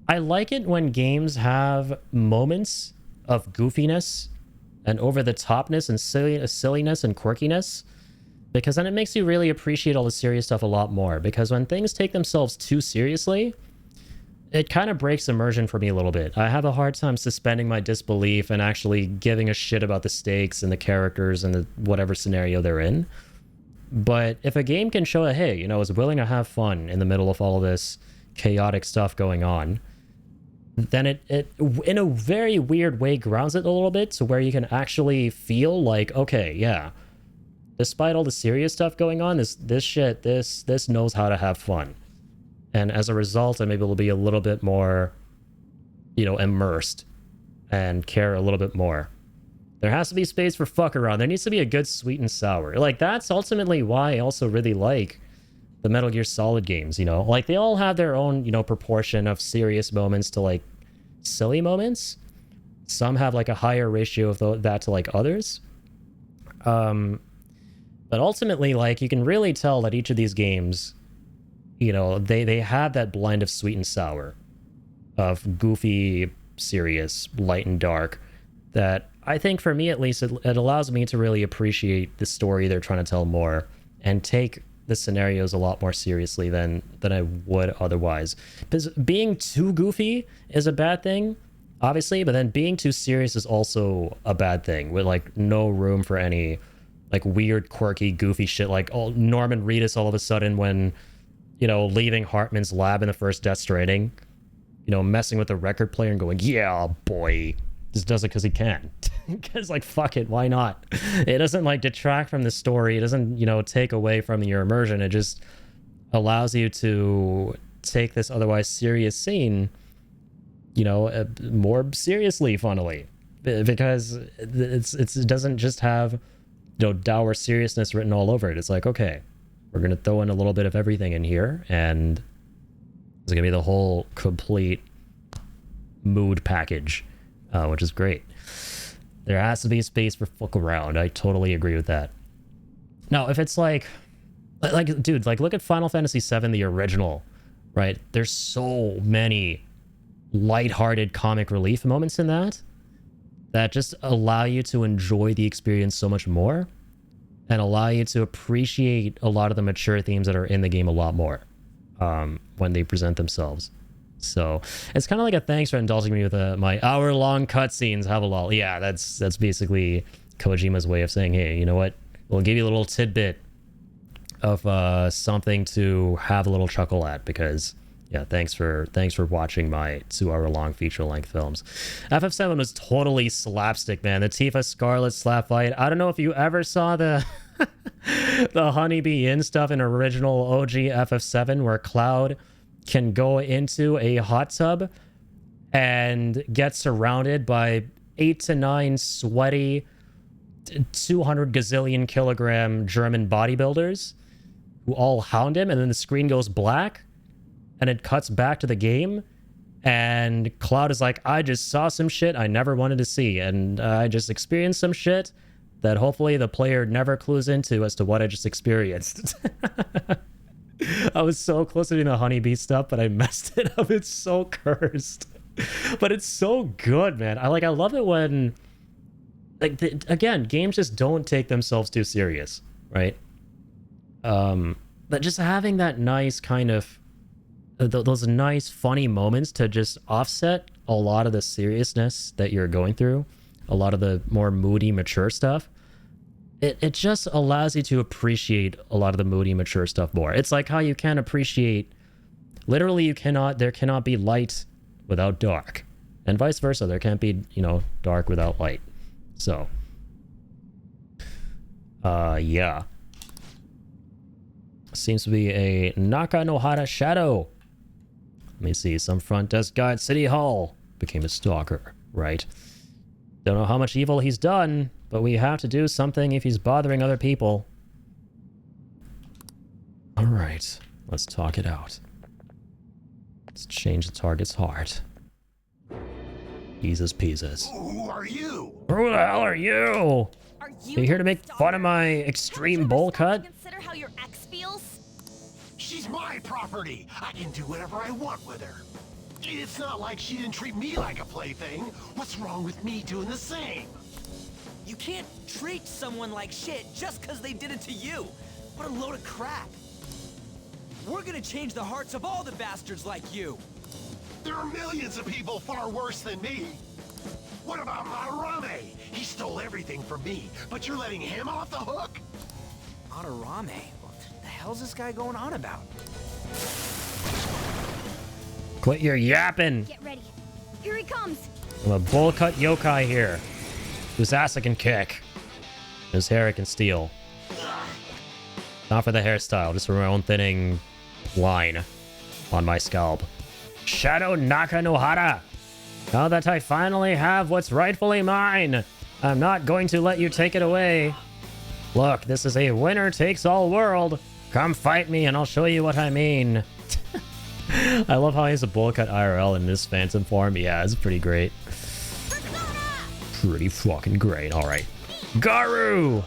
[SPEAKER 1] I like it when games have moments of goofiness and over-the-topness and silliness and quirkiness, because then it makes you really appreciate all the serious stuff a lot more. Because when things take themselves too seriously, it kind of breaks immersion for me a little bit. I have a hard time suspending my disbelief and actually giving a shit about the stakes and the characters and the whatever scenario they're in. But if a game can show that, hey, you know, is willing to have fun in the middle of all of this chaotic stuff going on, then it in a very weird way grounds it a little bit to where you can actually feel like, okay, yeah, despite all the serious stuff going on, this knows how to have fun. And as a result, I'm able to be a little bit more, you know, immersed and care a little bit more. There has to be space for fuck around. There needs to be a good sweet and sour. Like, that's ultimately why I also really like the Metal Gear Solid games, you know? Like, they all have their own, you know, proportion of serious moments to, like, silly moments. Some have, like, a higher ratio of that to, like, others. But ultimately, like, you can really tell that each of these games, you know, they have that blend of sweet and sour, of goofy, serious, light and dark, that I think for me at least, it allows me to really appreciate the story they're trying to tell more and take the scenarios a lot more seriously than I would otherwise. Because being too goofy is a bad thing, obviously, but then being too serious is also a bad thing, with like no room for any like weird, quirky, goofy shit, like Norman Reedus all of a sudden when, you know, leaving Hartman's lab in the first Death Stranding, you know, messing with the record player and going, yeah, boy, just does it because he can. Because, like, fuck it, why not? It doesn't, like, detract from the story. It doesn't, you know, take away from your immersion. It just allows you to take this otherwise serious scene, you know, more seriously, funnily. Because it doesn't just have, you know, dour seriousness written all over it. It's like, okay, we're going to throw in a little bit of everything in here, and it's going to be the whole complete mood package, which is great. There has to be space for fuck around. I totally agree with that. Now, if it's like, dude, like, look at Final Fantasy VII, the original, right? There's so many lighthearted comic relief moments in that just allow you to enjoy the experience so much more and allow you to appreciate a lot of the mature themes that are in the game a lot more when they present themselves. So it's kind of like a thanks for indulging me with my hour-long cutscenes. Have a lol. Yeah, that's basically Kojima's way of saying, hey, you know what? We'll give you a little tidbit of something to have a little chuckle at, because yeah, thanks for watching my 2-hour-long feature-length films. FF7 was totally slapstick, man. The Tifa Scarlet slap fight. I don't know if you ever saw the the Honeybee Inn stuff in original OG FF7, where Cloud can go into a hot tub and get surrounded by 8 to 9 sweaty 200 gazillion kilogram German bodybuilders who all hound him, and then the screen goes black and it cuts back to the game, and Cloud is like, I just saw some shit I never wanted to see, and I just experienced some shit that hopefully the player never clues into as to what I just experienced. I was so close to doing the honeybee stuff, but I messed it up. It's so cursed. But it's so good, man. I love it when, like, again, games just don't take themselves too serious, right? But just having that nice kind of those nice funny moments to just offset a lot of the seriousness that you're going through, a lot of the more moody, mature stuff. It just allows you to appreciate a lot of the moody, mature stuff more. It's like how you can appreciate, literally there cannot be light without dark, and vice versa. There can't be, dark without light. So, yeah. Seems to be a Nakanohara shadow. Let me see. Some front desk guy at City Hall became a stalker, right? Don't know how much evil he's done, but we have to do something if he's bothering other people. All right, let's talk it out. Let's change the target's heart. Eases peases.
[SPEAKER 8] Who are you?
[SPEAKER 1] Who the hell are you? Are you here to make fun of my extreme bowl cut?
[SPEAKER 8] Consider how your ex feels? She's my property. I can do whatever I want with her. It's not like she didn't treat me like a plaything. What's wrong with me doing the same?
[SPEAKER 6] You can't treat someone like shit just because they did it to you. What a load of crap. We're gonna change the hearts of all the bastards like you.
[SPEAKER 8] There are millions of people far worse than me. What about Madarame? He stole everything from me, but you're letting him off the hook?
[SPEAKER 6] Madarame? What the hell's this guy going on about?
[SPEAKER 1] Quit your yapping.
[SPEAKER 3] Get ready. Here he comes.
[SPEAKER 1] I'm a bowl cut yokai here, whose ass I can kick, whose hair I can steal. Not for the hairstyle, just for my own thinning line on my scalp. Shadow Nakanohara. Now that I finally have what's rightfully mine, I'm not going to let you take it away. Look, this is a winner-takes-all world. Come fight me and I'll show you what I mean. I love how he has a bowl cut IRL in this phantom form. Yeah, it's pretty great. Pretty fucking great. All right. Garu!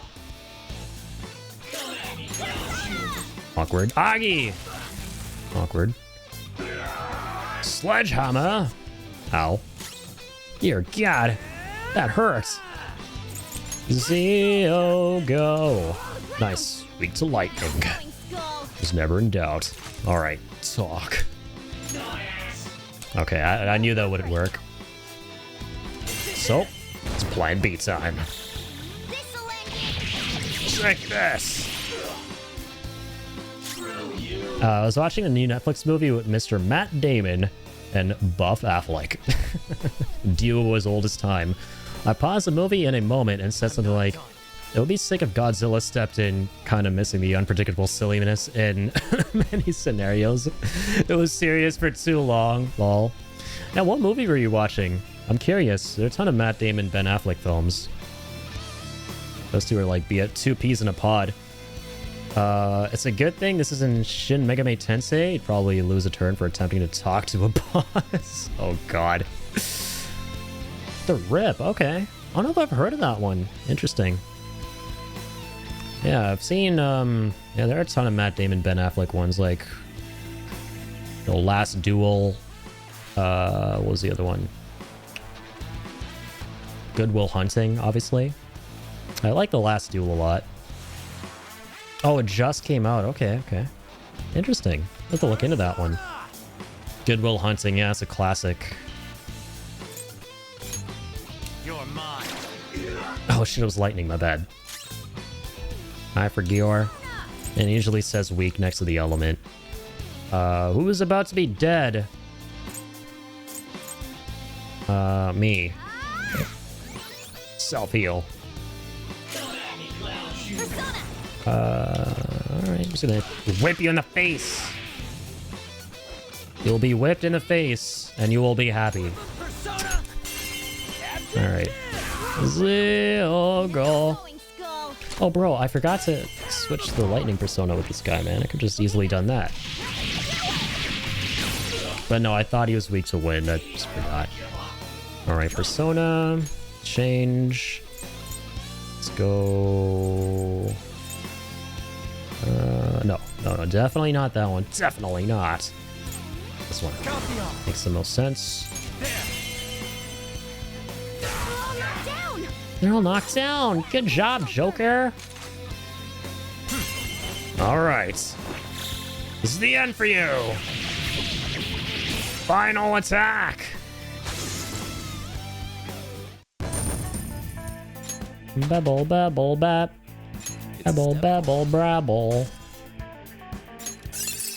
[SPEAKER 1] Awkward. Agi! Awkward. Sledgehammer! Ow. Dear God, that hurts. Zio go. Nice. Weak to lightning. Was never in doubt. All right, talk. Okay, I knew that wouldn't work. So, it's plan B time. Check this. I was watching a new Netflix movie with Mr. Matt Damon and Buff Affleck. Duo as old as time. I paused the movie in a moment and said something like, it would be sick if Godzilla stepped in, kind of missing the unpredictable silliness in many scenarios. It was serious for too long, lol. Now, what movie were you watching? I'm curious. There are a ton of Matt Damon, Ben Affleck films. Those two are like two peas in a pod. It's a good thing this isn't Shin Megami Tensei. He'd probably lose a turn for attempting to talk to a boss. Oh, God. The Rip, okay. I don't know if I've heard of that one. Interesting. Yeah, I've seen, yeah, there are a ton of Matt Damon, Ben Affleck ones, like The Last Duel. What was the other one? Good Will Hunting, obviously. I like The Last Duel a lot. Oh, it just came out. Okay, okay. Interesting. I'll have to look into that one. Good Will Hunting, yeah, it's a classic.
[SPEAKER 9] You're mine.
[SPEAKER 1] Oh shit, it was lightning, my bad. Hi for Gior. And it usually says weak next to the element. Who is about to be dead? Me. Self-heal. Alright, I'm just gonna whip you in the face. You'll be whipped in the face, and you will be happy. Alright. Zero go. Oh, bro, I forgot to switch to the lightning persona with this guy, man. I could just easily done that. But no, I thought he was weak to wind. I just forgot. Alright, persona. Change. Let's go... no. No, no, definitely not that one. Definitely not. This one makes the most sense. They're all knocked down. Good job, Joker. All right. This is the end for you. Final attack. Babble, babble, bap. Babble, babble, brabble.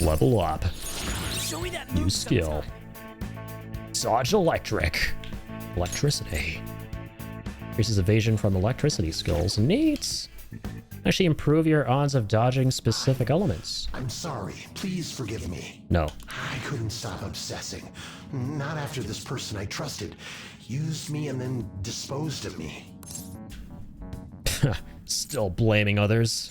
[SPEAKER 1] Level up. New skill. Dodge electric. Electricity. Increases evasion from electricity skills. Neat. Actually improve your odds of dodging specific elements.
[SPEAKER 8] I'm sorry. Please forgive me.
[SPEAKER 1] No.
[SPEAKER 8] I couldn't stop obsessing. Not after this person I trusted used me and then disposed of me.
[SPEAKER 1] Still blaming others.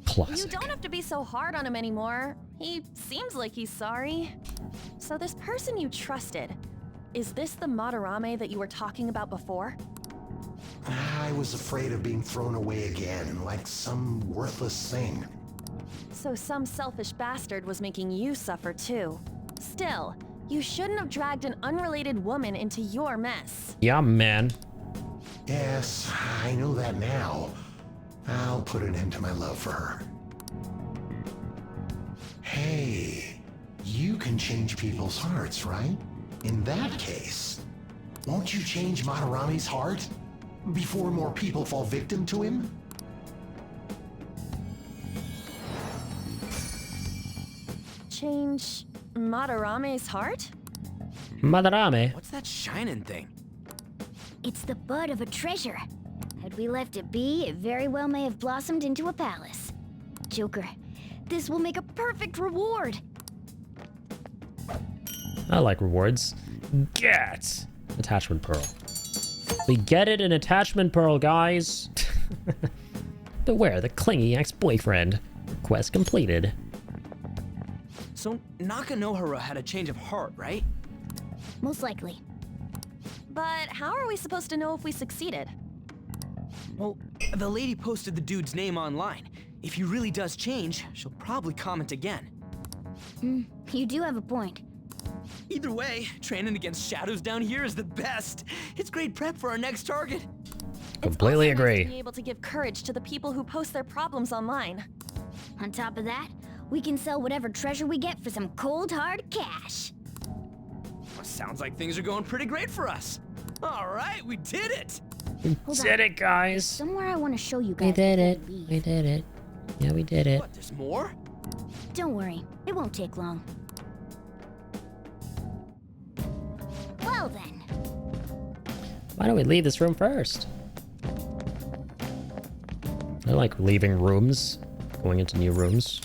[SPEAKER 1] Classic.
[SPEAKER 5] You don't have to be so hard on him anymore. He seems like he's sorry. So this person you trusted, is this the Madarame that you were talking about before?
[SPEAKER 8] I was afraid of being thrown away again, like some worthless thing.
[SPEAKER 5] So some selfish bastard was making you suffer too. Still, you shouldn't have dragged an unrelated woman into your mess.
[SPEAKER 1] Yeah, man.
[SPEAKER 8] Yes, I know that now. I'll put an end to my love for her. Hey, you can change people's hearts, right? In that case, won't you change Madarame's heart before more people fall victim to him?
[SPEAKER 5] Change Madarame's heart?
[SPEAKER 1] Madarame.
[SPEAKER 6] What's that shining thing?
[SPEAKER 3] It's the bud of a treasure. Had we left it be, it very well may have blossomed into a palace. Joker, this will make a perfect reward.
[SPEAKER 1] I like rewards. Get! Attachment pearl. We get it, an attachment pearl, guys. Beware the clingy ex-boyfriend. Quest completed.
[SPEAKER 6] So Nakanohara had a change of heart, right?
[SPEAKER 3] Most likely.
[SPEAKER 5] But how are we supposed to know if we succeeded?
[SPEAKER 6] Well, the lady posted the dude's name online. If he really does change, she'll probably comment again.
[SPEAKER 3] You do have a point.
[SPEAKER 6] Either way, training against shadows down here is the best. It's great prep for our next target.
[SPEAKER 1] Completely agree.
[SPEAKER 5] To be able to give courage to the people who post their problems online.
[SPEAKER 3] On top of that, we can sell whatever treasure we get for some cold hard cash.
[SPEAKER 6] Well, sounds like things are going pretty great for us. All right, we did it.
[SPEAKER 1] We did it, guys.
[SPEAKER 3] Somewhere I want to show you guys.
[SPEAKER 1] We did it. We did it. Yeah, we did it.
[SPEAKER 6] What, there's more?
[SPEAKER 3] Don't worry, it won't take long. Well then.
[SPEAKER 1] Why don't we leave this room first? I like leaving rooms, going into new rooms.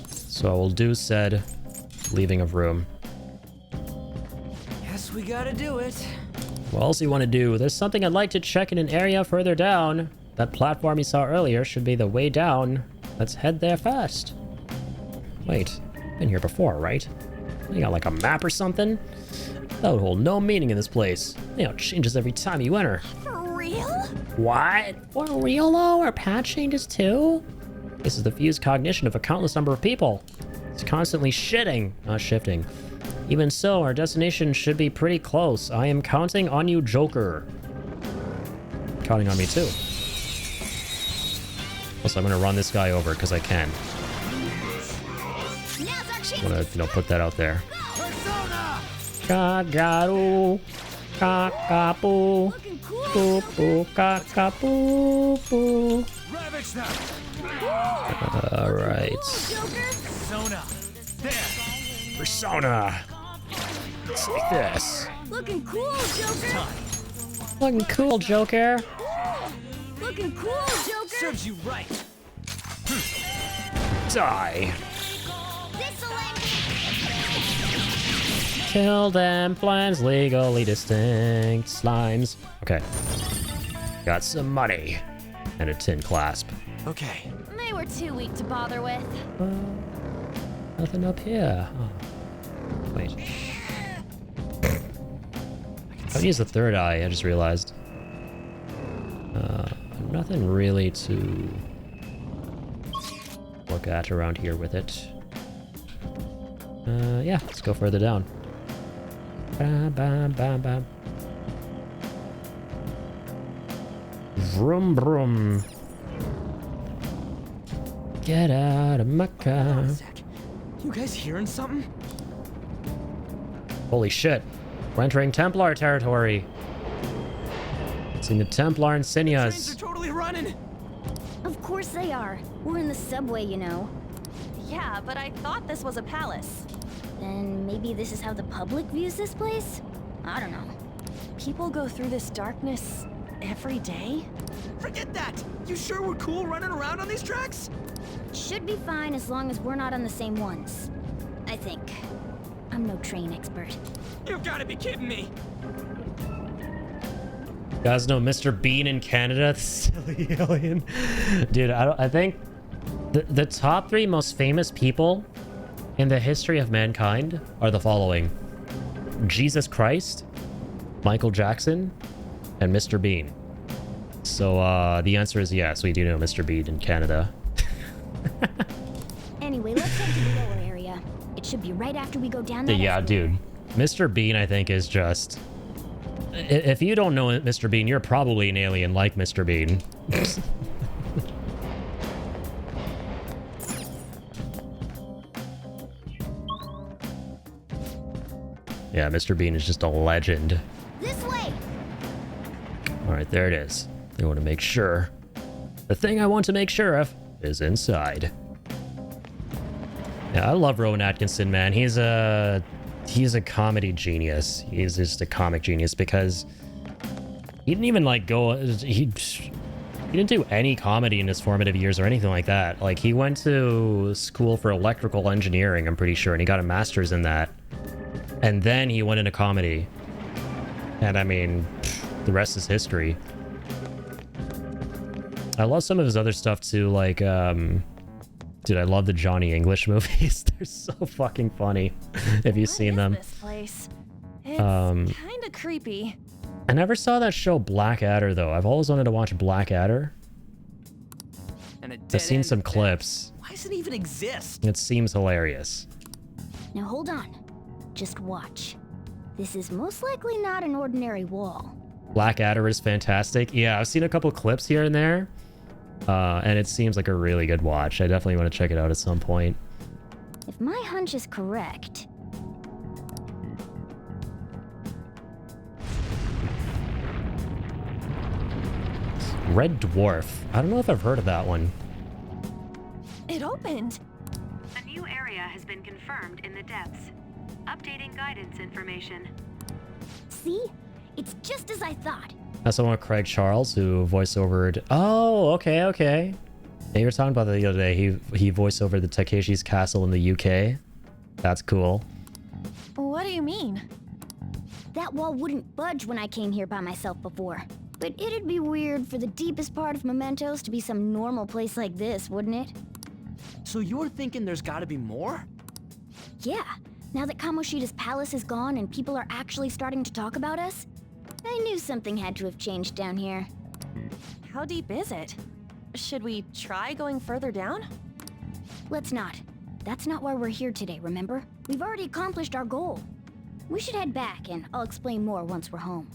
[SPEAKER 1] So I will do said leaving of room.
[SPEAKER 6] Guess we gotta do it.
[SPEAKER 1] What else do you want to do? There's something I'd like to check in an area further down. That platform you saw earlier should be the way down. Let's head there first. Wait, been here before, right? You got like a map or something? That would hold no meaning in this place. You know, it changes every time you enter.
[SPEAKER 5] For real?
[SPEAKER 1] What? For real though? Our path changes too? This is the fused cognition of a countless number of people. It's constantly shifting. Even so, our destination should be pretty close. I am counting on you, Joker. Counting on me too. Also, I'm gonna run this guy over because I can. I'm gonna, put that out there. Kagaru, kakapu, poo kakapu, poo. All right.
[SPEAKER 9] Persona. There.
[SPEAKER 1] Persona. Take this.
[SPEAKER 5] Looking cool, Joker.
[SPEAKER 1] Looking cool, Joker.
[SPEAKER 5] Looking cool, Joker.
[SPEAKER 6] Serves you right.
[SPEAKER 1] Die. Kill them, plans legally distinct slimes. Okay. Got some money. And a tin clasp.
[SPEAKER 6] Okay.
[SPEAKER 5] They were too weak to bother with.
[SPEAKER 1] Nothing up here. Oh. Wait. I've used the third eye, I just realized. Nothing really to... look at around here with it. Yeah, let's go further down. Ba, ba, ba, ba. Vroom, vroom. Get out of my car.
[SPEAKER 6] You guys hearing something?
[SPEAKER 1] Holy shit. We're entering Templar territory. Seen the Templar insignias.
[SPEAKER 6] Trains are totally running.
[SPEAKER 3] Of course they are. We're in the subway, you know.
[SPEAKER 5] Yeah, but I thought this was a palace.
[SPEAKER 3] Then maybe this is how the public views this place? I don't know.
[SPEAKER 5] People go through this darkness every day?
[SPEAKER 6] Forget that! You sure we're cool running around on these tracks?
[SPEAKER 3] Should be fine as long as we're not on the same ones. I think. I'm no train expert.
[SPEAKER 6] You've got to be kidding me!
[SPEAKER 1] You guys know Mr. Bean in Canada? The silly alien. Dude, I think the top 3 most famous people in the history of mankind are the following: Jesus Christ, Michael Jackson, and Mr. Bean. So the answer is yes, we do know Mr. Bean in Canada.
[SPEAKER 3] Anyway, let's head to the lower area. It should be right after we go down that
[SPEAKER 1] Yeah,
[SPEAKER 3] escalator.
[SPEAKER 1] dude. Mr. Bean, I think, is just... If you don't know Mr. Bean, you're probably an alien like Mr. Bean. Yeah, Mr. Bean is just a legend.
[SPEAKER 3] This way!
[SPEAKER 1] Alright, there it is. I want to make sure. The thing I want to make sure of is inside. Yeah, I love Rowan Atkinson, man. He's a comedy genius. He's just a comic genius because he didn't even like go... He didn't do any comedy in his formative years or anything like that. Like, he went to school for electrical engineering, I'm pretty sure, and he got a master's in that. And then he went into comedy. And I mean, the rest is history. I love some of his other stuff too, like, dude, I love the Johnny English movies. They're so fucking funny, if you've seen them.
[SPEAKER 5] This place. It's kind of creepy.
[SPEAKER 1] I never saw that show Blackadder, though. I've always wanted to watch Blackadder. I've seen some clips.
[SPEAKER 6] Why does it even exist?
[SPEAKER 1] It seems hilarious.
[SPEAKER 3] Now hold on. Just watch. This is most likely not an ordinary wall.
[SPEAKER 1] Blackadder is fantastic. Yeah, I've seen a couple clips here and there. And it seems like a really good watch. I definitely want to check it out at some point.
[SPEAKER 3] If my hunch is correct...
[SPEAKER 1] Red Dwarf. I don't know if I've heard of that one.
[SPEAKER 5] It opened.
[SPEAKER 15] A new area has been confirmed in the depths. Updating guidance information.
[SPEAKER 3] See? It's just as I thought.
[SPEAKER 1] That's the one with Craig Charles, who voiceovered... Oh, okay, okay. Yeah, you were talking about that the other day. He voiceovered the Takeshi's Castle in the UK. That's cool.
[SPEAKER 5] What do you mean?
[SPEAKER 3] That wall wouldn't budge when I came here by myself before. But it'd be weird for the deepest part of Mementos to be some normal place like this, wouldn't it?
[SPEAKER 6] So you're thinking there's gotta be more?
[SPEAKER 3] Yeah. Now that Kamoshida's palace is gone and people are actually starting to talk about us, I knew something had to have changed down here.
[SPEAKER 5] How deep is it? Should we try going further down?
[SPEAKER 3] Let's not. That's not why we're here today, remember? We've already accomplished our goal. We should head back, and I'll explain more once we're home.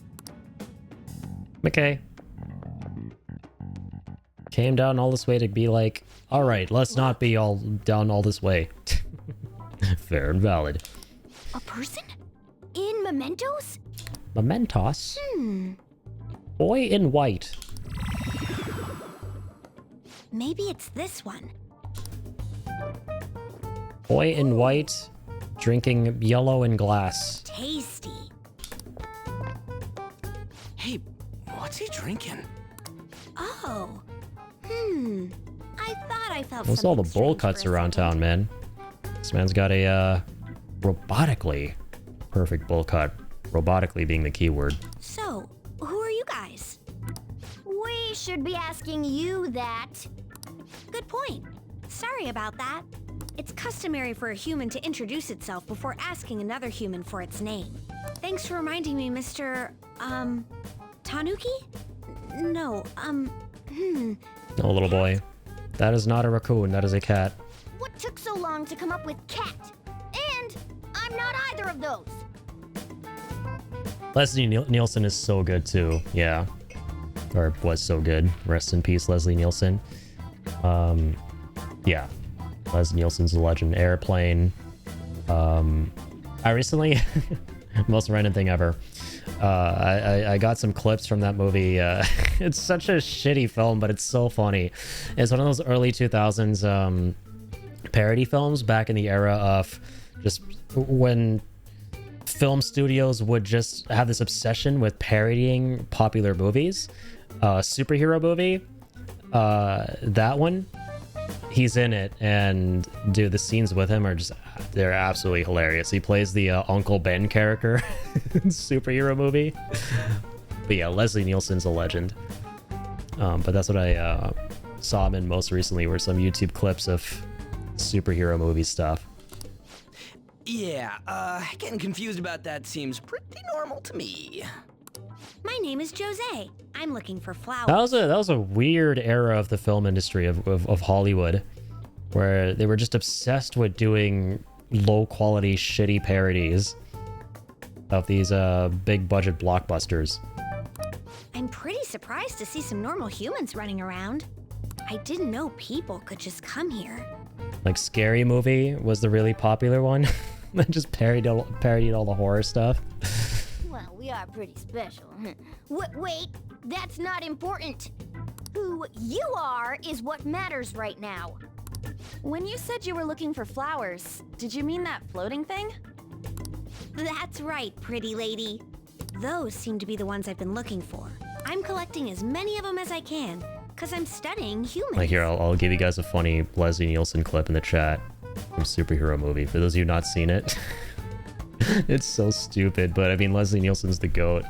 [SPEAKER 1] Okay. Came down all this way to be like, all right, let's not be all down all this way. Fair and valid.
[SPEAKER 3] A person? In Mementos?
[SPEAKER 1] Mementos? Boy in white.
[SPEAKER 21] Maybe it's this one.
[SPEAKER 1] Boy in white, drinking yellow in glass.
[SPEAKER 21] Tasty.
[SPEAKER 6] Hey, what's he drinking?
[SPEAKER 21] Oh. I thought I felt
[SPEAKER 1] What's all the bowl cuts around town, man? This man's got a, robotically perfect bowl cut. Robotically being the key word.
[SPEAKER 21] So, who are you guys? We should be asking you that. Good point. Sorry about that. It's customary for a human to introduce itself before asking another human for its name. Thanks for reminding me, Mr. Tanuki? No,
[SPEAKER 1] Oh, little boy. That is not a raccoon, that is a cat.
[SPEAKER 3] What took so long to come up with cat? And I'm not either of those.
[SPEAKER 1] Leslie Nielsen is so good too, yeah. Or was so good. Rest in peace, Leslie Nielsen. Yeah. Leslie Nielsen's a legend. Airplane. I recently... most random thing ever. I got some clips from that movie. It's such a shitty film, but it's so funny. It's one of those early 2000s parody films back in the era of just when film studios would just have this obsession with parodying popular movies. Superhero movie. That one. He's in it, and dude, the scenes with him are just, they're absolutely hilarious. He plays the Uncle Ben character in superhero movie. But yeah, Leslie Nielsen's a legend. But that's what I saw him in most recently, were some YouTube clips of superhero movie stuff.
[SPEAKER 6] Yeah, getting confused about that seems pretty normal to me.
[SPEAKER 3] My name is Jose. I'm looking for flowers.
[SPEAKER 1] That was a weird era of the film industry of Hollywood, where they were just obsessed with doing low quality shitty parodies of these big budget blockbusters.
[SPEAKER 3] I'm pretty surprised to see some normal humans running around. I didn't know people could just come here.
[SPEAKER 1] Like Scary Movie was the really popular one. That just parodied all the horror stuff.
[SPEAKER 3] Well, we are pretty special. Wait, that's not important. Who you are is what matters right now.
[SPEAKER 5] When you said you were looking for flowers, did you mean that floating thing?
[SPEAKER 3] That's right, pretty lady. Those seem to be the ones I've been looking for. I'm collecting as many of them as I can, because I'm studying humans.
[SPEAKER 1] Like here, I'll give you guys a funny Leslie Nielsen clip in the chat from Superhero Movie. For those of you not seen it. It's so stupid, but I mean, Leslie Nielsen's the GOAT.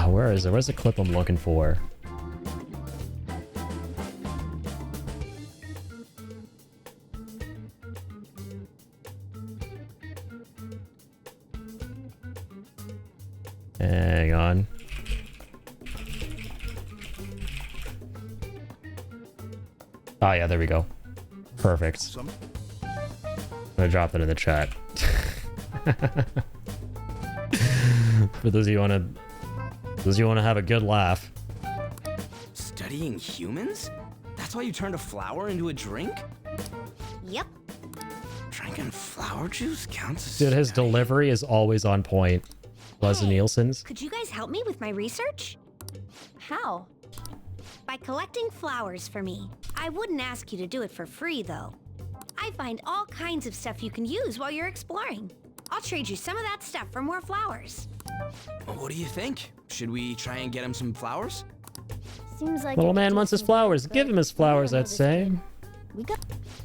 [SPEAKER 1] Where is it? Where's the clip I'm looking for? Hang on. Oh yeah, there we go. Perfect. I'm gonna drop it in the chat. For those of you wanna have a good laugh.
[SPEAKER 6] Studying humans? That's why you turned a flower into a drink?
[SPEAKER 3] Yep.
[SPEAKER 6] Drinking flower juice counts as
[SPEAKER 1] Dude, his delivery is always on point. Leslie Nielsen's.
[SPEAKER 3] Could you guys help me with my research?
[SPEAKER 5] How?
[SPEAKER 3] By collecting flowers for me. I wouldn't ask you to do it for free, though. I find all kinds of stuff you can use while you're exploring. I'll trade you some of that stuff for more flowers.
[SPEAKER 6] What do you think? Should we try and get him some flowers?
[SPEAKER 3] Seems like
[SPEAKER 1] Little man wants his flowers. Give him his flowers, I'd say.
[SPEAKER 3] We got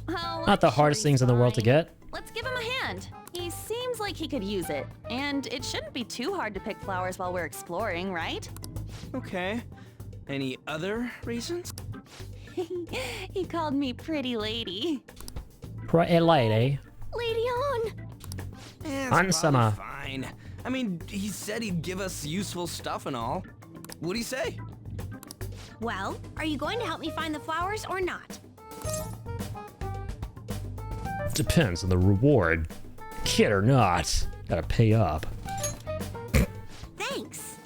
[SPEAKER 1] Not the hardest things in the world to get.
[SPEAKER 5] Let's give him a hand. He seems like he could use it. And it shouldn't be too hard to pick flowers while we're exploring, right?
[SPEAKER 6] Okay. Any other reasons?
[SPEAKER 5] He called me pretty lady.
[SPEAKER 1] Pretty lady.
[SPEAKER 3] Lady on.
[SPEAKER 6] It's
[SPEAKER 1] Summer.
[SPEAKER 6] fine. I mean, he said he'd give us useful stuff and all. What'd he say?
[SPEAKER 3] Well, are you going to help me find the flowers or not?
[SPEAKER 1] Depends on the reward. Kid or not. Gotta pay up.
[SPEAKER 3] Thanks.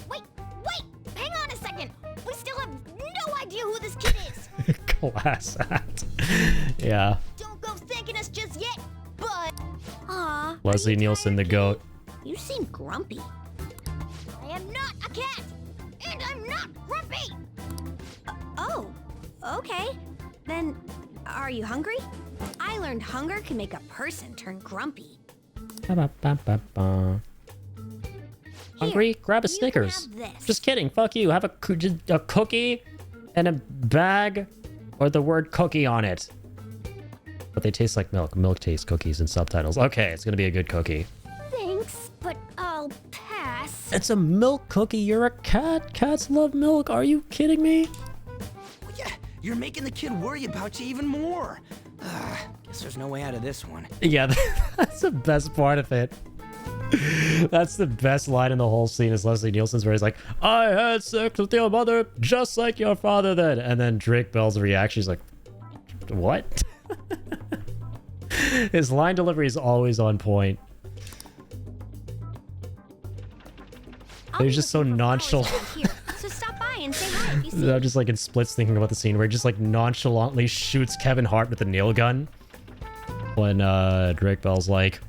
[SPEAKER 3] Wait, hang on a second. We still have no idea who this kid is.
[SPEAKER 1] Class act. Yeah.
[SPEAKER 3] Don't go thanking us just yet, but... Aw.
[SPEAKER 1] Leslie Nielsen, the GOAT.
[SPEAKER 3] You seem grumpy. I am not a cat, and I'm not grumpy. Oh, okay. Then, are you hungry? I learned hunger can make a person turn grumpy.
[SPEAKER 1] Hungry? Grab a Snickers. Just kidding. Fuck you. Have a cookie and a bag or the word cookie on it. But they taste like milk. Milk tastes cookies in subtitles. Okay, it's gonna be a good cookie.
[SPEAKER 3] Thanks, but I'll pass.
[SPEAKER 1] It's a milk cookie. You're a cat. Cats love milk. Are you kidding me?
[SPEAKER 6] You're making the kid worry about you even more. Guess there's no way out of this one.
[SPEAKER 1] Yeah, that's the best part of it. That's the best line in the whole scene is Leslie Nielsen's where he's like, I had sex with your mother just like your father then. And then Drake Bell's reaction, he's like, what? His line delivery is always on point. He's just so nonchalant.
[SPEAKER 3] So stop by and say hi if you see.
[SPEAKER 1] I'm just like in splits thinking about the scene where he just like nonchalantly shoots Kevin Hart with a nail gun. When Drake Bell's like,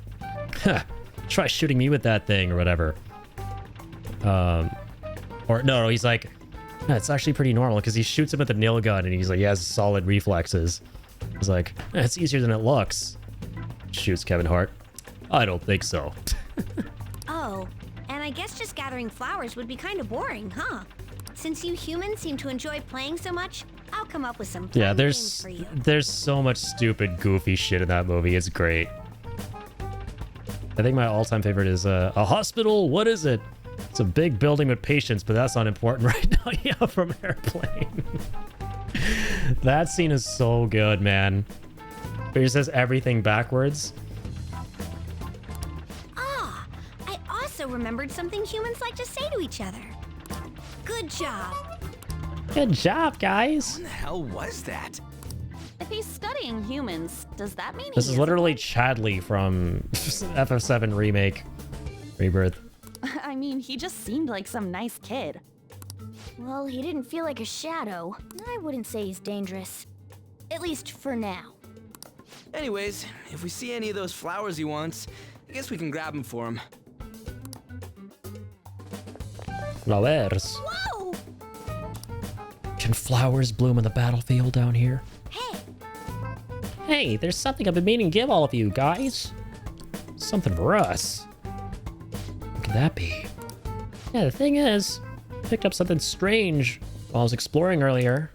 [SPEAKER 1] huh, try shooting me with that thing or whatever. Or no, he's like, yeah, it's actually pretty normal because he shoots him with a nail gun and he's like, he has solid reflexes. He's like, it's easier than it looks. Shoots Kevin Hart. I don't think so.
[SPEAKER 3] Oh, and I guess just gathering flowers would be kind of boring, huh? Since you humans seem to enjoy playing so much, I'll come up with some fun games for you.
[SPEAKER 1] There's so much stupid, goofy shit in that movie. It's great. I think my all-time favorite is a hospital. What is it? It's a big building with patients, but that's not important right now. Yeah, from Airplane. That scene is so good, man. Where he says everything backwards.
[SPEAKER 3] Ah, I also remembered something humans like to say to each other. Good job.
[SPEAKER 1] Good job, guys.
[SPEAKER 6] What the hell was that?
[SPEAKER 5] If he's studying humans, does that mean
[SPEAKER 1] This is literally Chadley from FF7 Remake Rebirth.
[SPEAKER 5] I mean, he just seemed like some nice kid.
[SPEAKER 3] Well, he didn't feel like a shadow. I wouldn't say he's dangerous. At least for now.
[SPEAKER 6] Anyways, if we see any of those flowers he wants, I guess we can grab them for him.
[SPEAKER 1] Flowers.
[SPEAKER 3] Whoa!
[SPEAKER 1] Can flowers bloom in the battlefield down here?
[SPEAKER 3] Hey!
[SPEAKER 1] Hey, there's something I've been meaning to give all of you guys. Something for us. What could that be? Yeah, the thing is, I picked up something strange while I was exploring earlier.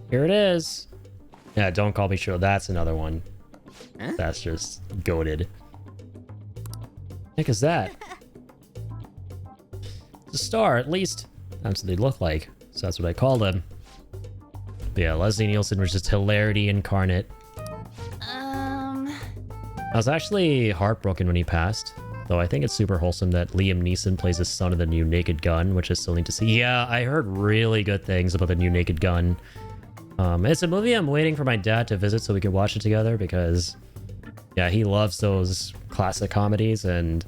[SPEAKER 1] Here it is. Yeah, don't call me sure. That's another one.
[SPEAKER 6] Huh?
[SPEAKER 1] That's just goated. Heck is that? It's a star, at least. That's what they look like. So that's what I call them. But yeah, Leslie Nielsen was just hilarity incarnate. I was actually heartbroken when he passed. Though I think it's super wholesome that Liam Neeson plays the son of the new Naked Gun, which is still need to see. Yeah, I heard really good things about the new Naked Gun. It's a movie I'm waiting for my dad to visit so we can watch it together because, yeah, he loves those classic comedies, and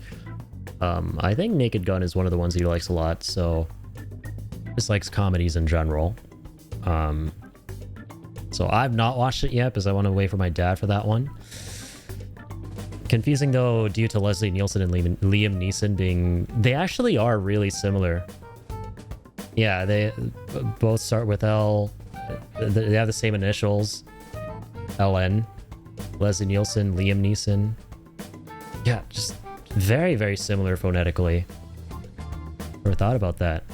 [SPEAKER 1] I think Naked Gun is one of the ones he likes a lot, so just likes comedies in general. So I've not watched it yet because I want to wait for my dad for that one. Confusing though, due to Leslie Nielsen and Liam Neeson being... They actually are really similar. Yeah, they both start with L. They have the same initials. LN. Leslie Nielsen, Liam Neeson. Yeah, just very, very similar phonetically. Never thought about that.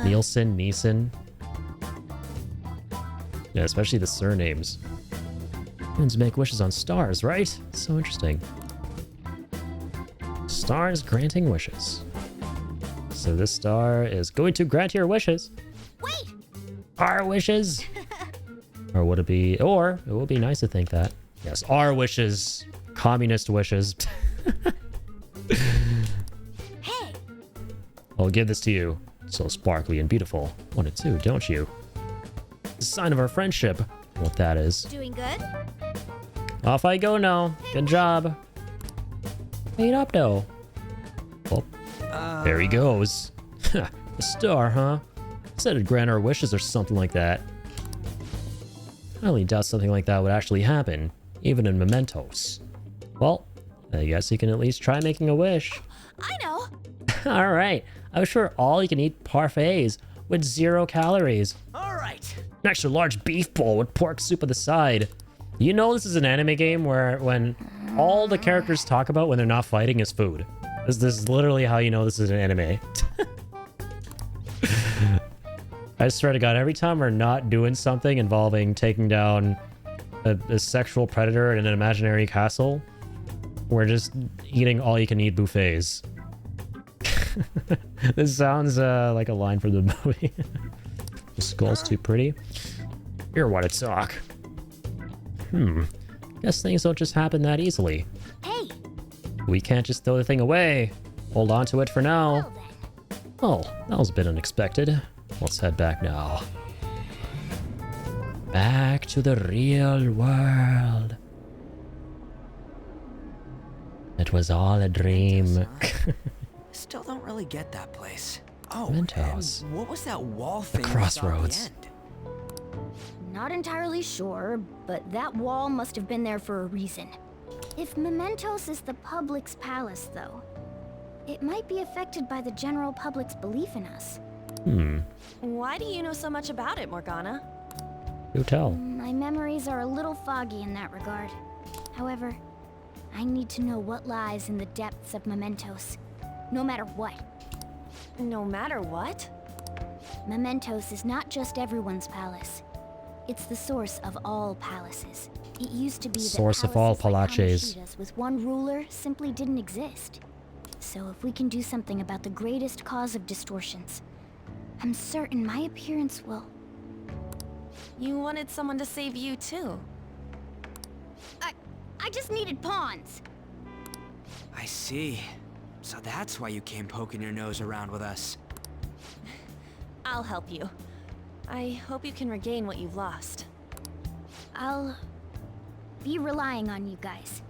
[SPEAKER 1] Nielsen, Neeson. Yeah, especially the surnames. Humans make wishes on stars, right? So interesting. Stars granting wishes. So this star is going to grant your wishes.
[SPEAKER 3] Wait!
[SPEAKER 1] Our wishes! Or would it be... Or, it would be nice to think that. Yes, our wishes. Communist wishes.
[SPEAKER 3] Hey!
[SPEAKER 1] I'll give this to you. So sparkly and beautiful. Want it too, don't you? It's a sign of our friendship. What that is.
[SPEAKER 3] Doing good?
[SPEAKER 1] Off I go now. Good job. Made up though. Well, there he goes. A star, huh? Said it'd grant our wishes or something like that. I highly doubt something like that would actually happen, even in mementos. Well, I guess you can at least try making a wish.
[SPEAKER 3] I know.
[SPEAKER 1] Alright, I wish for all you can eat parfaits with 0 calories.
[SPEAKER 6] Alright.
[SPEAKER 1] An extra large beef bowl with pork soup on the side. You know this is an anime game where when all the characters talk about when they're not fighting is food. This is literally how you know this is an anime. I swear to God, every time we're not doing something involving taking down a sexual predator in an imaginary castle, we're just eating all-you-can-eat buffets. This sounds like a line from the movie. The skull's too pretty. Here, want to talk. Guess things don't just happen that easily.
[SPEAKER 3] Hey!
[SPEAKER 1] We can't just throw the thing away. Hold on to it for now. Oh, that was a bit unexpected. Let's head back now. Back to the real world. It was all a dream.
[SPEAKER 6] Still don't really get that place. Oh,
[SPEAKER 1] Mentos.
[SPEAKER 6] and what was that wall thing?
[SPEAKER 1] Crossroads.
[SPEAKER 3] Not entirely sure, but that wall must have been there for a reason. If Mementos is the public's palace, though, it might be affected by the general public's belief in us.
[SPEAKER 5] Why do you know so much about it, Morgana?
[SPEAKER 1] Do tell.
[SPEAKER 3] My memories are a little foggy in that regard. However, I need to know what lies in the depths of Mementos, no matter what.
[SPEAKER 5] No matter what?
[SPEAKER 3] Mementos is not just everyone's palace. It's the source of all palaces. It used to be that
[SPEAKER 1] Source of all
[SPEAKER 3] palaces
[SPEAKER 1] palaces.
[SPEAKER 3] like with one ruler simply didn't exist. So if we can do something about the greatest cause of distortions, I'm certain my appearance will...
[SPEAKER 5] You wanted someone to save you, too.
[SPEAKER 3] I just needed pawns.
[SPEAKER 6] I see. So that's why you came poking your nose around with us.
[SPEAKER 5] I'll help you. I hope you can regain what you've lost.
[SPEAKER 3] I'll be relying on you guys.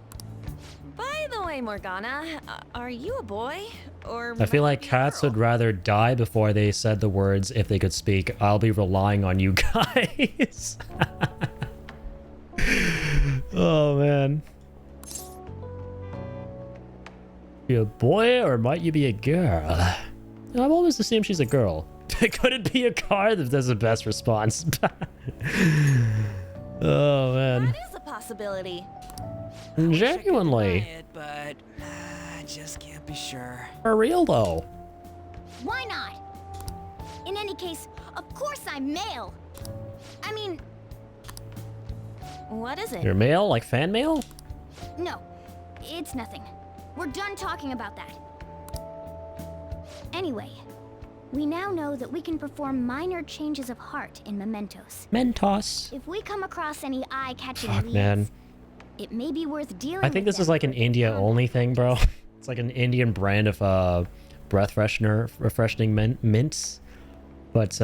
[SPEAKER 5] By the way, Morgana, are you a boy? Or
[SPEAKER 1] I feel like cats would rather die before they said the words, if they could speak, I'll be relying on you guys. Oh, man. You a boy or might you be a girl? I've always assumed she's a girl. Could it be a car? That's the best response. Oh, man.
[SPEAKER 5] That is a possibility.
[SPEAKER 1] Genuinely.
[SPEAKER 6] It, but I just can't be sure.
[SPEAKER 1] For real, though.
[SPEAKER 3] Why not? In any case, of course I'm male. I mean...
[SPEAKER 5] What is it?
[SPEAKER 1] You're male? Like fan mail?
[SPEAKER 3] No, it's nothing. We're done talking about that. Anyway, we now know that we can perform minor changes of heart in Mementos.
[SPEAKER 1] Mentos.
[SPEAKER 3] If we come across any eye-catching
[SPEAKER 1] Fuck,
[SPEAKER 3] leads,
[SPEAKER 1] man.
[SPEAKER 3] it may be worth dealing
[SPEAKER 1] I think
[SPEAKER 3] with
[SPEAKER 1] this is like an India-only thing, bro. It's like an Indian brand of breath freshener, refreshing mints. But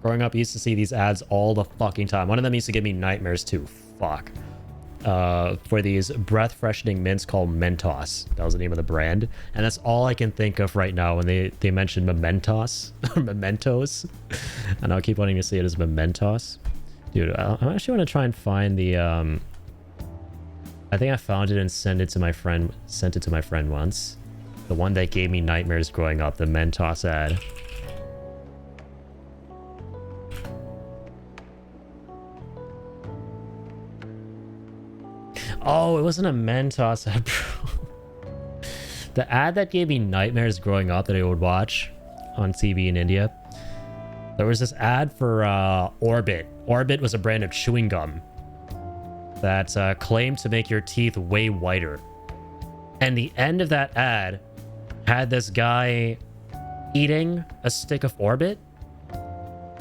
[SPEAKER 1] growing up, I used to see these ads all the fucking time. One of them used to give me nightmares too. Fuck. For these breath freshening mints called Mentos. That was the name of the brand. And that's all I can think of right now when they mention Mementos. Mementos. And I'll keep wanting to see it as Mementos. Dude, I actually want to try and find the... I think I found it and sent it to my friend once. The one that gave me nightmares growing up, the Mentos ad. Oh, it wasn't a Mentos ad, bro. The ad that gave me nightmares growing up that I would watch on TV in India. There was this ad for Orbit. Orbit was a brand of chewing gum that claimed to make your teeth way whiter. And the end of that ad had this guy eating a stick of Orbit.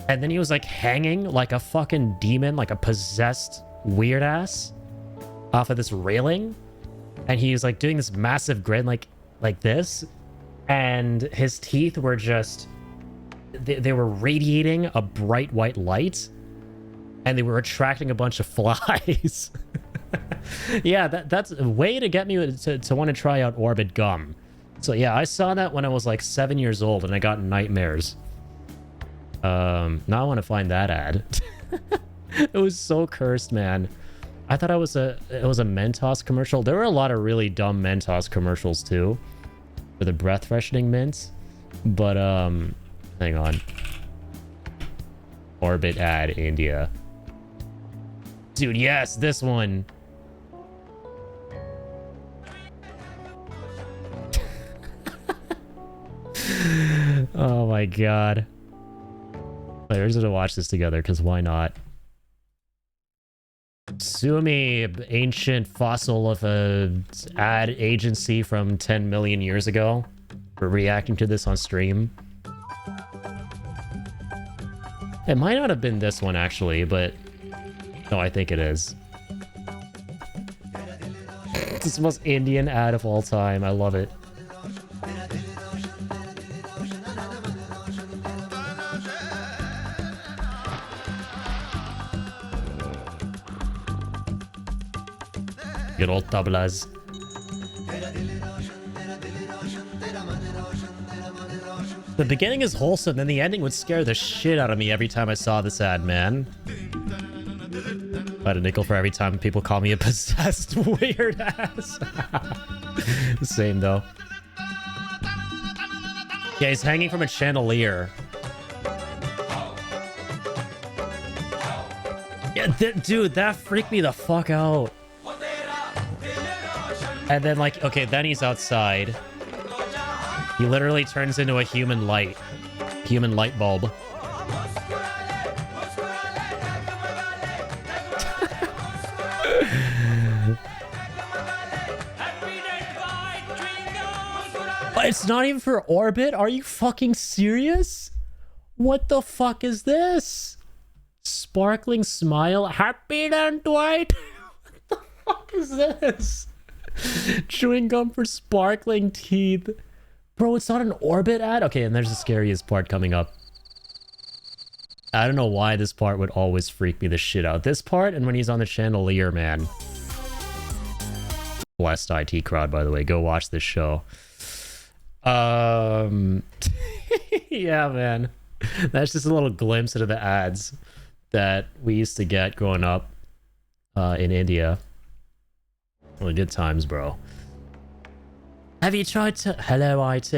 [SPEAKER 1] And then he was like hanging like a fucking demon, like a possessed weird ass off of this railing. And he was like doing this massive grin like this. And his teeth were just... They were radiating a bright white light. And they were attracting a bunch of flies. Yeah, that's a way to get me to want to try out Orbit gum. So yeah, I saw that when I was like 7 years old and I got nightmares. Now I want to find that ad. It was so cursed, man. I thought it was a Mentos commercial. There were a lot of really dumb Mentos commercials too, for the breath freshening mints. But hang on. Orbit ad India. Dude, yes, this one. Oh my god. Wait, we're just gonna watch this together, because why not? Sue me, ancient fossil of a ad agency from 10 million years ago, for reacting to this on stream. It might not have been this one, actually, but... No, I think it is. This is the most Indian ad of all time. I love it. Good old tablas. The beginning is wholesome, then the ending would scare the shit out of me every time I saw this ad, man. I had a nickel for every time people call me a possessed weird ass. Same though. Yeah, he's hanging from a chandelier. Yeah, dude, that freaked me the fuck out. And then, like, okay, then he's outside. He literally turns into a human light bulb. It's not even for orbit? Are you fucking serious? What the fuck is this? Sparkling smile, happy and white? What the fuck is this? Chewing gum for sparkling teeth. Bro, it's not an orbit ad? Okay, and there's the scariest part coming up. I don't know why this part would always freak me the shit out. This part and when he's on the chandelier, man. Blessed IT crowd, by the way. Go watch this show. Yeah, man. That's just a little glimpse into the ads that we used to get growing up in India. Really good times, bro. Have you tried to... Hello, IT.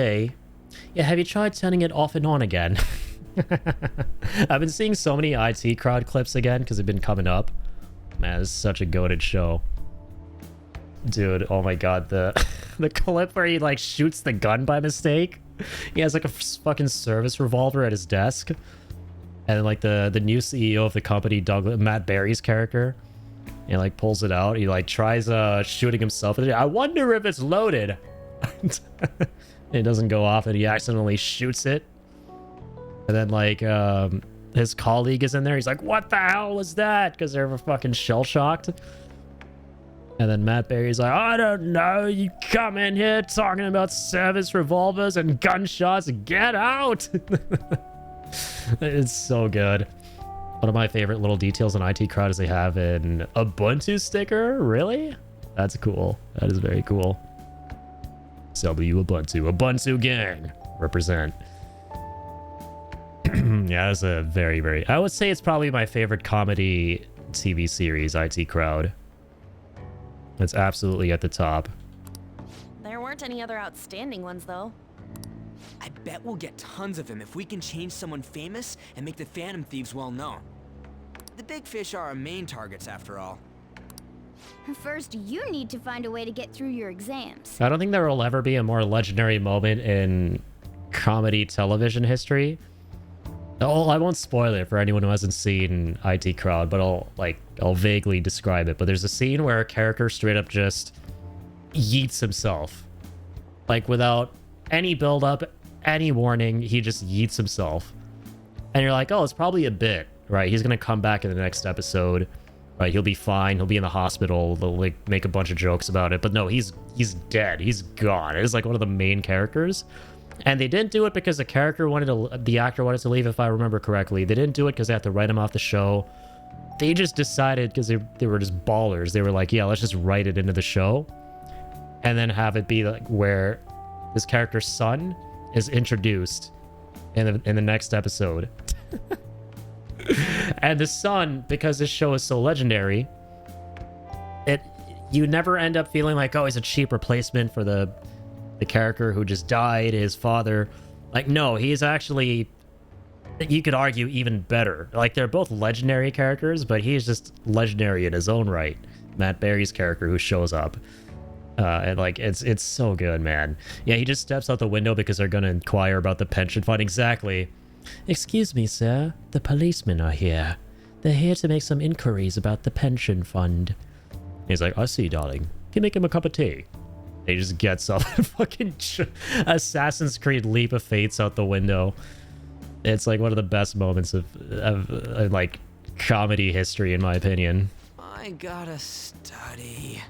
[SPEAKER 1] Yeah, have you tried turning it off and on again? I've been seeing so many IT crowd clips again because they've been coming up. Man, it's such a goated show. Dude, oh my god, the clip where he like shoots the gun by mistake. He has like a fucking service revolver at his desk. And like the new CEO of the company, Matt Berry's character, he like pulls it out. He like tries shooting himself. I wonder if it's loaded. It doesn't go off and he accidentally shoots it. And then like his colleague is in there. He's like, what the hell was that? Because they're fucking shell-shocked. And then Matt Berry's like, I don't know. You come in here talking about service revolvers and gunshots. Get out. It's so good. One of my favorite little details in IT Crowd is they have an Ubuntu sticker. Really? That's cool. That is very cool. W Ubuntu. Ubuntu gang. Represent. Yeah, that's a very, very... I would say it's probably my favorite comedy TV series, IT Crowd. It's absolutely at the top.
[SPEAKER 5] There weren't any other outstanding ones, though.
[SPEAKER 6] I bet we'll get tons of them if we can change someone famous and make the Phantom Thieves well known. The big fish are our main targets, after all.
[SPEAKER 3] First, you need to find a way to get through your exams.
[SPEAKER 1] I don't think there will ever be a more legendary moment in comedy television history. Oh, I won't spoil it for anyone who hasn't seen IT Crowd, but I'll vaguely describe it. But there's a scene where a character straight up just yeets himself. Like without any build-up, any warning, he just yeets himself. And you're like, oh, it's probably a bit, right? He's gonna come back in the next episode, right? He'll be fine. He'll be in the hospital. They'll like make a bunch of jokes about it. But no, he's dead. He's gone. It's like one of the main characters. And they didn't do it because the actor wanted to leave, if I remember correctly. They didn't do it because they had to write him off the show. They just decided, because they were just ballers, they were like, yeah, let's just write it into the show. And then have it be like where this character's son is introduced in the next episode. And the son, because this show is so legendary, you never end up feeling like, oh, he's a cheap replacement for the character who just died, his father. Like, no, he's actually, you could argue, even better. Like, they're both legendary characters, but he's just legendary in his own right. Matt Berry's character who shows up. And like, it's so good, man. Yeah, he just steps out the window because they're gonna inquire about the pension fund. Exactly. Excuse me, sir. The policemen are here. They're here to make some inquiries about the pension fund. He's like, I see, darling. Can you make him a cup of tea? He just gets up and fucking Assassin's Creed Leap of Fates out the window. It's like one of the best moments of like comedy history, in my opinion.
[SPEAKER 6] I gotta study.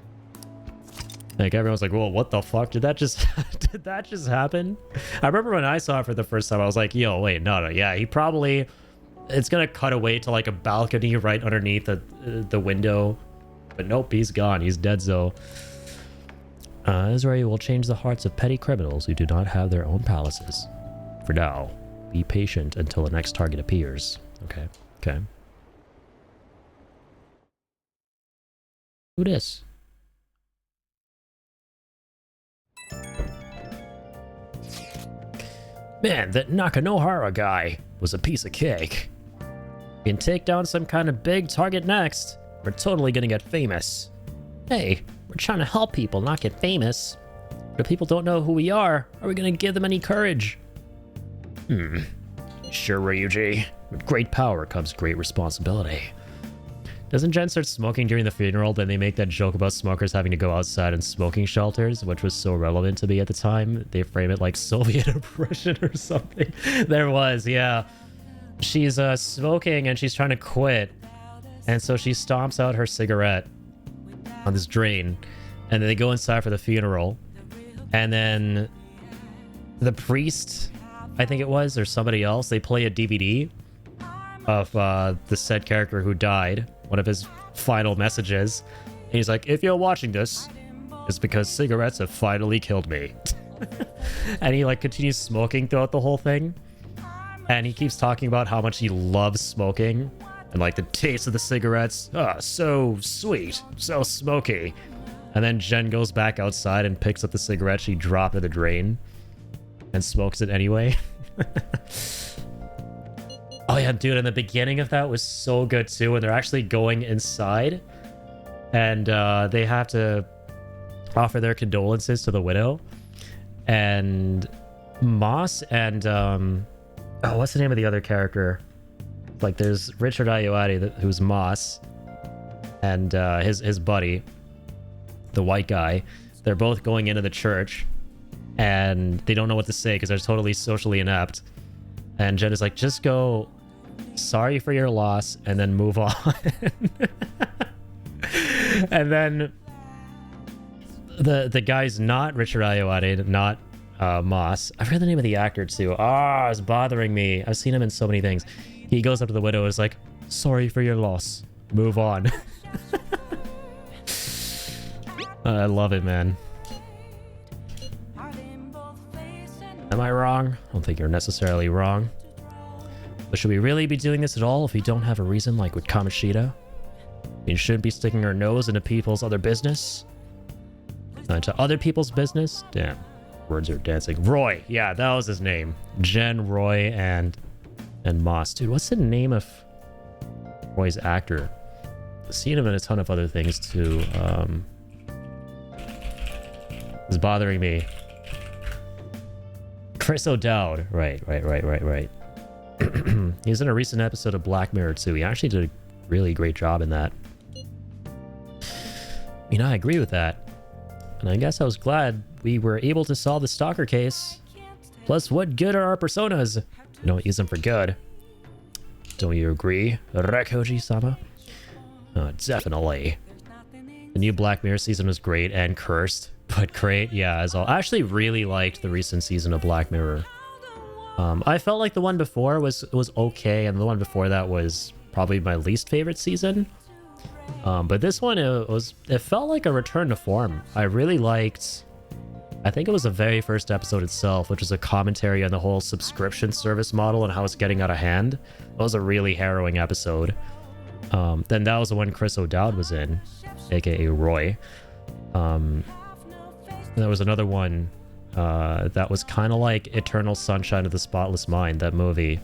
[SPEAKER 1] Like everyone's like, "Whoa, what the fuck? Did that just did that just happen?" I remember when I saw it for the first time, I was like, "Yo, wait, no, yeah, he probably." It's gonna cut away to like a balcony right underneath the window, but nope, he's gone. He's dead. So, Israel will change the hearts of petty criminals who do not have their own palaces. For now, be patient until the next target appears. Okay, okay. Who this? Man, that Nakanohara guy was a piece of cake. We can take down some kind of big target next. We're totally gonna get famous. Hey, we're trying to help people, not get famous. But if people don't know who we are we gonna give them any courage? Sure, Ryuji. With great power comes great responsibility. Doesn't Jen start smoking during the funeral? Then they make that joke about smokers having to go outside in smoking shelters, which was so relevant to me at the time. They frame it like Soviet oppression or something. There was, yeah. She's smoking and she's trying to quit. And so she stomps out her cigarette on this drain. And then they go inside for the funeral. And then the priest, I think it was, or somebody else, they play a DVD of the said character who died. One of his final messages. And he's like, if you're watching this, it's because cigarettes have finally killed me. And he like continues smoking throughout the whole thing. And he keeps talking about how much he loves smoking. And like the taste of the cigarettes. So sweet. So smoky. And then Jen goes back outside and picks up the cigarette she dropped in the drain. And smokes it anyway. Oh yeah, dude, and the beginning of that was so good too, when they're actually going inside and they have to offer their condolences to the widow. And Moss and what's the name of the other character? Like there's Richard Ayoade, who's Moss, and his buddy, the white guy. They're both going into the church and they don't know what to say because they're totally socially inept. And Jen is like, just go, sorry for your loss, and then move on. And then the guy's not Richard Ayoade, not Moss. I forget the name of the actor too. It's bothering me. I've seen him in so many things. He goes up to the widow and is like, sorry for your loss. Move on. I love it, man. Am I wrong? I don't think you're necessarily wrong. But should we really be doing this at all if we don't have a reason, like with Kamoshida? We shouldn't be sticking our nose into people's other business. Into other people's business? Damn. Words are dancing. Roy. Yeah, that was his name. Jen, Roy, and Moss. Dude, what's the name of Roy's actor? I've seen him in a ton of other things too. It's bothering me. Chris O'Dowd. Right. He's in a recent episode of Black Mirror too. He actually did a really great job in that. I mean, I agree with that. And I guess I was glad we were able to solve the stalker case. Plus, what good are our personas? We don't use them for good. Don't you agree, Rekoji-sama? Definitely. The new Black Mirror season was great and cursed, but great, yeah, as all. I actually really liked the recent season of Black Mirror. I felt like the one before was okay, and the one before that was probably my least favorite season. But this one, it felt like a return to form. I really liked, I think it was the very first episode itself, which was a commentary on the whole subscription service model and how it's getting out of hand. It was a really harrowing episode. Then that was the one Chris O'Dowd was in, aka Roy. And there was another one that was kind of like Eternal Sunshine of the Spotless Mind, that movie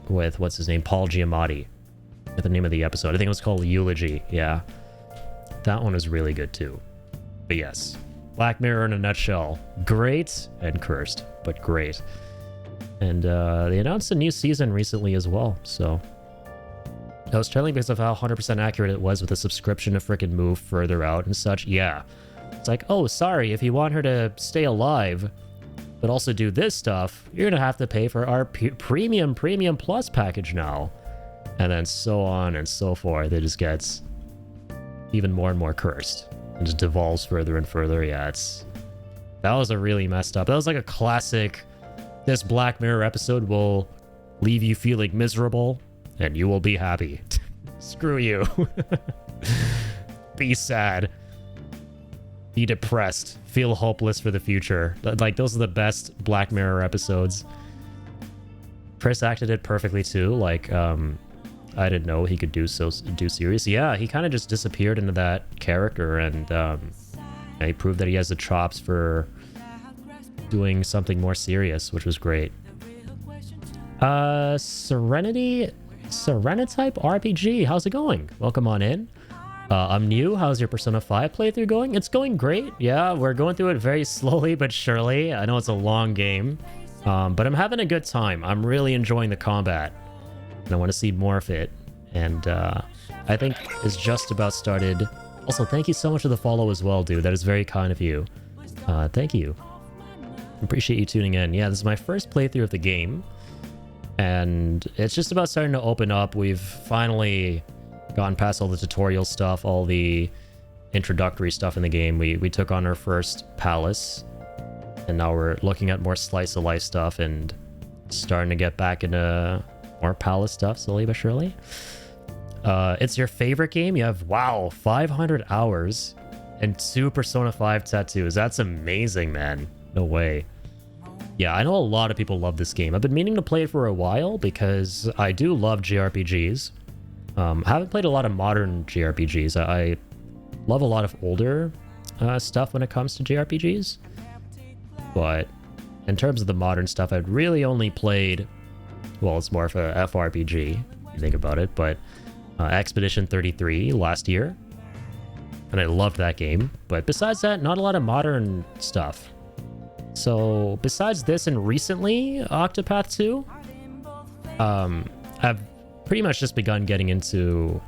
[SPEAKER 1] with, what's his name, Paul Giamatti. The name of the episode, I think it was called Eulogy. Yeah, that one was really good too. But yes, Black Mirror in a nutshell. Great and cursed, but great. And they announced a new season recently as well, so I was telling because of how 100% accurate it was with the subscription to frickin' move further out and such. Yeah, it's like, oh, sorry, if you want her to stay alive, but also do this stuff, you're gonna have to pay for our premium plus package now. And then so on and so forth. It just gets even more and more cursed. And just devolves further and further. Yeah, that was a really messed up. That was like a classic, this Black Mirror episode will leave you feeling miserable and you will be happy. Screw you. Be sad. Be depressed. Feel hopeless for the future. Like, those are the best Black Mirror episodes. Chris acted it perfectly too. Like, I didn't know he could do serious. Yeah, he kind of just disappeared into that character, and he proved that he has the chops for doing something more serious, which was great. Serenity Type RPG, how's it going? Welcome on in. I'm new. How's your Persona 5 playthrough going? It's going great. Yeah, we're going through it very slowly but surely. I know it's a long game, but I'm having a good time. I'm really enjoying the combat, and I want to see more of it. And I think it's just about started. Also, thank you so much for the follow as well, dude. That is very kind of you. Thank you. Appreciate you tuning in. Yeah, this is my first playthrough of the game, and it's just about starting to open up. We've finally gone past all the tutorial stuff, all the introductory stuff in the game. We took on our first palace, and now we're looking at more slice of life stuff and starting to get back into more palace stuff slowly but surely. It's your favorite game? You have, wow, 500 hours and 2 Persona 5 tattoos. That's amazing, man. No way. Yeah, I know a lot of people love this game. I've been meaning to play it for a while because I do love JRPGs. I haven't played a lot of modern JRPGs. I love a lot of older stuff when it comes to JRPGs. But in terms of the modern stuff, I've really only played... Well, it's more of a FRPG, if you think about it, but Expedition 33 last year. And I loved that game. But besides that, not a lot of modern stuff. So besides this and recently Octopath 2, I've pretty much just begun getting into,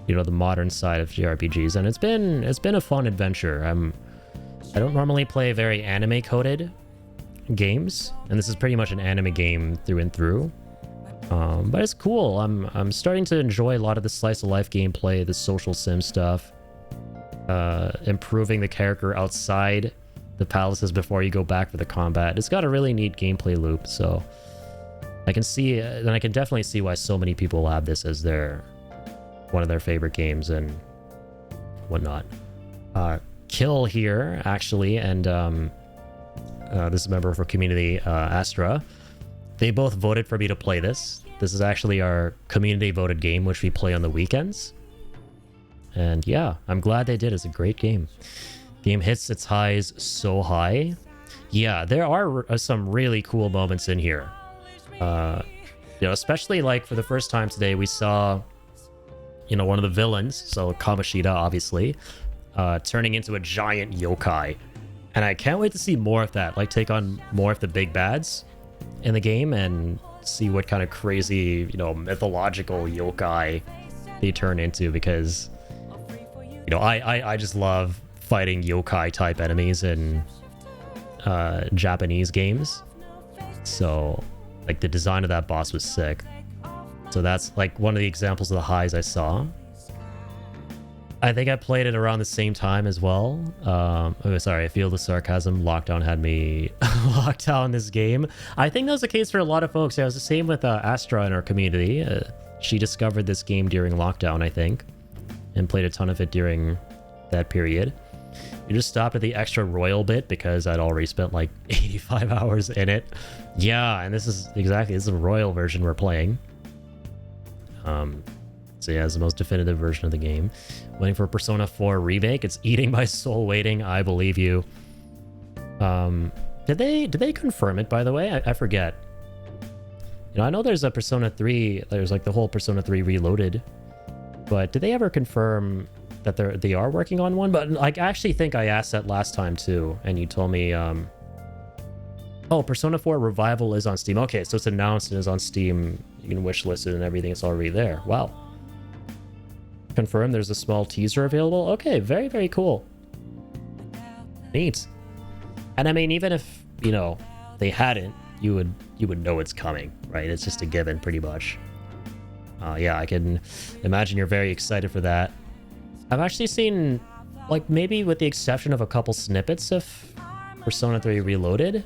[SPEAKER 1] you know, the modern side of JRPGs, and it's been a fun adventure. I don't normally play very anime coded games, and this is pretty much an anime game through and through. But it's cool. I'm starting to enjoy a lot of the slice of life gameplay, the social sim stuff, improving the character outside the palaces before you go back for the combat. It's got a really neat gameplay loop, so I can see, and I can definitely see why so many people have this as one of their favorite games and whatnot. Kill here, actually, and this is a member of our community, Astra. They both voted for me to play this. This is actually our community voted game, which we play on the weekends. And yeah, I'm glad they did. It's a great game. Game hits its highs so high. Yeah, there are some really cool moments in here. You know, especially like for the first time today, we saw, you know, one of the villains, so Kamoshida, obviously, turning into a giant yokai. And I can't wait to see more of that, like take on more of the big bads in the game and see what kind of crazy, you know, mythological yokai they turn into, because, you know, I just love fighting yokai type enemies in Japanese games. So like the design of that boss was sick. So that's like one of the examples of the highs I saw. I think I played it around the same time as well. Oh, sorry, I feel the sarcasm. Lockdown had me locked out in this game. I think that was the case for a lot of folks. Yeah, it was the same with Astra in our community. She discovered this game during lockdown, I think, and played a ton of it during that period. You just stopped at the extra royal bit because I'd already spent like 85 hours in it. Yeah, and this is a royal version we're playing. So yeah, it's the most definitive version of the game. Waiting for Persona 4 remake. It's eating my soul waiting. I believe you. Did they confirm it, by the way? I forget. You know, I know there's a Persona 3. There's like the whole Persona 3 Reloaded. But did they ever confirm that they are working on one? But like, I actually think I asked that last time too, and you told me, oh, Persona 4 Revival is on Steam. Okay, so it's announced and is on Steam. You can wishlist it and everything. It's already there. Wow. Confirmed there's a small teaser available. Okay, very, very cool. Neat. And I mean, even if, you know, they hadn't, you would know it's coming, right? It's just a given, pretty much. Yeah, I can imagine you're very excited for that. I've actually seen, like, maybe with the exception of a couple snippets of Persona 3 Reloaded,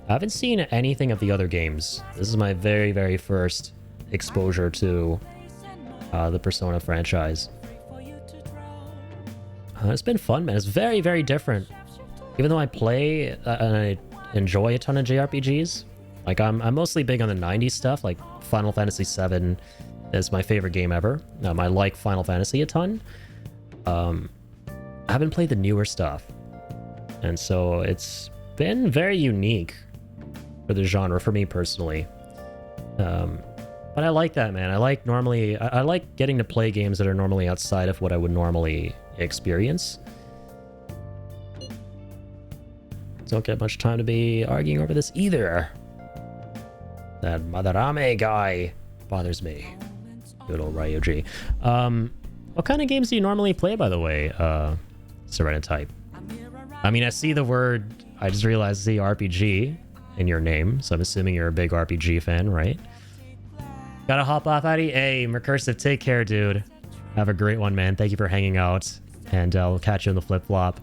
[SPEAKER 1] I haven't seen anything of the other games. This is my very, very first exposure to the Persona franchise. It's been fun, man. It's very, very different. Even though I play and I enjoy a ton of JRPGs, like I'm mostly big on the 90s stuff, like Final Fantasy VII is my favorite game ever. I like Final Fantasy a ton. I haven't played the newer stuff. And so it's been very unique for the genre for me personally. But I like that, man. I like getting to play games that are normally outside of what I would normally experience. Don't get much time to be arguing over this either. That Madarame guy bothers me. Good old Ryoji. What kind of games do you normally play, by the way, Serenotype? I mean, I see the word, I just realized the RPG in your name, so I'm assuming you're a big RPG fan, right? Gotta hop off, Addy. Hey, Recursive, take care, dude. Have a great one, man. Thank you for hanging out, and I'll catch you in the flip-flop.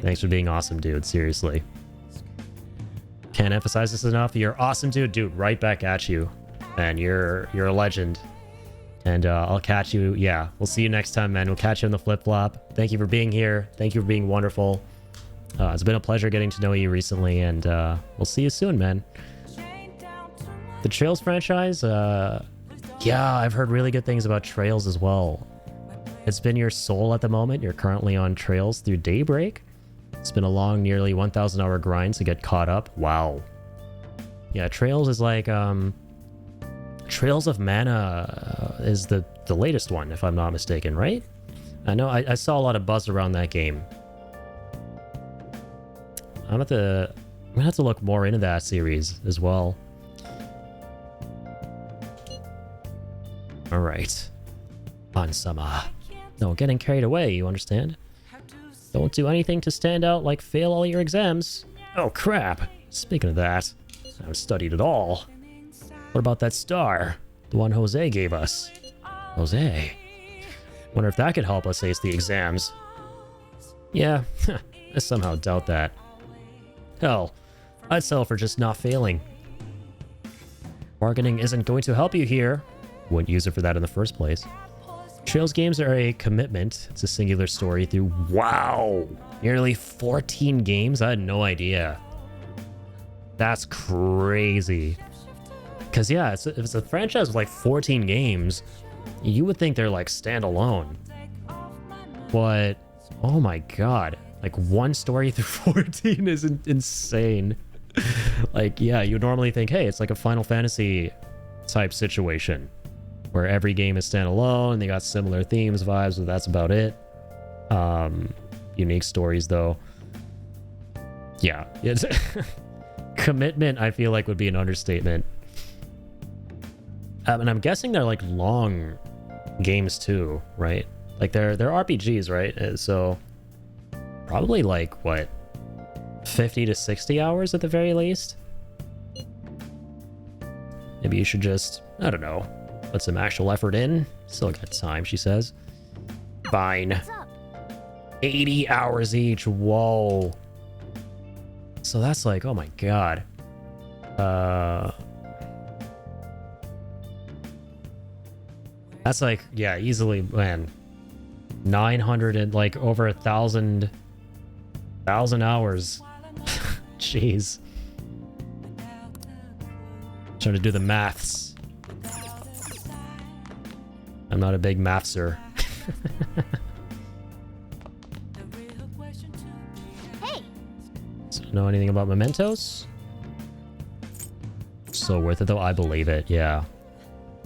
[SPEAKER 1] Thanks for being awesome, dude. Seriously. Can't emphasize this enough. You're awesome, dude. Dude, right back at you. Man, you're a legend. And I'll catch you. Yeah, we'll see you next time, man. We'll catch you in the flip-flop. Thank you for being here. Thank you for being wonderful. It's been a pleasure getting to know you recently, and we'll see you soon, man. The Trails franchise, yeah, I've heard really good things about Trails as well. It's been your soul at the moment. You're currently on Trails through Daybreak. It's been a long, nearly 1,000 hour grind to get caught up. Wow. Yeah, Trails is like, Trails of Mana is the latest one, if I'm not mistaken, right? I know I saw a lot of buzz around that game. I'm gonna have to look more into that series as well. All right, Ansama. No, getting carried away, you understand? Don't do anything to stand out like fail all your exams. Oh crap, speaking of that, I haven't studied at all. What about that star? The one Jose gave us. Jose? Wonder if that could help us ace the exams. Yeah, I somehow doubt that. Hell, I'd sell for just not failing. Bargaining isn't going to help you here. Wouldn't use it for that in the first place. Trails games are a commitment. It's a singular story through, wow, nearly 14 games? I had no idea. That's crazy. Because yeah, if it's a franchise with like 14 games, you would think they're like standalone. But, oh my god. Like one story through 14 is insane. Like, yeah, you normally think, hey, it's like a Final Fantasy type situation where every game is standalone, they got similar themes, vibes, but that's about it. Unique stories though. Yeah, it's commitment, I feel like would be an understatement. And I'm guessing they're like long games too, right? Like they're RPGs, right? So probably like what, 50 to 60 hours at the very least? Maybe you should just, I don't know, put some actual effort in. Still got time, she says. Fine. 80 hours each, whoa. So that's like, oh my god. That's like, yeah, easily, man. 900 and like over 1,000 hours. Jeez. Trying to do the maths. I'm not a big mathser.
[SPEAKER 3] Hey.
[SPEAKER 1] So know anything about mementos? So worth it though, I believe it, yeah.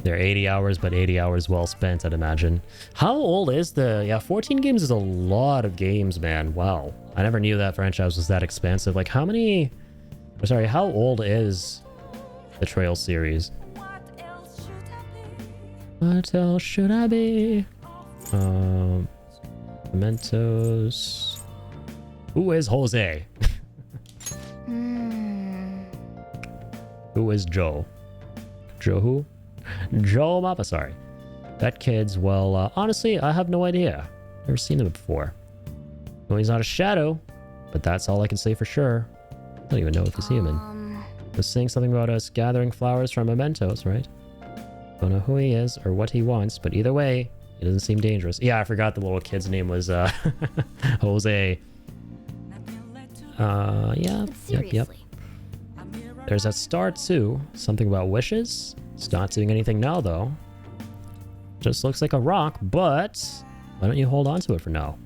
[SPEAKER 1] They're 80 hours, but 80 hours well spent, I'd imagine. How old is the... Yeah, 14 games is a lot of games, man. Wow. I never knew that franchise was that expansive. Like, how many... Sorry, how old is the Trail series? What else should I be? Mementos... Who is Jose? Who is Joe? Joe who? Joe Mappa, sorry. That kid's, well, honestly, I have no idea. Never seen him before. No, he's not a shadow, but that's all I can say for sure. I don't even know if he's human. Was saying something about us gathering flowers from mementos, right? Don't know who he is or what he wants, but either way, he doesn't seem dangerous. Yeah, I forgot the little kid's name was, Jose. Yeah, yep. There's that star too. Something about wishes. It's not doing anything now, though. Just looks like a rock, but why don't you hold on to it for now?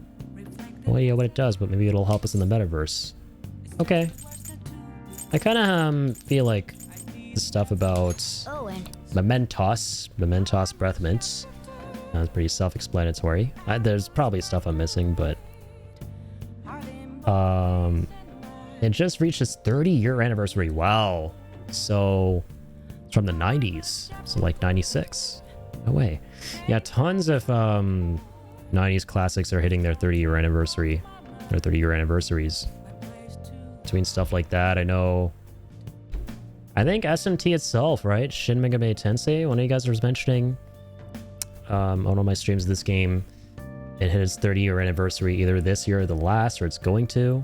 [SPEAKER 1] No idea what it does, but maybe it'll help us in the metaverse. Okay. I kind of feel like the stuff about mementos breath mints. That's pretty self-explanatory. There's probably stuff I'm missing, but it just reached its 30-year anniversary. Wow. So it's from the 90s. So like 96. No way. Yeah, tons of 90s classics are hitting their 30-year anniversary. Their 30-year anniversaries. Between stuff like that, I know. I think SMT itself, right? Shin Megami Tensei. One of you guys was mentioning on one of my streams of this game. It hit its 30-year anniversary either this year or the last, or it's going to.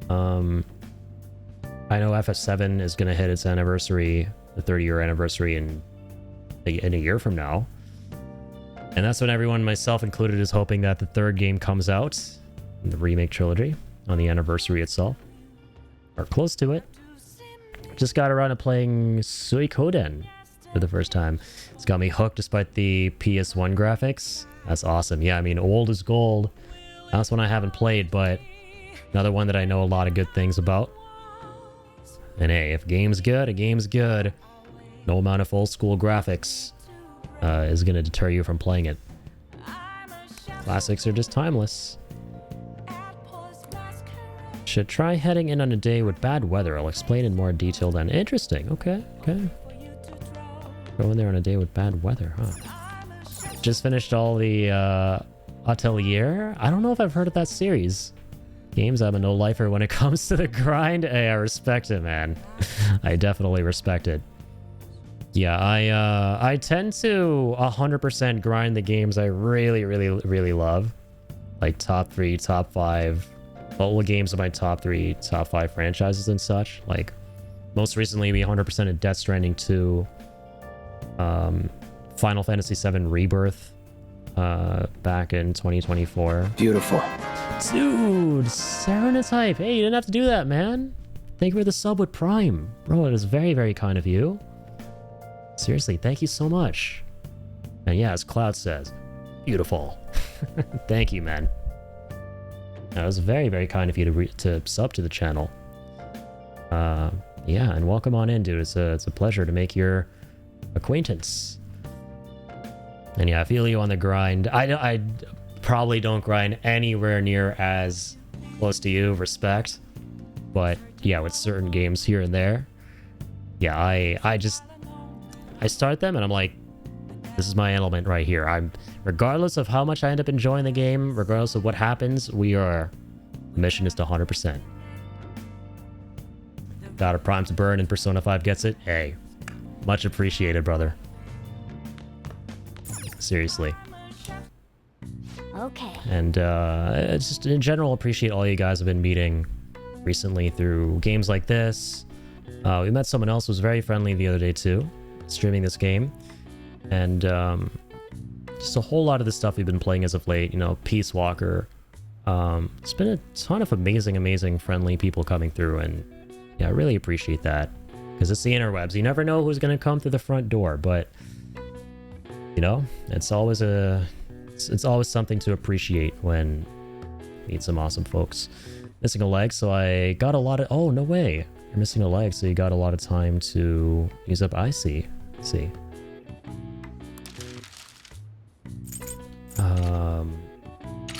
[SPEAKER 1] I know FF7 is going to hit its anniversary, the 30-year anniversary in a year from now. And that's when everyone, myself included, is hoping that the third game comes out in the remake trilogy on the anniversary itself. Or close to it. Just got around to playing Suikoden for the first time. It's got me hooked despite the PS1 graphics. That's awesome. Yeah, I mean, old is gold. That's one I haven't played, but another one that I know a lot of good things about. And hey, if a game's good, a game's good. No amount of old school graphics is going to deter you from playing it. Classics are just timeless. Should try heading in on a day with bad weather. I'll explain in more detail then. Interesting. Okay. Go in there on a day with bad weather, huh? Just finished all the Atelier. I don't know if I've heard of that series. Games, I'm a no-lifer when it comes to the grind. Hey, I respect it, man. I definitely respect it. Yeah, I tend to 100% grind the games I really love. Like top 3, top 5. All the games of my top 3, top 5 franchises and such. Like, most recently, we 100% of Death Stranding 2. Final Fantasy VII Rebirth. Back in 2024.
[SPEAKER 6] Beautiful.
[SPEAKER 1] Dude, Serenotype. Hey, you didn't have to do that, man. Thank you for the sub with Prime. Bro, it is very kind of you. Seriously, thank you so much. And yeah, as Cloud says, beautiful. Thank you, man. That was very kind of you to sub to the channel. Yeah, and welcome on in, dude. It's a pleasure to make your acquaintance. And yeah, I feel you on the grind. I probably don't grind anywhere near as close to you, respect. But yeah, with certain games here and there, yeah, I start them and I'm like, this is my element right here. Regardless of how much I end up enjoying the game, regardless of what happens, the mission is to 100%. Got a prime to burn and Persona 5 gets it. Hey, much appreciated, brother. Seriously.
[SPEAKER 3] Okay.
[SPEAKER 1] And just in general, appreciate all you guys have been meeting recently through games like this. We met someone else who was very friendly the other day too, streaming this game. And just a whole lot of the stuff we've been playing as of late, you know, Peace Walker. It's been a ton of amazing friendly people coming through, and yeah, I really appreciate that. Because it's the interwebs. You never know who's going to come through the front door, but you know, it's always something to appreciate when you meet some awesome folks. Missing a leg, so I got a lot of... Oh, no way. You're missing a leg, so you got a lot of time to use up... I see.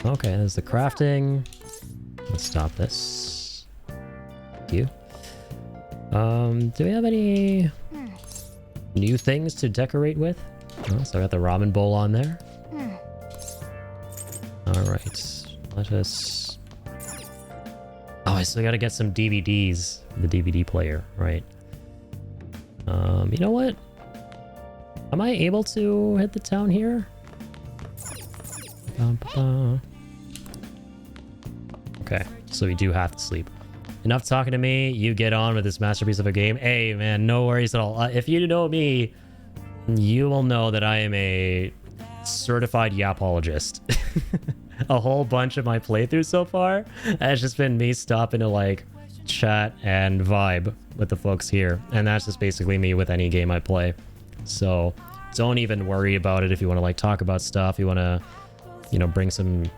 [SPEAKER 1] Okay, there's the crafting. Let's stop this. Thank you. Do we have any new things to decorate with? Oh, so I got the ramen bowl on there. Alright, let us... Oh, I still gotta get some DVDs. The DVD player, right. You know what? Am I able to hit the town here? Okay, so we do have to sleep. Enough talking to me. You get on with this masterpiece of a game. Hey, man, no worries at all. If you know me, you will know that I am a certified yapologist. A whole bunch of my playthroughs so far has just been me stopping to like chat and vibe with the folks here, and that's just basically me with any game I play. So don't even worry about it. If you want to like talk about stuff, you want to, you know, bring some, you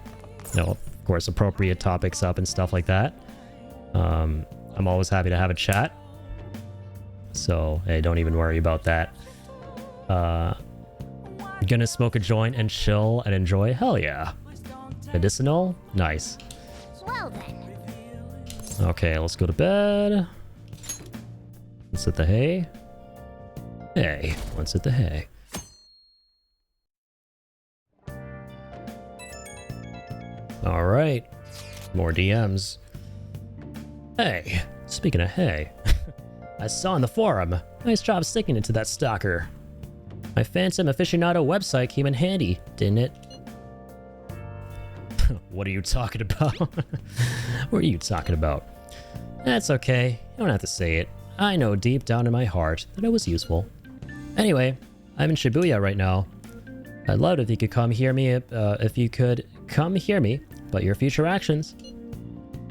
[SPEAKER 1] know, of course, appropriate topics up and stuff like that. I'm always happy to have a chat. So hey, don't even worry about that. Gonna smoke a joint and chill and enjoy? Hell yeah. Medicinal? Nice.
[SPEAKER 3] Well then.
[SPEAKER 1] Okay, let's go to bed. Let's hit the hay. Hey, let's hit the hay. All right, more DMs. Hey, speaking of hay, I saw in the forum. Nice job sticking it to that stalker. My Phantom Aficionado website came in handy, didn't it? What are you talking about? What are you talking about? That's okay. You don't have to say it. I know deep down in my heart that it was useful. Anyway, I'm in Shibuya right now. I'd love it if you could come hear me. If you could come hear me about your future actions.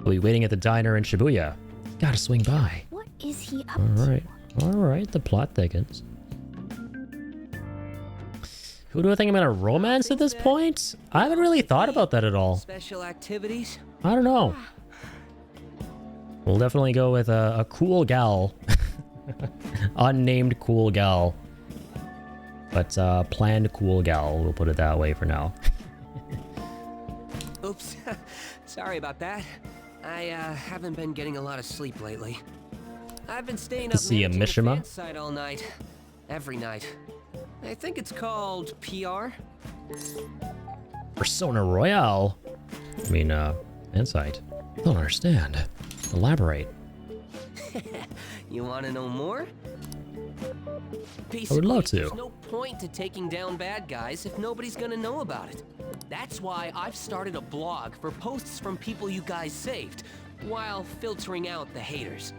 [SPEAKER 1] We'll be waiting at the diner in Shibuya. Gotta swing by.
[SPEAKER 3] What is he up to?
[SPEAKER 1] All right. The plot thickens. Who do I think I'm gonna romance at this point? I haven't really thought about that at all.
[SPEAKER 6] Special activities?
[SPEAKER 1] I don't know. We'll definitely go with a cool gal. Unnamed cool gal. But planned cool gal, we'll put it that way for now.
[SPEAKER 6] Oops. Sorry about that. I haven't been getting a lot of sleep lately. I've been staying up managing the fan site all night. Every night. I think it's called PR.
[SPEAKER 1] Persona Royale? I mean, insight. I don't understand. Elaborate.
[SPEAKER 6] You want to know more?
[SPEAKER 1] I would love to.
[SPEAKER 6] There's no point to taking down bad guys if nobody's gonna know about it. That's why I've started a blog for posts from people you guys saved, while filtering out the haters.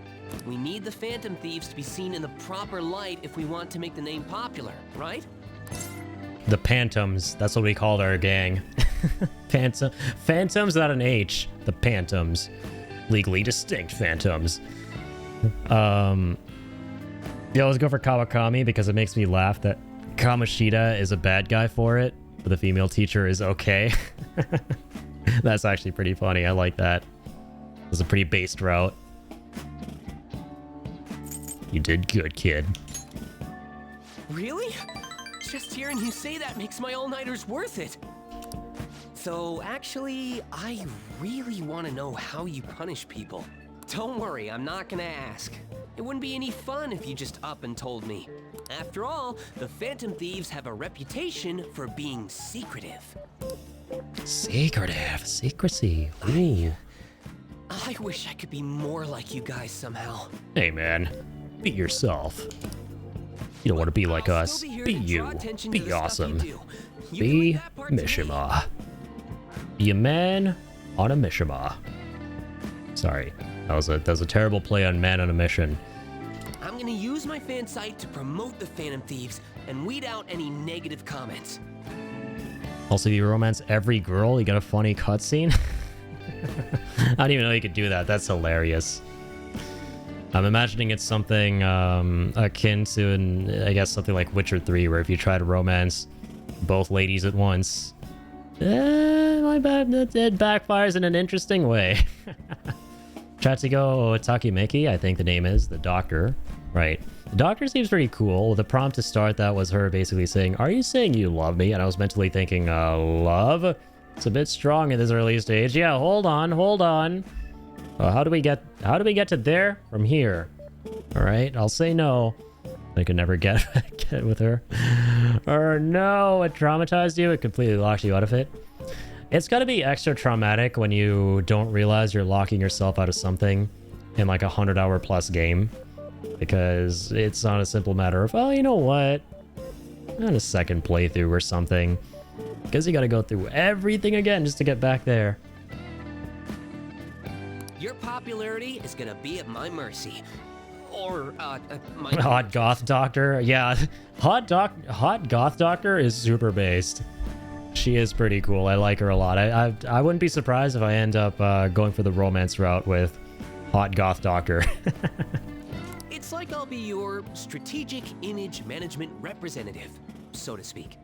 [SPEAKER 6] We need the Phantom Thieves to be seen in the proper light if we want to make the name popular, right?
[SPEAKER 1] The Phantoms, that's what we called our gang. Phantoms without an H. The Phantoms. Legally distinct Phantoms. Yeah, let's go for Kawakami because it makes me laugh that Kamoshida is a bad guy for it, but the female teacher is okay. That's actually pretty funny. I like that. It was a pretty based route. You did good, kid.
[SPEAKER 6] Really? Just hearing you say that makes my all-nighters worth it. So actually, I really want to know how you punish people. Don't worry, I'm not gonna ask. It wouldn't be any fun if you just up and told me. After all, the Phantom Thieves have a reputation for being secretive.
[SPEAKER 1] Secretive. Secrecy. Ooh.
[SPEAKER 6] I wish I could be more like you guys somehow.
[SPEAKER 1] Hey, man. Be yourself. You don't want to be like us. Be you. Be awesome. Be Mishima. Be a man on a Mishima. Sorry. That was a terrible play on man on a mission.
[SPEAKER 6] I'm gonna use my fan site to promote the Phantom Thieves and weed out any negative comments.
[SPEAKER 1] Also, if you romance every girl, you get a funny cutscene. I don't even know you could do that. That's hilarious. I'm imagining it's something akin to, I guess, something like Witcher 3, where if you try to romance both ladies at once, my bad, it backfires in an interesting way. Chatsugo Takimeki, I think the name is, the doctor. Right. The doctor seems pretty cool. The prompt to start that was her basically saying, "Are you saying you love me?" And I was mentally thinking, love? It's a bit strong at this early stage. Yeah, hold on. How do we get to there from here? All right, I'll say no. I could never get with her. Or no, it traumatized you. It completely locked you out of it. It's got to be extra traumatic when you don't realize you're locking yourself out of something in like a 100-hour plus game. because it's not a simple matter of, oh, you know what? On a second playthrough or something. Because you gotta go through everything again just to get back there.
[SPEAKER 4] Your popularity is gonna be at my mercy. Or, my...
[SPEAKER 1] Hot Goth Doctor? Yeah, Hot Goth Doctor is super based. She is pretty cool. I like her a lot. I wouldn't be surprised if I end up going for the romance route with Hot Goth Doctor.
[SPEAKER 4] It's like I'll be your strategic image management representative, so to speak.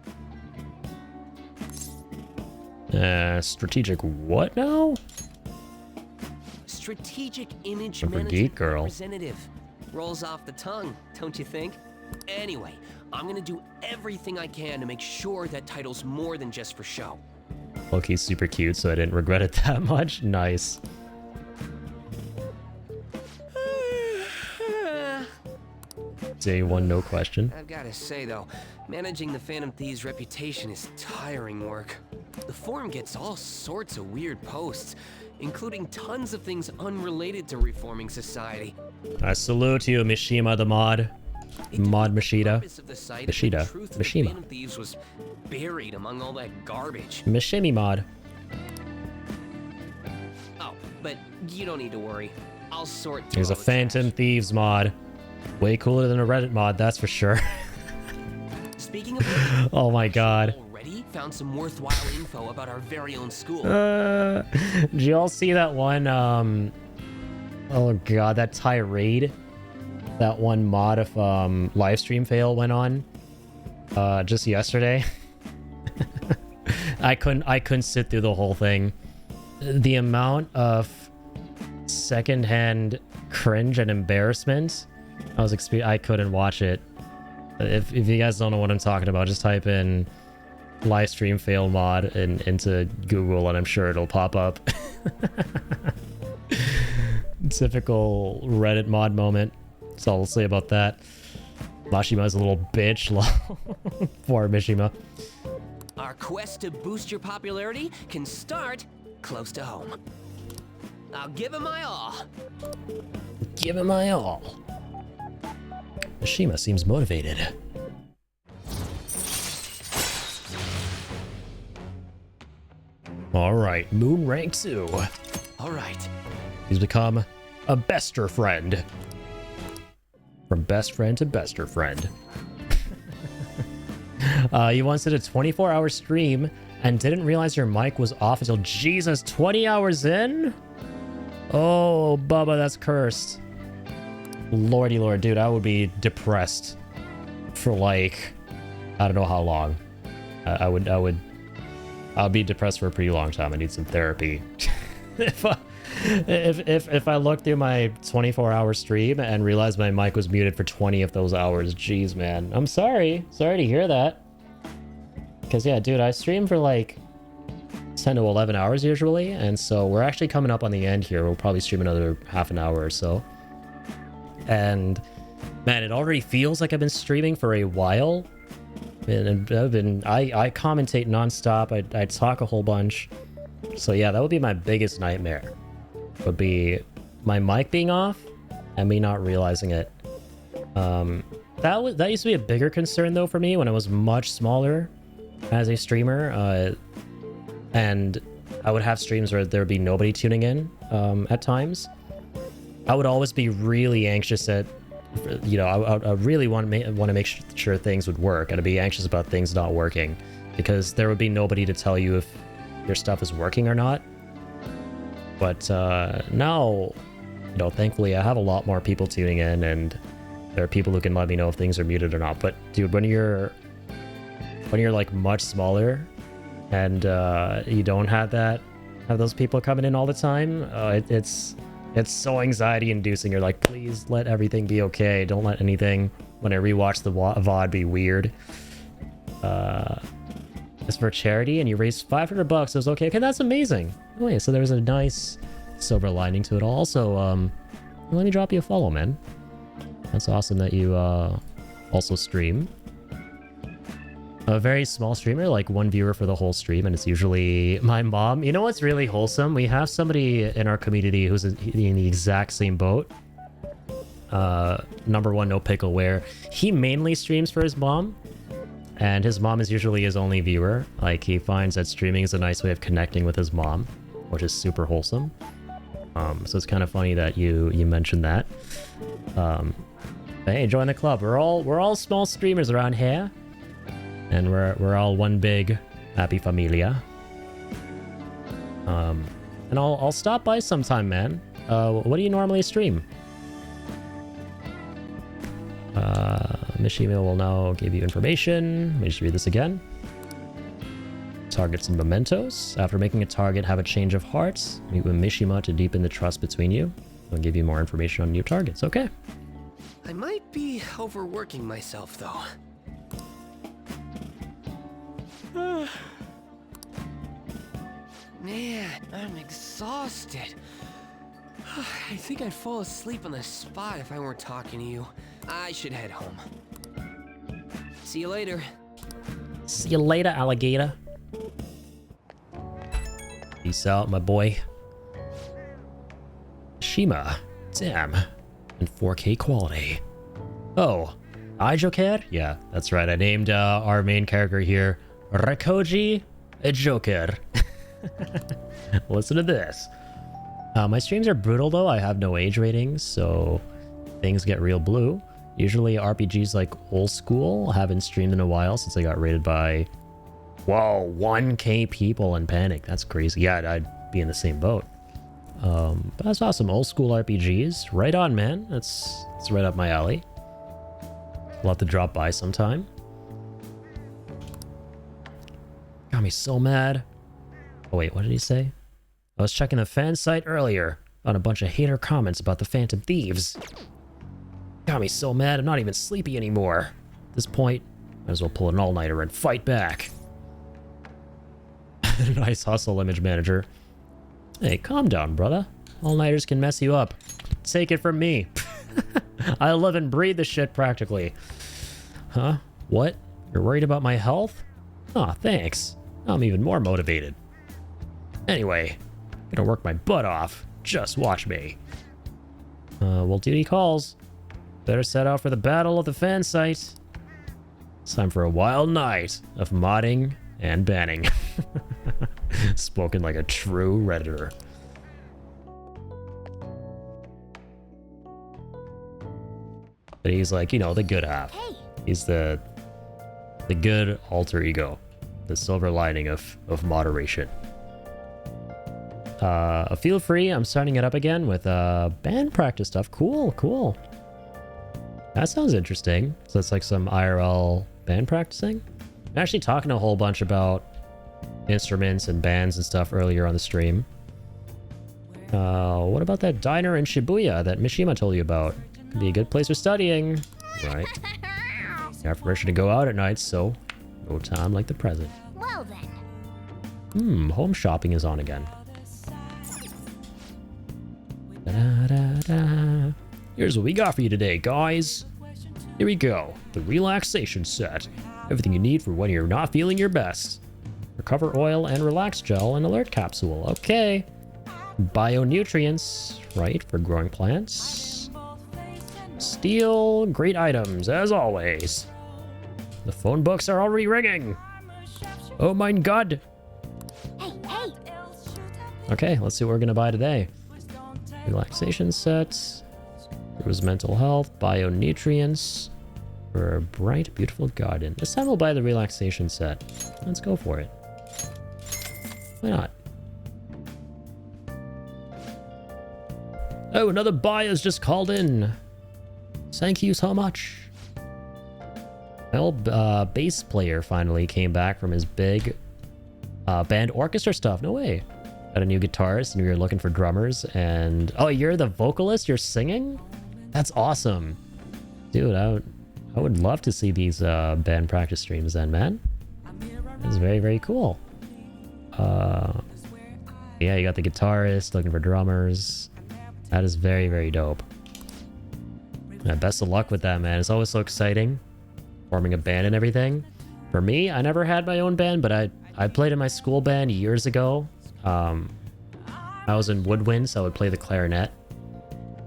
[SPEAKER 1] Strategic what now?
[SPEAKER 4] Strategic image
[SPEAKER 1] From
[SPEAKER 4] management
[SPEAKER 1] Geek Girl.
[SPEAKER 4] representative. Rolls off the tongue, don't you think? Anyway, I'm gonna do everything I can to make sure that title's more than just for show.
[SPEAKER 1] Loki's super cute, so I didn't regret it that much. Nice. Day one, no question.
[SPEAKER 4] I've gotta say though, managing the Phantom Thieves' reputation is tiring work. The forum gets all sorts of weird posts, including tons of things unrelated to reforming society.
[SPEAKER 1] I salute you, Mishima the mod. Mod Mishida.
[SPEAKER 4] Mishida.
[SPEAKER 1] Mishima.
[SPEAKER 4] Phantom Thieves was buried among all that garbage.
[SPEAKER 1] Mishimi mod.
[SPEAKER 4] Oh, but you don't need to worry. I'll sort through
[SPEAKER 1] There's a
[SPEAKER 4] all the
[SPEAKER 1] Phantom Thieves mod. Way cooler than a Reddit mod, that's for sure.
[SPEAKER 4] Speaking of Reddit,
[SPEAKER 1] oh my god.
[SPEAKER 4] already found some worthwhile info about our very own school.
[SPEAKER 1] Did you all see that one, oh god, that tirade? That one mod of, livestream fail went on, just yesterday? I couldn't sit through the whole thing. The amount of secondhand cringe and embarrassment I couldn't watch it. If you guys don't know what I'm talking about, just type in livestream fail mod into Google and I'm sure it'll pop up. Typical Reddit mod moment. That's all I'll say about that. Mashima's a little bitch. Poor Mishima.
[SPEAKER 4] Our quest to boost your popularity can start close to home. I'll give it my all.
[SPEAKER 1] Give it my all. Mishima seems motivated. Alright, Moon rank 2.
[SPEAKER 4] Alright.
[SPEAKER 1] He's become a bester friend. From best friend to bester friend. You once did a 24-hour stream and didn't realize your mic was off until, Jesus, 20 hours in? Oh, Bubba, that's cursed. Lordy lord, dude, I would be depressed for like, I don't know how long. I'll be depressed for a pretty long time. I need some therapy. If I look through my 24-hour stream and realize my mic was muted for 20 of those hours, jeez, man. I'm sorry. Sorry to hear that. Because, yeah, dude, I stream for like 10 to 11 hours usually, and so we're actually coming up on the end here. We'll probably stream another half an hour or so. And, man, it already feels like I've been streaming for a while. And I commentate nonstop. I talk a whole bunch. So, yeah, that would be my biggest nightmare. Would be my mic being off and me not realizing it. That used to be a bigger concern though for me when I was much smaller as a streamer, and I would have streams where there would be nobody tuning in at times. I would always be really anxious at, you know, I really want to make sure things would work. I'd be anxious about things not working because there would be nobody to tell you if your stuff is working or not. But now, you know, thankfully I have a lot more people tuning in, and there are people who can let me know if things are muted or not. But dude, when you're like much smaller and you don't have those people coming in all the time, it's so anxiety inducing. You're like, please let everything be okay. Don't let anything, when I rewatch the VOD, be weird. It's for charity and you raised $500, it was okay. Okay, that's amazing. Oh yeah, so there's a nice silver lining to it all. Also, let me drop you a follow, man. That's awesome that you also stream. A very small streamer, like one viewer for the whole stream, and it's usually my mom. You know what's really wholesome? We have somebody in our community who's in the exact same boat. number one no pickle, where he mainly streams for his mom, and his mom is usually his only viewer. Like, he finds that streaming is a nice way of connecting with his mom, which is super wholesome. So it's kind of funny that you mentioned that. Hey, join the club. We're all small streamers around here, and we're all one big happy familia. And I'll stop by sometime, man. What do you normally stream? Mishima will now give you information. Let me just read this again. Targets and mementos. After making a target, have a change of hearts. Meet with Mishima to deepen the trust between you. I'll give you more information on new targets. Okay.
[SPEAKER 4] I might be overworking myself, though. Man, I'm exhausted. I think I'd fall asleep on the spot if I weren't talking to you. I should head home. See you later.
[SPEAKER 1] See you later, alligator. Peace out, my boy. Shima. Damn. In 4K quality. Oh. I Joker? Yeah, that's right. I named our main character here Rakoji Joker. Listen to this. My streams are brutal though. I have no age ratings, so things get real blue. Usually RPGs like old school haven't streamed in a while since I got rated by, whoa, 1K people in Panic. That's crazy. Yeah, I'd be in the same boat. But that's awesome. Old school RPGs. Right on, man. It's right up my alley. Love to drop by sometime. Got me so mad. Oh wait, what did he say? I was checking the fan site earlier on a bunch of hater comments about the Phantom Thieves. Got me so mad I'm not even sleepy anymore. At this point, might as well pull an all-nighter and fight back. Nice hustle, image manager. Hey, calm down, brother. All-nighters can mess you up. Take it from me. I live and breathe this shit practically. Huh? What? You're worried about my health? Aw, thanks. Now I'm even more motivated. Anyway, gonna work my butt off. Just watch me. Well, duty calls. Better set out for the battle of the fan site. It's time for a wild night of modding and banning. Spoken like a true Redditor. But he's like, you know, the good half. He's the good alter ego. The silver lining of moderation. Feel free, I'm starting it up again with band practice stuff. Cool, cool. That sounds interesting. So it's like some IRL band practicing. I'm actually talking a whole bunch about instruments and bands and stuff earlier on the stream. What about that diner in Shibuya that Mishima told you about? Could be a good place for studying. Right. You have permission to go out at night, so no time like the present.
[SPEAKER 3] Well then.
[SPEAKER 1] Home shopping is on again. Da-da-da-da. Here's what we got for you today, guys. Here we go. The relaxation set. Everything you need for when you're not feeling your best. Recover oil and relax gel and alert capsule. Okay. Bionutrients, right, for growing plants. Steel, great items, as always. The phone books are already ringing. Oh my god.
[SPEAKER 3] Hey, hey.
[SPEAKER 1] Okay, let's see what we're gonna buy today. Relaxation sets. Improves mental health, bionutrients. For a bright, beautiful garden. This time we'll buy the relaxation set. Let's go for it. Why not? Oh, another buyer's just called in. Thank you so much. Well, bass player finally came back from his big band orchestra stuff. No way. Got a new guitarist and we were looking for drummers and... Oh, you're the vocalist? You're singing? That's awesome. Dude, I would love to see these band practice streams then, man. That's very, very cool. Yeah, you got the guitarist, looking for drummers. That is very, very dope. Yeah, best of luck with that, man. It's always so exciting. Forming a band and everything. For me, I never had my own band, but I played in my school band years ago. I was in woodwind, so I would play the clarinet.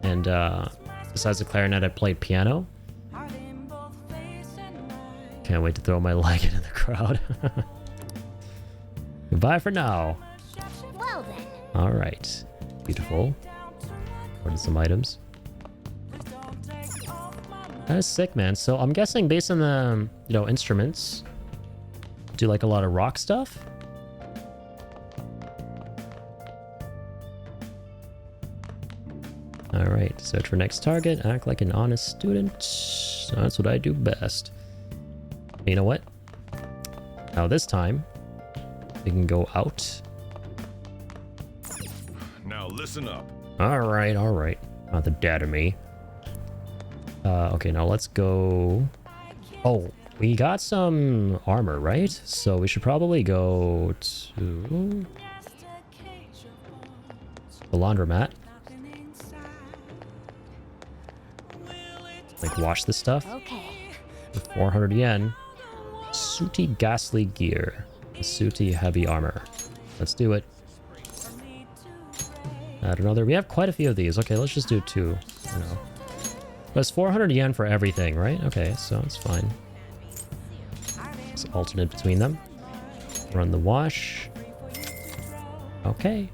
[SPEAKER 1] And Besides the clarinet, I played piano. Can't wait to throw my leg into the crowd. Goodbye for now.
[SPEAKER 3] Well then.
[SPEAKER 1] Alright. Beautiful. Ordered some items. That is sick, man. So I'm guessing based on the, you know, instruments, do like a lot of rock stuff? Alright, search for next target, act like an honest student. That's what I do best. You know what? Now this time, we can go out.
[SPEAKER 17] Now listen up.
[SPEAKER 1] Alright, alright. Not the dad of me. Okay, now let's go... Oh, we got some armor, right? So we should probably go to... the laundromat. Like, wash this stuff.
[SPEAKER 3] Okay.
[SPEAKER 1] For 400 yen. Sooty ghastly gear. Sooty heavy armor. Let's do it. Add another. We have quite a few of these. Okay, let's just do 2. You know. But it's 400 yen for everything, right? Okay, so it's fine. Let's alternate between them. Run the wash. Okay.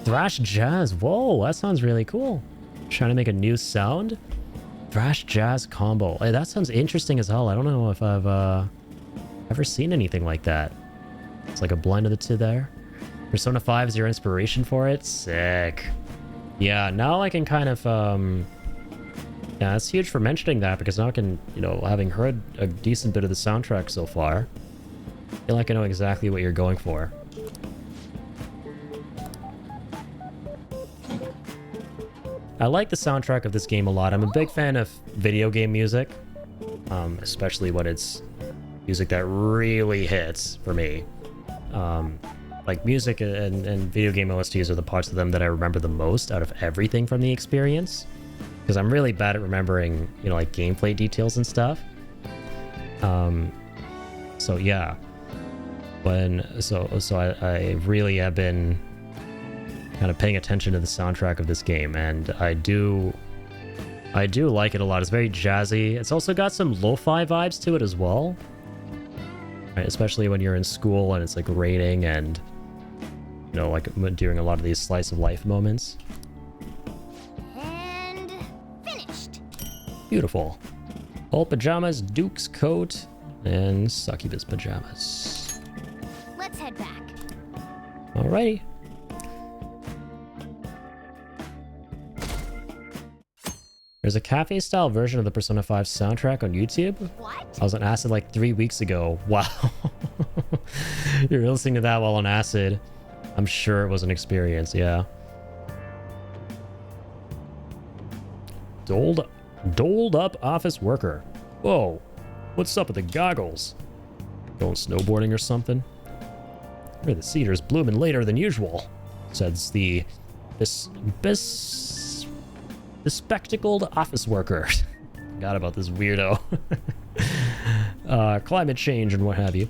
[SPEAKER 1] Thrash jazz. Whoa, that sounds really cool. Trying to make a new sound. Thrash jazz combo. Hey, that sounds interesting as hell. I don't know if I've ever seen anything like that. It's like a blend of the two there. Persona 5 is your inspiration for it? Sick. Yeah, now I can kind of, yeah, it's huge for mentioning that, because now I can, you know, having heard a decent bit of the soundtrack so far, I feel like I know exactly what you're going for. I like the soundtrack of this game a lot. I'm a big fan of video game music, especially when it's music that really hits for me. Like music and video game OSTs are the parts of them that I remember the most out of everything from the experience, because I'm really bad at remembering, you know, like gameplay details and stuff. So yeah, I really have been kind of paying attention to the soundtrack of this game, and I do like it a lot. It's very jazzy. It's also got some lo-fi vibes to it as well, right? Especially when you're in school and it's like raining and, you know, like during a lot of these slice of life moments.
[SPEAKER 3] And finished.
[SPEAKER 1] Beautiful. Old pajamas, Duke's coat, and succubus pajamas.
[SPEAKER 3] Let's head back.
[SPEAKER 1] Alrighty. There's a cafe-style version of the Persona 5 soundtrack on YouTube.
[SPEAKER 3] What?
[SPEAKER 1] I was on acid like 3 weeks ago. Wow. You're listening to that while on acid. I'm sure it was an experience, yeah. Doled up office worker. Whoa, what's up with the goggles? Going snowboarding or something? Where the cedar's blooming later than usual, says the bespectacled office worker. Forgot about this weirdo. Climate change and what have you.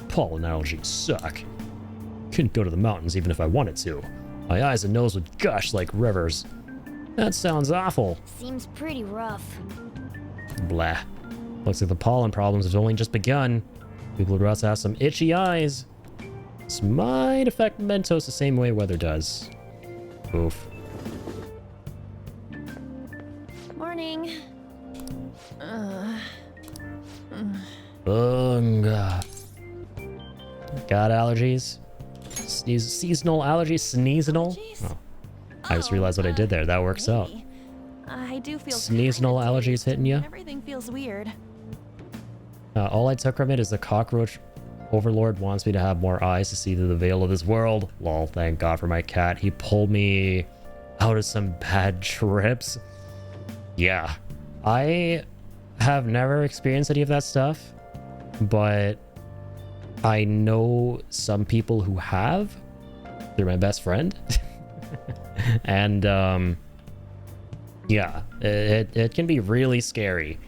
[SPEAKER 1] Pollen allergies suck. Couldn't go to the mountains even if I wanted to. My eyes and nose would gush like rivers. That sounds awful.
[SPEAKER 3] Seems pretty rough.
[SPEAKER 1] Blah. Looks like the pollen problems have only just begun. People would also have some itchy eyes. This might affect Mentos the same way weather does. Oof.
[SPEAKER 5] Morning.
[SPEAKER 1] Got allergies? Seasonal allergies? Sneezinal? Oh. I just realized what I did there. That works out.
[SPEAKER 5] I do feel
[SPEAKER 1] Sneezinal allergies hitting you?
[SPEAKER 5] Everything feels weird.
[SPEAKER 1] All I took from it is the cockroach overlord wants me to have more eyes to see through the veil of this world. Lol, thank God for my cat. He pulled me out of some bad trips. Yeah. I have never experienced any of that stuff, but I know some people who have. They're my best friend. And yeah, it can be really scary.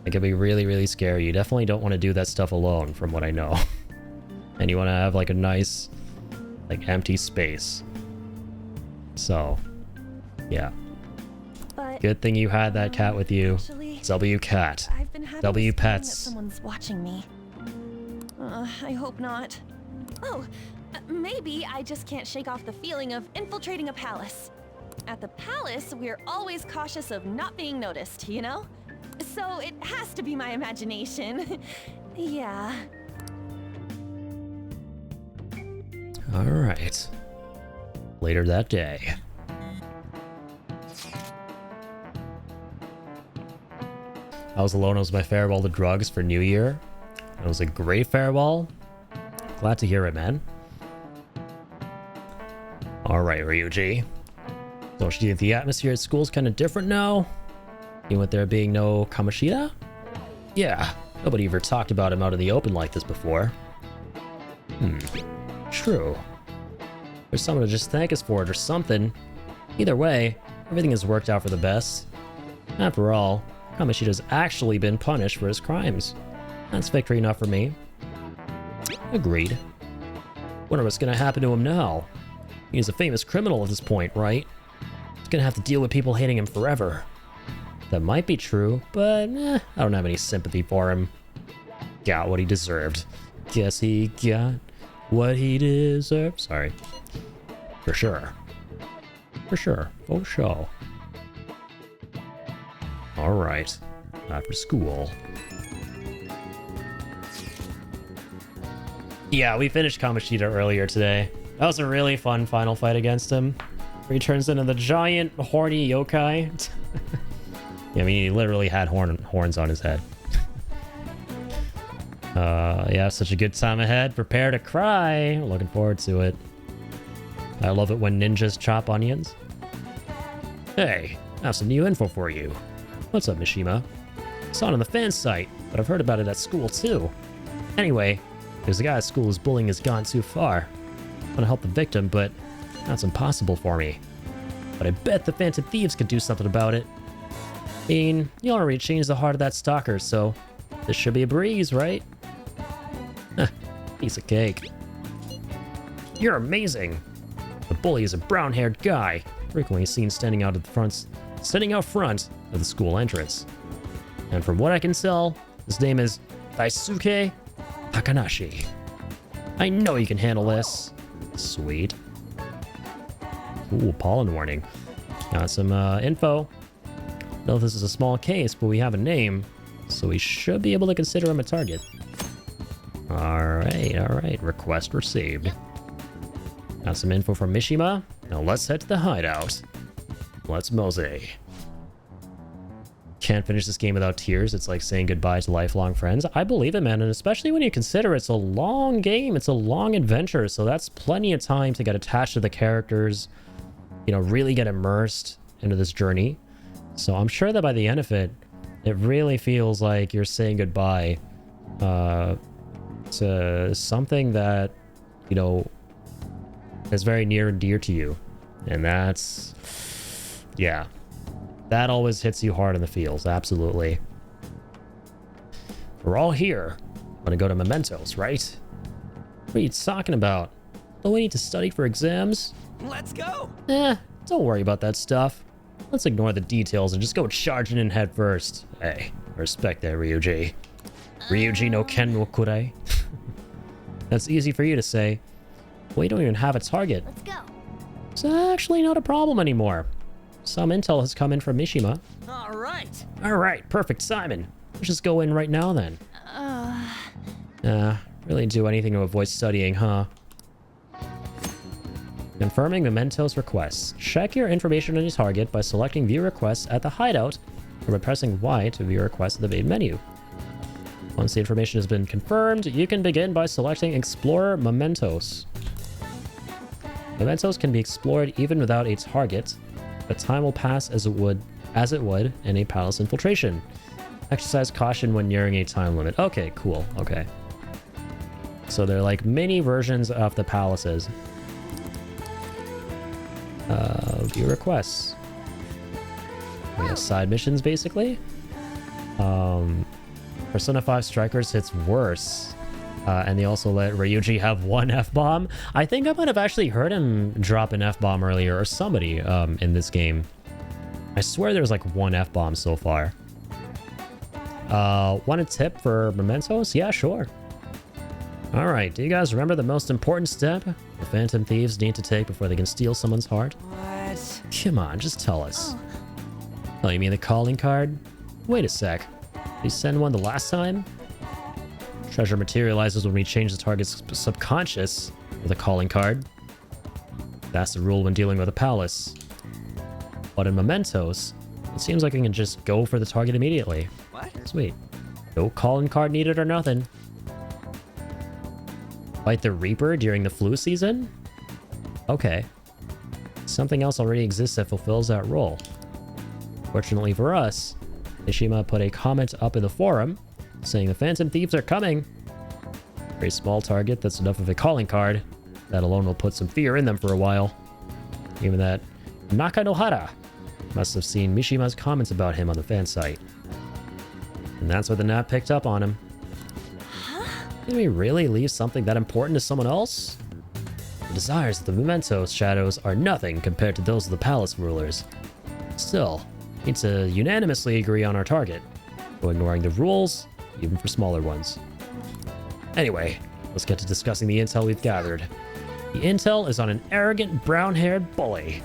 [SPEAKER 1] It can be really, really scary. You definitely don't want to do that stuff alone, from what I know. And you want to have like a nice, like, empty space. So, yeah.
[SPEAKER 5] But
[SPEAKER 1] Good thing you had that cat with you.
[SPEAKER 5] actually,
[SPEAKER 1] W cat.
[SPEAKER 5] I've been having
[SPEAKER 1] W
[SPEAKER 5] this feeling that
[SPEAKER 1] pets.
[SPEAKER 5] someone's watching me. I hope not. Oh, maybe I just can't shake off the feeling of infiltrating a palace. At the palace, we're always cautious of not being noticed, you know? So it has to be my imagination. Yeah.
[SPEAKER 1] Alright. Later that day. I was alone. It was my farewell to drugs for New Year. It was a great farewell. Glad to hear it, man. Alright, Ryuji. So, do you think the atmosphere at school is kind of different now? Even with there being no Kamoshida? Yeah, nobody ever talked about him out in the open like this before. True. There's someone to just thank us for it or something. Either way, everything has worked out for the best. After all, Kamoshida's actually been punished for his crimes. That's victory enough for me. Agreed. Wonder what's gonna happen to him now. He's a famous criminal at this point, right? He's gonna have to deal with people hating him forever. That might be true, but I don't have any sympathy for him. Got what he deserved. Guess he got what he deserved. Sorry. For sure. For sure. Oh, show. Alright. After school. Yeah, we finished Kamoshida earlier today. That was a really fun final fight against him. Where he turns into the giant, horny yokai. Yeah, I mean, he literally had horns on his head. Yeah, such a good time ahead. Prepare to cry. Looking forward to it. I love it when ninjas chop onions. Hey, I have some new info for you. What's up, Mishima? Saw it on the fan site, but I've heard about it at school too. Anyway, there's a guy at school whose bullying has gone too far. I want to help the victim, but that's impossible for me. But I bet the Phantom Thieves could do something about it. I mean, you already changed the heart of that stalker, so this should be a breeze, right? Piece of cake. You're amazing. The bully is a brown-haired guy, frequently seen standing out front of the school entrance. And from what I can tell, his name is Daisuke Takanashi. I know you can handle this. Sweet. Ooh, pollen warning. Got some info. Know this is a small case, but we have a name, so we should be able to consider him a target. Alright. Request received. Got some info from Mishima. Now let's head to the hideout. Let's mosey. Can't finish this game without tears. It's like saying goodbye to lifelong friends. I believe it, man, and especially when you consider it's a long game. It's a long adventure, so that's plenty of time to get attached to the characters, you know, really get immersed into this journey. So I'm sure that by the end of it, it really feels like you're saying goodbye to something that, you know, is very near and dear to you. And that's, yeah, that always hits you hard in the feels. Absolutely. We're all here. Want to go to Mementos, right? What are you talking about? Don't we need to study for exams?
[SPEAKER 6] Let's go!
[SPEAKER 1] Don't worry about that stuff. Let's ignore the details and just go charging in head first. Hey, respect that, Ryuji. Ryuji no Ken no Kurei. That's easy for you to say. We don't even have a target.
[SPEAKER 3] Let's go.
[SPEAKER 1] It's actually not a problem anymore. Some intel has come in from Mishima. Alright, perfect, Simon. Let's just go in right now then. Really do anything to avoid studying, huh? Confirming Mementos requests. Check your information on your target by selecting View Requests at the hideout or by pressing Y to view requests in the main menu. Once the information has been confirmed, you can begin by selecting Explore Mementos. Mementos can be explored even without a target, but time will pass as it would in a palace infiltration. Exercise caution when nearing a time limit. Okay, cool. Okay. So they're like mini versions of the palaces. View requests. We have side missions, basically. Persona 5 Strikers hits worse. And they also let Ryuji have one F-bomb. I think I might have actually heard him drop an F-bomb earlier, or somebody in this game. I swear there was like one F-bomb so far. Want a tip for mementos? Yeah, sure. Alright, do you guys remember the most important step the Phantom Thieves need to take before they can steal someone's heart?
[SPEAKER 5] What?
[SPEAKER 1] Come on, just tell us. Oh, you mean the calling card? Wait a sec. Did you send one the last time? Treasure materializes when we change the target's subconscious with a calling card. That's the rule when dealing with a palace. But in mementos, it seems like we can just go for the target immediately.
[SPEAKER 6] What?
[SPEAKER 1] Sweet. No calling card needed or nothing. Fight the Reaper during the flu season? Okay. Something else already exists that fulfills that role. Fortunately for us, Ishima put a comment up in the forum saying the Phantom Thieves are coming. Very small target that's enough of a calling card. That alone will put some fear in them for a while. Even that Nakanohara must have seen Mishima's comments about him on the fan site. And that's why the Nat picked up on him. Did we really leave something that important to someone else? The desires of the mementos shadows are nothing compared to those of the palace rulers. Still, we need to unanimously agree on our target, while ignoring the rules, even for smaller ones. Anyway, let's get to discussing the intel we've gathered. The intel is on an arrogant, brown-haired bully.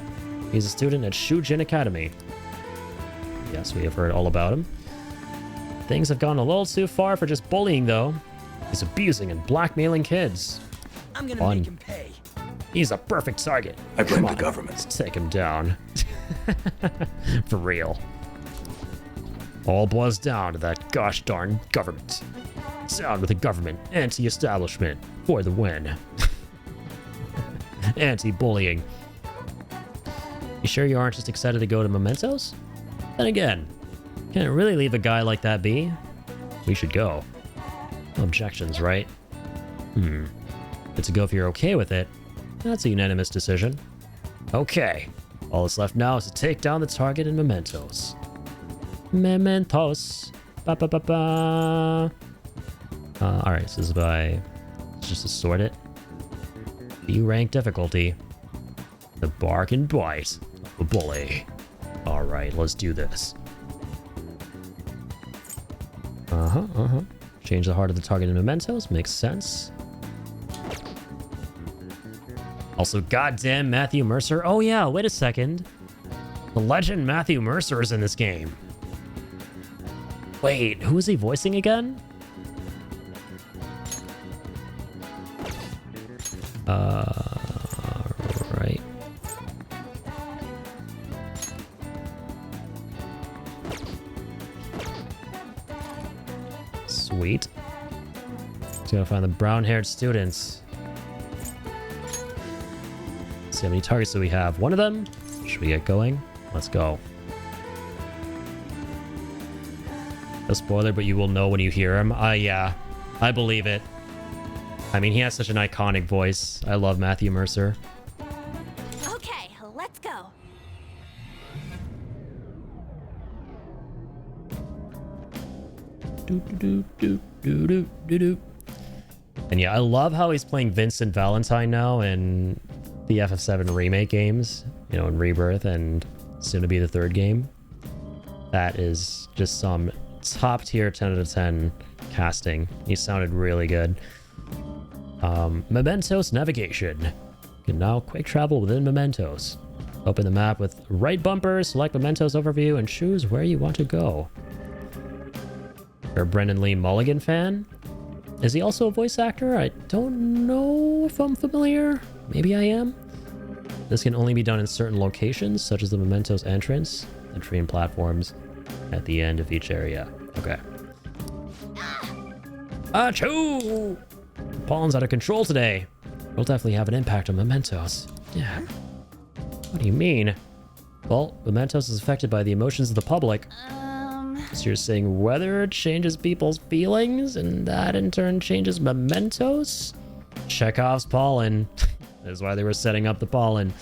[SPEAKER 1] He's a student at Shujin Academy. Yes, we have heard all about him. Things have gone a little too far for just bullying, though. He's abusing and blackmailing kids.
[SPEAKER 6] I'm gonna make him pay.
[SPEAKER 1] He's a perfect target.
[SPEAKER 17] I blame the government.
[SPEAKER 1] Let's take him down. For real. All boils down to that gosh darn government. Sound with the government, anti-establishment, for the win. Anti-bullying. You sure you aren't just excited to go to mementos? Then again, can't really leave a guy like that be. We should go. No objections, right? Good to go if you're okay with it. That's a unanimous decision. Okay. All that's left now is to take down the target in mementos. Mementos. Ba ba ba ba. Alright, so this is by... Let's just assort it. B rank difficulty. The bark and bite of a bully. Alright, let's do this. Change the heart of the target in mementos. Makes sense. Also, goddamn Matthew Mercer. Oh yeah, wait a second. The legend Matthew Mercer is in this game. Wait, who is he voicing again? Right. Sweet. Just gotta find the brown-haired students. See how many targets do we have? One of them? Should we get going? Let's go. No spoiler, but you will know when you hear him. Yeah. I believe it. I mean, he has such an iconic voice. I love Matthew Mercer.
[SPEAKER 3] Okay, let's go.
[SPEAKER 1] And yeah, I love how he's playing Vincent Valentine now in the FF7 remake games, you know, in Rebirth and soon to be the third game. That is just some top tier 10 out of 10 casting. He sounded really good. Mementos navigation. You can now quick travel within mementos. Open the map with right bumper, select mementos overview, and choose where you want to go. You're a Brendan Lee Mulligan fan? Is he also a voice actor? I don't know if I'm familiar. Maybe I am. This can only be done in certain locations, such as the mementos entrance, the train platforms at the end of each area. Okay. Achoo! Pollen's out of control today. It'll definitely have an impact on mementos. Yeah. What do you mean? Well, mementos is affected by the emotions of the public. So you're saying weather changes people's feelings, and that in turn changes mementos? Chekhov's pollen. That's why they were setting up the pollen.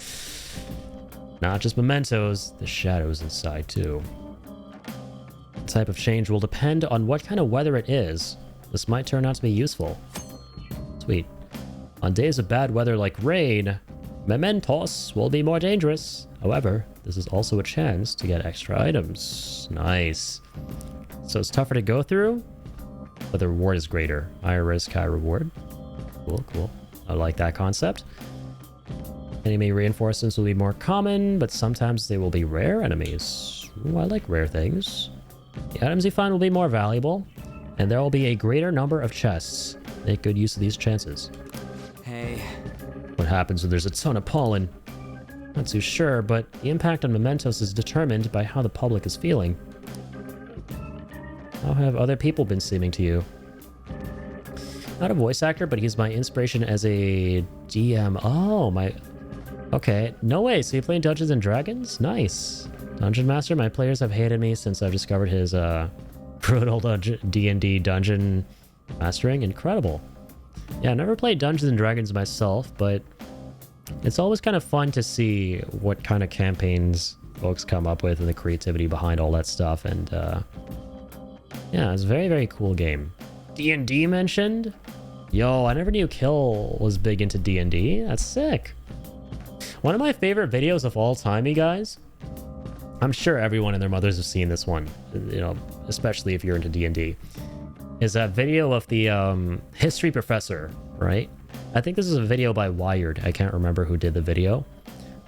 [SPEAKER 1] Not just mementos, the shadows inside too. The type of change will depend on what kind of weather it is. This might turn out to be useful. Sweet. On days of bad weather like rain, mementos will be more dangerous. However, this is also a chance to get extra items. Nice. So it's tougher to go through, but the reward is greater. Higher risk, high reward. Cool, cool. I like that concept. Enemy reinforcements will be more common, but sometimes they will be rare enemies. Ooh, I like rare things. The items you find will be more valuable, and there will be a greater number of chests. Make good use of these chances.
[SPEAKER 6] Hey.
[SPEAKER 1] What happens when there's a ton of pollen? Not too sure, but the impact on mementos is determined by how the public is feeling. How have other people been seeming to you? Not a voice actor, but he's my inspiration as a DM. Oh, my... Okay, no way. So you play Dungeons & Dragons? Nice. Dungeon Master, my players have hated me since I've discovered his brutal D&D dungeon mastering. Incredible. Yeah, I never played Dungeons & Dragons myself, but it's always kind of fun to see what kind of campaigns folks come up with and the creativity behind all that stuff. And yeah, it's a very, very cool game. D&D mentioned? Yo, I never knew Kill was big into D&D. That's sick. One of my favorite videos of all time, you guys. I'm sure everyone and their mothers have seen this one, you know, especially if you're into D&D. Is that video of the history professor, right? I think this is a video by Wired. I can't remember who did the video.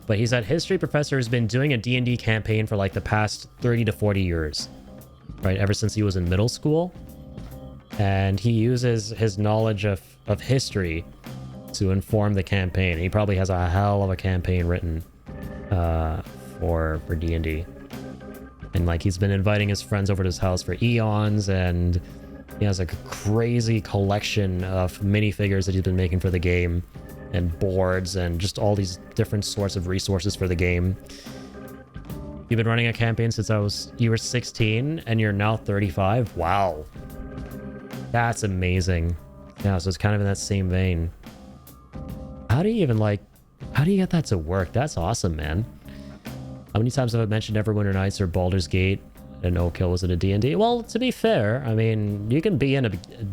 [SPEAKER 1] But he's that history professor who's been doing a D&D campaign for like the past 30 to 40 years. Right, ever since he was in middle school. And he uses his knowledge of history to inform the campaign. He probably has a hell of a campaign written for D&D. And like he's been inviting his friends over to his house for eons, and he has like a crazy collection of minifigures that he's been making for the game, and boards, and just all these different sorts of resources for the game. You've been running a campaign since you were 16, and you're now 35? Wow. That's amazing. Yeah, so it's kind of in that same vein. How do you get that to work? That's awesome, man. How many times have I mentioned Neverwinter Nights or Baldur's Gate and No Kill was in a D&D? Well, to be fair, I mean, you can be in a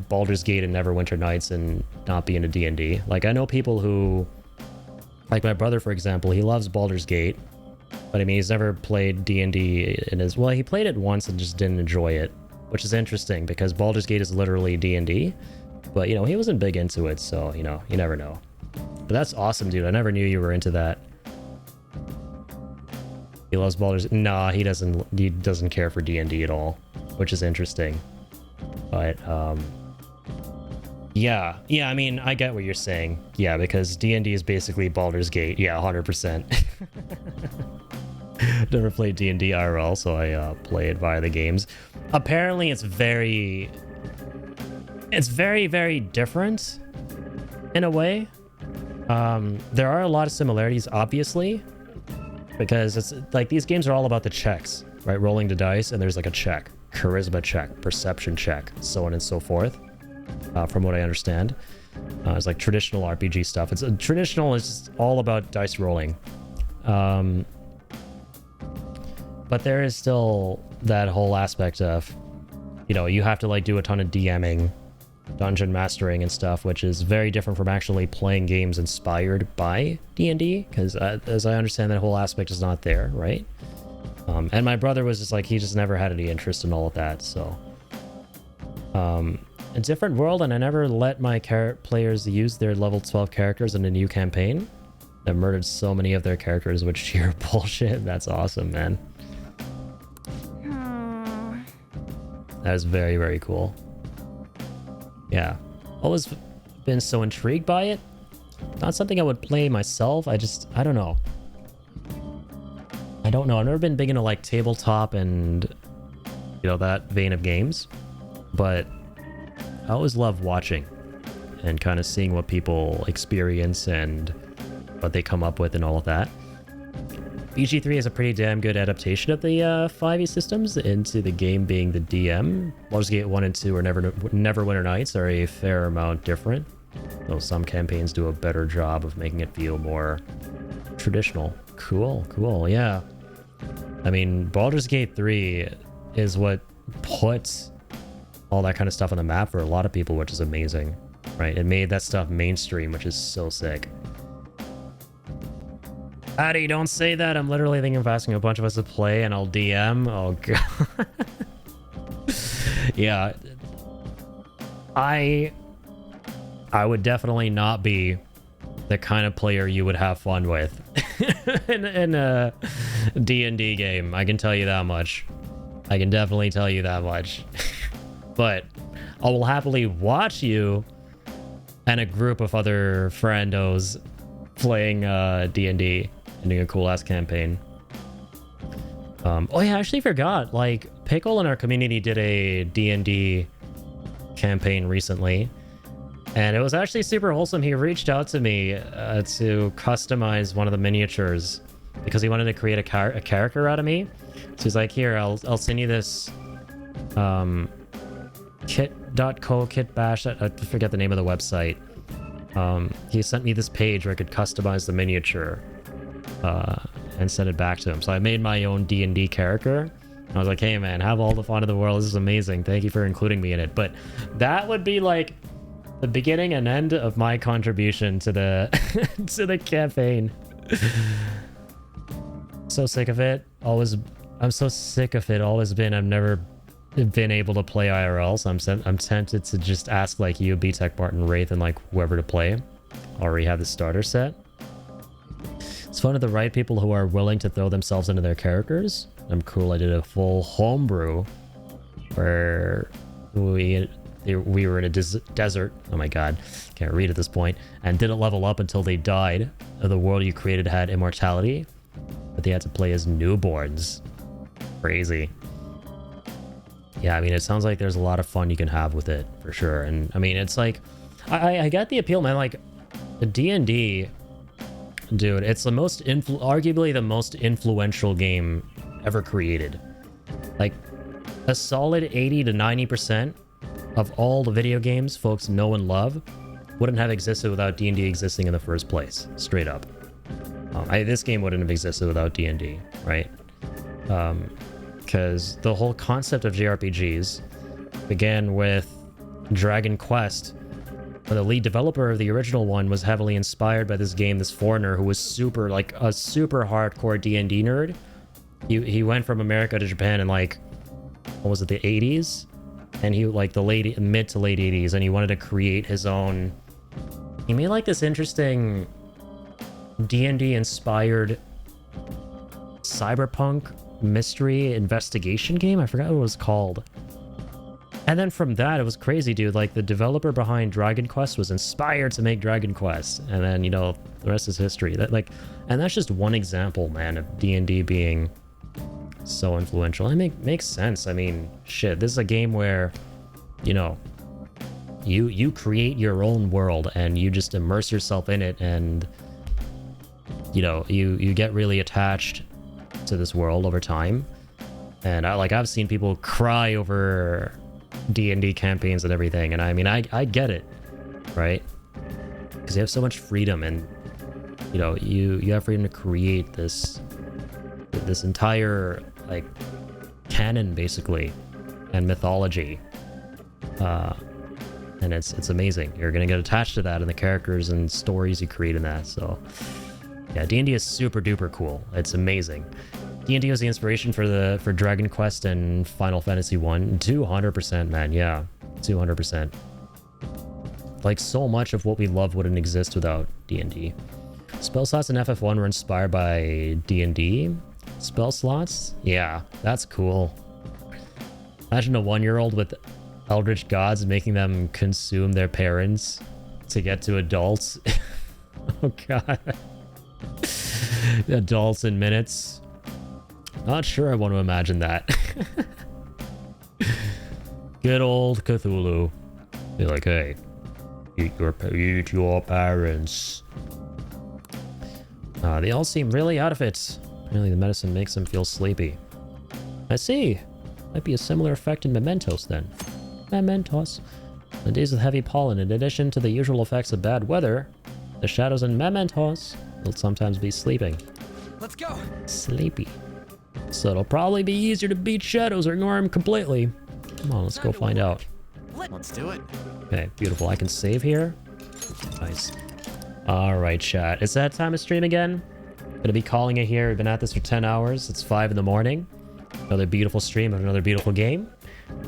[SPEAKER 1] Baldur's Gate and Neverwinter Nights and not be in a D&D. Like, I know people who... Like my brother, for example, he loves Baldur's Gate. But I mean, he's never played D&D in his... Well, he played it once and just didn't enjoy it. Which is interesting, because Baldur's Gate is literally D&D. But, you know, he wasn't big into it, so, you know, you never know. But that's awesome, dude. I never knew you were into that. He loves Baldur's... Nah, he doesn't care for D&D at all. Which is interesting. But, yeah, I mean, I get what you're saying. Yeah, because D&D is basically Baldur's Gate. Yeah, 100%. Never played D&D IRL, so I play it via the games. Apparently, it's very, very different in a way. There are a lot of similarities, obviously, because it's like these games are all about the checks, right? Rolling the dice, and there's like a check, charisma check, perception check, so on and so forth. From what I understand, it's like traditional RPG stuff. It's traditional is just all about dice rolling. But there is still that whole aspect of, you know, you have to like do a ton of DMing, dungeon mastering and stuff, which is very different from actually playing games inspired by D&D, because as I understand, that whole aspect is not there, right? And my brother was just like, he just never had any interest in all of that, so... a different world, and I never let my players use their level 12 characters in a new campaign. They murdered so many of their characters with sheer bullshit. That's awesome, man. That is very, very cool. Yeah. Always been so intrigued by it. Not something I would play myself. I don't know. I've never been big into like tabletop and, you know, that vein of games. But I always love watching and kind of seeing what people experience and what they come up with and all of that. BG3 is a pretty damn good adaptation of the 5e systems into the game being the DM. Baldur's Gate 1 and 2 or Neverwinter Nights are a fair amount different, though some campaigns do a better job of making it feel more traditional. Cool, yeah. I mean, Baldur's Gate 3 is what puts all that kind of stuff on the map for a lot of people, which is amazing. right? It made that stuff mainstream, which is so sick. Addy, don't say that. I'm literally thinking of asking a bunch of us to play and I'll DM. Oh, God. Yeah. I would definitely not be the kind of player you would have fun with in a D&D game. I can tell you that much. I can definitely tell you that much. But I will happily watch you and a group of other friendos playing D&D and doing a cool-ass campaign. Oh yeah, I actually forgot. Like, Pickle in our community did a D&D campaign recently. And it was actually super wholesome. He reached out to me to customize one of the miniatures because he wanted to create a character out of me. So he's like, here, I'll send you this kit.co, I forget the name of the website. He sent me this page where I could customize the miniature and send it back to him. So I made my own D&D character. I was like, hey man, have all the fun in the world. This is amazing. Thank you for including me in it. But that would be like the beginning and end of my contribution to the to the campaign. So sick of it. I'm so sick of it. Always been. I've never been able to play IRL, so I'm tempted to just ask like you, B-Tech, Martin, Wraith, and like whoever to play. Already have the starter set. It's fun to the right people who are willing to throw themselves into their characters. I'm cool. I did a full homebrew where we were in a desert. Oh my god, can't read at this point. And didn't level up until they died. The world you created had immortality, but they had to play as newborns. Crazy. Yeah, I mean, it sounds like there's a lot of fun you can have with it, for sure. And, I mean, it's like... I get the appeal, man. Like, the D&D... Dude, it's the most... arguably the most influential game ever created. Like, a solid 80 to 90% of all the video games folks know and love wouldn't have existed without D&D existing in the first place. Straight up. This game wouldn't have existed without D&D, right? Because the whole concept of JRPGs began with Dragon Quest. The lead developer of the original one was heavily inspired by this game, this foreigner who was super, like, a super hardcore D&D nerd. He went from America to Japan in, like, what was it, the 80s? And he, like, the mid to late 80s, and he wanted to create his own... He made, like, this interesting D&D inspired cyberpunk mystery investigation game. I forgot what it was called. And then from that, it was crazy, dude. Like, the developer behind Dragon Quest was inspired to make Dragon Quest. And then, you know, the rest is history. And that's just one example, man, of D&D being so influential. It makes sense. I mean, shit, this is a game where, you know, you create your own world and you just immerse yourself in it, and, you know, you get really attached to this world over time. And I've seen people cry over D&D campaigns and everything, and I mean, I get it, right? Because you have so much freedom, and, you know, you have freedom to create this entire, like, canon, basically, and mythology, and it's amazing. You're gonna get attached to that and the characters and stories you create in that. So yeah, D&D is super duper cool. It's amazing. D&D was the inspiration for Dragon Quest and Final Fantasy 1. 200%, man. Yeah, 200%. Like, so much of what we love wouldn't exist without D&D. Spell slots in FF1 were inspired by D&D. Spell slots? Yeah, that's cool. Imagine a 1-year-old with Eldritch Gods making them consume their parents to get to adults. Oh god. Adults in minutes. Not sure I want to imagine that. Good old Cthulhu. Be like, hey, eat your parents. They all seem really out of it. Apparently the medicine makes them feel sleepy. I see. Might be a similar effect in Mementos then. Mementos. The days with heavy pollen, in addition to the usual effects of bad weather, the shadows in Mementos will sometimes be sleeping.
[SPEAKER 6] Let's go.
[SPEAKER 1] Sleepy. So it'll probably be easier to beat shadows or ignore them completely. Come on, let's go find out.
[SPEAKER 6] Let's do it.
[SPEAKER 1] Okay, beautiful. I can save here. Nice. All right, chat. Is that time of stream again? Gonna be calling it here. We've been at this for 10 hours. It's 5 in the morning. Another beautiful stream of another beautiful game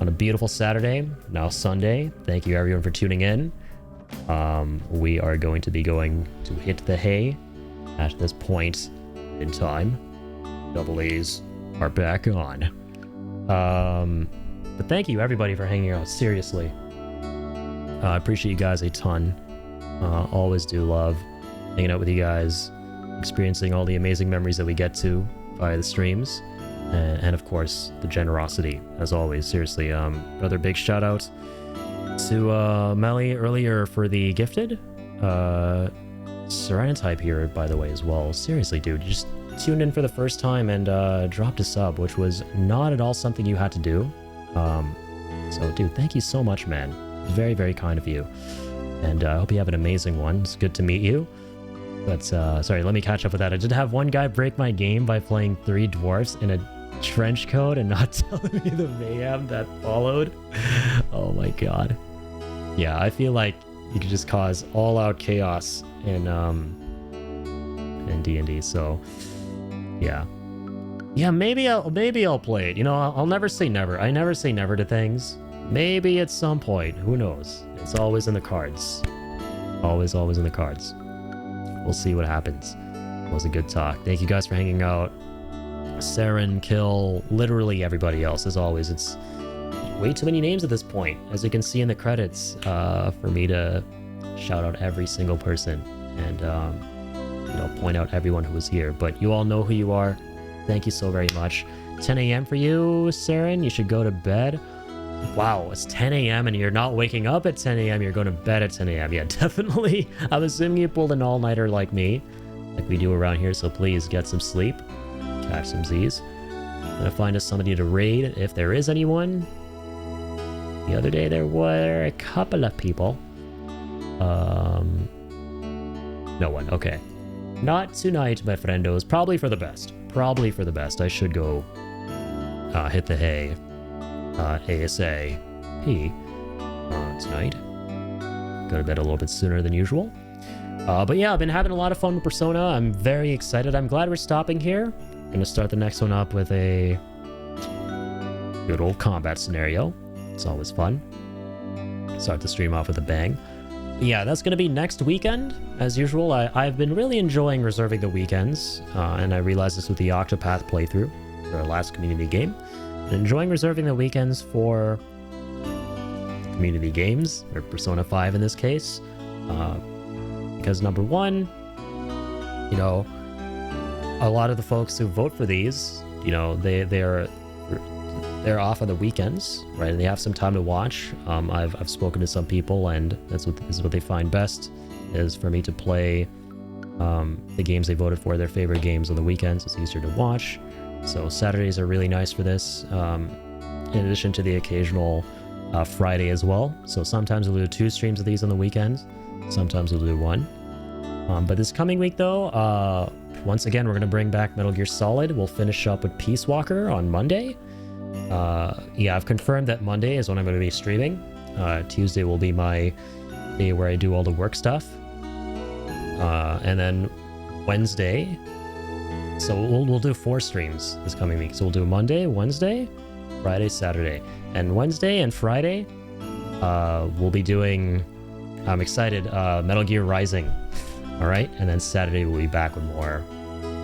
[SPEAKER 1] on a beautiful Saturday, now Sunday. Thank you everyone for tuning in. We are going to be going to hit the hay at this point in time. Double A's are back on. But thank you everybody for hanging out. Seriously, I appreciate you guys a ton. Always do love hanging out with you guys, experiencing all the amazing memories that we get to via the streams, and of course the generosity as always. Seriously, another big shout out to Melly earlier for the gifted Serenotype here, by the way, as well. Seriously, dude, you just tuned in for the first time and dropped a sub, which was not at all something you had to do. So dude, thank you so much, man. Very, very kind of you. And I hope you have an amazing one. It's good to meet you. But sorry, let me catch up with that. I did have one guy break my game by playing 3 dwarfs in a trench coat and not telling me the mayhem that followed. Oh my god. Yeah, I feel like you could just cause all-out chaos in D&D. So yeah, maybe I'll play it. You know, I'll never say never. I never say never to things. Maybe at some point, who knows? It's always in the cards. Always in the cards. We'll see what happens. It was a good talk. Thank you guys for hanging out. Saren, Kill, literally everybody else. As always, it's way too many names at this point, as you can see in the credits, for me to shout out every single person and you know, point out everyone who was here. But you all know who you are. Thank you so very much. 10 a.m. for you, Saren. You should go to bed. Wow, it's 10 a.m. and you're not waking up at 10 a.m. You're going to bed at 10 a.m. Yeah, definitely. I'm assuming you pulled an all-nighter like me, like we do around here. So please get some sleep, catch some Z's. I'm gonna find us somebody to raid if there is anyone. The other day there were a couple of people. No one. Okay. Not tonight, my friendos. Probably for the best. Probably for the best. I should go hit the hay. ASAP tonight. Go to bed a little bit sooner than usual. But yeah, I've been having a lot of fun with Persona. I'm very excited. I'm glad we're stopping here. Gonna start the next one up with a good old combat scenario. It's always fun. Start the stream off with a bang. Yeah, that's gonna be next weekend, as usual. I've been really enjoying reserving the weekends, and I realized this with the Octopath playthrough, for our last community game. Enjoying reserving the weekends for community games, or Persona 5 in this case, because number one, you know, a lot of the folks who vote for these, you know, they're off on the weekends, right? And they have some time to watch. I've spoken to some people, and this is what they find best, is for me to play the games they voted for, their favorite games on the weekends. It's easier to watch. So Saturdays are really nice for this, in addition to the occasional Friday as well. So sometimes we'll do 2 streams of these on the weekends, sometimes we'll do 1. But this coming week though, once again, we're going to bring back Metal Gear Solid. We'll finish up with Peace Walker on Monday. Yeah, I've confirmed that Monday is when I'm going to be streaming. Tuesday will be my day where I do all the work stuff. And then Wednesday... So we'll do 4 streams this coming week. So we'll do Monday, Wednesday, Friday, Saturday. And Wednesday and Friday, we'll be doing, I'm excited, Metal Gear Rising. Alright? And then Saturday we'll be back with more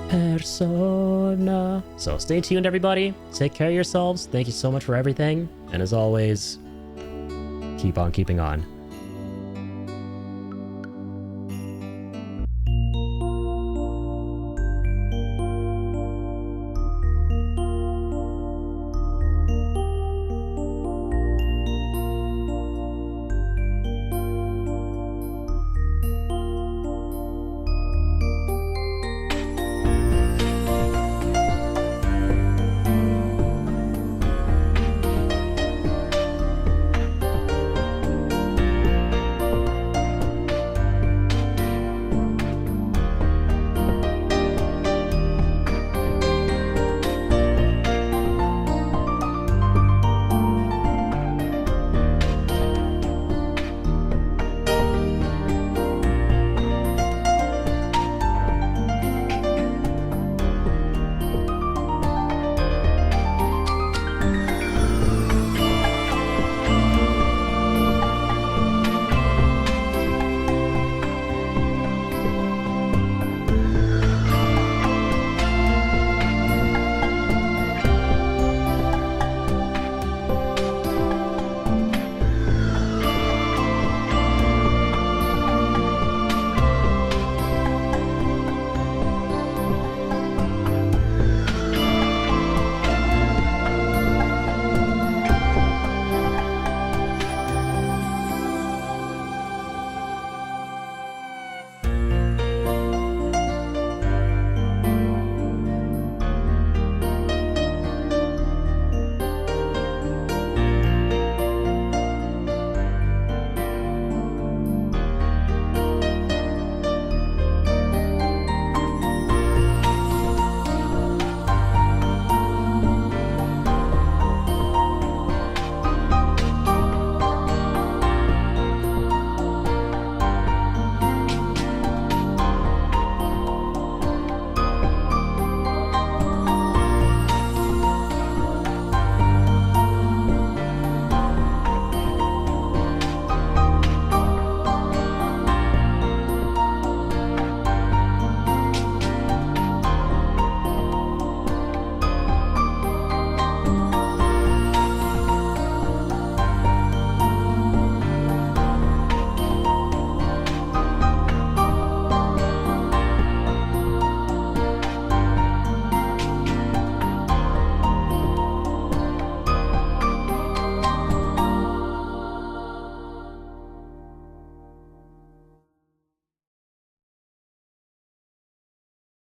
[SPEAKER 1] Persona. So stay tuned, everybody. Take care of yourselves. Thank you so much for everything. And as always, keep on keeping on.